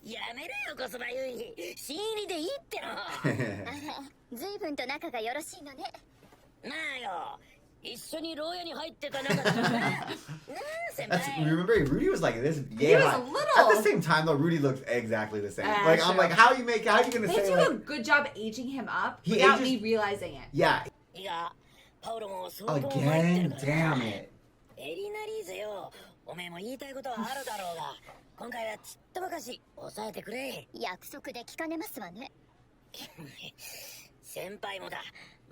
やめろよこそばゆい新入りでいいってのあら随分と仲がよろしいのねなあよ一緒に牢屋に入ってた仲だからななあ先 That's 輩 remember Rudy was like this. He Yeah. was a little. At the same time though, Rudy looks exactly the same. Like I'm Sure. like, how you gonna They say do like, a good job aging him up He without ages- me realizing it. yeah, いやパウロも相当参って again? るから Damn it. エリナリーゼよおめえも言いたいことはあるだろうが今回はちっとばかし抑えてくれ約束できかねますわね先輩もだ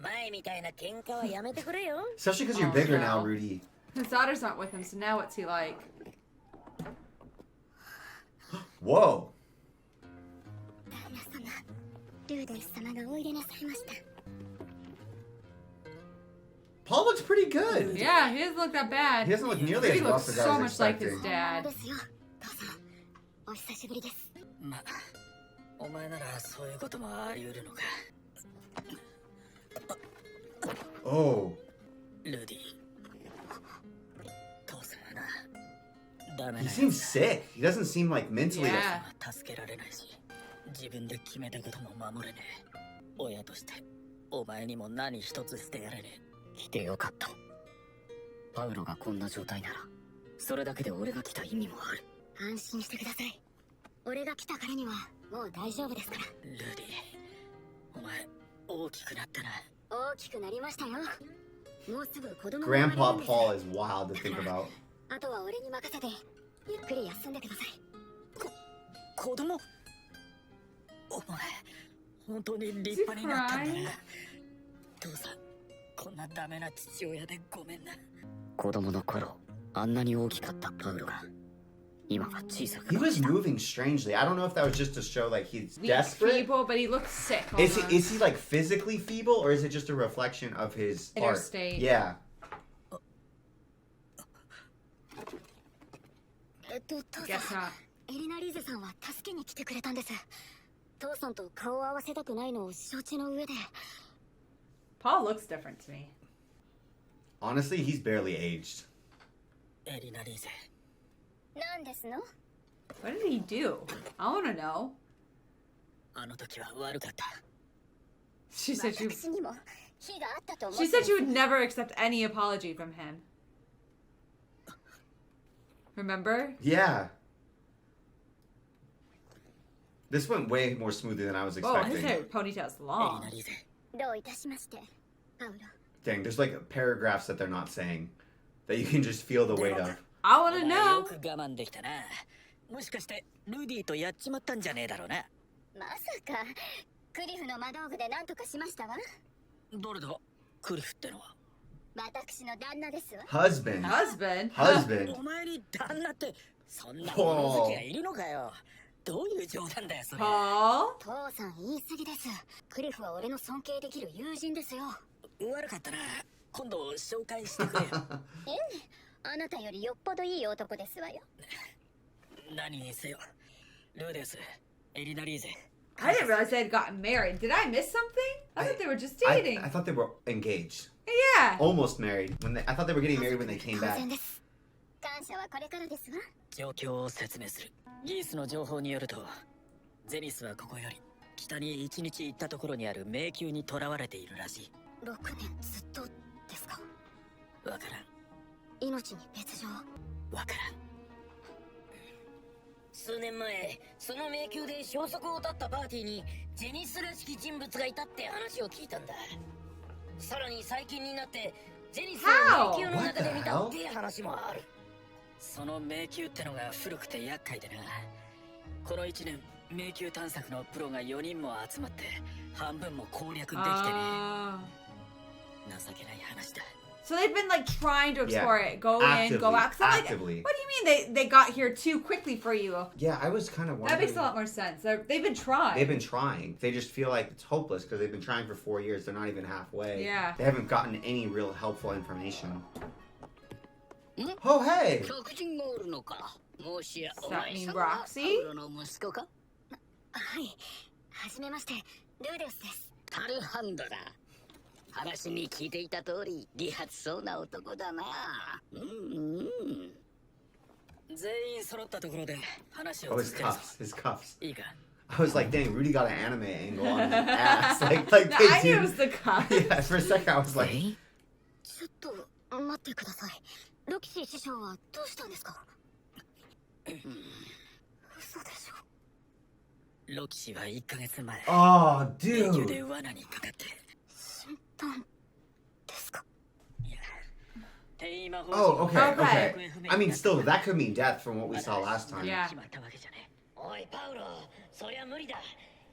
前みたいな喧嘩はやめてくれよ Especially because you're Oh, bigger no. now, Rudy. His daughter's not with him, so now what's he like? Whoa. 旦那様ルーデンス様がおいでなさいました Paul looks pretty good. Yeah, he doesn't look that bad. He doesn't look nearly He as rough looks as I so was much like his expecting. dad. ですよ父さんお久しぶりですまお前ならそういうこともあり得るのか Oh. ルディ父さんはなダメ He な seems sick. He doesn't seem like mentally. Yeah. 助けられないし自分で決めたことも守れねえ親としてお前にも何一つしてやれねえ来てよかったパウロがこんな状態ならそれだけで俺が来た意味もある安心してください俺が来たからにはもう大丈夫ですからルディお前大きくなったな大きくなりましたよ。もうすぐ子供が生まれるん Grandpa です。 Paul is wild to think about. あとは俺に任せてゆっくり休んでください。子供お前本当に立派になったんだな。父さんこんなダメな父親でごめんな。子供の頃あんなに大きかったパウロが今は小さく He 感 was じた。 moving strangely. I don't know if that was just to show like he's Weak, desperate. feeble, but he looks sick. Is almost. he like physically feeble or is it just a reflection of his Inner heart? state. Yeah. 父 Guess さん not. エリナリーゼさんは助けに来てくれたんです。父さんと顔を合わせたくないのを承知の上で。 Paul looks different to me. Honestly, he's barely aged. エリナリーゼなんですの？ What did he do? I want to know. あの時は悪かった。 She said she. 私にも非があったと思 She って said she would never accept any apology from him. Remember? Yeah. This went way more smoothly than I was Whoa, his expecting. hair ponytail's エリナ long. リーゼどういたしましてパウロ。 Dang, there's like paragraphs that they're not saying that you can just feel the weight of. I お want to 前よ know. く我慢できたな。もしかしてルディとやっちまったんじゃねえだろうな。まさかクリフの魔道具で何とかしましたわ。どれだクリフってのは。私の旦那ですわ。 Husband. Husband. Husband. お前に旦那ってそんな物好きがいるのかよ。どういう冗談だよそれ。 Paul. 父さん言い過ぎです。クリフは俺の尊敬できる友人ですよ。悪かったな。今度紹介してくれよ。あなたよりよっぽどいい男ですわよ。何にせよ。ルーデス、エリナリーゼ。 I didn't realize they had gotten married. Did I miss something? I thought they were just I dating. thought they were engaged. Yeah. Almost married. I thought they were getting married when they came 当 back. 然です。感謝はこれからですわ。状況を説明する。ギースの情報によると、ゼニスはここより北に1日行ったところにある迷宮に囚われているらしい。6年ずっとですか。わからん。命に別状。わからん。数年前その迷宮で消息を絶ったパーティーにジェニスらしき人物がいたって話を聞いたんだ。さらに最近になってジェニスを迷宮の中で見たって話もある。その迷宮ってのが古くて厄介でな。この1年迷宮探索のプロが4人も集まって半分も攻略できてね。 情けない話だ。 So they've been like trying to explore Yeah. it. Go in, go out. 'Cause I'm like, Actively. what do you mean they got here too quickly for you? Yeah, I was kind of That makes wondering. a lot more sense. They've been trying. They've been trying. They just feel like it's hopeless because they've been trying for 4 years. They're not even halfway. Yeah. They haven't gotten any real helpful information. Oh, hey! 客人がおるのか。もしや Does お that 前 mean さんは Roxy? パウロの息子か。はい。はじめまして、ルーデスです。タルハンドだ。話に聞いていた通り利発そうな男だな。全員揃ったところで話 Oh, を his 続けるぞ。 cuffs. His cuffs. いいか。 I was like, dang, Rudy got an anime angle on his ass. Like I they knew it do. was the cut. Yeah, for a second I was like, ちょっと待ってください。ロキシー師匠はどうしたんですか。嘘でしょ。ロキシは1ヶ月前 oh, 迷宮で dude. 罠にかかって。審判ですか。いや、転移魔法 Oh, okay, Okay. okay. I mean, still, that could mean death from what we saw last time. Yeah. 決まったわけじゃねおいパウロ、そりゃ無理だ。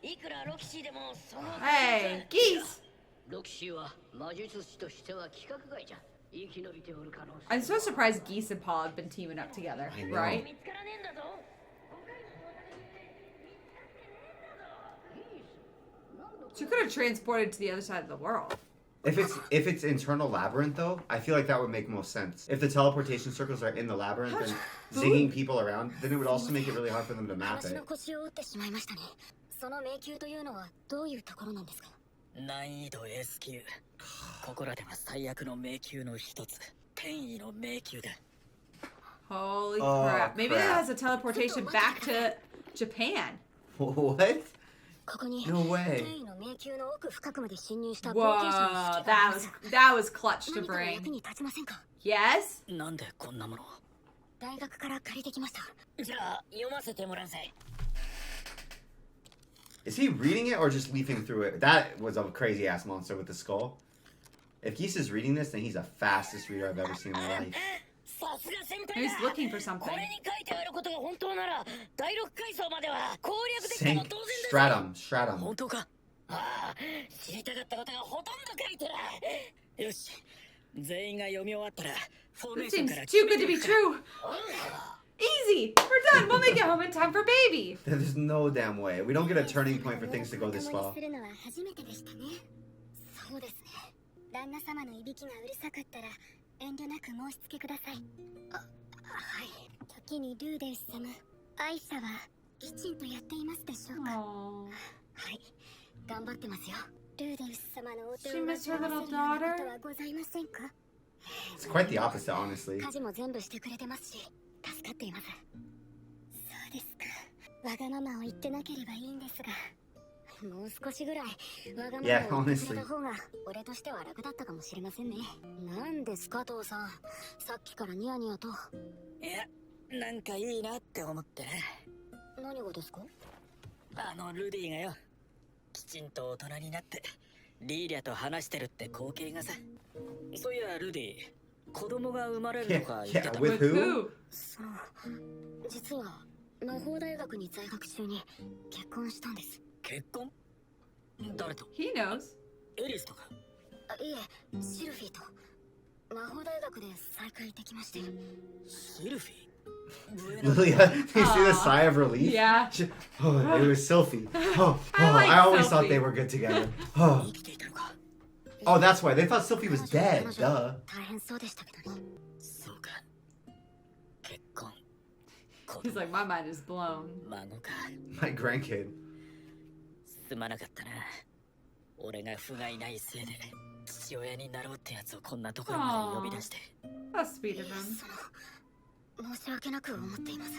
いくらロキシーでもその Hey, geese. ロキシーは魔術師としては規格外じゃ。生き延びておる可能性。 I'm so surprised Geese and Paul have been teaming up together, I know. right? 見つからねえんだぞ。 She could have transported to the other side of the world. If it's internal labyrinth though, I feel like that would make most sense. If the teleportation circles are in the labyrinth and zinging people around, then it would also make it really hard for them to map 話 it. の腰を折ってしまいましたね。その迷宮というのはどういうところなんですか。難易度 S 級。ここらでは最悪の迷宮の一つ。転移の迷宮だ。 Holy Oh, crap. Maybe that crap. has a teleportation back to Japan. What? ここに No way. 転移の迷宮の奥深くまで侵入した冒険者の Whoa, 式があります。 that was clutch to 何かの bring. 役に立ちませんか。 Yes? なんでこんなものを。大学から借りてきました。じゃあ読ませてもらうぜ。 Is he reading it or just leafing through it? That was a crazy ass monster with the skull. If Geese is reading this, then he's the fastest reader I've ever seen in my life. さすが先輩 He's だ looking for something. これに書いてあることが本当なら第6階層までは攻略できたの Sink 当然です stratum. 本当かああ知りたかったことがほとんど書いてるよし全員が読み終わったらフォーメー This ション seems から too good to be true. Easy. We're done. We'll make it home in time for baby. There's no damn way. We don't get a turning point for things to go this 共 far. にするのは初めてでしたね。そうですね。旦那様のいびきがうるさかったら遠慮なく申し付けください。はい。時にルーデウス様、アイシャはきちんとやっていますでしょうか。 Aww. はい。頑張ってますよ。ルーデウス様のお手 She を missed her わ little せるような daughter. ことはございませんか。 It's quite the opposite, honestly. 家事も全部してくれてますし、助かっています。そうですか。わがままを言ってなければいいんですが、もう少しぐらいわがま Yeah, まを言ってく honestly. れた方が俺としては楽だったかもしれませんね。なんですか父さん、さっきからニヤニヤと。いやなんかいいなって思ってね何がですか。ルディがよきちんと大人になってリーリャと話してるって光景がさそういやルディ子供が生まれる Yeah, とか言って yeah, た with who? その実は魔法大学に在学中に結婚したんです。結婚誰と He knows. エリスとかいえ、シルフィーと魔法大学で再会できまして。シルフィー Lilia, do you see the sigh of relief? Yeah. Oh, it was Sylphie. Oh, I like I always thought Sylphie. they were good together. Oh, 生きていたのか oh, that's why. They thought Sylphie was dead. 彼女 Duh. 大変そうでしたけどね。そうか結婚子 He's 供 like, my mind is blown. 孫か My grandkid. すまなかったな俺が不甲斐ないせいで父親になろうってやつをこんなところまで呼び出して How sweet of him. 申し訳なく思っています。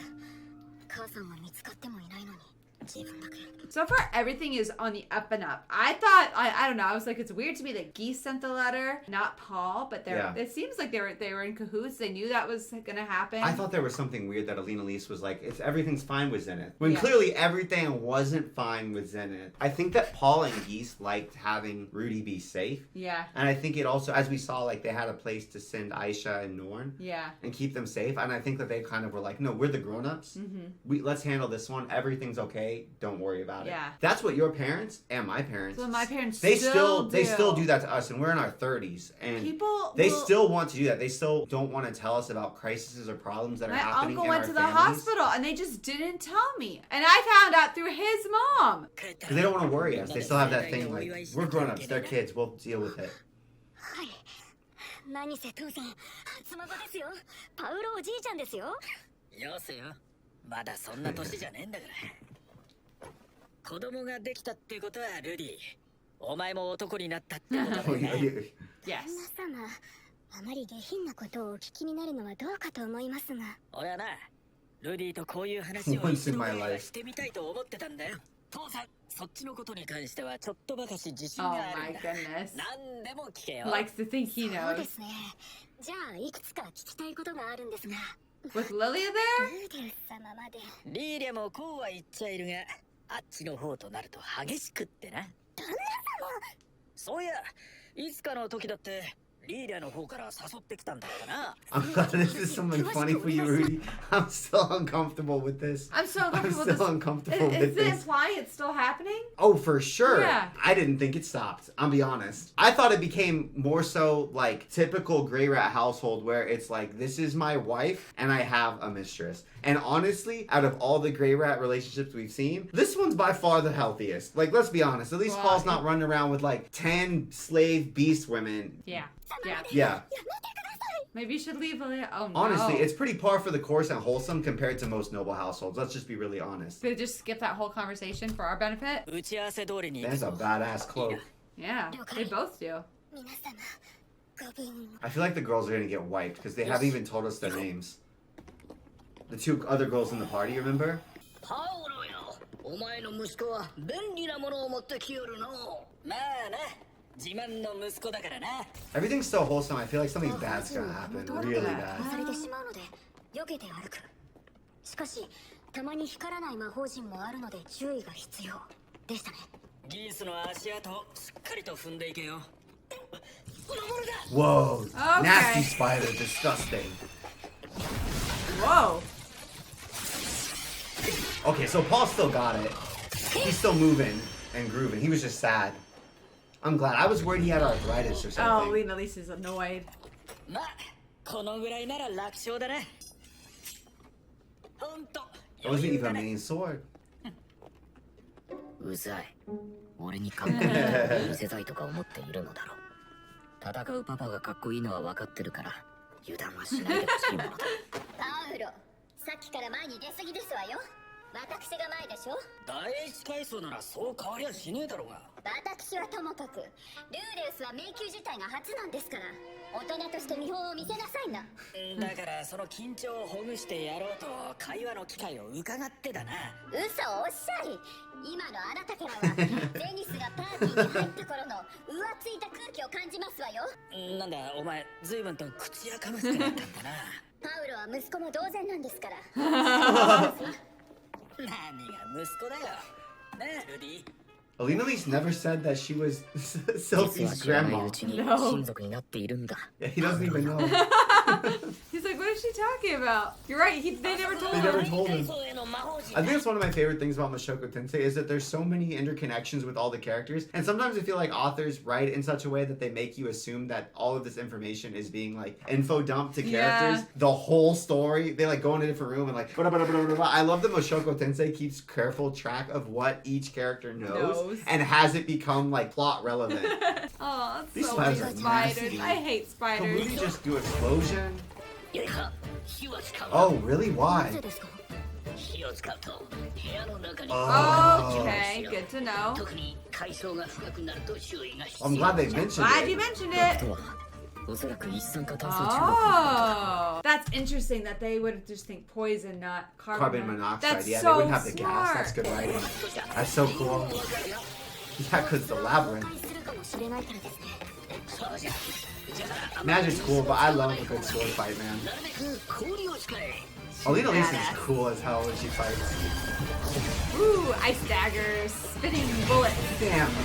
母さんは見つかってもいないのに自分だけ。 So far, everything is on the up and up. I thought, I don't know, I was like, it's weird to me that Geese sent the letter, not Paul, but Yeah. it seems like they were in cahoots. They knew that was gonna happen. I thought there was something weird that Alina Lise was like, everything's fine with Zenith. When Yeah. clearly everything wasn't fine with Zenith. I think that Paul and Geese liked having Rudy be safe. Yeah, And I think it also, as we saw, like they had a place to send Aisha and Norn yeah. and keep them safe. And I think that they kind of were like, no, we're the grown-ups. Let's handle this one. Everything's okay. Don't worry about it. Yeah. That's what your parents and my parents. So my parents They still they still do do that to us, and we're in our 30s, and People they will- still want to do that. They still don't want to tell us about crises or problems that are My happening uncle in went our to the families. hospital and they just didn't tell me. And I found out through his mom. Because they don't want to worry us. They still have that thing like, we're grown-ups, they're kids, we'll deal with it. はい。何せ父さん、初孫ですよ。パウロおじいちゃんですよ。よせよまだそんな年じゃねえんだから子供ができたってことはルディお前も男になったってことだ Oh, よ yeah, ね yeah. Yes. 旦那様、あまり下品なことをお聞きになるのはどうかと思いますが。俺はなルディとこういう話を Once 一 in 度 my ぐらい life. はしてみたいと思ってたんだよ父さんそっちのことに関してはちょっとばかし自信 Oh がある my んだ goodness. 何でも聞けよ Likes to think he そうで knows. すね。じゃあ、いくつか聞きたいことがあるんですが。 With Lilia there? ルーデウス様まで。リーリャもこうは言っちゃいるがあっちの方となると激しくってなそういやいつかの時だってリーリャの方から誘ってきたんだったな I'm glad this is something funny for you, Rudy. I'm still uncomfortable with this. I'm so I'm uncomfortable with still this. uncomfortable Is with it this. implying it's still happening? Oh, for sure. Yeah. I didn't think it stopped. I'll be honest. I thought it became more so like typical Grey Rat household where it's like, this is my wife and I have a mistress. And honestly, out of all the Grey Rat relationships we've seen, this one's by far the healthiest. Like, let's be honest. At least Well, Paul's not running around with like 10 slave beast women. Yeah. Yeah. Yeah. Maybe you should leave Lilia. Oh no. Honestly, it's pretty par for the course and wholesome compared to most noble households. Let's just be really honest. They just skip that whole conversation for our benefit? 打ち合わせ通りに行く That's a ぞ badass cloak. Yeah. They both do. 皆様、ご分。 I feel like the girls are gonna get wiped because they haven't even told us their names. The two other girls in the party, remember? パオロよお前の息子は便利なものを持ってきよるのまあな自慢の息子だからな Everything's so wholesome. I feel like something bad's gonna happen. Really 殺 bad. されてしまうので、避けて歩く。しかし、たまに光らない魔法陣もあるので注意が必要。でしたね。ギースの足跡をしっかりと踏んでいけよ Whoa. Okay. Nasty spider. Disgusting. Whoa. Okay, so Paul still got it. He's still moving and grooving. He was just sad. I'm glad. I was worried he had arthritis or something. Oh, Lena Lisa's annoyed. まあこのぐらいなら楽勝だね。ほんと。 It wasn't even a main sword. うざい。俺にかっこいいと見せたいとか思っているのだろう。戦うパパがかっこいいのは分かってるから油断はしないでほしいものだ。パウロ、さっきから前に出過ぎですわよ。私が前でしょ。第一階層ならそう変わりゃしねえだろうが。私はともかくルーレウスは迷宮自体が初なんですから、大人として見本を見せなさいな。だからその緊張をほぐしてやろうと会話の機会を伺ってだな。嘘をおっしゃい。今のあなたからはゼニスがパーティーに入った頃の浮ついた空気を感じますわよ。なんだお前随分と口やかましくなったんだな。パウロは息子も同然なんですから。何が息子だよ。ねえルディ。Alina Elise never said that she was Sophie's grandma. No. Yeah, he doesn't even know. He's like, what is she talking about? You're right. They never told They him. never told him. I think that's one of my favorite things about Mushoku Tensei is that there's so many interconnections with all the characters. And sometimes I feel like authors write in such a way that they make you assume that all of this information is being like info dumped to characters. Yeah. The whole story, they like go in a different room and like blah, blah, blah, blah, blah, blah. I love that Mushoku Tensei keeps careful track of what each character knows. And has it become like plot relevant. Oh, These so spiders many are spiders. nasty. I hate Can spiders. we just do explosion? Oh, really? Why? Okay, good to know. I'm glad they mentioned Glad it. you mentioned it. Oh, that's interesting that they would just think poison, not Carbon monoxide. That's Yeah, so they wouldn't have the smart. gas. That's good writing. That's so cool. Yeah, because the labyrinth. Magic's cool, but I love a good sword fight, man. Alina Elise is cool as hell when she fights. Ooh, ice daggers, spinning bullets. Damn, man.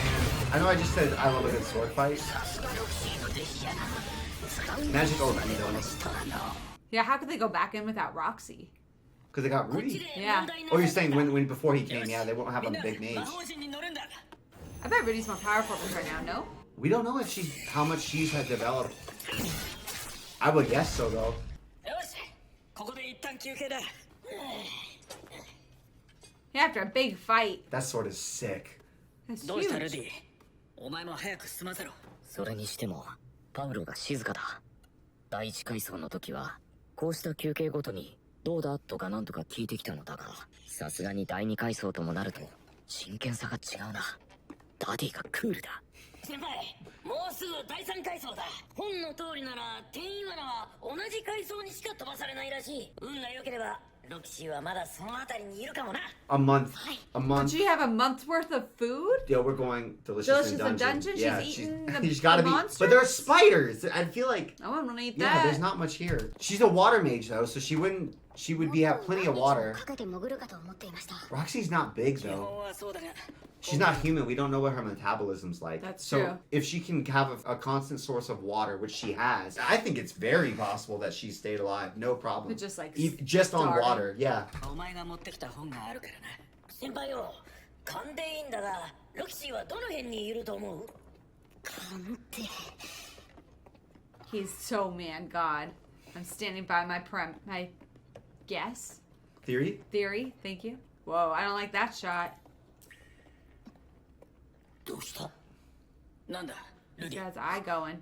I know I just said I love a good sword fight. Magic over those. Yeah, how could they go back in without Roxy? Because they got Rudy. Yeah. Oh, you're saying when before he came, yeah, they won't have a big mage. I bet Rudy's more powerful than her now, no? We don't know if how much she's had developed. I would guess so, though. Yeah, after a big fight. That sword is sick. That's huge. お前も早く済ませろ。それにしてもパウロが静かだ。第一階層の時はこうした休憩ごとにどうだとかなんとか聞いてきたのだが、さすがに第二階層ともなると真剣さが違うな。ダディがクールだ。先輩、もうすぐ第三階層だ。本の通りなら転移罠は同じ階層にしか飛ばされないらしい。運が良ければロキシーはまだそのあたりにいるかもな。A month. A month. But you have a month's worth of food? Yeah, we're going delicious in dungeon. Yeah, she's eating she's gotta the be. monsters? But there are spiders. I feel like. I wouldn't want to eat Yeah, that. there's not much here. She's a water mage though, so she would be have plenty of water. Roxy's not big though. She's not human. We don't know what her metabolism's like. That's so true. If she can have a constant source of water, which she has, I think it's very possible that she stayed alive, no problem. But just like just on starving. water, yeah. お前が持ってきた本があるからな。先輩よ、勘でいいんだが、ロキシーはどの辺にいると思う？勘で。 He's so man god. I'm standing by my guess. Theory? Theory, thank you. Whoa, I don't like that shot. どうした？なんだ、ルディ。 How's the eye going?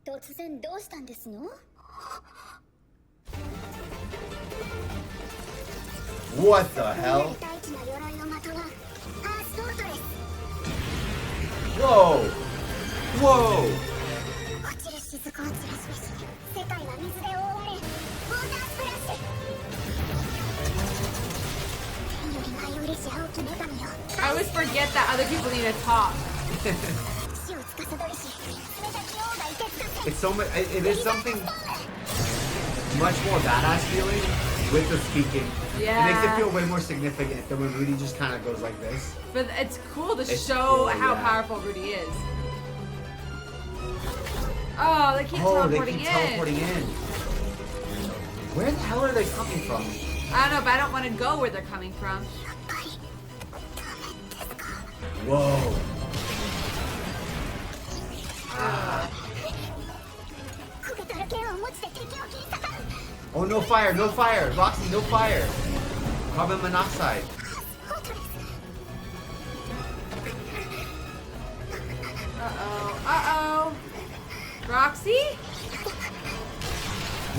突然どうしたんですの？ What the hell? 大地の鎧の的はアースフォートレス。 Whoa! Whoa! 落ちる雫を散らすべし、世界は水で覆われ、ウォータースプラッシュ。天より舞い降りし青き女神よ。 I always forget that other people need to talk. 死を司りし、冷たき王が凍てつかせ。 It's so much. It is something much more badass feeling with the speaking. Yeah. It makes it feel way more significant than when Rudy just kind of goes like this. But it's cool to It's show cool, how yeah. powerful Rudy is. Oh, they keep teleporting in. Where the hell are they coming from? I don't know, but I don't want to go where they're coming from. Whoa. Oh, no fire, no fire. Roxy, no fire. Carbon monoxide. Uh-oh. Roxy?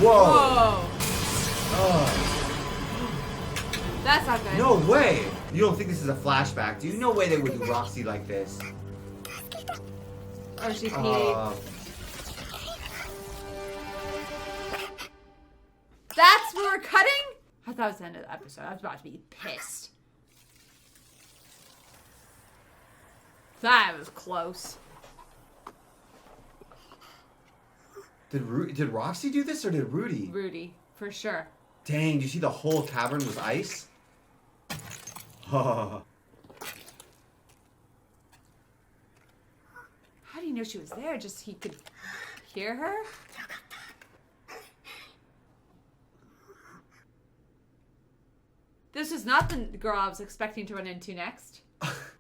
Whoa. That's not good. No way. You don't think this is a flashback? Do you no way they would do Roxy like this? Oh, she peed. That's where we're cutting? I thought it was the end of the episode. I was about to be pissed. That was close. Did Roxy do this or did Rudy? Rudy, for sure. Dang, do you see the whole cavern was ice? Oh. How do you know she was there? Just he could hear her? This is not the girl I was expecting to run into next.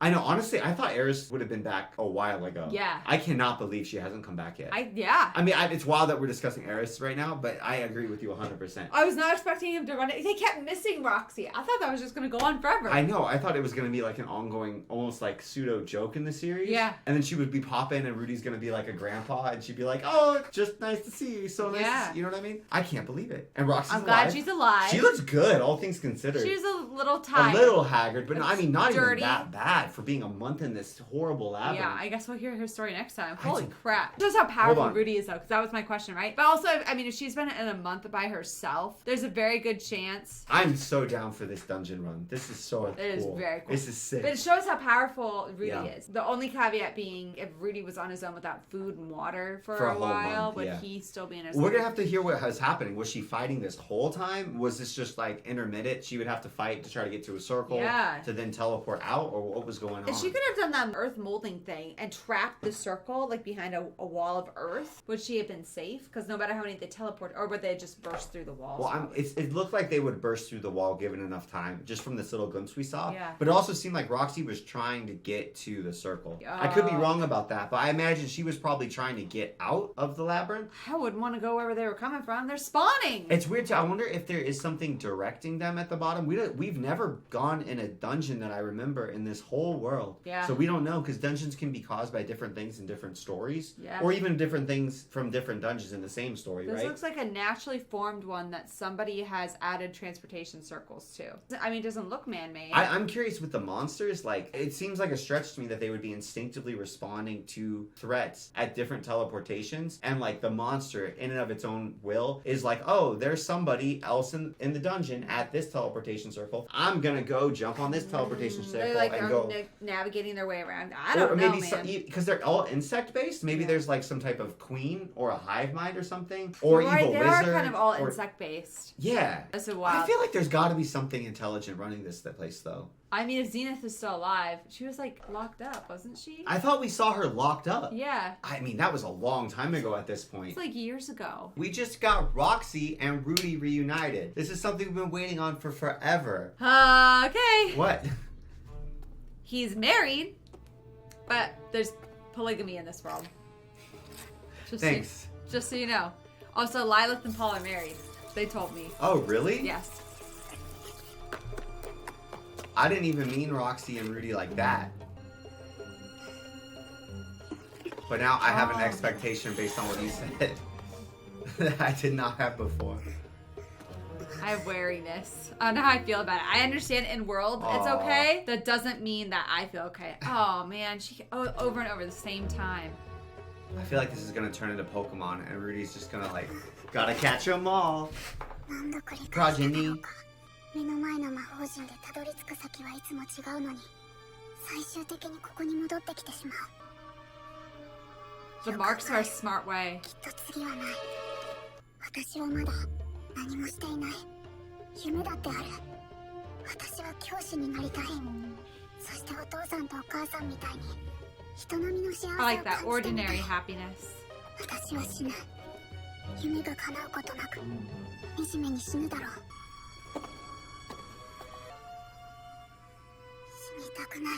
I know, honestly, I thought Eris would have been back a while ago. Yeah. I cannot believe she hasn't come back yet. Yeah. I mean, it's wild that we're discussing Eris right now, but I agree with you 100%. I was not expecting him to run it. They kept missing Roxy. I thought that was just going to go on forever. I know. I thought it was going to be like an ongoing, almost like pseudo joke in the series. Yeah. And then she would be popping and Rudy's going to be like a grandpa and she'd be like, oh, just nice to see you. So nice Yeah. to see you. You know what I mean? I can't believe it. And Roxy's I'm alive. glad she's alive. She looks good, all things considered. She's a little tired. A little haggard, but I mean, not dirty. even that bad for being a month in this horrible labyrinth. Yeah, I guess we'll hear her story next time. I Holy think- crap. Shows how powerful on. Rudy is, though, because that was my question, right? But also, I mean, if she's been in a month by herself, there's a very good chance. I'm so down for this dungeon run. This is so cool. It is very cool. This is sick. But it shows how powerful Rudy Yeah. is. The only caveat being if Rudy was on his own without food and water for a a whole while, month, would yeah. he still be in his We're gonna have to hear what was happening. Was she fighting this whole time? Was this just like intermittent? She would have to fight to try to get to a circle Yeah. to then teleport out, or what was going on? If she could have done that earth molding thing and trapped the circle like behind a wall of earth, would she have been safe? Because no matter how many they teleport, or would they just burst through the walls? Well, it looked like they would burst through the wall given enough time, just from this little glimpse we saw. Yeah. But it also seemed like Roxy was trying to get to the circle. I could be wrong about that, but I imagine she was probably trying to get out of the labyrinth. I wouldn't want to go wherever they were coming from. They're spawning. It's weird too. I wonder if there is something directing them at the bottom. We've never gone in a dungeon that I remember in this whole world. Yeah. So we don't know, because dungeons can be caused by different things in different stories. Yeah. Or even different things from different dungeons in the same story, This right? looks like a naturally formed one that somebody has added transportation circles to. I mean, it doesn't look man-made. I'm curious with the monsters, like, it seems like a stretch to me that they would be instinctively responding to threats at different teleportations, and like the monster in and of its own will is like, oh, there's somebody else in the dungeon at this teleportation circle. I'm gonna go jump on this teleportation circle They like and are go. navigating their way around. I don't Or know, maybe man. because they're all insect based. Maybe there's like some type of queen or a hive mind or something, or You're right, evil they wizard. are kind of all or- insect based. Yeah. That's a wild. I feel like there's got to be something intelligent running this place, though. I mean, if Zenith is still alive, she was like locked up, wasn't she? I thought we saw her locked up. Yeah. I mean, that was a long time ago at this point. It's like years ago. We just got Roxy and Rudy reunited. This is something we've been waiting on for forever. Okay. What? He's married, but there's polygamy in this world. Thanks. Just so you know. Also, Lilith and Paul are married. They told me. Oh, really? Yes. I didn't even mean Roxy and Rudy like that. But now I have an expectation based on what you said that I did not have before. I have wariness. I don't know how I feel about it. I understand in world it's Aw. okay. That doesn't mean that I feel okay. Oh man, over and over the same time. I feel like this is gonna turn into Pokemon, and Rudy's just gonna like, gotta catch them all. 何度繰り返しただろう Progeny. か目の前の魔法陣でたどり着く先はいつも違うのに最終的にここに戻ってきてしまう The marks are a smart way. きっと次はない私はまだ何もしていない夢だってある。私は教師になりたい。そしてお父さんとお母さんみたいに人並みの幸せを I like 感 that じてみた ordinary い。 happiness. 私は死ぬ。夢が叶うことなく惨めに死ぬだろう。死にたくない。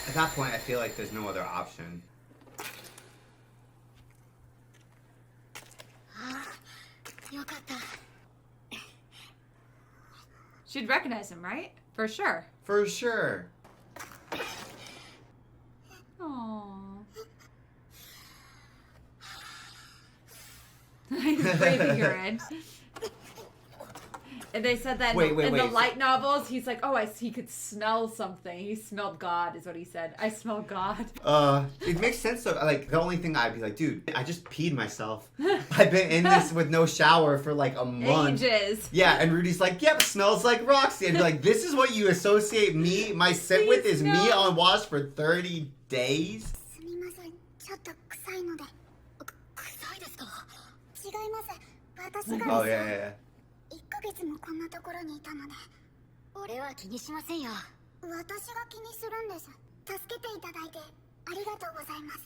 At that point, I feel like there's no other option. よかった。 She'd recognize him, right? For sure. For sure. Aww. He's breathing her in. And they said that in the light novels, he's like, oh, he could smell something. He smelled God, is what he said. I smell God. It makes sense though. Like, the only thing I'd be like, dude, I just peed myself. I've been in this with no shower for like a month. Ages. Yeah, and Rudy's like, yep, smells like Roxy. And be like, this is what you associate me, my scent with is me unwashed for 30 days? すみません、ちょっと臭いので。臭いですか？違います。私が Oh, yeah. 1ヶ月もこんなところにいたので。俺は気にしませんよ。私が気にするんです。助けていただいてありがとうございます。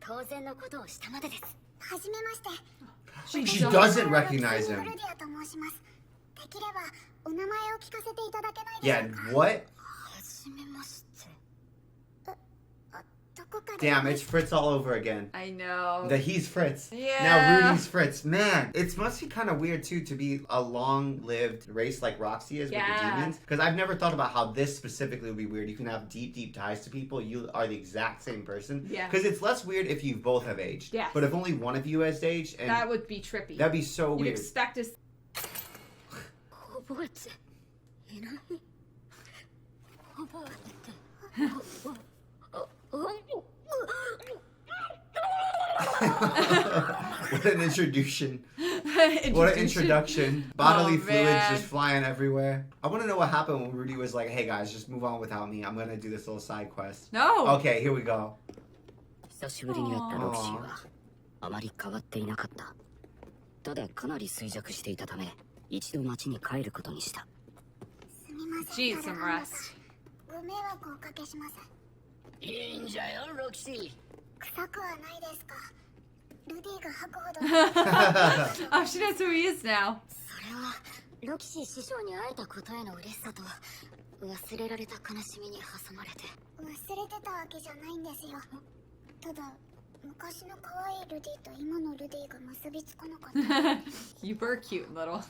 当然のことをしたまでです。はじめまして。 She doesn't recognize him. ルディアと申します。できればお名前を聞かせていただけないで Yeah, しょうか。 what? はじめまして。どこかで Damn, it's Fritz all over again. I know. That he's Fritz. Yeah. Now Rudy's Fritz. Man, it must be kind of weird too to be a long-lived race like Roxy is with the demons. Because I've never thought about how this specifically would be weird. You can have deep ties to people. You are the exact same person. Yeah. Because it's less weird if you both have aged. Yeah. But if only one of you has aged, and That would be trippy. that'd be so You'd weird. expect us. 覚えていない。覚えて。What an introduction. What an introduction. Bodily fluids just flying everywhere. I want to know what happened when Rudy was like, hey guys, just move on without me. I'm going to do this little side quest. No. Okay, here we go. 久しぶりに会ったロキシーはあまり変わっていなかった。ただかなり衰弱していたため一度町に帰ることにした。すみません。 Jeez, some rest. ご迷惑をおかけします。いいんじゃよロキシー。臭くはないですか。ルディが吐くほど。 Oh, she knows who he is now. それはロキシー師匠に会えたことへの嬉しさと忘れられた悲しみに挟まれて。忘れてたわけじゃないんですよ。ただ昔の可愛いルディと今のルディが結びつかなかった。You were cute, little.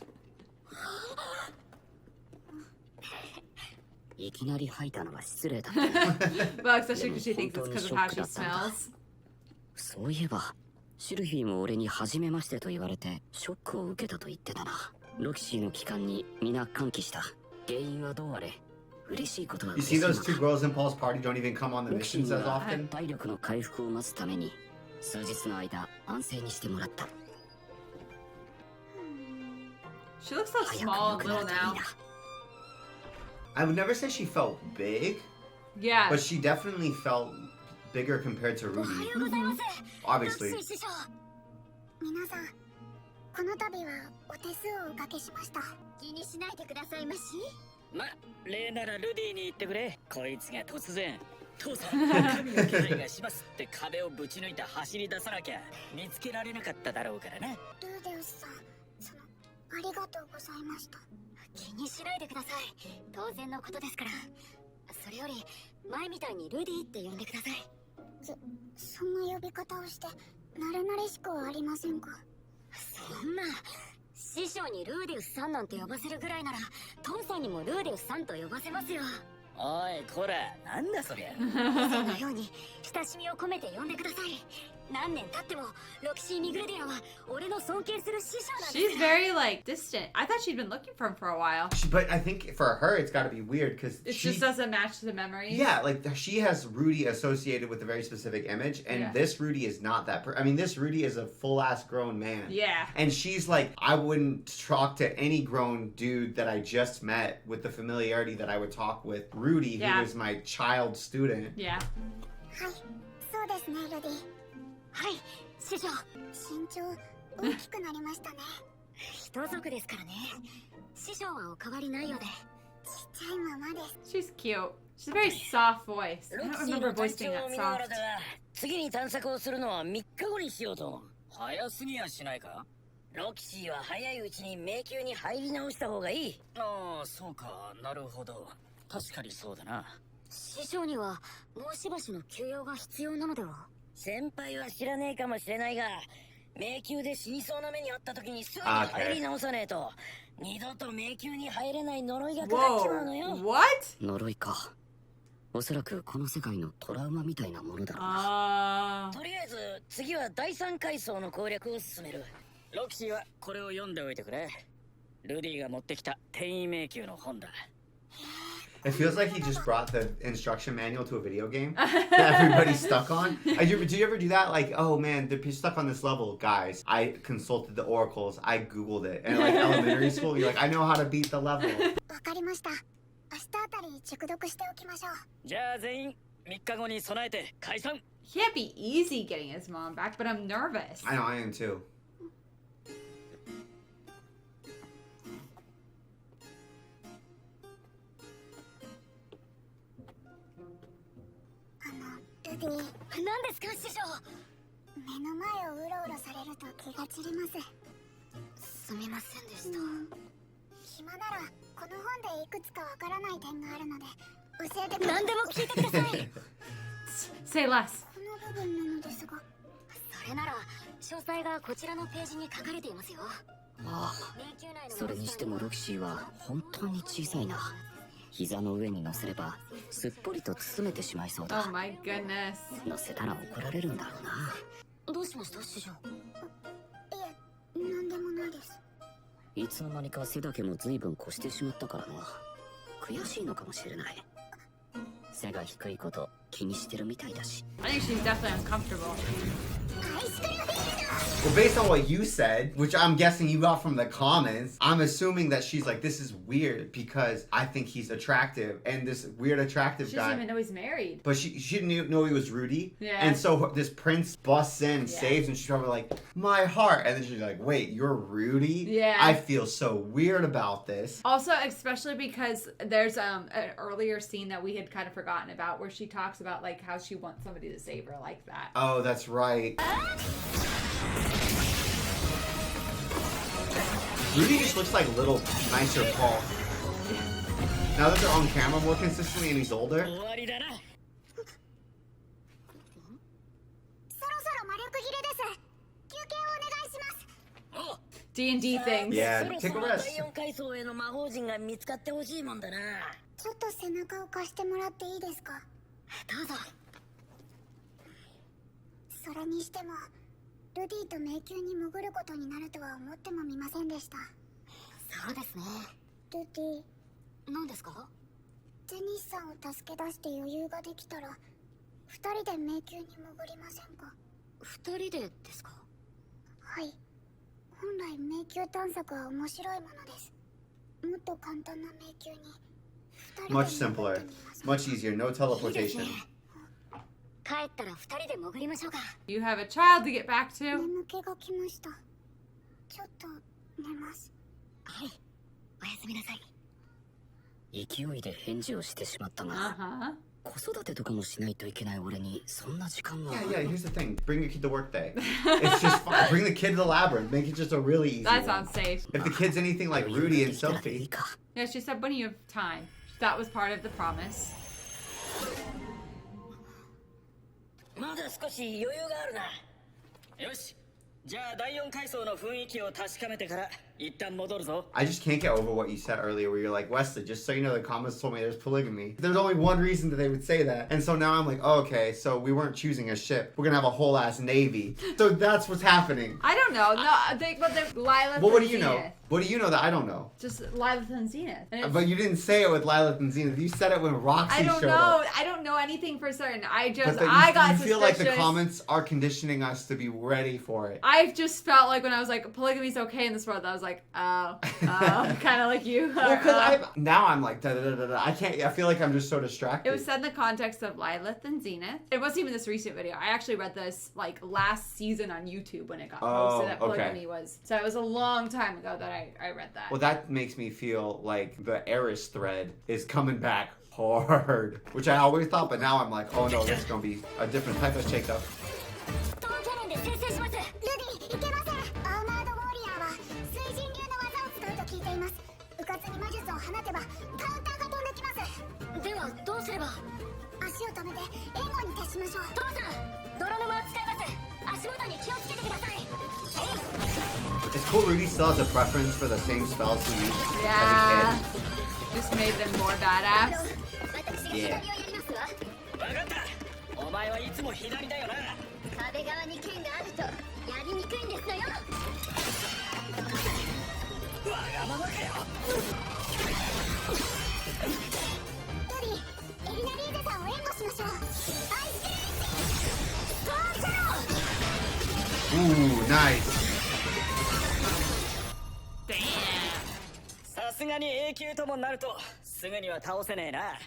いきなり吐いたのは失礼だった。 Well, especially because she thinks it's because of how she smells. そういえばシルフィーも俺に初めましてと言われてショックを受けたと言ってたな。ロキシーの帰還に皆歓喜した。原因はどうあれ嬉しいことは You 嬉し see い those two girls in Paul's party don't even come on the ロキシー missions に as は often? 体力の回復を待つために数日の間安静にしてもらった。 She looks so 早く small 良 and くな little るといい now. な。 I would never say she felt big, Yeah. but she definitely felt bigger compared to おは Rudy. ようございます。 Obviously. ロキシー師匠。皆さん、この度はお手数をおかけしました。気にしないでくださいまし。ま、例ならルディに言ってくれ。こいつが突然父さん、神の気配がしますって壁をぶち抜いて走り出さなきゃ見つけられなかっただろうからな。ルーデウスさん、ありがとうございました。気にしないでください。当然のことですから。それより前みたいにルディって呼んでください。そんな呼び方をして慣れ慣れしくはありませんか。そんな師匠にルーデウスさんなんて呼ばせるぐらいなら父さんにもルーデウスさんと呼ばせますよ。おいこら、なんだそりゃ。以前のように親しみを込めて呼んでください。何年経ってもロキシー・ミグルディアは俺の尊敬する師匠なんです。 She's very like distant. I thought she'd been looking for him for a while. But I think for her, it's got to be weird because It she, just doesn't match the memories. yeah, like she has Rudy associated with a very specific image, and Yeah. this Rudy is not that. I mean, this Rudy is a full ass grown man. Yeah. And she's like, I wouldn't talk to any grown dude that I just met with the familiarity that I would talk with Rudy, Yeah. who is my child student. Yeah. はい、そうですね、ルディ。はい、師匠。身長大きくなりましたね。人族ですからね。師匠はお変わりないようで。ちっちゃいままです。 She's cute. She's a very soft voice. I ロ don't キシー remember の her 体 voice 調 being を that 見ながら soft. だが、次に探索をするのは3日後にしようと。早すぎやしないか？ロキシーは早いうちに迷宮に入り直した方がいい。ああ、そうか、なるほど。確かにそうだな。師匠にはもうしばしの休養が必要なのでは？先輩は知らねえかもしれないが、迷宮で死にそうな目にあった時にすぐに入り直さねえと、二度と迷宮に入れない呪いがかかっちまうのよ。 Whoa. What? 呪いか。おそらくこの世界のトラウマみたいなものだろうな。Uh. とりあえず次は第3階層の攻略を進める。ロキシーはこれを読んでおいてくれ。ルディが持ってきた転移迷宮の本だ。 It feels like he just brought the instruction manual to a video game that everybody's stuck on. Do you ever do that? Like, oh man, they're stuck on this level, guys. I consulted the oracles. I Googled it. And like elementary school, you're like, I know how to beat the level. わかりました。明日あたり熟読しておきましょう。じゃあ全員3日後に備えて解散。 Can't be easy getting his mom back, but I'm nervous. I know, I am too. ルディ、何ですか師匠？目の前をうろうろされると気が散ります。すみませんでした。暇ならこの本でいくつかわからない点があるので教えてください。何でも聞いてください。 Say less. この部分なのですが、それなら詳細がこちらのページに書かれていますよ。ああ、それにしてもロキシーは本当に小さいな。膝の上に乗せればすっぽりと包めてしまいそう Oh だ。 my goodness. 乗せたら怒られるんだろうな。どうしました師匠？いえ、なんでもないです。いつの間にか背丈も随分越してしまったからな。悔しいのかもしれない。背が低いこと気にしてるみたいだし。 I think she's definitely uncomfortable. アイスクリームフィールド。 Well, based on what you said, which I'm guessing you got from the comments, I'm assuming that she's like, this is weird because I think he's attractive and this weird attractive She doesn't guy. even know he's married. But she didn't know he was Rudy. Yeah. And so this prince busts in and Yeah. saves, and she's probably like, my heart. And then she's like, wait, you're Rudy? Yeah. I feel so weird about this. Also, especially because there's an earlier scene that we had kind of forgotten about where she talks about like how she wants somebody to save her like that. Oh, that's right. Rudy just looks like a little nicer Paul. Now that they're on camera more consistently and he's older. 終わりだな。そろそろ魔力切れです。休憩をお願いします。お D&D things. Yeah, そろ take そ a ろ rest. 第4階層への魔法陣が見つかってほしいもんだな。ちょっと背中を貸してもらっていいですか？どうぞ。それにしてもルディと迷宮に潜ることになるとは思ってもみませんでした。そうですね。ルディ、何ですか？ゼニスさんを助け出して余裕ができたら二人で迷宮に潜りませんか？二人でですか？はい。本来迷宮探索は面白いものです。もっと簡単な迷宮に二人で Much 潜 simpler. ってみます。 Much easier. No いいです teleportation. ね。帰ったら二人で潜りましょうか。 You have a child to get back to. 眠気が来ました。ちょっと寝ます。はい。おやすみなさい。勢いで返事をしてしまったが、 Uh-huh. 子育てとかもしないといけない俺にそんな時間が。 Yeah, yeah, here's the thing. Bring your kid to work day. It's just fun. Bring the kid to the labyrinth. Make it just a really easy That one. sounds safe. If the kid's anything like Rudy and いい Sophie. か。 Yeah, she said when you have time. That was part of the promise. まだ少し余裕があるな。よし。じゃあ第4階層の雰囲気を確かめてから一旦戻るぞ。 I just can't get over what you said earlier where you're like, Wesley, just so you know, the comments told me there's polygamy. There's only one reason that they would say that. And so now I'm like, oh, okay, so we weren't choosing a ship. We're gonna have a whole ass navy. So that's what's happening. I don't know. No, but Lilith Well, what and do you know? Zenith. What do you know that I don't know? Just Lilith and Zenith. And it's- But you didn't say it with Lilith and Zenith. You said it when Roxy I don't showed know. up. I don't know anything for certain. But I got you feel like the suspicious. comments are conditioning us to be ready for it. I've just felt like when I was like, polygamy's okay in this world, I was like, like, oh, kind of like you. Well, because now I'm like, I can't, I feel like I'm just so distracted. It was said in the context of Lilith and Zenith. It wasn't even this recent video. I actually read this like last season on YouTube when it got posted that polygamy was. So it was a long time ago that I read that. Well, that makes me feel like the Eris thread is coming back hard, which I always thought, but now I'm like, oh no, this is going to be a different type of shakeup. しましょう。父さん、泥沼を使います。足元に気をつけてください。It's cool Rudy still has a preference for the same spells he used as Yeah. a kid. Just made them more badass. Yeah. 分かった。お前はいつも左だよな。壁側に剣があるとやりにくいんですのよ。わがままかよ。ドリー、エリナリーゼさんを援護しましょう。アイストーチャロ Ooh, nice. さすがに永久ともなるとすぐには倒せねえな。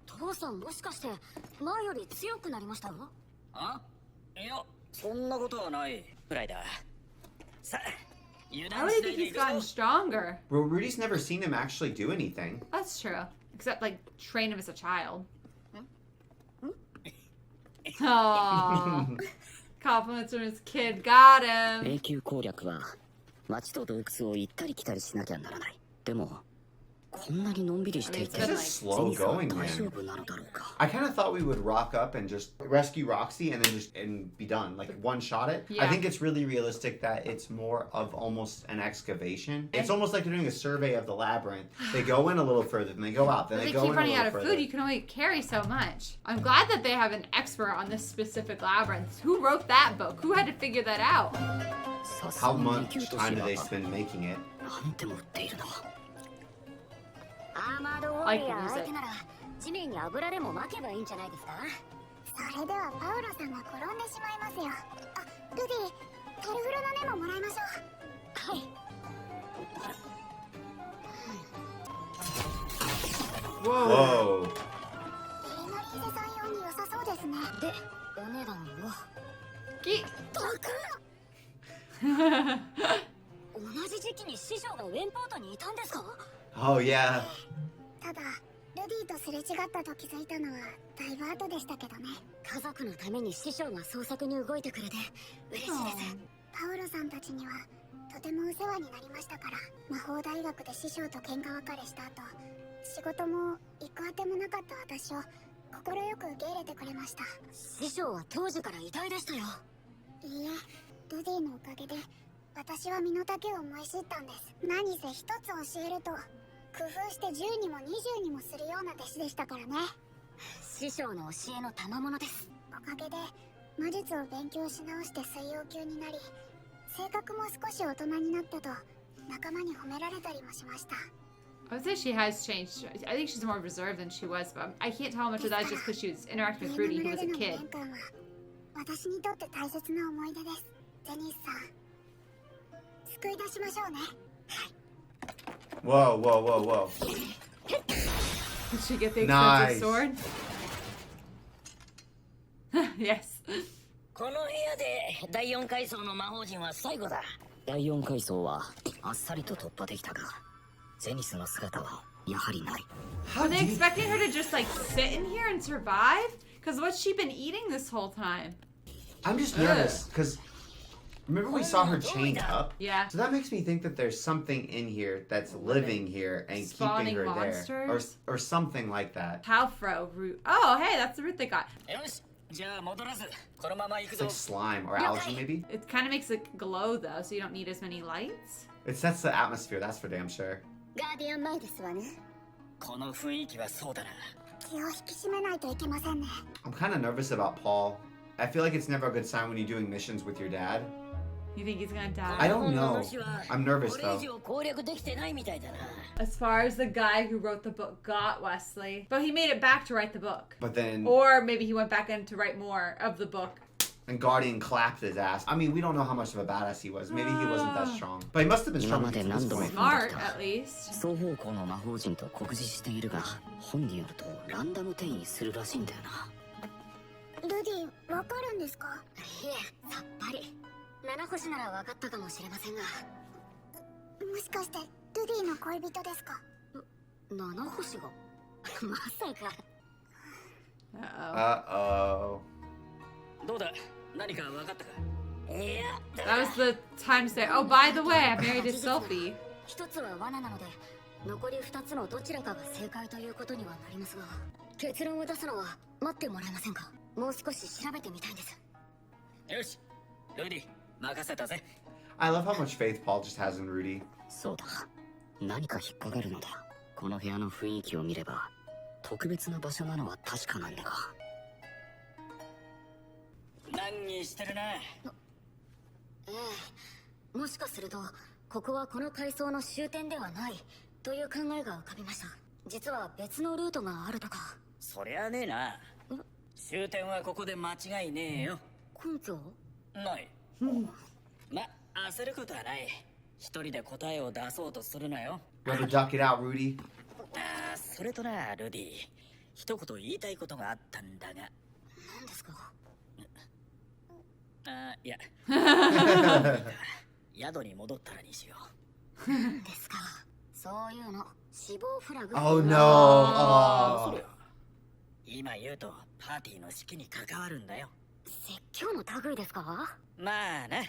父さんもしかして前より強くなりました？あ？いや、そんなことはないくらいだ。さあ、油 I 断 really しない think で he's いく gotten ぞ。 stronger. Well, Rudy's never seen him actually do anything. That's true. Except, like, train him as a child. Aww. Compliments from his kid. Got him. 永久攻略は街と洞窟を行ったり来たりしなきゃならない。でもこんなにのんびりしていて It's been, This is slow going, 大丈 man. 夫なのだろうか。 I kind of thought we would rock up and just rescue Roxy and then just be done, like one shot it. I Yeah. think it's really realistic that it's more of almost an excavation. It's almost like they're doing a survey of the labyrinth. They go in a little further, then they go out, then But they they go keep in a running little out of further. food. You can only carry so much. I'm glad that they have an expert on this specific labyrinth. Who wrote that book? Who had to figure that out? さす How がに永 much 久と time す did れば they spend making it? なんて持っているの。アーマードウォーリアー相手なら地面に油でも撒けばいいんじゃないですか？それではパウロさんが転んでしまいますよ。あ、ルディ、テルフルの根ももらいましょう。はい。 Whoa. エリナリーゼさん用に良さそうですね。で、お値段は Ge- 同じ時期に師匠がウェンポートにいたんですか？ Oh, yeah. ただ、ルディとすれ違ったと気づいたのはだいぶ後でしたけどね。家族のために師匠が創作に動いてくれて嬉しいです。パウロさんたちにはとてもお世話になりましたから。魔法大学で師匠と喧嘩別れした後、仕事も行くあてもなかった私を快く受け入れてくれました。師匠は当時から偉大でしたよ。いいえ、ルディのおかげで私は身の丈を思い知ったんです。何せ一つ教えると工夫して10にも20にもするような弟子でしたからね。師匠の教えの賜物です。おかげで魔術を勉強し直して水曜級になり、性格も少し大人になったと仲間に褒められたりもしました。 I would say she has changed. I think she's more reserved than she was, but I can't tell how much of that is just because she was interacting with Rudy, who was a 上の村 kid. での5年間は私にとって大切な思い出です。ゼニスさん、救い出しましょうね。 Whoa, whoa, whoa, whoa. Did she get the expensive Nice. sword? Yes. この部屋で第4階層の魔法陣は最後だ。第4階層はあっさりと突破できたが、ゼニスの姿はやはりない。 Were they expecting her to just like sit in here and survive? Because what's she been eating this whole time? I'm just nervous because remember we saw her chained up? Yeah. So that makes me think that there's something in here that's living here and Spawning keeping her there. monsters? Or something like that. Palfro root. Oh, hey, that's the root they got. よし、じゃあ戻らずこのまま行く It's ぞ。 like slime or algae maybe? It kind of makes it glow though, so you don't need as many lights. It sets the atmosphere, that's for damn sure. ガーディアン前ですわね。この雰囲気はそうだな。気を引き締めないといけませんね。 I'm kind of nervous about Paul. I feel like it's never a good sign when you're doing missions with your dad. You think he's gonna die? I don't know. I'm nervous これ though. 以上攻略できてないみたいだな。 As far as the guy who wrote the book got Wesley, but he made it back to write the book. But then Or maybe he went back in to write more of the book. And Guardian clapped his ass. I mean, we don't know how much of a badass he was. Maybe he wasn't that strong. But he must have been strong to this point. Smart, at least. 双方向の魔法陣と酷似しているが、本によるとランダム転移するらしいんだよな。ルディ、わかるんですか？いえ、さっぱり。七星なら分かったかもしれませんが。もしかしてルディの恋人ですか？七星がまさか。Uh-oh. Uh-oh. どうだ、何か分かったか？いや、 That was the time to say, oh, by the way, I married a Sophie. 一つは罠なので、残り二つのどちらかが正解ということにはなりますが、結論を出すのは待ってもらえませんか？もう少し調べてみたいんです。よし、ルディ、任せたぜ。I love how much faith Paul just has in Rudy. そうだ。何か引っかかるのだ。この部屋の雰囲気を見れば、特別な場所なのは確かなんだが。何してるな。ええ、もしかするとここはこの階層の終点ではないという考えが浮かびました。実は別のルートがあるとか。そりゃねえな。終点はここで間違いねえよ。根拠？ない。ま、焦ることはない。一人で答えを出そうとするなよ。 You have to duck it out, Rudy. ああ、それとな、ルディ。一言言いたいことがあったんだが。何ですか？あ、いや。宿に戻ったらにしよ何ですか？そういうの死亡フラグ。 Oh う。 no. そりゃ今言うとパーティーの式に関わるんだよ。説教の類ですか？まあな、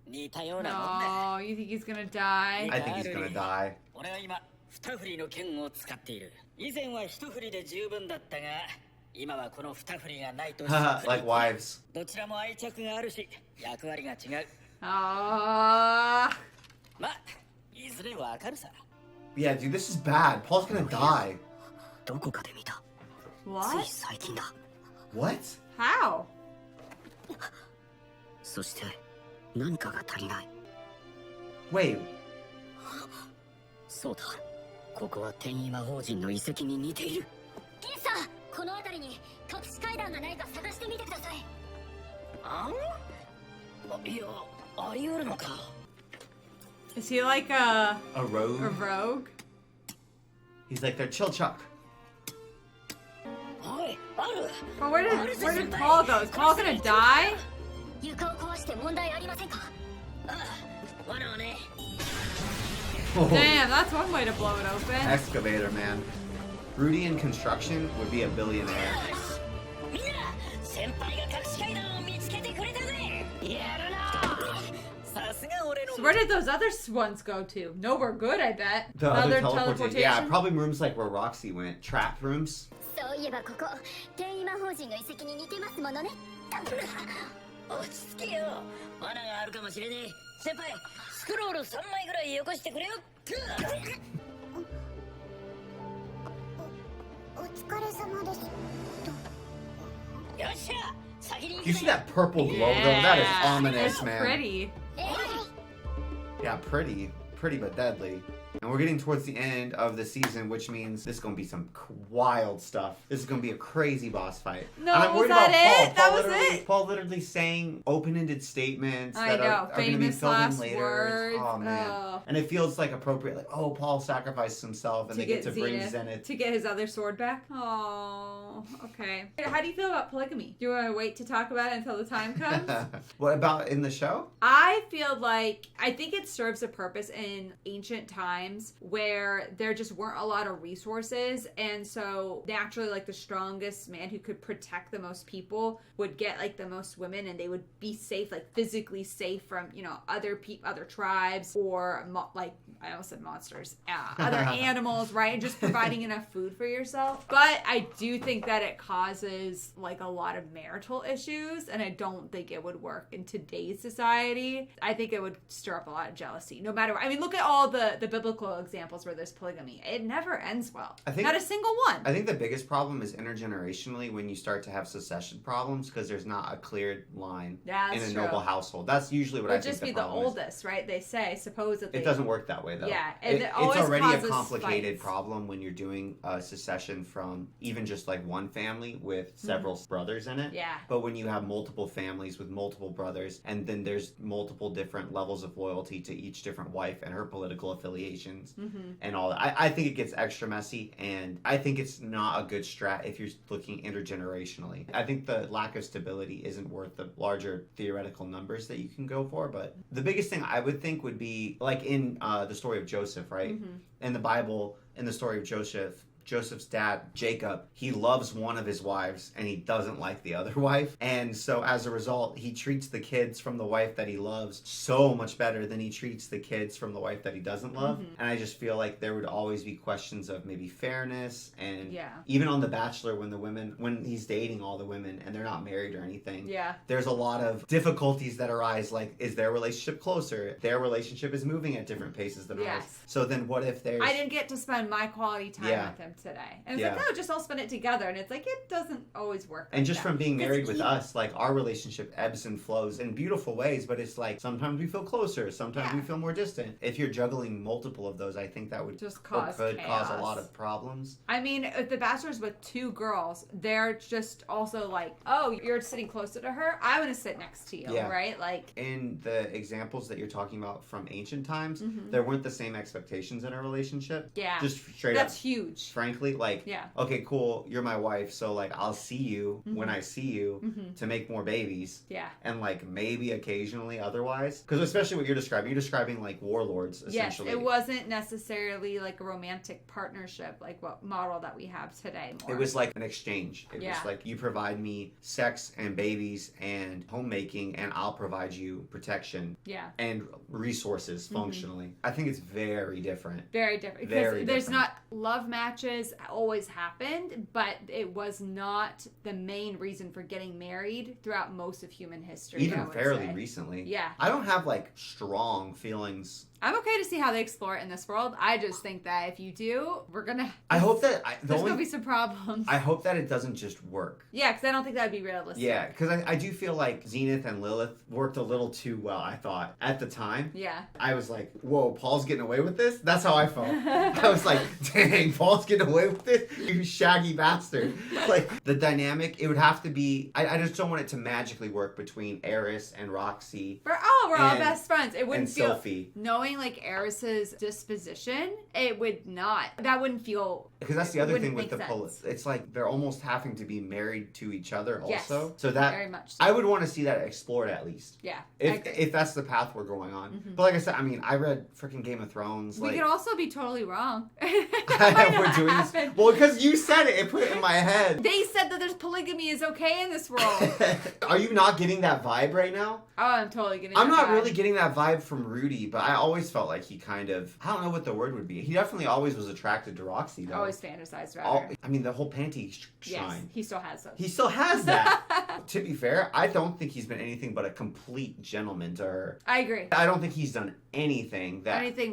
似たようなもんだ。 No, you think he's gonna die? I think he's gonna die. 俺は今二振りの剣を使っている。以前は一振りで十分だったが、今はこの二振りがないと Like wives. どちらも愛着があるし、役割が違う。Ah. ま、いずれわかるさ。 Yeah, dude, this is bad. Paul's gonna die. どこかで見た。つい What? 最近だ。 What? How? そして何かが足りない。 Wait. そうだ。ここは転移魔法陣の遺跡に似ている。ケンさん、この辺りに隠し階段がないか探してみてください。あいや、あり得るのか。Is he like a rogue? rogue? He's like their chill chuck. おい、ある。 But where did Paul go? Is Paul gonna die? 床を壊して問題ありませんか？罠はね。 Damn, that's one way to blow it open. Excavator, man. Rudy in construction would be a billionaire. みんな、先輩が隠し階段を見つけてくれたぜ。やるな。さすが俺の。 So where did those other ones go to? Nowhere good, I bet. The other teleportation. teleportation? Yeah, probably rooms like where Roxy went. Trap rooms. そういえばここ転移魔法陣の遺跡に似てますものね。落ち着けよ。罠があるかもしれねえ。先輩、スクロール3枚ぐらいよこしてくれよ。お疲れ様です。よっしゃ、先に行 You く see ぜ。 that purple glow though? That is Yeah, ominous, it's man. pretty. Yeah, pretty. Pretty but deadly. And we're getting towards the end of the season, which means this is going to be some wild stuff. This is going to be a crazy boss fight. No, And I'm was worried that about it? Paul. That Paul was literally, it? Paul literally saying open-ended statements I that know, are going to be famous filled in last later. words. Oh, man. Oh. And it feels like appropriate. Like, oh, Paul sacrificed himself and they get to bring Zenith. To get his other sword back? Oh, okay. How do you feel about polygamy? Do you want to wait to talk about it until the time comes? What about in the show? I feel like, I think it serves a purpose in ancient times where there just weren't a lot of resources, and so naturally like the strongest man who could protect the most people would get like the most women, and they would be safe, like physically safe from, you know, other tribes, or like I almost said monsters, other animals, right? And just providing enough food for yourself. But I do think that it causes like a lot of marital issues, and I don't think it would work in today's society. I think it would stir up a lot of jealousy, no matter what. I mean, look at all the biblical examples where there's polygamy. It never ends well. Not a single one. I think the biggest problem is intergenerationally when you start to have succession problems because there's not a clear line in a noble household. That's usually what I think the problem the oldest, right? They say, supposedly. It doesn't work that way, though. Yeah. It's already a complicated problem when you're doing a succession from even just like one family with several brothers in it. Yeah. But when you have multiple families with multiple brothers, and then there's multiple different levels of loyalty to each different wife and her political affiliations and all that. I think it gets extra messy, and I think it's not a good strat if you're looking intergenerationally. I think the lack of stability isn't worth the larger theoretical numbers that you can go for, but the biggest thing I would think would be like in the story of Joseph, right? In the Bible, in the story of Joseph's dad, Jacob, he loves one of his wives and he doesn't like the other wife. And so as a result, he treats the kids from the wife that he loves so much better than he treats the kids from the wife that he doesn't love. And I just feel like there would always be questions of maybe fairness and even on The Bachelor when he's dating all the women and they're not married or anything. There's a lot of difficulties that arise, like is their relationship closer? Their relationship is moving at different paces than ours. So then what if there's... I didn't get to spend my quality time with him today. And it's like, no, just all spend it together. And it's like, it doesn't always work. And just from being married with us, like our relationship ebbs and flows in beautiful ways, but it's like sometimes we feel closer, sometimes we feel more distant. If you're juggling multiple of those, I think that would just cause a lot of problems. I mean, if The Bachelor's with two girls, they're just also like, oh, you're sitting closer to her, I want to sit next to you, right? Like in the examples that you're talking about from ancient times, there weren't the same expectations in a relationship. Just straight up. That's huge. Frankly, like, okay, cool, you're my wife, so like I'll see you when I see you to make more babies. And like maybe occasionally otherwise. Because especially what you're describing like warlords, essentially. Yes, it wasn't necessarily like a romantic partnership, like what model that we have today. It was like an exchange. It was like you provide me sex and babies and homemaking, and I'll provide you protection and resources functionally. I think it's very different. Very different. Because there's not love matches always happened, but it was not the main reason for getting married throughout most of human history. Even fairly recently. I don't have like strong feelings. I'm okay to see how they explore it in this world. I just think that if you do, we're gonna... I hope that... there's gonna be some problems. I hope that it doesn't just work. Yeah, because I don't think that would be realistic. Yeah, because I do feel like Zenith and Lilith worked a little too well, I thought. At the time. Yeah. I was like, whoa, Paul's getting away with this? That's how I felt. I was like, dang, Paul's getting away with this? You shaggy bastard. Like, the dynamic, it would have to be... I just don't want it to magically work between Eris and Roxy. We're all best friends. It wouldn't feel... Sophie. Knowing like Eris's disposition, it would not. That wouldn't feel. Because that's the other thing with it's like they're almost having to be married to each other also. So that very much so. I would want to see that explored at least. Yeah. If that's the path we're going on. But like I said, I mean, I read freaking Game of Thrones. We could also be totally wrong. We're doing this. Well, because you said it put it in my head. They said that there's polygamy is okay in this world. Are you not getting that vibe right now? Oh, I'm totally getting I'm that not vibe. really getting that vibe from Rudy, but I always felt like he kind of, I don't know what the word would be. He definitely always was attracted to Roxy, though. Always fantasized about her. I mean, the whole panty shine. Yes, he still has those. He still has that. To be fair, I don't think he's been anything but a complete gentleman to her. I agree. I don't think he's done anything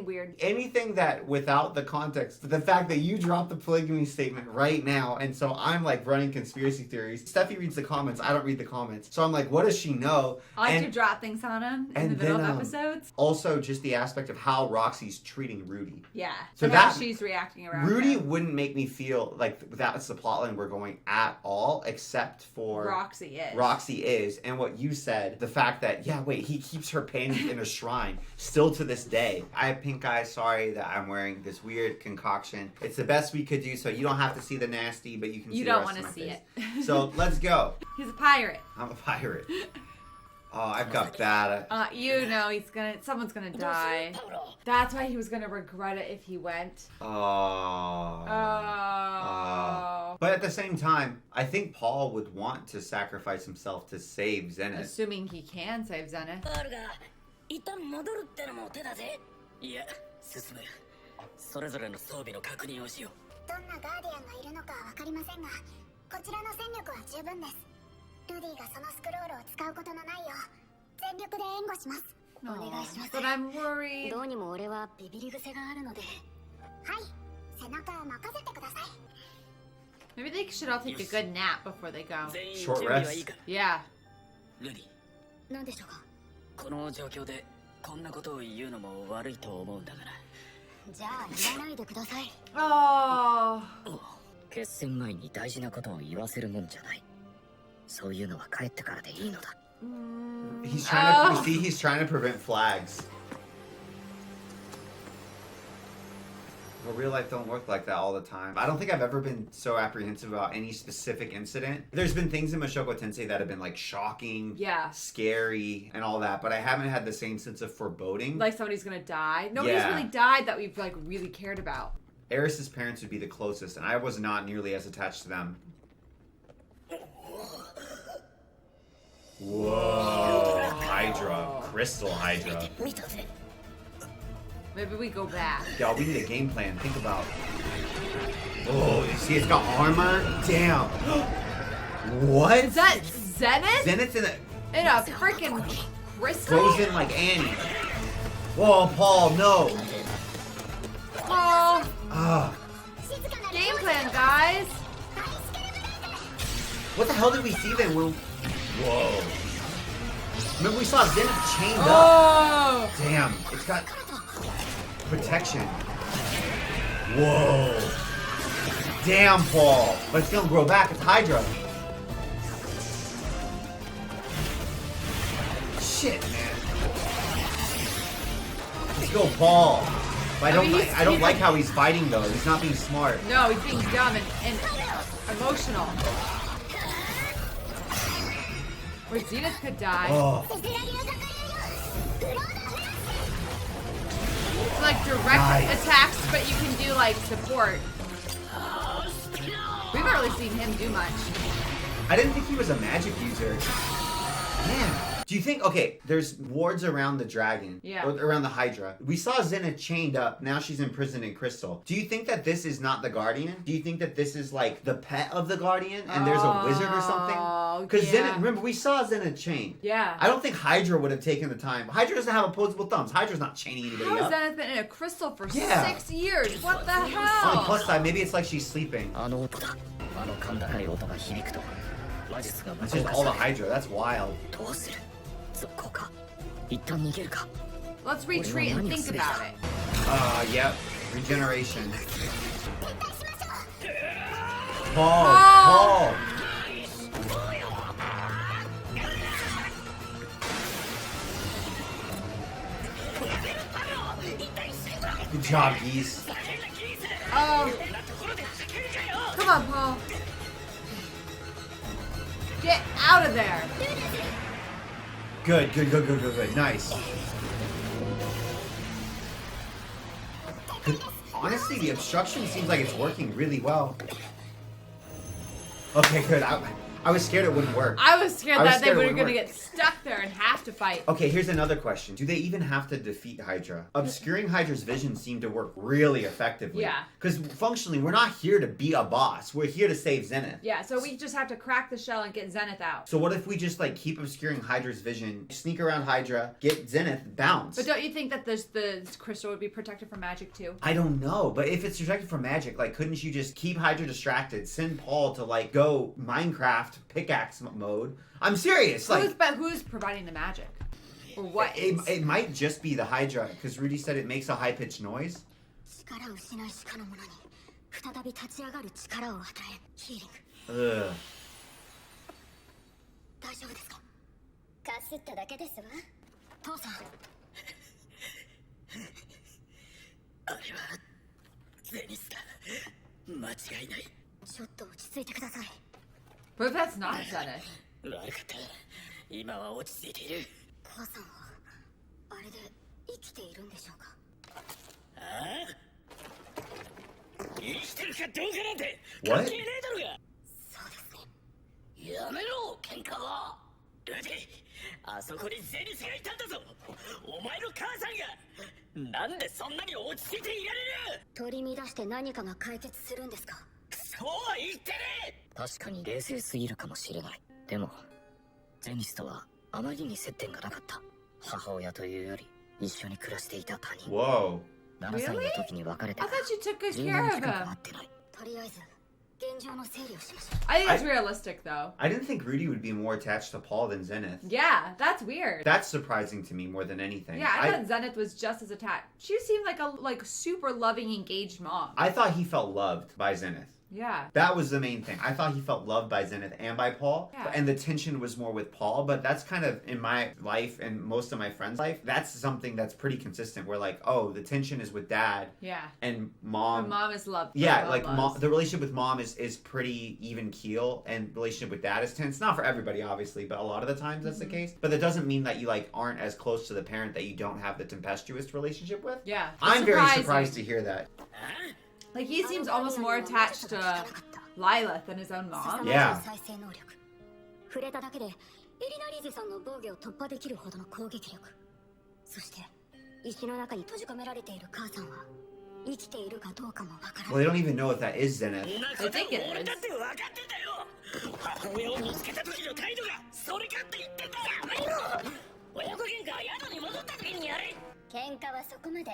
weird. Anything that without the context, the fact that you dropped the polygamy statement right now, and so I'm like running conspiracy theories. Steffi reads the comments, I don't read the comments. So I'm like, what does she know? I like to drop things on him in the middle of episodes. Also, just the aspect of how Roxy's treating Rudy. Yeah. So how she's reacting around Rudy him. Wouldn't make me feel like that's the plotline we're going at all, except for Roxy is. Roxy is, and what you said, the fact that he keeps her panties in a shrine still to this day. I have pink eyes. Sorry that I'm wearing this weird concoction. It's the best we could do, so you don't have to see the nasty, but you can. You see don't want to see it. So let's go. He's a pirate. I'm a pirate. Oh, I've got bad. Someone's gonna die. That's why he was gonna regret it if he went. Oh. But at the same time, I think Paul would want to sacrifice himself to save Zenith. Assuming he can save Zenith. 一旦戻るってのも手だぜ。いや、進む。それぞれの装備の確認をしよう。どんなガーディアンがいるのかは分かりませんが、こちらの戦力は十分です。ルディがそのスクロールを使うことのないよう全力で援護します。No, but I'm worried. どうにも俺はビビり癖があるので。はい、背中任せてください。 Maybe they should all take a good nap before they go. 全員 Short 準備はいい rest. か Yeah. ルディ。何でしょうか。この状況でこんなことを言うのも悪いと思うんだから。じゃあ言わないでください。Oh. 決戦前に大事なことを言わせるもんじゃない。そういうのは帰ってからでいいのだ。He's trying to see. He's trying to prevent flags. Well, real life don't work like that all the time. I don't think I've ever been so apprehensive about any specific incident. There's been things in Mushoku Tensei that have been like shocking, Yeah. scary, and all that, but I haven't had the same sense of foreboding. Like somebody's gonna die. Nobody's Yeah. really died that we've like really cared about. Eris's parents would be the closest, and I was not nearly as attached to them. Whoa, Hydra, Crystal Hydra. 見たぜ。 Maybe we go back. Y'all, we need a game plan. Think about. Oh, you see, it's got armor. Damn. What? Is that Zenith? Zenith's in In a freaking crystal? frozen like Annie. Whoa, Paul, no. Oh, Ah, game plan, guys. what the hell did we see then? Whoa. Remember we saw Zenith chained up. Oh. Damn, it's got protection. Whoa. Damn, Paul. But it's gonna grow back. It's Hydra. Shit, man. Let's go, Paul. But I don't like how he's fighting though. He's not being smart. No, he's being dumb and emotional. Where Zenith could die. Oh, It's like direct Nice. attacks, but you can do like support. We haven't really seen him do much. I didn't think he was a magic user. Man. Do you think, okay, there's wards around the dragon. Yeah. Or around the Hydra. We saw Zenith chained up. Now she's imprisoned in Crystal. Do you think that this is not the Guardian? Do you think that this is like the pet of the Guardian and there's a wizard or something? Because yeah. Zenith, remember, we saw Zenith chained. Yeah. I don't think Hydra would have taken the time. Hydra doesn't have opposable thumbs. Hydra's not chaining anybody How has up. Zenith been in a crystal for Yeah. 6 years? What the On the hell? plus side, maybe it's like she's sleeping. あの音だ。あの甲高い音が響くと魔術が無 That's 効 just 化 all the される。 Hydra. That's wild. どうする？続行か。一旦逃げるか。 Let's retreat and think about it. Yep. Regeneration. Paul. Paul. Paul. Good job, Geese. Oh. Come on, Paul. Get out of there. Good, good, good, good, good, good. Nice. Honestly, the obstruction seems like it's working really well. Okay, good. I was scared it wouldn't work. I was scared I was that scared it they were wouldn't going to work. get stuck there and have to fight. Okay, here's another question. Do they even have to defeat Hydra? Obscuring Hydra's vision seemed to work really effectively. Yeah. Because functionally, we're not here to be a boss. We're here to save Zenith. Yeah, so we just have to crack the shell and get Zenith out. So what if we just like keep obscuring Hydra's vision, sneak around Hydra, get Zenith, bounce? But don't you think that the crystal would be protected from magic too? I don't know, but if it's protected from magic, like couldn't you just keep Hydra distracted, send Paul to like go Minecraft pickaxe mode? I'm serious. Like Who's providing the magic? Or what? it might just be the Hydra because Rudy said it makes a high pitched noise. 力を失いしかの者に再び立ち上がる力を与えヒーリング Ugh. 大丈夫ですかかすっただけですわ。父さんあれはゼニスだ。間違いない。ちょっと落ち着いてください But if that's not Zenith. 悪かった。今は落ち着いている。母さんはあれで生きているんでしょうかああ？生きてるかどうかなんて What? 関係ねえだろが。そうですねやめろ喧嘩は。ルディ、あそこにゼニスがいたんだぞ。お前の母さんが。なんでそんなに落ち着いていられる？取り乱して何かが解決するんですかそうは言ってねえ。確かに冷静すぎるかもしれない。でも、ゼニスとはあまりに接点がなかった。母親というより一緒に暮らしていた他人。 Whoa. 7歳の時に別れて I から thought she took good 10 care 年 of 近く会 him. ってない。とりあえず現状の整理をしましょう。 I think that's realistic, though. I didn't think Rudy would be more attached to Paul than Zenith. Yeah, that's weird. That's surprising to me more than anything. Yeah, I thought Zenith was just as attached. She seemed like a super loving, engaged mom. I thought he felt loved by Zenith. Yeah. That was the main thing. I thought he felt loved by Zenith and by Paul. Yeah. And the tension was more with Paul. But that's kind of, in my life and most of my friends' life, that's something that's pretty consistent. Where like, oh, the tension is with dad. Yeah. And mom. Her mom is loved. Yeah, like mom, the relationship with mom is pretty even keel, and the relationship with dad is tense. Not for everybody, obviously, but a lot of the times that's the case. But that doesn't mean that you like aren't as close to the parent that you don't have the tempestuous relationship with. Yeah. I'm very surprising. surprised to hear that. Like, he seems almost more attached to Lilith than his own mom. Yeah. 再生能力。触れただけでエリナ・リーゼさんの防御を突破できるほどの攻撃力。そして石の中に閉じ込められている母さんは生きているかどうかもわからな Well, い。 they don't even know if that is Zenith. I think it is. 俺だって分かってたよ。母親を見つけた時の態度がそれかって言ってんだよ。親子喧嘩は宿に戻った時にやれ。喧嘩はそこまで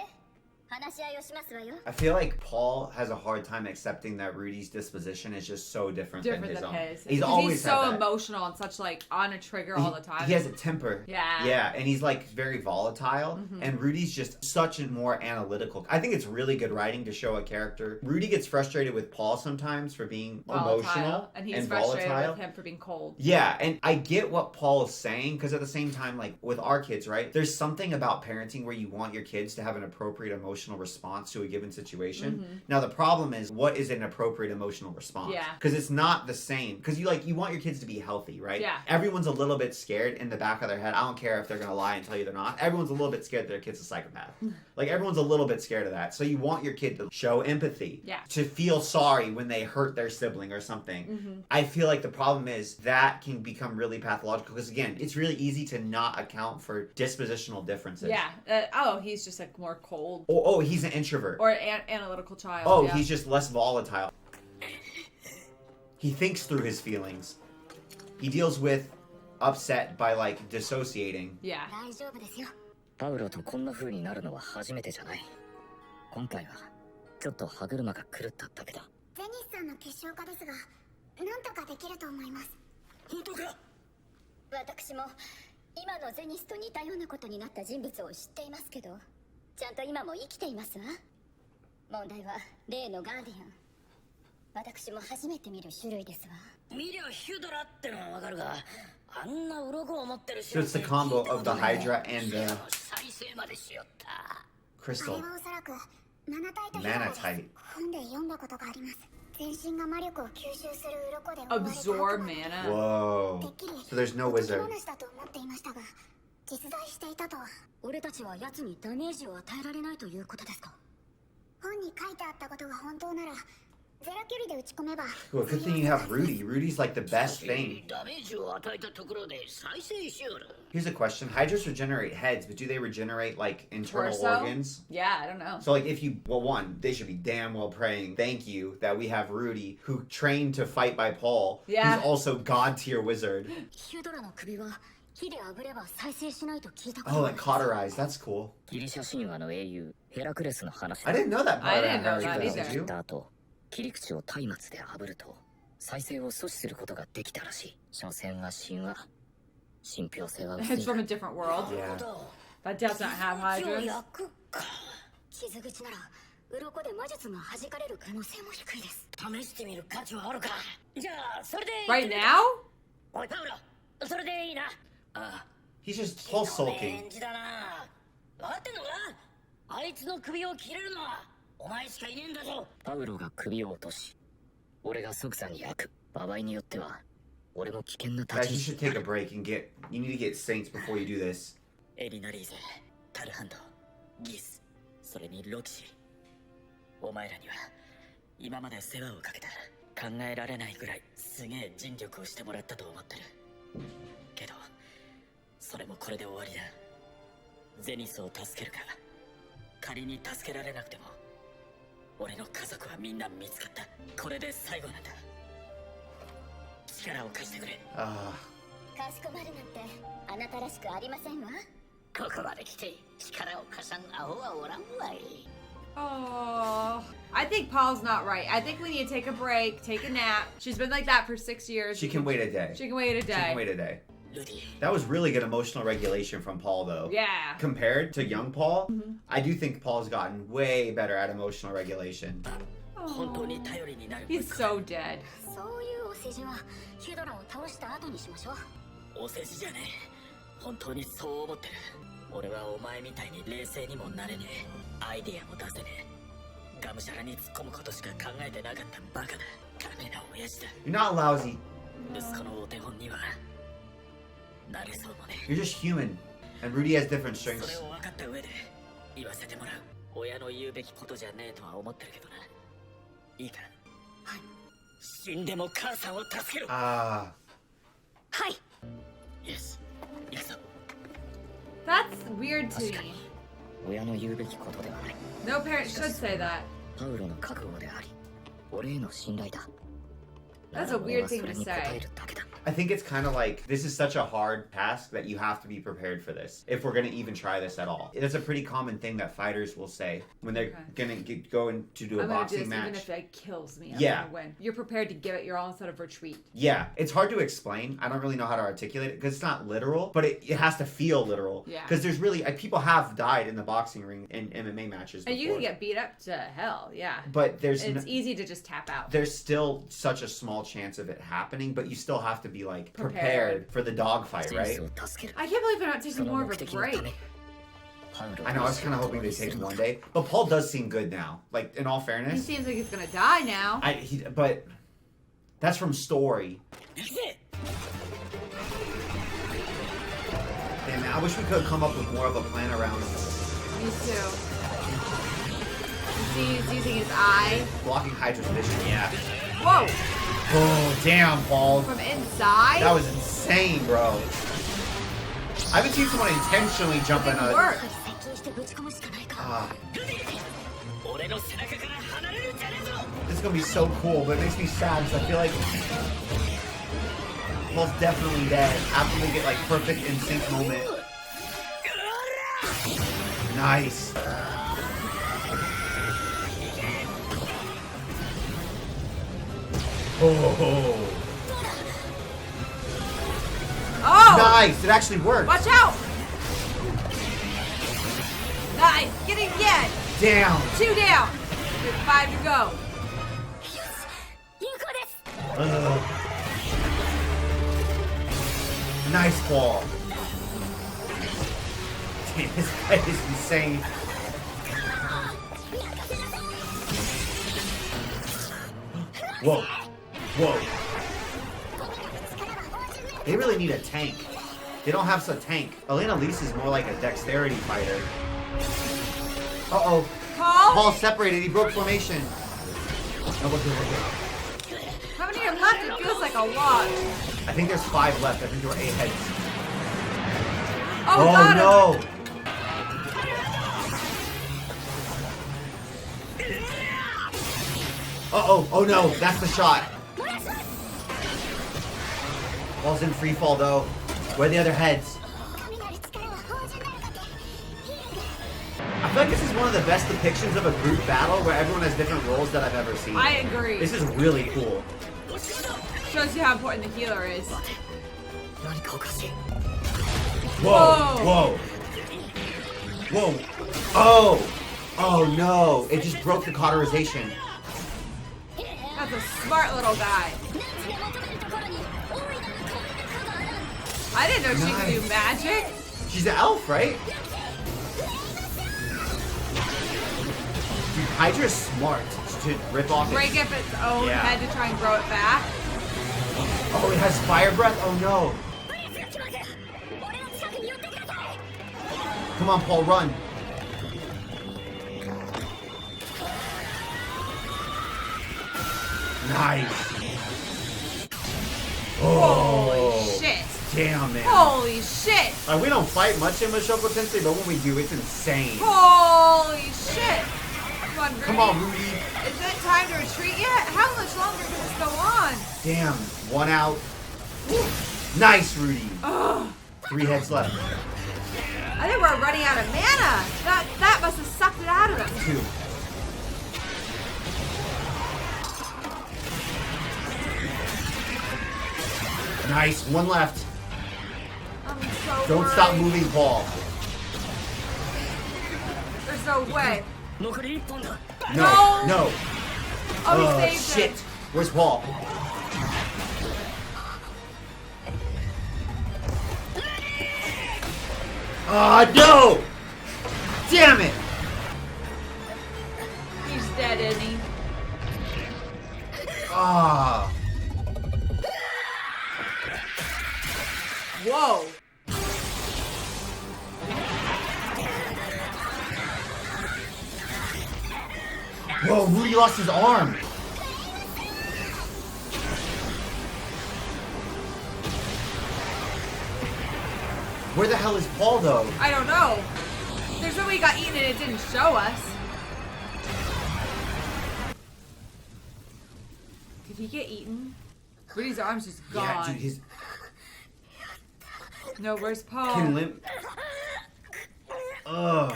話し合いをしますわよ。 I feel like Paul has a hard time accepting that Rudy's disposition is just so different than Different his than own. his. He's 'Cause always he's so had that. emotional and such like on a trigger all the time. He has a temper. Yeah. Yeah, and he's like very volatile. Mhm. And Rudy's just such a more analytical. I think it's really good writing to show a character. Rudy gets frustrated with Paul sometimes for being emotional and he's frustrated volatile. with him for being cold. Yeah, and I get what Paul is saying because at the same time, like with our kids, right? There's something about parenting where you want your kids to have an appropriate emotional response to a given situation. Now the problem is, what is an appropriate emotional response? Yeah. Because it's not the same. Because you want your kids to be healthy, right? Yeah. Everyone's a little bit scared in the back of their head. I don't care if they're gonna lie and tell you they're not. Everyone's a little bit scared their kid's a psychopath. Like everyone's a little bit scared of that. So you want your kid to show empathy. Yeah. To feel sorry when they hurt their sibling or something. I feel like the problem is that can become really pathological because again, it's really easy to not account for dispositional differences. Yeah. He's just like more cold. Oh, he's an introvert. Or an analytical child. Oh, yeah. he's just less volatile. He thinks through his feelings. He deals with upset by like dissociating. Yeah. 大丈夫ですよ。パウロとこんな風になるのは初めてじゃない。今回はちょっと歯車が狂っただけだ。ゼニスさんの結晶化ですが、なんとかできると思います。本当か。私も今のゼニスと似たようなことになった人物を知っていますけど、ちゃんと今も生きていますわ。問題は例のガーディアン。私も初めて見る種類ですわ。見りゃヒュドラってのはわかるが、あんな鱗を持ってる So it's the combo of the Hydra and the 再生までしよった。あ crystal. れはおそらくナナタイトナナタイト。本で読んだことがあります。全身が魔力を吸収する鱗で覆われた Absorb mana. て Whoa. っきり So there's no おとぎ wizard. 話だと思っていましたが、実在していたとは。俺たちは奴にダメージを与えられないということですか。本に書いてあったことが本当なら、ゼロ距離で打ち込めば。 Well, good thing you have Rudy. Rudy's like the best thing. ダメージを与えたところで再生しよる。 Here's a question. Hydras regenerate heads, but do they regenerate like internal Torso? organs? Yeah, I don't know. So like if you, well one, they should be damn well praying, thank you that we have Rudy, who trained to fight by Paul, Yeah. who's also god tier wizard. ヒュドラの首は火で炙れば再生しないと聞いたこと Oh, があ like る。 cauterized. That's cool. ギリシャ神話の英雄ヘラクレスの話 I didn't know that part. I didn't about know that Harry either. Styles, did 切 you? った後切り口を松明で炙ると再生を阻止することができたらしい。所詮は神話。信憑性は薄 It's い from が a different world. Yeah. That does not have 一応 hydras. 焼くか。傷口なら鱗で魔術が弾かれる可能性も低いです。試してみる価値はあるか。じゃあそれで。 Right now? おいパウロ、それでいいな。ああ。 He's just pulse sulking. 返事だな。分かってんのか。あいつの首を切れるのはお前しかいねえんだぞ。パウロが首を落とし俺が即座に焼く。場合によっては俺も危険な Guys, 立 you ち位 should 置 take a break and you need to get saints before you do this. エリナリーゼ、タルハンド、ギス、それにロキシー。お前らには今まで世話をかけた。考えられないぐらいすげえ尽力をしてもらったと思ってる。けどそれもこれで終わりだ。ゼニスを助けるか、仮に助けられなくても俺の家族はみんな見つかった。これで最後なんだ。力を貸してくれ。Ah. かしこまるなんてあなたらしくありませんわ。ここまで来て力を貸さんアホはおらんわい。 Oh, I think Paul's not right. I think we need to take a break, take a nap. She's been like that for 6 years. She can wait a day. She can wait a day. She can wait a day. That was really good emotional regulation from Paul, though. Yeah. Compared to young Paul, I do think Paul's gotten way better at emotional regulation. Oh, he's so dead. そういうお世辞はヒュドラを倒した後にしましょう。お世辞じゃねえ。本当にそう思ってる。俺はお前みたいに冷静にもなれねえ。アイディアも出せねえ。がむしゃらに突っ込むことしか考えてなかったバカだ。金な親父だ。 You're not lousy. 息子のお手本にはなれそうもね。 You're just human. And Rudy has different それ strengths. を分かった上で言わせてもらう。親の言うべきことじゃねえとは思ってるけどな。いいか。はい。死んでも母さんを助けろ。Ah. はい。よし。行くぞ。 That's weird to 確か me. に親の言うべきことではない。 No parent should say that. パウロの覚悟であり、俺への信頼だ。 That's a weird thing to 俺はそれに応 say. えるだけだ。 I think it's kind of like this is such a hard task that you have to be prepared for this if we're going to even try this at all. It's a pretty common thing that fighters will say when they're going to go in to do a I'm gonna do boxing this match. even if it kills me. I'm Yeah. gonna win. You're prepared to give it your all instead of retreat. Yeah, it's hard to explain. I don't really know how to articulate it because it's not literal, but it has to feel literal. Yeah. Because there's really people have died in the boxing ring in MMA matches before. And you can get beat up to hell, yeah. But there's It's easy to just tap out. there's still such a small chance of it happening, but you still have to be like Prepared. prepared for the dogfight, right? I can't believe they're not taking more of a break. I know, I was kind of hoping they take one day, but Paul does seem good now. Like, in all He fairness, seems like he's gonna die now. but that's from story. Damn, man, I wish we could come up with more of a plan around Me too. He's using his eye. blocking Hydra's vision. Yeah. Whoa! Oh, damn, Paul. From inside? That was insane, bro. I haven't seen someone intentionally jump in a. Work. 接近してぶち込むしかないか。 Ah, 俺の背中から離れるんじゃねえぞ。 this is gonna be so cool, but it makes me sad because I feel like Paul's definitely dead after they get like perfect in sync moment. Nice. Oh, Oh! nice! It actually worked. Watch out! Nice! Get him again! Damn. 2 down! 5 to go. 有効です。 Ugh. Nice ball. Damn, this guy is insane. Whoa. Whoa. They really need a tank. They don't have a tank. Elena Lise is more like a dexterity fighter. Uh-oh. Paul? Paul separated. He broke formation. No, look, look, look. How many are left? It feels like a lot. I think there's 5 left. I think there were 8 heads. Oh, Oh, got him. no. Uh-oh. Oh, no. That's the shot. Ball's in free fall, though. Where are the other heads? I feel like this is one of the best depictions of a group battle where everyone has different roles that I've ever seen. I agree. This is really cool. Shows you how important the healer is. Whoa. Whoa. Whoa. Oh. Oh, no. It just broke the cauterization. That's a smart little guy. I didn't know she could do magic. She's an elf, right? Dude, Hydra's smart to rip off Break its... up its own Yeah. head to try and grow it back. Oh, it has fire breath? Oh, no. Come on, Paul, run. Nice. Holy Oh, shit. damn, man. Holy shit. We don't fight much in Mushoku Tensei, but when we do, it's insane. Holy shit. Come on, Rudy. Come on, Rudy. Is it time to retreat yet? How much longer can this go on? Damn, 1 out. Nice, Rudy. Ugh. 3 heads left. I think we're running out of mana. That must have sucked it out of them. Two. Nice. One left. I'm so Don't worried. stop moving, Paul. There's no way. 残り1本だ No. No. Oh, he saved shit. it. Where's Paul? No! Damn it! He's dead, isn't he? Ah. Whoa. Whoa, Rudy lost his arm. Where the hell is Paul, though? I don't know. There's no way he got eaten and it didn't show us. Did he get eaten? Rudy's arm's just gone. Yeah, dude, his... No, where's Paul? Can limp... Ugh.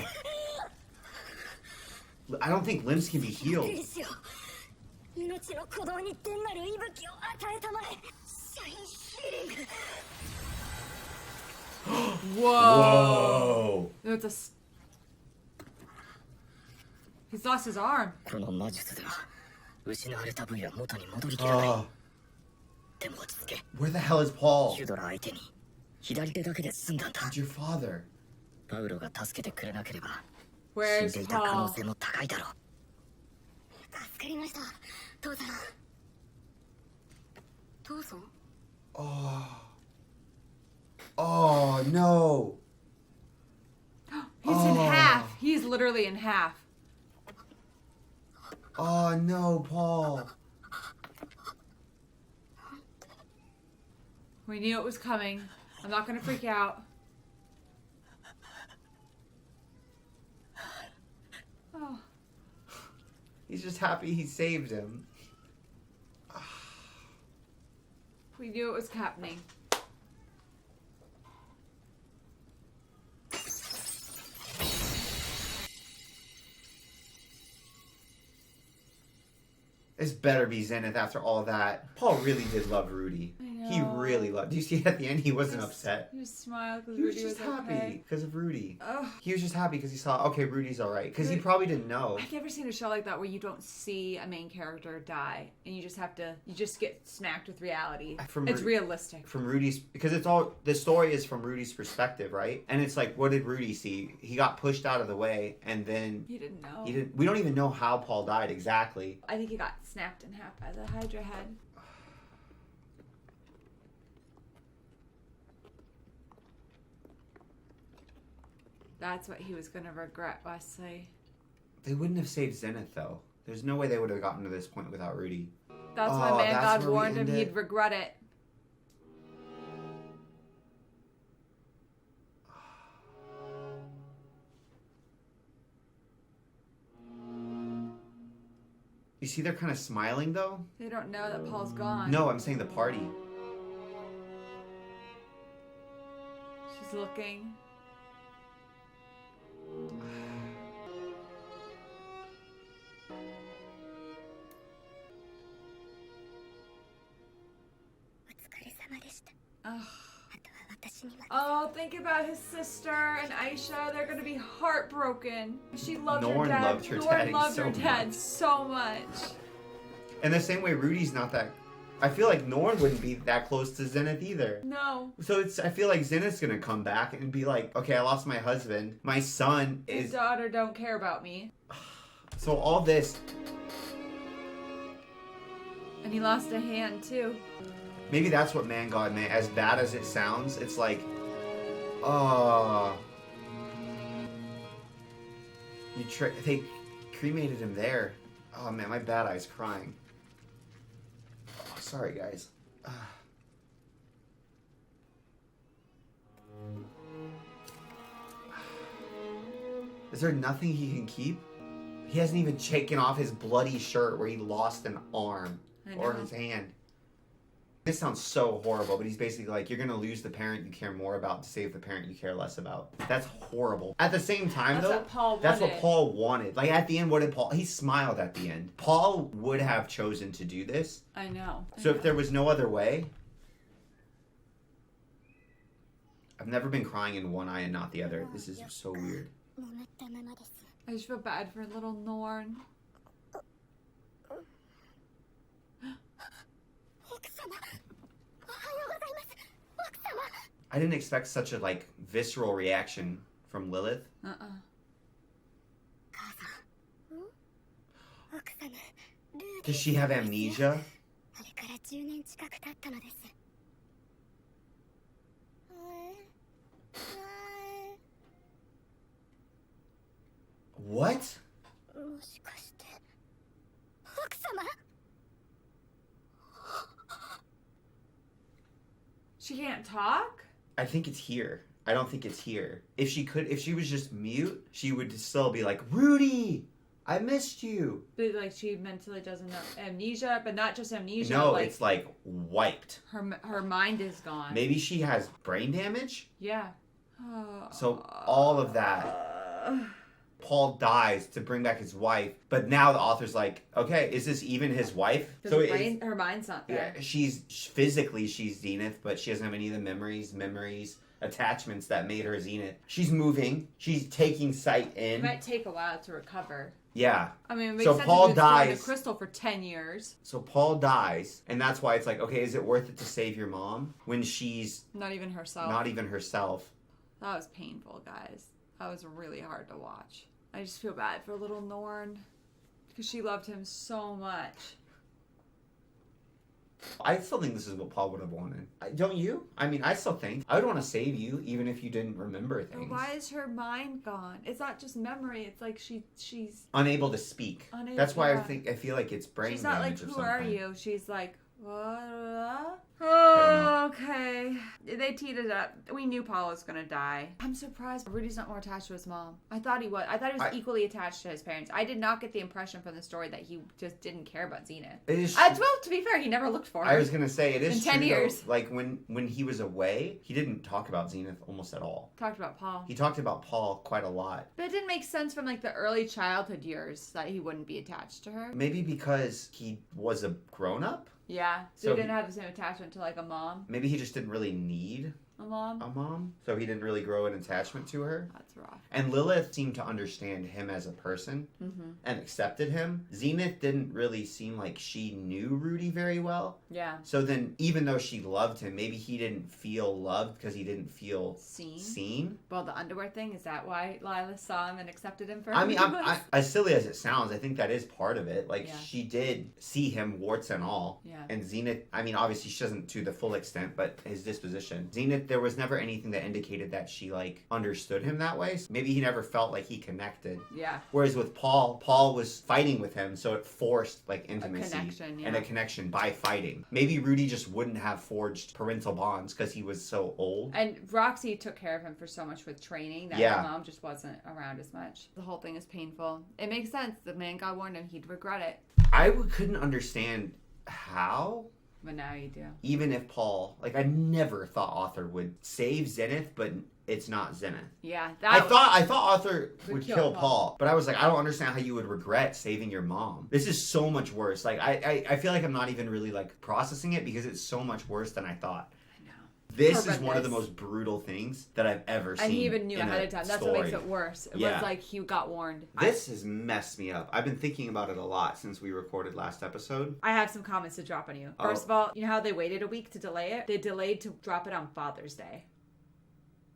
I don't think limbs can be healed. 命の鼓動に天なる息吹を与えたまえシャインヒーリング Whoa. Whoa. No, He's lost his arm. この魔術では失われた部位は元に戻りきらない。 Oh. でも落ち着け。 Where the hell is Paul? ヒュドラ相手に左手だけで済んだんだ。 Where's your father? パウロが助けてくれなければ死 Where's んでいた可能 Paul? 性も高いだろう。助かりました父さん父さん Oh. Oh, no. He's in half. He's literally in half. Oh, no, Paul. We knew it was coming. I'm not gonna freak out. Oh. He's just happy he saved him. We knew it was happening. This better be Zenith after all that. Paul really did love Rudy. I He know. really loved. Do you see at the end he wasn't upset? He just smiled because He was Rudy was just happy okay. because of Rudy. Ugh. He was just happy because he saw, okay, Rudy's all right. Because he probably didn't know. I've never seen a show like that where you don't see a main character die and you just get smacked with reality. It's realistic. From Rudy's, because it's all, the story is from Rudy's perspective, right? And it's like, what did Rudy see? He got pushed out of the way and then He didn't know. we don't even know how Paul died exactly. I think he got snapped in half by the Hydra head. That's what he was going to regret, Wesley. They wouldn't have saved Zenith though. There's no way they would have gotten to this point without Rudy. That's why Oh, Man that's God where we warned him end it? he'd regret it. You see they're kind of smiling though? They don't know that Paul's gone. No, I'm saying the party. She's looking. Ugh. Oh, think about his sister and Aisha. They're gonna be heartbroken. She loved Norn her dad. loved her Norn daddy loved so her dad much. so much. And the same way Rudy's not that... I feel like Norn wouldn't be that close to Zenith either. No. So I feel like Zenith's gonna come back and be like, okay, I lost my husband. My son His is... daughter don't care about me. So all this... And he lost a hand too. Maybe that's what Man God meant. As bad as it sounds, it's like... They cremated him there. Oh man, my bad eye's crying. Oh, sorry guys. Is there nothing he can keep? He hasn't even taken off his bloody shirt where he lost an arm I or know. his hand. This sounds so horrible, but he's basically like, you're gonna lose the parent you care more about to save the parent you care less about. That's horrible. At the same time, That's though, what Paul that's what wanted. Paul wanted. Like, at the end, what did Paul... He smiled at the end. Paul would have chosen to do this. I know. So if there was no other way... I've never been crying in one eye and not the other. This is so weird. 眠ったままです I just feel bad for little Norn. 奥様おはようございます奥様 I didn't expect such a, like, visceral reaction from Lilith. 母さん奥様ルー Does she have amnesia? あれから10年近く経ったのです What? もしかして奥様 She can't talk? I think it's here. I don't think it's here. If she was just mute, she would still be like, Rudy, I missed you. But like she mentally doesn't know amnesia, but not just amnesia. No, like, it's like wiped. her mind is gone. Maybe she has brain damage? Yeah. So all of that. Paul dies to bring back his wife, but now the author's like, okay, is this even his wife? So her mind's not there. Yeah, she's Zenith, but she doesn't have any of the memories, attachments that made her Zenith. She's moving. She's taking sight in. It might take a while to recover. Yeah. I mean, it makes So sense Paul if you've stored dies. the crystal for 10 years. So Paul dies, and that's why it's like, okay, is it worth it to save your mom when she's Not even herself. not even herself? That was painful, guys. That was really hard to watch. I just feel bad for little Norn because she loved him so much. I still think this is what Paul would have wanted. Don't you? I mean, I still think I would want to save you, even if you didn't remember things. But why is her mind gone? It's not just memory. It's like she's Unable to speak. Unable- That's why yeah. I feel like it's brain she's not like, damage or who something. are you? She's like, what? know. Oh, okay. They teed it up. We knew Paul was gonna die. I'm surprised Rudy's not more attached to his mom. I thought he was. I thought he was equally attached to his parents. I did not get the impression from the story that he just didn't care about Zenith. It is Well, to be fair, he never looked for her. I was gonna say it is in 10 true, years. though. Like when he was away, he didn't talk about Zenith almost at all. Talked about Paul. He talked about Paul quite a lot. But it didn't make sense from like the early childhood years that he wouldn't be attached to her. Maybe because he was a grown up. Yeah. So So he didn't have the same attachment to like a mom. Maybe he just didn't really need A mom. a mom, so he didn't really grow an attachment to her. That's rough. And Lilith seemed to understand him as a person and accepted him. Zenith didn't really seem like she knew Rudy very well. Yeah. So then, even though she loved him, maybe he didn't feel loved because he didn't feel seen. Well, the underwear thing, is that why Lila saw him and accepted him for I mean, who he was? as silly as it sounds, I think that is part of it. Like, Yeah. she did see him, warts and all. Yeah. And Zenith, I mean, obviously she doesn't to the full extent, but his disposition. Zenith, there was never anything that indicated that she, like, understood him that way. So maybe he never felt like he connected. Yeah. Whereas with Paul was fighting with him, so it forced, like, intimacy. connection, yeah. And a connection by fighting. Maybe Rudy just wouldn't have forged parental bonds because he was so old. And Roxy took care of him for so much with training that Yeah. his mom just wasn't around as much. The whole thing is painful. It makes sense. The man God warned him he'd regret it. Couldn't understand how. But now you do. Even if Paul, like, I never thought Arthur would save Zenith, but it's not Zenith. Yeah. I thought Arthur would kill kill Paul. Paul, but I was like, I don't understand how you would regret saving your mom. This is so much worse. Like, I feel like I'm not even really, like, processing it because it's so much worse than I thought. I know. This is one of the Horrendous. most brutal things that I've ever seen. And he even knew in ahead a of time. That's story. what makes it worse. It Yeah. was like he got warned. This has messed me up. I've been thinking about it a lot since we recorded last episode. I have some comments to drop on you. Oh. First of all, you know how they waited a week to delay it? They delayed to drop it on Father's Day.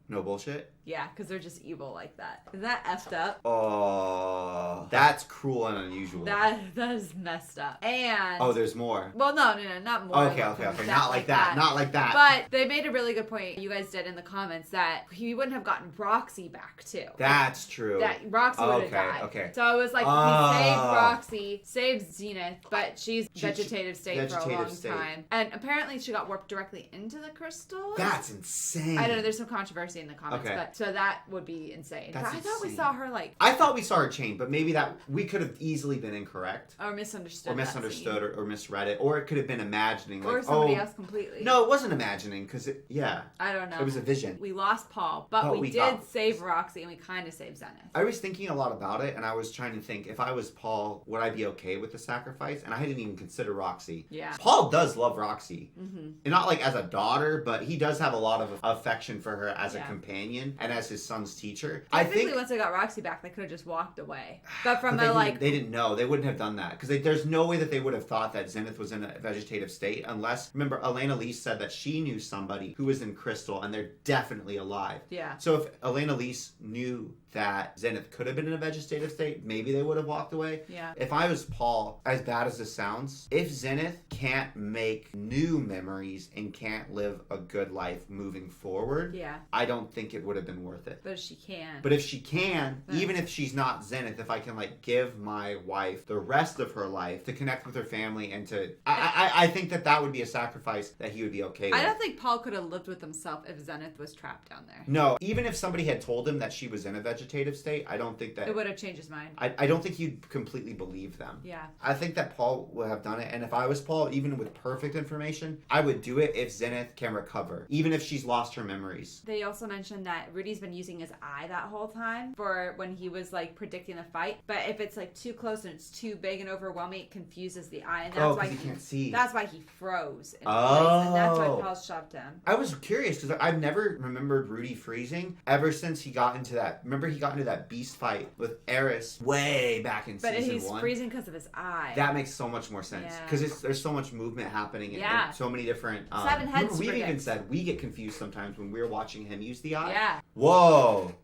No bullshit? Yeah, because they're just evil like that. Is that effed up? Oh, that's cruel and unusual. That is messed up. And Oh, there's more. well, no, not more. Okay. Not like that. Not like that. But they made a really good point. You guys did in the comments that he wouldn't have gotten Roxy back too. That's true. That Roxy would have died. Okay. So it was like he saved Roxy, saved Zenith, but she's She- vegetative state for a vegetative long state. time. And apparently she got warped directly into the crystal. That's insane. I don't know. There's some controversy seen the comments. Okay. But so that would be insane. That's But I thought we insane. saw her like. I thought we saw her chained, but maybe that we could have easily been incorrect. Or misunderstood. Or misunderstood or misread it. Or it could have been imagining. Or Like, somebody else completely. No, it wasn't imagining because I don't know. it was a vision. We lost Paul, but we did save Roxy and we kind of saved Zenith. I was thinking a lot about it, and I was trying to think, if I was Paul, would I be okay with the sacrifice? And I didn't even consider Roxy. Yeah. Paul does love Roxy. Mm-hmm. And not like as a daughter, but he does have a lot of affection for her as a companion and as his son's teacher. I think once they got Roxy back, they could have just walked away. But from they didn't know. They wouldn't have done that. Because there's no way that they would have thought that Zenith was in a vegetative state unless, remember, Elena Lee said that she knew somebody who was in Crystal and they're definitely alive. Yeah. So if Elena Lee knew that Zenith could have been in a vegetative state, maybe they would have walked away. Yeah. If I was Paul, as bad as this sounds, if Zenith can't make new memories and can't live a good life moving forward, I don't think it would have been worth it. But if she can. But if she can, even if she's not Zenith, if I can like give my wife the rest of her life to connect with her family and to, I think that would be a sacrifice that he would be okay with. I don't think Paul could have lived with himself if Zenith was trapped down there. No, even if somebody had told him that she was in a vegetative state, I don't think that it would have changed his mind. I don't think he'd completely believe them. Yeah. I think that Paul would have done it, and if I was Paul, even with perfect information, I would do it if Zenith can recover, even if she's lost her memories. They also mentioned that Rudy's been using his eye that whole time for when he was like predicting the fight, but if it's like too close and it's too big and overwhelming, it confuses the eye, and that's why he can't see. That's why he froze in place, and that's why Paul shoved him. I was curious because I've never remembered Rudy freezing ever since he got into that. Remember, he got into that beast fight with Eris way back in season 1. But he's freezing because of his eye. That makes so much more sense because there's so much movement happening and so many different. 7 heads. We even said we get confused sometimes when we're watching him use the eye. Yeah. Whoa.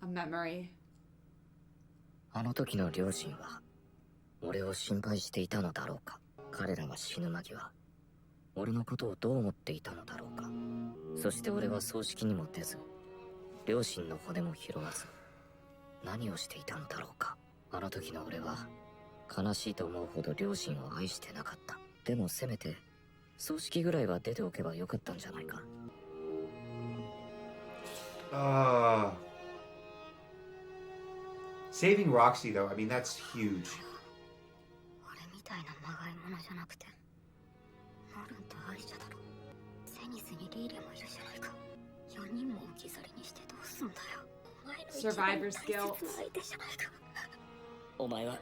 A memory. あの時の両親は俺を心配していたのだろうか。彼らが死ぬ間際、俺のことをどう思っていたのだろうか。そして俺は葬式にも出ず、両親の骨も拾わず、何をしていたのだろうか。あの時の俺は悲しいと思うほど両親を愛してなかった。でもせめて葬式ぐらいは出ておけばよかったんじゃないか。Saving Roxy, though, I mean, that's huge. 俺みたいなまがいものじゃなくて、ノルンとアリシャだろ。ゼニスにリーレもいるじゃないか。4人も置き去りにしてどうすんだよ。お前の一番大切な相手じゃないか。お前は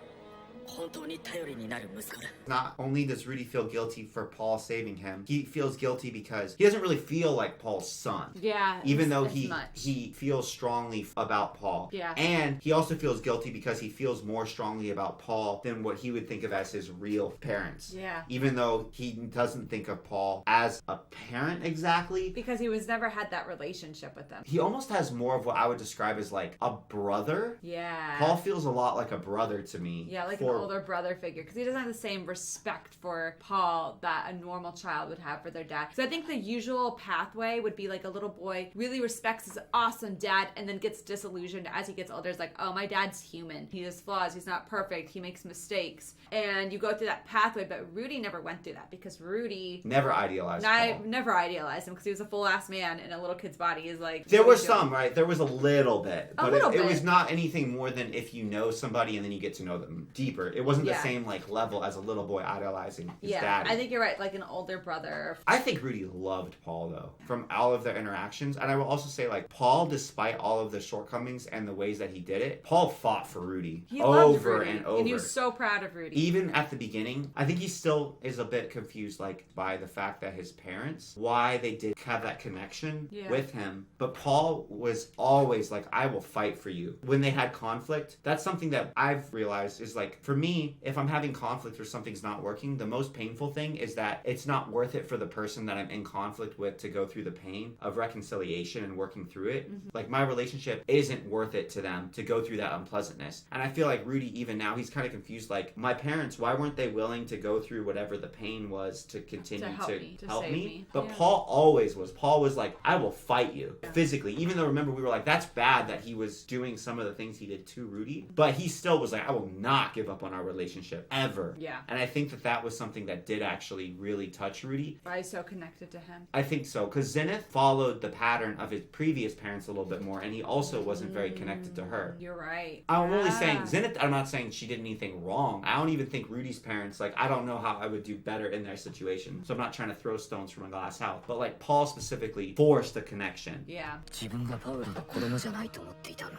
本当に頼りになる息子だ。 Not only does Rudy feel guilty for Paul saving him, he feels guilty because he doesn't really feel like Paul's son. Yeah. Even though he feels strongly about Paul. Yeah. And he also feels guilty because he feels more strongly about Paul than what he would think of as his real parents. Yeah. Even though he doesn't think of Paul as a parent exactly. Because he was never had that relationship with them. He almost has more of what I would describe as like a brother. Yeah. Paul feels a lot like a brother to me. Yeah, like an older brother figure. Because he doesn't have the same respect for Paul that a normal child would have for their dad. So I think the usual pathway would be like a little boy really respects his awesome dad and then gets disillusioned as he gets older. It's like, oh, my dad's human. He has flaws. He's not perfect. He makes mistakes. And you go through that pathway, but Rudy never went through that because Rudy... Never idealized Paul. Never idealized him because he was a full-ass man in a little kid's body. Is like... There was some, right? There was a little bit. But it was bit. not anything more than if you know somebody and then you get to know them deeper. It wasn't the same like level as a little boy idolizing his dad. I think you're right. Like an older brother. I think Rudy loved Paul, though, from all of their interactions. And I will also say, like, Paul, despite all of the shortcomings and the ways that he did it, Paul fought for Rudy over and over. And he was so proud of Rudy. Even at the beginning, I think he still is a bit confused, like, by the fact that his parents, why they did have that connection with him. But Paul was always like, I will fight for you. When they had conflict, that's something that I've realized is like, for me, if I'm having conflict or something's not working, the most painful thing is that it's not worth it for the person that I'm in conflict with to go through the pain of reconciliation and working through it. Mm-hmm. Like, my relationship isn't worth it to them to go through that unpleasantness. And I feel like Rudy, even now, he's kind of confused. Like, my parents, why weren't they willing to go through whatever the pain was to continue to help me? But Paul always was. Paul was like, I will fight you physically. Even though, remember, we were like, that's bad that he was doing some of the things he did to Rudy. But he still was like, I will not give up up on our relationship ever. Yeah. And I think that was something that did actually really touch Rudy. Why is so connected to him? I think so, because Zenith followed the pattern of his previous parents a little bit more, and he also wasn't very connected to her. You're right. I'm only saying Zenith. I'm not saying she did anything wrong. I don't even think Rudy's parents, like, I don't know how I would do better in their situation. So I'm not trying to throw stones from a glass house. But like Paul specifically forced a connection. Yeah. 自分がパウロの子供じゃないと思っていたのに、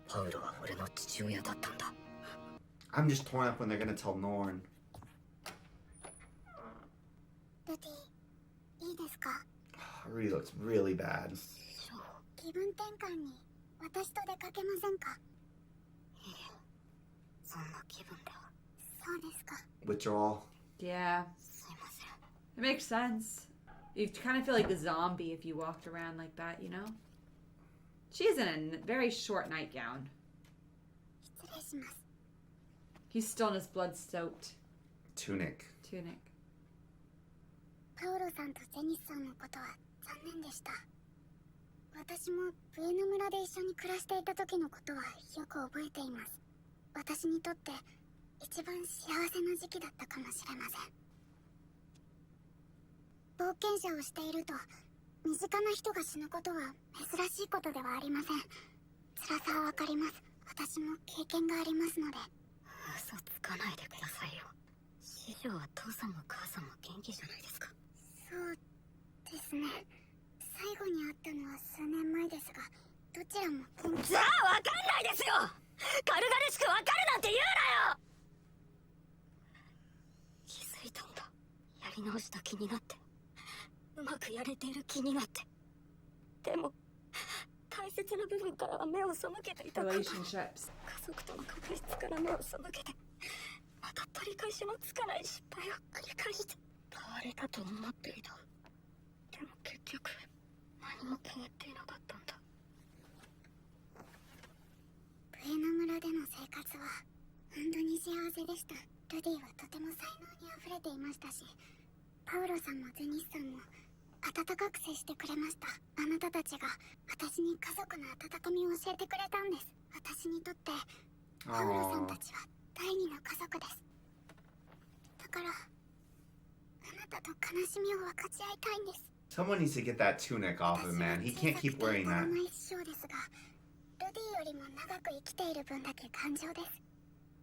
パウロは俺の父親だったんだ。I'm just torn up when they're gonna tell Norn. ルディ、いいですか？ Rudy looks really bad. 気分転換に私と出かけませんか？いえ、そんな気分では。そうですか。 Withdrawal. Yeah. すいません。 It makes sense. You kind of feel like a zombie if you walked around like that, you know? She's in a very short nightgown. 失礼します。 He's still in his blood-soaked Tunic. tunic. パウロさんとゼニスさんのことは残念でした。私もブエノ村で一緒に暮らしていた時のことはよく覚えています。私にとって一番幸せな時期だったかもしれません。冒険者をしていると身近な人が死ぬことは珍しいことではありません。辛さはわかります。私も経験がありますので。嘘つかないでくださいよ。師匠は父さんも母さんも元気じゃないですか。そうですね。最後に会ったのは数年前ですが、どちらも元気。じゃあわかんないですよ。軽々しくわかるなんて言うなよ。気づいたんだ。やり直した気になって、うまくやれている気になって。でも大切な部分からは目を背けていたこと。Relationships. 家族との確執から目を背けて、また取り返しのつかない失敗を繰り返して変われたと思っていた。でも結局何も変わっていなかったんだ。ブエノ村での生活は本当に幸せでした。ルディはとても才能にあふれていましたし、パウロさんもゼニスさんも温かく接してくれました。あなたたちが私に家族の温かみを教えてくれたんです。私にとってパウロさんたちは第二の家族です。だからあなたと悲しみを分かち合いたいんです。 Someone needs to get that tunic off him, man. He can't keep wearing that. 私は小さくて傲慢な一生ですが、ルディよりも長く生きている分だけ感情です。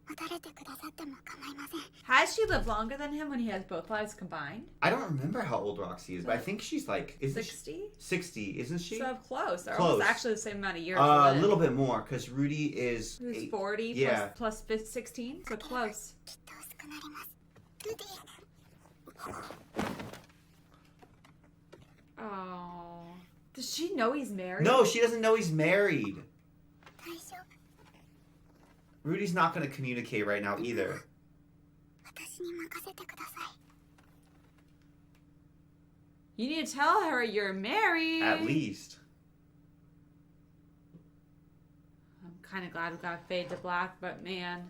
持たれてくださっても構いません。 Has she lived longer than him when he has both lives combined? I don't remember how old Roxy is, but I think she's like... Isn't 60? 60, isn't she? So close. They're Close. almost actually the same amount of years. A little bit more, because Rudy is... Who's 40 Yeah. plus 16? So close. きっと薄くなります。ルディ。 Oh. Does she know he's married? No, she doesn't know he's married. 大丈夫。 Rudy's not going to communicate right now either. 私に任せてください。 You need to tell her you're married. At least. I'm kind of glad we got fade to black, but man.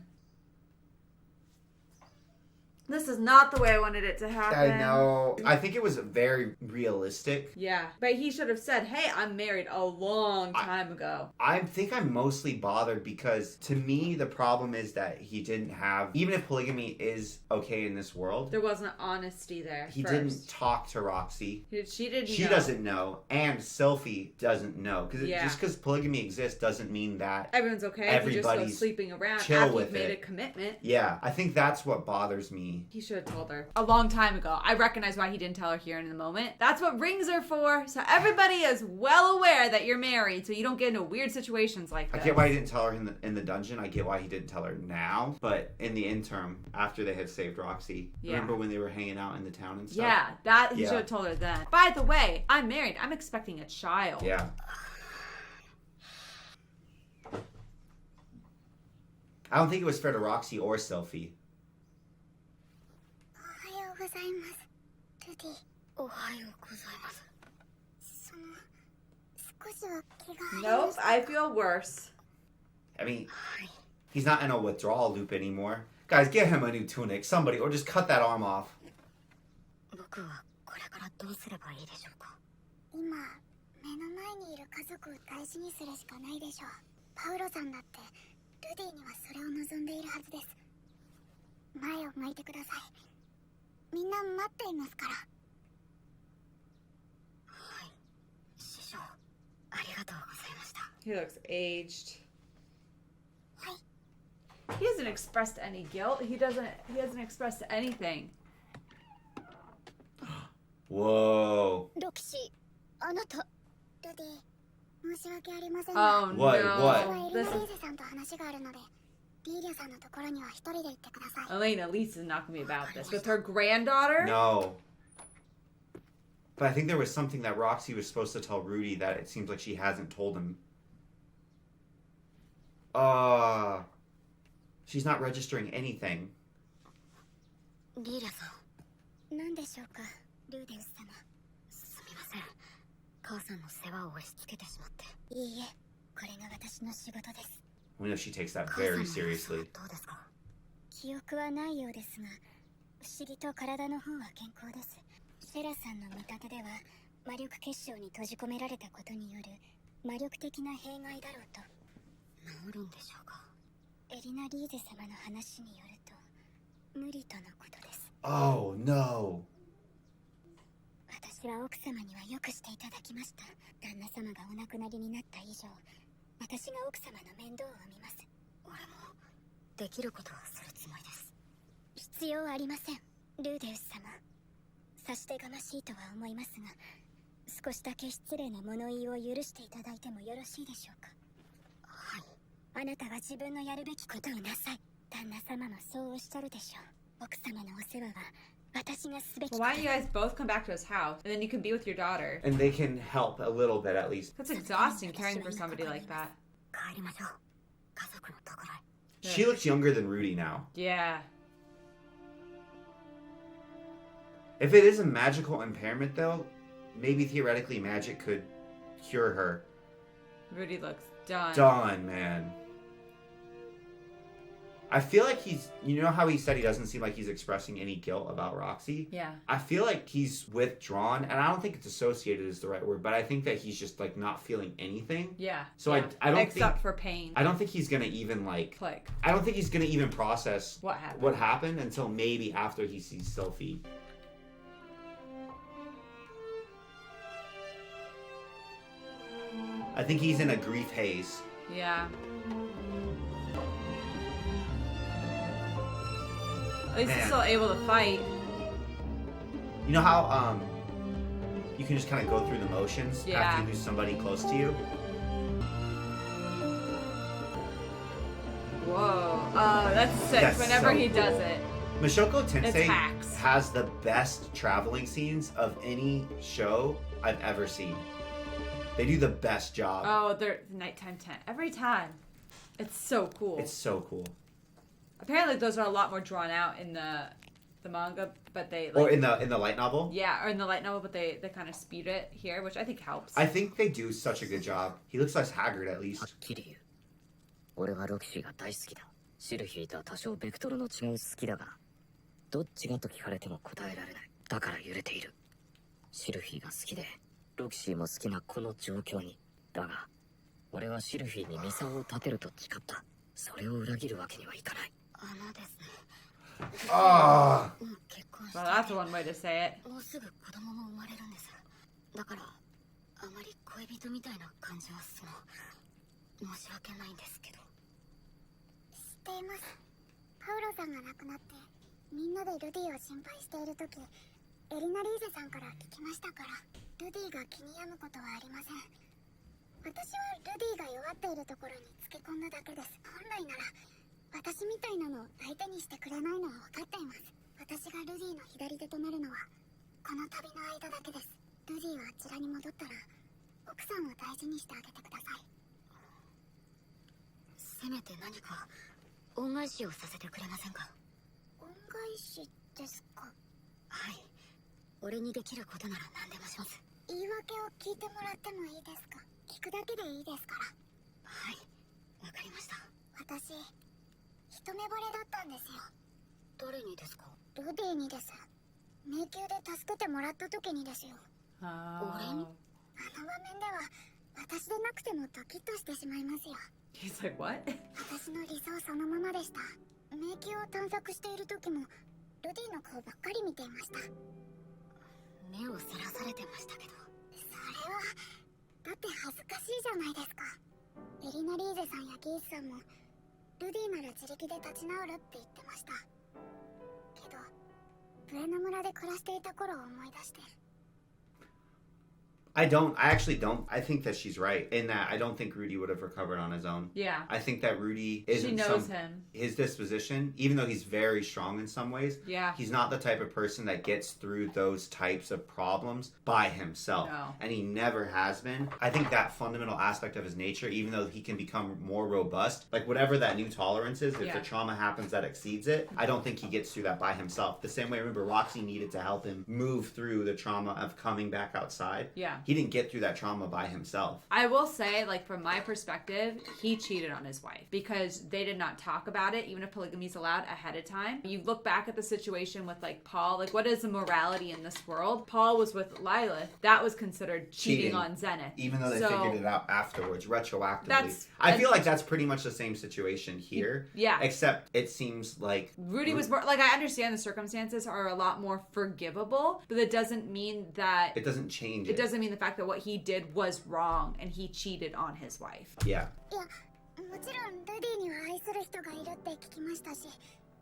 This is not the way I wanted it to happen. I know. I think it was very realistic. Yeah, but he should have said, hey, I'm married a long time ago. I think I'm mostly bothered because to me, the problem is that he didn't have, even if polygamy is okay in this world, There wasn't honesty there. he first. didn't talk to Roxy. She didn't She know. doesn't know, and Sophie doesn't know. Because Yeah. just because polygamy exists doesn't mean that. Everyone's okay if you just go Everybody's sleeping around chill after with you've made it. a commitment. Yeah, I think that's what bothers me. He should have told her a long time ago. I recognize why he didn't tell her here in the moment. That's what rings are for. So everybody is well aware that you're married, so you don't get into weird situations like I this. get why he didn't tell her in the dungeon. I get why he didn't tell her now. But in the interim, after they had saved Roxy, Yeah. remember when they were hanging out in the town and stuff? Yeah, that he Yeah. should have told her then. By the way, I'm married. I'm expecting a child. Yeah. I don't think it was fair to Roxy or Sophie. おはようございます。ルディ。おはようございます。その、少しは気が晴れま Nope, した。 I feel worse. I mean, he's not in a withdrawal loop anymore. Guys, get him a new tunic. Somebody, or just cut that arm off. 僕はこれからどうすればいいでしょうか。今、目の前にいる家族を大事にするしかないでしょう。パウロさんだって、ルディにはそれを望んでいるはずです。前を向いてください。みんな待っていますから。はい、師匠、ありがとうございました。 He looks aged. はい。 He hasn't expressed any guilt. He hasn't expressed anything. Whoa. ロキシー、あなた。ルディ、申し訳ありません Oh が、 What? no. 私はエ This リナ・リ is ーゼさんと話があるので、リーリャさんのところには一人で行ってください。 Elena. At least is not gonna be about this. With her granddaughter. No. But I think there was something that Roxy was supposed to tell Rudy that it seems like she hasn't told him. She's not registering anything. リーリャさん、何でしょうか、ルーデウス様。すみません。母さんの世話を押し付けてしまって。いいえ、これが私の仕事です。 We know she takes that 母さん very の様子は seriously. どうですか？記憶はないようですが、不思議と体の方は健康です。シェラさんの見立てでは、魔力結晶に閉じ込められたことによる魔力的な弊害だろうと。治るんでしょうか？エリナ・リーゼ様の話によると、無理とのことです。 Oh no. 私は奥様にはよくしていただきました。旦那様がお亡くなりになった以上、私が奥様の面倒を見ます。俺もできることはするつもりです。必要ありません、ルーデウス様。さしてがましいとは思いますが、少しだけ失礼な物言いを許していただいてもよろしいでしょうか。はい。あなたは自分のやるべきことをなさい。旦那様もそうおっしゃるでしょう。奥様のお世話は私がすべき Well, こ why と don't you guys both come back to his house and then you can be with your daughter? And they can help a little bit at least. That's exhausting caring for somebody like that. 帰りましょう。家族のところへ。 She looks younger than Rudy now. Yeah. If it is a magical impairment though, maybe theoretically magic could cure her. Rudy looks done. Done, man. I feel like you know how he said he doesn't seem like he's expressing any guilt about Roxy? Yeah. I feel like he's withdrawn, and I don't think it's associated is the right word, but I think that he's just like not feeling anything. Yeah. So yeah. I don't Except think, for pain. I don't think he's gonna even like, Click. I don't think he's gonna even process What happened? until maybe after he sees Sophie. I think he's in a grief haze. Yeah. At least he's Man. still able to fight. You know how you can just kind of go through the motions Yeah. after you lose somebody close to you? Whoa. Oh, that's sick. That's Whenever so he does cool. it. Mushoku Tensei hacks. has the best traveling scenes of any show I've ever seen. They do the best job. Oh, they're nighttime tent. Every time. It's so cool. It's so cool. Apparently those are a lot more drawn out in the manga, but they like, Or in the light novel. yeah, or in the light novel, but they kind of speed it here, which I think helps. I think they do such a good job. He looks less haggard at はっ least. きり言う。俺はロキシーが大好きだ。シルフィーとは多少ベクトルの違う好きだが、どっちがと聞かれても答えられない。だから揺れている。シルフィーが好きで、ロキシーも好きなこの状況に。だが、俺はシルフィーにミサオを立てると誓った。それを裏切るわけにはいかない。ですね。Ah. もう結婚して Well, that's one way to say it. もうすぐ子供も生まれるんです。だからあまり恋人みたいな感じは申し訳ないんですけど。知っています。パウロさんが亡くなってみんなでルディを心配している時、エリナ・リーゼさんから聞きましたから。ルディが気に病むことはありません。私はルディが弱っているところにつけ込んだだけです。本来なら私みたいなのを相手にしてくれないのは分かっています。私がルディの左手となるのはこの旅の間だけです。ルディはあちらに戻ったら奥さんを大事にしてあげてください。せめて何か恩返しをさせてくれませんか？恩返しですか？はい。俺にできることなら何でもします。言い訳を聞いてもらってもいいですか？聞くだけでいいですから。はい。わかりました。私一目惚れだったんですよ。誰にですか？ルディにです。迷宮で助けてもらった時にですよ。Oh. あの場面では私でなくてもドキッとしてしまいますよ。He's like, what? 私の理想そのままでした。迷宮を探索している時もルディの顔ばっかり見ていました。目をそらされてましたけど。それはだって恥ずかしいじゃないですか。エリナリーゼさんやギースさんもルディなら自力で立ち直るって言ってました。けどブエナ村で暮らしていた頃を思い出して。I actually don't. I think that she's right in that I don't think Rudy would have recovered on his own. Yeah. I think that Rudy isn't She knows him. His disposition, even though he's very strong in some ways, Yeah. he's not the type of person that gets through those types of problems by himself. No. And he never has been. I think that fundamental aspect of his nature, even though he can become more robust, like whatever that new tolerance is, if the trauma happens that exceeds it, I don't think he gets through that by himself. The same way, remember, Roxy needed to help him move through the trauma of coming back outside. Yeah. He didn't get through that trauma by himself. I will say, like, from my perspective, he cheated on his wife because they did not talk about it, even if polygamy is allowed, ahead of time. You look back at the situation with, like, Paul, like, what is the morality in this world? Paul was with Lilith. That was considered cheating on Zenith. Even though they figured it out afterwards, retroactively. I feel like that's pretty much the same situation here. Yeah. Except it seems like... Rudy was more... Like, I understand the circumstances are a lot more forgivable, but it doesn't mean that... It doesn't change it. It doesn't mean the fact that what he did was wrong and he cheated on his wife. Yeah. いや、もちろんルディには愛する人がいるって聞きましたし、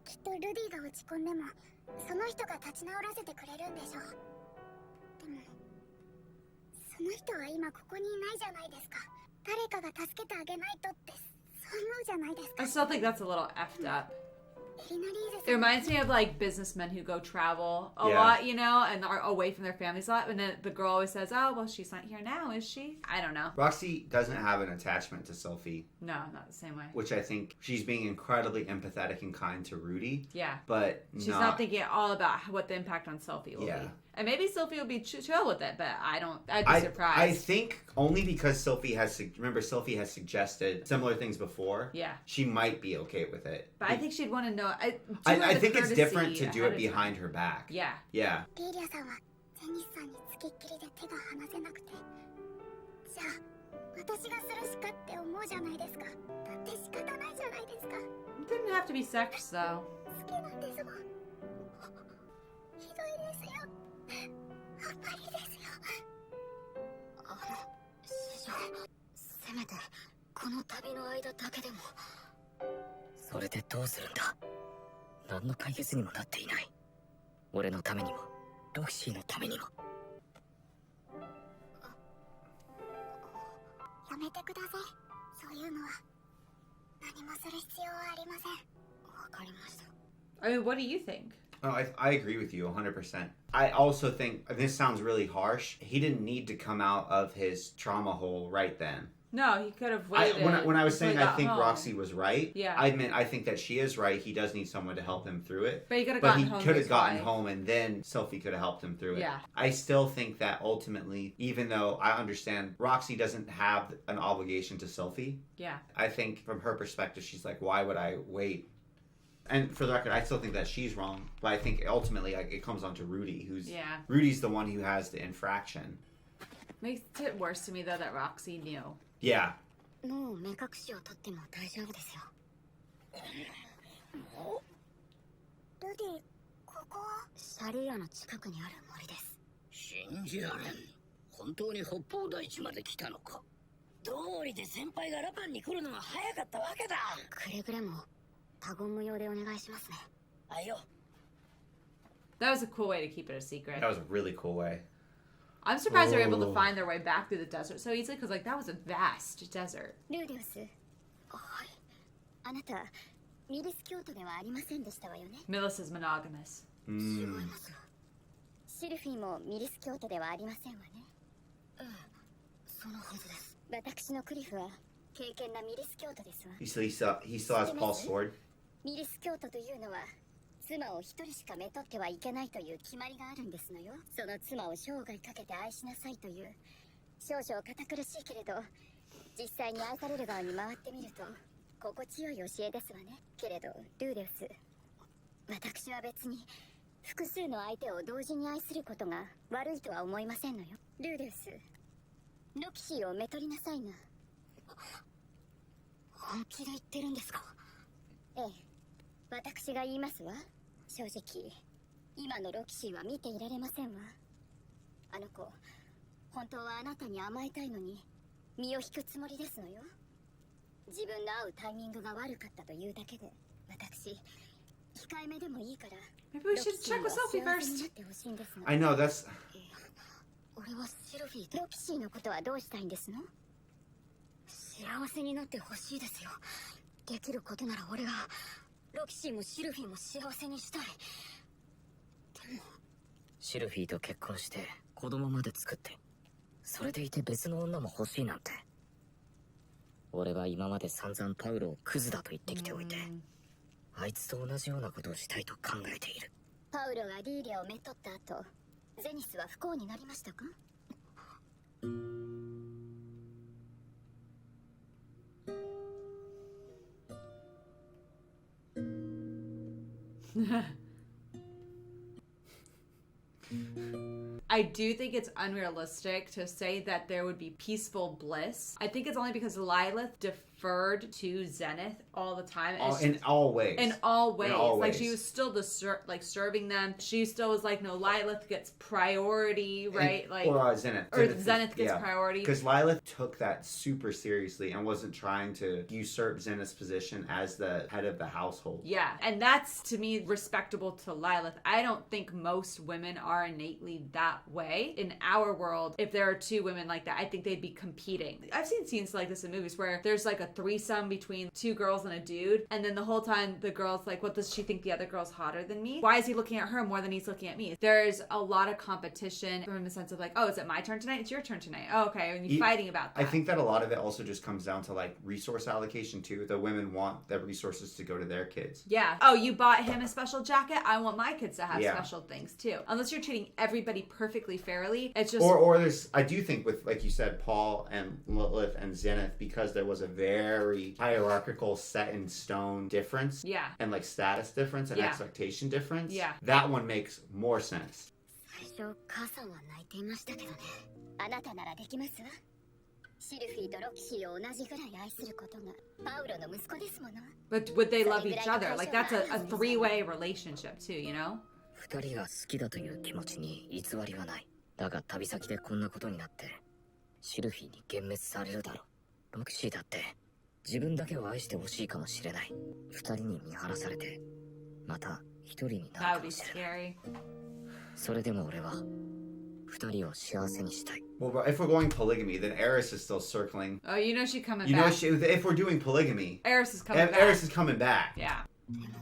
きっとルディが落ち込んでもその人が立ち直らせてくれるんでしょう。でもその人は今ここにいないじゃないですか。誰かが助けてあげないとってそう思うじゃないですか。 I still think that's a little effed up. エリナリーゼ It さん reminds me of like businessmen who go travel a Yeah. lot, you know, and are away from their families a lot. And then the girl always says, "Oh, well, she's not here now, is she?" I don't know. Roxy doesn't have an attachment to Sophie, No, not the same way. which I think she's being incredibly empathetic and kind to Rudy. Yeah. But She's not thinking at all about what the impact on Sophie will Yeah. be. And maybe Sophie will be chill with it, but I'd be I surprised. think only because Sophie has suggested similar things before. Yeah. She might be okay with it. But I think she'd want to know. I think it's different to do it behind her back. Yeah. Yeah. リーリアさんはゼニスさんにつきっきりで手が離せなくて、じゃあ私がするしかって思うじゃないですか。だって仕方ないじゃないですか。 It didn't have to be sex, though. 好きなんですもん。ひどいですよ。やっぱりですよ。師匠、せめてこの旅の間だけでも。それでどうするんだ。何の解決にもなっていない。俺のためにもロキシーのためにも。やめてください。そういうのは何もする必要はありません。わかりました。I mean, what do you think? Oh, I agree with you 100%. I also think, this sounds really harsh, he didn't need to come out of his trauma hole right then. No, he could have waited. When I was until he saying I got think home. Roxy was right, Yeah. I think that she is right. He does need someone to help him through it. But he could have But gotten he home. could to his have gotten wife. home and then Sophie could have helped him through it. Yeah. I still think that ultimately, even though I understand Roxy doesn't have an obligation to Sophie, Yeah. I think from her perspective, she's like, why would I wait? And for the record, I still think that she's wrong. But I think ultimately it comes on to Rudy, Yeah. Rudy's the one who has the infraction. Makes it worse to me, though, that Roxy knew. Yeah. もう目隠しを取っても大丈夫ですよ。ルディ、ここはシャリアの近くにある森です。信じられん。本当に北方大地まで来たのか。どうりで先輩がラパンに来るのが早かったわけだ。くれぐれも他言無用でお願いしますね。あいよ。That was a cool way to keep it a secret. That was a really cool way. I'm surprised they were able to Oh. find their way back through the desert so easily, because like that was a vast desert. ルーデウス。はい。あなた、ミリス教徒ではありませんでしたわよね。 Millis is monogamous. 違います。シルフィーもミリス教徒ではありませんわね。ええ、そのはずです。私のクリフは敬虔なミリス教徒ですわ。 He still has Paul's sword. ミリス教徒というのは妻を一人しかめとってはいけないという決まりがあるんですのよ。その妻を生涯かけて愛しなさいという少々堅苦しいけれど実際に愛される側に回ってみると心地よい教えですわね。けれどルーデウス、私は別に複数の相手を同時に愛することが悪いとは思いませんのよ。ルーデウス、ロキシーをめとりなさいな。本気で言ってるんですか？ええ、私が言いますわ。正直今のロキシーは見ていられませんわ。あの子本当はあなたに甘えたいのに身を引くつもりですのよ。自分の会うタイミングが悪かったというだけで、私控えめでもいいから Maybe we should check with Sophie ロキシーには幸せに first. なってほしいんですが。 I know, that's... 俺はシルフィーとロキシーのことはどうしたいんですの？幸せになってほしいですよ。できることなら俺がロキシーもシルフィーも幸せにしたい。でもシルフィーと結婚して子供まで作って、それでいて別の女も欲しいなんて。俺は今まで散々パウロをクズだと言ってきておいて、あいつと同じようなことをしたいと考えている。パウロがリーリャをめとった後、ゼニスは不幸になりましたか？I do think it's unrealistic to say that there would be peaceful bliss. I think it's only because Lilith deferred to Zenith all the time. in all ways. In all ways. In all Like, ways. she was still serving them. She still was like, no, Lilith gets priority, right? Zenith. Or Zenith gets priority. Because Lilith took that super seriously and wasn't trying to usurp Zenith's position as the head of the household. Yeah, and that's, to me, respectable to Lilith. I don't think most women are innately that way. In our world, if there are two women like that, I think they'd be competing. I've seen scenes like this in movies where there's like a threesome between two girls and a dude, and then the whole time the girl's like, what, does she think the other girl's hotter than me? Why is he looking at her more than he's looking at me? There's a lot of competition from the sense of like, oh, is it my turn tonight? It's your turn tonight. Oh, okay, and you're fighting about that. I think that a lot of it also just comes down to like resource allocation too. The women want the resources to go to their kids. Yeah. Oh, you bought him a special jacket? I want my kids to have Yeah. special things too. Unless you're treating everybody perfectly fairly, it's just... Or there's, I do think with, like you said, Paul and Lilith and Zenith, because there was a very hierarchical set in stone difference. Yeah. And like status difference and Yeah. expectation difference. Yeah. That one makes more sense. 最初母さんは泣いていましたけどね。あなたならできますわ。シルフィーとロキシーを同じぐらい愛することがパウロの息子ですもの。 But would they love each other? Like, that's a three-way relationship too, you know? 二人が好きだという気持ちに偽りはない。だが旅先でこんなことになってシルフィーに幻滅されるだろう。ロキシーだって自分だけを愛してほしいかもしれない。二人に見張らされてまた一人にな That る would か be もしれない。 scary. それでも俺は二人を幸せにしたい。 Well, but if we're going polygamy, then Eris is still circling. Oh, you know she's coming You back. know, if we're doing polygamy, Eris is coming back. Eris is coming back. Yeah.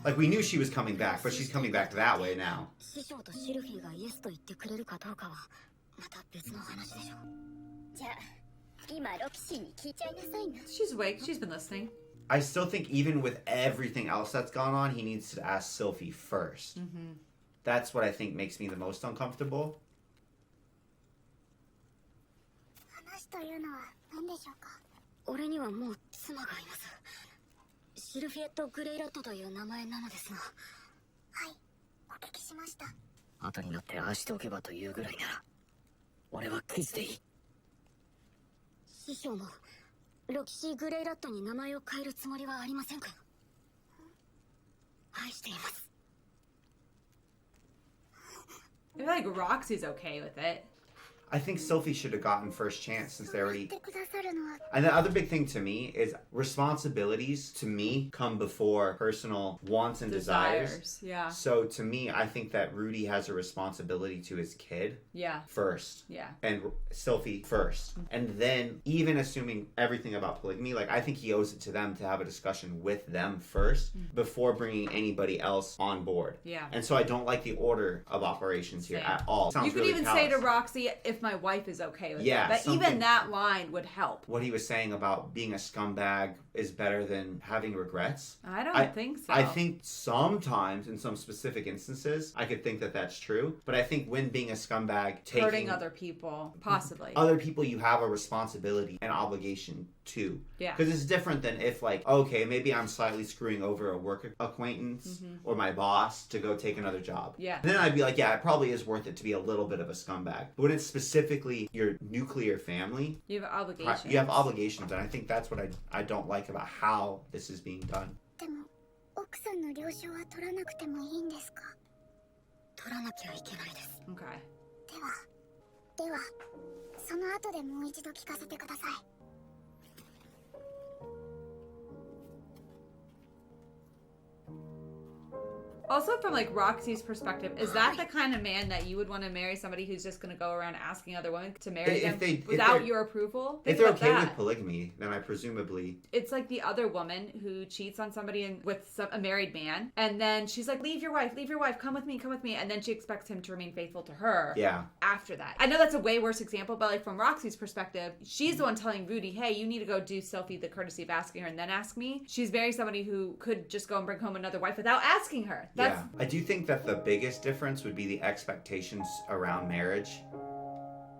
Like, we knew she was coming back, but she's coming back that way now. 師匠とシルフィーがイエスと言ってくれるかどうかはまた別の話でしょう。じゃあ今ロキシーに聞いちゃいなさいな。 She's awake. She's been listening. I still think even with everything else that's gone on, he needs to ask Sylphie first. That's what I think makes me the most uncomfortable. 話というのは何でしょうか？俺にはもう妻がいます。シルフィエット・グレイロットという名前なのですが。はい、お聞きしました。後になってああしておけばというぐらいなら俺はクズでいい。師匠もロキシー・グレイラットに名前を変えるつもりはありませんか？愛しています。 I feel like Roxy's okay with it. I think Sylphie should have gotten first chance since they そう already... 言ってくださるのは And the other big thing to me is responsibilities to me come before personal wants and desires. Yeah. So to me, I think that Rudy has a responsibility to his kid Yeah. first. Yeah. And Sylphie first. And then even assuming everything about polygamy, like I think he owes it to them to have a discussion with them first before bringing anybody else on board. Yeah. And so I don't like the order of operations here Same. at all. Sounds You could really even say to callous. Roxy, if my wife is okay with Yeah, it. But something- even that line would help. What he was saying about being a scumbag is better than having regrets. I don't think so. I think sometimes, in some specific instances, I could think that that's true. But I think when being a scumbag, taking Hurting other people, possibly. other people, you have a responsibility and obligation to. Yeah. Because it's different than if, like, okay, maybe I'm slightly screwing over a work acquaintance or my boss to go take another job. Yeah. Then I'd be like, yeah, it probably is worth it to be a little bit of a scumbag. But when it's specifically your nuclear family, You have obligations. you have obligations, and I think that's what I don't like about how this is being done. でもお奥さんの了承は取らなくてもいいんですか？取らなきゃいけないです。 Okay. ではその後でもう一度聞かせてください。Also, from like Roxy's perspective, is that the kind of man that you would want to marry? Somebody who's just going to go around asking other women to marry them without your approval? If they're okay with polygamy, then I presumably... It's like the other woman who cheats on somebody with a married man, and then she's like, leave your wife, come with me, and then she expects him to remain faithful to her. Yeah. After that. I know that's a way worse example, but like from Roxy's perspective, she's the one telling Rudy, hey, you need to go do Sophie the courtesy of asking her and then ask me. She's marrying somebody who could just go and bring home another wife without asking her. Yeah, I do think that the biggest difference would be the expectations around marriage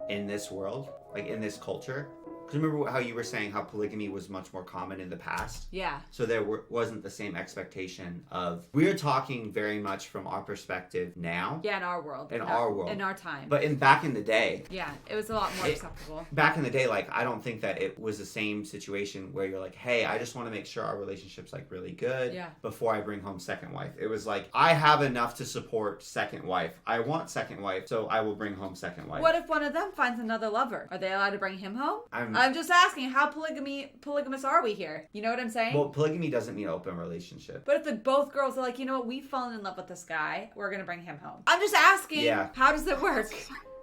in this world, like in this culture. Because remember how you were saying how polygamy was much more common in the past? Yeah. So there wasn't the same expectation of... We're talking very much from our perspective now. Yeah, in our world. In our world. In our time. But back in the day... Yeah, it was a lot more acceptable. Back in the day, like, I don't think that it was the same situation where you're like, hey, I just want to make sure our relationship's, like, really good before I bring home second wife. It was like, I have enough to support second wife. I want second wife, so I will bring home second wife. What if one of them finds another lover? Are they allowed to bring him home? I'm just asking, how polygamous are we here? You know what I'm saying? Well, polygamy doesn't mean open relationship. But if both girls are like, you know what, we've fallen in love with this guy, we're going to bring him home. I'm just asking, how does it work?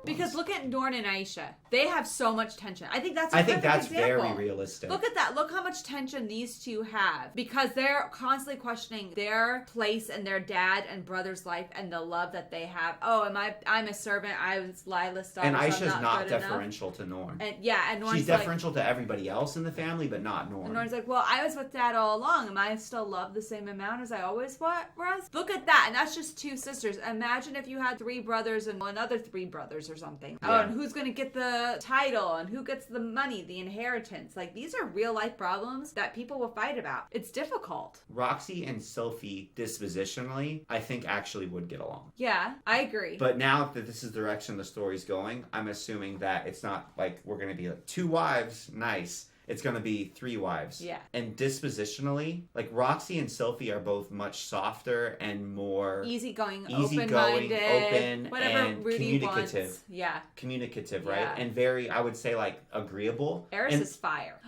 Because look at Norn and Aisha. They have so much tension. I think that's example. Very realistic. Look at that. Look how much tension these two have. Because they're constantly questioning their place in their dad and brother's life and the love that they have. Oh, I'm a servant. I was Lila's daughter. And Aisha's so not deferential to Norn. And Norn's she's deferential to everybody else in the family, but not Norn. And Norn's like, well, I was with dad all along. Am I still loved the same amount as I always was? Look at that. And that's just two sisters. Imagine if you had three brothers and another three brothers or something. Yeah. Oh, and who's going to get the title and who gets the money, the inheritance. Like, these are real life problems that people will fight about. It's difficult. Roxy and Sophie, dispositionally, I think actually would get along. Yeah, I agree. But now that this is the direction the story's going, I'm assuming that it's not like we're going to be like 2 wives, nice. It's going to be 3 wives. Yeah. And dispositionally, like Roxy and Sophie are both much softer and more easygoing, open-minded, open, whatever and Rudy communicative. Wants. Yeah. Communicative, right? Yeah. And very, I would say, like, agreeable. Eris is fire.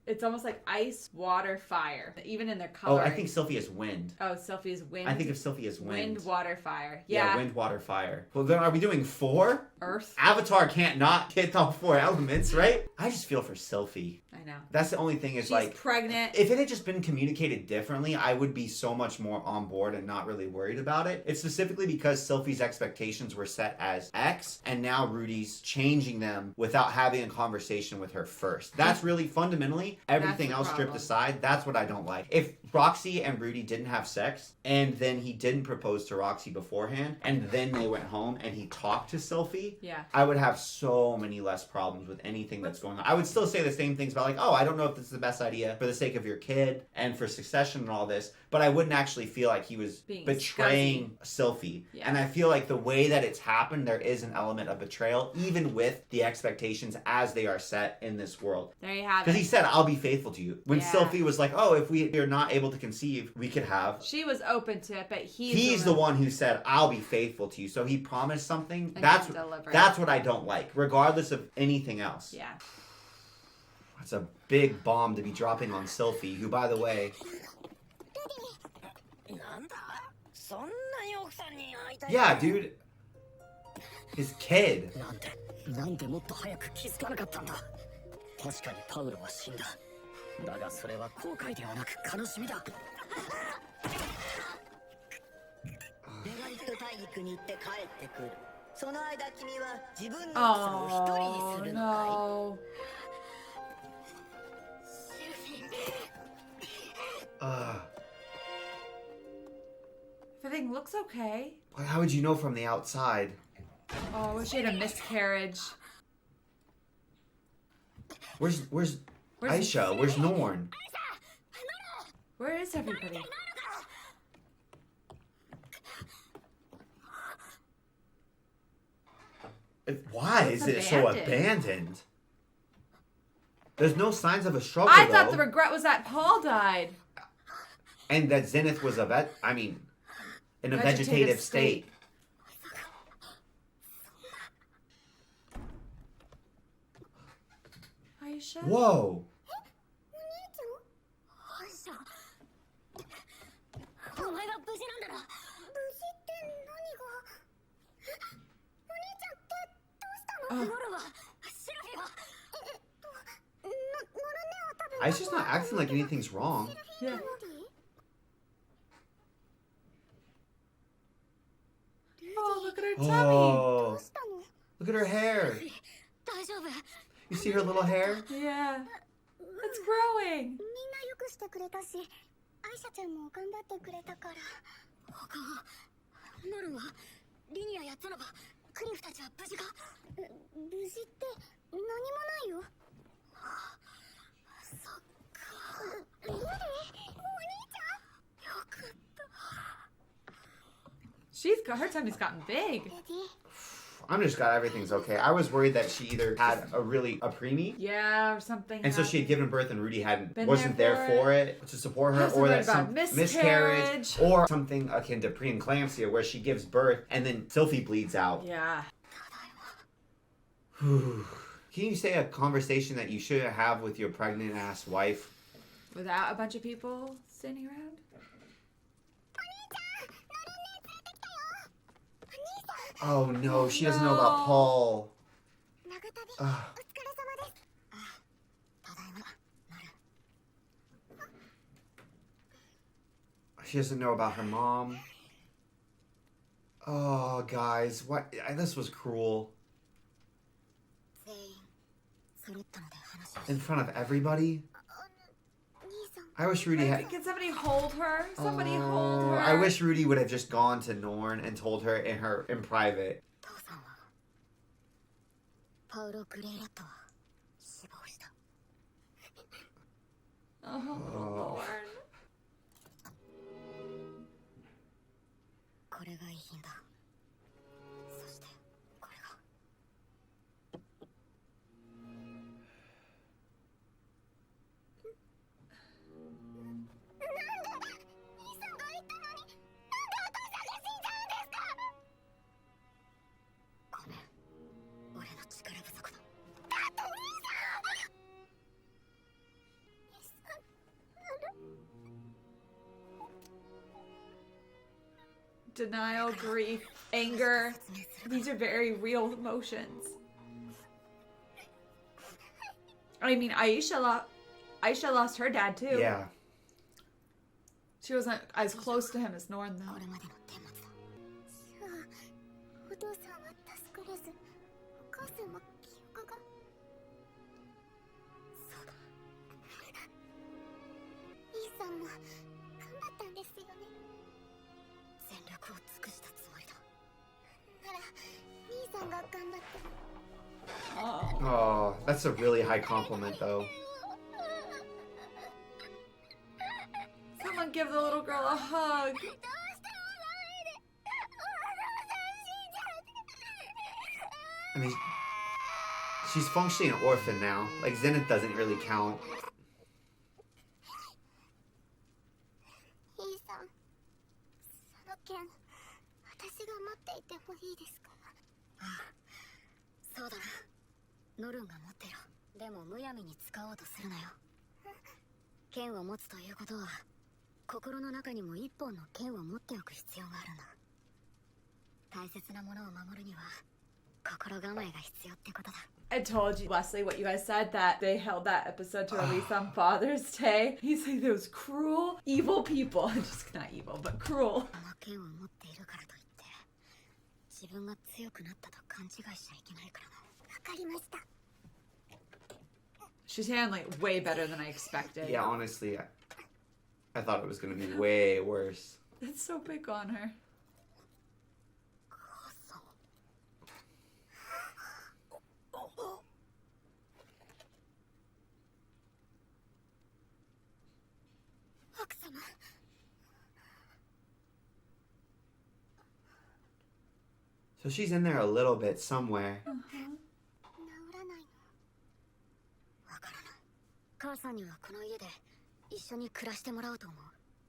It's almost like ice, water, fire. Even in their coloring. Oh, I think Sophie is wind. Oh, Sophie is wind. I think of Sophie as wind. Wind, water, fire. Yeah, wind, water, fire. Well, then are we doing 4? Earth. Avatar can't not hit all 4 elements, right? I just feel for Sophie. I know. That's the only thing is, she's like... pregnant. If it had just been communicated differently, I would be so much more on board and not really worried about it. It's specifically because Sophie's expectations were set as X, and now Rudy's changing them without having a conversation with her first. That's really fundamentally everything else stripped aside. That's what I don't like. If Roxy and Rudy didn't have sex, and then he didn't propose to Roxy beforehand, and then they went home and he talked to Sophie, I would have so many less problems with anything that's going on. I would still say the same things about like, oh, I don't know if this is the best idea for the sake of your kid and for succession and all this, but I wouldn't actually feel like he was betraying Sophie. Yeah. And I feel like the way that it's happened, there is an element of betrayal, even with the expectations as they are set in this world. There you have it. Because he said, I'll be faithful to you. When Sophie was like, oh, if we are not able to conceive, we could have. She was open to it, but he's the one who said, I'll be faithful to you. So he promised something. And that's what I don't like, regardless of anything else. Yeah. That's a big bomb to be dropping on Sophie, who, by the way... Yeah, dude. His kid. なんでもっと早く気づかなかったんだ。確かにパウロは死んだ。だがそれは後悔ではなく悲しみだ。メガリット大陸に行って帰ってくる。その間君は自分の奥さんを一人にするのかい？ Everything looks okay. How would you know from the outside? Oh, I wish she had a miscarriage. Where's Aisha? Where's Norn? Where is everybody? Why is it so abandoned? There's no signs of a struggle. I thought the regret was that Paul died. And that Zenith was in a vegetative state. Aisha? Whoa. Aisha's not acting like anything's wrong. Yeah. Oh, look at her tummy. Oh, look at her hair. You see her little hair? Yeah. It's growing. みんなよくしてくれたし、アイシャちゃんも頑張ってくれたから。ノルンはリニアやゾノバクリフたちは無事か？無事って何もないよ。そっか。リリー、お兄ちゃん？よかった。Her tummy's gotten big. レディ I'm just glad everything's okay. I was worried that she either had a preemie. Yeah, or something. And so she had given birth and Rudy Been wasn't there there for for it to support her, or that some miscarriage, or something akin to preeclampsia where she gives birth and then Sylphie bleeds out. Yeah. Can you say a conversation that you should have with your pregnant ass wife? Without a bunch of people standing around? Oh no, she doesn't know about Paul. 長旅、お疲れ様です。ただいま、ノルン。 She doesn't know about her mom. Oh, guys, what? This was cruel. 全員揃ったので話を。 In front of everybody? 兄さん、 I wish Rudy had... Can somebody hold her? Somebody hold her. I wish Rudy would have just gone to Norn and told her in private. 父さんはパウロ・グレイラットは死亡した。 Oh, Lord. これが遺品だ。そしてこれが。 Denial, grief, anger. These are very real emotions. I mean, Aisha lost her dad too. Yeah. She wasn't as close to him as Norn though. じゃあ、お父さんは助からず、お母さんも記憶が。そうだ。兄さんも頑張ったんですよね。全力を尽くしたつもりだ。なら、兄さんが頑張って。 Oh, that's a really high compliment, though. Someone give the little girl a hug. I mean, she's functionally an orphan now. Like, Zenith doesn't really count. 兄さん、その剣、私が持っていてもいいですか？そうだな。ノルンが持ってろ。でもむやみに使おうとするなよ。剣を持つということは、心の中にも一本の剣を持っておく必要があるんだ。大切なものを守るには、心構えが必要ってことだ。I told you, Wesley, what you guys said, that they held that episode to release on Father's Day. He's like, those cruel, evil people. Just not evil, but cruel. この剣を持っているからといって、自分が強くなったと勘違いしちゃいけないからな。わかりました。 She's handling it way better than I expected. Yeah, honestly, I thought it was going to be way worse. That's so big on her. 奥様。 So she's in there a little bit somewhere. 治らないの。わからない。母さんにはこの家で一緒に暮らしてもらおうと思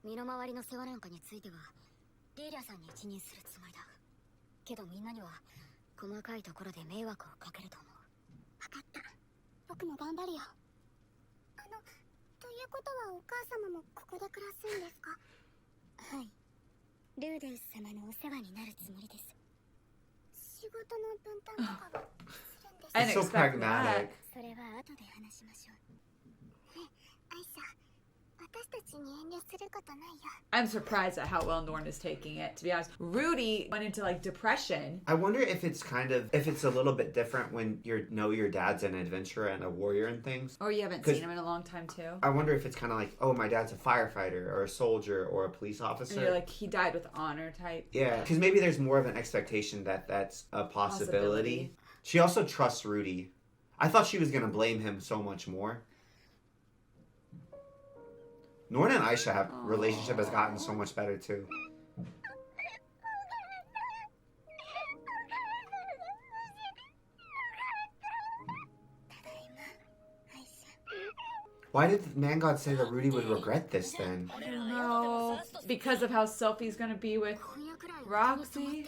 う。身の回りの世話なんかについてはリーリャさんに一任するつもりだ。けどみんなには細かいところで迷惑をかけると思う。分かった。僕も頑張るよ。ということはお母様もここで暮らすんですか？はい。ルーデウス様のお世話になるつもりです。仕事の分担とかはするんですか？ I didn't So expect pragmatic. that. それは後で話しましょう。ね、アイサ、私たちに遠慮することないよ。I'm surprised at how well Norn is taking it, to be honest. Rudy went into like depression. I wonder if it's a little bit different when you know your dad's an adventurer and a warrior and things. Or you haven't seen him in a long time too. I wonder if it's kind of like, oh, my dad's a firefighter or a soldier or a police officer. And you're like, he died with honor type. Yeah, because maybe there's more of an expectation that that's a possibility. She also trusts Rudy. I thought she was going to blame him so much more. Norn and Aisha relationship has gotten so much better too. Why did the man god say that Rudy would regret this then? I don't know. Because of how Sophie's gonna be with Roxy.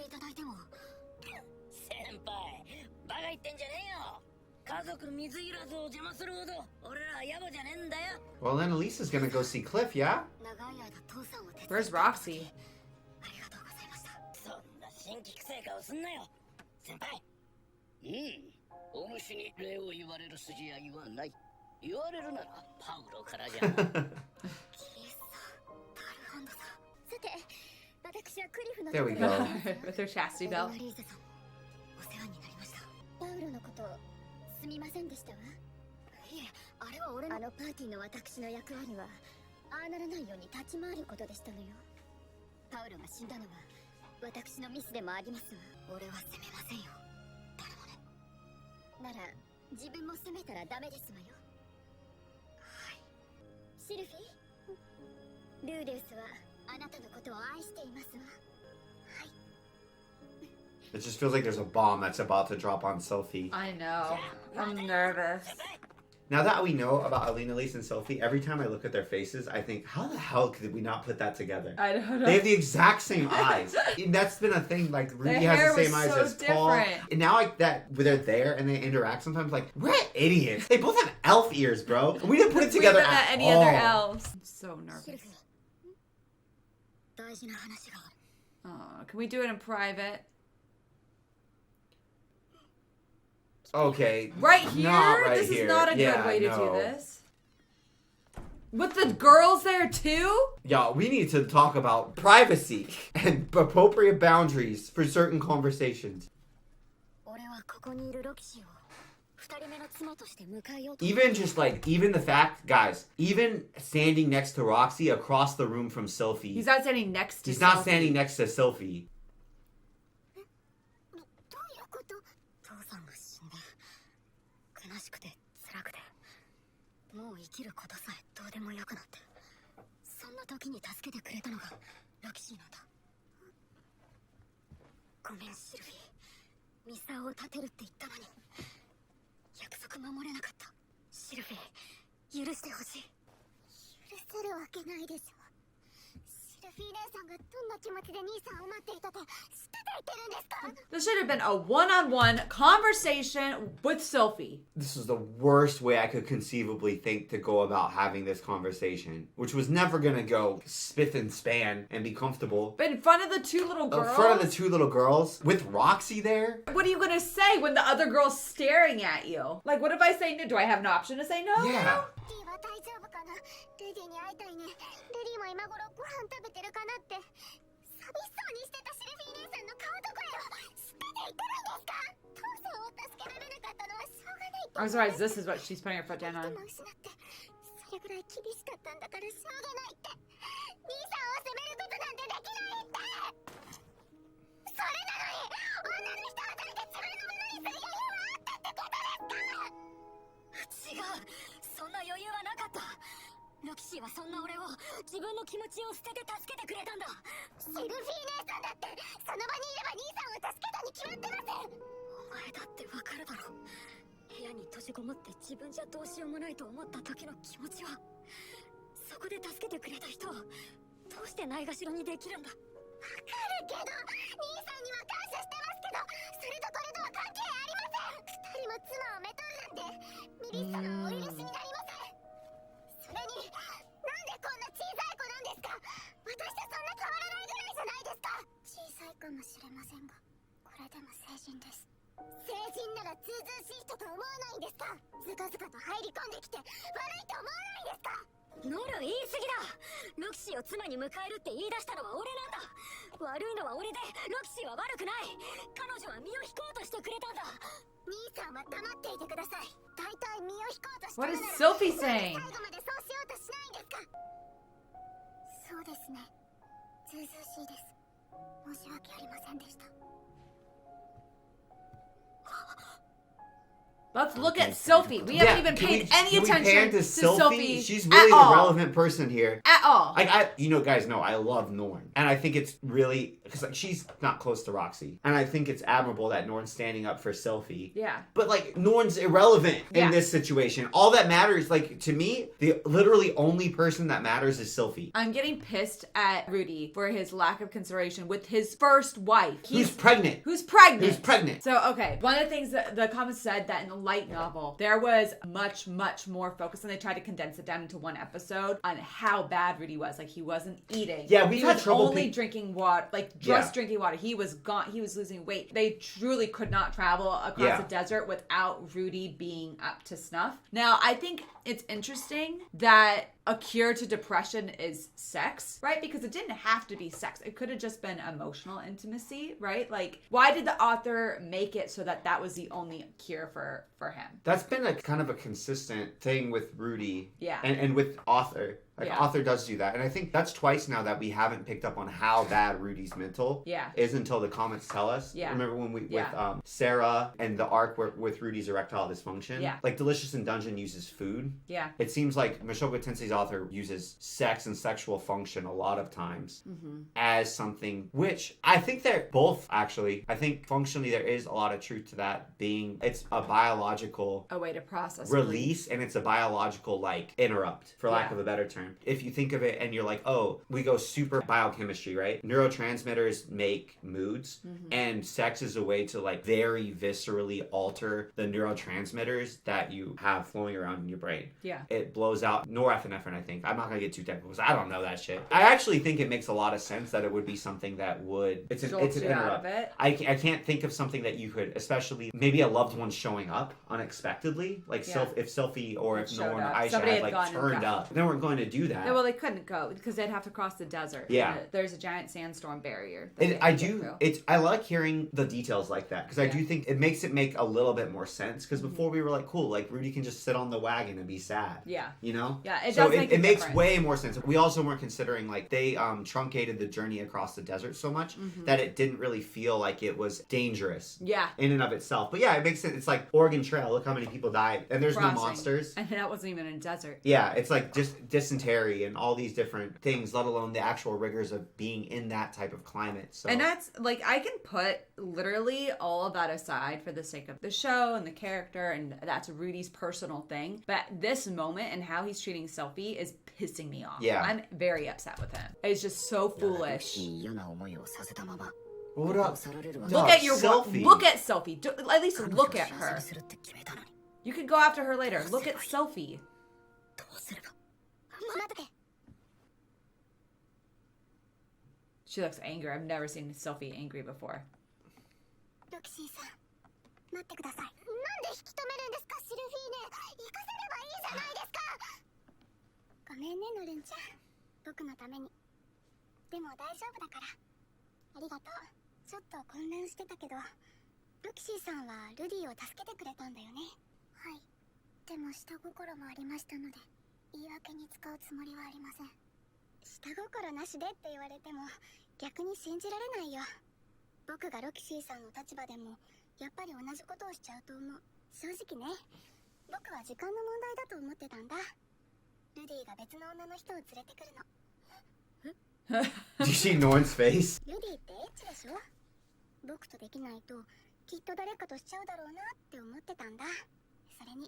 先輩、バカ言ってんじゃねえよ。家族水入らずを邪魔するほど俺らは野暮じゃねえんだよ。 Well, then Elisa's gonna go see Cliff, yeah? Where's Roxy? そんな新規成果をすんなよ、先輩。お主に礼を言われる筋合いはない。言われるならパウロからじゃ。さて、私はクリフの There we go. With her chastity belt. リーゼさん、お世話になりました。パウロのことすみませんでしたわ。いえ、あれは俺のパーティーの私の役割はああならないように立ち回ることでしたのよ。パウロが死んだのは私のミスでもありますわ。俺は責めませんよ、誰もね。なら自分も責めたらダメですわよ。はい。シルフィー、ルーデウスはあなたのことを愛していますわ。はい。 It just feels like there's a bomb that's about to drop on Sophie. I know. I'm nervous. Now that we know about Alina, Lise, and Sophie, every time I look at their faces, I think, how the hell could we not put that together? I don't know. They have the exact same eyes. And that's been a thing. Like Rudy Their hair has the same was eyes so as Paul. different. And now like that, when they're there and they interact, sometimes like we're idiots. They both have elf ears, bro. We didn't put it together Weirder than at any all. other elves. I'm so nervous. 大事な話がある。 Oh, can we do it in private? Okay. Right here? Not right This here. is not a Yeah, good way to no. do this. With the girls there too? Y'all, we need to talk about privacy and appropriate boundaries for certain conversations. 俺はここにいるロキシを二人目の妻として迎えようと。 Even just like, even the fact, guys, even standing next to Roxy across the room from Sophie. He's not standing next to He's not Sophie. standing next to Sophie. どういうこと？父さんが死んで悲しくて辛くてもう生きることさえどうでもよくなって、そんな時に助けてくれたのがロキシーなんだ。ごめんシルフィー、ミサを立てるって言ったのに約束守れなかった。シルフィー、許してほしい。許せるわけないでしょ。シルフィー姉さんがどんな気持ちで兄さんを待っていたと知ってて言ってるんですか？ This should have been a one-on-one conversation with Sophie. This is the worst way I could conceivably think to go about having this conversation, which was never gonna go spiff and span and be comfortable. But in front of the two little girls? In front of the two little girls, with Roxy there? What are you gonna say when the other girl's staring at you? Like, what if I say no? Do I have an option to say no? Yeah. リーは大丈夫かな？ルディに会いたいね。ルディも今頃ご飯食べてるかなって。寂しそうにしてたシルフィー姉さんの顔と声を知ってて言ってるんですか？父さんを助けられなかったのはしょうがないって。 I'm surprised this is what she's putting her foot down on. 人も失ってそれぐらい厳しかったんだからしょうがないって。兄さんを責めることなんてできないって。それなのに女の人を抱いて自分のものにする余裕はあったってことですか？違う、そんな余裕はなかった。ロキシーはそんな俺を自分の気持ちを捨てて助けてくれたんだ。シルフィー姉さんだってその場にいれば兄さんを助けたに決まってます。お前だってわかるだろ。部屋に閉じこもって自分じゃどうしようもないと思った時の気持ちは、そこで助けてくれた人をどうしてないがしろにできるんだ。わかるけど、兄さんには感謝してますけど、それとこれとは関係ありません。二人も妻をめとるなんてミリス様もお許しになりません。それに、なんでこんな小さい子なんですか。私とそんな変わらないぐらいじゃないですか。小さいかもしれませんが、これでも成人です。成人ならずうずうしい人と思わないんですか。ずかずかと入り込んできて悪いと思わないですか。ノル言い過ぎだ。ロキシーを妻に迎えるって言い出したのは俺なんだ。悪いのは俺で、ロキシーは悪くない。彼女は身を引こうとしてくれたんだ。兄さんは黙っていてください。大体身を引こうとして What る is なら Sophie saying? 最後までそうしようとしないんですか。そうですね。ずうずうしいです。申し訳ありませんでした。Let's look at Sophie. We haven't even paid any attention to Sophie She's at really the all. relevant person here. At all. You know, guys know I love Norn, and I think it's really because like she's not close to Roxy, and I think it's admirable that Norn's standing up for Sophie. Yeah. But like Norn's irrelevant Yeah. in this situation. All that matters, like to me, the literally only person that matters is Sophie. I'm getting pissed at Rudy for his lack of consideration with his first wife. Who's pregnant? Who's pregnant? Who's pregnant? So, okay, one of the things that the comments said that in the light novel, there was much, much more focus, and they tried to condense it down into one episode on how bad Rudy was. Like, he wasn't eating. Yeah, we've he had was trouble only drinking water, like just drinking water. He was gone. He was losing weight. They truly could not travel across the desert without Rudy being up to snuff. Now, I think it's interesting that a cure to depression is sex, right? Because it didn't have to be sex. It could have just been emotional intimacy, right? Like, why did the author make it so that that was the only cure for him? That's been a kind of a consistent thing with Rudy. Yeah. And with author. Like, Yeah. author does do that. And I think that's twice now that we haven't picked up on how bad Rudy's mental is until the comments tell us. Yeah. Remember when with Sarah and the arc with Rudy's erectile dysfunction? Yeah. Like, Delicious in Dungeon uses food. Yeah. It seems like Mushoku Tensei's author uses sex and sexual function a lot of times as something, which I think they're both, actually. I think functionally there is a lot of truth to that being, it's a biological A way to process release, and it's a biological, like, interrupt, for lack of a better term. If you think of it and you're like, oh, we go super biochemistry, right? Neurotransmitters make moods, and sex is a way to, like, very viscerally alter the neurotransmitters that you have flowing around in your brain. Yeah. It blows out norepinephrine, I think. I'm not going to get too technical because I don't know that shit. I actually think it makes a lot of sense that it would be something that would... It's an interrupt. I can't think of something that you could, especially maybe a loved one showing up unexpectedly. Like, if Sophie or if Norn or Aisha had, like, turned up. They weren't going to do that. Yeah, well, they couldn't go because they'd have to cross the desert. Yeah. There's a giant sandstorm barrier. I like hearing the details like that because I do think it makes it make a little bit more sense because before we were like, cool, like Rudy can just sit on the wagon and be sad. Yeah. You know? Yeah, it so does make a it makes difference. way more sense. We also weren't considering like they truncated the journey across the desert so much that it didn't really feel like it was dangerous. Yeah. In and of itself. But yeah, it makes sense. It's like Oregon Trail. Look how many people died. And there's no monsters. And that wasn't even in a desert. Yeah, it's like just dysentery and all these different things, let alone the actual rigors of being in that type of climate. So. And that's like I can put literally all of that aside for the sake of the show and the character, and that's Rudy's personal thing. But this moment and how he's treating Sophie is pissing me off. Yeah. I'm very upset with him. It's just so foolish. What up? Look at your Sophie. Look at Sophie. At least look at her. You could go after her later. Look at Sophie. She looks angry. I've never seen Sophie angry before. ロキシーさん、待ってください。なんで引き止めるんですか、シルフィーネ。行かせればいいじゃないですか。ごめんね、ノルンちゃん。僕のために。でも大丈夫だから。ありがとう。ちょっと混乱してたけど、ロキシーさんはルディを助けてくれたんだよね。はい。でも下心もありましたので、言い訳に使うつもりはありません。下心なしでって言われても逆に信じられないよ。僕がロキシーさんの立場でもやっぱり同じことをしちゃうと思う。正直ね、僕は時間の問題だと思ってたんだ。ルディが別の女の人を連れてくるの。Did you see Norn's face? ルディってエッチでしょ。僕とできないときっと誰かとしちゃうだろうなって思ってたんだ。それに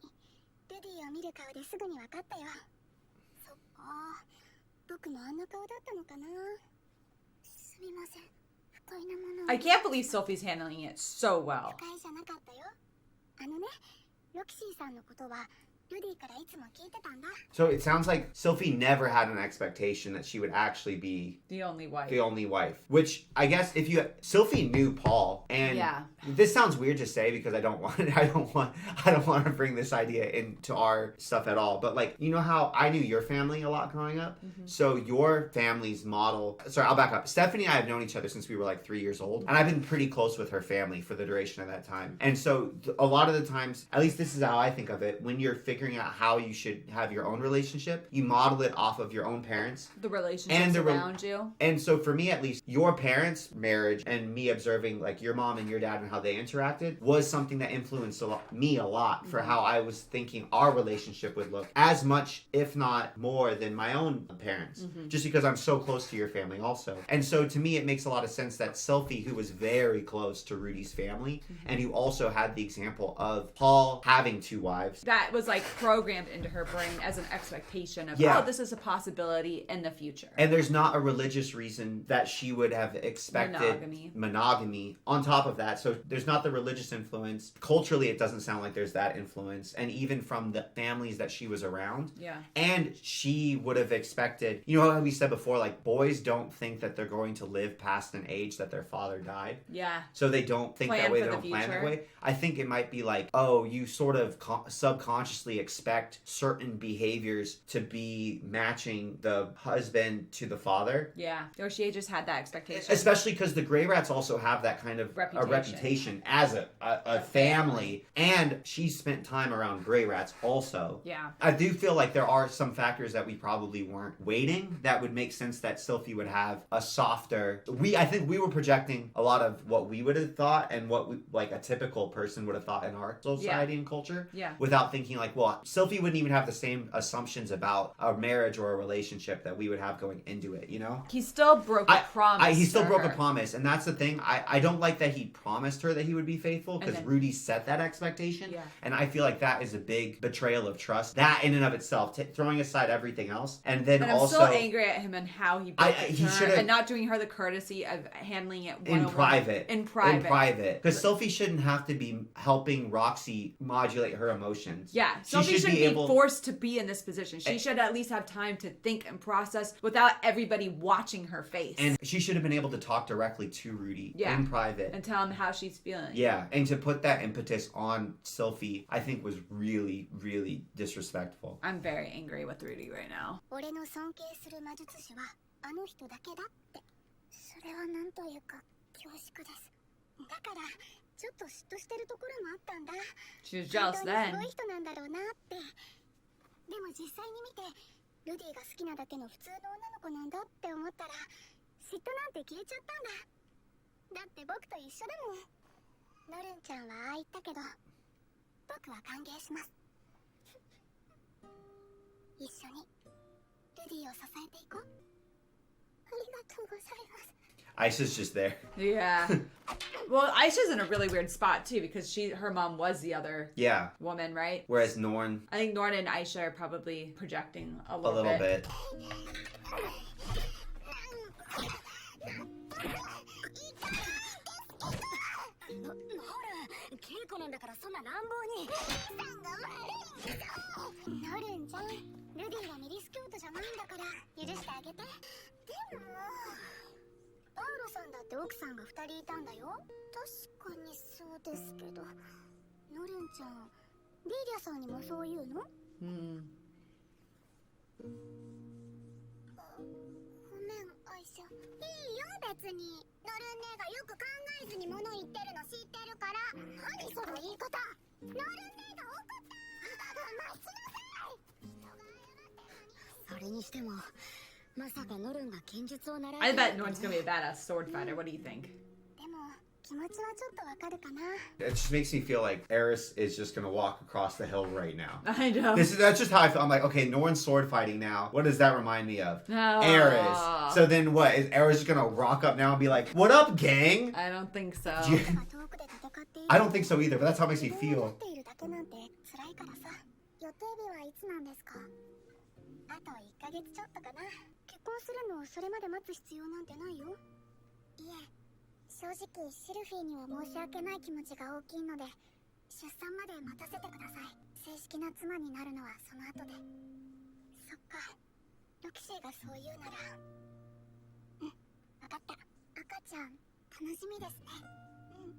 ルディを見る顔ですぐに分かったよ。そっか、僕もあんな顔だったのかな。すみません。不快なもの。 I can't believe Sophie's handling it so well. 不快じゃなかったよ。あのね、ロキシーさんのことはルディからいつも聞いてたんだ。 So it sounds like Sophie never had an expectation that she would actually be The only wife. the only wife. Which I guess if you Sophie knew Paul, and Yeah. this sounds weird to say because I don't want to bring this idea into our stuff at all. But like, you know how I knew your family a lot growing up, so your family's model. Sorry, I'll back up. Stephanie and I have known each other since we were like 3 years old, and I've been pretty close with her family for the duration of that time. And so a lot of the times, at least this is how I think of it, when you're figuring out how you should have your own relationship, you model it off of your own parents. The relationships around you. And so for me, at least, your parents' marriage and me observing like your mom and your dad and how they interacted was something that influenced me a lot for how I was thinking our relationship would look, as much, if not more, than my own parents, just because I'm so close to your family also. And so to me, it makes a lot of sense that Sophie, who was very close to Rudy's family, and who also had the example of Paul having 2 wives. That was like programmed into her brain as an expectation of, Yeah. oh, this is a possibility in the future. And there's not a religious reason that she would have expected monogamy on top of that. So there's not the religious influence. Culturally, it doesn't sound like there's that influence. And even from the families that she was around. Yeah. And she would have expected, you know how we said before, like boys don't think that they're going to live past an age that their father died. Yeah. So they don't think Plan that way, for they the don't plan that future. way. I think it might be like, oh, you sort of subconsciously expect certain behaviors to be matching the husband to the father. Yeah. Or she just had that expectation. Especially because the Grey Rats also have that kind of a reputation as a family. And she spent time around Grey Rats also. Yeah. I do feel like there are some factors that we probably weren't weighting that would make sense that Sophie would have a softer... I think we were projecting a lot of what we would have thought and what like a typical person would have thought in our society and culture. Yeah. Without thinking like, well, Sophie wouldn't even have the same assumptions about a marriage or a relationship that we would have going into it, you know? He still broke a promise. He still to broke her. a promise, and that's the thing. I don't like that he promised her that he would be faithful because then- Rudy set that expectation. Yeah. And I feel like that is a big betrayal of trust. That in and of itself, throwing aside everything else, and then And I'm also still angry at him and how he broke it he to her should've- and not doing her the courtesy of handling it in private. In private. Because Sophie shouldn't have to be helping Roxy modulate her emotions. Yeah, She Sophie should shouldn't be be able- forced to be in this position. She should at least have time to think and process without everybody watching her face. And she should have been able to talk directly to Rudy Yeah. in private. And tell him how she's feeling. Yeah, and to put that impetus on Sophie, I think was really, really disrespectful. I'm very angry with Rudy right now. 俺の尊敬する魔術師はあの人だけだって。それはなんというか恐縮です。だからちょっと嫉妬してるところもあったんだ。 She was jealous 本当にす then. ごい人なんだろうなって。でも実際に見てルディが好きなだけの普通の女の子なんだって思ったら嫉妬なんて消えちゃったんだ。だって僕と一緒だもん。ノルンちゃんはああ言ったけど僕は歓迎します。一緒にルディを支えていこう。ありがとうございます。 Aisha's just there. Yeah. Well, Aisha's in a really weird spot too because her mom was the other Yeah. woman, right? Whereas Norn, I think Norn and Aisha are probably projecting a a little, little bit. 稽古なんだからそんな乱暴に。ノルンちゃん、ルディがミリス京都じゃないんだから許してあげて。でもパウロさんだって奥さんが2人いたんだよ。確かにそうですけど、ノルンちゃん、リーリャさんにもそう言うの？ ごめん、アイシャ。いいよ、別に。ノルン姉がよく考えずに物言ってるの知ってるから。何その言い方。ノルン姉が怒った。待ちなさい。人が謝ってるのに。それにしてもまさかノルンが剣術を習 I え bet Norn's gonna be a badass sword fighter. What do you think? でも気持ちはちょっとわかるかな。 It just makes me feel like Eris is just gonna walk across the hill right now. I know. That's just how I feel. I'm like, okay, Norn's sword fighting now. What does that remind me of? No. Eris. So then what? Is Eris just gonna rock up now and be like, what up, gang? I don't think so. Do you- 遠くで戦っている。 I don't think so either, but that's how it makes me 思 feel. っているだけなんて辛いからさ。予定日はいつなんですか？あと1ヶ月ちょっとかな。結婚するのをそれまで待つ必要なんてないよ。いえ、正直シルフィーには申し訳ない気持ちが大きいので、出産まで待たせてください。正式な妻になるのはその後で。そっか、ロキシーがそう言うなら。うん、わかった。赤ちゃん楽しみですね。うん、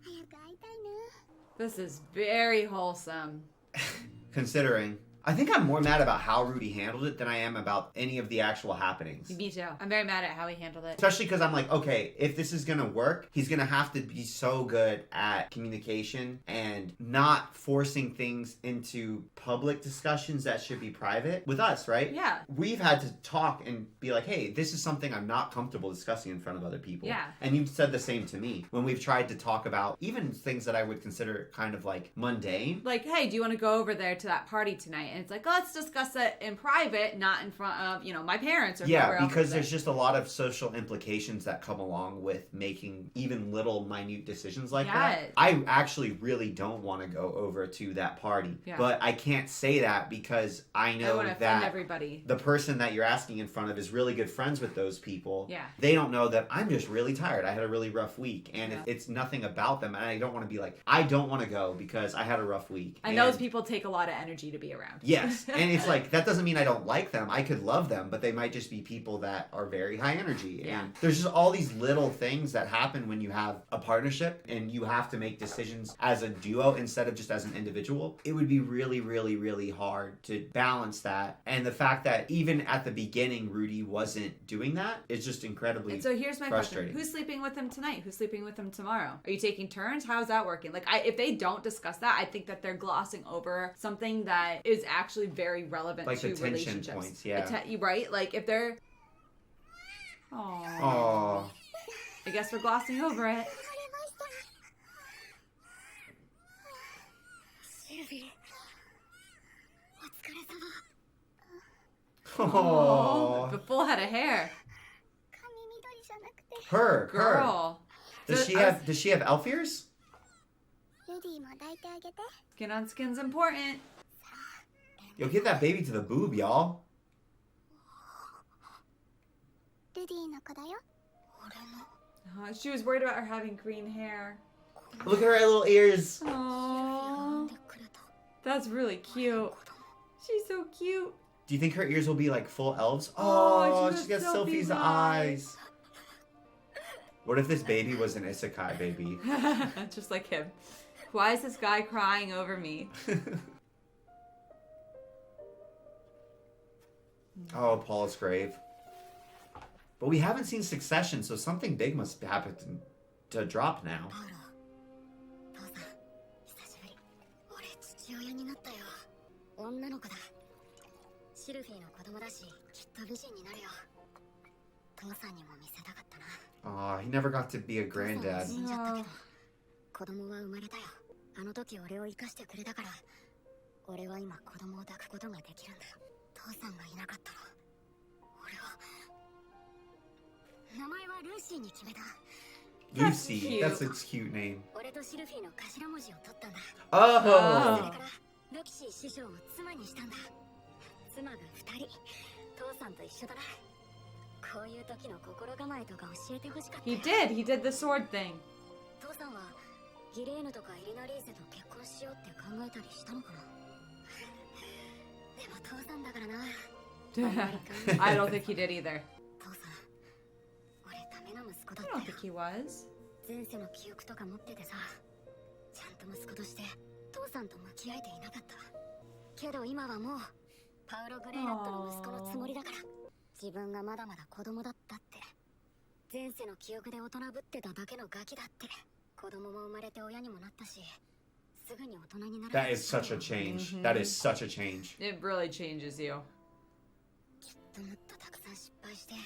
早く会いたいな。This is very wholesome. Considering. I think I'm more mad about how Rudy handled it than I am about any of the actual happenings. Me too. I'm very mad at how he handled it. Especially because I'm like, okay, if this is going to work, he's going to have to be so good at communication and not forcing things into public discussions that should be private with us, right? Yeah. We've had to talk and be like, hey, this is something I'm not comfortable discussing in front of other people. Yeah. And you've said the same to me when we've tried to talk about even things that I would consider kind of like mundane. Like, hey, do you want to go over there to that party tonight? And it's like, let's discuss it in private, not in front of, my parents or whoever else. Because there's just a lot of social implications that come along with making even little minute decisions like that. I actually really don't want to go over to that party. Yeah. But I can't say that because I know that everybody. The person that you're asking in front of is really good friends with those people. Yeah. They don't know that I'm just really tired. I had a really rough week. And it's nothing about them. And I don't want to be like, I don't want to go because I had a rough week. And those people take a lot of energy to be around. Yes. And it's like, that doesn't mean I don't like them. I could love them, but they might just be people that are very high energy. Yeah. And there's just all these little things that happen when you have a partnership and you have to make decisions as a duo instead of just as an individual. It would be really, really, really hard to balance that. And the fact that even at the beginning, Rudy wasn't doing that is just incredibly And so here's my frustrating. question. Who's sleeping with him tonight? Who's sleeping with him tomorrow? Are you taking turns? How's that working? Like, if they don't discuss that, I think that they're glossing over something that is actually very relevant like to the tension relationships. Points, yeah. Right? Like, if they're... Aww. I guess we're glossing over it. Oh, the full head of hair. Her. Girl. Does she have elf ears? Skin on skin's important. Yo, get that baby to the boob, y'all. She was worried about her having green hair. Look at her little ears. Aww. That's really cute. She's so cute. Do you think her ears will be like full elves? Oh, she's got Sophie's eyes. What if this baby was an isekai baby? Just like him. Why is this guy crying over me? Oh, Paul's grave. But we haven't seen Succession, so something big must happen to drop now. Aw, he never got to be a granddad. Oh. 子供は生まれたよ。あの時俺を生かしてくれたから、俺は今子供を抱くことができるんだ。父さんがいなかったら、俺は名前はルーシーに決めた。Lucy, that's a cute name. 俺とシルフィーの頭文字を取ったんだ。 Oh! それからロキシー師匠を妻にしたんだ。妻が2人、父さんと一緒だな。こういう時の心構えとか教えてほしかった。 He did the sword thing. 父さんはギレーヌとかエリナリーゼと結婚しようって考えたりしたのかな。でも父さんだからな。I don't think he did either. 父さん、俺ダメな息子だ I った don't think he was. 前世の記憶とか持っててさ、ちゃんと息子として父さんと向き合えていなかった。けど今はもうパウロ・グレイラットの息子のつもりだから。自分がまだまだ子供だったって、前世の記憶で大人ぶってただけのガキだって。子供も生まれて親にもなったし、すぐに大人になる。 That is such a change. That is such a change. It really changes you. きっともっとたくさん失敗して、いっ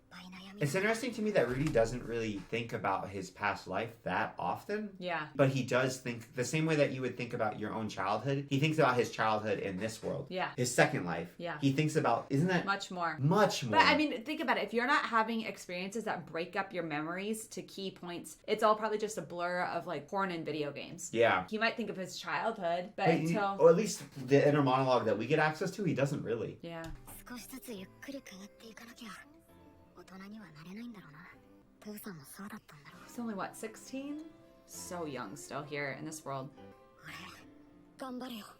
ぱい It's interesting to me that Rudy doesn't really think about his past life that often. Yeah. But he does think the same way that you would think about your own childhood. He thinks about his childhood in this world. Yeah. His second life. Yeah. He thinks about, isn't that? Much more. Much more. But I mean, think about it. If you're not having experiences that break up your memories to key points, it's all probably just a blur of like porn and video games. Yeah. He might think of his childhood, but or at least the inner monologue that we get access to, he doesn't really. Yeah. He's only what, 16? So young still here in this world.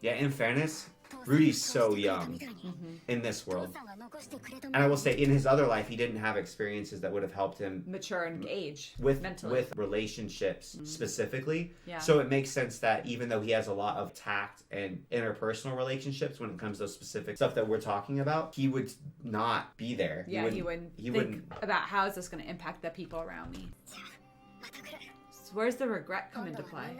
Yeah, in fairness, Rudy's so young in this world. And I will say, in his other life, he didn't have experiences that would have helped him mature and age mentally. With relationships specifically. Yeah. So it makes sense that even though he has a lot of tact and interpersonal relationships when it comes to those specific stuff that we're talking about, he would not be there. Yeah, he wouldn't think about how is this going to impact the people around me. So where's the regret come into play?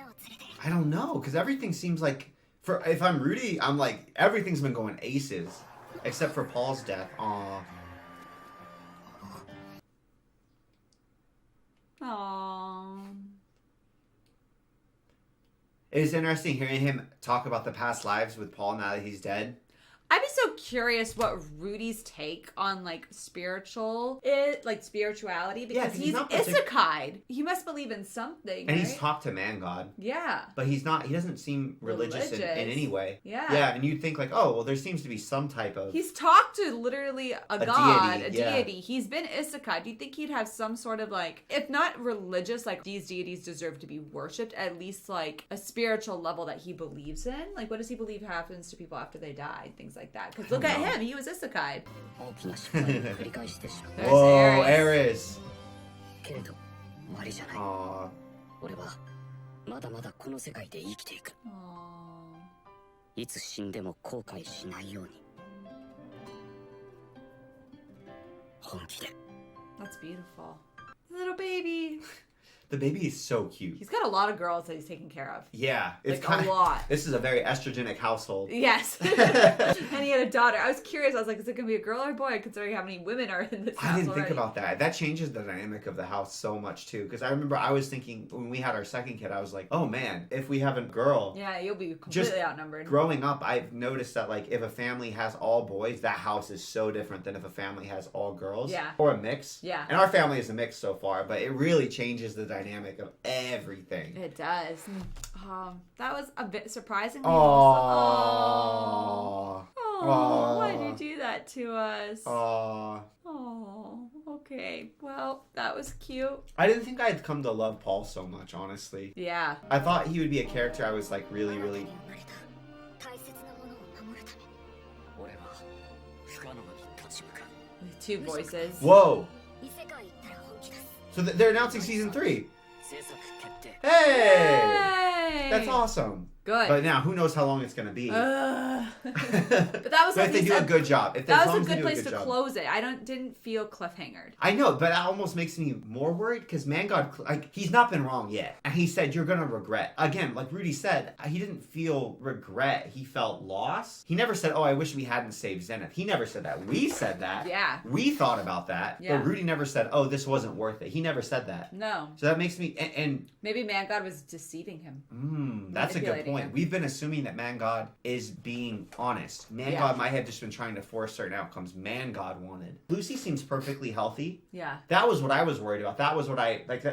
I don't know, because everything seems like, if I'm Rudy, I'm like, everything's been going aces. Except for Paul's death. Aww. Aww. It was interesting hearing him talk about the past lives with Paul now that he's dead. I'd be so curious what Rudy's take on like spirituality, because he's isekai. He must believe in something. And right? he's talked to man god. Yeah. But he doesn't seem religious. In any way. Yeah. Yeah, and you'd think like, oh, well, there seems to be some type of... He's talked to literally a god, deity, a deity. He's been isekai. Do you think he'd have some sort of like, if not religious, like these deities deserve to be worshipped, at least like a spiritual level that he believes in? Like, what does he believe happens to people after they die? Things like that. Because look at him, he was isekai. Whoa, Ares. Aww. まだまだこの世界で生きていく。いつ死んでも後悔しないように。本気で。That's beautiful. Little baby. The baby is so cute. He's got a lot of girls that he's taking care of. Yeah. It's like a lot. This is a very estrogenic household. Yes. And he had a daughter. I was curious. I was like, is it going to be a girl or a boy, considering how many women are in this house I didn't already. think about that. That changes the dynamic of the house so much, too. Because I remember I was thinking, when we had our second kid, I was like, oh, man, if we have a girl... Yeah, you'll be completely outnumbered. Growing up, I've noticed that, like, if a family has all boys, that house is so different than if a family has all girls. Yeah. Or a mix. Yeah. And our family is a mix so far, but it really changes the dynamic of everything. It does. That was a bit surprising. Aww. Oh, why did you do that to us? Aww. Oh, okay. Well, that was cute. I didn't think I'd come to love Paul so much, honestly. Yeah. I thought he would be a character I was like really, really... Two voices. Whoa! So they're announcing season 3. Hey! That's awesome. Good. But now, who knows how long it's going to be. But that was but if they do a good job. That was a good place to close it. I didn't feel cliffhangered. I know, but that almost makes me more worried because Man God, like, he's not been wrong yet. And he said, you're going to regret. Again, like Rudy said, he didn't feel regret. He felt loss. He never said, oh, I wish we hadn't saved Zenith. He never said that. We said that. Yeah. We thought about that. Yeah. But Rudy never said, oh, this wasn't worth it. He never said that. No. So that makes me, and maybe Man God was deceiving him. That's a good point. We've been assuming that Man God is being honest. Man God might have just been trying to force certain outcomes Man God wanted. Lucy seems perfectly healthy. Yeah. That was what I was worried about. That was what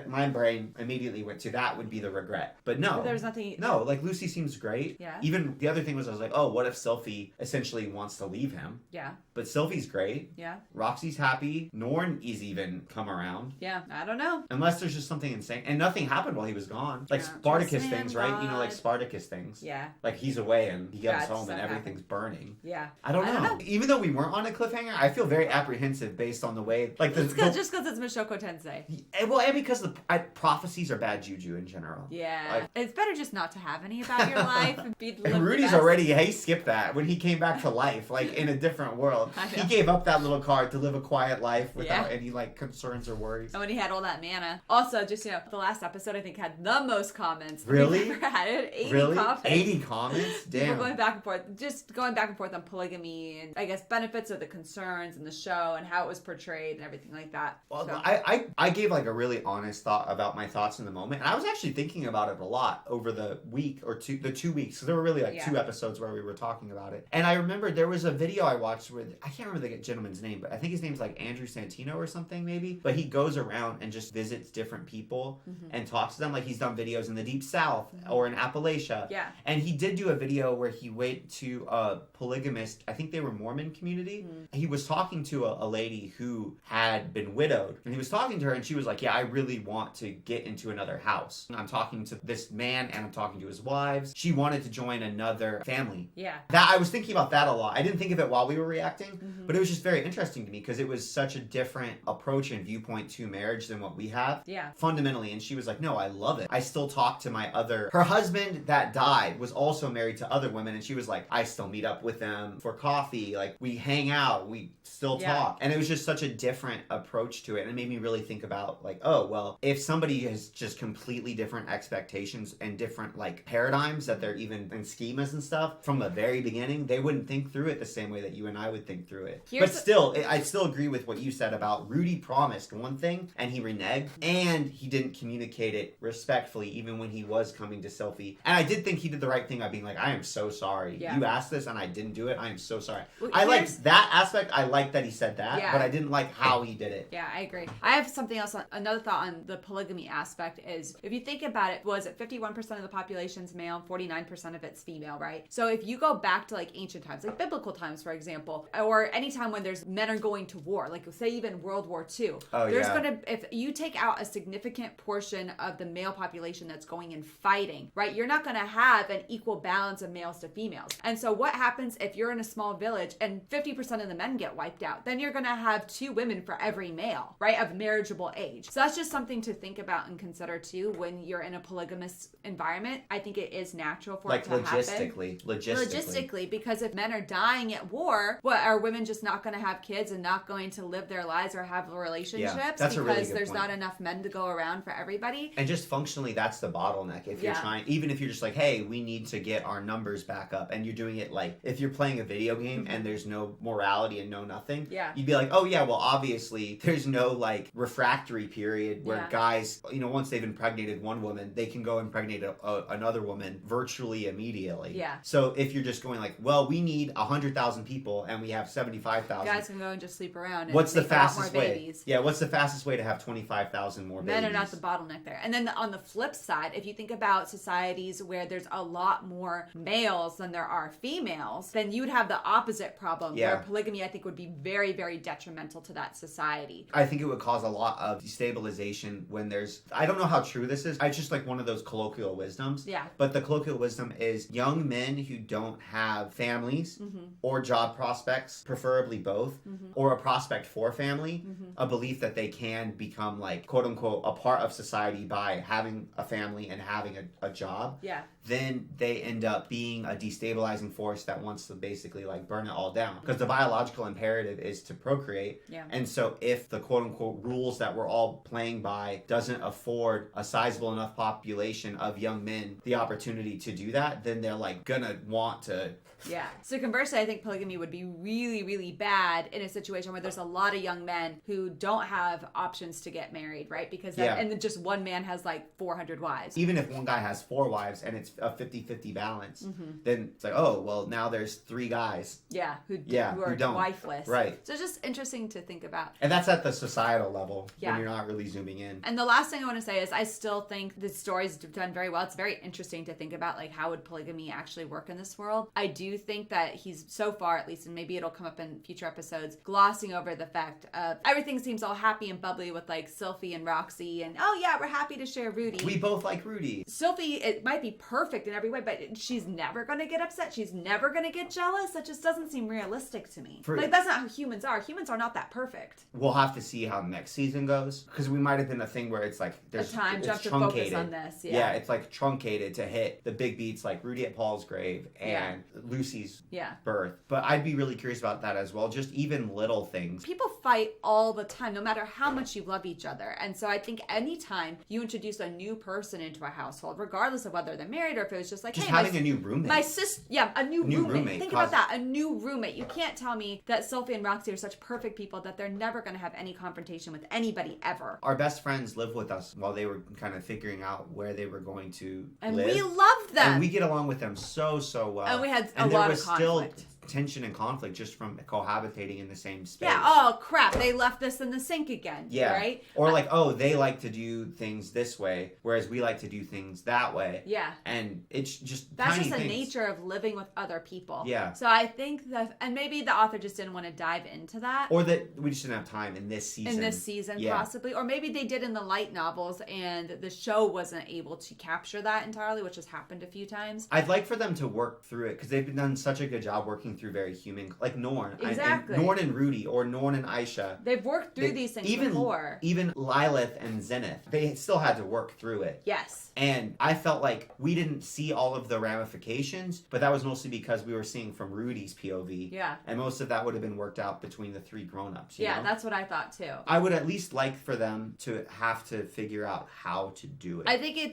my brain immediately went to. That would be the regret. But no. But there's nothing. No, like Lucy seems great. Yeah. Even the other thing was I was like, oh, what if Sylphie essentially wants to leave him? Yeah. But Sylphie's great. Yeah. Roxy's happy. Norn is even come around. Yeah. I don't know. Unless there's just something insane. And nothing happened while he was gone. Like Spartacus things, right? You know, like Spartacus things. Yeah. Like he's away and he gets home and everything's burning. Yeah. I don't know. Even though we weren't on a cliffhanger, I feel very apprehensive based on the way, like just because it's Mushoku Tensei. Well, and because the prophecies are bad juju in general. Yeah. Like, it's better just not to have any about your life. And Rudy's already, he skipped that when he came back to life, like in a different world. He gave up that little card to live a quiet life without any like concerns or worries. And when he had all that mana. Also, just, the last episode I think had the most comments. Really? We've ever had it. 80 really? comments. 80 comments? Damn. People going back and forth. Just going back and forth on polygamy and I guess benefits of the concerns in the show and how it was portrayed and everything like that. Well, So- I gave like a really honest thought about my thoughts in the moment. And I was actually thinking about it a lot over the week or two, the 2 weeks. So there were really like 2 episodes where we were talking about it. And I remember there was a video I watched with, I can't remember the gentleman's name, but I think his name's like Andrew Santino or something maybe. But he goes around and just visits different people and talks to them. Like he's done videos in the Deep South or in Appalachia. Yeah. And he did do a video where he went to a polygamist, I think they were Mormon community. He was talking to a lady who had been widowed. And he was talking to her and she was like, yeah, I really want to get into another house. I'm talking to this man and I'm talking to his wives. She wanted to join another family. Yeah. That I was thinking about that a lot. I didn't think of it while we were reacting, but it was just very interesting to me because it was such a different approach and viewpoint to marriage than what we have. Yeah. Fundamentally. And she was like, no, I love it. I still talk to her husband that died was also married to other women. And she was like, I still meet up with them for coffee. Like we hang out, we still talk. And it was just such a different approach to it. And it made me really think about like, oh, well, if somebody has just completely different expectations and different like paradigms that they're even in schemas and stuff from the very beginning, they wouldn't think through it the same way that you and I would think through it. But still, I still agree with what you said about Rudy promised one thing and he reneged and he didn't communicate it respectfully even when he was coming to Sophie. And I did think he did the right thing by being like, I am so sorry. Yeah. You asked this and I didn't do it. I am so sorry. Well, I liked that aspect. I liked that he said that, Yeah. but I didn't like how he did it. Yeah, I agree. I have something else. Another thought on the polygamy aspect is if you think about it, was it 51% of the population's male, 49% of it's female, right? So if you go back to like ancient times, like biblical times, for example, or any time when there's men are going to war, like say even World War II, there's going to, if you take out a significant portion of the male population that's going and fighting, right? You're not going to have an equal balance of males to females. And so what happens if you're in a small village and 50% of the men get wiped out? Then you're going to have 2 women for every male, right? Of marriageable age. So that's just something to think about and consider too when you're in a polygamous environment. I think it is natural for it to happen. Logistically, because if men are dying at war, what are women just not going to have kids and not going to live their lives or have relationships that's a really because good there's point. not enough men to go around for everybody? And just functionally, that's the bottleneck. If you're trying, even if you're just like, hey, we need to get our numbers back up, and you're doing it like, if you're playing a video game and there's no morality and no nothing, you'd be like, oh yeah, well obviously there's no like refractory period where guys, you know, once they've impregnated one woman, they can go impregnate another woman virtually immediately. Yeah. So if you're just going like, well, we need 100,000 people and we have 75,000. Guys can go and just sleep around and what's the make a lot fastest more way? babies. Yeah, what's the fastest way to have 25,000 more babies? Men are not the bottleneck there. And then on the flip side, if you think about societies where there's a lot more males than there are females, then you'd have the opposite problem where polygamy, I think, would be very, very detrimental to that society. I think it would cause a lot of destabilization when there's, I don't know how true this is. It's just like one of those colloquial wisdoms. Yeah. But the colloquial wisdom is young men who don't have families or job prospects, preferably both, or a prospect for family, a belief that they can become like, quote unquote, a part of society by having a family and having a job. Yeah. Then they end up being a destabilizing force that wants to basically like burn it all down. Because the biological imperative is to procreate. Yeah. And so if the quote unquote rules that we're all playing by doesn't afford a sizable enough population of young men the opportunity to do that, then they're like gonna want to. Yeah. So conversely, I think polygamy would be really, really bad in a situation where there's a lot of young men who don't have options to get married, right? Because and then just one man has like 400 wives. Even if one guy has 4 wives and it's a 50-50 balance, then it's like, oh, well, now there's 3 guys. Yeah, who are don't. wifeless. Right. So it's just interesting to think about. And that's at the societal level Yeah. when you're not really zooming in. And the last thing I want to say is I still think the story's done very well. It's very interesting to think about like how would polygamy actually work in this world. I do think that he's so far, at least, and maybe it'll come up in future episodes, glossing over the fact of everything seems all happy and bubbly with like Sylphie and Roxy and oh yeah, we're happy to share Rudy. We both like Rudy. Sylphie, it might be perfect in every way, but she's never going to get upset. She's never going to get jealous. That just doesn't seem realistic to me. Like that's not how humans are. Humans are not that perfect. We'll have to see how next season goes because we might have been a thing where it's like there's a time jump to truncated. focus on this. Yeah, it's like truncated to hit the big beats like Rudy at Paul's grave and Lucy's birth. But I'd be really curious about that as well. Just even little things. People fight all the time, no matter how much you love each other. And so I think anytime you introduce a new person into a household, regardless of whether they're married married or if it was just like, just hey, having a new roommate. My sister, a new roommate. Think cause... about that, a new roommate. You can't tell me that Sophie and Roxy are such perfect people that they're never going to have any confrontation with anybody ever. Our best friends live with us while they were kind of figuring out where they were going to and live. And we loved them. And we get along with them so well. And we had a lot of conflict. Still tension and conflict just from cohabitating in the same space. Yeah, oh crap, they left this in the sink again. Yeah. Right? Or like, oh, they like to do things this way, whereas we like to do things that way. Yeah. And it's just that's tiny just the things. nature of living with other people. Yeah. So I think that, and maybe the author just didn't want to dive into that. Or that we just didn't have time in this season. Possibly. Or maybe they did in the light novels and the show wasn't able to capture that entirely, which has happened a few times. I'd like for them to work through it because they've done such a good job working through very human, like Norn. Exactly. Norn and Rudy, or Norn and Aisha. They've worked through these things before. Even Lilith and Zenith, they still had to work through it. Yes. And I felt like we didn't see all of the ramifications, but that was mostly because we were seeing from Rudy's POV. Yeah. And most of that would have been worked out between the three grown-ups. Yeah, know? That's what I thought too. I would at least like for them to have to figure out how to do it.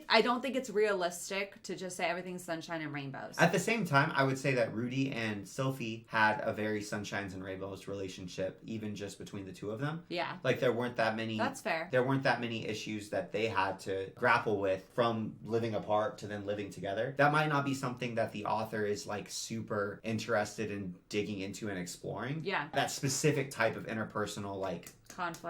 I don't think it's realistic to just say everything's sunshine and rainbows. At the same time, I would say that Rudy and Sophie had a very sunshines and rainbows relationship, even just between the two of them. Yeah. Like there weren't that many. That's fair. There weren't that many issues that they had to grapple with from living apart to then living together. That might not be something that the author is like super interested in digging into and exploring. Yeah. That specific type of interpersonal like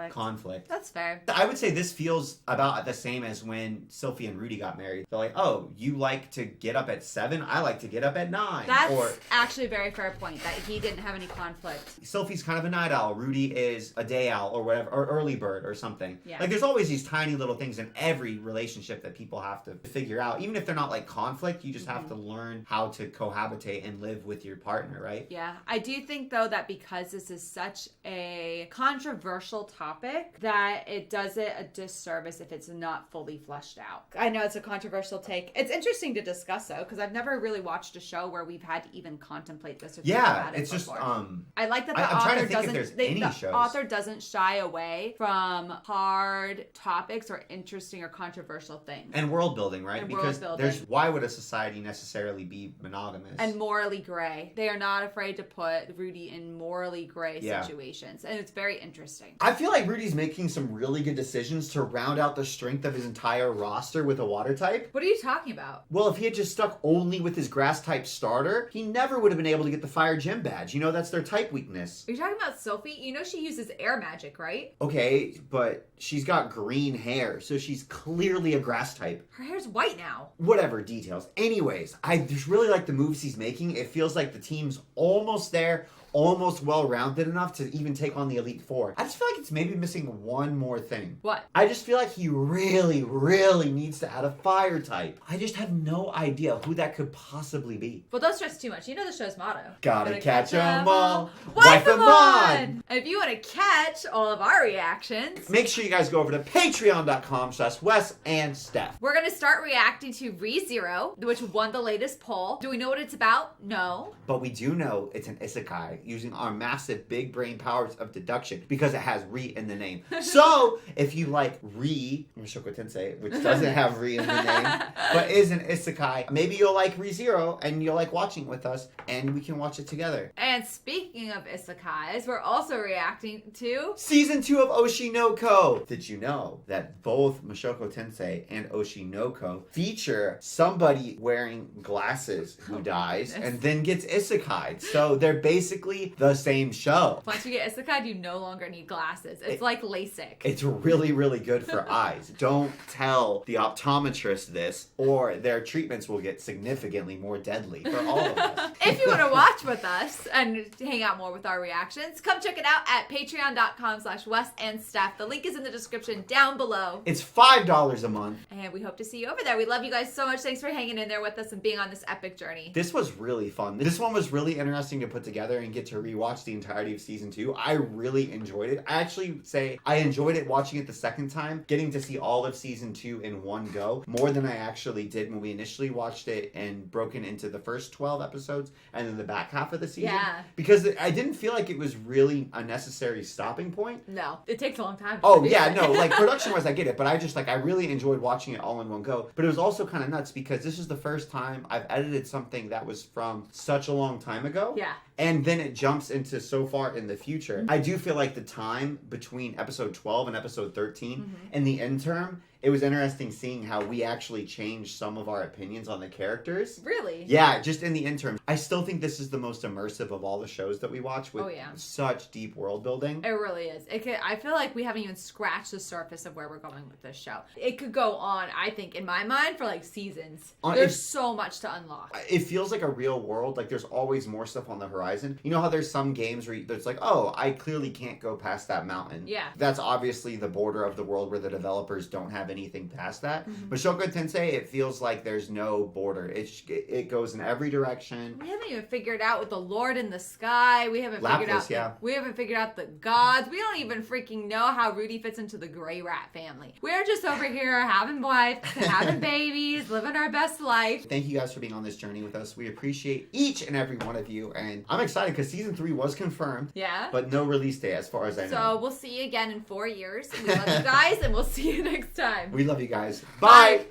conflict. That's fair. I would say this feels about the same as when Sophie and Rudy got married. They're like, oh, you like to get up at 7? I like to get up at 9. That's actually a very fair point, that he didn't have any conflict. Sophie's kind of a night owl. Rudy is a day owl or whatever, or early bird or something. Yeah. Like there's always these tiny little things in every relationship that people have to figure out. Even if they're not like conflict, you just have to learn how to cohabitate and live with your partner, right? Yeah. I do think though that because this is such a controversial topic, that it does it a disservice if it's not fully fleshed out. I know it's a controversial take. It's interesting to discuss though, because I've never really watched a show where we've had to even contemplate this or think about it it's before. Just I like that the author doesn't shy away from hard topics or interesting or controversial things. And world building, right? And because why would a society necessarily be monogamous? And morally gray. They are not afraid to put Rudy in morally gray situations. And it's very interesting. I feel like Rudy's making some really good decisions to round out the strength of his entire roster with a water type. What are you talking about? Well, if he had just stuck only with his grass type starter, he never would have been able to get the fire gem badge. You know, that's their type weakness. Are you talking about Sophie? You know she uses air magic, right? Okay, but she's got green hair, so she's clearly a grass type. Her hair's white now. Whatever, details. Anyways, I just really like the moves he's making. It feels like the team's almost there, almost well-rounded enough to even take on the Elite Four. I just feel like it's maybe missing one more thing. What? I just feel like he really, really needs to add a fire type. I just have no idea who that could possibly be. Well, don't stress too much. You know the show's motto. Gotta catch 'em all, wife 'em on! And if you want to catch all of our reactions, make sure you guys go over to patreon.com/Wes and Steph. We're going to start reacting to ReZero, which won the latest poll. Do we know what it's about? No. But we do know it's an isekai, using our massive big brain powers of deduction because it has Re in the name. So, if you like Mushoku Tensei, which doesn't have Re in the name, but is an isekai, maybe you'll like ReZero and you'll like watching with us and we can watch it together. And speaking of isekais, we're also reacting to Season 2 of Oshinoko. Did you know that both Mushoku Tensei and Oshinoko feature somebody wearing glasses who dies and then gets isekai'd? So they're basically the same show. Once you get isekai, you no longer need glasses. It's like LASIK. It's really, really good for eyes. Don't tell the optometrist this, or their treatments will get significantly more deadly for all of us. If you want to watch with us and hang out more with our reactions, come check it out at patreon.com/Wes and Steph. The link is in the description down below. It's $5 a month. And we hope to see you over there. We love you guys so much. Thanks for hanging in there with us and being on this epic journey. This was really fun. This one was really interesting to put together and get get to rewatch the entirety of season 2, I really enjoyed it. I actually say I enjoyed it watching it the second time, getting to see all of season 2 in one go, more than I actually did when we initially watched it and broken into the first 12 episodes and then the back half of the season. Yeah. Because I didn't feel like it was really a necessary stopping point. No, it takes a long time. Oh, yeah, no, like, production-wise, I get it, but I just, like, I really enjoyed watching it all in one go. But it was also kind of nuts because this is the first time I've edited something that was from such a long time ago. Yeah. And then it jumps into so far in the future. I do feel like the time between episode 12 and episode 13 and the interim, it was interesting seeing how we actually changed some of our opinions on the characters. Really? Yeah, just in the interim. I still think this is the most immersive of all the shows that we watch with such deep world building. It really is. I feel like we haven't even scratched the surface of where we're going with this show. It could go on, I think, in my mind, for like seasons. There's so much to unlock. It feels like a real world. Like there's always more stuff on the horizon. You know how there's some games where it's like, oh, I clearly can't go past that mountain. Yeah. That's obviously the border of the world where the developers don't have anything past that. Mushoku Tensei, it feels like there's no border. It goes in every direction. We haven't even figured out with the Lord in the sky. We haven't figured out the gods. We don't even freaking know how Rudy fits into the gray rat family. We're just over here having wives, having babies, living our best life. Thank you guys for being on this journey with us. We appreciate each and every one of you, and I'm excited because season 3 was confirmed. Yeah. But no release date as far as I know. So we'll see you again in 4 years. We love you guys, and we'll see you next time. We love you guys. Bye.